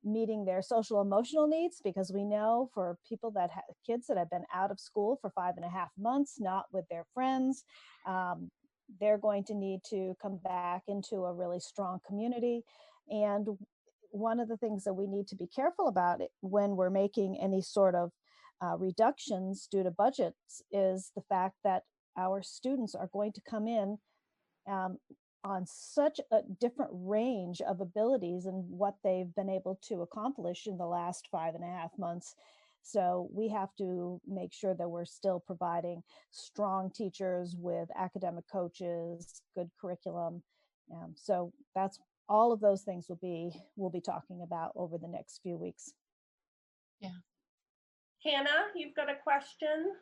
meeting their social emotional needs, because we know for people that have kids that have been out of school for 5.5 months, not with their friends, they're going to need to come back into a really strong community. And one of the things that we need to be careful about it when we're making any sort of reductions due to budgets is the fact that our students are going to come in on such a different range of abilities and what they've been able to accomplish in the last 5.5 months. So we have to make sure that we're still providing strong teachers with academic coaches, good curriculum. So that's all of those things we'll be talking about over the next few weeks. Yeah. Hannah, you've got a question?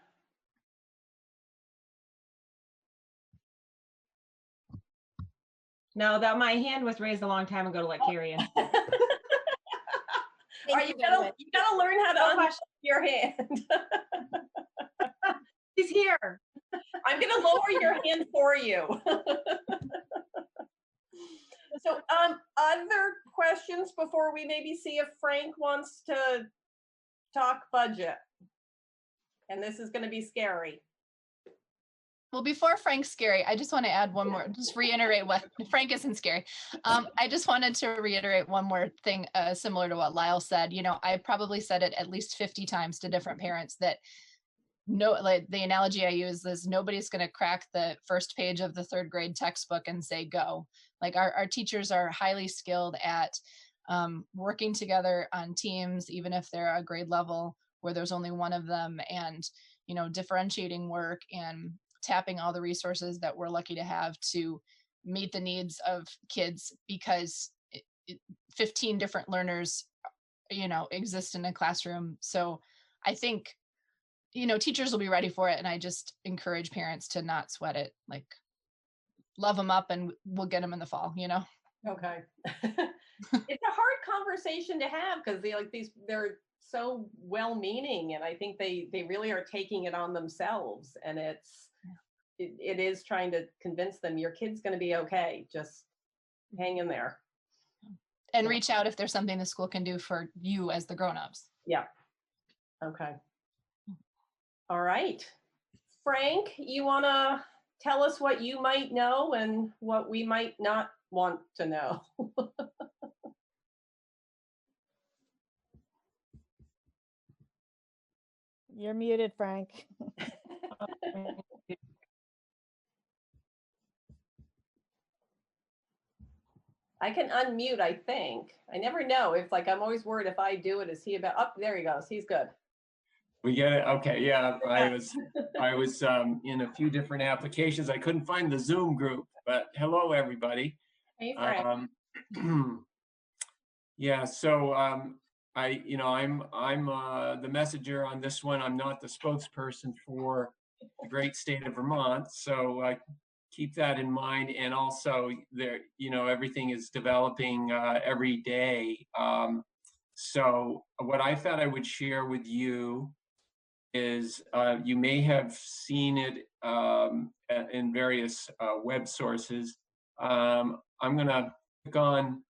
No, that my hand was raised a long time ago to let Carrie in. You gotta learn how to unmute your hand. She's here. I'm gonna lower your hand for you. So, other questions before we maybe see if Frank wants to talk budget? And this is gonna be scary. Well, before Frank's scary, I just want to add one more, just reiterate what Frank isn't scary. I just wanted to reiterate one more thing similar to what Lyle said. You know, I probably said it at least 50 times to different parents that like the analogy I use is nobody's going to crack the first page of the 3rd grade textbook and say go. Like our teachers are highly skilled at working together on teams, even if they're a grade level where there's only one of them, and, you know, differentiating work and tapping all the resources that we're lucky to have to meet the needs of kids, because 15 different learners, you know, exist in a classroom. So I think, you know, teachers will be ready for it. And I just encourage parents to not sweat it, like love them up and we'll get them in the fall, you know? Okay. It's a hard conversation to have because they're so well-meaning, and I think they really are taking it on themselves, and it is trying to convince them your kid's going to be okay. Just hang in there. And reach out if there's something the school can do for you as the grown-ups. Yeah. Okay. All right. Frank, you want to tell us what you might know and what we might not want to know? You're muted, Frank. I can unmute, I think. I never know. It's like, I'm always worried if I do it, is he about, oh, there he goes. He's good. We get it. Okay. Yeah. I was in a few different applications. I couldn't find the Zoom group, but hello, everybody. Hey, Frank. Yeah. So I'm the messenger on this one. I'm not the spokesperson for the great state of Vermont. So keep that in mind. And also everything is developing every day. So what I thought I would share with you is you may have seen it in various web sources. I'm going to click on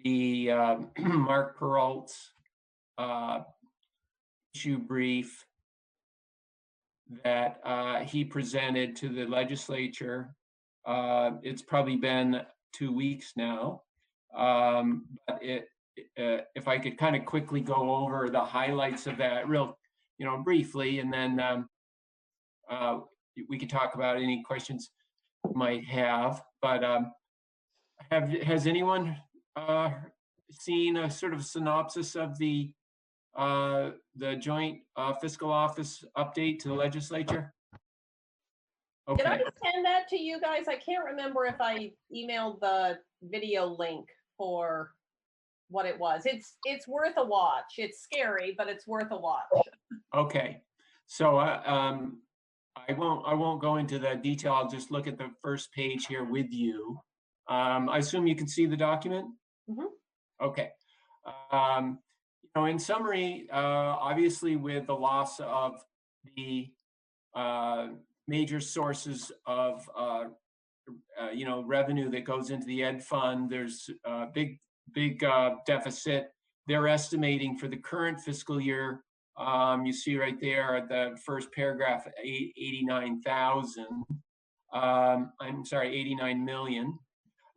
the Mark Peralt's issue brief that he presented to the legislature. It's probably been 2 weeks now, but if I could kind of quickly go over the highlights of that briefly, and then we could talk about any questions you might have. But has anyone seen a sort of synopsis of the joint fiscal office update to the legislature? Okay. Did I send that to you guys? I can't remember if I emailed the video link for what it was. It's worth a watch. It's scary, but it's worth a watch. Okay, so I won't go into the detail. I'll just look at the first page here with you. I assume you can see the document. Mm-hmm. Okay. In summary, obviously with the loss of the major sources of revenue that goes into the ed fund, there's a big deficit. They're estimating for the current fiscal year, you see right there at the first paragraph, 89,000. I'm sorry, 89 million.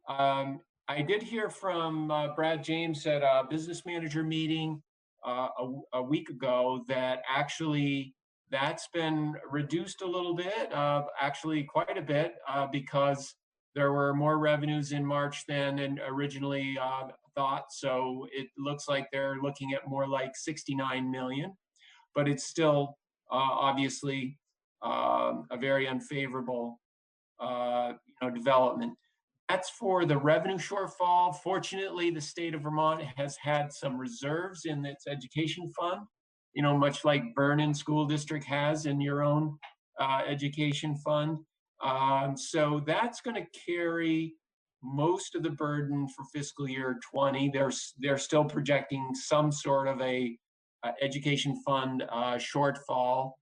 I did hear from Brad James at a business manager meeting a week ago that actually that's been reduced a little bit, actually quite a bit, because there were more revenues in March than originally thought. So it looks like they're looking at more like 69 million, but it's still obviously a very unfavorable development. That's for the revenue shortfall. Fortunately, the state of Vermont has had some reserves in its education fund, much like Vernon School District has in your own education fund. So that's going to carry most of the burden for fiscal year 20. They're still projecting some sort of a education fund shortfall.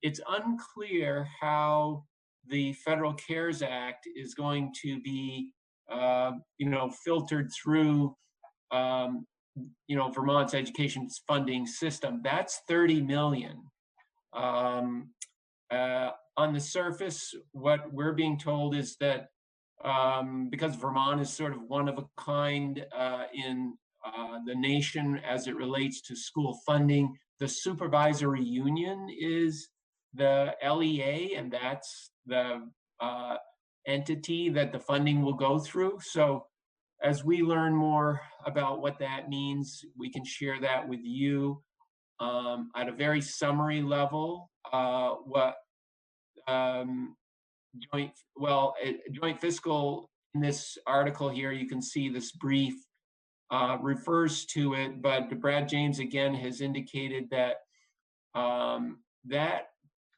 It's unclear how the Federal CARES Act is going to be, filtered through, Vermont's education funding system. That's 30 million. On the surface, what we're being told is that because Vermont is sort of one of a kind in the nation as it relates to school funding, the supervisory union is the LEA, and that's the entity that the funding will go through. So as we learn more about what that means, we can share that with you. At a very summary level, joint fiscal, in this article here, you can see this brief refers to it, but Brad James again has indicated that that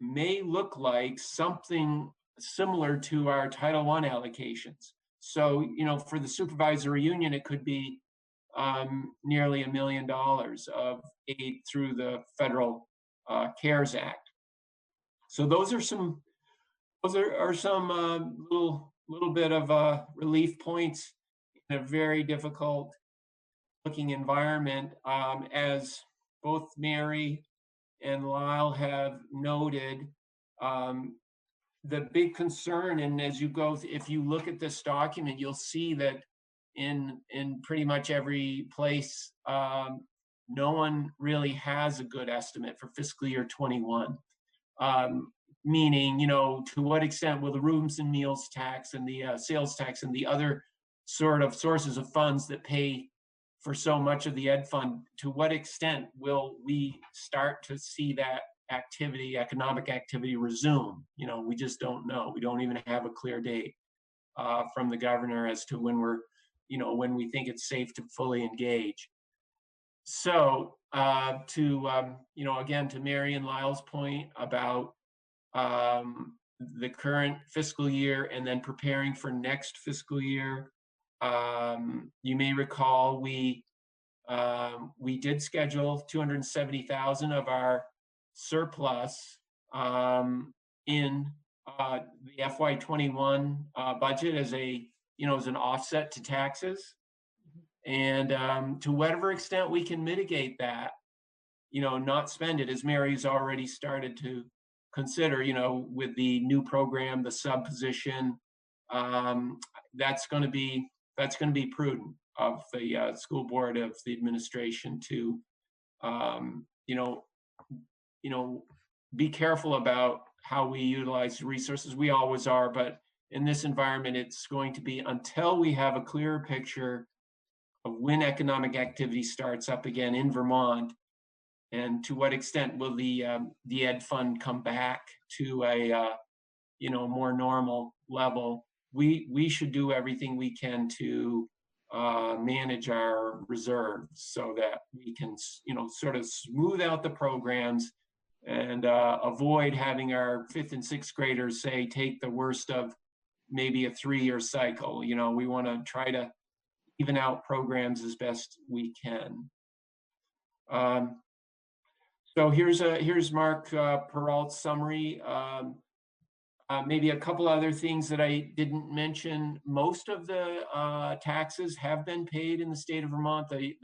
may look like something similar to our Title I allocations. So, for the supervisory union, it could be nearly $1 million of aid through the Federal CARES Act. So those are some little bit of relief points in a very difficult looking environment. As both Mary and Lyle have noted, the big concern, and as you go, if you look at this document, you'll see that in pretty much every place, no one really has a good estimate for fiscal year 21. Meaning, to what extent will the rooms and meals tax and the sales tax and the other sort of sources of funds that pay for so much of the ed fund, to what extent will we start to see that activity, economic activity, resume? We just don't know. We don't even have a clear date from the governor as to when when we think it's safe to fully engage. So again, to Mary and Lyle's point about the current fiscal year and then preparing for next fiscal year, you may recall we did schedule 270,000 of our surplus in the FY21 budget as an offset to taxes, and to whatever extent we can mitigate that, not spend it, as Mary's already started to consider, with the new program, the sub position, that's going to be prudent of the school board, of the administration, to be careful about how we utilize resources. We always are, but in this environment, it's going to be until we have a clearer picture of when economic activity starts up again in Vermont, and to what extent will the ed fund come back to a more normal level. We should do everything we can to manage our reserves so that we can sort of smooth out the programs and avoid having our 5th and 6th graders take the worst of maybe a 3-year cycle. We want to try to even out programs as best we can. So here's Mark Peralt's summary. Maybe a couple other things that I didn't mention. Most of the taxes have been paid in the state of Vermont, the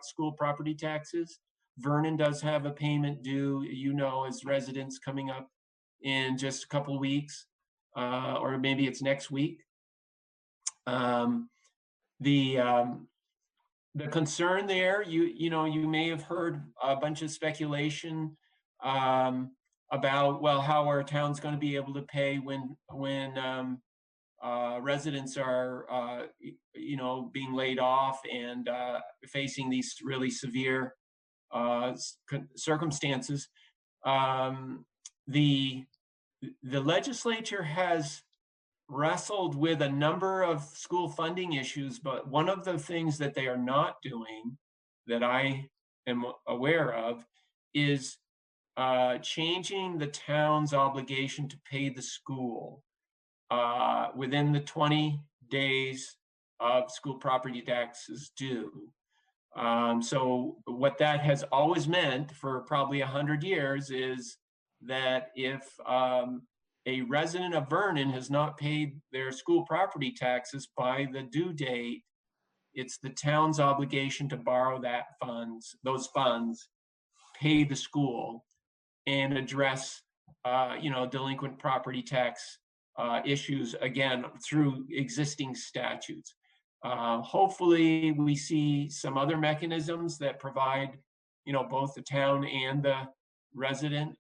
school property taxes. Vernon does have a payment due, as residents coming up in just a couple of weeks, or maybe it's next week. The concern there, you may have heard a bunch of speculation about, well, how our town's going to be able to pay when residents are, being laid off and facing these really severe circumstances. The legislature has wrestled with a number of school funding issues, but one of the things that they are not doing that I am aware of is changing the town's obligation to pay the school within the 20 days of school property taxes due. So what that has always meant for probably 100 years is that if a resident of Vernon has not paid their school property taxes by the due date, it's the town's obligation to borrow those funds, pay the school, and address, delinquent property tax issues again through existing statutes. Hopefully, we see some other mechanisms that provide, both the town and the resident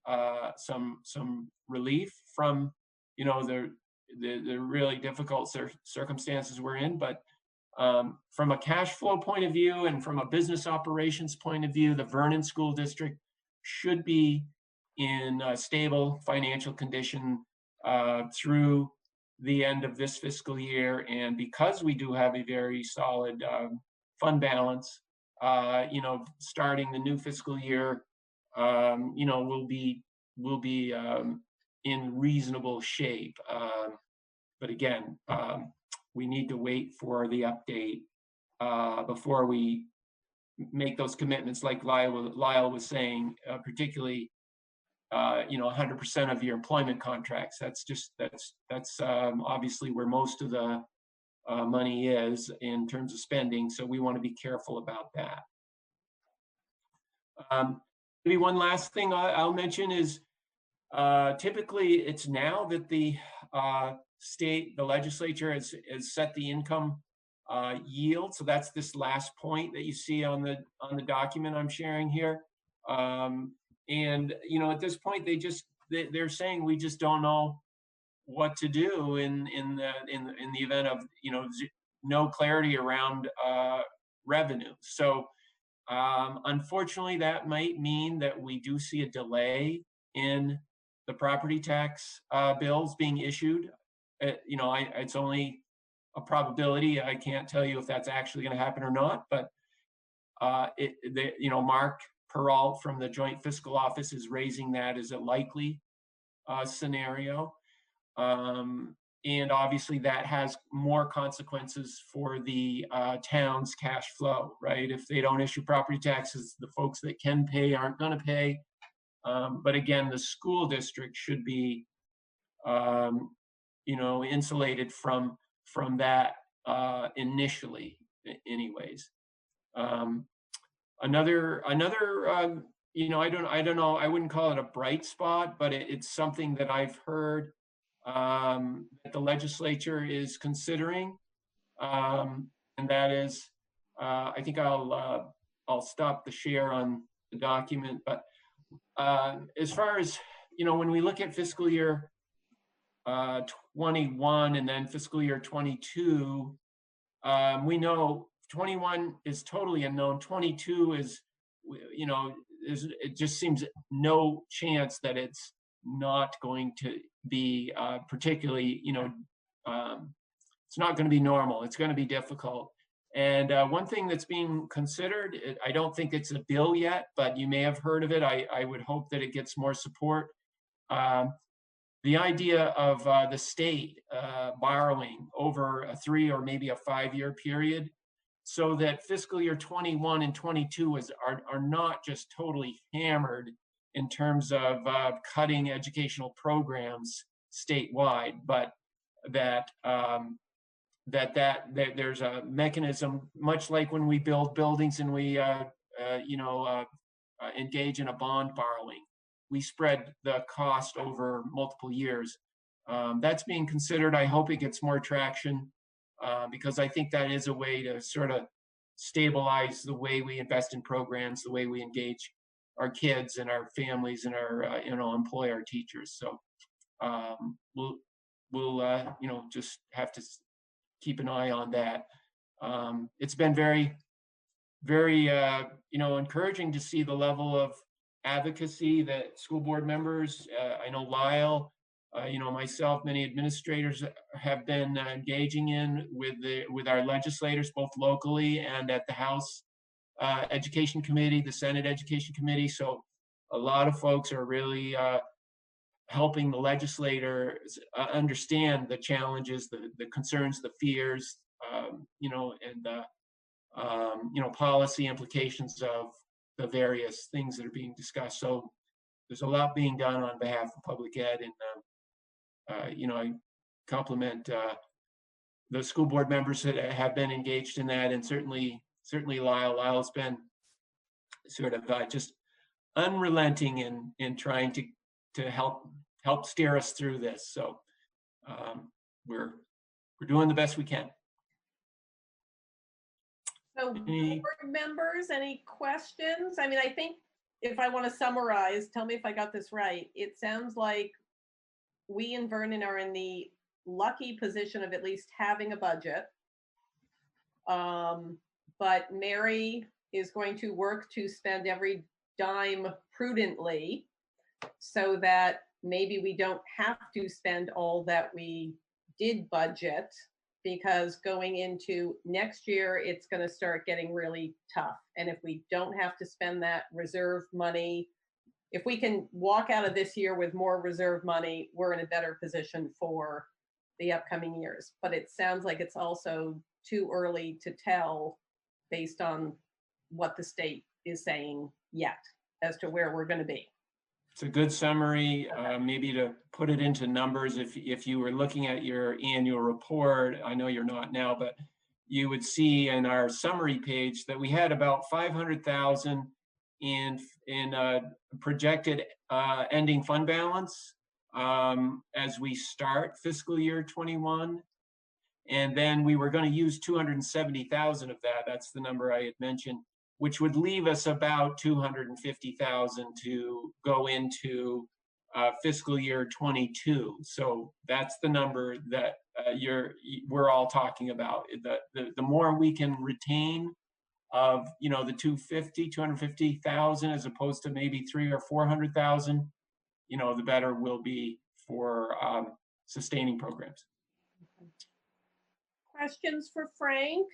some relief from, the really difficult circumstances we're in. But from a cash flow point of view and from a business operations point of view, the Vernon School District should be in a stable financial condition through the end of this fiscal year. And because we do have a very solid fund balance, starting the new fiscal year, we'll be in reasonable shape. But again, we need to wait for the update before we make those commitments, like Lyle was saying, particularly 100% of your employment contracts. That's obviously where most of the money is in terms of spending. So we want to be careful about that. Maybe one last thing I'll mention is typically it's now that the legislature has set the income yield. So that's this last point that you see on the document I'm sharing here. And at this point, they're saying we just don't know what to do in the event of no clarity around revenue. So unfortunately, that might mean that we do see a delay in the property tax bills being issued. It's only a probability. I can't tell you if that's actually going to happen or not. But Mark Peralt from the Joint Fiscal Office is raising that as a likely scenario. And obviously that has more consequences for the town's cash flow, right? If they don't issue property taxes, the folks that can pay aren't going to pay. But again, the school district should be, insulated from that initially, anyways. Another, I don't know, I wouldn't call it a bright spot, but it's something that I've heard that the legislature is considering, and that is, I think I'll stop the share on the document. But as far as when we look at fiscal year 21 and then fiscal year 22, we know 21 is totally unknown. 22 is, it just seems no chance that it's not going to be particularly, it's not going to be normal. It's going to be difficult. And one thing that's being considered, I don't think it's a bill yet, but you may have heard of it. I would hope that it gets more support. The idea of the state borrowing over a 3 or maybe a 5 year period so that fiscal year 21 and 22 are not just totally hammered in terms of cutting educational programs statewide, but that there's a mechanism, much like when we build buildings and we engage in a bond borrowing. We spread the cost over multiple years. That's being considered. I hope it gets more traction because I think that is a way to sort of stabilize the way we invest in programs, the way we engage our kids and our families and our employ our teachers. So we'll just have to keep an eye on that. It's been very encouraging to see the level of advocacy that school board members, I know Lyle, myself, many administrators have been engaging in with our legislators, both locally and at the House Education Committee, the Senate Education Committee. So a lot of folks are really helping the legislators understand the challenges, the concerns, the fears, policy implications of the various things that are being discussed. So there's a lot being done on behalf of public ed, and I compliment the school board members that have been engaged in that, and certainly Lyle's been sort of just unrelenting in trying to help steer us through this. So we're doing the best we can. So board members, any questions? I mean, I think if I want to summarize, tell me if I got this right. It sounds like we and Vernon are in the lucky position of at least having a budget. But Mary is going to work to spend every dime prudently so that maybe we don't have to spend all that we did budget, because going into next year, it's going to start getting really tough. And if we don't have to spend that reserve money, if we can walk out of this year with more reserve money, we're in a better position for the upcoming years. But it sounds like it's also too early to tell based on what the state is saying yet as to where we're going to be. It's a good summary. Maybe to put it into numbers, if you were looking at your annual report, I know you're not now, but you would see in our summary page that we had about 500,000 in projected ending fund balance as we start fiscal year 21. And then we were going to use 270,000 of that. That's the number I had mentioned, which would leave us about 250,000 to go into fiscal year 22. So that's the number that we're all talking about. The more we can retain of the 250,000 as opposed to maybe 300,000 or 400,000, the better will be for sustaining programs. Questions for Frank?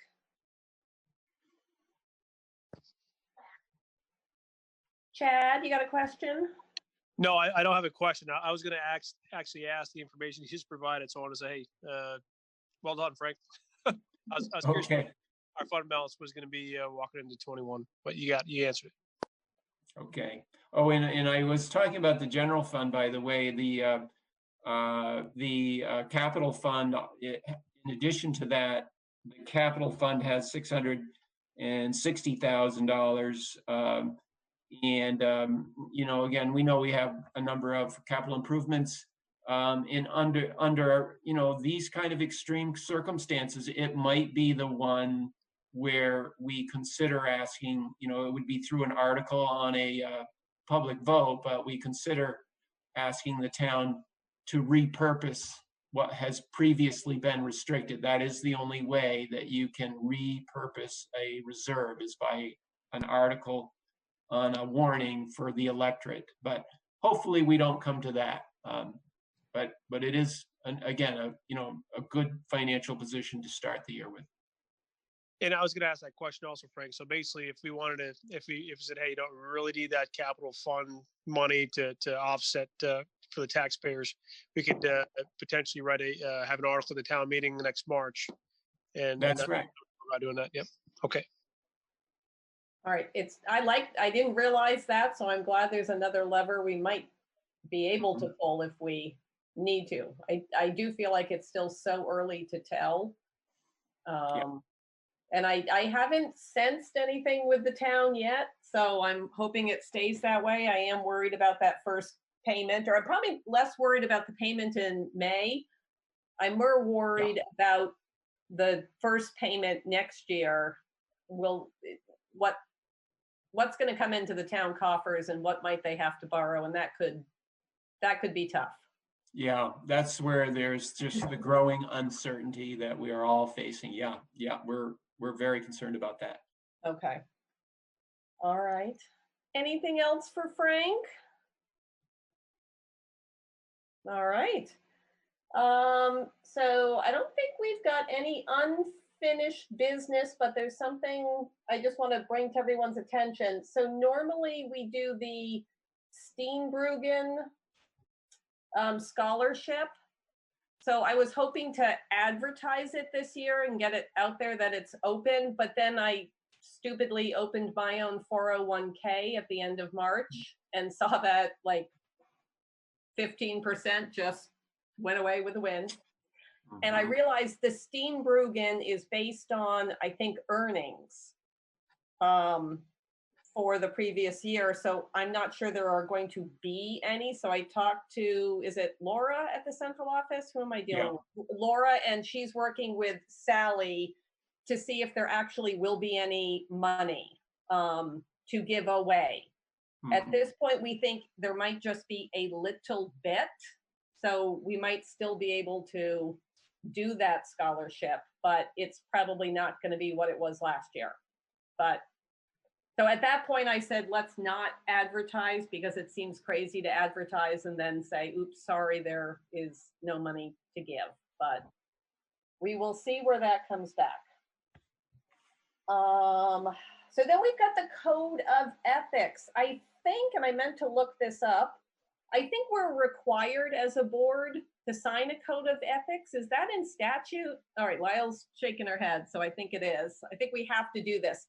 Chad, you got a question? No, I don't have a question. I was going to actually ask the information he just provided. So I want to say, hey, well done, Frank. I was curious Okay. our fund balance was going to be walking into 21, but you answered it. Okay. Oh, and I was talking about the general fund, by the way. The capital fund, in addition to that, the capital fund has $660,000. Again, we know we have a number of capital improvements under these kind of extreme circumstances. It might be the one where we consider asking, it would be through an article on a public vote, but we consider asking the town to repurpose what has previously been restricted. That is the only way that you can repurpose a reserve, is by an article on a warning for the electorate. But hopefully we don't come to that. But it is, again, a good financial position to start the year with. And I was going to ask that question also, Frank. So basically, if we wanted to, if we said, hey, you don't really need that capital fund money to offset for the taxpayers, we could potentially have an article at the town meeting next March. And that's right. About doing that. Yep. Okay. All right, I didn't realize that, so I'm glad there's another lever we might be able to pull if we need to. I do feel like it's still so early to tell. And I haven't sensed anything with the town yet, so I'm hoping it stays that way. I am worried about that first payment, or I'm probably less worried about the payment in May. I'm more worried about the first payment next year. What's going to come into the town coffers, and what might they have to borrow, and that could be tough. Yeah, that's where there's just the growing uncertainty that we are all facing. Yeah, we're very concerned about that. Okay. All right. Anything else for Frank? All right. So I don't think we've got any unfinished business, but there's something I just want to bring to everyone's attention. So normally we do the Steenbruggen scholarship. So I was hoping to advertise it this year and get it out there that it's open, but then I stupidly opened my own 401k at the end of March and saw that like 15% just went away with the wind. And I realized the Steenbruggen is based on, I think, earnings for the previous year. So I'm not sure there are going to be any. So I talked to, is it Laura at the central office? Who am I dealing with? Laura, and she's working with Sally to see if there actually will be any money to give away. At this point, we think there might just be a little bit. So we might still be able to do that scholarship, but it's probably not going to be what it was last year. But so at that point, I said, let's not advertise, because it seems crazy to advertise and then say, oops, sorry, there is no money to give. But we will see where that comes back. So then we've got the code of ethics. I think, and I meant to look this up, I think we're required as a board to sign a code of ethics. Is that in statute? All right, Lyle's shaking her head, so I think it is. I think we have to do this.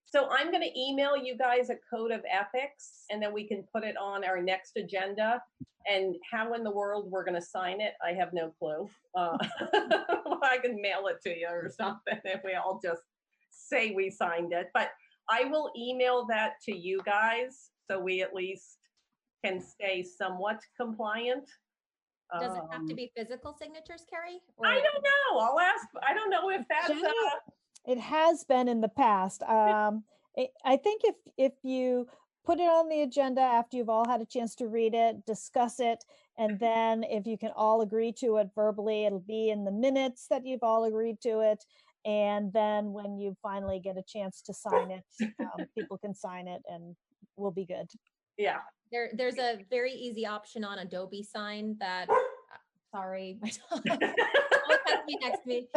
So I'm going to email you guys a code of ethics, and then we can put it on our next agenda. And how in the world we're going to sign it, I have no clue. I can mail it to you or something if we all just say we signed it. But I will email that to you guys so we at least can stay somewhat compliant. Does it have to be physical signatures, Carrie? Or... I don't know. I'll ask. I don't know if that's... It has been in the past. I think if you put it on the agenda after you've all had a chance to read it, discuss it, and then if you can all agree to it verbally, it'll be in the minutes that you've all agreed to it. And then when you finally get a chance to sign it, people can sign it and we'll be good. Yeah. There's a very easy option on Adobe Sign that, sorry, my dog. Me next to me.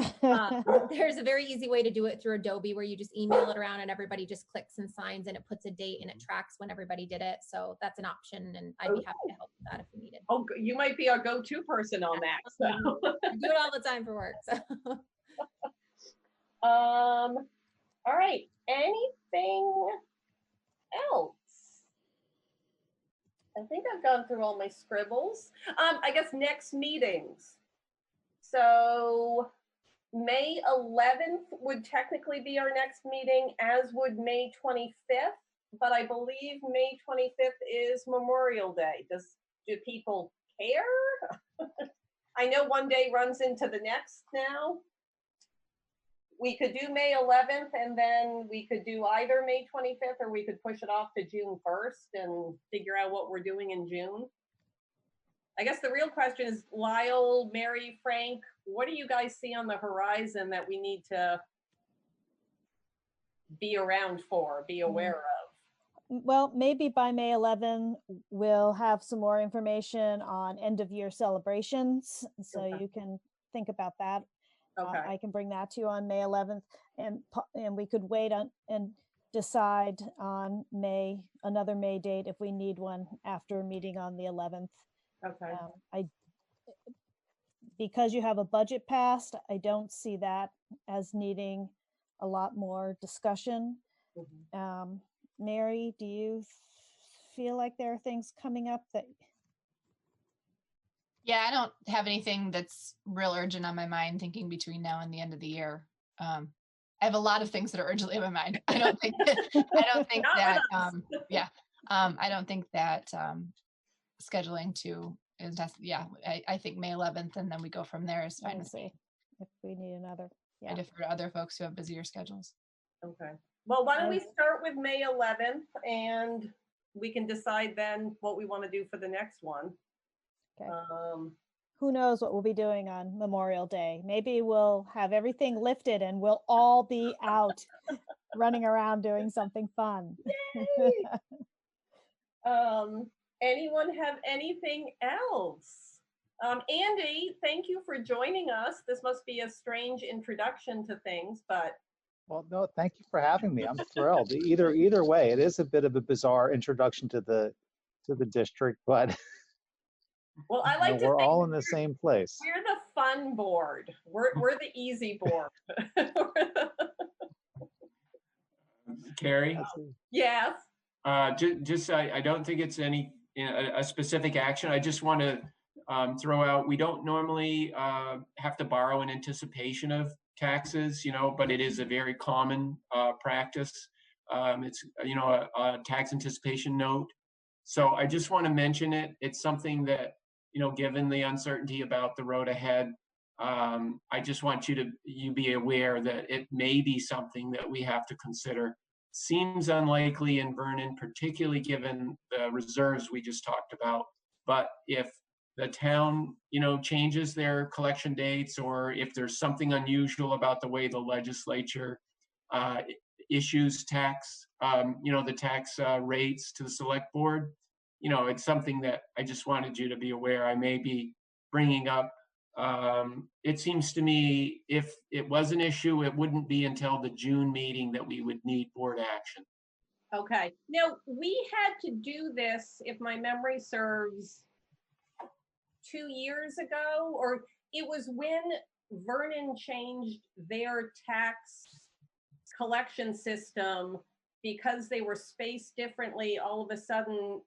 There's a very easy way to do it through Adobe where you just email it around and everybody just clicks and signs and it puts a date and it tracks when everybody did it. So that's an option and I'd be happy to help with that if you needed. Oh, you might be our go-to person on that. So. I do it all the time for work. So. All right. Anything else? I think I've gone through all my scribbles. I guess next meetings. So May 11th would technically be our next meeting, as would May 25th. But I believe May 25th is Memorial Day. Do people care? I know one day runs into the next now. We could do May 11th, and then we could do either May 25th, or we could push it off to June 1st and figure out what we're doing in June. I guess the real question is, Lyle, Mary, Frank, what do you guys see on the horizon that we need to be around for, be aware of? Well, maybe by May 11, we'll have some more information on end of year celebrations. So you can think about that. Okay. I can bring that to you on May 11th, and we could wait on and decide on another May date if we need one after a meeting on the 11th. Okay. Because you have a budget passed, I don't see that as needing a lot more discussion. Mary, do you feel like there are things coming up that? Yeah, I don't have anything that's real urgent on my mind thinking between now and the end of the year. I have a lot of things that are urgently on my mind. I don't think that, I don't think that scheduling is necessary. Yeah, I think May 11th and then we go from there is fine with me. If we need another, I defer to other folks who have busier schedules. Okay. Well, why don't we start with May 11th and we can decide then what we want to do for the next one. Okay. Who knows what we'll be doing on Memorial Day? Maybe we'll have everything lifted and we'll all be out running around doing something fun. Anyone have anything else? Andy, thank you for joining us. This must be a strange introduction to things, but. Well, no, thank you for having me. I'm thrilled. Either way, it is a bit of a bizarre introduction to the district, but well, I like to we're all in the same place. We're the fun board. We're the easy board. Carrie? Yes. I don't think it's any a specific action. I just want to throw out, we don't normally have to borrow in anticipation of taxes, but it is a very common practice. It's, a tax anticipation note. So I just want to mention it. It's something that, given the uncertainty about the road ahead, I just want you be aware that it may be something that we have to consider. Seems unlikely in Vernon, particularly given the reserves we just talked about. But if the town, changes their collection dates, or if there's something unusual about the way the legislature issues tax, the tax rates to the select board, it's something that I just wanted you to be aware I may be bringing up. It seems to me if it was an issue, it wouldn't be until the June meeting that we would need board action. Okay. Now, we had to do this, if my memory serves, 2 years ago, or it was when Vernon changed their tax collection system because they were spaced differently. All of a sudden,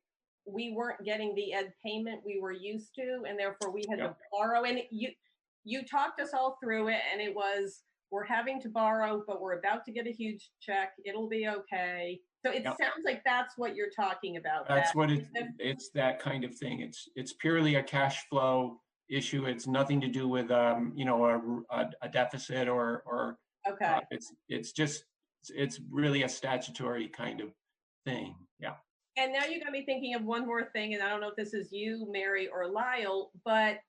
we weren't getting the ed payment we were used to, and therefore we had to borrow. And you talked us all through it, and it was, we're having to borrow, but we're about to get a huge check. It'll be okay. So it sounds like that's what you're talking about. That's what it's that kind of thing. It's purely a cash flow issue. It's nothing to do with a deficit or okay. It's really a statutory kind of thing. Yeah. And now you got me thinking of one more thing, and I don't know if this is you, Mary, or Lyle, but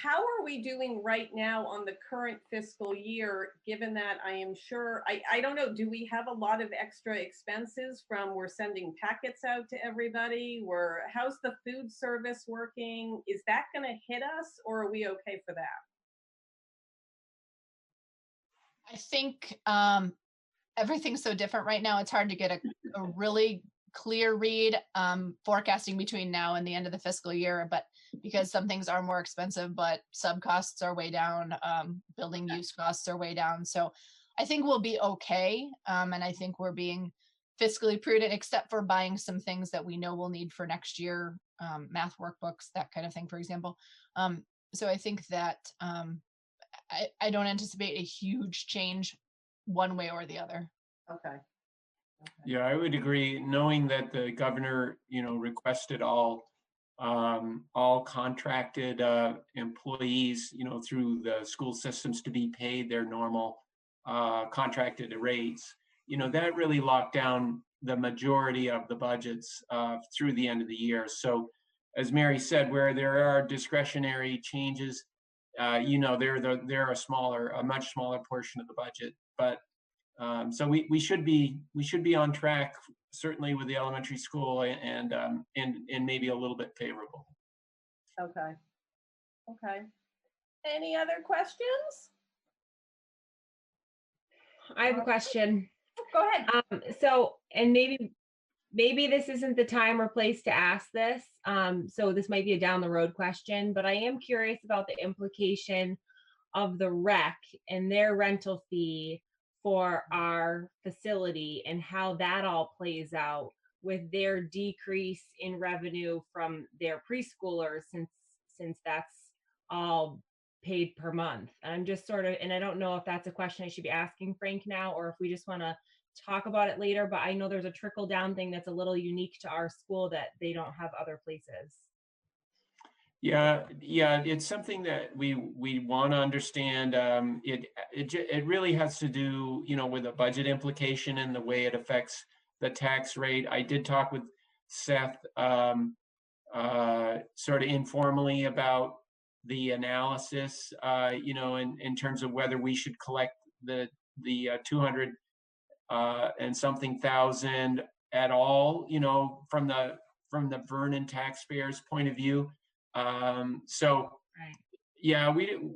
how are we doing right now on the current fiscal year, given that I am sure, I don't know, do we have a lot of extra expenses from we're sending packets out to everybody? How's the food service working? Is that going to hit us, or are we okay for that? I think everything's so different right now. It's hard to get a really clear read forecasting between now and the end of the fiscal year, but because some things are more expensive, but sub costs are way down, building use costs are way down. So I think we'll be okay. And I think we're being fiscally prudent, except for buying some things that we know we'll need for next year, math workbooks, that kind of thing, for example. So I think that I don't anticipate a huge change one way or the other. Okay. Yeah, I would agree, knowing that the governor, requested all contracted employees, through the school systems to be paid their normal contracted rates. That really locked down the majority of the budgets through the end of the year. So as Mary said, where there are discretionary changes, they're a much smaller portion of the budget. But so we should be on track, certainly with the elementary school, and maybe a little bit favorable. Okay. Any other questions? I have a question. Go ahead. And maybe this isn't the time or place to ask this. So this might be a down the road question, but I am curious about the implication of the rec and their rental fee for our facility and how that all plays out with their decrease in revenue from their preschoolers, since that's all paid per month. I'm just sort of, and I don't know if that's a question I should be asking Frank now, or if we just want to talk about it later, but I know there's a trickle down thing that's a little unique to our school that they don't have other places. Yeah, it's something that we want to understand. It really has to do, with a budget implication and the way it affects the tax rate. I did talk with Seth sort of informally about the analysis, in terms of whether we should collect the 200 and something thousand at all, from the Vernon taxpayers' point of view. Yeah,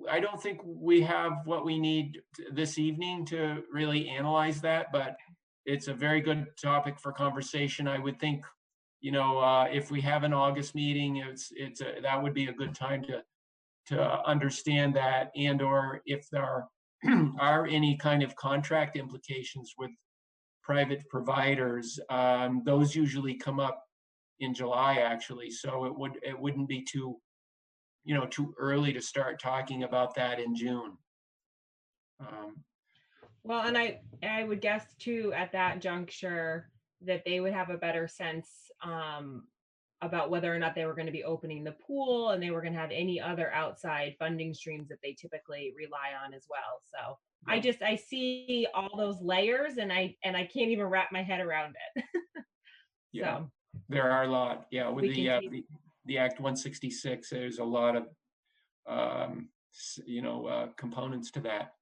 I don't think we have what we need this evening to really analyze that, but it's a very good topic for conversation. I would think, if we have an August meeting, that would be a good time to understand that, and or if there are any kind of contract implications with private providers. Those usually come up in July, actually, so it wouldn't be too early to start talking about that in June. Well, and I would guess too at that juncture that they would have a better sense about whether or not they were going to be opening the pool, and they were going to have any other outside funding streams that they typically rely on as well. So yeah. I see all those layers, and I can't even wrap my head around it. Yeah, so there are a lot. Yeah, with the Act 166, there's a lot of components to that.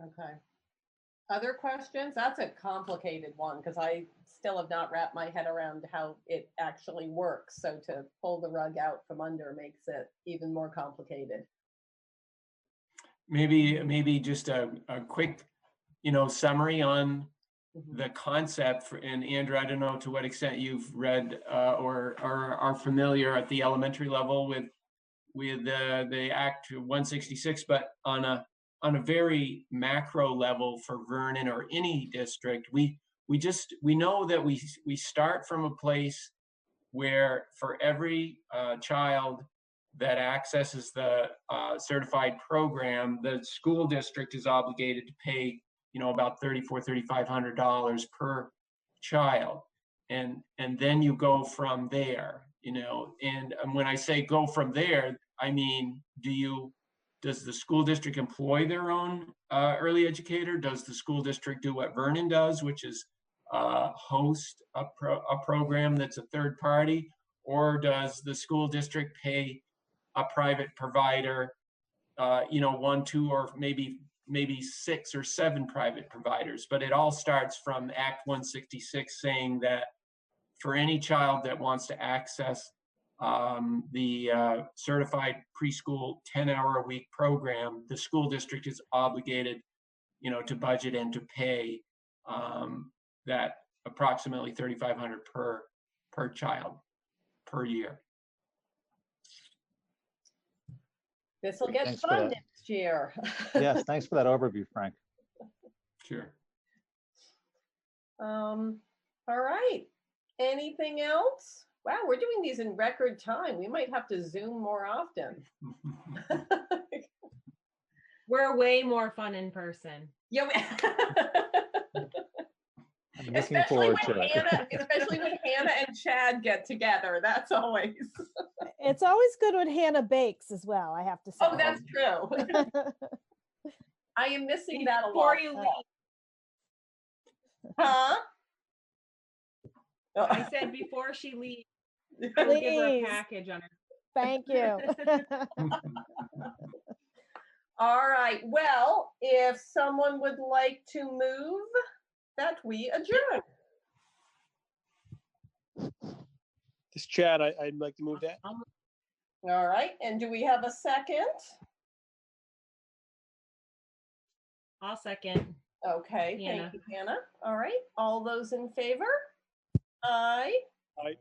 Okay. Other questions? That's a complicated one because I still have not wrapped my head around how it actually works. So to pull the rug out from under makes it even more complicated. Maybe just a quick, summary on the concept. And Andrew, I don't know to what extent you've read or are familiar at the elementary level with the Act 166, but on a very macro level for Vernon or any district, we know that we start from a place where for every child that accesses the certified program, the school district is obligated to pay, about $3,500 per child, and then you go from there, And when I say go from there, I mean, does the school district employ their own early educator? Does the school district do what Vernon does, which is host a program that's a third party? Or does the school district pay a private provider, 1, 2, or maybe 6 or 7 private providers? But it all starts from Act 166 saying that for any child that wants to access the certified preschool 10-hour-a-week program, the school district is obligated, to budget and to pay that approximately $3,500 per child per year. This will get fun next year. Yes, thanks for that overview, Frank. Sure. All right. Anything else? Wow, we're doing these in record time. We might have to Zoom more often. We're way more fun in person. Yeah. I'm looking forward to it. Especially when Hannah and Chad get together. That's always. It's always good when Hannah bakes as well, I have to say. Oh, that's true. I am missing that a lot. Before you leave. Huh? I said before she leaves, I'll give her a package on her. Thank you. All right. Well, if someone would like to move that we adjourn. This Chad, I'd like to move that. All right. And do we have a second? I'll second. Okay. Hannah. Thank you, Hannah. All right. All those in favor? Aye. Aye.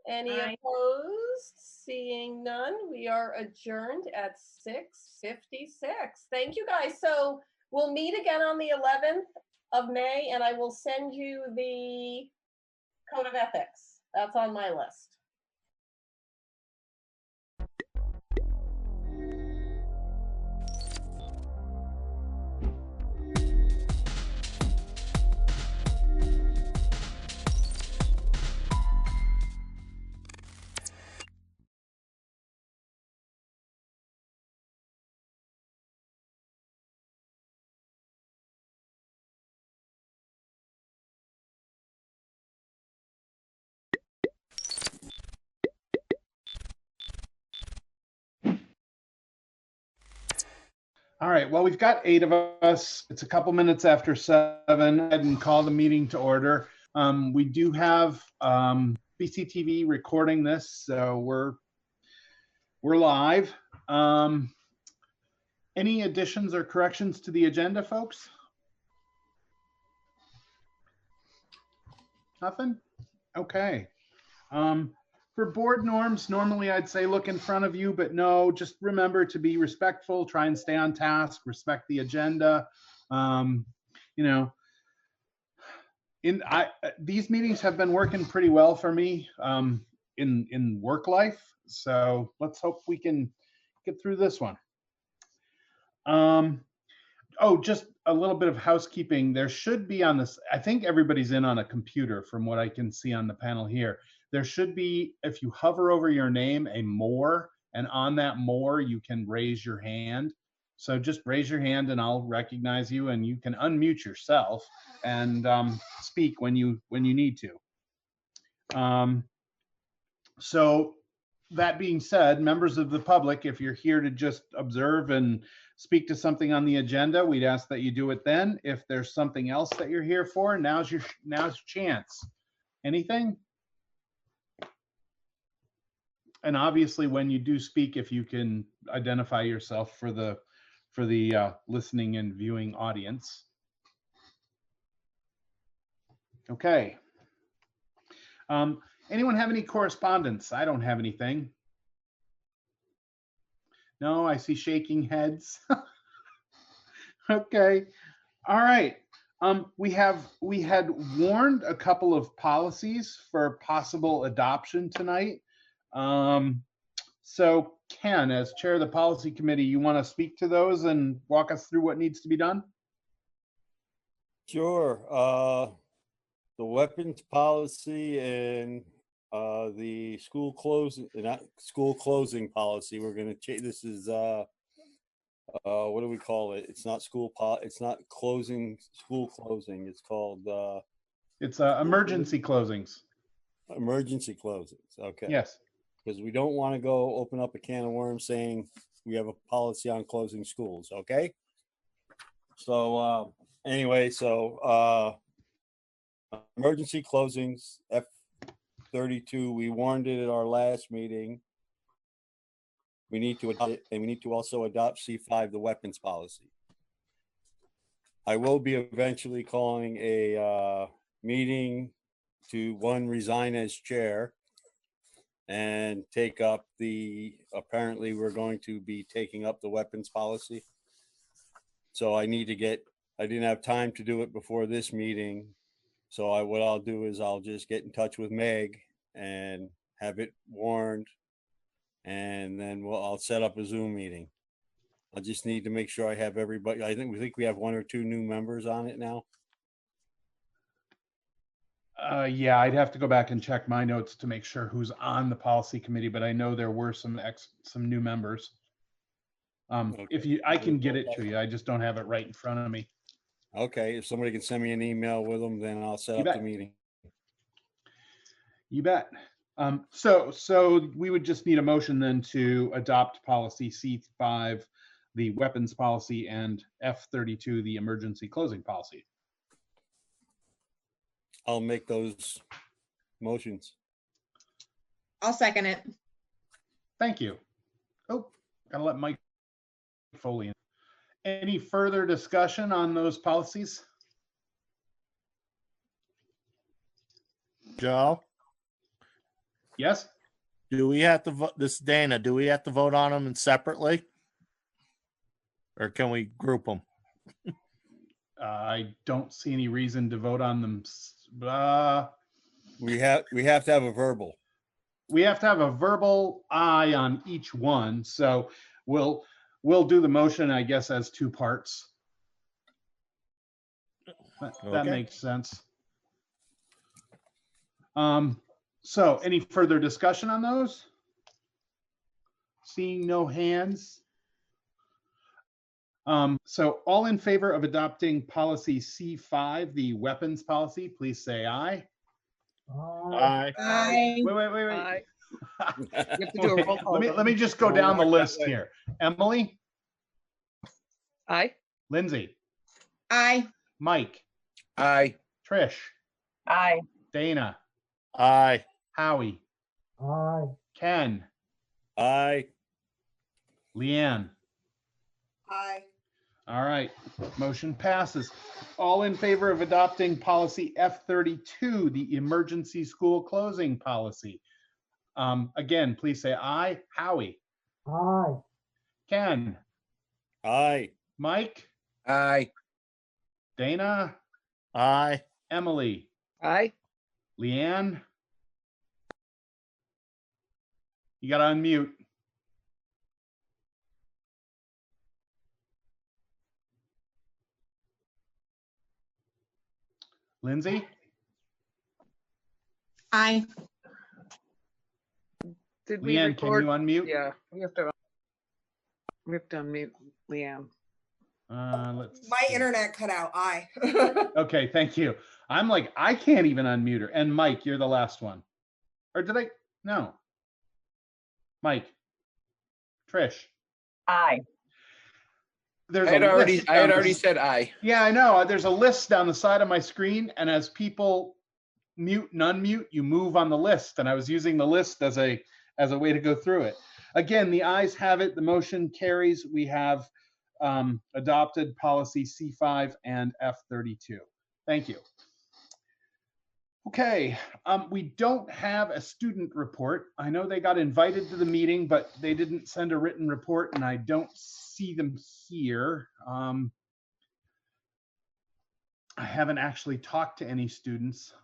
Any Aye. opposed? opposed? Seeing none, we are adjourned at 6:56. Thank you guys. So we'll meet again on the 11th of May, and I will send you the code of ethics. That's on my list. All right, well, we've got 8 of us. It's a couple minutes after 7. Go ahead and call the meeting to order. We do have BCTV recording this, so we're live. Any additions or corrections to the agenda, folks? Nothing? Okay. For board norms, normally I'd say look in front of you, but no, just remember to be respectful, try and stay on task, respect the agenda. You know, these meetings have been working pretty well for me in work life. So let's hope we can get through this one. Oh, just a little bit of housekeeping. There should be on this, I think everybody's in on a computer from what I can see on the panel here. There should be, if you hover over your name, a more, and on that more, you can raise your hand. So just raise your hand and I'll recognize you, and you can unmute yourself and speak when you need to. So that being said, members of the public, if you're here to just observe and speak to something on the agenda, we'd ask that you do it then. If there's something else that you're here for, now's your chance. Anything? And obviously, when you do speak, if you can identify yourself for the listening and viewing audience. Okay. Anyone have any correspondence? I don't have anything. No, I see shaking heads. Okay. All right. We had warned a couple of policies for possible adoption tonight. So Ken, as chair of the policy committee, you want to speak to those and walk us through what needs to be done? Sure. The weapons policy and the school closing policy. We're going to change. This is what do we call it? It's not it's not closing, school closing. It's called it's emergency closings. Emergency closings. Okay. Yes. Because we don't want to go open up a can of worms saying we have a policy on closing schools. Okay. So anyway, so emergency closings, F32, we warned it at our last meeting. We need to adopt it, and we need to also adopt C5, the weapons policy. I will be eventually calling a meeting to resign as chair and take up apparently we're going to be taking up the weapons policy. So I didn't have time to do it before this meeting. So what I'll do is I'll just get in touch with Meg and have it warned, and then I'll set up a Zoom meeting. I just need to make sure I have everybody. I think we have 1 or 2 new members on it now. Yeah, I'd have to go back and check my notes to make sure who's on the policy committee, but I know there were some new members. Okay. I can get it to you. I just don't have it right in front of me. Okay, if somebody can send me an email with them, then I'll set up the meeting. You bet. So we would just need a motion then to adopt policy C5, the weapons policy, and F32, the emergency closing policy. I'll make those motions. I'll second it. Thank you. Oh, gotta let Mike Foley in. Any further discussion on those policies? Joe? Yes? Do we have to vote this, Dana? Do we have to vote on them separately, or can we group them? I don't see any reason to vote on them. We have to have a verbal. We have to have a verbal aye on each one. So we'll do the motion, I guess, as two parts. That Okay. makes sense. So any further discussion on those? Seeing no hands. So all in favor of adopting policy C5, the weapons policy, please say aye. Aye. Aye. Wait. Aye. You have to do a roll call. Let me just go down the list here. Emily? Aye. Lindsay? Aye. Mike? Aye. Trish? Aye. Dana? Aye. Howie? Aye. Ken? Aye. Leanne? Aye. All right, motion passes. All in favor of adopting policy F32, the emergency school closing policy. Again, please say aye. Howie? Aye. Ken? Aye. Mike? Aye. Dana? Aye. Emily? Aye. Leanne? You got to unmute. Lindsay? Aye. Did we Leanne, can record? you unmute? Yeah, we have to unmute Leanne. Let's My see. internet cut out. Aye. Okay, thank you. I'm like, I can't even unmute her. And Mike, you're the last one. Or did I? No. Mike. Trish. Aye. There's I had a already list down the- said aye. Yeah, I know. There's a list down the side of my screen, and as people mute and unmute, you move on the list. And I was using the list as a way to go through it. Again, the ayes have it. The motion carries. We have adopted policy C5 and F32. Thank you. Okay, we don't have a student report. I know they got invited to the meeting, but they didn't send a written report, and I don't see them here. I haven't actually talked to any students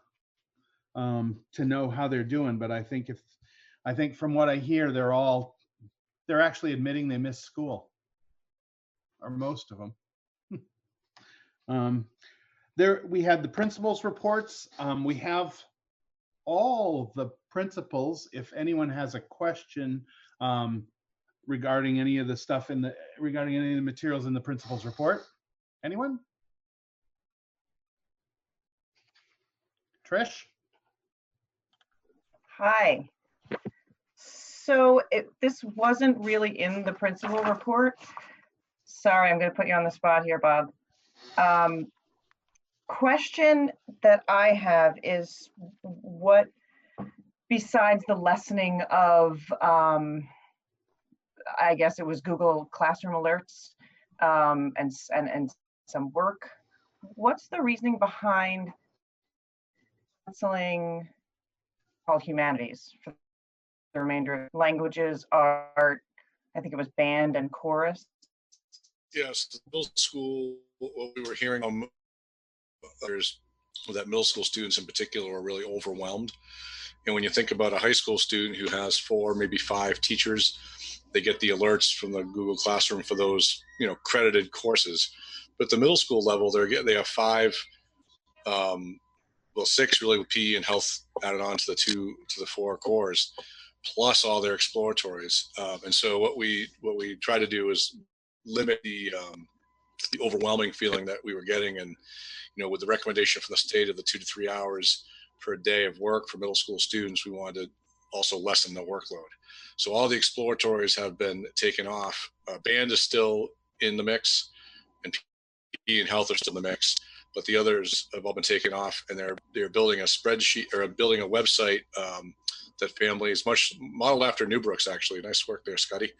to know how they're doing, but I think from what I hear, they're actually admitting they missed school, or most of them. We had the principals' reports. We have all the principals. If anyone has a question regarding any of the stuff regarding any of the materials in the principals' report, anyone? Trish? Hi. So this wasn't really in the principal report. Sorry, I'm going to put you on the spot here, Bob. Question that I have is what, besides the lessening of, I guess it was Google Classroom alerts and some work, what's the reasoning behind canceling all humanities for the remainder of languages, art, I think it was band and chorus? Yes, the middle school, what we were hearing, there's that middle school students in particular are really overwhelmed. And when you think about a high school student who has 4, maybe 5 teachers, they get the alerts from the Google Classroom for those, credited courses. But the middle school level, they have 5, 6 really with PE and health added on to the 4 cores, plus all their exploratories. And so what we try to do is limit the overwhelming feeling that we were getting. And with the recommendation from the state of the 2 to 3 hours per day of work for middle school students, we wanted to also lessen the workload. So all the exploratories have been taken off. Band is still in the mix, and PE and health are still in the mix, but the others have all been taken off, and they're building a spreadsheet or building a website that families, much modeled after Newbrook's, actually, nice work there, Scotty,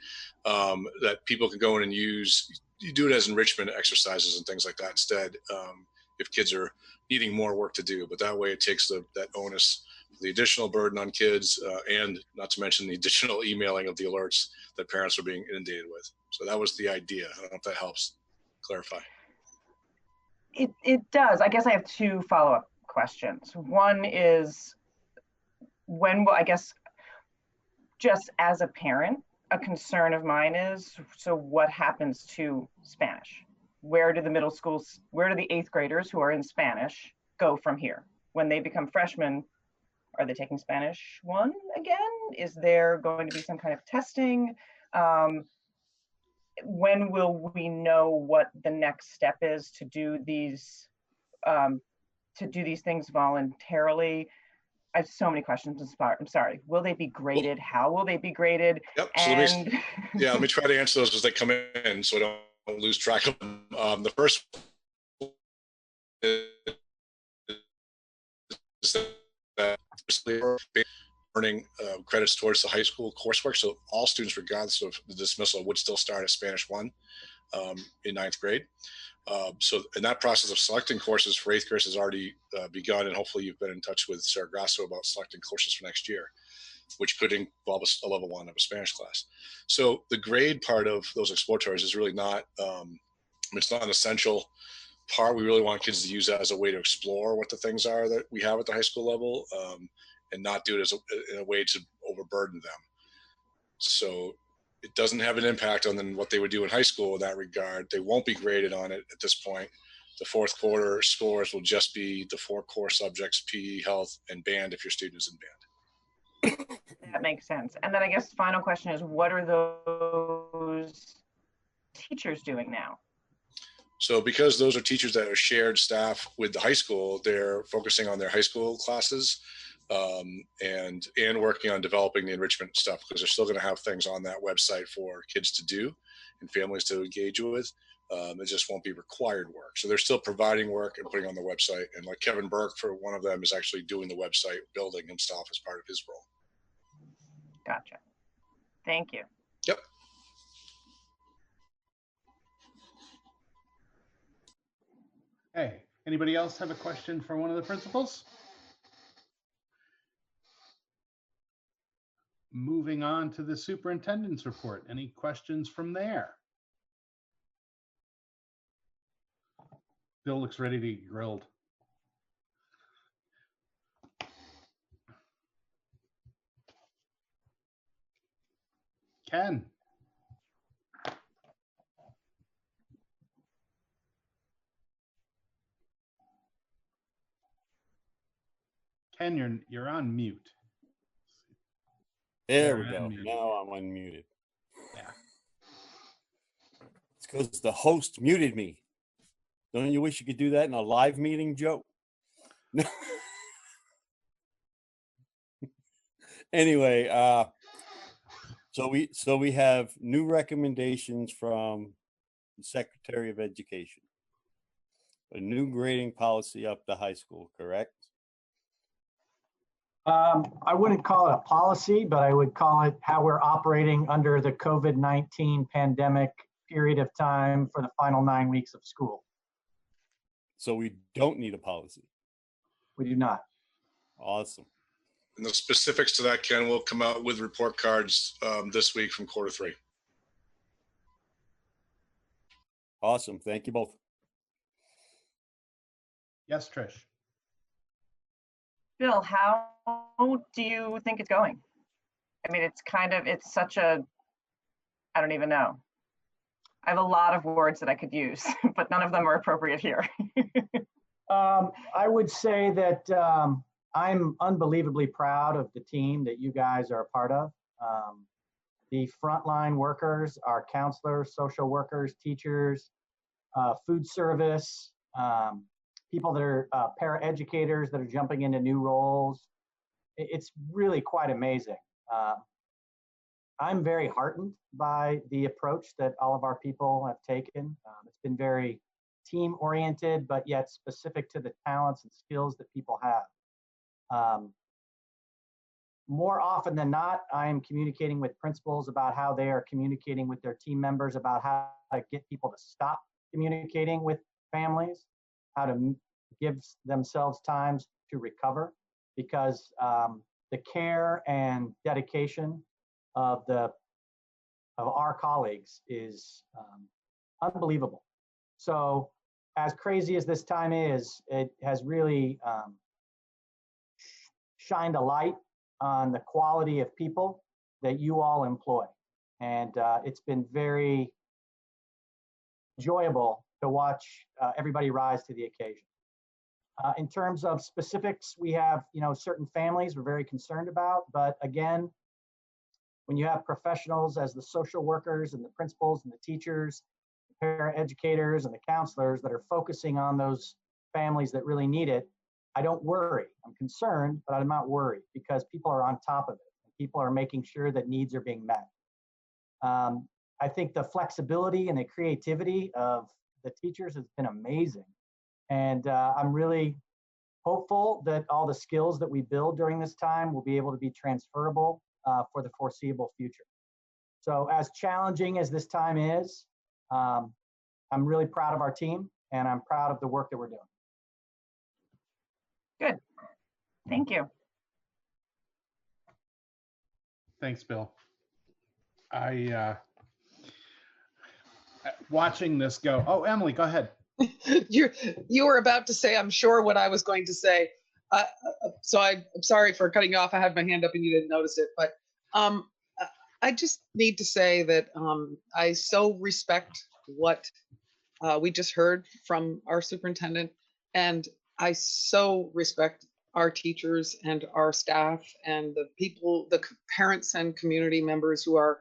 that people can go in and use. You do it as enrichment exercises and things like that instead, if kids are needing more work to do. But that way it takes that onus the additional burden on kids, and not to mention the additional emailing of the alerts that parents are being inundated with. So that was the idea. I don't know if that helps clarify. It does. I guess I have two follow-up questions. One is, when will, I guess, just as a parent, a concern of mine is, so what happens to Spanish? Where do the middle schools, where do the 8th graders who are in Spanish go from here? When they become freshmen, are they taking Spanish 1 again? Is there going to be some kind of testing? When will we know what the next step is to do these things voluntarily? I have so many questions. I'm sorry. Will they be graded? How will they be graded? Yep. So let me try to answer those as they come in, so I don't lose track of them. The first is that earning credits towards the high school coursework. So all students, regardless of the dismissal, would still start at Spanish 1 in 9th grade. So in that process of selecting courses for 8th graders has already begun, and hopefully you've been in touch with Sarah Grasso about selecting courses for next year, which could involve a level 1 of a Spanish class. So the grade part of those exploratories is really not, it's not an essential part. We really want kids to use that as a way to explore what the things are that we have at the high school level, and not do it as in a way to overburden them. So it doesn't have an impact on them what they would do in high school in that regard. They won't be graded on it at this point. The 4th quarter scores will just be the 4 core subjects: PE, health, and band if your student is in band. That makes sense. And then I guess final question is, what are those teachers doing now? So because those are teachers that are shared staff with the high school, they're focusing on their high school classes, and working on developing the enrichment stuff, because they're still going to have things on that website for kids to do and families to engage with. It just won't be required work. So they're still providing work and putting on the website. And like Kevin Burke, for one of them, is actually doing the website building himself as part of his role. Gotcha. Thank you. Yep. Hey, anybody else have a question for one of the principals? Moving on to the superintendent's report. Any questions from there? Bill looks ready to get grilled. Ken. Ken, you're on mute. There we go. Now I'm unmuted. Yeah. It's because the host muted me. Don't you wish you could do that in a live meeting, Joe? Anyway, so we have new recommendations from the Secretary of Education. A new grading policy up to high school, correct? I wouldn't call it a policy, but I would call it how we're operating under the COVID-19 pandemic period of time for the final 9 weeks of school. So we don't need a policy. We do not. Awesome. And the specifics to that, Ken, will come out with report cards this week from quarter 3. Awesome. Thank you both. Yes, Trish. Bill, how do you think it's going? I mean, it's such a, I don't even know. I have a lot of words that I could use, but none of them are appropriate here. I would say that I'm unbelievably proud of the team that you guys are a part of. The frontline workers, our counselors, social workers, teachers, food service, people that are paraeducators that are jumping into new roles. It's really quite amazing. I'm very heartened by the approach that all of our people have taken. It's been very team oriented, but yet specific to the talents and skills that people have. More often than not, I am communicating with principals about how they are communicating with their team members, about how to get people to stop communicating with families, how to give themselves times to recover because the care and dedication of our colleagues is unbelievable. So as crazy as this time is, it has really shined a light on the quality of people that you all employ. And it's been very enjoyable to watch everybody rise to the occasion. In terms of specifics, we have, certain families we're very concerned about, but again, when you have professionals as the social workers and the principals and the teachers, the paraeducators and the counselors that are focusing on those families that really need it, I don't worry. I'm concerned, but I'm not worried because people are on top of it. People are making sure that needs are being met. I think the flexibility and the creativity of the teachers has been amazing. And I'm really hopeful that all the skills that we build during this time will be able to be transferable for the foreseeable future. So as challenging as this time is, I'm really proud of our team and I'm proud of the work that we're doing. Good. Thank you. Thanks, Bill. Watching this go. Oh, Emily, go ahead. You were about to say, I'm sure, what I was going to say. So I'm sorry for cutting you off. I had my hand up and you didn't notice it. But I just need to say that I so respect what we just heard from our superintendent. And I so respect our teachers and our staff and the people, the parents and community members who are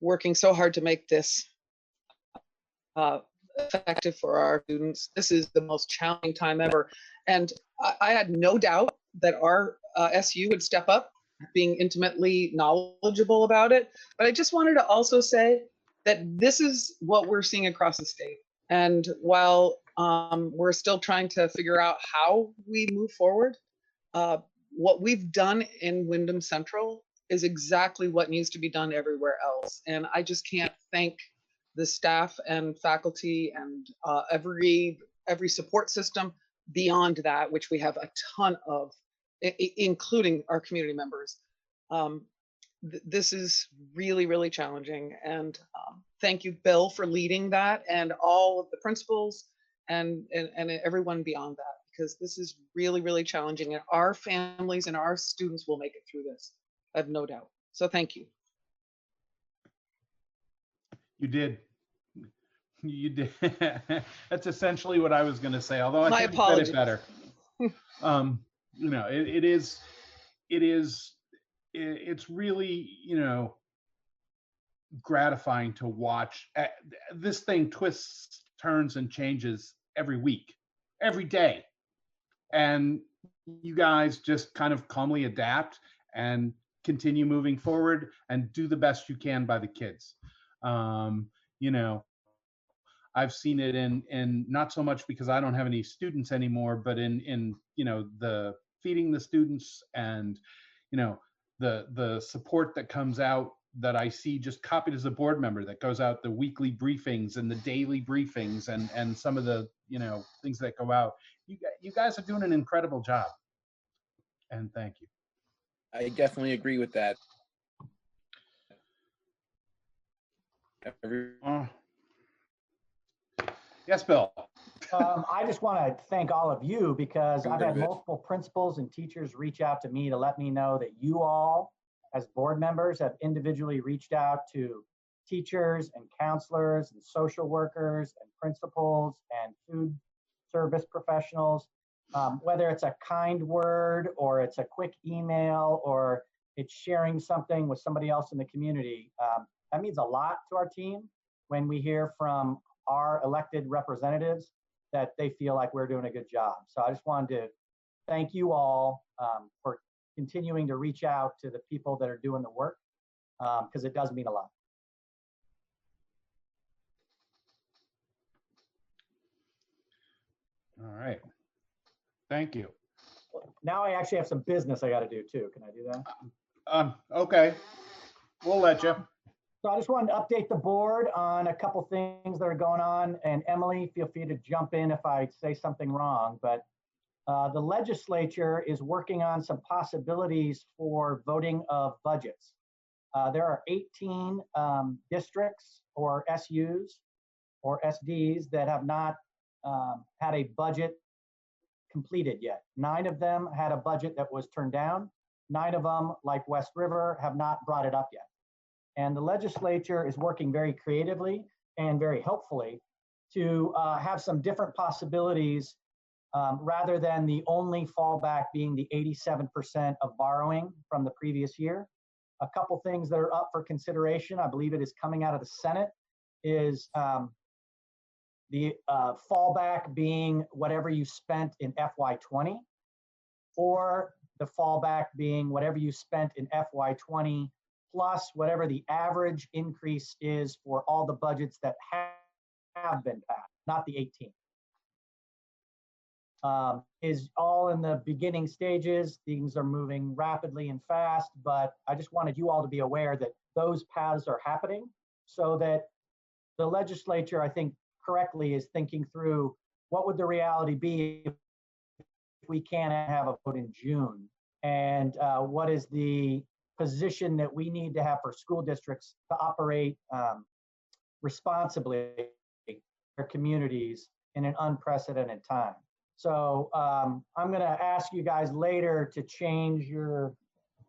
working so hard to make this effective for our students. This is the most challenging time ever. And I had no doubt that our SU would step up, being intimately knowledgeable about it. But I just wanted to also say that this is what we're seeing across the state. And while we're still trying to figure out how we move forward, what we've done in Wyndham Central is exactly what needs to be done everywhere else. And I just can't thank the staff and faculty and every support system beyond that, which we have a ton of, including our community members. This is really, really challenging. And thank you, Bill, for leading that, and all of the principals and everyone beyond that, because this is really, really challenging. And our families and our students will make it through this. I have no doubt. So thank you. You did. You did. That's essentially what I was going to say, although I think you said it better. It's really, gratifying to watch. This thing twists, turns, and changes every week, every day. And you guys just kind of calmly adapt and continue moving forward and do the best you can by the kids. I've seen it in not so much because I don't have any students anymore, but in the feeding the students and the support that comes out that I see just copied as a board member that goes out, the weekly briefings and the daily briefings and some of the things that go out. You guys are doing an incredible job, and thank you. I definitely agree with that. Yes, Bill. I just want to thank all of you because I've had multiple principals and teachers reach out to me to let me know that you all, as board members, have individually reached out to teachers and counselors and social workers and principals and food service professionals, whether it's a kind word or it's a quick email or it's sharing something with somebody else in the community. That means a lot to our team when we hear from our elected representatives that they feel like we're doing a good job. So I just wanted to thank you all for continuing to reach out to the people that are doing the work, because it does mean a lot. All right. Thank you. Now I actually have some business I got to do too. Can I do that? Okay. We'll let you. So I just wanted to update the board on a couple things that are going on. And Emily, feel free to jump in if I say something wrong. But The legislature is working on some possibilities for voting of budgets. There are 18 districts or SUs or SDs that have not had a budget completed yet. 9 of them had a budget that was turned down. 9 of them, like West River, have not brought it up yet. And the legislature is working very creatively and very helpfully to have some different possibilities rather than the only fallback being the 87% of borrowing from the previous year. A couple things that are up for consideration, I believe it is coming out of the Senate, is the fallback being whatever you spent in FY20, or the fallback being whatever you spent in FY20 plus whatever the average increase is for all the budgets that have been passed, not the 18. Is all in the beginning stages. Things are moving rapidly and fast, but I just wanted you all to be aware that those paths are happening so that the legislature, I think, correctly is thinking through what would the reality be if we can't have a vote in June, and what is the position that we need to have for school districts to operate responsibly in their communities in an unprecedented time. So I'm going to ask you guys later to change your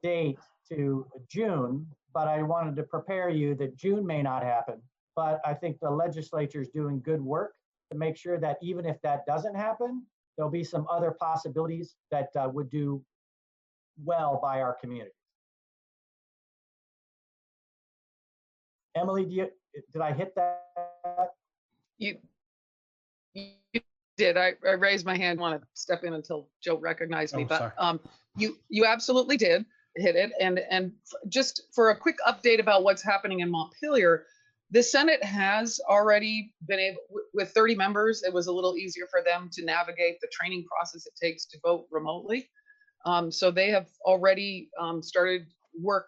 date to June, but I wanted to prepare you that June may not happen. But I think the legislature is doing good work to make sure that even if that doesn't happen, there'll be some other possibilities that would do well by our community. Emily, did I hit that? You did. I raised my hand, want to step in until Joe recognized me, but you absolutely did hit it. And just for a quick update about what's happening in Montpelier, the Senate has already been able, with 30 members, it was a little easier for them to navigate the training process it takes to vote remotely. So they have already started work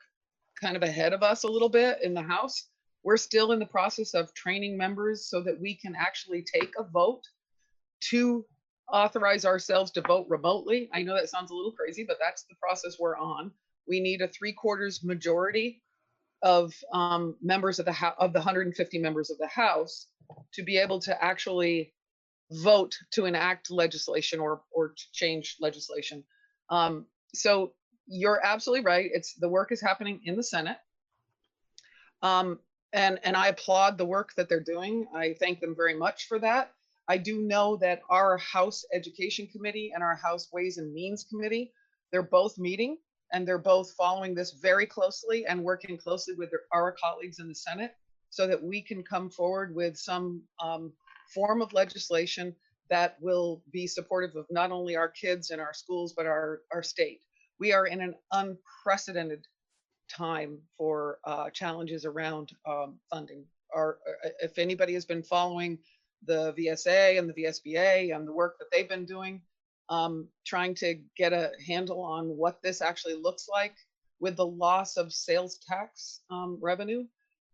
kind of ahead of us a little bit in the House. We're still in the process of training members so that we can actually take a vote to authorize ourselves to vote remotely. I know that sounds a little crazy, but that's the process we're on. We need a 3/4 majority of members of the of the 150 members of the House to be able to actually vote to enact legislation or to change legislation. So you're absolutely right. The work is happening in the Senate. And I applaud the work that they're doing. I thank them very much for that. I do know that our House Education Committee and our House Ways and Means Committee, they're both meeting and they're both following this very closely and working closely with our colleagues in the Senate so that we can come forward with some form of legislation that will be supportive of not only our kids and our schools, but our state. We are in an unprecedented time for challenges around funding. If anybody has been following the VSA and the VSBA and the work that they've been doing, trying to get a handle on what this actually looks like with the loss of sales tax revenue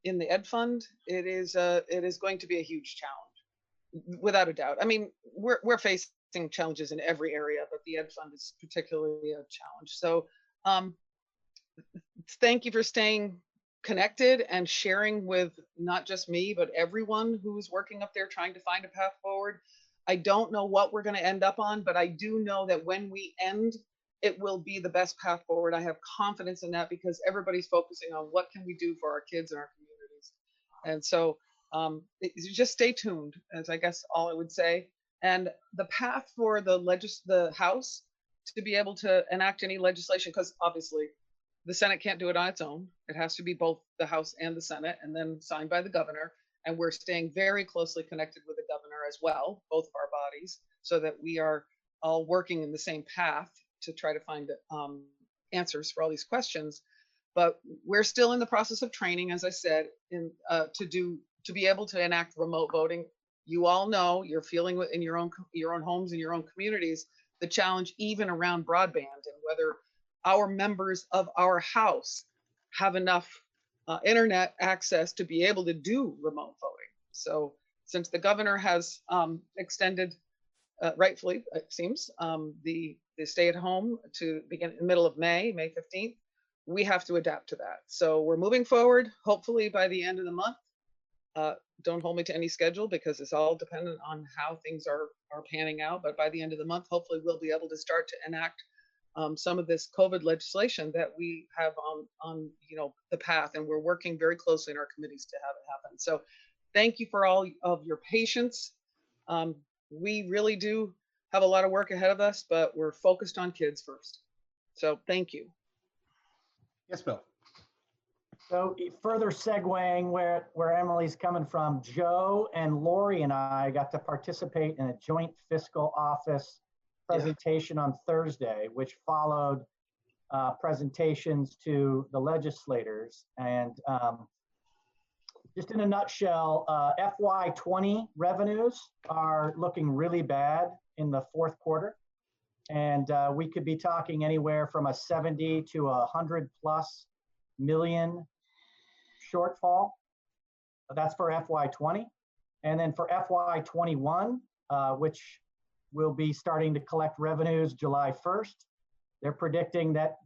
in the Ed Fund, it is going to be a huge challenge, without a doubt. I mean, we're facing challenges in every area, but the Ed Fund is particularly a challenge. So thank you for staying connected and sharing with not just me, but everyone who's working up there trying to find a path forward. I don't know what we're going to end up on, but I do know that when we end, it will be the best path forward. I have confidence in that because everybody's focusing on what can we do for our kids and our communities. And so just stay tuned, as I guess all I would say. And the path for the House to be able to enact any legislation, because obviously the Senate can't do it on its own. It has to be both the House and the Senate, and then signed by the governor. And we're staying very closely connected with the governor as well, both of our bodies, so that we are all working in the same path to try to find answers for all these questions. But we're still in the process of training, as I said, to be able to enact remote voting. You all know, you're feeling in your own homes and your own communities the challenge even around broadband and whether our members of our House have enough internet access to be able to do remote voting. So since the governor has extended rightfully, it seems, the stay at home to begin in the middle of May 15th. We have to adapt to that. So we're moving forward, hopefully by the end of the month. Don't hold me to any schedule because it's all dependent on how things are panning out. But by the end of the month, hopefully we'll be able to start to enact some of this COVID legislation that we have on the path, and we're working very closely in our committees to have it happen. So thank you for all of your patience. We really do have a lot of work ahead of us, but we're focused on kids first. So thank you. Yes, Bill. So further segueing where Emily's coming from, Joe and Lori and I got to participate in a joint fiscal office presentation on Thursday, which followed presentations to the legislators. And just in a nutshell, FY20 revenues are looking really bad in the fourth quarter. And we could be talking anywhere from a 70 to 100+ million shortfall. That's for FY20. And then for FY21, which will be starting to collect revenues July 1st, they're predicting that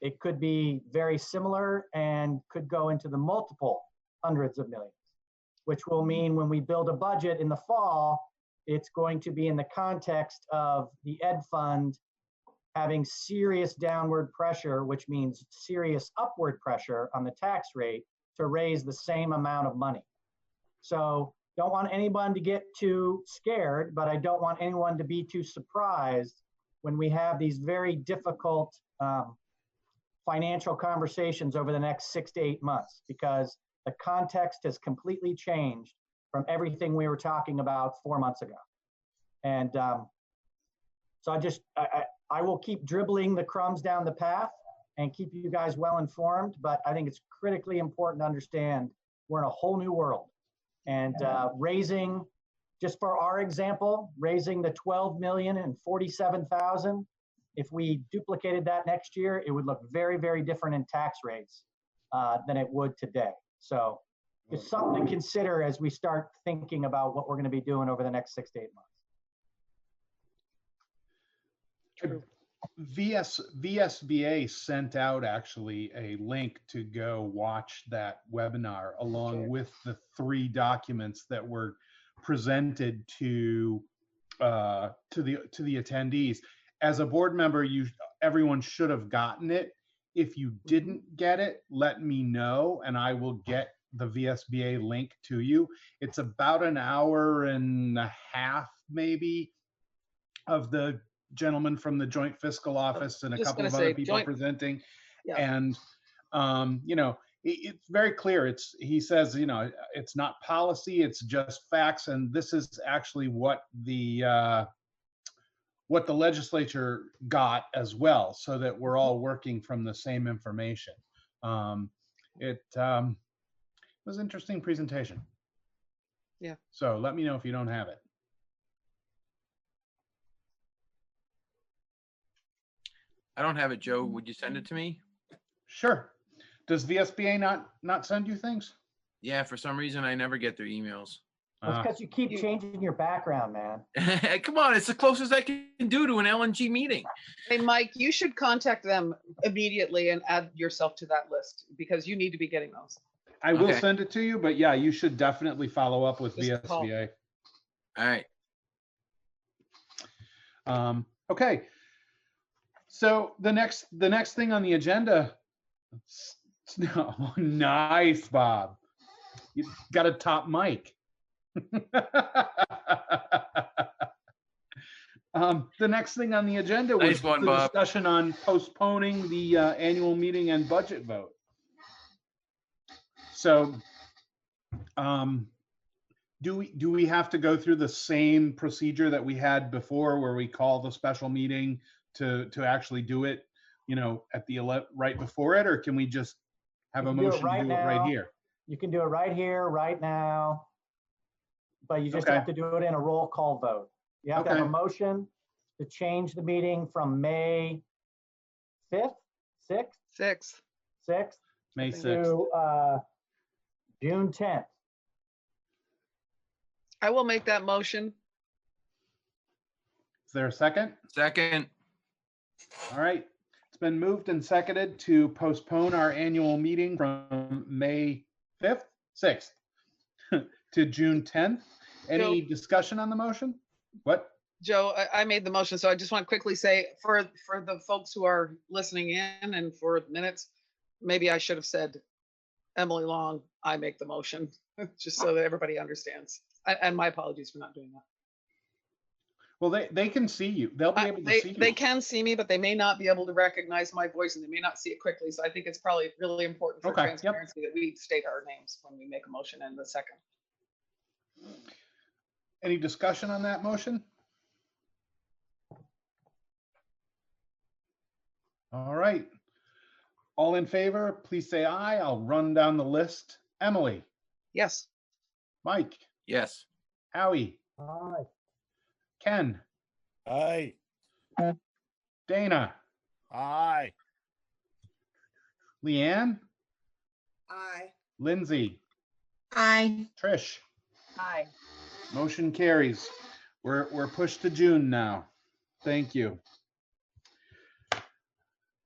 it could be very similar and could go into the multiple hundreds of millions, which will mean when we build a budget in the fall, it's going to be in the context of the Ed Fund having serious downward pressure, which means serious upward pressure on the tax rate to raise the same amount of money. So don't want anyone to get too scared, but I don't want anyone to be too surprised when we have these very difficult financial conversations over the next 6 to 8 months, because the context has completely changed from everything we were talking about 4 months ago. And so I will keep dribbling the crumbs down the path and keep you guys well informed, but I think it's critically important to understand we're in a whole new world. And raising, just for our example, raising the 12,047,000, if we duplicated that next year, it would look very, very different in tax rates than it would today. So it's something to consider as we start thinking about what we're going to be doing over the next 6 to 8 months. True. VSBA sent out actually a link to go watch that webinar along with the 3 documents that were presented to the attendees. As a board member, everyone should have gotten it. If you didn't get it, let me know and I will get the VSBA link to you. It's about an hour and a half maybe of the gentleman from the Joint Fiscal Office and a couple of other people presenting. Yeah. And it's very clear. He says, it's not policy, it's just facts, and this is actually what the legislature got as well, so that we're all working from the same information. It was an interesting presentation. Yeah. So let me know if you don't have it. I don't have it, Joe. Would you send it to me? Sure. Does VSBA not send you things? Yeah, for some reason I never get their emails. That's because you keep changing your background, man. Come on, it's the closest I can do to an LNG meeting. Hey, Mike, you should contact them immediately and add yourself to that list because you need to be getting those. I will send it to you, but yeah, you should definitely follow up with Just call. VSBA. All right. Okay. So the next thing on the agenda. Oh, nice, Bob. You got a top mic. The next thing on the agenda was the discussion on postponing the annual meeting and budget vote. So, do we have to go through the same procedure that we had before, where we call the special meeting to actually do it, at the right before it, or can we just have a motion to do it right here? You can do it right here, right now, but you just have to do it in a roll call vote. You have to have a motion to change the meeting from May 5th, 6th, May 6th to June 10th. I will make that motion. Is there a second? Second. All right. It's been moved and seconded to postpone our annual meeting from May 5th, 6th to June 10th. Any discussion on the motion? What? Joe, I made the motion, so I just want to quickly say for the folks who are listening in and for minutes, maybe I should have said Emily Long, I make the motion, just so that everybody understands. And my apologies for not doing that. Well, they can see you. They'll be able to see you. They can see me, but they may not be able to recognize my voice and they may not see it quickly. So I think it's probably really important for transparency that we state our names when we make a motion in the second. Any discussion on that motion? All right. All in favor, please say aye. I'll run down the list. Emily. Yes. Mike. Yes. Howie. Aye. Ken. Aye. Dana. Aye. Leanne. Aye. Lindsay. Aye. Trish. Aye. Motion carries. We're pushed to June now. Thank you.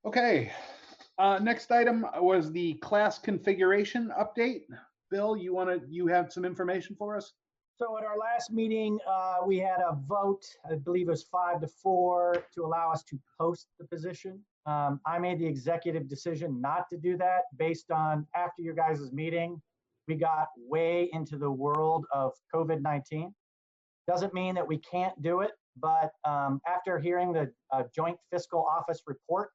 Okay. Next item was the class configuration update. Bill, you have some information for us? So at our last meeting, we had a vote, I believe it was 5-4, to allow us to post the position. I made the executive decision not to do that based on after your guys' meeting, we got way into the world of COVID-19. Doesn't mean that we can't do it, but after hearing the Joint Fiscal Office report,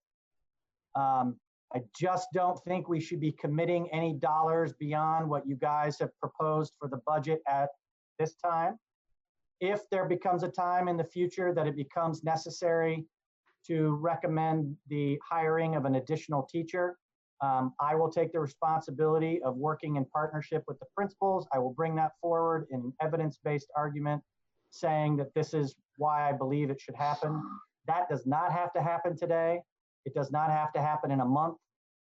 I just don't think we should be committing any dollars beyond what you guys have proposed for the budget at this time. If there becomes a time in the future that it becomes necessary to recommend the hiring of an additional teacher, I will take the responsibility of working in partnership with the principals. I will bring that forward in an evidence-based argument saying that this is why I believe it should happen. That does not have to happen today. It does not have to happen in a month.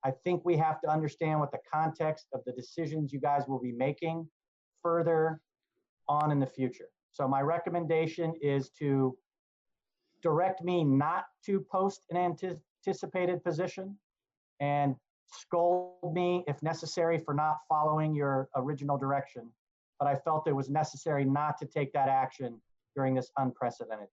I think we have to understand what the context of the decisions you guys will be making further on in the future. So my recommendation is to direct me not to post an anticipated position and scold me if necessary for not following your original direction. But I felt it was necessary not to take that action during this unprecedented.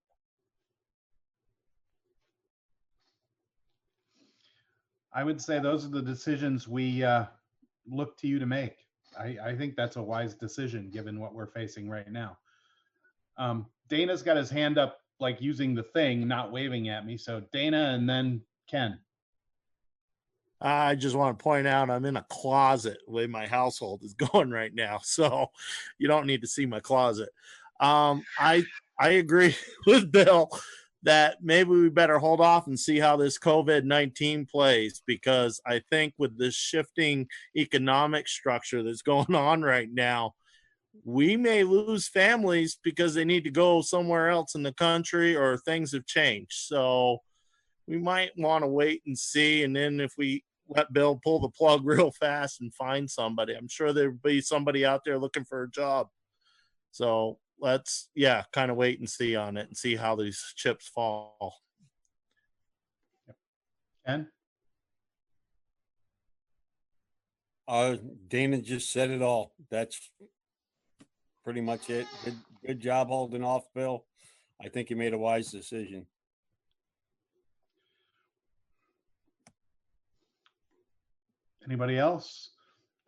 I would say those are the decisions we look to you to make. I think that's a wise decision given what we're facing right now. Dana's got his hand up, like using the thing, not waving at me. So Dana and then Ken. I just want to point out I'm in a closet the way my household is going right now. So you don't need to see my closet. I agree with Bill that maybe we better hold off and see how this COVID-19 plays, because I think with this shifting economic structure that's going on right now, we may lose families because they need to go somewhere else in the country or things have changed. So we might want to wait and see. And then if we let Bill pull the plug real fast and find somebody, I'm sure there'll be somebody out there looking for a job. So let's, kind of wait and see on it and see how these chips fall. Ken? Dana just said it all. That's pretty much it. Good job holding off, Bill. I think you made a wise decision. Anybody else?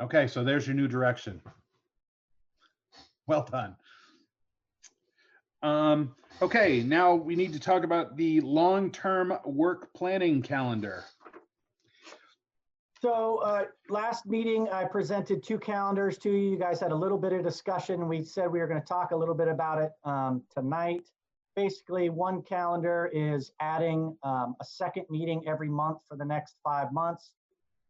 Okay, so there's your new direction. Well done. Okay, now we need to talk about the long-term work planning calendar. So last meeting, I presented 2 calendars to you. You guys had a little bit of discussion. We said we were going to talk a little bit about it tonight. Basically, one calendar is adding a second meeting every month for the next 5 months.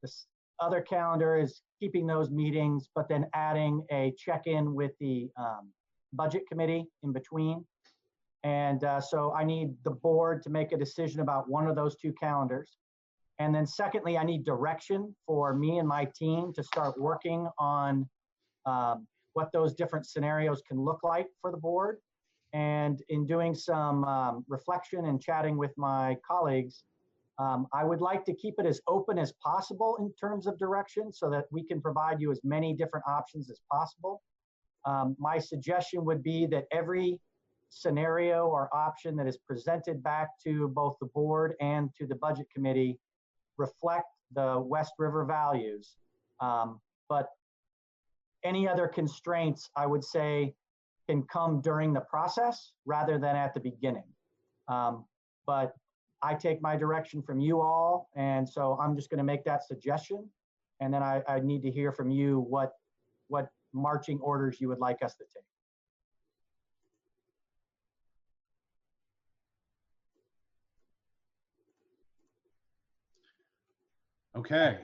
This other calendar is keeping those meetings, but then adding a check-in with the budget committee in between. And so I need the board to make a decision about one of those 2 calendars. And then secondly, I need direction for me and my team to start working on what those different scenarios can look like for the board. And in doing some reflection and chatting with my colleagues, I would like to keep it as open as possible in terms of direction so that we can provide you as many different options as possible. My suggestion would be that every scenario or option that is presented back to both the board and to the budget committee reflect the West River values. But any other constraints, I would say, can come during the process rather than at the beginning. But I take my direction from you all, and so I'm just going to make that suggestion. And then I need to hear from you what marching orders you would like us to take. Okay.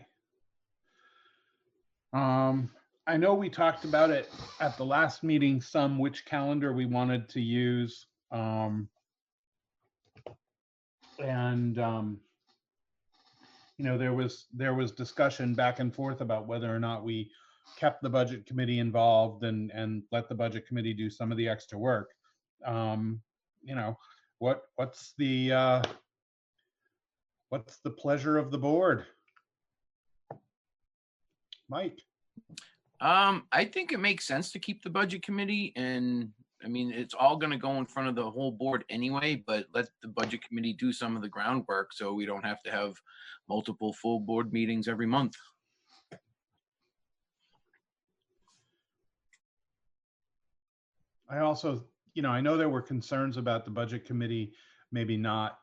I know we talked about it at the last meeting, which calendar we wanted to use. You know, there was discussion back and forth about whether or not we kept the budget committee involved and let the budget committee do some of the extra work. You know, what's the pleasure of the board? Mike. I think it makes sense to keep the budget committee, and I mean, it's all going to go in front of the whole board anyway, but let the budget committee do some of the groundwork so we don't have to have multiple full board meetings every month. I also, you know, I know there were concerns about the budget committee maybe not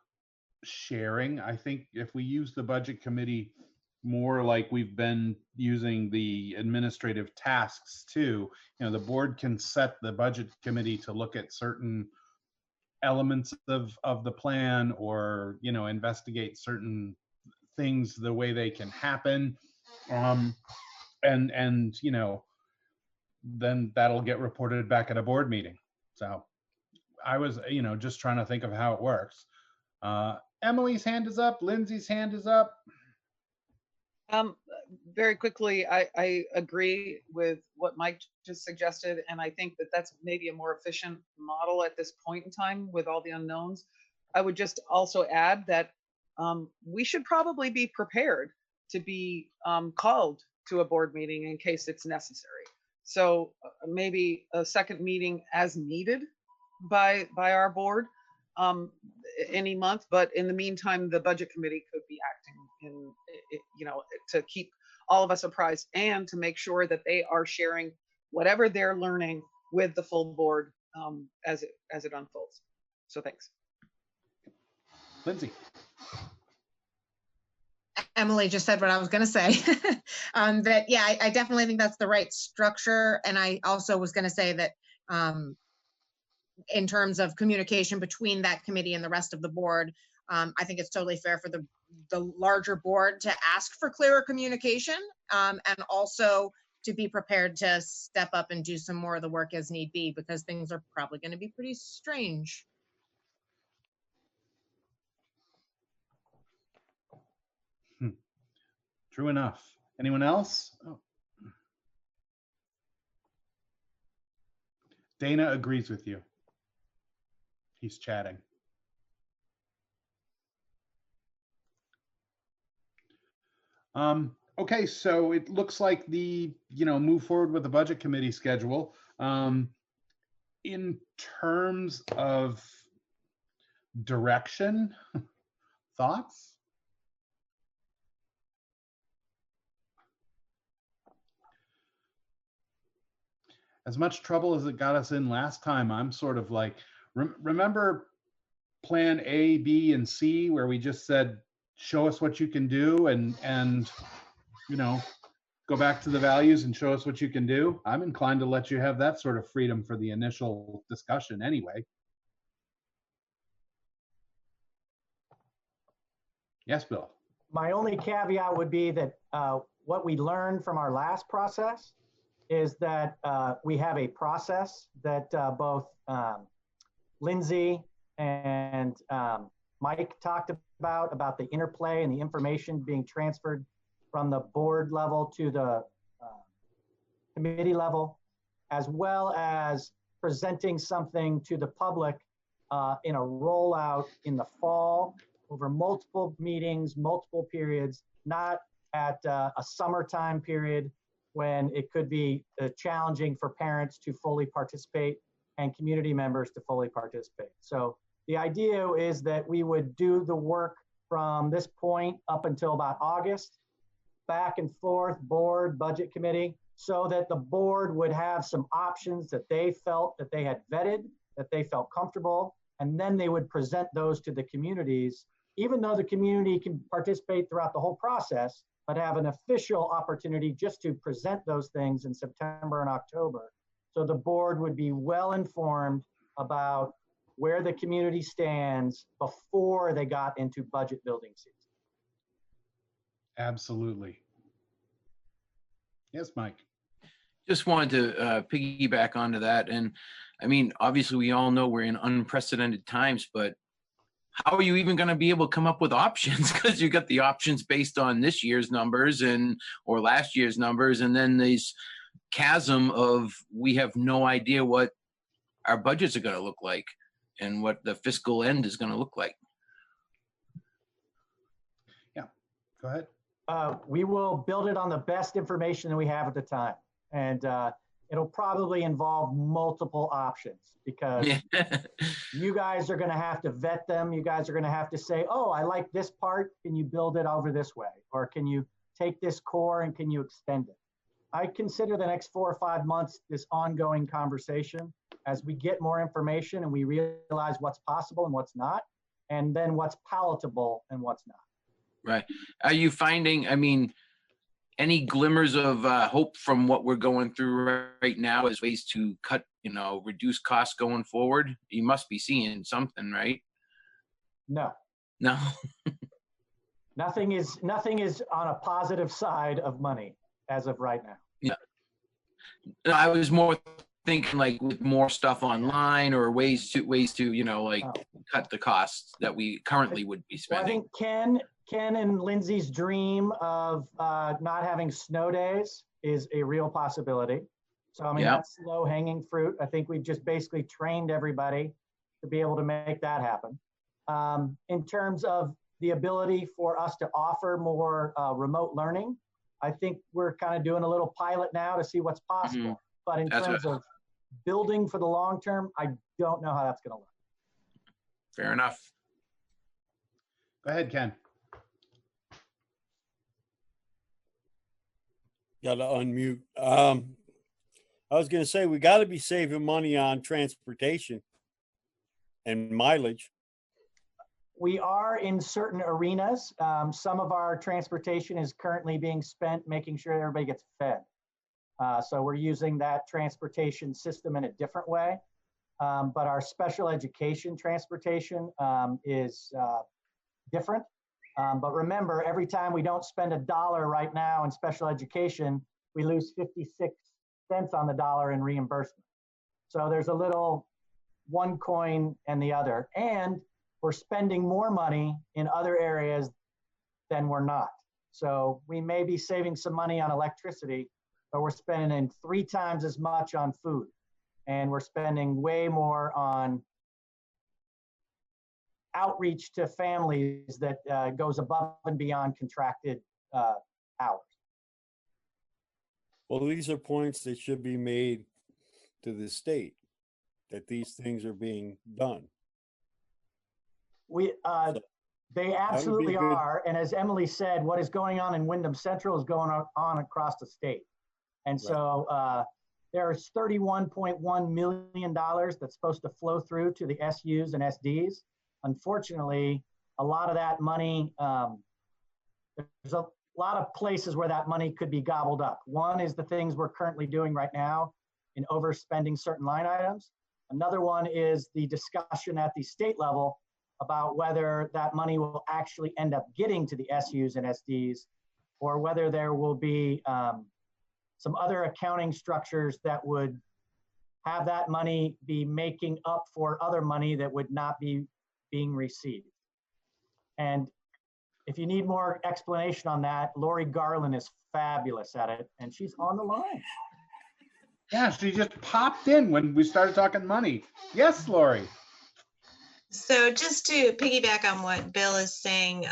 sharing. I think if we use the budget committee more like we've been using the administrative tasks too, you know, the board can set the budget committee to look at certain elements of the plan, or, you know, investigate certain things the way they can happen. And you know, then that'll get reported back at a board meeting. So I was, you know, just trying to think of how it works. Emily's hand is up. Lindsay's hand is up. Very quickly, I agree with what Mike just suggested, and I think that that's maybe a more efficient model at this point in time with all the unknowns. I would just also add that we should probably be prepared to be called to a board meeting in case it's necessary. So maybe a second meeting as needed by our board any month, but in the meantime, the budget committee could be acting in, you know, to keep all of us apprised and to make sure that they are sharing whatever they're learning with the full board as it unfolds. So thanks. Lindsay. Emily just said what I was going to say. That, yeah, I definitely think that's the right structure. And I also was going to say that in terms of communication between that committee and the rest of the board, I think it's totally fair for the larger board to ask for clearer communication, and also to be prepared to step up and do some more of the work as need be, because things are probably going to be pretty strange. True enough. Anyone else? Oh. Dana agrees with you. He's chatting. Okay, so it looks like move forward with the budget committee schedule. In terms of direction, thoughts? As much trouble as it got us in last time, I'm sort of like, remember plan A, B, and C, where we just said, show us what you can do, and you know, go back to the values and show us what you can do. I'm inclined to let you have that sort of freedom for the initial discussion anyway. Yes, Bill. My only caveat would be that what we learned from our last process is that we have a process that both Lindsay and Mike talked about the interplay and the information being transferred from the board level to the committee level, as well as presenting something to the public in a rollout in the fall over multiple meetings, multiple periods, not at a summertime period when it could be challenging for parents to fully participate and community members to fully participate. So the idea is that we would do the work from this point up until about August, back and forth, board, budget committee, so that the board would have some options that they felt that they had vetted, that they felt comfortable, and then they would present those to the communities, even though the community can participate throughout the whole process, but have an official opportunity just to present those things in September and October. So the board would be well informed about where the community stands before they got into budget building season. Absolutely. Yes, Mike. Just wanted to piggyback onto that. And I mean, obviously we all know we're in unprecedented times, but how are you even going to be able to come up with options? Because you got the options based on this year's numbers or last year's numbers. And then this chasm of, we have no idea what our budgets are going to look like and what the fiscal end is going to look like. Yeah, go ahead. We will build it on the best information that we have at the time. And it'll probably involve multiple options because you guys are going to have to vet them. You guys are going to have to say, oh, I like this part. Can you build it over this way? Or can you take this core and can you extend it? I consider the next 4 or 5 months this ongoing conversation as we get more information and we realize what's possible and what's not, and then what's palatable and what's not. Right. Are you finding, I mean, any glimmers of hope from what we're going through right now as ways to cut, reduce costs going forward? You must be seeing something, right? No. No. Nothing is on a positive side of money as of right now. Yeah. I was more thinking like with more stuff online or ways to cut the costs that we currently would be spending. Well, I think Ken and Lindsay's dream of not having snow days is a real possibility. So, I mean, that's low hanging fruit. I think we've just basically trained everybody to be able to make that happen. In terms of the ability for us to offer more remote learning, I think we're kind of doing a little pilot now to see what's possible. Mm-hmm. But in terms of building for the long term, I don't know how that's going to look. Fair enough. Go ahead, Ken. Got to unmute. I was going to say, we got to be saving money on transportation and mileage. We are in certain arenas. Some of our transportation is currently being spent making sure everybody gets fed. So we're using that transportation system in a different way. But our special education transportation is different. But remember, every time we don't spend $1 right now in special education, we lose 56 cents on the dollar in reimbursement. So there's a little one coin and the other. And we're spending more money in other areas than we're not. So we may be saving some money on electricity, but we're spending 3 times as much on food. And we're spending way more on outreach to families that goes above and beyond contracted hours. Well, these are points that should be made to the state, that these things are being done. They absolutely are. And as Emily said, what is going on in Wyndham Central is going on across the state. And so there's $31.1 million that's supposed to flow through to the SUs and SDs. Unfortunately, a lot of that money, there's a lot of places where that money could be gobbled up. One is the things we're currently doing right now in overspending certain line items. Another one is the discussion at the state level about whether that money will actually end up getting to the SUs and SDs, or whether there will be some other accounting structures that would have that money be making up for other money that would not be being received. And if you need more explanation on that, Lori Garland is fabulous at it, and she's on the line. Yeah, she just popped in when we started talking money. Yes, Lori. So just to piggyback on what Bill is saying,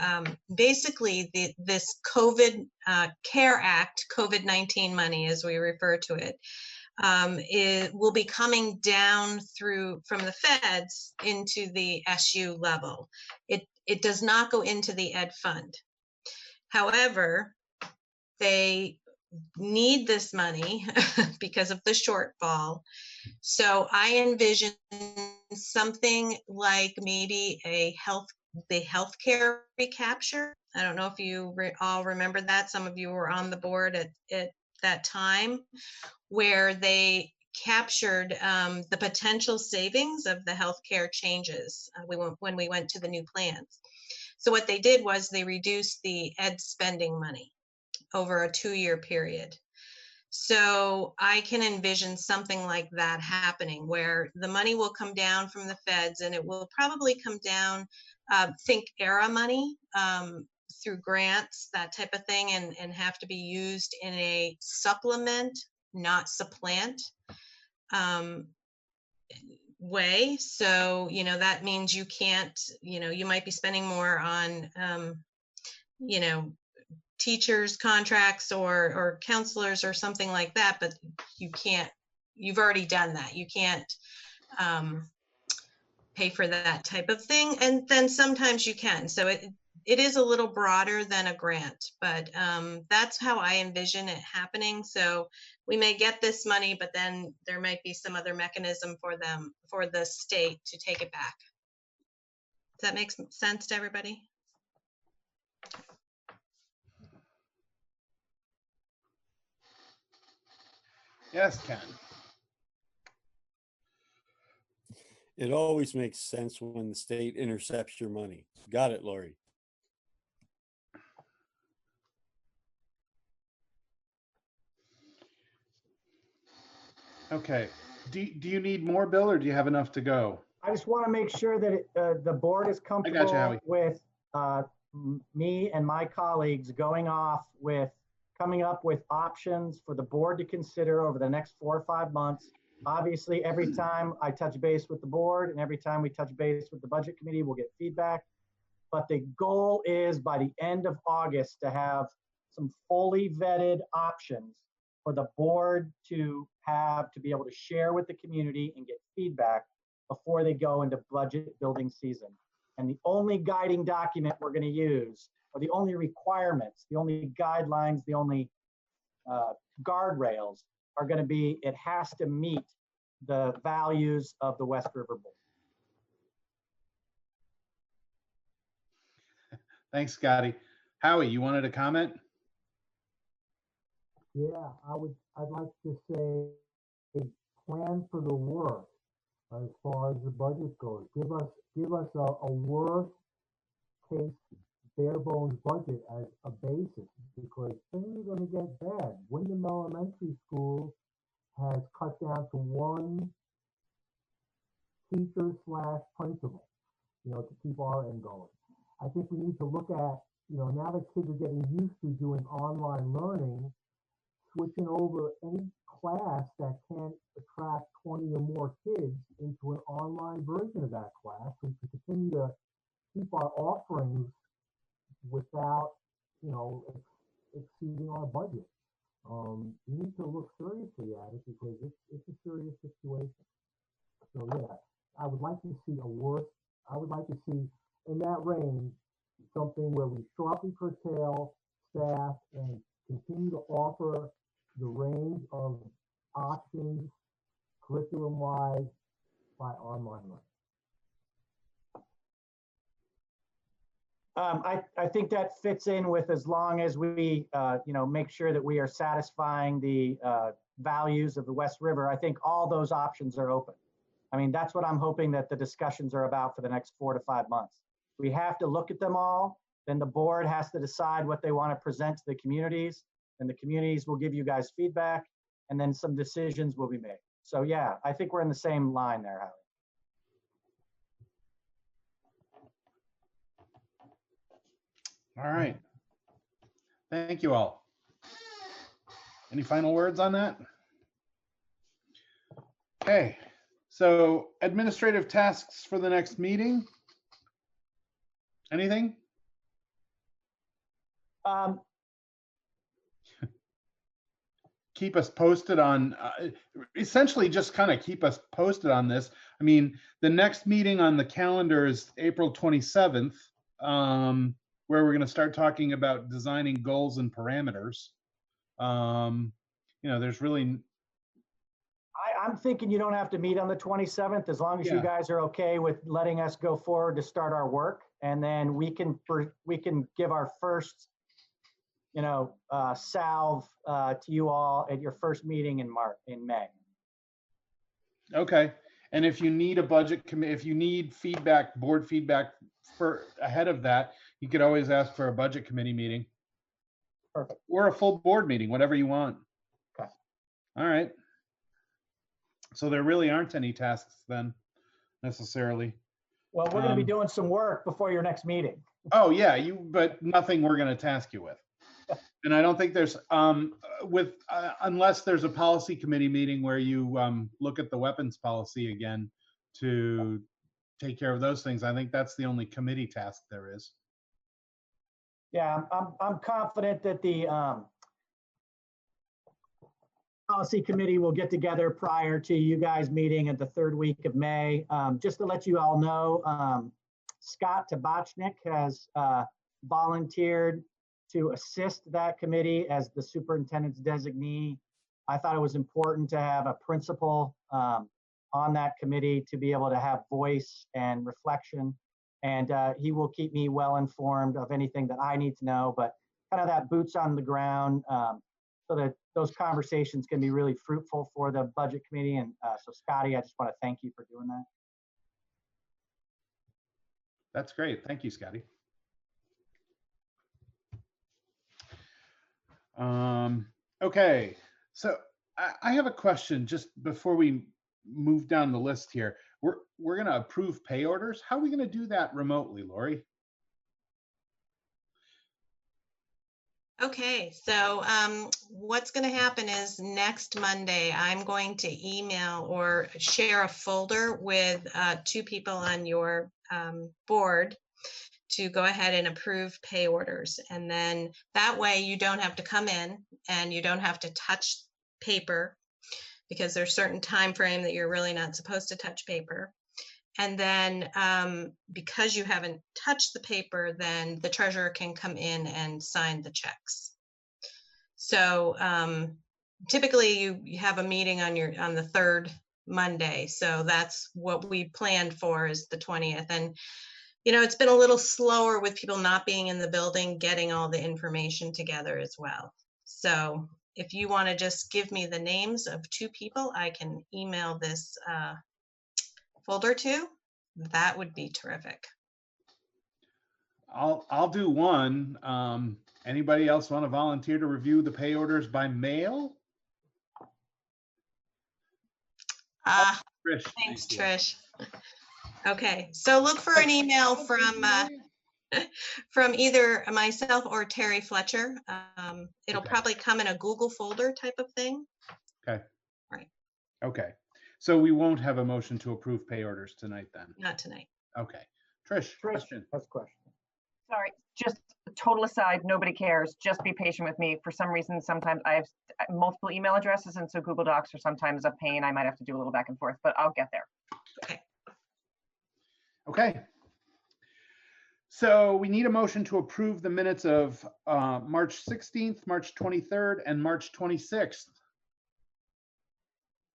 basically this COVID CARE Act, COVID-19 money, as we refer to it, it will be coming down from the feds into the SU level. It does not go into the ed fund. However, they need this money because of the shortfall. So I envision something like maybe the healthcare recapture. I don't know if you all remember that. Some of you were on the board at that time, where they captured the potential savings of the healthcare changes when we went to the new plans. So what they did was they reduced the ed spending money over a 2-year period. So I can envision something like that happening, where the money will come down from the feds, and it will probably come down, think ERA money, through grants, that type of thing, and have to be used in a supplement, not supplant way. So, that means you can't, you might be spending more on, teachers contracts or counselors or something like that, but you've already done that. You can't pay for that type of thing. And then sometimes you can. So it is a little broader than a grant, but that's how I envision it happening. So we may get this money, but then there might be some other mechanism for the state to take it back. Does that make sense to everybody? Yes, Ken. It always makes sense when the state intercepts your money. Got it, Lori. Okay. Do you need more, Bill, or do you have enough to go? I just want to make sure that the board is comfortable Howie. with me and my colleagues coming up with options for the board to consider over the next 4 or 5 months. Obviously, every time I touch base with the board and every time we touch base with the budget committee, we'll get feedback. But the goal is by the end of August to have some fully vetted options for the board to be able to share with the community and get feedback before they go into budget building season. And the only guiding document we're going to use, or the only requirements, the only guidelines, the only guardrails are going to be, it has to meet the values of the West River Bowl. Thanks, Scotty. Howie, you wanted to comment? Yeah, I'd like to say plan for the worst as far as the budget goes. Give us a worst case bare bones budget as a basis, because things are going to get bad. Wyndham Elementary School has cut down to one teacher / principal, to keep our end going. I think we need to look at, now that kids are getting used to doing online learning, switching over any class that can attract 20 or more kids into an online version of that class, so we can continue to keep our offerings without, exceeding our budget. We need to look seriously at it because it's a serious situation. So yeah, I would like to see in that range something where we sharply curtail staff and continue to offer the range of options curriculum-wise by online learning. I think that fits in with, as long as we, make sure that we are satisfying the values of the West River. I think all those options are open. I mean, that's what I'm hoping that the discussions are about for the next 4 to 5 months. We have to look at them all. Then the board has to decide what they want to present to the communities, and the communities will give you guys feedback, and then some decisions will be made. So yeah, I think we're in the same line there, Howie. All right. Thank you all. Any final words on that? Okay, so administrative tasks for the next meeting? Anything? Keep us posted on, essentially just kind of keep us posted on this. I mean, the next meeting on the calendar is April 27th, where we're going to start talking about designing goals and parameters. There's really, I'm thinking you don't have to meet on the 27th, as long as you Yeah. guys are okay with letting us go forward to start our work. And then we can give our first, salve to you all at your first meeting in May. okay. And if you need a budget committee, if you need feedback, board feedback for ahead of that, you could always ask for a budget committee meeting. Perfect. Or a full board meeting, whatever you want. Okay. All right. So there really aren't any tasks then, necessarily. Well, we're going to be doing some work before your next meeting. Oh yeah, but nothing we're going to task you with. And I don't think there's unless there's a policy committee meeting where you look at the weapons policy again to take care of those things. I think that's the only committee task there is. Yeah, I'm confident that the policy committee will get together prior to you guys meeting at the third week of May. Just to let you all know, Scott Tabachnik has volunteered to assist that committee as the superintendent's designee. I thought it was important to have a principal on that committee to be able to have voice and reflection. And he will keep me well informed of anything that I need to know, but kind of that boots on the ground so that those conversations can be really fruitful for the budget committee. And so Scotty, I just want to thank you for doing that. That's great. Thank you, Scotty. Okay, so I have a question just before we move down the list here. We're going to approve pay orders. How are we going to do that remotely, Lori? Okay, so what's going to happen is next Monday, I'm going to email or share a folder with 2 people on your board to go ahead and approve pay orders. And then that way you don't have to come in and you don't have to touch paper, because there's certain time frame that you're really not supposed to touch paper. And then because you haven't touched the paper, then the treasurer can come in and sign the checks. So typically you have a meeting on the 3rd Monday. So that's what we planned for, is the 20th. And it's been a little slower with people not being in the building, getting all the information together as well. So if you want to just give me the names of 2 people I can email this folder to, that would be terrific. I'll do one. Anybody else want to volunteer to review the pay orders by mail? Trish. Thanks, Trish. Okay, so look for an email from either myself or Terry Fletcher. It'll probably come in a Google folder type of thing. Okay. Right. Okay. So we won't have a motion to approve pay orders tonight then? Not tonight. Okay. Trish, question. That's a question. Sorry, just a total aside, nobody cares. Just be patient with me. For some reason, sometimes I have multiple email addresses, and so Google Docs are sometimes a pain. I might have to do a little back and forth, but I'll get there. Okay. Okay. So we need a motion to approve the minutes of March 16th, March 23rd, and March 26th.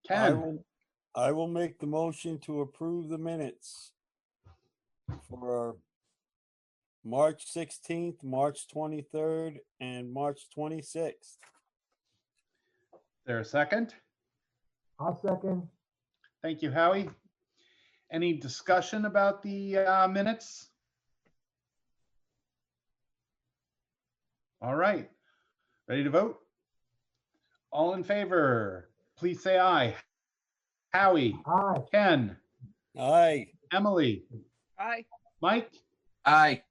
Ken? I will make the motion to approve the minutes for March 16th, March 23rd, and March 26th. There a second? I'll second. Thank you, Howie. Any discussion about the minutes? All right. Ready to vote? All in favor, please say aye. Howie? Aye. Ken? Aye. Emily? Aye. Mike? Aye.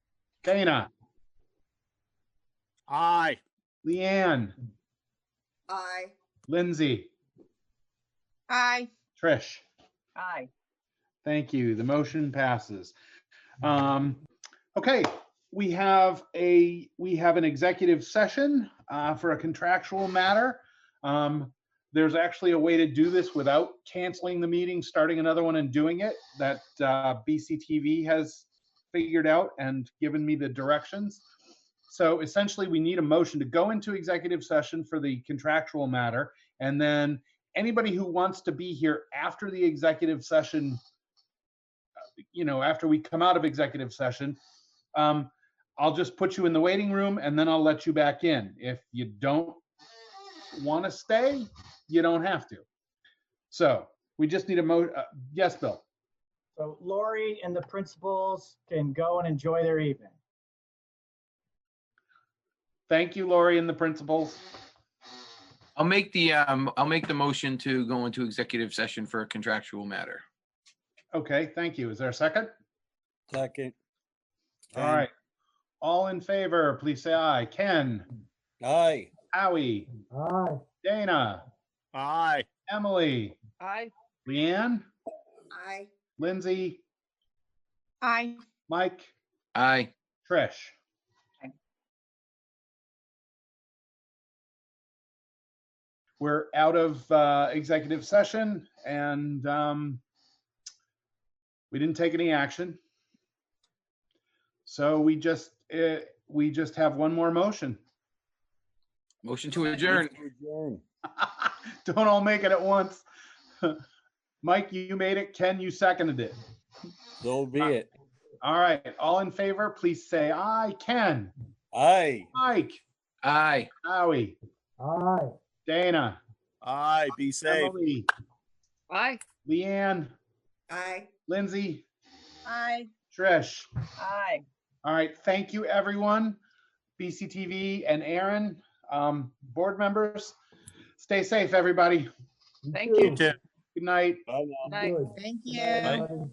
Dana? Aye. Leanne? Aye. Lindsay? Aye. Trish. Aye. Thank you. The motion passes. Okay, we have an executive session for a contractual matter. There's actually a way to do this without canceling the meeting, starting another one and doing it that BCTV has figured out and given me the directions. So essentially we need a motion to go into executive session for the contractual matter. And then anybody who wants to be here after the executive session, after we come out of executive session, I'll just put you in the waiting room and then I'll let you back in. If you don't want to stay, you don't have to. So we just need a yes, Bill. So Lori and the principals can go and enjoy their evening. Thank you, Lori and the principals. I'll make the motion to go into executive session for a contractual matter. Okay, thank you. Is there a second? Second. All right. All in favor, please say aye. Ken. Aye. Howie. Aye. Dana. Aye. Emily. Aye. Leanne. Aye. Lindsay. Aye. Mike. Aye. Trish. We're out of executive session and we didn't take any action. So we just have one more motion. Motion to adjourn. Don't all make it at once. Mike, you made it. Ken, you seconded it. So be it. All right. All in favor, please say aye. Ken. Aye. Mike. Aye. Howie. Aye. Dana. Aye. Be safe. Emily. Aye. Leanne. Aye. Lindsay. Aye. Trish. Aye. All right. Thank you, everyone. BCTV and Aaron, board members. Stay safe, everybody. Thank you. Good night. Bye now. Night. Thank you. Bye. Everybody.